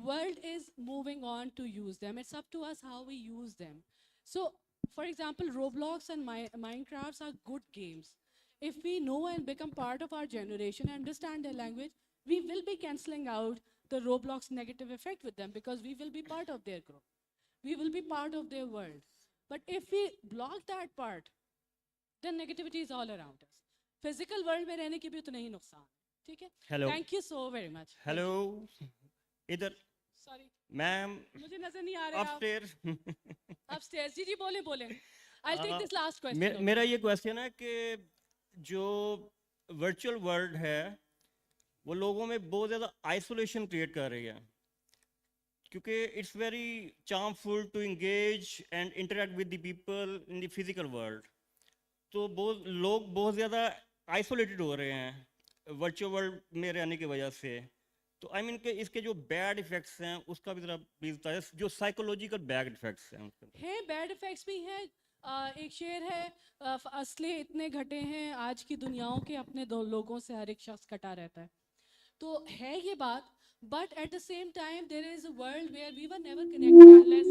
World is moving on to use them. It's up to us how we use them. So, for example, Roblox and Minecrafts are good games. If we know and become part of our generation and understand their language, we will be cancelling out the Roblox negative effect with them because we will be part of their group. We will be part of their world. But if we block that part, then negativity is all around us. Physical world में रहने की भी उतना ही नुकसान. ठीक है? Hello thank you so very much. Hello इधर sorry ma'am मुझे नजर नहीं आ रहे आप। अपस्टेयर्स अपस्टेयर्स जी जी बोले बोले। I take this last question. मेरा ये क्वेश्चन है कि जो वर्चुअल वर्ल्ड है वो लोगों में बहुत ज़्यादा आइसोलेशन क्रिएट कर रही है, क्योंकि it's very charmful to engage and interact with the people in the physical world. तो लोग बहुत ज़्यादा आइसोलेटेड हो रहे हैं वर्चुअल वर्ल्ड में रहने की वजह से। तो आई मीन के इसके जो बैड इफेक्ट्स हैं उसका भी ज़रा प्लीज बताइए, जो साइकोलॉजिकल बैड इफेक्ट्स हैं उसके। है बैड इफेक्ट्स भी हैं। एक शेर है, असले इतने घटे हैं आज की दुनियाओं के, अपने दो लोगों से हर एक शख्स कटा रहता है। तो है ये बात, but at the same time there is a world where we were never connected unless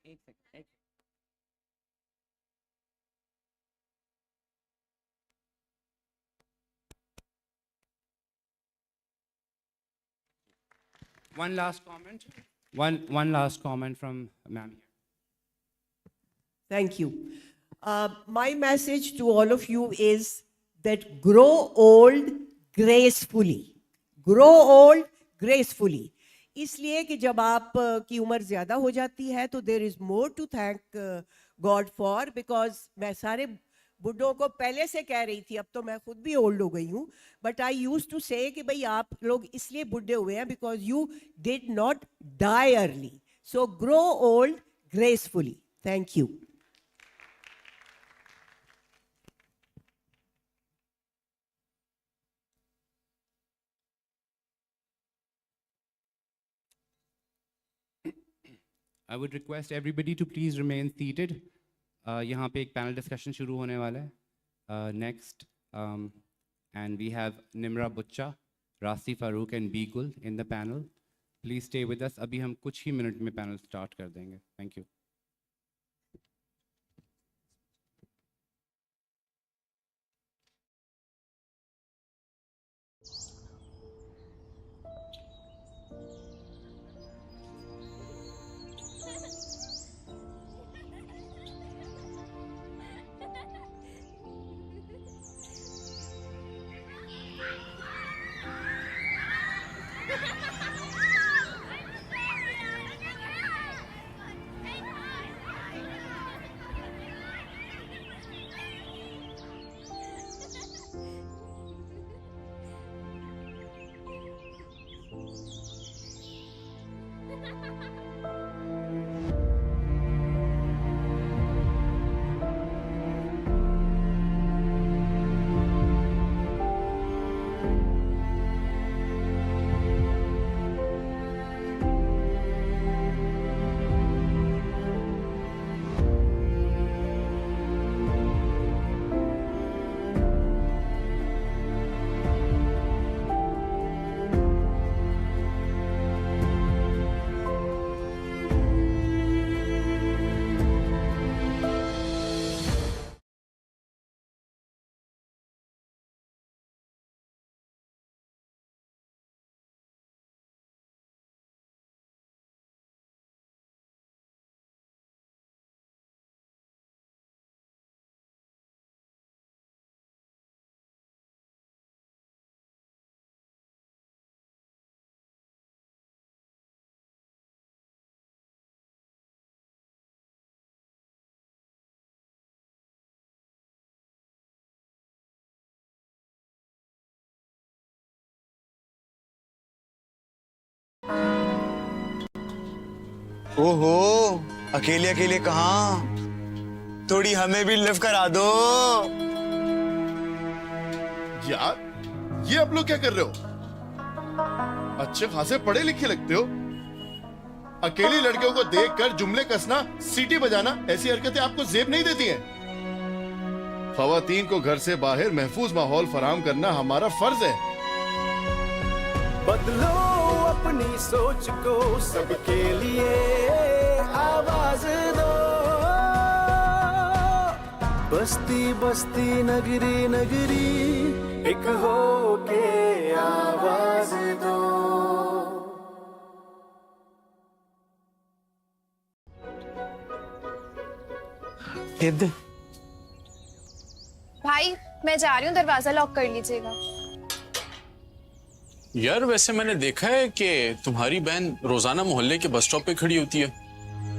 एक second. One last comment. One last comment from ma'am here. Thank you. My message to all of you is that grow old gracefully. Grow old gracefully. इसलिए कि जब आप की उम्र ज़्यादा हो जाती है तो there is more to thank God for, because मैं सारे बुढ़ों को पहले से कह रही थी, अब तो मैं खुद भी ओल्ड हो गई हूँ, बट आई यूज टू से कि भाई आप लोग इसलिए बुढ़े हुए हैं because you did not die early. So grow old gracefully. Thank you. I would request everybody to please remain seated. यहाँ पे एक panel discussion शुरू होने वाला है. Next, and we have Nimra Butcha, Rasi Farooq and Beagle in the panel. Please stay with us. अभी हम कुछ ही मिनट में panel start कर देंगे. Thank you. ओहो, अकेले अकेले कहाँ? थोड़ी हमें भी लिफ्ट करा दो. यार, ये आप लोग क्या कर रहे हो? अच्छे खासे पढ़े लिखे लगते हो. अकेली लड़कियों को देखकर जुमले कसना, सीटी बजाना, ऐसी हरकतें आपको जेब नहीं देती हैं. खवातीन को घर से बाहर महफूज माहौल फराहम करना हमारा फर्ज है। बदलो अपनी सोच को, सबके लिए आवाज दो। बस्ती बस्ती नगरी नगरी एक हो के आवाज दो। भाई मैं जा रही हूँ, दरवाजा लॉक कर लीजिएगा। यार वैसे मैंने देखा है कि तुम्हारी बहन रोजाना मोहल्ले के बस स्टॉप पे खड़ी होती है।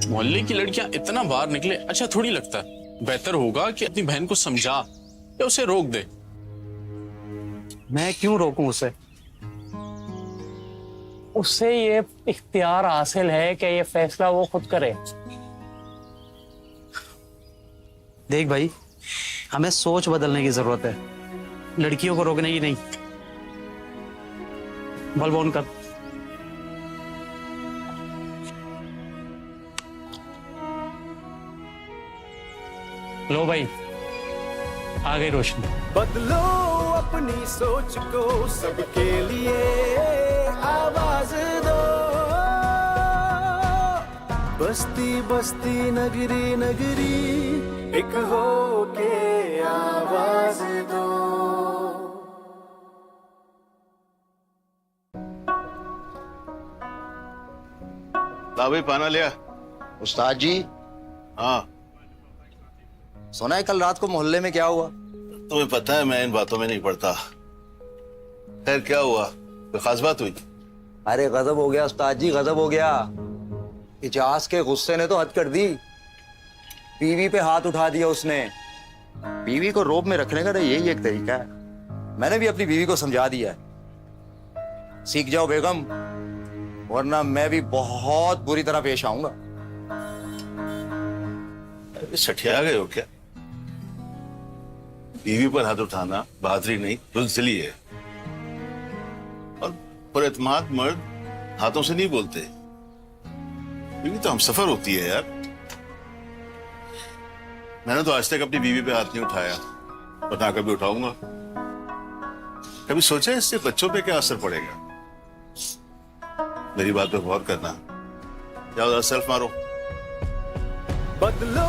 मोहल्ले की लड़कियां इतना बाहर निकले अच्छा थोड़ी लगता है। बेहतर होगा कि अपनी बहन को समझा या उसे रोक दे। मैं क्यों रोकूं उसे? उससे ये इख्तियार हासिल है कि ये फैसला वो खुद करे। देख भाई, हमें सोच बदलने की जरूरत है, लड़कियों को रोकने की नहीं। बल्ब ऑन कर। लो भाई, आ गई रोशनी। बदलो अपनी सोच को, सबके लिए आवाज दो। बस्ती बस्ती नगरी नगरी एक हो के आवाज दो। ला भाई पाना लिया। उस्ताद जी। हाँ सुना है कल रात को मोहल्ले में क्या हुआ? तुम्हें पता है मैं इन बातों में नहीं पड़ता। खैर क्या हुआ, कोई खास बात हुई? अरे गजब हो गया उस्ताद जी, गजब हो गया। इजाज के गुस्से ने तो हद कर दी। बीवी पे हाथ उठा दिया उसने। बीवी को रोब में रखने का तो यही एक तरीका है। मैंने भी अपनी बीवी को समझा दिया है। सीख जाओ बेगम, वरना मैं भी बहुत बुरी तरह पेश आऊंगा। सठिया गए हो क्या? बीवी पर हाथ उठाना बहादुरी नहीं, बुज़दिली है। और पुरएतमाद मर्द हाथों से नहीं बोलते। बीवी तो हमसफर होती है यार। मैंने तो आज तक अपनी बीवी पे हाथ नहीं उठाया और ना कभी उठाऊंगा। कभी सोचा है इससे बच्चों पे क्या असर पड़ेगा? मेरी बात पे गौर करना। जाओ सेल्फ मारो। बदलो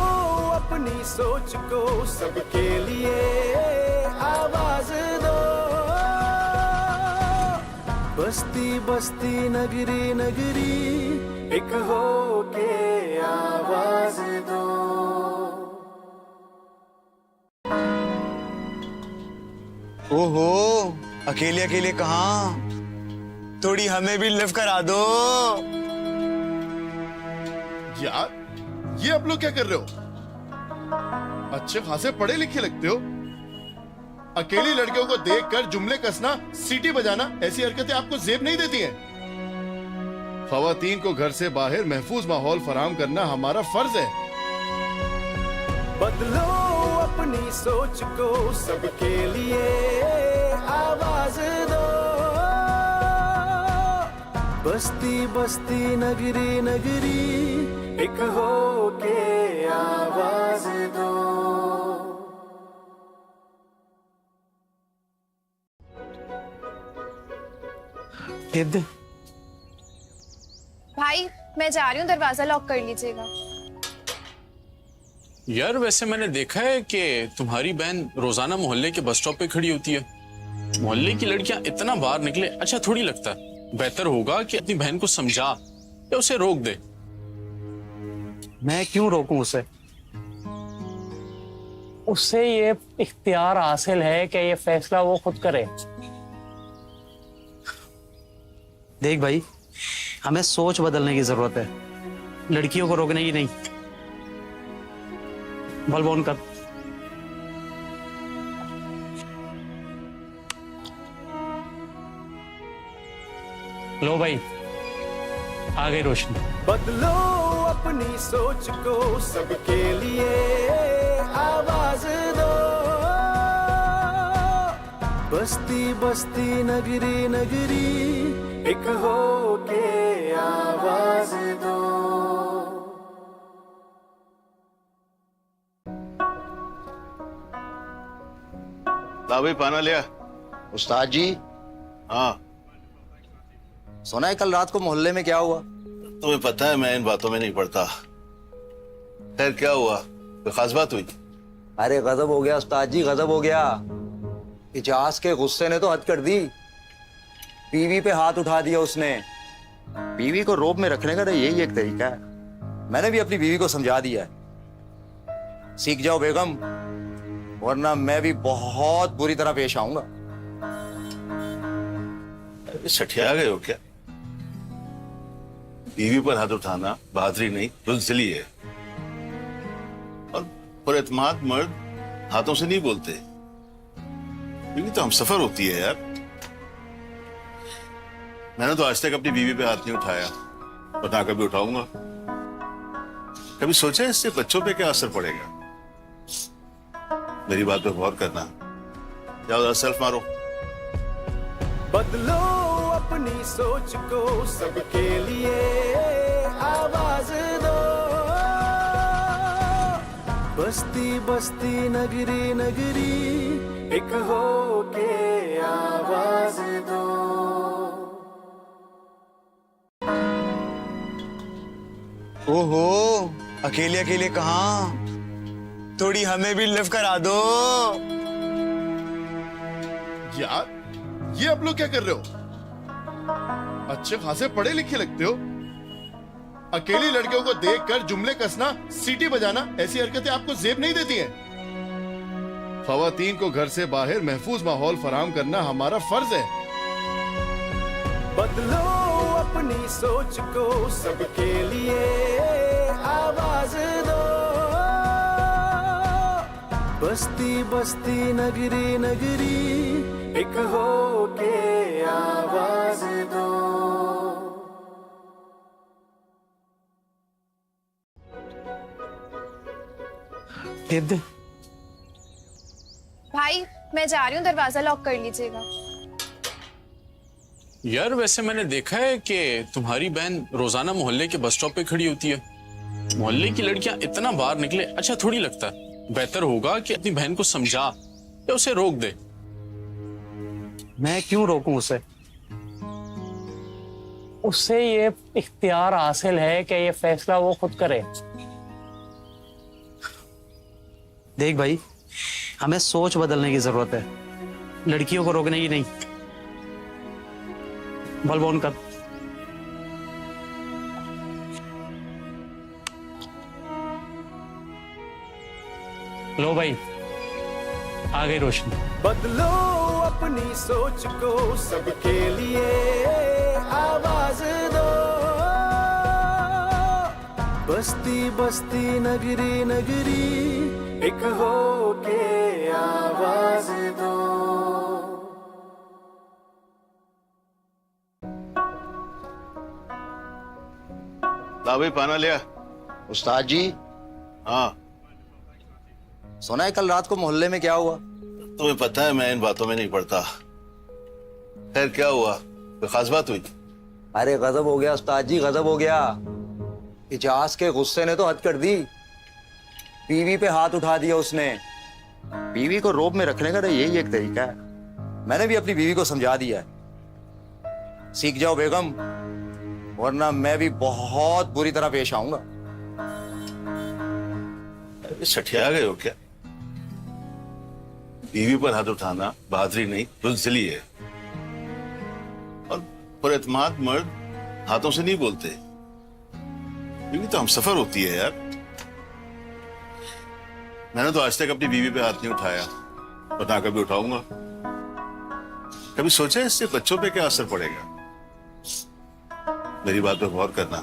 अपनी सोच को, सबके लिए आवाज दो। बस्ती बस्ती नगरी नगरी एक हो के आवाज दो। ओहो, अकेले अकेले कहाँ? थोड़ी हमें भी लिफ्ट करा दो। यार ये आप लोग क्या कर रहे हो? अच्छे खासे पढ़े लिखे लगते हो। अकेली लड़कियों को देखकर जुमले कसना, सीटी बजाना, ऐसी हरकतें आपको जेब नहीं देती हैं। खवातीन को घर से बाहर महफूज माहौल फराहम करना हमारा फर्ज है। बदलो अपनी सोच को, सबके लिए आवाज दो। बस्ती बस्ती नगरी नगरी एक हो के आवाज दो। भाई मैं जा रही हूँ, दरवाजा लॉक कर लीजिएगा। यार वैसे मैंने देखा है कि तुम्हारी बहन रोजाना मोहल्ले के बस स्टॉप पे खड़ी होती है। मोहल्ले की लड़कियां इतना बाहर निकले अच्छा थोड़ी लगता है। बेहतर होगा कि अपनी बहन को समझा या उसे रोक दे। मैं क्यों रोकूं उसे? उससे ये इख्तियार हासिल है कि ये फैसला वो खुद करे। देख भाई, हमें सोच बदलने की जरूरत है, लड़कियों को रोकने की नहीं। बल्ब ऑन कर। लो भाई, आ गई रोशनी। बदलो अपनी सोच को, सबके लिए आवाज दो। बस्ती बस्ती नगरी नगरी एक हो के आवाज दो। ला भाई पाना लिया। उस्ताद जी। हाँ। सुना है कल रात को मोहल्ले में क्या हुआ? तुम्हें पता है मैं इन बातों में नहीं पड़ता। खैर क्या हुआ, कोई खास बात हुई? अरे गजब हो गया उस्ताद जी, गजब हो गया। इजाज के गुस्से ने तो हद कर दी। बीवी पे हाथ उठा दिया उसने। बीवी को रोब में रखने का तो यही एक तरीका है। मैंने भी अपनी बीवी को समझा दिया है, सीख जाओ बेगम, वरना मैं भी बहुत बुरी तरह पेश आऊंगा। सठिया गए हो क्या? बीवी पर हाथ उठाना बहादुरी नहीं, बुज़दिली है। और पुरएतमाद मर्द हाथों से नहीं बोलते। बीवी तो हमसफर होती है यार। मैंने तो आज तक अपनी बीवी पे हाथ नहीं उठाया और ना कभी उठाऊंगा। कभी सोचा है इससे बच्चों पे क्या असर पड़ेगा? मेरी बात पे गौर करना। जाओ सेल्फ मारो। बदलो अपनी सोच को, सबके लिए आवाज दो। बस्ती बस्ती नगरी नगरी एक हो के आवाज दो। ओहो, अकेले अकेले कहाँ? थोड़ी हमें भी लिफ्ट करा दो। यार ये आप लोग क्या कर रहे हो? अच्छे खासे पढ़े लिखे लगते हो। अकेली लड़कियों को देखकर जुमले कसना, सीटी बजाना, ऐसी हरकतें आपको जेब नहीं देती हैं। खवातीन को घर से बाहर महफूज माहौल फराहम करना हमारा फर्ज है। बदलो अपनी सोच को, सबके लिए आवाज दो। बस्ती बस्ती नगरी नगरी एक हो के आवाज दो। दे। भाई मैं जा रही हूँ, दरवाजा लॉक कर लीजिएगा। यार वैसे मैंने देखा है कि तुम्हारी बहन रोजाना मोहल्ले के बस स्टॉप पे खड़ी होती है। मोहल्ले की लड़कियां इतना बाहर निकले अच्छा थोड़ी लगता है। बेहतर होगा कि अपनी बहन को समझा या उसे रोक दे। मैं क्यों रोकूं उसे? उससे ये इख्तियार हासिल है कि ये फैसला वो खुद करे। देख भाई, हमें सोच बदलने की जरूरत है, लड़कियों को रोकने की नहीं। बल्ब ऑन कर। लो भाई, आ गई रोशनी। बदलो अपनी सोच को, सबके लिए आवाज दो। बस्ती बस्ती नगरी नगरी एक हो के आवाज दो। ला भाई पाना लिया। उस्ताद जी। हाँ। सुना है कल रात को मोहल्ले में क्या हुआ? तुम्हें पता है मैं इन बातों में नहीं पड़ता। खैर क्या हुआ, कोई खास बात हुई? अरे गजब हो गया उस्ताद जी, गजब हो गया। इजाज के गुस्से ने तो हद कर दी। बीवी पे हाथ उठा दिया उसने। बीवी को रोब में रखने का तो यही एक तरीका है। मैंने भी अपनी बीवी को समझा दिया है, सीख जाओ बेगम, वरना मैं भी बहुत बुरी तरह पेश आऊंगा। सठिया गए हो क्या? बीवी पर हाथ उठाना बहादुरी नहीं, बुज़दिली है। और पुरएतमाद मर्द हाथों से नहीं बोलते। बीवी तो हमसफर होती है यार। मैंने तो आज तक अपनी बीवी पे हाथ नहीं उठाया और ना कभी उठाऊंगा। कभी सोचा है इससे बच्चों पे क्या असर पड़ेगा? मेरी बात पे गौर करना।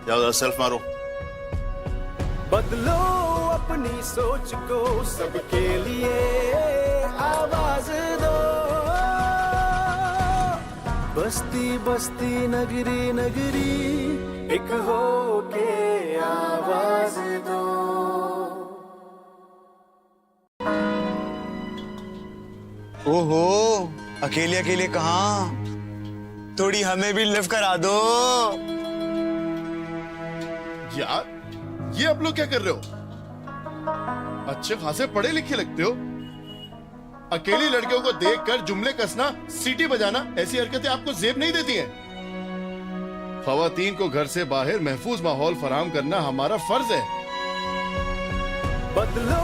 जाओ सेल्फ मारो। बदलो अपनी सोच को, सबके लिए आवाज दो। बस्ती बस्ती नगरी नगरी एक हो के आवाज दो। ओहो, अकेले अकेले कहाँ? थोड़ी हमें भी लिफ्ट करा दो। यार ये आप लोग क्या कर रहे हो? अच्छे खासे पढ़े लिखे लगते हो। अकेली लड़कियों को देखकर जुमले कसना, सीटी बजाना, ऐसी हरकतें आपको जेब नहीं देती हैं। खवातीन को घर से बाहर महफूज माहौल फराहम करना हमारा फर्ज है। बदलो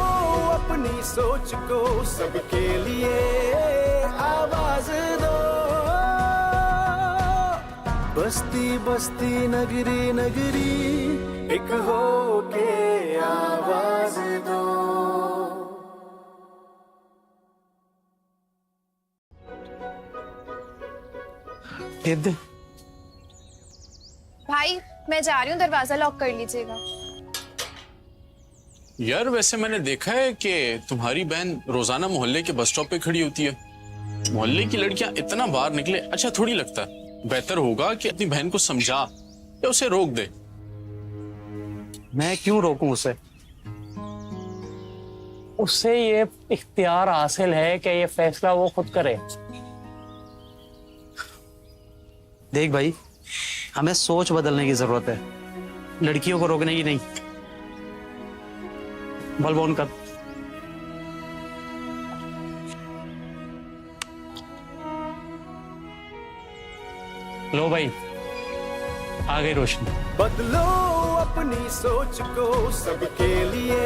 अपनी सोच को, सबके लिए आवाज दो। बस्ती बस्ती नगरी नगरी एक हो के आवाज दो। भाई मैं जा रही हूँ, दरवाजा लॉक कर लीजिएगा। यार वैसे मैंने देखा है कि तुम्हारी बहन रोजाना मोहल्ले के बस स्टॉप पे खड़ी होती है। मोहल्ले की लड़कियां इतना बाहर निकले अच्छा थोड़ी लगता है। बेहतर होगा कि अपनी बहन को समझा या उसे रोक दे। मैं क्यों रोकूं उसे? उससे ये इख्तियार हासिल है कि ये फैसला वो खुद करे। देख भाई, हमें सोच बदलने की जरूरत है, लड़कियों को रोकने की नहीं। बल्ब ऑन कर। लो भाई, आ गई रोशनी। बदलो अपनी सोच को, सबके लिए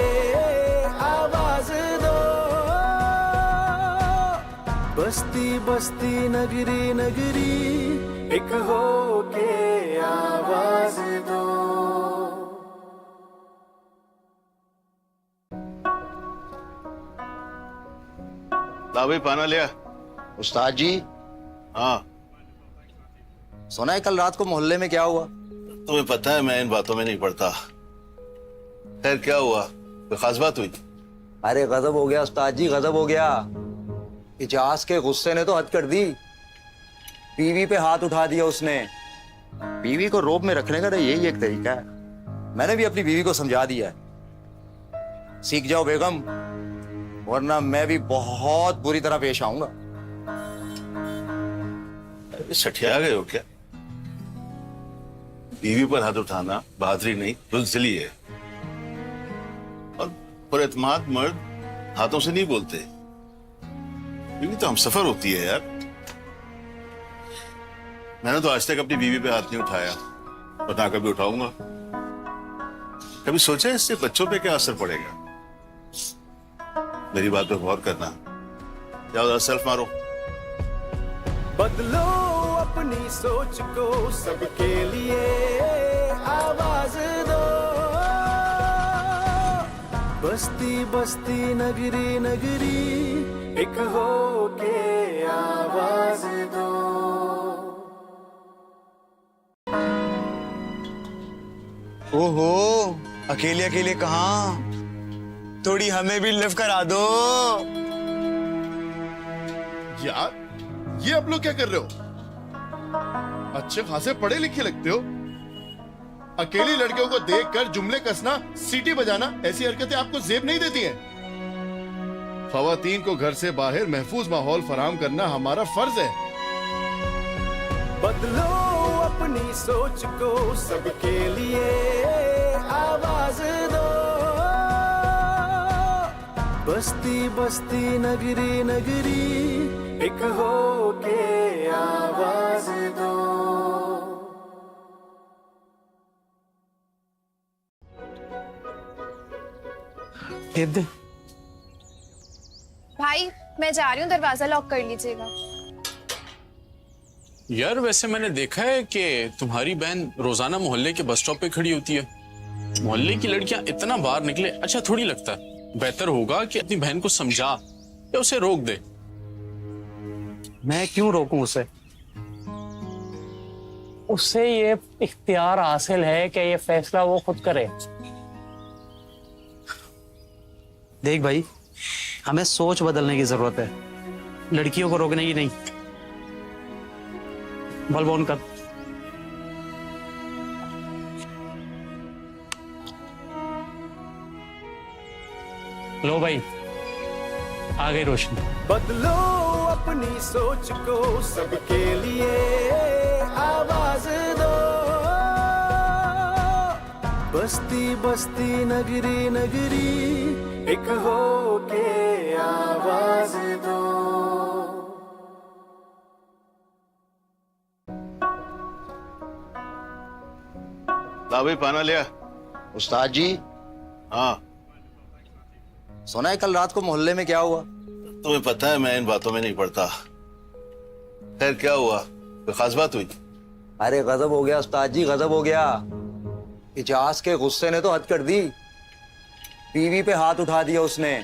आवाज दो। बस्ती बस्ती नगरी नगरी एक हो के आवाज दो। ला भाई पाना लिया। उस्ताद जी। हाँ सुना है कल रात को मोहल्ले में क्या हुआ? तुम्हें पता है मैं इन बातों में नहीं पड़ता। खैर क्या हुआ, कोई खास बात हुई? अरे गजब हो गया उस्ताद जी, गजब हो गया। इजाज के गुस्से ने तो हद कर दी। बीवी पे हाथ उठा दिया उसने। बीवी को रोब में रखने का तो यही एक तरीका है। मैंने भी अपनी बीवी को समझा दिया है। सीख जाओ बेगम, वरना मैं भी बहुत बुरी तरह पेश आऊंगा। सठिया गए हो क्या? बीवी पर हाथ उठाना बहादुरी नहीं, बुज़दिली है। और पुरएतमाद मर्द हाथों से नहीं बोलते। बीवी तो हमसफर होती है यार। मैंने तो आज तक अपनी बीवी पे हाथ नहीं उठाया और ना कभी उठाऊंगा। कभी सोचा इससे बच्चों पे क्या असर पड़ेगा? मेरी बात पे गौर करना। जाओ जरा सेल्फ मारो। बदलो अपनी सोच को, सबके लिए आवाज दो। बस्ती बस्ती नगरी नगरी एक हो के आवाज दो। ओहो, अकेले अकेले कहाँ? थोड़ी हमें भी लिफ्ट करा दो। यार ये आप लोग क्या कर रहे हो? अच्छे खासे पढ़े लिखे लगते हो। अकेली लड़कियों को देखकर जुमले कसना, सीटी बजाना, ऐसी हरकतें आपको जेब नहीं देती हैं। खवातीन को घर से बाहर महफूज माहौल फराहम करना हमारा फर्ज है। बदलो अपनी सोच को, सबके लिए आवाज दो। बस्ती बस्ती नगरी नगरी एक हो के आवाज दो। भाई मैं जा रही हूँ, दरवाजा लॉक कर लीजिएगा। यार वैसे मैंने देखा है कि तुम्हारी बहन रोजाना मोहल्ले के बस स्टॉप पे खड़ी होती है। मोहल्ले की लड़कियां इतना बाहर निकले अच्छा थोड़ी लगता है। बेहतर होगा कि अपनी बहन को समझा या उसे रोक दे। मैं क्यों रोकूं उसे? उससे ये इख्तियार हासिल है कि ये फैसला वो खुद करे। देख भाई, हमें सोच बदलने की जरूरत है, लड़कियों को रोकने की नहीं। बल्ब ऑन कर। लो भाई, आ गई रोशनी। बदलो अपनी सोच को, सबके लिए आवाज दो। बस्ती बस्ती नगरी नगरी एक हो के आवाज दो। ला भाई पाना लिया। उस्ताद जी। हाँ। सुना है कल रात को मोहल्ले में क्या हुआ? तुम्हें पता है मैं इन बातों में नहीं पड़ता। खैर क्या हुआ, कोई खास बात हुई? अरे गजब हो गया उस्ताद जी, गजब हो गया। इजाज के गुस्से ने तो हद कर दी। बीवी पे हाथ उठा दिया उसने।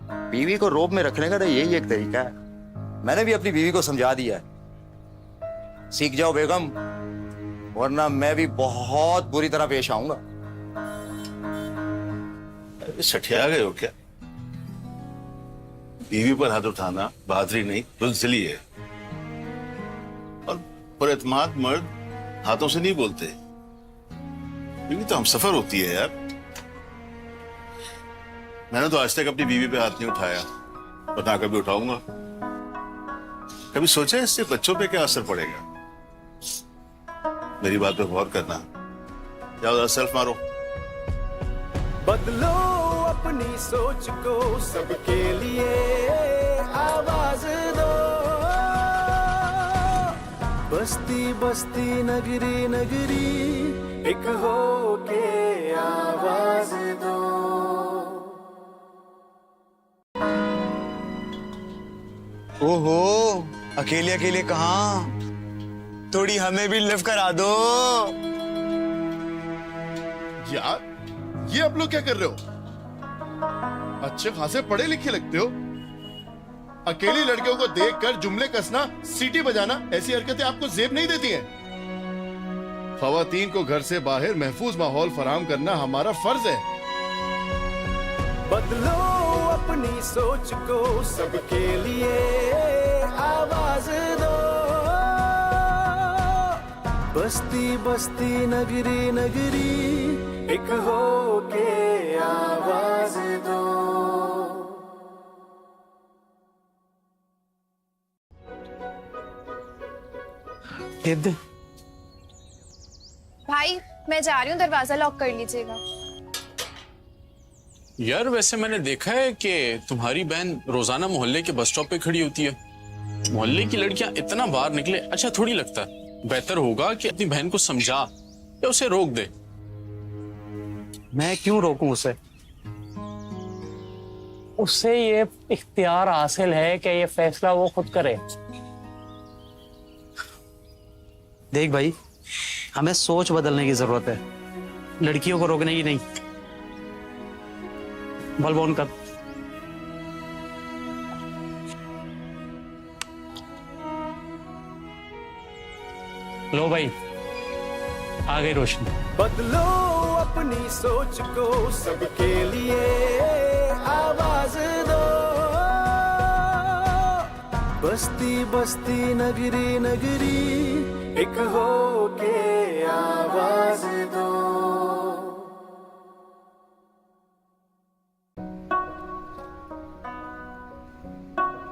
बीवी को रोब में रखने का तो यही एक तरीका है। मैंने भी अपनी बीवी को समझा दिया है। सीख जाओ बेगम, वरना मैं भी बहुत बुरी तरह पेश आऊंगा। सठिया गए हो क्या? बीवी पर हाथ उठाना बहादुरी नहीं, बुज़दिली है। और पुरएतमाद मर्द हाथों से नहीं बोलते। बीवी तो हमसफर होती है यार। मैंने तो आज तक अपनी बीवी पे हाथ नहीं उठाया और ना कभी उठाऊंगा। कभी सोचा है इससे बच्चों पे क्या असर पड़ेगा? मेरी बात पे गौर करना। जाओ सेल्फ मारो। बदलो अपनी सोच को, सबके लिए आवाज दो। बस्ती बस्ती नगरी नगरी एक हो के आवाज दो। ओहो, अकेले अकेले कहाँ? थोड़ी हमें भी लिफ्ट करा दो। यार ये आप लोग क्या कर रहे हो? अच्छे खासे पढ़े लिखे लगते हो। अकेली लड़कियों को देखकर जुमले कसना, सीटी बजाना, ऐसी हरकतें आपको जेब नहीं देती हैं। खवातीन को घर से बाहर महफूज माहौल फराहम करना हमारा फर्ज है। बदलो अपनी सोच को, सबके लिए आवाज दो। बस्ती बस्ती नगरी नगरी एक हो के आवाज दो। भाई मैं जा रही हूँ, दरवाजा लॉक कर लीजिएगा। यार वैसे मैंने देखा है कि तुम्हारी बहन रोजाना मोहल्ले के बस स्टॉप पे खड़ी होती है। मोहल्ले की लड़कियां इतना बाहर निकले अच्छा थोड़ी लगता। बेहतर होगा कि अपनी बहन को समझा या उसे रोक दे। मैं क्यों रोकूं उसे? उससे ये इख्तियार हासिल है कि ये फैसला वो खुद करे। देख भाई, हमें सोच बदलने की जरूरत है, लड़कियों को रोकने की नहीं। बल्ब ऑन कर। लो भाई, आ गई रोशनी। बदलो अपनी सोच को, सबके लिए आवाज दो। बस्ती बस्ती नगरी नगरी एक हो के आवाज दो।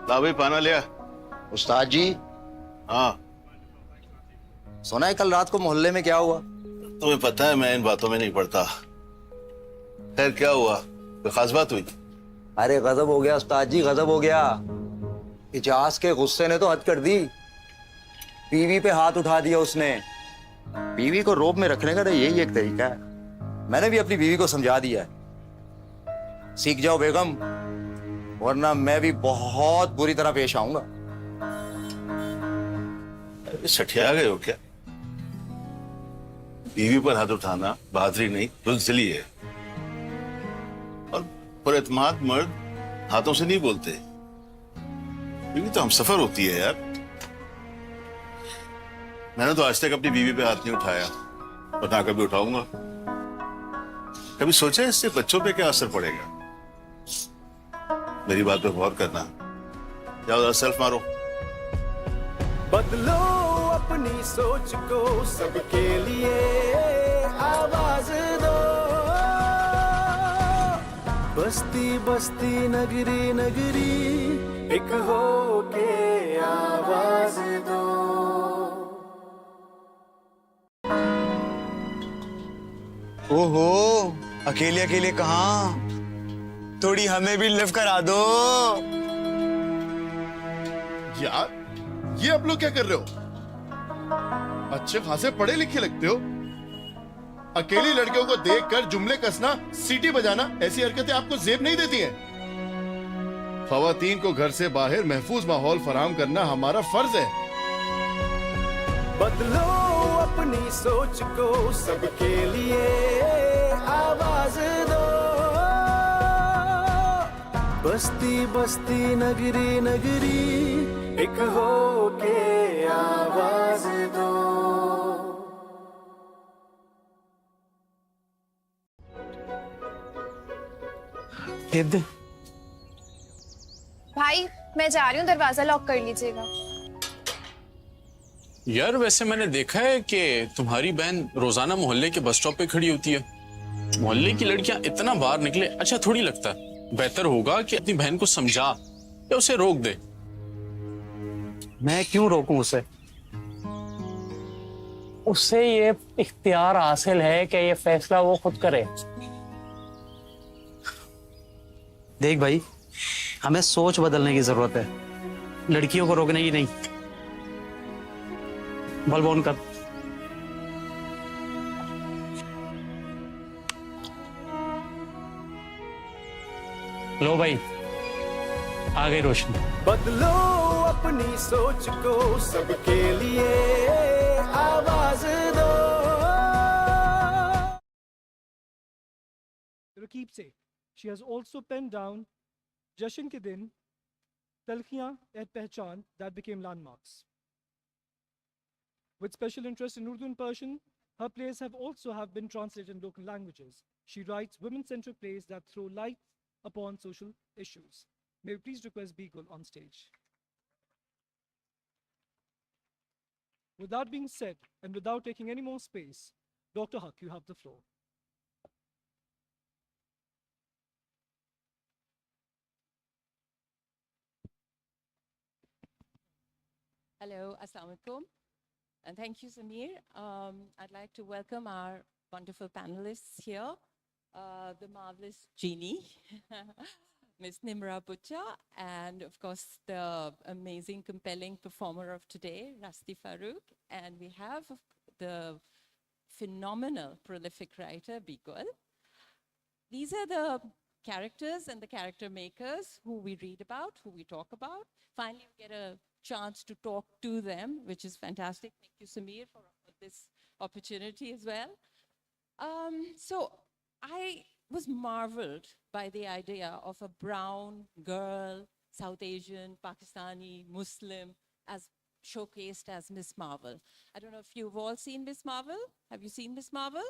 ला भाई पाना लिया। उस्ताद जी। हाँ। सुना है कल रात को मोहल्ले में क्या हुआ? तुम्हें पता है मैं इन बातों में नहीं पड़ता। खैर क्या हुआ, कोई खास बात हुई? अरे गजब हो गया उस्ताद जी, गजब हो गया। इजाज के गुस्से ने तो हद कर दी। बीवी पे हाथ उठा दिया उसने। बीवी को रोब में रखने का तो यही एक तरीका है। मैंने भी अपनी बीवी को समझा दिया है। सीख जाओ बेगम, वरना मैं भी बहुत बुरी तरह पेश आऊंगा। सठिया गए हो क्या? बीवी पर हाथ उठाना बहादुरी नहीं, बुज़दिली है। और पुरएतमाद मर्द हाथों से नहीं बोलते। बीवी तो हमसफर होती है यार। मैंने तो आज तक अपनी बीवी पे हाथ नहीं उठाया और ना कभी उठाऊंगा। कभी सोचा है इससे बच्चों पे क्या असर पड़ेगा? मेरी बात पे गौर करना। जाओ सेल्फ मारो। बदलो अपनी सोच को, सबके लिए आवाज दो। बस्ती बस्ती नगरी नगरी एक हो के आवाज दो। ओहो, अकेले अकेले कहाँ? थोड़ी हमें भी लिफ्ट करा दो। यार ये आप लोग क्या कर रहे हो? अच्छे खासे पढ़े लिखे लगते हो। अकेली लड़कियों को देखकर जुमले कसना, सीटी बजाना, ऐसी हरकतें आपको जेब नहीं देती हैं। ख्वातीन को घर से बाहर महफूज माहौल फराहम करना हमारा फर्ज है। बदलो अपनी सोच को, सबके लिए आवाज दो। बस्ती बस्ती नगरी नगरी एक हो के आवाज दो। दे भाई मैं जा रही हूँ, दरवाजा लॉक कर लीजिएगा। यार वैसे मैंने देखा है कि तुम्हारी बहन रोजाना मोहल्ले के बस स्टॉप पे खड़ी होती है। मोहल्ले की लड़कियां इतना बाहर निकले अच्छा थोड़ी लगता। बेहतर होगा कि अपनी बहन को समझा या उसे रोक दे। मैं क्यों रोकूं उसे? उससे ये इख्तियार हासिल है कि ये फैसला वो खुद करे। देख भाई, हमें सोच बदलने की जरूरत है, लड़कियों को रोकने की नहीं। बल्ब ऑन कर। लो भाई, आ गई रोशनी। बदलो अपनी सोच को, सबके लिए आवाज दो। रकीब से she has also penned down जश्न के दिन, तलखियां et पहचान that became landmarks. With special interest in Urdu and Persian, her plays have also been translated in local languages. She writes women-centric plays that throw light upon social issues. May we please request Beagle on stage. With that being said, and without taking any more space, Dr. Huck, you have the floor. Hello, Assalamu alaikum. And thank you, Samir. I'd like to welcome our wonderful panelists here, the marvelous Jeannie, Miss Nimra Butcha, and of course, the amazing, compelling performer of today, Rasti Farooq. And we have the phenomenal, prolific writer, Bigul. These are the characters and the character makers who we read about, who we talk about. Finally, we get a chance to talk to them, which is fantastic. Thank you, Samir, for this opportunity as well. So I was marveled by the idea of a brown girl, South Asian, Pakistani, Muslim, as showcased as Miss Marvel. I don't know if you've all seen Miss Marvel. Have you seen Miss Marvel?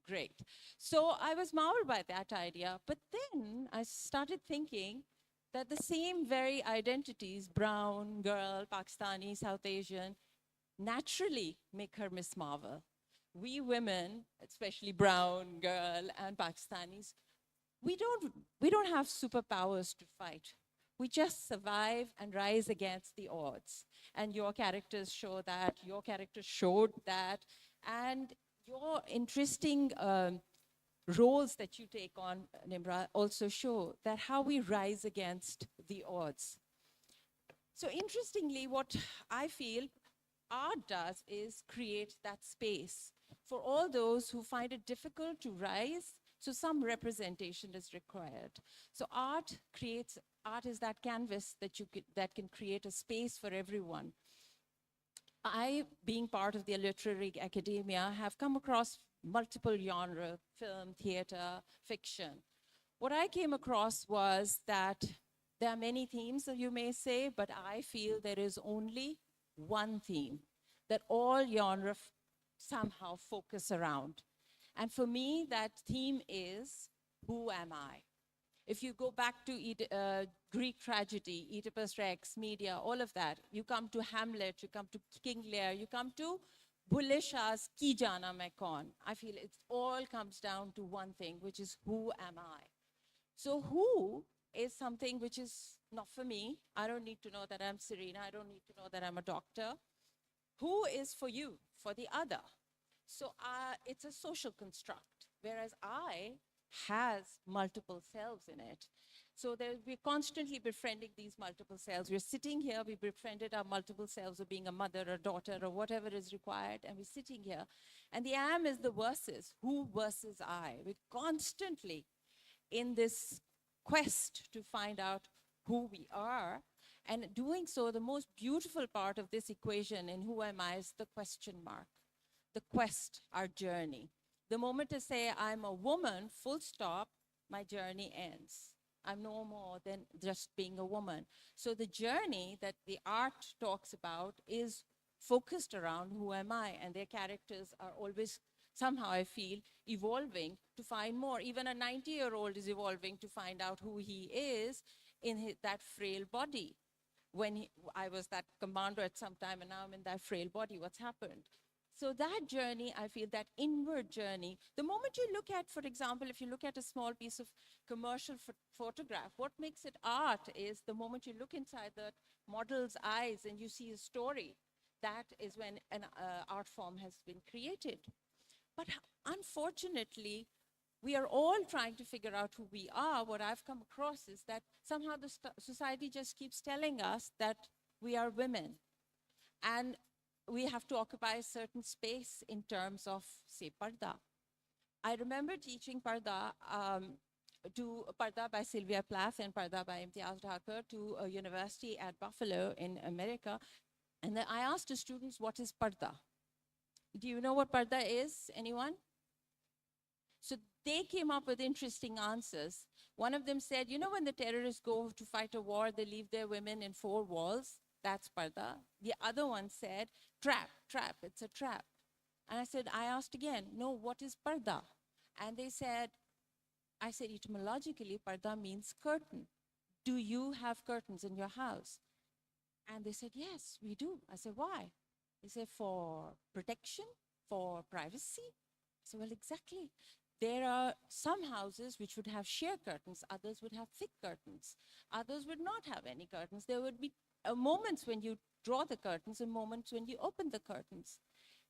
Great. So I was marveled by that idea, but then I started thinking that the same very identities, brown, girl, Pakistani, South Asian, naturally make her Miss Marvel. We women, especially brown, girl, and Pakistanis, we don't have superpowers to fight. We just survive and rise against the odds. And your characters show that, your characters showed that, and your interesting roles that you take on, Nimra, also show that how we rise against the odds. So interestingly, what I feel art does is create that space for all those who find it difficult to rise, so some representation is required. So art is that canvas that can create a space for everyone. I, being part of the literary academia, have come across multiple genre, film, theater, fiction. What I came across was that there are many themes, you may say, but I feel there is only one theme that all genre somehow focus around. And for me, that theme is, who am I? If you go back to Greek tragedy, Oedipus Rex, Medea, all of that, you come to Hamlet, you come to King Lear, you come to Bulle Shah's Ki Jana Main Kaun. I feel it all comes down to one thing, which is, who am I? So who is something which is not for me. I don't need to know that I'm Serena. I don't need to know that I'm a doctor. Who is for you, for the other? So it's a social construct, whereas I has multiple selves in it. So we're constantly befriending these multiple selves. We're sitting here, we befriended our multiple selves of being a mother, a daughter, or whatever is required, and we're sitting here. And the I am is the versus, who versus I. We're constantly in this quest to find out who we are. And doing so, the most beautiful part of this equation in who am I is the question mark, the quest, our journey. The moment I say I'm a woman, full stop, my journey ends. I'm no more than just being a woman. So the journey that the art talks about is focused around who am I, and their characters are always somehow, I feel, evolving to find more. Even a 90-year-old is evolving to find out who he is in that frail body. When I was that commander at some time, and now I'm in that frail body, what's happened? So that journey, I feel, that inward journey, the moment you look at, for example, if you look at a small piece of commercial photograph, what makes it art is the moment you look inside the model's eyes and you see a story, that is when an art form has been created. But unfortunately, we are all trying to figure out who we are. What I've come across is that somehow the society just keeps telling us that we are women. And we have to occupy a certain space in terms of, say, parda. I remember teaching parda by Sylvia Plath and parda by Imtiaz Thakur to a university at Buffalo in America. And then I asked the students, what is parda? Do you know what parda is, anyone? So they came up with interesting answers. One of them said, you know, when the terrorists go to fight a war, they leave their women in 4 walls. That's parda. The other one said, trap, it's a trap. And I asked again, no, what is parda? And they said, I said, etymologically, parda means curtain. Do you have curtains in your house? And they said, yes, we do. I said, why? They said, for protection, for privacy. I said, well, exactly. There are some houses which would have sheer curtains, others would have thick curtains, others would not have any curtains. There would be moments when you draw the curtains and moments when you open the curtains.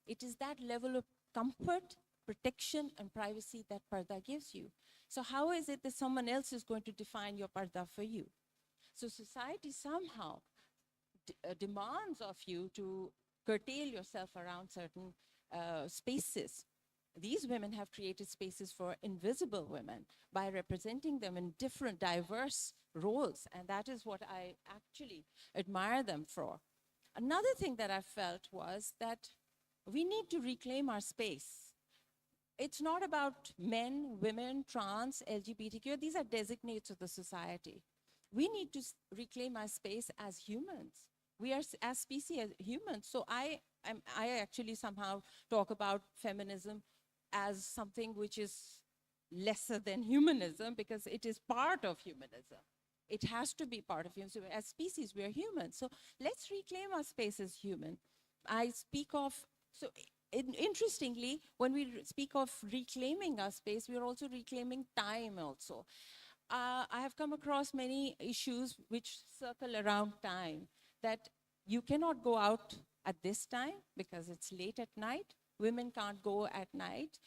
It is that level of comfort, protection, and privacy that parda gives you. So how is it that someone else is going to define your parda for you? So society somehow demands of you to curtail yourself around certain spaces. These women have created spaces for invisible women by representing them in different, diverse roles. And that is what I actually admire them for. Another thing that I felt was that we need to reclaim our space. It's not about men, women, trans, LGBTQ. These are designates of the society. We need to reclaim our space as humans. We are, as species, as humans. So I actually somehow talk about feminism as something which is lesser than humanism because it is part of humanism. It has to be part of humanism. As species, we are humans. So let's reclaim our space as human. I speak of, so interestingly, when we speak of reclaiming our space, we are also reclaiming time also. I have come across many issues which circle around time, that you cannot go out at this time because it's late at night. Women can't go at night.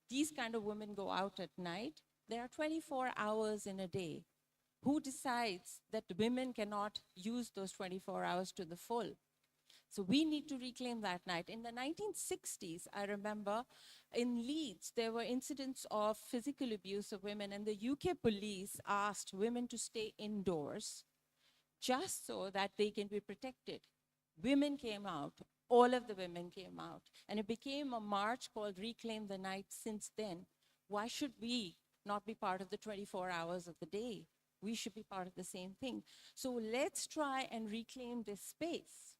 These kind of women go out at night. There are 24 hours in a day. Who decides that women cannot use those 24 hours to the full? So we need to reclaim that night. In the 1960s, I remember in Leeds, there were incidents of physical abuse of women, and the UK police asked women to stay indoors just so that they can be protected. Women came out. All of the women came out, and it became a march called Reclaim the Night since then. Why should we not be part of the 24 hours of the day? We should be part of the same thing. So let's try and reclaim this space.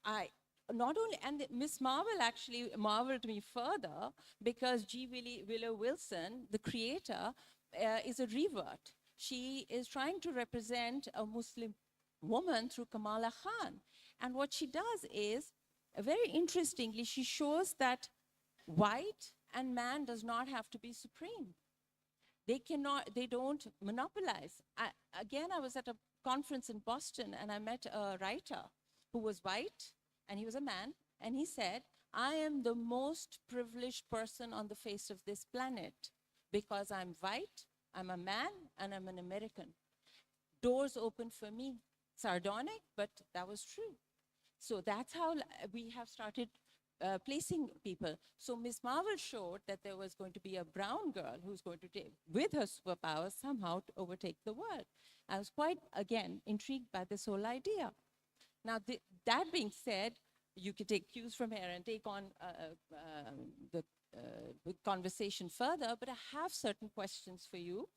And Miss Marvel actually marveled me further because G. Willow Wilson, the creator, is a revert. She is trying to represent a Muslim woman through Kamala Khan. And what she does is, very interestingly, she shows that white and man does not have to be supreme. They don't monopolize. Again, I was at a conference in Boston and I met a writer who was white and he was a man, and he said, I am the most privileged person on the face of this planet because I'm white, I'm a man, and I'm an American. doors open for me. Sardonic, but that was true. So that's how we have started placing people. So Miss Marvel showed that there was going to be a brown girl who's going to take, with her superpowers, somehow to overtake the world. I was quite, again, intrigued by this whole idea. Now, that being said, you can take cues from here and take on the conversation further, but I have certain questions for you.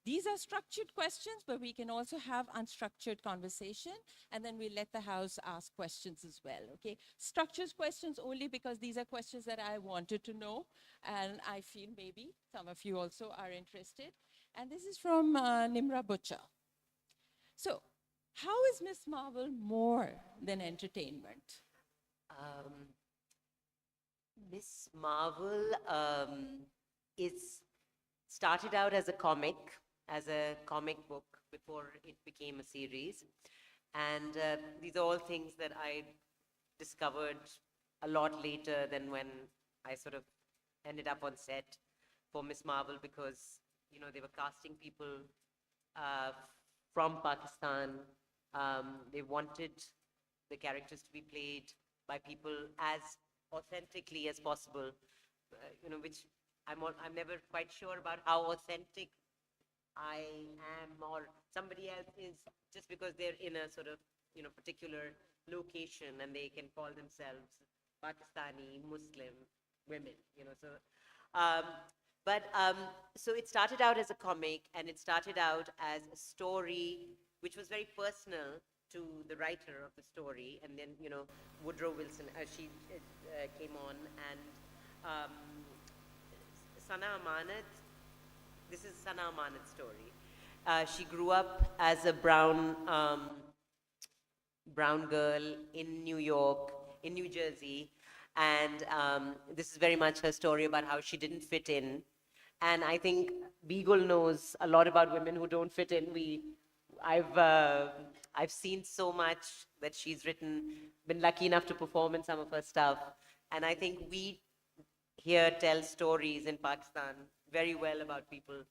These are structured questions, but we can also have unstructured conversation, and then we let the house ask questions as well, okay? Structured questions only because these are questions that I wanted to know, and I feel maybe some of you also are interested. And this is from Nimra Butcher. So, how is Miss Marvel more than entertainment? Miss Marvel is started out as a comic book before it became a series. And these are all things that I discovered a lot later than when I sort of ended up on set for Miss Marvel, because, you know, they were casting people from Pakistan. They wanted the characters to be played by people as authentically as possible, you know, which I'm never quite sure about how authentic I am or somebody else is, just because they're in a sort of, you know, particular location and they can call themselves Pakistani Muslim women, you know. So, so it started out as a comic, and it started out as a story which was very personal to the writer of the story. And then, you know, Woodrow Wilson, she came on, and Sana Amanat, this is Sana Amanat's story. She grew up as a brown girl in New York, in New Jersey, and this is very much her story about how she didn't fit in. And I think Beagle knows a lot about women who don't fit in. I've seen so much that she's written, been lucky enough to perform in some of her stuff, and I think we here tell stories in Pakistan very well about people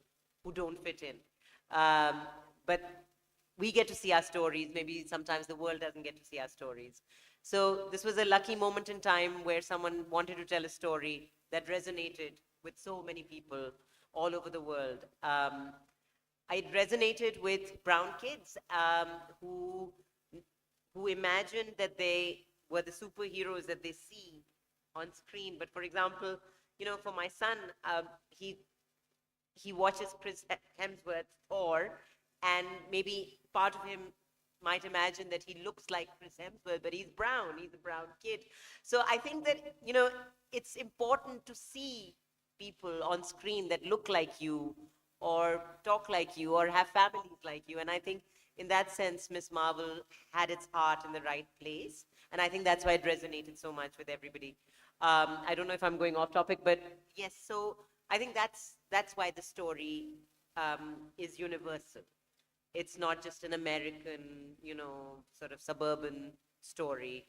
who don't fit in. But we get to see our stories. Maybe sometimes the world doesn't get to see our stories. So this was a lucky moment in time where someone wanted to tell a story that resonated with so many people all over the world. It resonated with brown kids who imagined that they were the superheroes that they see on screen. But for example, you know, for my son, he watches Chris Hemsworth Thor, and maybe part of him might imagine that he looks like Chris Hemsworth, but he's brown, he's a brown kid. So I think that, you know, it's important to see people on screen that look like you, or talk like you, or have families like you. And I think in that sense, Miss Marvel had its heart in the right place. And I think that's why it resonated so much with everybody. I don't know if I'm going off topic, but yes, so I think that's why the story is universal. It's not just an American, you know, sort of suburban story.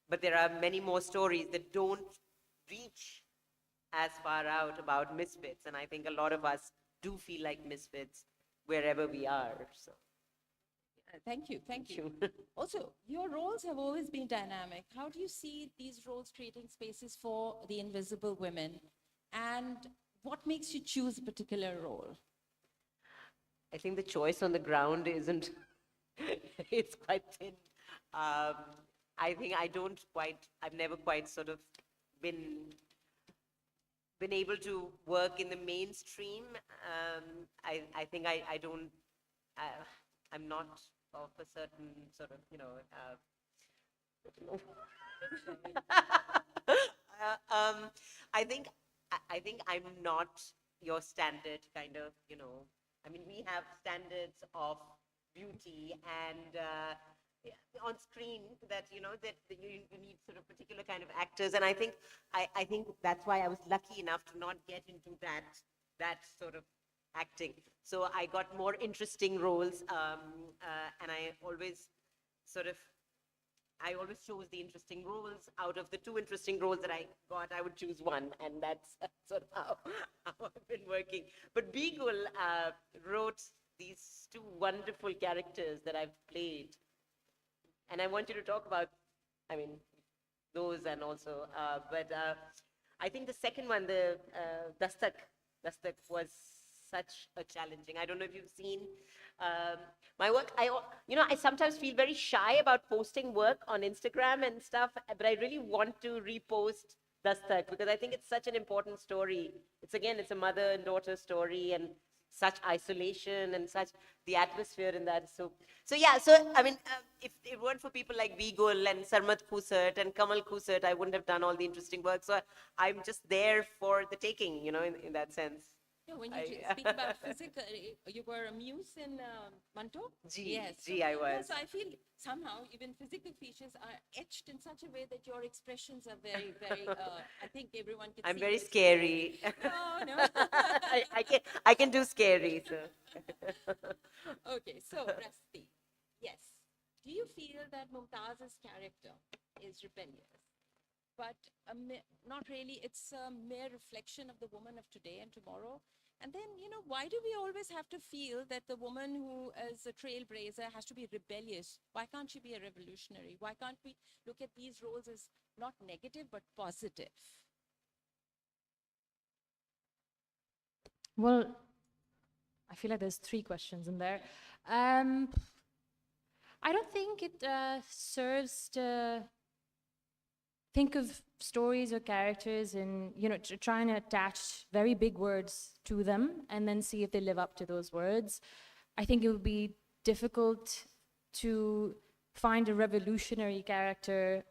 But there are many more stories that don't reach as far out about misfits. And I think a lot of us do feel like misfits wherever we are. So. Thank you, thank you. Also, your roles have always been dynamic. How do you see these roles creating spaces for the invisible women? And what makes you choose a particular role? I think the choice on the ground isn't, it's quite thin. I think I've never quite sort of been able to work in the mainstream. I think I'm not of a certain sort of, you know, I think I'm not your standard kind of, you know, I mean, we have standards of beauty and on screen that, you know, that you need sort of particular kind of actors. And I think that's why I was lucky enough to not get into that sort of acting. So I got more interesting roles, and I always chose the interesting roles. Out of the two interesting roles that I got, I would choose one, and that's sort of how I've been working. But Beagle wrote these two wonderful characters that I've played. And I want you to talk about, I mean, those and also, I think the second one, the Dastak was such a challenging. I don't know if you've seen my work. I sometimes feel very shy about posting work on Instagram and stuff, but I really want to repost Dastak because I think it's such an important story. It's a mother and daughter story, and such isolation and such the atmosphere in that. So I mean, if it weren't for people like Vigul and Sarmat Khusert and Kamal Khusert, I wouldn't have done all the interesting work. So I'm just there for the taking, in that sense. Yeah, when you speak about physical, you were a muse in Manto? Yes. I was. So I feel somehow even physical features are etched in such a way that your expressions are very, very, I think everyone can I'm see very it. scary. No. I can do scary, so. Okay, so Rasti, yes. Do you feel that Mumtaz's character is rebellious? But not really, it's a mere reflection of the woman of today and tomorrow. And then, why do we always have to feel that the woman who is a trailblazer has to be rebellious? Why can't she be a revolutionary? Why can't we look at these roles as not negative, but positive? Well, I feel like there's 3 questions in there. I don't think it serves to think of stories or characters and, trying to attach very big words to them and then see if they live up to those words. I think it would be difficult to find a revolutionary character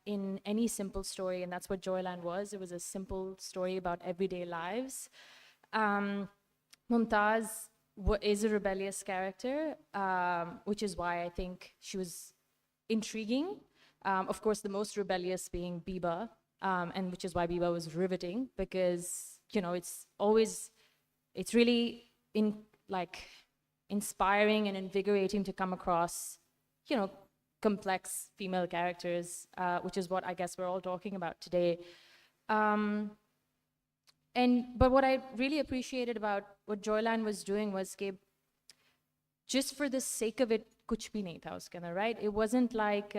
in any simple story, and that's what Joyland was. It was a simple story about everyday lives. Mumtaz is a rebellious character, which is why I think she was intriguing. Of course, the most rebellious being Biba, and which is why Biba was riveting, because, it's really inspiring and invigorating to come across, complex female characters, which is what I guess we're all talking about today. But what I really appreciated about what Joyland was doing was that just for the sake of it, kuch bhi nahi tha uske andar, right? It wasn't like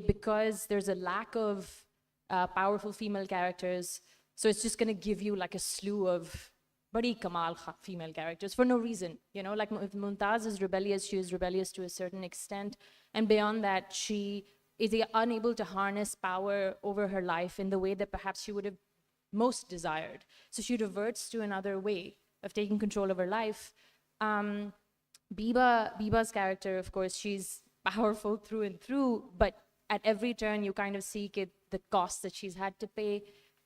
because there's a lack of powerful female characters, so it's just going to give you like a slew of badi kamal female characters for no reason. Like if Mumtaz is rebellious, she is rebellious to a certain extent, and beyond that, she is unable to harness power over her life in the way that perhaps she would have most desired. So she reverts to another way of taking control of her life. Biba's character, of course, she's powerful through and through, but at every turn you kind of see the cost that she's had to pay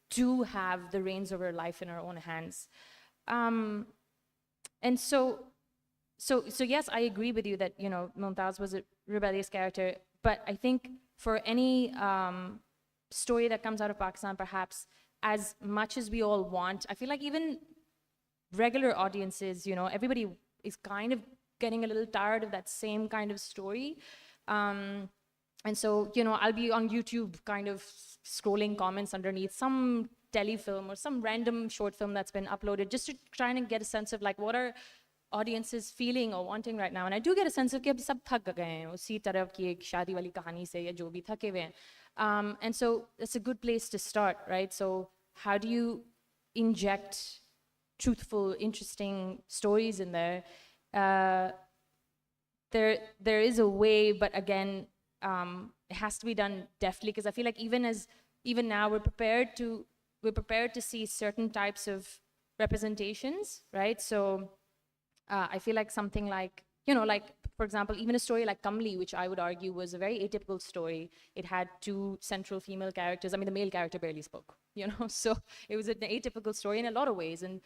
to have the reins of her life in her own hands. And so yes, I agree with you that, Mumtaz was a rebellious character, but I think for any story that comes out of Pakistan, perhaps as much as we all want, I feel like even regular audiences, everybody is kind of getting a little tired of that same kind of story. And so, I'll be on YouTube kind of scrolling comments underneath some telefilm or some random short film that's been uploaded, just to try and get a sense of like, what are audiences feeling or wanting right now? And I do get a sense of कि अब सब थक गए हैं उसी तरह की एक शादी वाली कहानी से या जो भी थके हुए हैं. And so it's a good place to start, right? So how do you inject truthful, interesting stories in there? There is a way, but again, it has to be done deftly, because I feel like even now we're prepared to see certain types of representations, right? So I feel like something like, like for example, even a story like Kamli, which I would argue was a very atypical story. It had 2 central female characters. I mean, the male character barely spoke, so it was an atypical story in a lot of ways. And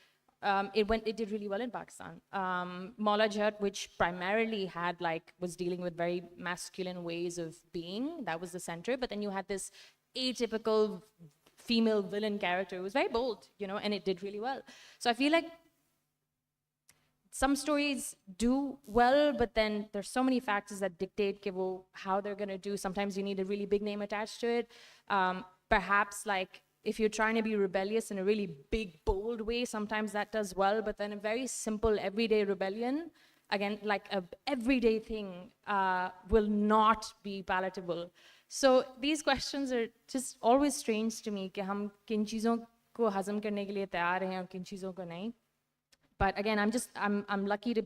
it did really well in Pakistan. Maula Jat, which primarily was dealing with very masculine ways of being, that was the center, but then you had this atypical female villain character who was very bold, and it did really well. So I feel like some stories do well, but then there's so many factors that dictate how they're going to do. Sometimes you need a really big name attached to it. Perhaps if you're trying to be rebellious in a really big, bold way, sometimes that does well, but then a very simple, everyday rebellion, again, like a everyday thing, will not be palatable. So these questions are just always strange to me, कि हम किन चीज़ों को हज़म करने के लिए तैयार हैं और किन चीज़ों को नहीं. But again, I'm lucky to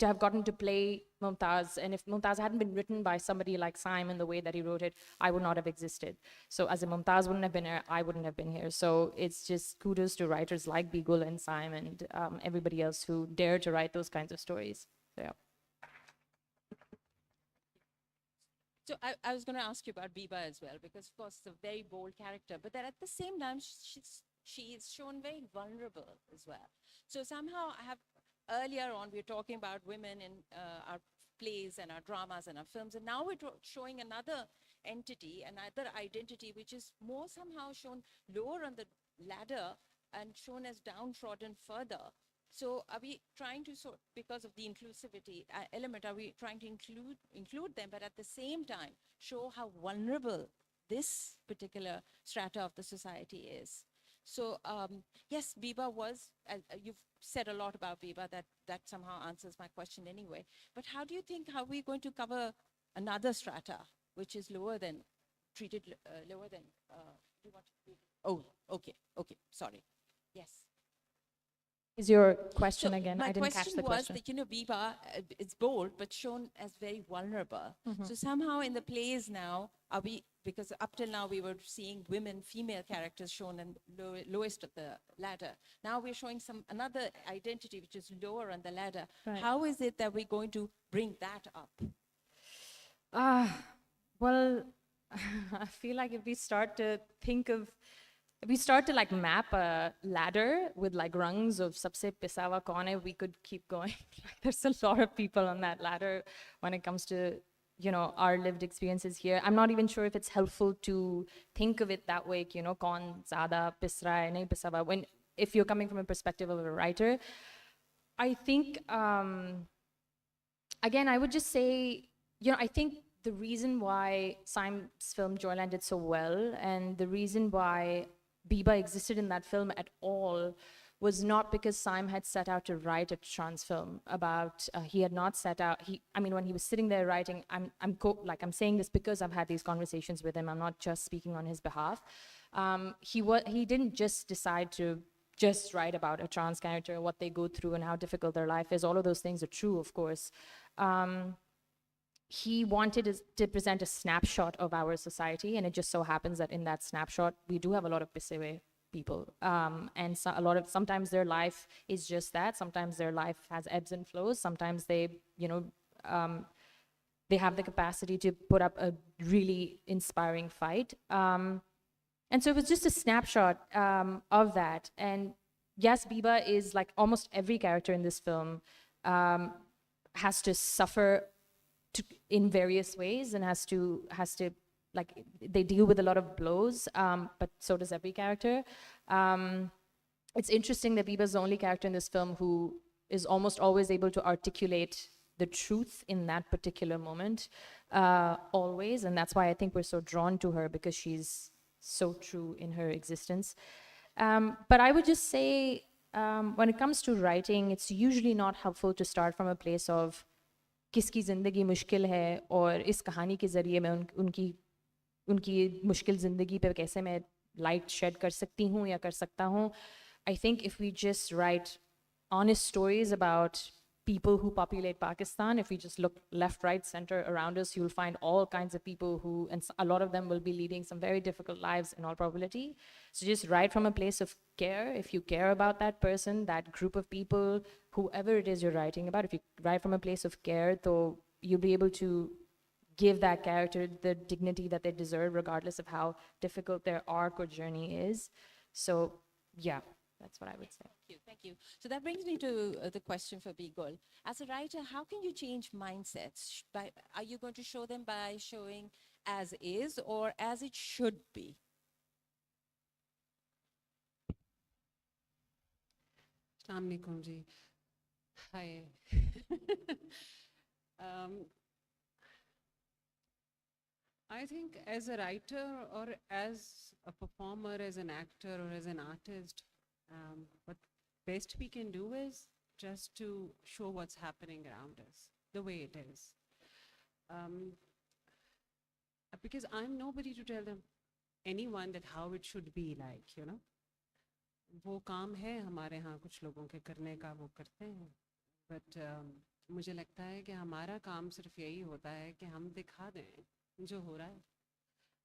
have gotten to play Mumtaz, and if Mumtaz hadn't been written by somebody like Simon the way that he wrote it, I would not have existed. So as a Mumtaz wouldn't have been here, I wouldn't have been here. So it's just kudos to writers like Beagle and Simon and everybody else who dare to write those kinds of stories. So, yeah. So I was going to ask you about Biba as well, because of course it's a very bold character, but then at the same time, she is shown very vulnerable as well. So somehow I have, earlier on, we were talking about women in our plays and our dramas and our films, and now we're showing another entity, another identity, which is more somehow shown lower on the ladder and shown as downtrodden further. So are we trying to, because of the inclusivity element, are we trying to include them, but at the same time show how vulnerable this particular strata of the society is? So yes, Biba was, you've said a lot about Biba, that somehow answers my question anyway. But how do you think, how are we going to cover another strata, which is lower than, treated lower than, do you want to, oh, okay, sorry, yes. Is your question So again? my I didn't catch the question. was that, Biba, it's bold, but shown as very vulnerable. Mhm. So somehow in the plays now, are we, because up till now we were seeing women, female characters shown in lowest of the ladder. Now we're showing another identity which is lower on the ladder. Right. How is it that we're going to bring that up? Well, I feel like if we start to like map a ladder with like rungs of sabse pisawa kaun hai, we could keep going. There's a lot of people on that ladder when it comes to, our lived experiences here. I'm not even sure if it's helpful to think of it that way, kaun zyada pis raha hai, nahi pis raha. If you're coming from a perspective of a writer, I think, again, I would just say, I think the reason why Simon's film Joyland did so well, and the reason why Biba existed in that film at all, was not because Simon had set out to write a trans film about, he had not set out, when he was sitting there writing, I'm saying this because I've had these conversations with him, I'm not just speaking on his behalf. He didn't just decide to just write about a trans character, what they go through and how difficult their life is. All of those things are true, of course. He wanted to present a snapshot of our society, and it just so happens that in that snapshot, we do have a lot of Pisewe people. And sometimes their life is just that. Sometimes their life has ebbs and flows. Sometimes they, they have the capacity to put up a really inspiring fight. And so it was just a snapshot of that. And yes, Biba is like almost every character in this film has to suffer in various ways and has to like, they deal with a lot of blows, but so does every character. It's interesting that Biba is the only character in this film who is almost always able to articulate the truth in that particular moment, always, and that's why I think we're so drawn to her, because she's so true in her existence. But I would just say, when it comes to writing, it's usually not helpful to start from a place of किसकी ज़िंदगी मुश्किल है और इस कहानी के ज़रिए मैं उनकी मुश्किल ज़िंदगी पे कैसे मैं light shed कर सकती हूँ या कर सकता हूँ. I think if we just write honest stories about people who populate Pakistan, if we just look left, right, center around us, you'll find all kinds of people who, and a lot of them will be leading some very difficult lives in all probability. So just write from a place of care. If you care about that person, that group of people, whoever it is you're writing about, if you write from a place of care, so you'll be able to give that character the dignity that they deserve, regardless of how difficult their arc or journey is. So yeah, that's what I would say. Thank you. So that brings me to the question for Bigul. As a writer, how can you change mindsets? Are you going to show them by showing as is or as it should be? Assalamu alaikum ji. Hi. I think as a writer or as a performer, as an actor or as an artist, what best we can do is just to show what's happening around us, the way it is. Because I'm nobody to tell them, anyone that how it should be like, you know. वो काम है हमारे यहाँ कुछ लोगों के करने का, वो करते हैं. But मुझे लगता है कि हमारा काम सिर्फ यही होता है कि हम दिखा दें जो हो रहा है.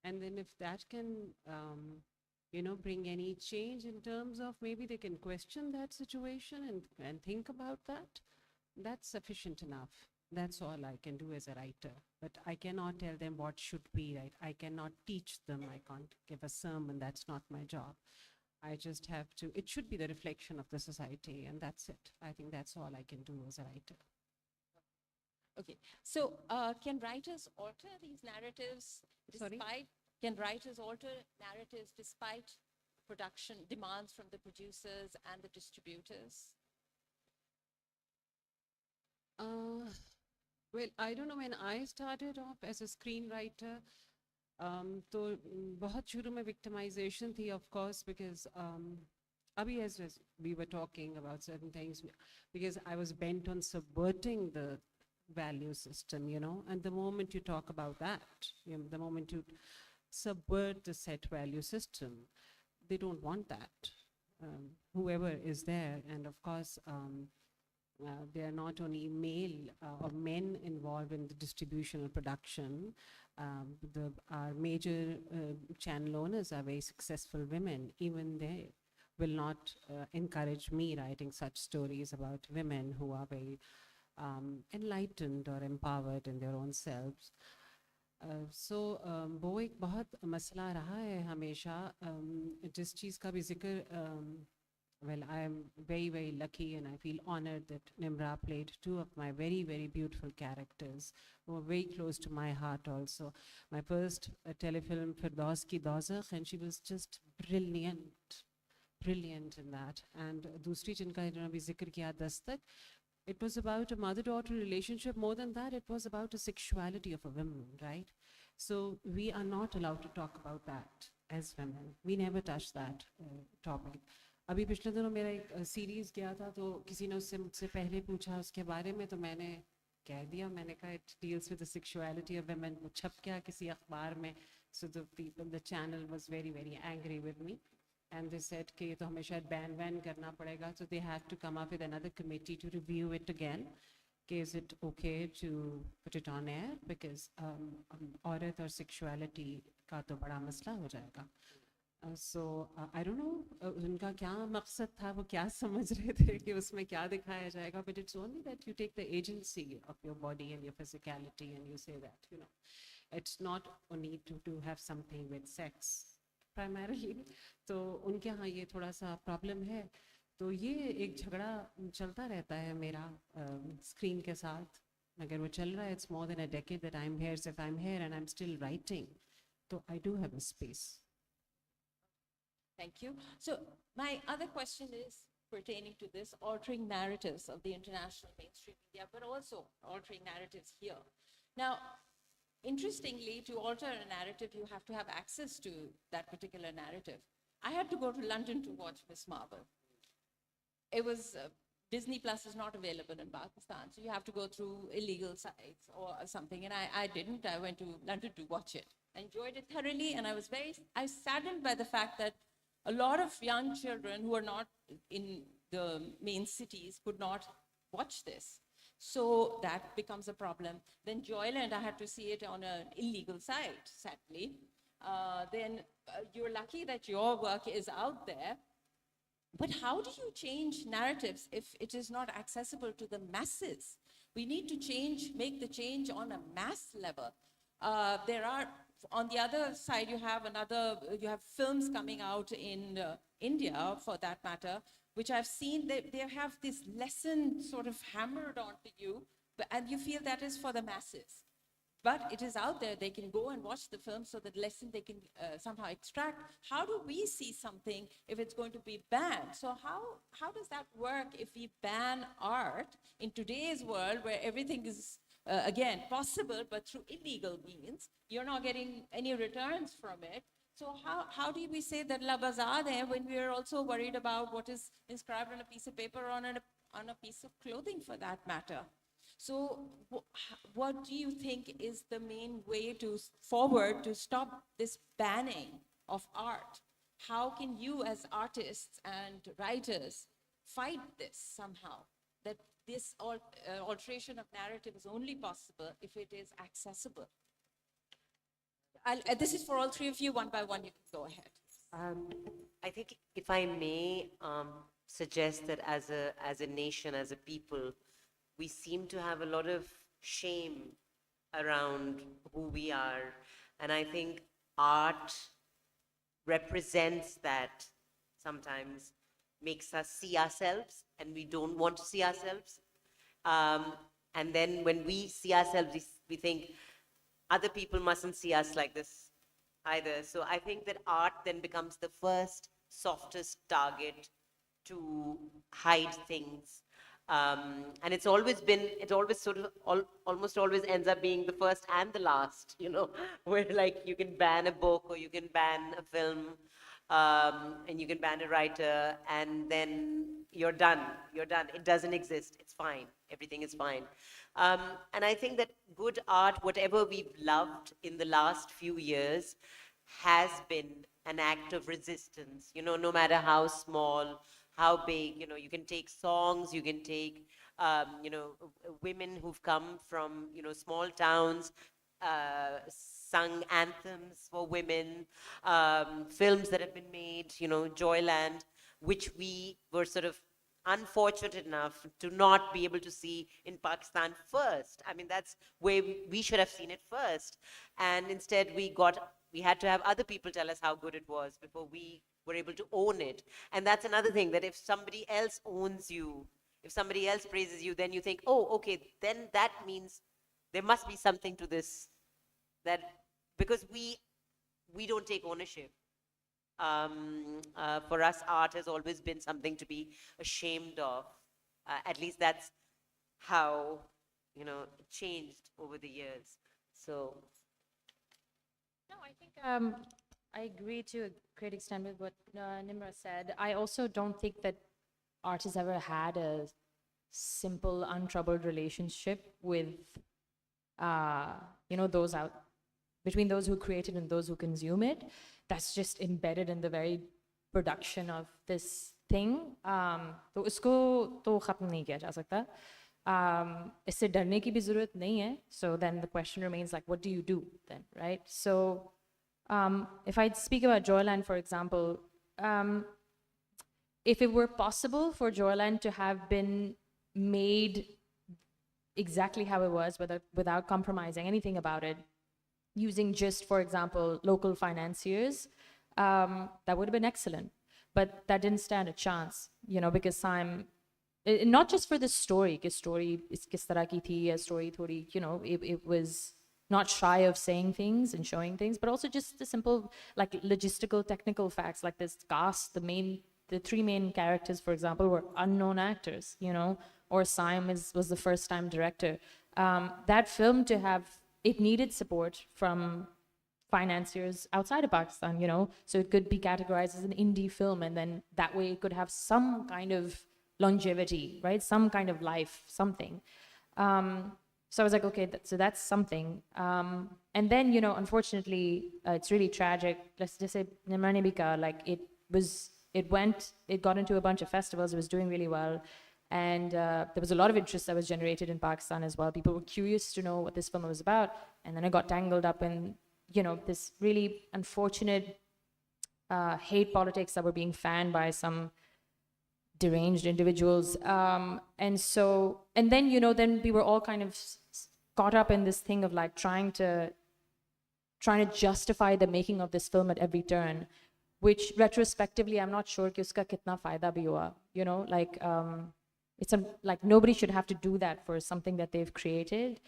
And then if that can, you know, bring any change in terms of maybe they can question that situation and think about that, that's sufficient enough. That's all I can do as a writer. But I cannot tell them what should be, right? I cannot teach them. I can't give a sermon. That's not my job. I just have to, it should be the reflection of the society, and that's it. I think that's all I can do as a writer. Okay, so can writers alter these narratives despite, can writers alter narratives despite production demands from the producers and the distributors? Well, I don't know, when I started off as a screenwriter, तो बहुत शुरू में victimization थी, of course, because अभी as we were talking about certain things, because I was bent on subverting the value system, you know, and the moment you talk about that, you know, the moment you subvert the set value system, they don't want that. Whoever is there, and of course, they are not only male or men involved in the distribution and production. Our major channel owners are very successful women. Even they will not encourage me writing such stories about women who are very enlightened or empowered in their own selves. So वो एक बहुत मसला रहा है हमेशा, जिस चीज़ का भी जिक्र, well, I am very, very lucky and I feel honored that Nimra played two of my very, very beautiful characters who were very close to my heart also. My first telefilm, Firdaus Ki Dozakh, and she was just brilliant, brilliant in that. And दूसरी जिनका इन्होंने भी जिक्र किया, Dastak, it was about a mother-daughter relationship. More than that, it was about the sexuality of a woman, right? So we are not allowed to talk about that as women. We never touch that topic. अभी पिछले दिनों मेरा एक series गया था, तो किसी ने उससे मुझसे पहले पूछा उसके बारे में, तो मैंने कह दिया, मैंने कहा it deals with the sexuality of women. वो छप गया किसी अखबार में. So the people, the channel was very, very angry with me. And they said कि ये तो हमें शायद ban करना पड़ेगा. So they had to come up with another committee to review it again. Is it okay to put it on air? Because औरत और sexuality का तो बड़ा मसला हो जाएगा. So I don't know उनका क्या मकसद था, वो क्या समझ रहे थे कि उसमें क्या दिखाया जाएगा. But it's only that you take the agency of your body and your physicality and you say that, you know, it's not only to have something with sex primarily. तो उनके यहाँ ये थोड़ा सा problem है. तो ये एक झगड़ा चलता रहता है मेरा screen के साथ. अगर वो चल रहा है, it's more than a decade that I'm here. So if I'm here and I'm still writing, so I do have a space. Thank you. So my other question is pertaining to this, altering narratives of the international mainstream media, but also altering narratives here. Now, interestingly, to alter a narrative, you have to have access to that particular narrative. I had to go to London to watch Miss Marvel. It was, Disney Plus is not available in Pakistan, so you have to go through illegal sites or something, and I didn't. I went to London to watch it. I enjoyed it thoroughly, and I was saddened by the fact that a lot of young children who are not in the main cities could not watch this. So that becomes a problem. Then Joyland, I had to see it on an illegal site, sadly. Then you're lucky that your work is out there. But how do you change narratives if it is not accessible to the masses? We need to make the change on a mass level. There are, on the other side, you have films coming out in India, for that matter, which I've seen, they have this lesson sort of hammered onto you, and you feel that is for the masses. But it is out there, they can go and watch the film, so that lesson they can somehow extract. How do we see something if it's going to be banned? So how does that work if we ban art in today's world where everything is again, possible, but through illegal means. You're not getting any returns from it. So how do we say that La Bazad hai when we are also worried about what is inscribed on a piece of paper or on a piece of clothing for that matter? So what do you think is the main way forward to stop this banning of art? How can you as artists and writers fight this somehow? That this alteration of narrative is only possible if it is accessible. This is for all three of you, one by one, you can go ahead. I think if I may suggest that as a nation, as a people, we seem to have a lot of shame around who we are. And I think art represents that sometimes, makes us see ourselves, and we don't want to see ourselves. And then when we see ourselves, we think other people mustn't see us like this either. So I think that art then becomes the first softest target to hide things. And it's always sort of almost always ends up being the first and the last, where like you can ban a book or you can ban a film, and you can ban a writer, and then you're done. It doesn't exist. It's fine. Everything is fine. And I think that good art, whatever we've loved in the last few years, has been an act of resistance, no matter how small, how big. You can take songs, you can take, women who've come from, small towns, sung anthems for women, films that have been made, Joyland, which we were sort of unfortunate enough to not be able to see in Pakistan first. I mean, that's where we should have seen it first. And instead we had to have other people tell us how good it was before we were able to own it. And that's another thing, that if somebody else owns you, if somebody else praises you, then you think, oh, okay, then that means there must be something to this, that because we don't take ownership. For us, art has always been something to be ashamed of. At least that's how, it changed over the years. So. No, I think I agree to a great extent with what Nimra said. I also don't think that art has ever had a simple, untroubled relationship with, those between those who create it and those who consume it. That's just embedded in the very production of this thing. तो उसको तो खत्म नहीं किया जा सकता. इससे डरने की भी ज़रूरत नहीं है. So then the question remains, like, what do you do then, right? So if I speak about Joyland, for example, if it were possible for Joyland to have been made exactly how it was, without compromising anything about it, using just, for example, local financiers, that would have been excellent. But that didn't stand a chance, because not just for the story, kis story is kis tarah ki thi, a story thodi, it was not shy of saying things and showing things, but also just the simple, like, logistical, technical facts, like this cast, the three main characters, for example, were unknown actors, or Saim was the first time director. That film it needed support from financiers outside of Pakistan, so it could be categorized as an indie film, and then that way it could have some kind of longevity, right? Some kind of life, something. So I was like, okay, so that's something. And then, unfortunately, it's really tragic. Let's just say Nimrani Bika, like, it got into a bunch of festivals, it was doing really well. And there was a lot of interest that was generated in Pakistan as well. People were curious to know what this film was about. And then it got tangled up in, this really unfortunate hate politics that were being fanned by some deranged individuals. And then, then we were all kind of caught up in this thing of, like, trying to justify the making of this film at every turn, which retrospectively, I'm not sure कि उसका कितना फायदा भी हुआ, like, like, nobody should have to do that for something that they've created.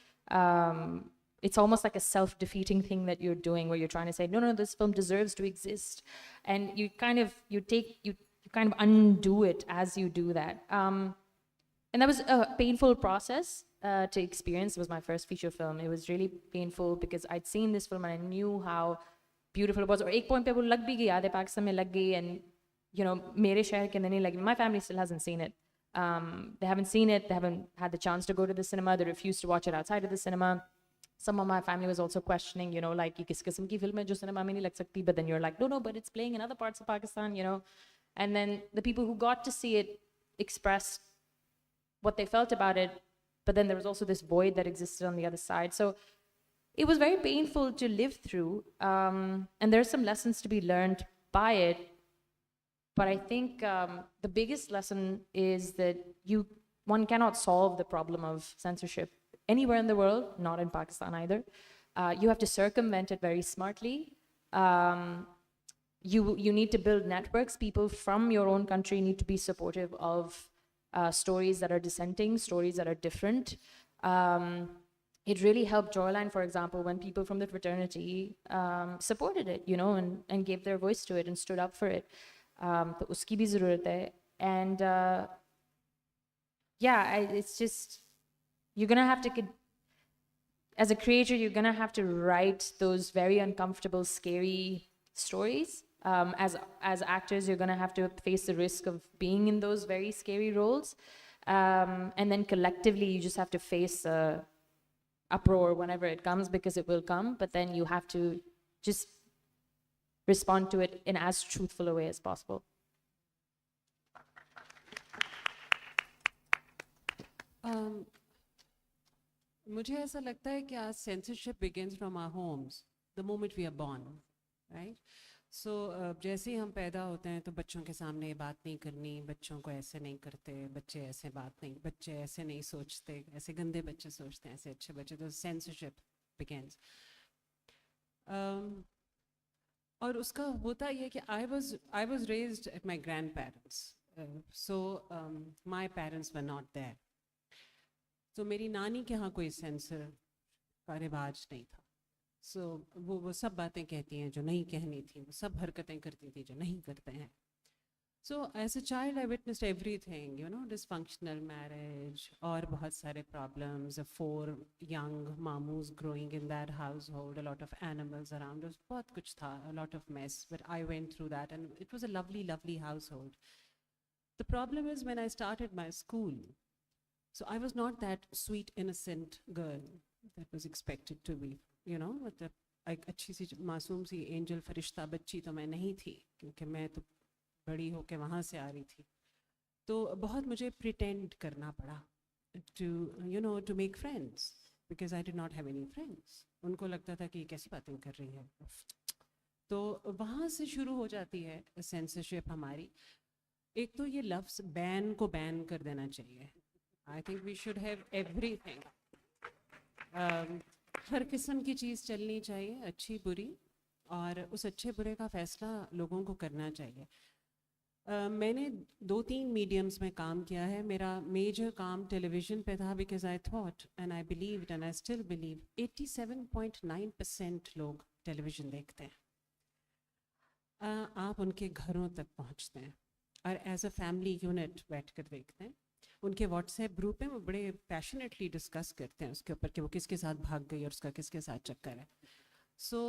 It's almost like a self-defeating thing that you're doing, where you're trying to say, no, this film deserves to exist, and you kind of undo it as you do that. And that was a painful process, to experience. It was my first feature film. It was really painful because I'd seen this film and I knew how beautiful it was. और एक point पे वो लग भी गई, आधे पाकिस्तान में लग गई, and you know मेरे शहर के अंदर नहीं लगी. My family still hasn't seen it. They haven't seen it. They haven't had the chance to go to the cinema. They refused to watch it outside of the cinema. Some of my family was also questioning, you know, like ये किस किस्म की film है जो cinema में नहीं लग सकती. But then you're like, no, but it's playing in other parts of Pakistan, you know. And then the people who got to see it expressed what they felt about it. But then there was also this void that existed on the other side. So it was very painful to live through. And there are some lessons to be learned by it. But I think the biggest lesson is that one cannot solve the problem of censorship anywhere in the world, not in Pakistan either. You have to circumvent it very smartly. You need to build networks. People from your own country need to be supportive of stories that are dissenting, stories that are different. It really helped Joyline, for example, when people from the fraternity supported it, you know, and gave their voice to it and stood up for it. तो उसकी भी ज़रूरत है. And it's just, you're gonna have to, as a creator, you're gonna have to write those very uncomfortable, scary stories. As actors, you're gonna have to face the risk of being in those very scary roles. And then collectively, you just have to face uproar whenever it comes, because it will come, but then you have to just respond to it in as truthful a way as possible. मुझे ऐसा लगता है कि आज censorship begins from our homes, the moment we are born, right? So जैसे ही हम पैदा होते हैं तो बच्चों के सामने ये बात नहीं करनी, बच्चों को ऐसे नहीं करते, बच्चे ऐसे बात नहीं, बच्चे ऐसे नहीं सोचते, ऐसे गंदे बच्चे सोचते हैं, ऐसे अच्छे बच्चे, तो censorship begins. और उसका होता ये कि I was raised at my grandparents, so my parents were not there. तो मेरी नानी के यहाँ कोई सेंसर का रिवाज नहीं था. So वो सब बातें कहती हैं जो नहीं कहनी थी, वो सब हरकतें करती थी जो नहीं करते हैं. So as a child I witnessed everything, you know, dysfunctional marriage और बहुत सारे problems, 4 young mamus growing in that household, a lot of animals around us, बहुत कुछ था, a lot of mess, but I went through that and it was a lovely, lovely household. The problem is when I started my school, so I was not that sweet, innocent girl that was expected to be, you know, मतलब एक अच्छी सी मासूम सी angel फरिश्ता बच्ची तो मैं नहीं थी, क्योंकि मैं तो बड़ी होके वहाँ से आ रही थी. तो बहुत मुझे pretend करना पड़ा to make friends, because I did not have any friends. उनको लगता था कि कैसी बातें कर रही है. तो वहाँ से शुरू हो जाती है censorship हमारी. एक तो ये लफ्ज़ बैन को बैन कर देना चाहिए. I think we should have everything. हर किस्म की चीज़ चलनी चाहिए, अच्छी बुरी, और उस अच्छे बुरे का फ़ैसला लोगों को करना चाहिए. मैंने 2-3 मीडियम्स में काम किया है. मेरा मेजर काम टेलीविज़न पे था, because I thought and I believed and I still believe 87.9% लोग टेलीविज़न देखते हैं. आप उनके घरों तक पहुंचते हैं और एज अ फैमिली यूनिट बैठ कर देखते हैं. उनके व्हाट्सएप ग्रुप में वो बड़े पैशनेटली डिस्कस करते हैं उसके ऊपर कि वो किसके साथ भाग गई और उसका किसके साथ चक्कर है. सो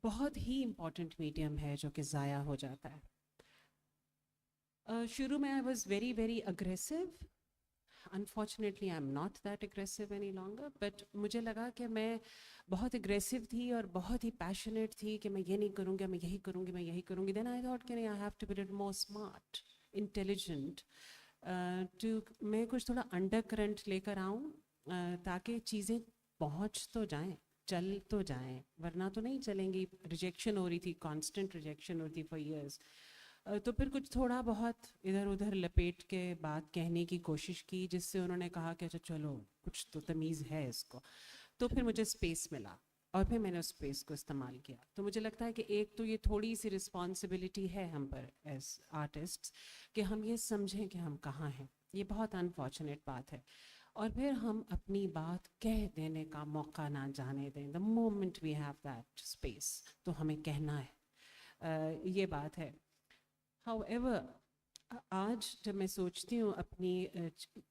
बहुत ही इम्पॉर्टेंट मीडियम है जो कि ज़ाया हो जाता है. शुरू में I was very very aggressive. Unfortunately I am not that aggressive any longer, but मुझे लगा कि मैं बहुत अग्रेसिव थी और बहुत ही पैशनेट थी कि मैं ये नहीं करूँगी, मैं यही करूँगी, मैं यही करूँगी. देन आई थॉट कि I have to be little more smart, intelligent, मैं कुछ थोड़ा अंडर करंट लेकर आऊँ, ताकि चीज़ें पहुँच तो जाएं, चल तो जाएं, वरना तो नहीं चलेंगी. रिजेक्शन हो रही थी, कांस्टेंट रिजेक्शन हो रही थी फॉर ईयर्स. तो फिर कुछ थोड़ा बहुत इधर उधर लपेट के बात कहने की कोशिश की, जिससे उन्होंने कहा कि अच्छा चलो कुछ तो तमीज़ है इसको. तो फिर मुझे स्पेस मिला और फिर मैंने उस स्पेस को इस्तेमाल किया. तो मुझे लगता है कि एक तो ये थोड़ी सी रिस्पॉन्सिबिलिटी है हम पर एज आर्टिस्ट कि हम ये समझें कि हम कहाँ हैं. ये बहुत अनफॉर्चुनेट बात है. और फिर हम अपनी बात कह देने का मौका ना जाने दें. The moment we have that space तो हमें कहना है. ये बात है. However, आज जब मैं सोचती हूँ अपनी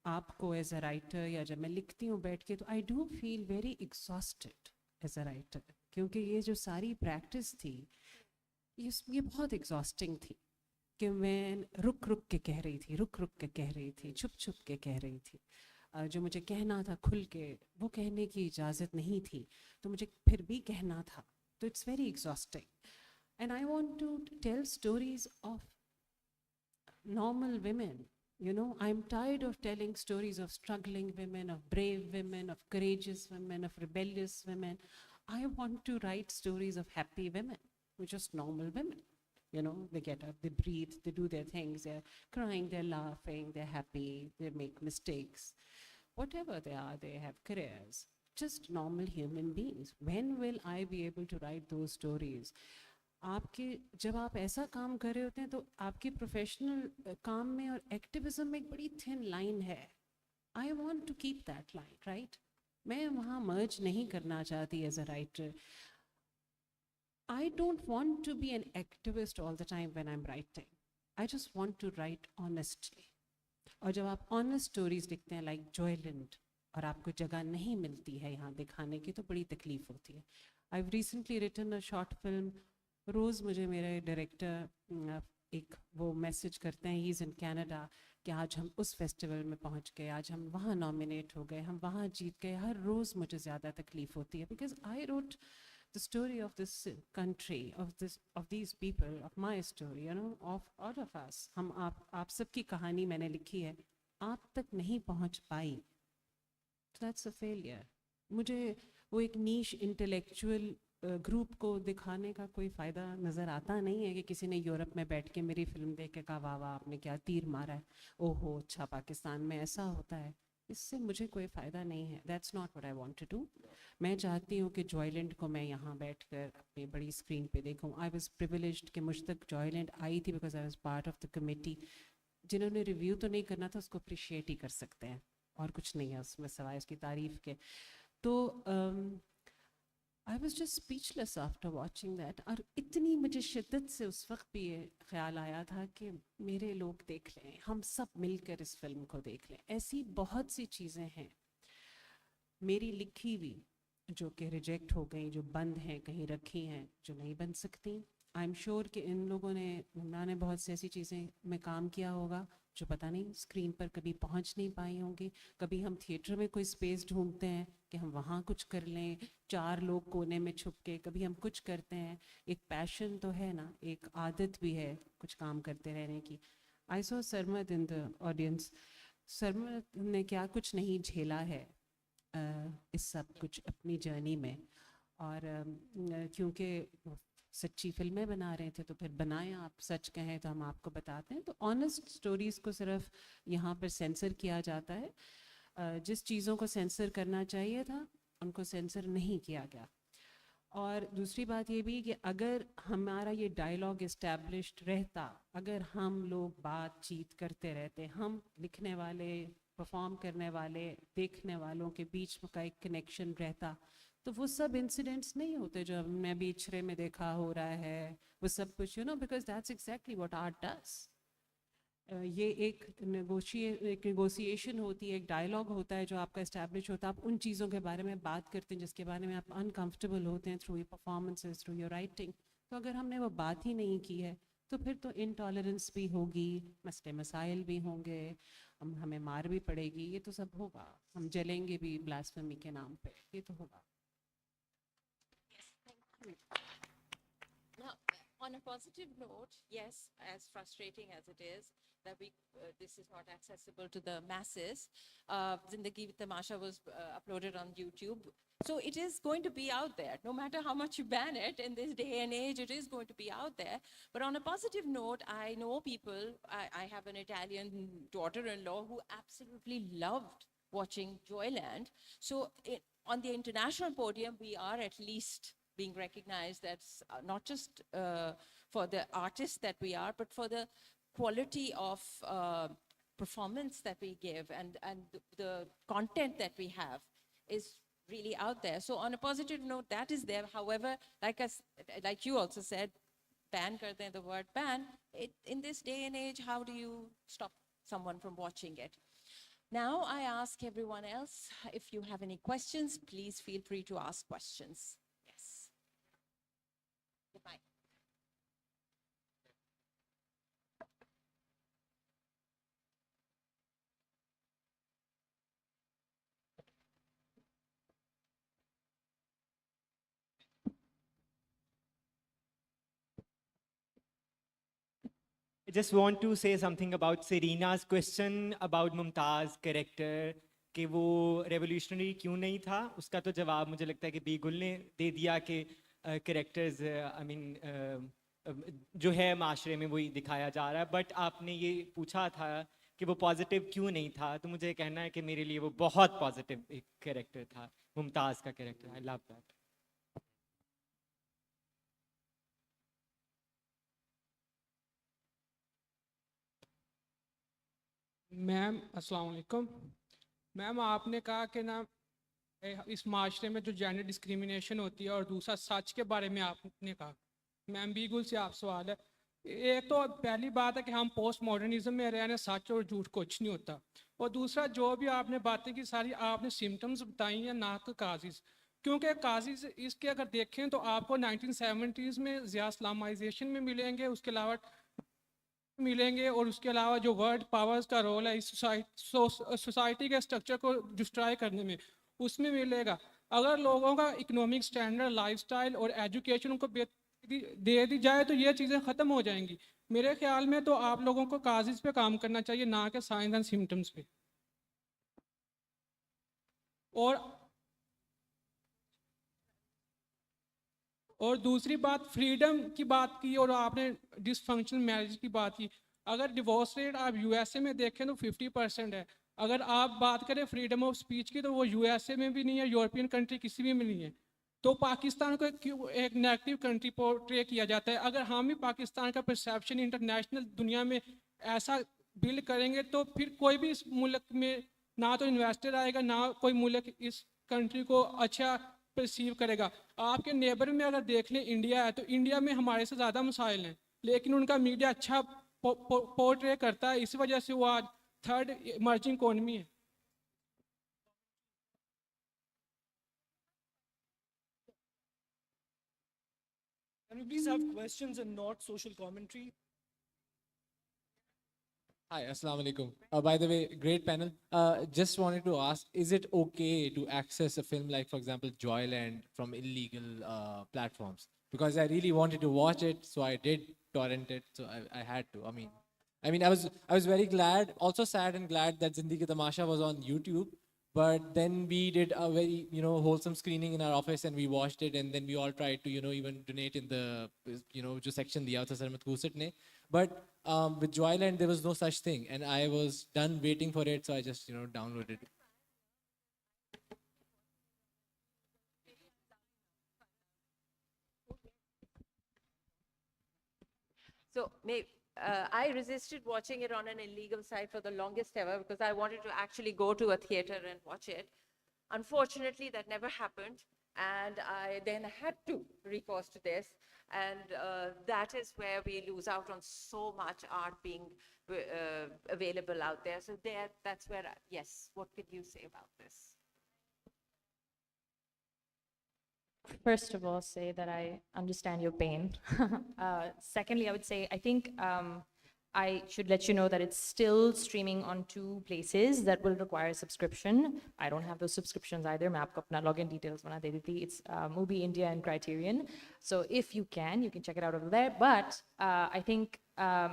आप को एज अ राइटर या जब मैं लिखती हूँ बैठ के, तो I do feel very exhausted as a writer, क्योंकि ये जो सारी प्रैक्टिस थी ये बहुत एग्जॉस्टिंग थी कि मैं रुक रुक के कह रही थी, रुक रुक के कह रही थी, छुप छुप के कह रही थी। जो मुझे कहना था खुल के, वो कहने की इजाज़त नहीं थी, तो मुझे फिर भी कहना था। तो it's very exhausting and I want to tell stories of normal women. You know, I'm tired of telling stories of struggling women, of brave women, of courageous women, of rebellious women. I want to write stories of happy women, who are just normal women. You know, they get up, they breathe, they do their things, they're crying, they're laughing, they're happy, they make mistakes. Whatever they are, they have careers. Just normal human beings. When will I be able to write those stories? आपके जब आप ऐसा काम कर रहे होते हैं तो आपके प्रोफेशनल काम में और एक्टिविज्म में एक बड़ी थिन लाइन है. I want to keep that line, right. मैं वहाँ मर्ज नहीं करना चाहती as a writer. I don't want to be an activist all the time when I am writing. I just want to write honestly. और जब आप honest stories लिखते हैं लाइक जॉयलैंड, और आपको जगह नहीं मिलती है यहाँ दिखाने की, तो बड़ी तकलीफ होती है. I have recently written a short film. रोज़ मुझे मेरे डायरेक्टर एक वो मैसेज करते हैं, ही इज़ इन कनाडा, कि आज हम उस फेस्टिवल में पहुंच गए, आज हम वहाँ नॉमिनेट हो गए, हम वहाँ जीत गए. हर रोज़ मुझे ज़्यादा तकलीफ़ होती है, because I wrote the story of this country, of these people, of my story, you know, of all of us. हम आप सबकी कहानी मैंने लिखी है, आप तक नहीं पहुँच पाई. That's a failure. मुझे वो एक नीश इंटेलेक्चुअल ग्रुप को दिखाने का कोई फ़ायदा नज़र आता नहीं है कि किसी ने यूरोप में बैठ के मेरी फिल्म देख के कहा वाह वाह आपने क्या तीर मारा है, ओहो अच्छा पाकिस्तान में ऐसा होता है. इससे मुझे कोई फ़ायदा नहीं है. That's not what I want to do. मैं चाहती हूँ कि जॉयलैंड को मैं यहाँ बैठ कर अपनी बड़ी स्क्रीन पे देखूँ. आई वॉज प्रिविलेज्ड कि मुझ तक जॉयलैंड आई थी because I was part of the committee. जिन्होंने रिव्यू तो नहीं करना था उसको अप्रिशिएट ही कर सकते हैं, और कुछ नहीं है उसमें सिवाय उसकी तारीफ़ के. तो I was just speechless after watching that. और इतनी मुझे शिद्दत से उस वक्त भी ये ख्याल आया था कि मेरे लोग देख लें, हम सब मिलकर इस फिल्म को देख लें. ऐसी बहुत सी चीज़ें हैं मेरी लिखी हुई जो कि रिजेक्ट हो गई, जो बंद हैं, कहीं रखी हैं, जो नहीं बन सकती. आई एम श्योर कि इन लोगों ने, निम्रा ने बहुत सी ऐसी चीज़ें में काम किया होगा जो पता नहीं स्क्रीन पर कभी पहुंच नहीं पाई होंगी. कभी हम थिएटर में कोई स्पेस ढूंढते हैं कि हम वहाँ कुछ कर लें, 4 लोग कोने में छुप के, कभी हम कुछ करते हैं. एक पैशन तो है ना, एक आदत भी है कुछ काम करते रहने की. I saw Sarmad in the audience. Sarmad ने क्या कुछ नहीं झेला है इस सब कुछ अपनी जर्नी में. और क्योंकि सच्ची फिल्में बना रहे थे तो फिर बनाएं, आप सच कहें तो हम आपको बताते हैं. तो ऑनेस्ट स्टोरीज़ को सिर्फ यहाँ पर सेंसर किया जाता है. जिस चीज़ों को सेंसर करना चाहिए था उनको सेंसर नहीं किया गया. और दूसरी बात ये भी कि अगर हमारा ये डायलॉग इस्टेब्लिश्ड रहता, अगर हम लोग बातचीत करते रहते, हम लिखने वाले, परफॉर्म करने वाले, देखने वालों के बीच का एक कनेक्शन रहता, तो वो सब इंसिडेंट्स नहीं होते जो मैं बीचरे में देखा हो रहा है, वो सब कुछ, you know, because that's exactly what art does. ये एक नेगोशिएशन होती है, एक डायलॉग होता है जो आपका इस्टेब्लिश होता है. आप उन चीज़ों के बारे में बात करते हैं जिसके बारे में आप अनकंफर्टेबल होते हैं through your performances, through your writing. तो अगर हमने वो बात ही नहीं की है तो फिर तो इनटॉलरेंस भी होगी, मसले मसाइल भी होंगे, हमें मार भी पड़ेगी, ये तो सब होगा. हम जलेंगे भी ब्लास्फेमी के नाम पे, ये तो होगा. Now, on a positive note, yes, as frustrating as it is that this is not accessible to the masses, Zindagi with Tamasha was uploaded on YouTube. So it is going to be out there. No matter how much you ban it in this day and age, it is going to be out there. But on a positive note, I know people, I have an Italian daughter-in-law who absolutely loved watching Joyland. So on the international podium, we are at least being recognized. That's not just for the artists that we are, but for the quality of performance that we give, and the content that we have is really out there. So on a positive note, that is there. However, like you also said, ban kar dein, the word ban, in this day and age, how do you stop someone from watching it? Now I ask everyone else, if you have any questions, please feel free to ask questions. Yes. Goodbye. I just want to say something about Serena's question about Mumtaz character कि वो revolutionary क्यों नहीं था उसका तो जवाब मुझे लगता है कि बीगुल ने दे दिया कि characters I mean जो है माशरे में वही दिखाया जा रहा है बट आपने ये पूछा था कि वो पॉजिटिव क्यों नहीं था तो मुझे कहना है कि मेरे लिए वो बहुत पॉजिटिव एक कैरेक्टर था मुमताज़ का character I love that ma'am अस्सलाम वालेकुम मैम आपने कहा कि ना इस माशरे में जो जेंडर डिस्क्रिमिनेशन होती है और दूसरा सच के बारे में आपने कहा मैम बीगुल से आप सवाल है एक तो पहली बात है कि हम पोस्ट मॉडर्निज्म में रहे हैं सच और झूठ कुछ नहीं होता और दूसरा जो भी आपने बातें की सारी आपने सिम्टम्स बताई हैं ना कि काजिज़ क्योंकि काजिज़ इसके अगर देखें तो आपको 1970s में ज़िया इस्लामाइजेशन में मिलेंगे उसके अलावा मिलेंगे और उसके अलावा जो वर्ल्ड पावर्स का रोल है इस सोसाइटी के स्ट्रक्चर को डिस्ट्रॉय करने में उसमें मिलेगा अगर लोगों का इकोनॉमिक स्टैंडर्ड लाइफस्टाइल और एजुकेशन उनको दे दी जाए तो ये चीज़ें ख़त्म हो जाएंगी मेरे ख्याल में तो आप लोगों को काजिज़ पे काम करना चाहिए ना कि साइंस एंड सिम्टम्स पे और दूसरी बात फ्रीडम की बात की और आपने डिसफंक्शनल मैरिज की बात की अगर डिवोर्स रेट आप यूएसए में देखें तो 50% है अगर आप बात करें फ्रीडम ऑफ स्पीच की तो वो यूएसए में भी नहीं है यूरोपियन कंट्री किसी में नहीं है तो पाकिस्तान को एक नेगेटिव कंट्री पोर्ट्रे किया जाता है अगर हम ही पाकिस्तान का परसेप्शन इंटरनेशनल दुनिया में ऐसा बिल्ड करेंगे तो फिर कोई भी इस मुल्क में ना तो इन्वेस्टर आएगा ना कोई मुल्क इस कंट्री को अच्छा परसीव करेगा आपके नेबर में अगर देख लें इंडिया है तो इंडिया में हमारे से ज़्यादा मसाइल हैं लेकिन उनका मीडिया अच्छा पोर्ट्रे करता है इस वजह से वो आज थर्ड इमर्जिंग इकोनॉमी है Can we please have questions and not social commentary? Hi, assalamu alaikum. By the way, great panel. Just wanted to ask, is it okay to access a film like, for example, Joyland from illegal platforms? Because I really wanted to watch it, so I did torrent it, so I had to. I mean, I was very glad, also sad and glad that Zindagi Tamasha was on YouTube. But then we did a very, wholesome screening in our office and we watched it and then we all tried to, even donate in the, जो section दिया था सरमत कूसट ने. But with Joyland, there was no such thing and I was done waiting for it, so I just, downloaded it. So I resisted watching it on an illegal site for the longest ever because I wanted to actually go to a theater and watch it. Unfortunately, that never happened. And I then had to recourse to this. And that is where we lose out on so much art being available out there. So that's where, yes, what could you say about this? First of all, say that I understand your pain. Secondly, I would say, I think I should let you know that it's still streaming on 2 places that will require a subscription. I don't have those subscriptions either. मैं आपको अपना login details बना देती थी. It's Movie India and Criterion. So if you can check it out over there. But I think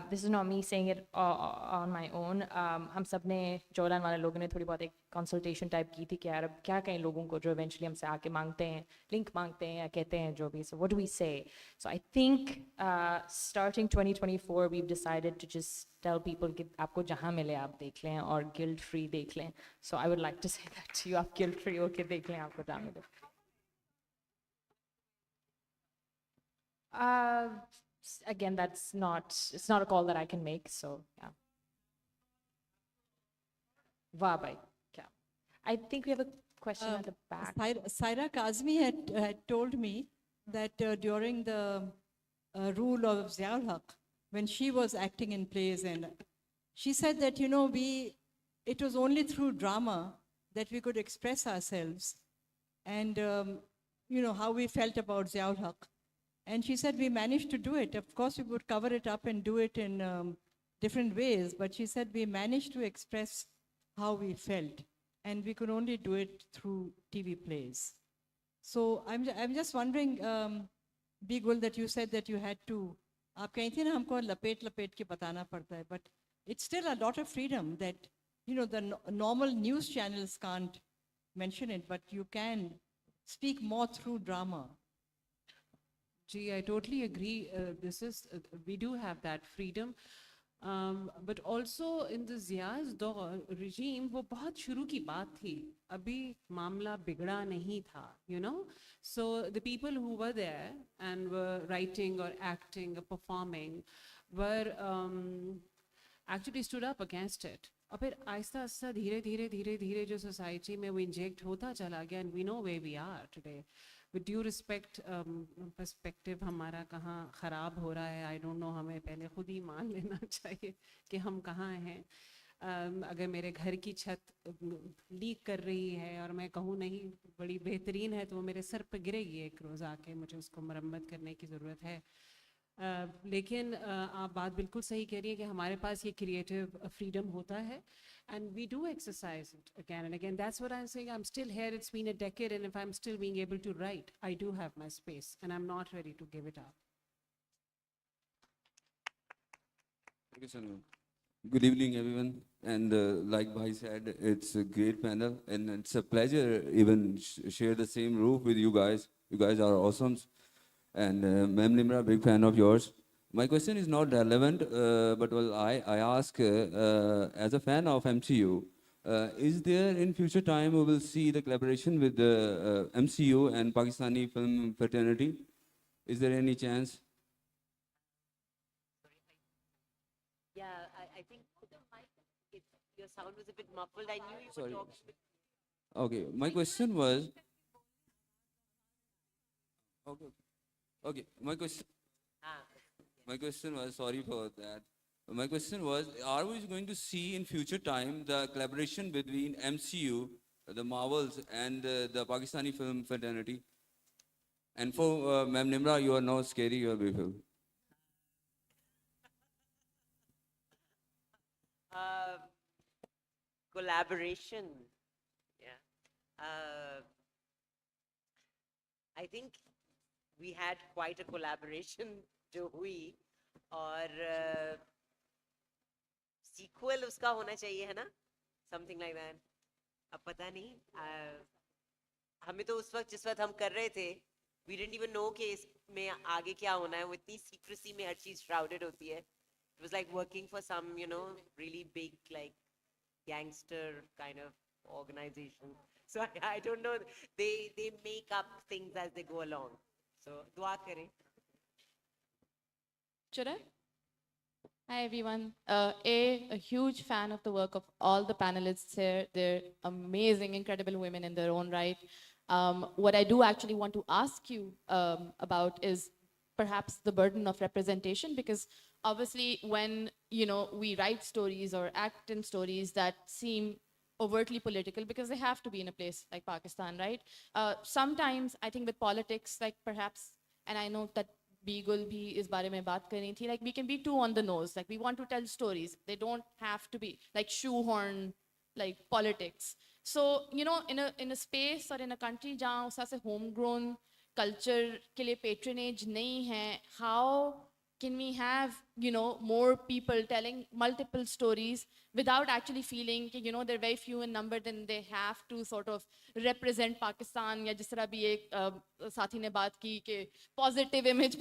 this is not me saying it on my own. हम सब ने जोलान वाले लोगों ने थोड़ी बहुत एक consultation type की थी कि यार अब क्या कहें लोगों को जो eventually हमसे आके मांगते हैं, link मांगते हैं या कहते हैं जो भी. So what do we say? So I think starting 2024, we've decided to just tell people कि आपको जहाँ मिले आप देख लें और guilt free देख लें. So I would like to say that to you, आप guilt free होके देख लें आपको जहाँ मिले. Again, it's not a call that I can make, so yeah. Wah bhai, kya? I think we have a question at the back. Saira Kazmi had told me that during the rule of Ziaul Haq when she was acting in plays, and she said that, it was only through drama that we could express ourselves and, how we felt about Ziaul Haq. And she said we managed to do it. Of course, we would cover it up and do it in different ways, but she said we managed to express how we felt, and we could only do it through TV plays. So I'm just wondering, Bigul, that you said that you had to, आप कहीं थी ना हमको लपेट लपेट के बताना पड़ता है, but it's still a lot of freedom that, the normal news channels can't mention it, but you can speak more through drama. Gee, I totally agree. We do have that freedom. But also in the Zia's regime, वो बहुत शुरू की बात थी. अभी मामला बिगड़ा नहीं था, So the people who were there and were writing or acting or performing were actually stood up against it. और फिर आहिस्ता आहिस्ता धीरे धीरे धीरे धीरे जो society में वो inject होता चला गया, and we know where we are today. With due respect, perspective हमारा कहाँ खराब हो रहा है, I don't know, हमें पहले खुद ही मान लेना चाहिए कि हम कहाँ हैं. अगर मेरे घर की छत लीक कर रही है और मैं कहूँ नहीं बड़ी बेहतरीन है, तो वो मेरे सर पे गिरेगी एक रोज़ आके, मुझे उसको मरम्मत करने की ज़रूरत है. लेकिन आप बात बिल्कुल सही कह रही है कि हमारे पास ये क्रिएटिव फ्रीडम होता है, and we do exercise it again and again. That's what I'm saying. I'm still here. It's been a decade, and if I'm still being able to write, I do have my space, and I'm not ready to give it up. Thank you, Sanu. Good evening, everyone. And like Bhai said, it's a great panel, and it's a pleasure even share the same roof with you guys. You guys are awesome. And Ma'am Nimra, big fan of yours. My question is not relevant, but well, I ask, as a fan of MCU, is there in future time we will see the collaboration with the MCU and Pakistani film fraternity? Is there any chance? Yeah, I think if your sound was a bit muffled, I knew you Sorry. were talking. Okay, my question was. Okay, my question. My question was, sorry for that. My question was, are we going to see in future time the collaboration between MCU, the Marvels, and the Pakistani film fraternity? And for Ma'am Nimra, you are not scary, you are beautiful. Collaboration. Yeah. I think we had quite a collaboration जो हुई, और sequel उसका होना चाहिए, है ना? Something like that. अब पता नहीं. हमें तो उस वक्त जिस वक्त हम कर रहे थे, we didn't even know कि इसमें आगे क्या होना है. वो इतनी secrecy में हर चीज shrouded होती है. It was like working for some, really big, like gangster kind of organization. So I don't know. They make up things as they go along. So dua kare. Should I? Hi everyone. A huge fan of the work of all the panelists here. They're amazing, incredible women in their own right. What I do actually want to ask you about is perhaps the burden of representation, because obviously when we write stories or act in stories that seem overtly political, because they have to be in a place like Pakistan, right? Sometimes I think with politics, like perhaps, and I know that Beagle bhi is bare mein baat kar rahi thi, like we can be too on the nose, like we want to tell stories. They don't have to be like shoehorn, like politics. So, in a space or in a country jahan usa se homegrown culture ke liye patronage nahi hai, how can we have, more people telling multiple stories without actually feeling, they're very few in number, then they have to sort of represent Pakistan, या जिस तरह भी एक साथी ने बात की कि positive image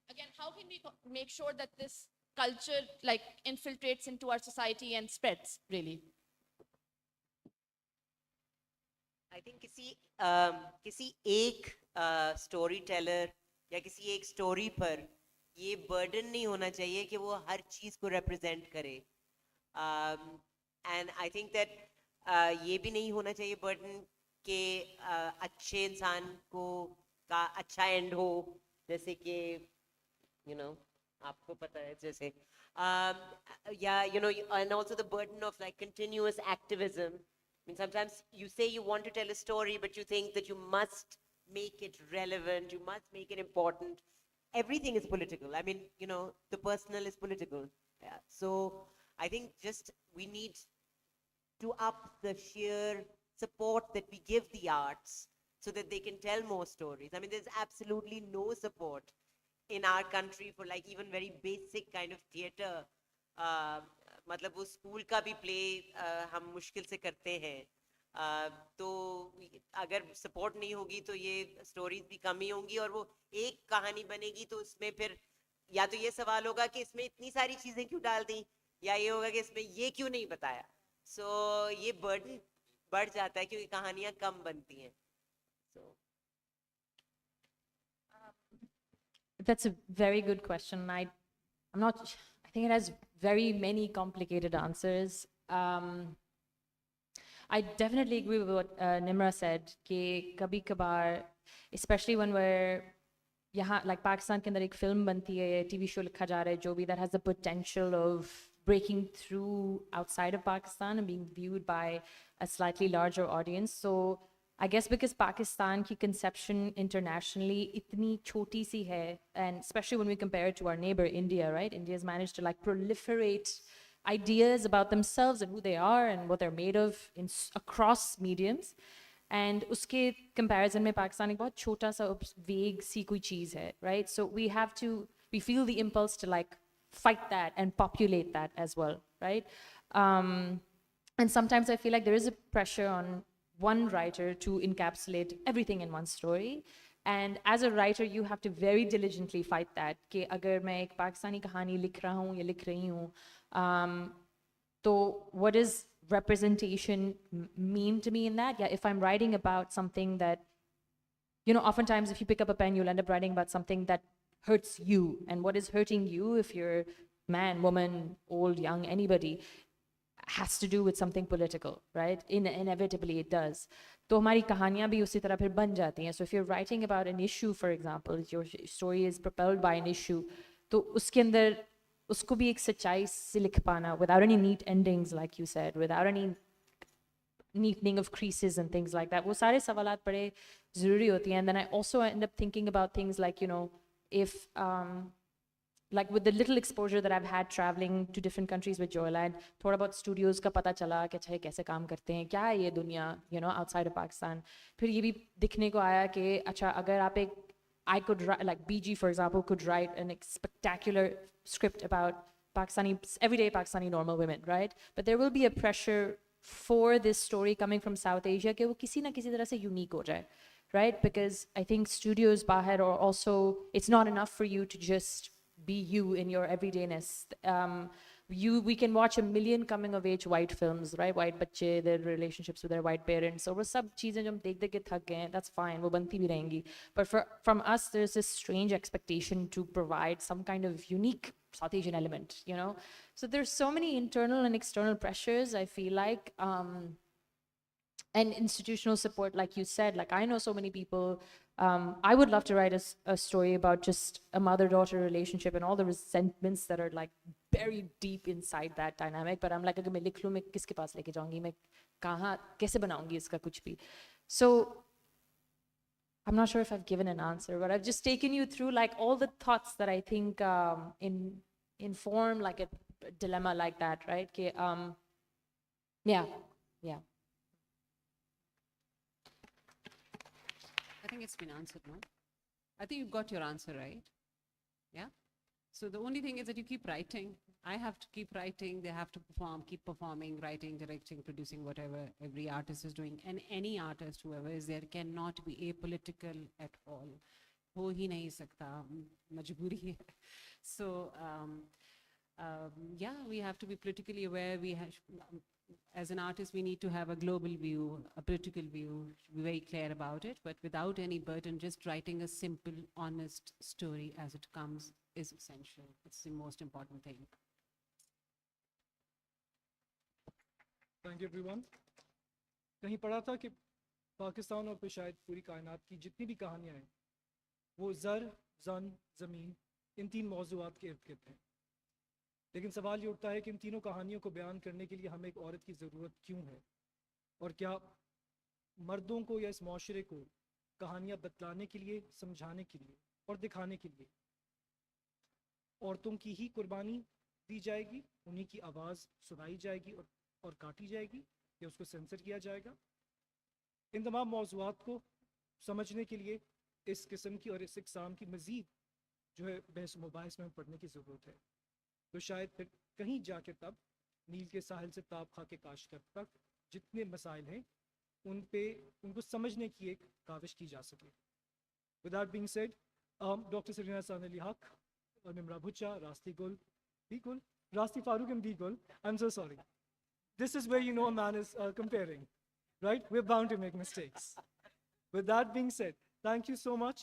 again, how can we make sure that this culture like infiltrates into our society and spreads, really? I think किसी एक स्टोरी टेलर या किसी एक स्टोरी पर ये बर्डन नहीं होना चाहिए कि वो हर चीज को रिप्रेजेंट करे. and I think that ये भी नहीं होना चाहिए burden कि अच्छे इंसान को का अच्छा end हो, जैसे कि you know, आपको पता है जैसे yeah, you know, and also the burden of like continuous activism. I mean, sometimes you say you want to tell a story, but you think that you must make it relevant, you must make it important. Everything is political. I mean, you know, the personal is political. Yeah. So I think just we need to up the sheer support that we give the arts so that they can tell more stories. I mean, there's absolutely no support in our country for like even very basic kind of theater. मतलब वो school का भी play हम मुश्किल से करते हैं, तो अगर सपोर्ट नहीं होगी तो ये स्टोरीज भी कम ही होंगी, और वो एक कहानी बनेगी तो उसमें फिर या तो ये सवाल होगा कि इसमें इतनी सारी चीजें क्यों डाल दी, या ये होगा कि इसमें ये क्यों नहीं बताया. सो ये बर्डन बढ़ जाता है क्योंकि कहानियां कम बनती हैं. That's a very good question. I'm not, I think it has very many complicated answers. I definitely agree with what Nimra said, कि कभी कभार, especially when we're यहाँ, like Pakistan के अंदर एक film बनती है, TV show लिखा जा रहा है, जो भी, that has the potential of breaking through outside of Pakistan and being viewed by a slightly larger audience. So I guess because Pakistan ki conception internationally itni choti si hai, and especially when we compare it to our neighbor India, right? India's managed to like proliferate ideas about themselves and who they are and what they're made of in across mediums. And uske comparison mein Pakistan ek bahut chota sa vague si koi cheez hai, right? So we feel the impulse to like fight that and populate that as well, right? And sometimes I feel like there is a pressure on one writer to encapsulate everything in one story. And as a writer, you have to very diligently fight that. कि अगर मैं एक पाकिस्तानी कहानी लिख रहा हूँ या लिख रही हूँ, तो what does representation mean to me in that? Yeah, if I'm writing about something that, you know, oftentimes if you pick up a pen, you'll end up writing about something that hurts you. And what is hurting you, if you're man, woman, old, young, anybody, has to do with something political, right? Inevitably it does. तो हमारी कहानियाँ भी उसी तरह फिर बन जाती हैं. So if you're writing about an issue, for example, your story is propelled by an issue, तो उसके अंदर उसको भी एक सच्चाई से लिख पाना, without any neat endings, like you said, without any neatening of creases and things like that. वो सारे सवालात बड़े ज़रूरी होती हैं. And then I also end up thinking about things like, you know, if like with the little exposure that I've had traveling to different countries with Joyland, थोड़ा बहुत studios का पता चला कि अच्छा ये कैसे काम करते हैं, क्या है ये दुनिया, you know, outside of Pakistan. फिर ये भी दिखने को आया कि अच्छा अगर आप एक, I could write, like BG for example, could write a spectacular script about Pakistani, everyday Pakistani normal women, right? But there will be a pressure for this story coming from South Asia कि वो किसी ना किसी तरह से unique हो जाए, right? Because I think studios बाहर are also, it's not enough for you to just be you in your everydayness. We can watch a million coming of age white films, right? White बच्चे, their relationships with their white parents. So वो सब चीजें जो हम देख के थक गए हैं, that's fine, वो बनती भी रहेंगी. But from us, there's this strange expectation to provide some kind of unique South Asian element, you know? So there's so many internal and external pressures, I feel like. And institutional support, like you said, like I know so many people. I would love to write a story about just a mother-daughter relationship and all the resentments that are like buried deep inside that dynamic. But I'm like, अगर मैं लिख लूँ, मैं किसके पास लेके जाऊँगी, मैं कहाँ कैसे बनाऊँगी इसका कुछ भी. So I'm not sure if I've given an answer, but I've just taken you through like all the thoughts that I think inform like a dilemma like that, right? Okay, yeah. I think it's been answered, no? I think you've got your answer right. Yeah? So the only thing is that you keep writing. I have to keep writing. They have to perform, keep performing, writing, directing, producing, whatever every artist is doing. And any artist, whoever is there, cannot be apolitical at all. हो ही नहीं सकता, मजबूरी है. So, yeah, we have to be politically aware. We have, as an artist, we need to have a global view, a political view, be very clear about it, but without any burden, just writing a simple, honest story as it comes is essential. It's the most important thing. Thank you everyone. कहीं पढ़ा था कि पाकिस्तान और फिर शायद पूरी कायनात की जितनी भी कहानियाँ हैं वो ज़र, ज़न, ज़मीन इन तीन मौज़ूआत के इर्द गिर्द हैं। लेकिन सवाल ये उठता है कि इन तीनों कहानियों को बयान करने के लिए हमें एक औरत की ज़रूरत क्यों है, और क्या मर्दों को या इस माशरे को कहानियाँ बतलाने के लिए, समझाने के लिए और दिखाने के लिए औरतों की ही कुर्बानी दी जाएगी, उन्हीं की आवाज़ सुनाई जाएगी और काटी जाएगी, या उसको सेंसर किया जाएगा? इन तमाम मौज़ूआत को समझने के लिए इस किस्म की और इस इक़साम की मज़ीद जो है बहस मुबाहिस में पढ़ने की ज़रूरत है। तो शायद फिर कहीं जाके तब नील के साहिल से ताब खा के काशगर तक जितने मसाइल हैं उनको समझने की एक काविश की जा सके। With that being said, Dr. Serena Sanali Haq, Nimra Bhucha, Rasti Farooq and Bigul, I'm so sorry. This is where you know a man is comparing, right? We're bound to make mistakes. With that being said, thank you so much.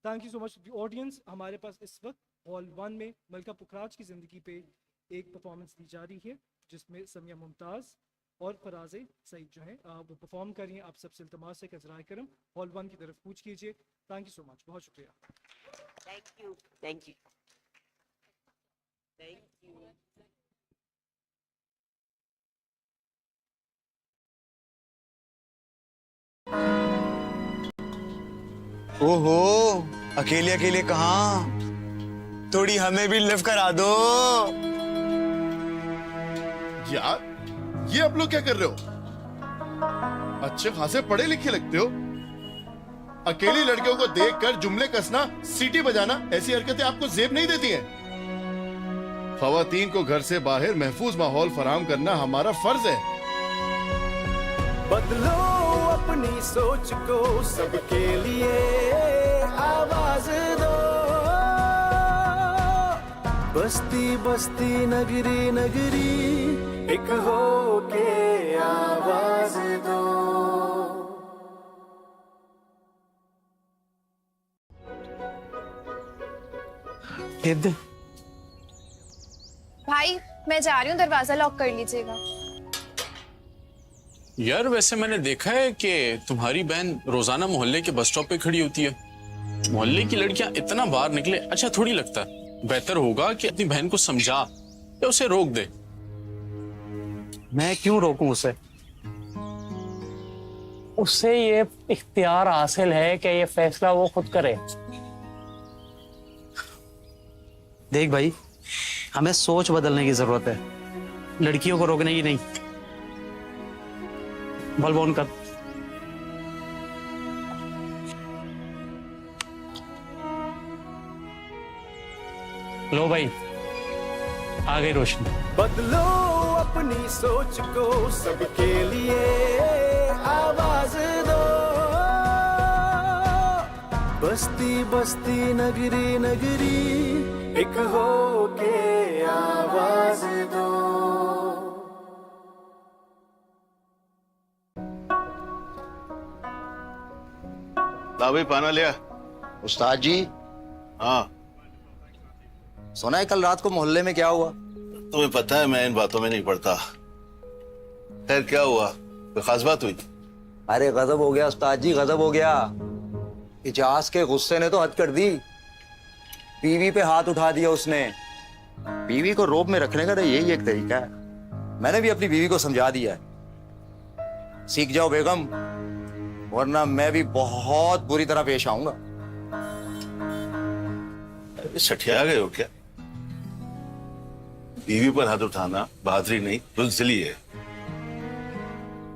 Thank you so much to the audience. हमारे पास इस वक्त hall 1 में मलका पुखराज की ज़िंदगी पे एक performance दी जा रही है जिसमें समिया मुमताज़ और फराज़े सईद जो हैं वो परफॉर्म कर रही हैं। आप सबसे इल्तमास है कि ज़राए करम हॉल 1 की तरफ कूच कीजिए। थैंक यू सो मच, बहुत शुक्रिया। Thank you. Thank you. Thank you. ओहो, अकेले अकेले कहाँ? थोड़ी हमें भी लिफ्ट करा दो। यार, ये आप लोग क्या कर रहे हो? अच्छे खासे पढ़े लिखे लगते हो। अकेली लड़कियों को देखकर जुमले कसना, सीटी बजाना, ऐसी हरकतें आपको जेब नहीं देती हैं। ख़वातीन को घर से बाहर महफूज माहौल फराहम करना हमारा फर्ज है। बदलो अपनी सोच को, सबके लिए आवाज दो। बस्ती बस्ती नगरी नगरी एक हो के आवाज दो। भाई मैं जा रही हूँ, दरवाजा लॉक कर लीजिएगा। यार वैसे मैंने देखा है कि तुम्हारी बहन रोजाना मोहल्ले के बस स्टॉप पे खड़ी होती है। मोहल्ले की लड़कियां इतना बाहर निकले अच्छा थोड़ी लगता है। बेहतर होगा कि अपनी बहन को समझा या उसे रोक दे। मैं क्यों रोकूं उसे? उससे ये इख्तियार हासिल है कि ये फैसला वो खुद करे। देख भाई, हमें सोच बदलने की जरूरत है, लड़कियों को रोकने की नहीं। बल्ब ऑन कर। लो भाई, आ गई रोशनी। बदलो अपनी सोच को, सबके लिए आवाज दो। बस्ती बस्ती नगरी नगरी एक हो के आवाज दो। ला भाई पाना लिया। उस्ताद जी। हाँ, सुना है कल रात को मोहल्ले में क्या हुआ? तुम्हें पता है मैं इन बातों में नहीं पड़ता। खैर क्या हुआ, कोई खास बात हुई? अरे गजब हो गया उस्ताद जी, गजब हो गया। इजाज के गुस्से ने तो हद कर दी। बीवी पे हाथ उठा दिया उसने। बीवी को रोब में रखने का तो यही एक तरीका है। मैंने भी अपनी बीवी को समझा दिया है। सीख जाओ बेगम, वरना मैं भी बहुत बुरी तरह पेश आऊंगा। सठिया गए हो क्या? बीवी पर हाथ उठाना बहादुरी नहीं, बुज़दिली है।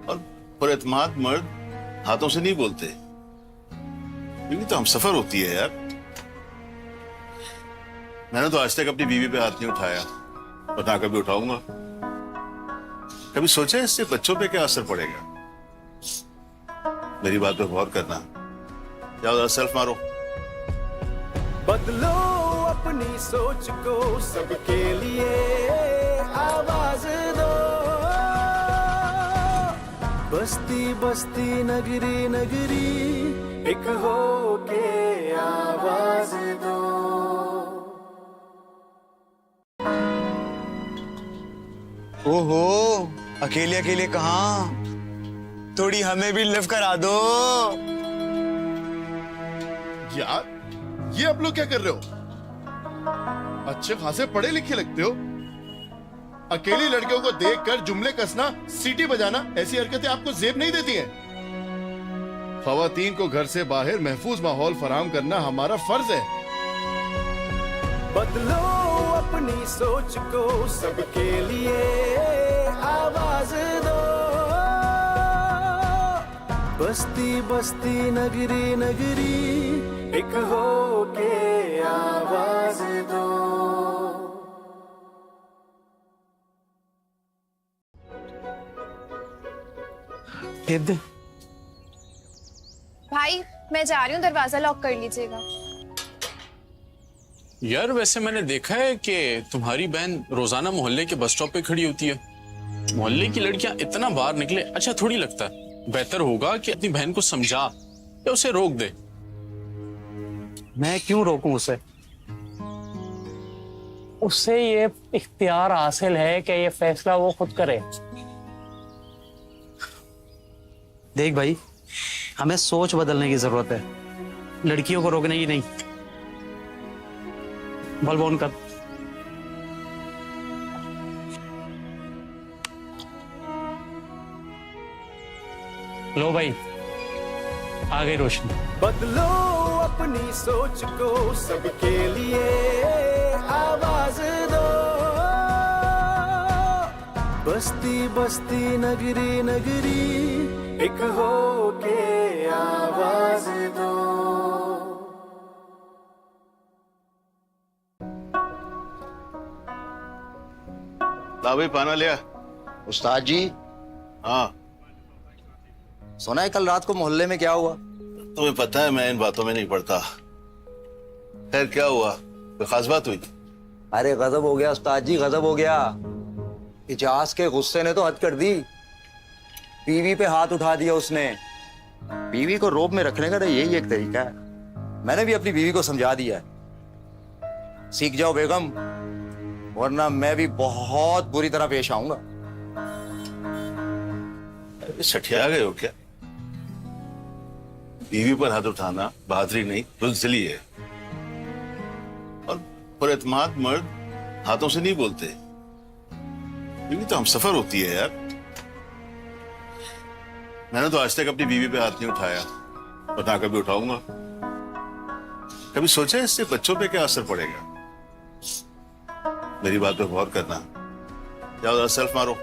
और पुरएतमाद मर्द हाथों से नहीं बोलते। बीवी तो हम सफर होती है यार। मैंने तो आज तक अपनी बीवी पे हाथ नहीं उठाया और ना कभी उठाऊंगा। कभी सोचा इससे बच्चों पे क्या असर पड़ेगा? मेरी बात पे गौर करना। जाओ जरा सेल्फ मारो। बदलो अपनी सोच को, सबके लिए आवाज दो। बस्ती बस्ती नगरी नगरी एक हो के आवाज दो। ओहो, अकेले अकेले कहाँ? थोड़ी हमें भी लिफ्ट करा दो। यार, ये आप लोग क्या कर रहे हो? अच्छे खासे पढ़े लिखे लगते हो। अकेली लड़कियों को देखकर जुमले कसना, सीटी बजाना, ऐसी हरकतें आपको जेब नहीं देती हैं। खवातीन को घर से बाहर महफूज माहौल फराहम करना हमारा फर्ज है। बदलो अपनी सोच को, सबके लिए आवाज दो। बस्ती बस्ती नगरी नगरी एक हो के आवाज दो। भाई मैं जा रही हूँ, दरवाजा लॉक कर लीजिएगा। यार वैसे मैंने देखा है कि तुम्हारी बहन रोजाना मोहल्ले के बस स्टॉप पे खड़ी होती है। मोहल्ले की लड़कियां इतना बाहर निकले अच्छा थोड़ी लगता है। बेहतर होगा कि अपनी बहन को समझा या उसे रोक दे। मैं क्यों रोकूं उसे? उससे ये इख्तियार हासिल है कि ये फैसला वो खुद करे। देख भाई, हमें सोच बदलने की जरूरत है, लड़कियों को रोकने की नहीं। बल्ब ऑन कर। लो भाई, आ गई रोशनी। बदलो अपनी सोच को, सबके लिए आवाज दो। बस्ती बस्ती नगरी नगरी एक हो के आवाज दो। ला भाई, पाना लिया। उस्ताद जी, हाँ सुना है कल रात को मोहल्ले में क्या हुआ? तुम्हें पता है मैं इन बातों में नहीं पड़ता। खैर क्या हुआ, कोई खास बात हुई? अरे गजब हो गया उस्ताद जी, गजब हो गया। इजाज के गुस्से ने तो हद कर दी। बीवी पे हाथ उठा दिया उसने। बीवी को रोब में रखने का तो यही एक तरीका है। मैंने भी अपनी बीवी को समझा दिया है। सीख जाओ बेगम, वरना मैं भी बहुत बुरी तरह पेश आऊंगा। सठिया गए हो क्या? बीवी पर हाथ उठाना बहादुरी नहीं, बुज़दिली है। और पुरएतमाद मर्द हाथों से नहीं बोलते। बीवी तो हम सफर होती है यार। मैंने तो आज तक अपनी बीवी पे हाथ नहीं उठाया और ना कभी उठाऊंगा। कभी सोचा इससे बच्चों पे क्या असर पड़ेगा? मेरी बात पे गौर करना। जाओ जरा सेल्फ मारो।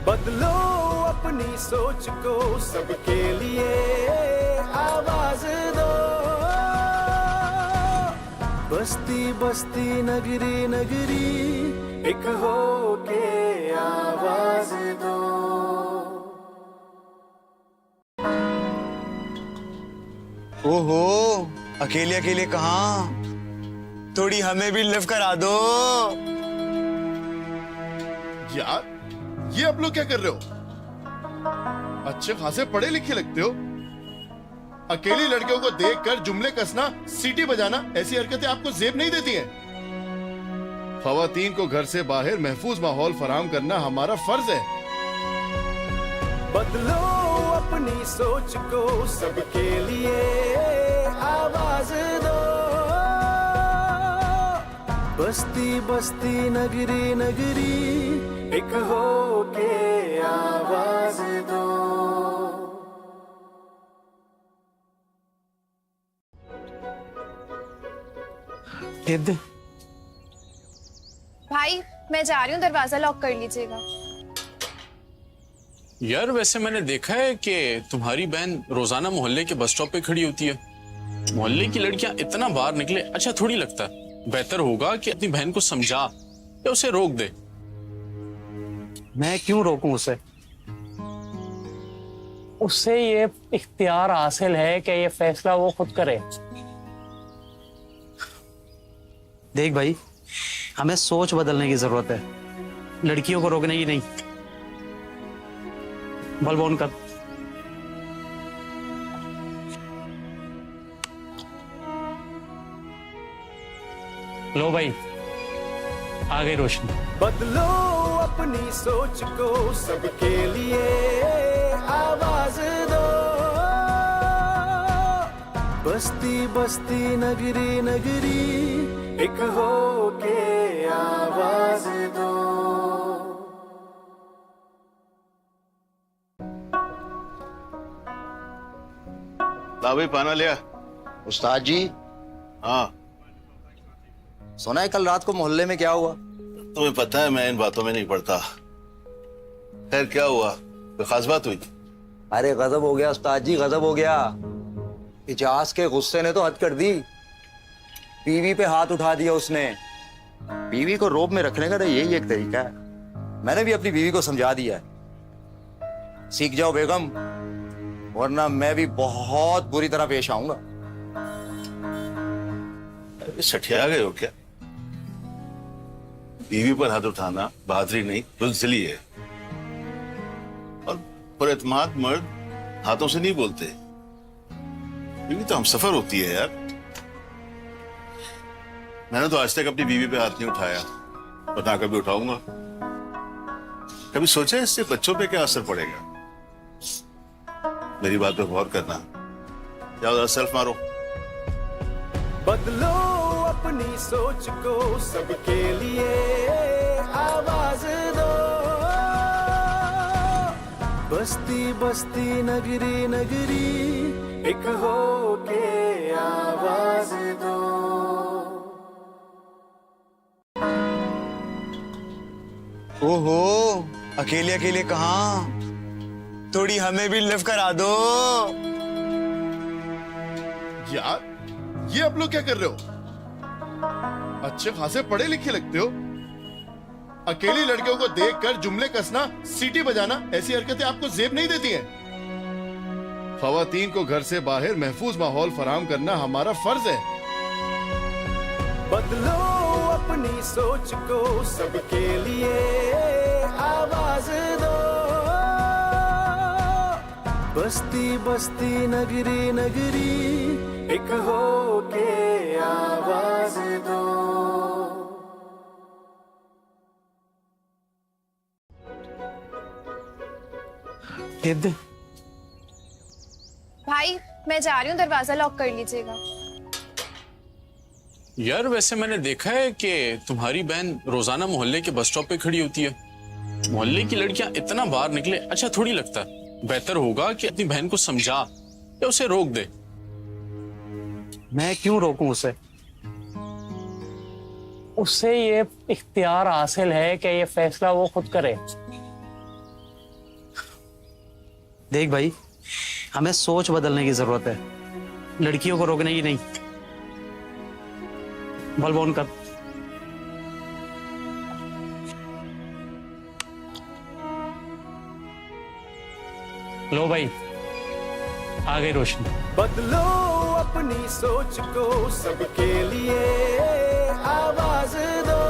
बदलो अपनी सोच को, सबके लिए आवाज दो। बस्ती बस्ती नगरी नगरी एक हो के आवाज दो। ओहो, अकेले अकेले कहाँ? थोड़ी हमें भी लिफ्ट करा दो। यार, ये आप लोग क्या कर रहे हो? अच्छे खासे पढ़े लिखे लगते हो। अकेली लड़कियों को देखकर जुमले कसना, सीटी बजाना, ऐसी हरकतें आपको जेब नहीं देती हैं। खवातीन को घर से बाहर महफूज माहौल फराहम करना हमारा फर्ज है। बदलो अपनी सोच को, सबके लिए आवाज दो। बस्ती बस्ती नगरी नगरी एक हो के आवाज दो। भाई मैं जा रही हूँ, दरवाजा लॉक कर लीजिएगा। यार वैसे मैंने देखा है कि तुम्हारी बहन रोजाना मोहल्ले के बस स्टॉप पे खड़ी होती है। मोहल्ले की लड़कियां इतना बाहर निकले अच्छा थोड़ी लगता है। बेहतर होगा कि अपनी बहन को समझा या उसे रोक दे। मैं क्यों रोकूं उसे? उससे ये इख्तियार हासिल है कि ये फैसला वो खुद करे। देख भाई, हमें सोच बदलने की जरूरत है, लड़कियों को रोकने की नहीं। बल्ब ऑन कर। लो भाई, आ गई रोशनी। बदलो अपनी सोच को सबके लिए आवाज दो। बस्ती बस्ती नगरी नगरी एक हो के आवाज दो। ला भाई पाना लिया। उस्ताद जी। हाँ सुना है कल रात को मोहल्ले में क्या हुआ? तुम्हें पता है मैं इन बातों में नहीं पड़ता। खैर क्या हुआ, कोई खास बात हुई? अरे गजब हो गया उस्ताद जी, गजब हो गया। इजाज के गुस्से ने तो हद कर दी। बीवी पे हाथ उठा दिया उसने। बीवी को रोब में रखने का तो यही एक तरीका है। मैंने भी अपनी बीवी को समझा दिया है। सीख जाओ बेगम, वरना मैं भी बहुत बुरी तरह पेश आऊंगा। सठिया गए हो क्या? बीवी पर हाथ उठाना बहादुरी नहीं बुज़दिली है। और पुरएतमाद मर्द हाथों से नहीं बोलते। बीवी तो हम सफर होती है यार। मैंने तो आज तक अपनी बीवी पे हाथ नहीं उठाया और ना कभी उठाऊंगा। कभी सोचा इससे बच्चों पे क्या असर पड़ेगा? मेरी बात पे गौर करना। जाओ जरा सेल्फ मारो। बदलो अपनी सोच को सबके लिए आवाज दो। बस्ती बस्ती नगरी नगरी एक हो के आवाज दो। ओहो, अकेले अकेले कहाँ? थोड़ी हमें भी लिफ्ट करा दो। यार ये आप लोग क्या कर रहे हो? अच्छे खासे पढ़े लिखे लगते हो। अकेली लड़कियों को देखकर जुमले कसना, सीटी बजाना, ऐसी हरकतें आपको जेब नहीं देती हैं। खवातीन को घर से बाहर महफूज माहौल फराहम करना हमारा फर्ज है। बदलो अपनी सोच को सबके लिए आवाज दो। बस्ती बस्ती नगरी नगरी एक हो के आवाज दो। भाई मैं जा रही हूँ, दरवाजा लॉक कर लीजिएगा। यार वैसे मैंने देखा है कि तुम्हारी बहन रोजाना मोहल्ले के बस स्टॉप पे खड़ी होती है। मोहल्ले की लड़कियां इतना बाहर निकले अच्छा थोड़ी लगता है। बेहतर होगा कि अपनी बहन को समझा या उसे रोक दे। मैं क्यों रोकूं उसे? उससे ये इख्तियार हासिल है कि ये फैसला वो खुद करे। देख भाई, हमें सोच बदलने की जरूरत है, लड़कियों को रोकने की नहीं। बल्ब ऑन कर। लो भाई, आ गई रोशनी। बदलो अपनी सोच को सबके लिए आवाज दो।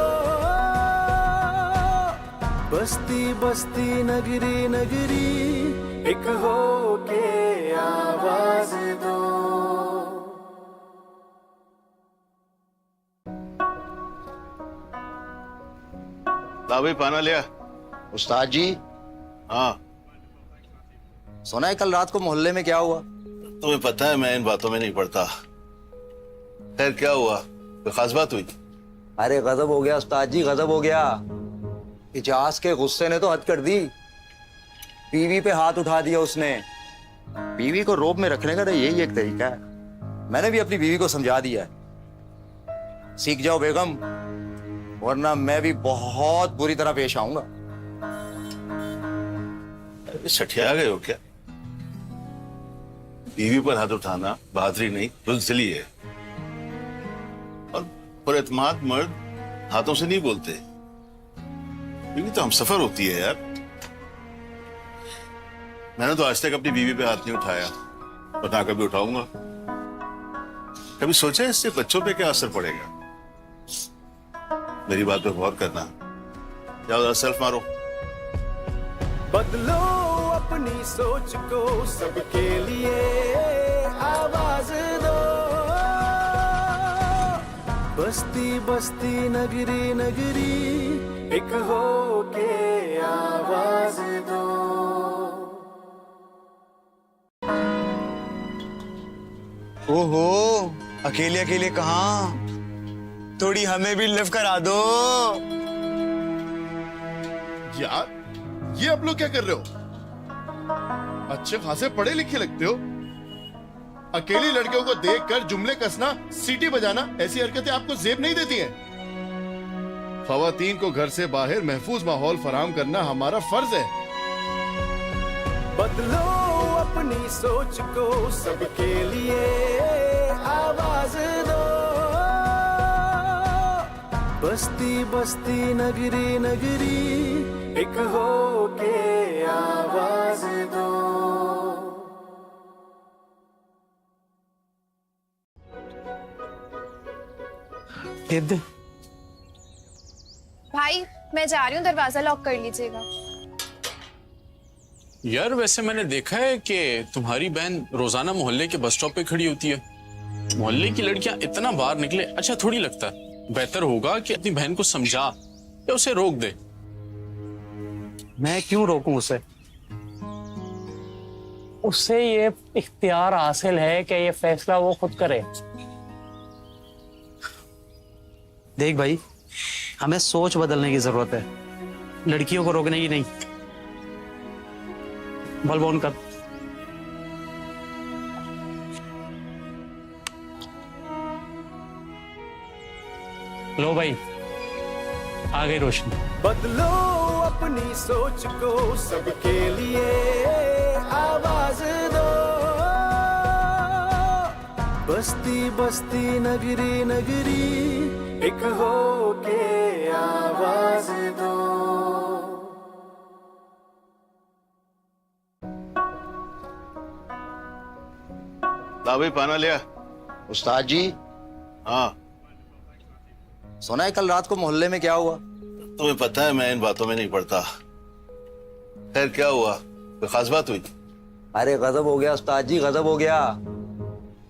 बस्ती बस्ती नगरी नगरी एक हो के आवाज दो। ला भाई पाना लिया। उस्ताद जी। हाँ सुना है कल रात को मोहल्ले में क्या हुआ? तुम्हें पता है मैं इन बातों में नहीं पड़ता। खैर क्या हुआ, कोई खास बात हुई? अरे गजब हो गया उस्ताद जी, गजब हो गया। इजाज के गुस्से ने तो हद कर दी। बीवी पे हाथ उठा दिया उसने। बीवी को रोब में रखने का तो यही एक तरीका है। मैंने भी अपनी बीवी को समझा दिया है। सीख जाओ बेगम, वरना मैं भी बहुत बुरी तरह पेश आऊंगा। सठिया गए हो क्या? बीवी पर हाथ उठाना बहादुरी नहीं बुज़दिली है। और पुरएतमाद मर्द हाथों से नहीं बोलते। बीवी तो हम सफर होती है यार। मैंने तो आज तक अपनी बीवी पे हाथ नहीं उठाया और ना कभी उठाऊंगा। कभी सोचा इससे बच्चों पे क्या असर पड़ेगा? मेरी बात पे गौर करना। जाओ जरा सेल्फ मारो। बदलो अपनी सोच को सबके लिए आवाज दो। बस्ती बस्ती नगरी नगरी एक हो के आवाज दो। ओहो, अकेले अकेले कहाँ? थोड़ी हमें भी लिव करा दो। यार ये आप लोग क्या कर रहे हो? अच्छे खासे पढ़े लिखे लगते हो। अकेली लड़कियों को देखकर जुमले कसना, सीटी बजाना, ऐसी हरकतें आपको जेब नहीं देती हैं। खवातीन को घर से बाहर महफूज माहौल फराहम करना हमारा फर्ज है। बदलो अपनी सोच को, सबके लिए आवाज दो। बस्ती बस्ती नगरी नगरी एक हो के आवाज दो। भाई मैं जा रही हूँ, दरवाजा लॉक कर लीजिएगा। यार वैसे मैंने देखा है कि तुम्हारी बहन रोजाना मोहल्ले के बस स्टॉप पे खड़ी होती है। मोहल्ले की लड़कियां इतना बाहर निकले अच्छा थोड़ी लगता है। बेहतर होगा कि अपनी बहन को समझा या उसे रोक दे। मैं क्यों रोकूं उसे? उससे ये इख्तियार हासिल है कि ये फैसला वो खुद करे। देख भाई, हमें सोच बदलने की जरूरत है, लड़कियों को रोकने की नहीं। बल्ब ऑन कर। लो भाई, आ गई रोशनी। बदलो अपनी सोच को, सबके लिए आवाज दो। बस्ती बस्ती नगरी नगरी एक हो के आवाज दो। ला भाई पाना लिया। उस्ताद जी। हाँ सुना है कल रात को मोहल्ले में क्या हुआ? तुम्हें पता है मैं इन बातों में नहीं पड़ता। खैर क्या हुआ, कोई खास बात हुई? अरे गजब हो गया उस्ताद जी, गजब हो गया।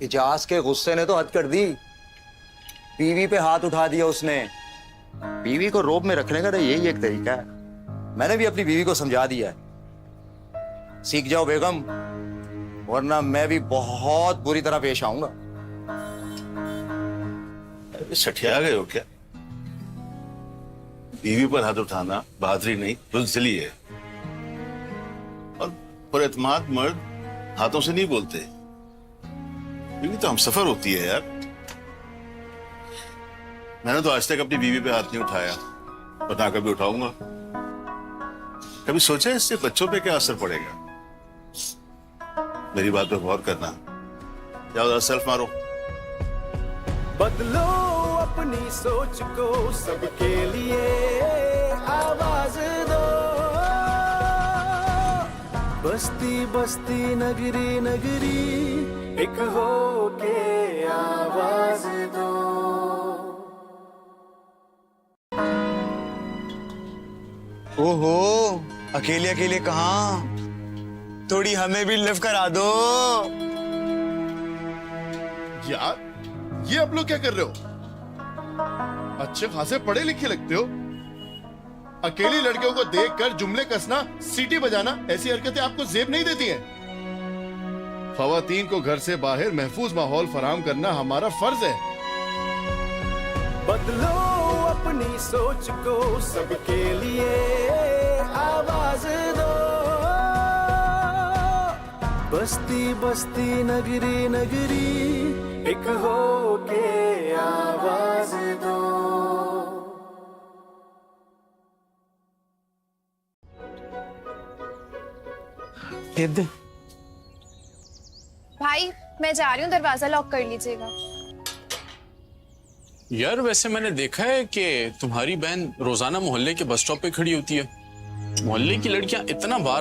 इजाज के गुस्से ने तो हद कर दी। बीवी पे हाथ उठा दिया उसने। बीवी को रोब में रखने का तो यही एक तरीका है। मैंने भी अपनी बीवी को समझा दिया है। सीख जाओ बेगम, वरना मैं भी बहुत बुरी तरह पेश आऊंगा। सठिया गए हो क्या? बीवी पर हाथ उठाना बहादुरी नहीं, बुज़दिली है। और पुरएतमाद मर्द हाथों से नहीं बोलते। बीवी तो हम सफर होती है यार। मैंने तो आज तक अपनी बीवी पे हाथ नहीं उठाया, और ना कभी उठाऊंगा। कभी सोचा इससे बच्चों पे क्या असर पड़ेगा? मेरी बात पे गौर करना। जाओ जरा सेल्फ मारो। बदलो अपनी सोच को, सबके लिए आवाज दो। बस्ती बस्ती नगरी नगरी एक हो के आवाज दो। ओहो, अकेले अकेले कहाँ? थोड़ी हमें भी लिव करा दो। यार ये आप लोग क्या कर रहे हो? अच्छे खासे पढ़े लिखे लगते हो। अकेली लड़कियों को देखकर जुमले कसना, सीटी बजाना, ऐसी हरकतें आपको जेब नहीं देती हैं। खवातीन को घर से बाहर महफूज माहौल फराहम करना हमारा फर्ज है। बदलो अपनी सोच को, सबके लिए आवाज दो। बस्ती बस्ती नगरी नगरी एक हो के आवाज दो। भाई मैं जा रही हूँ, दरवाजा लॉक कर लीजिएगा। यार वैसे मैंने देखा है कि तुम्हारी बहन रोजाना मोहल्ले के बस स्टॉप पे खड़ी होती है। मोहल्ले की लड़कियां इतना बाहर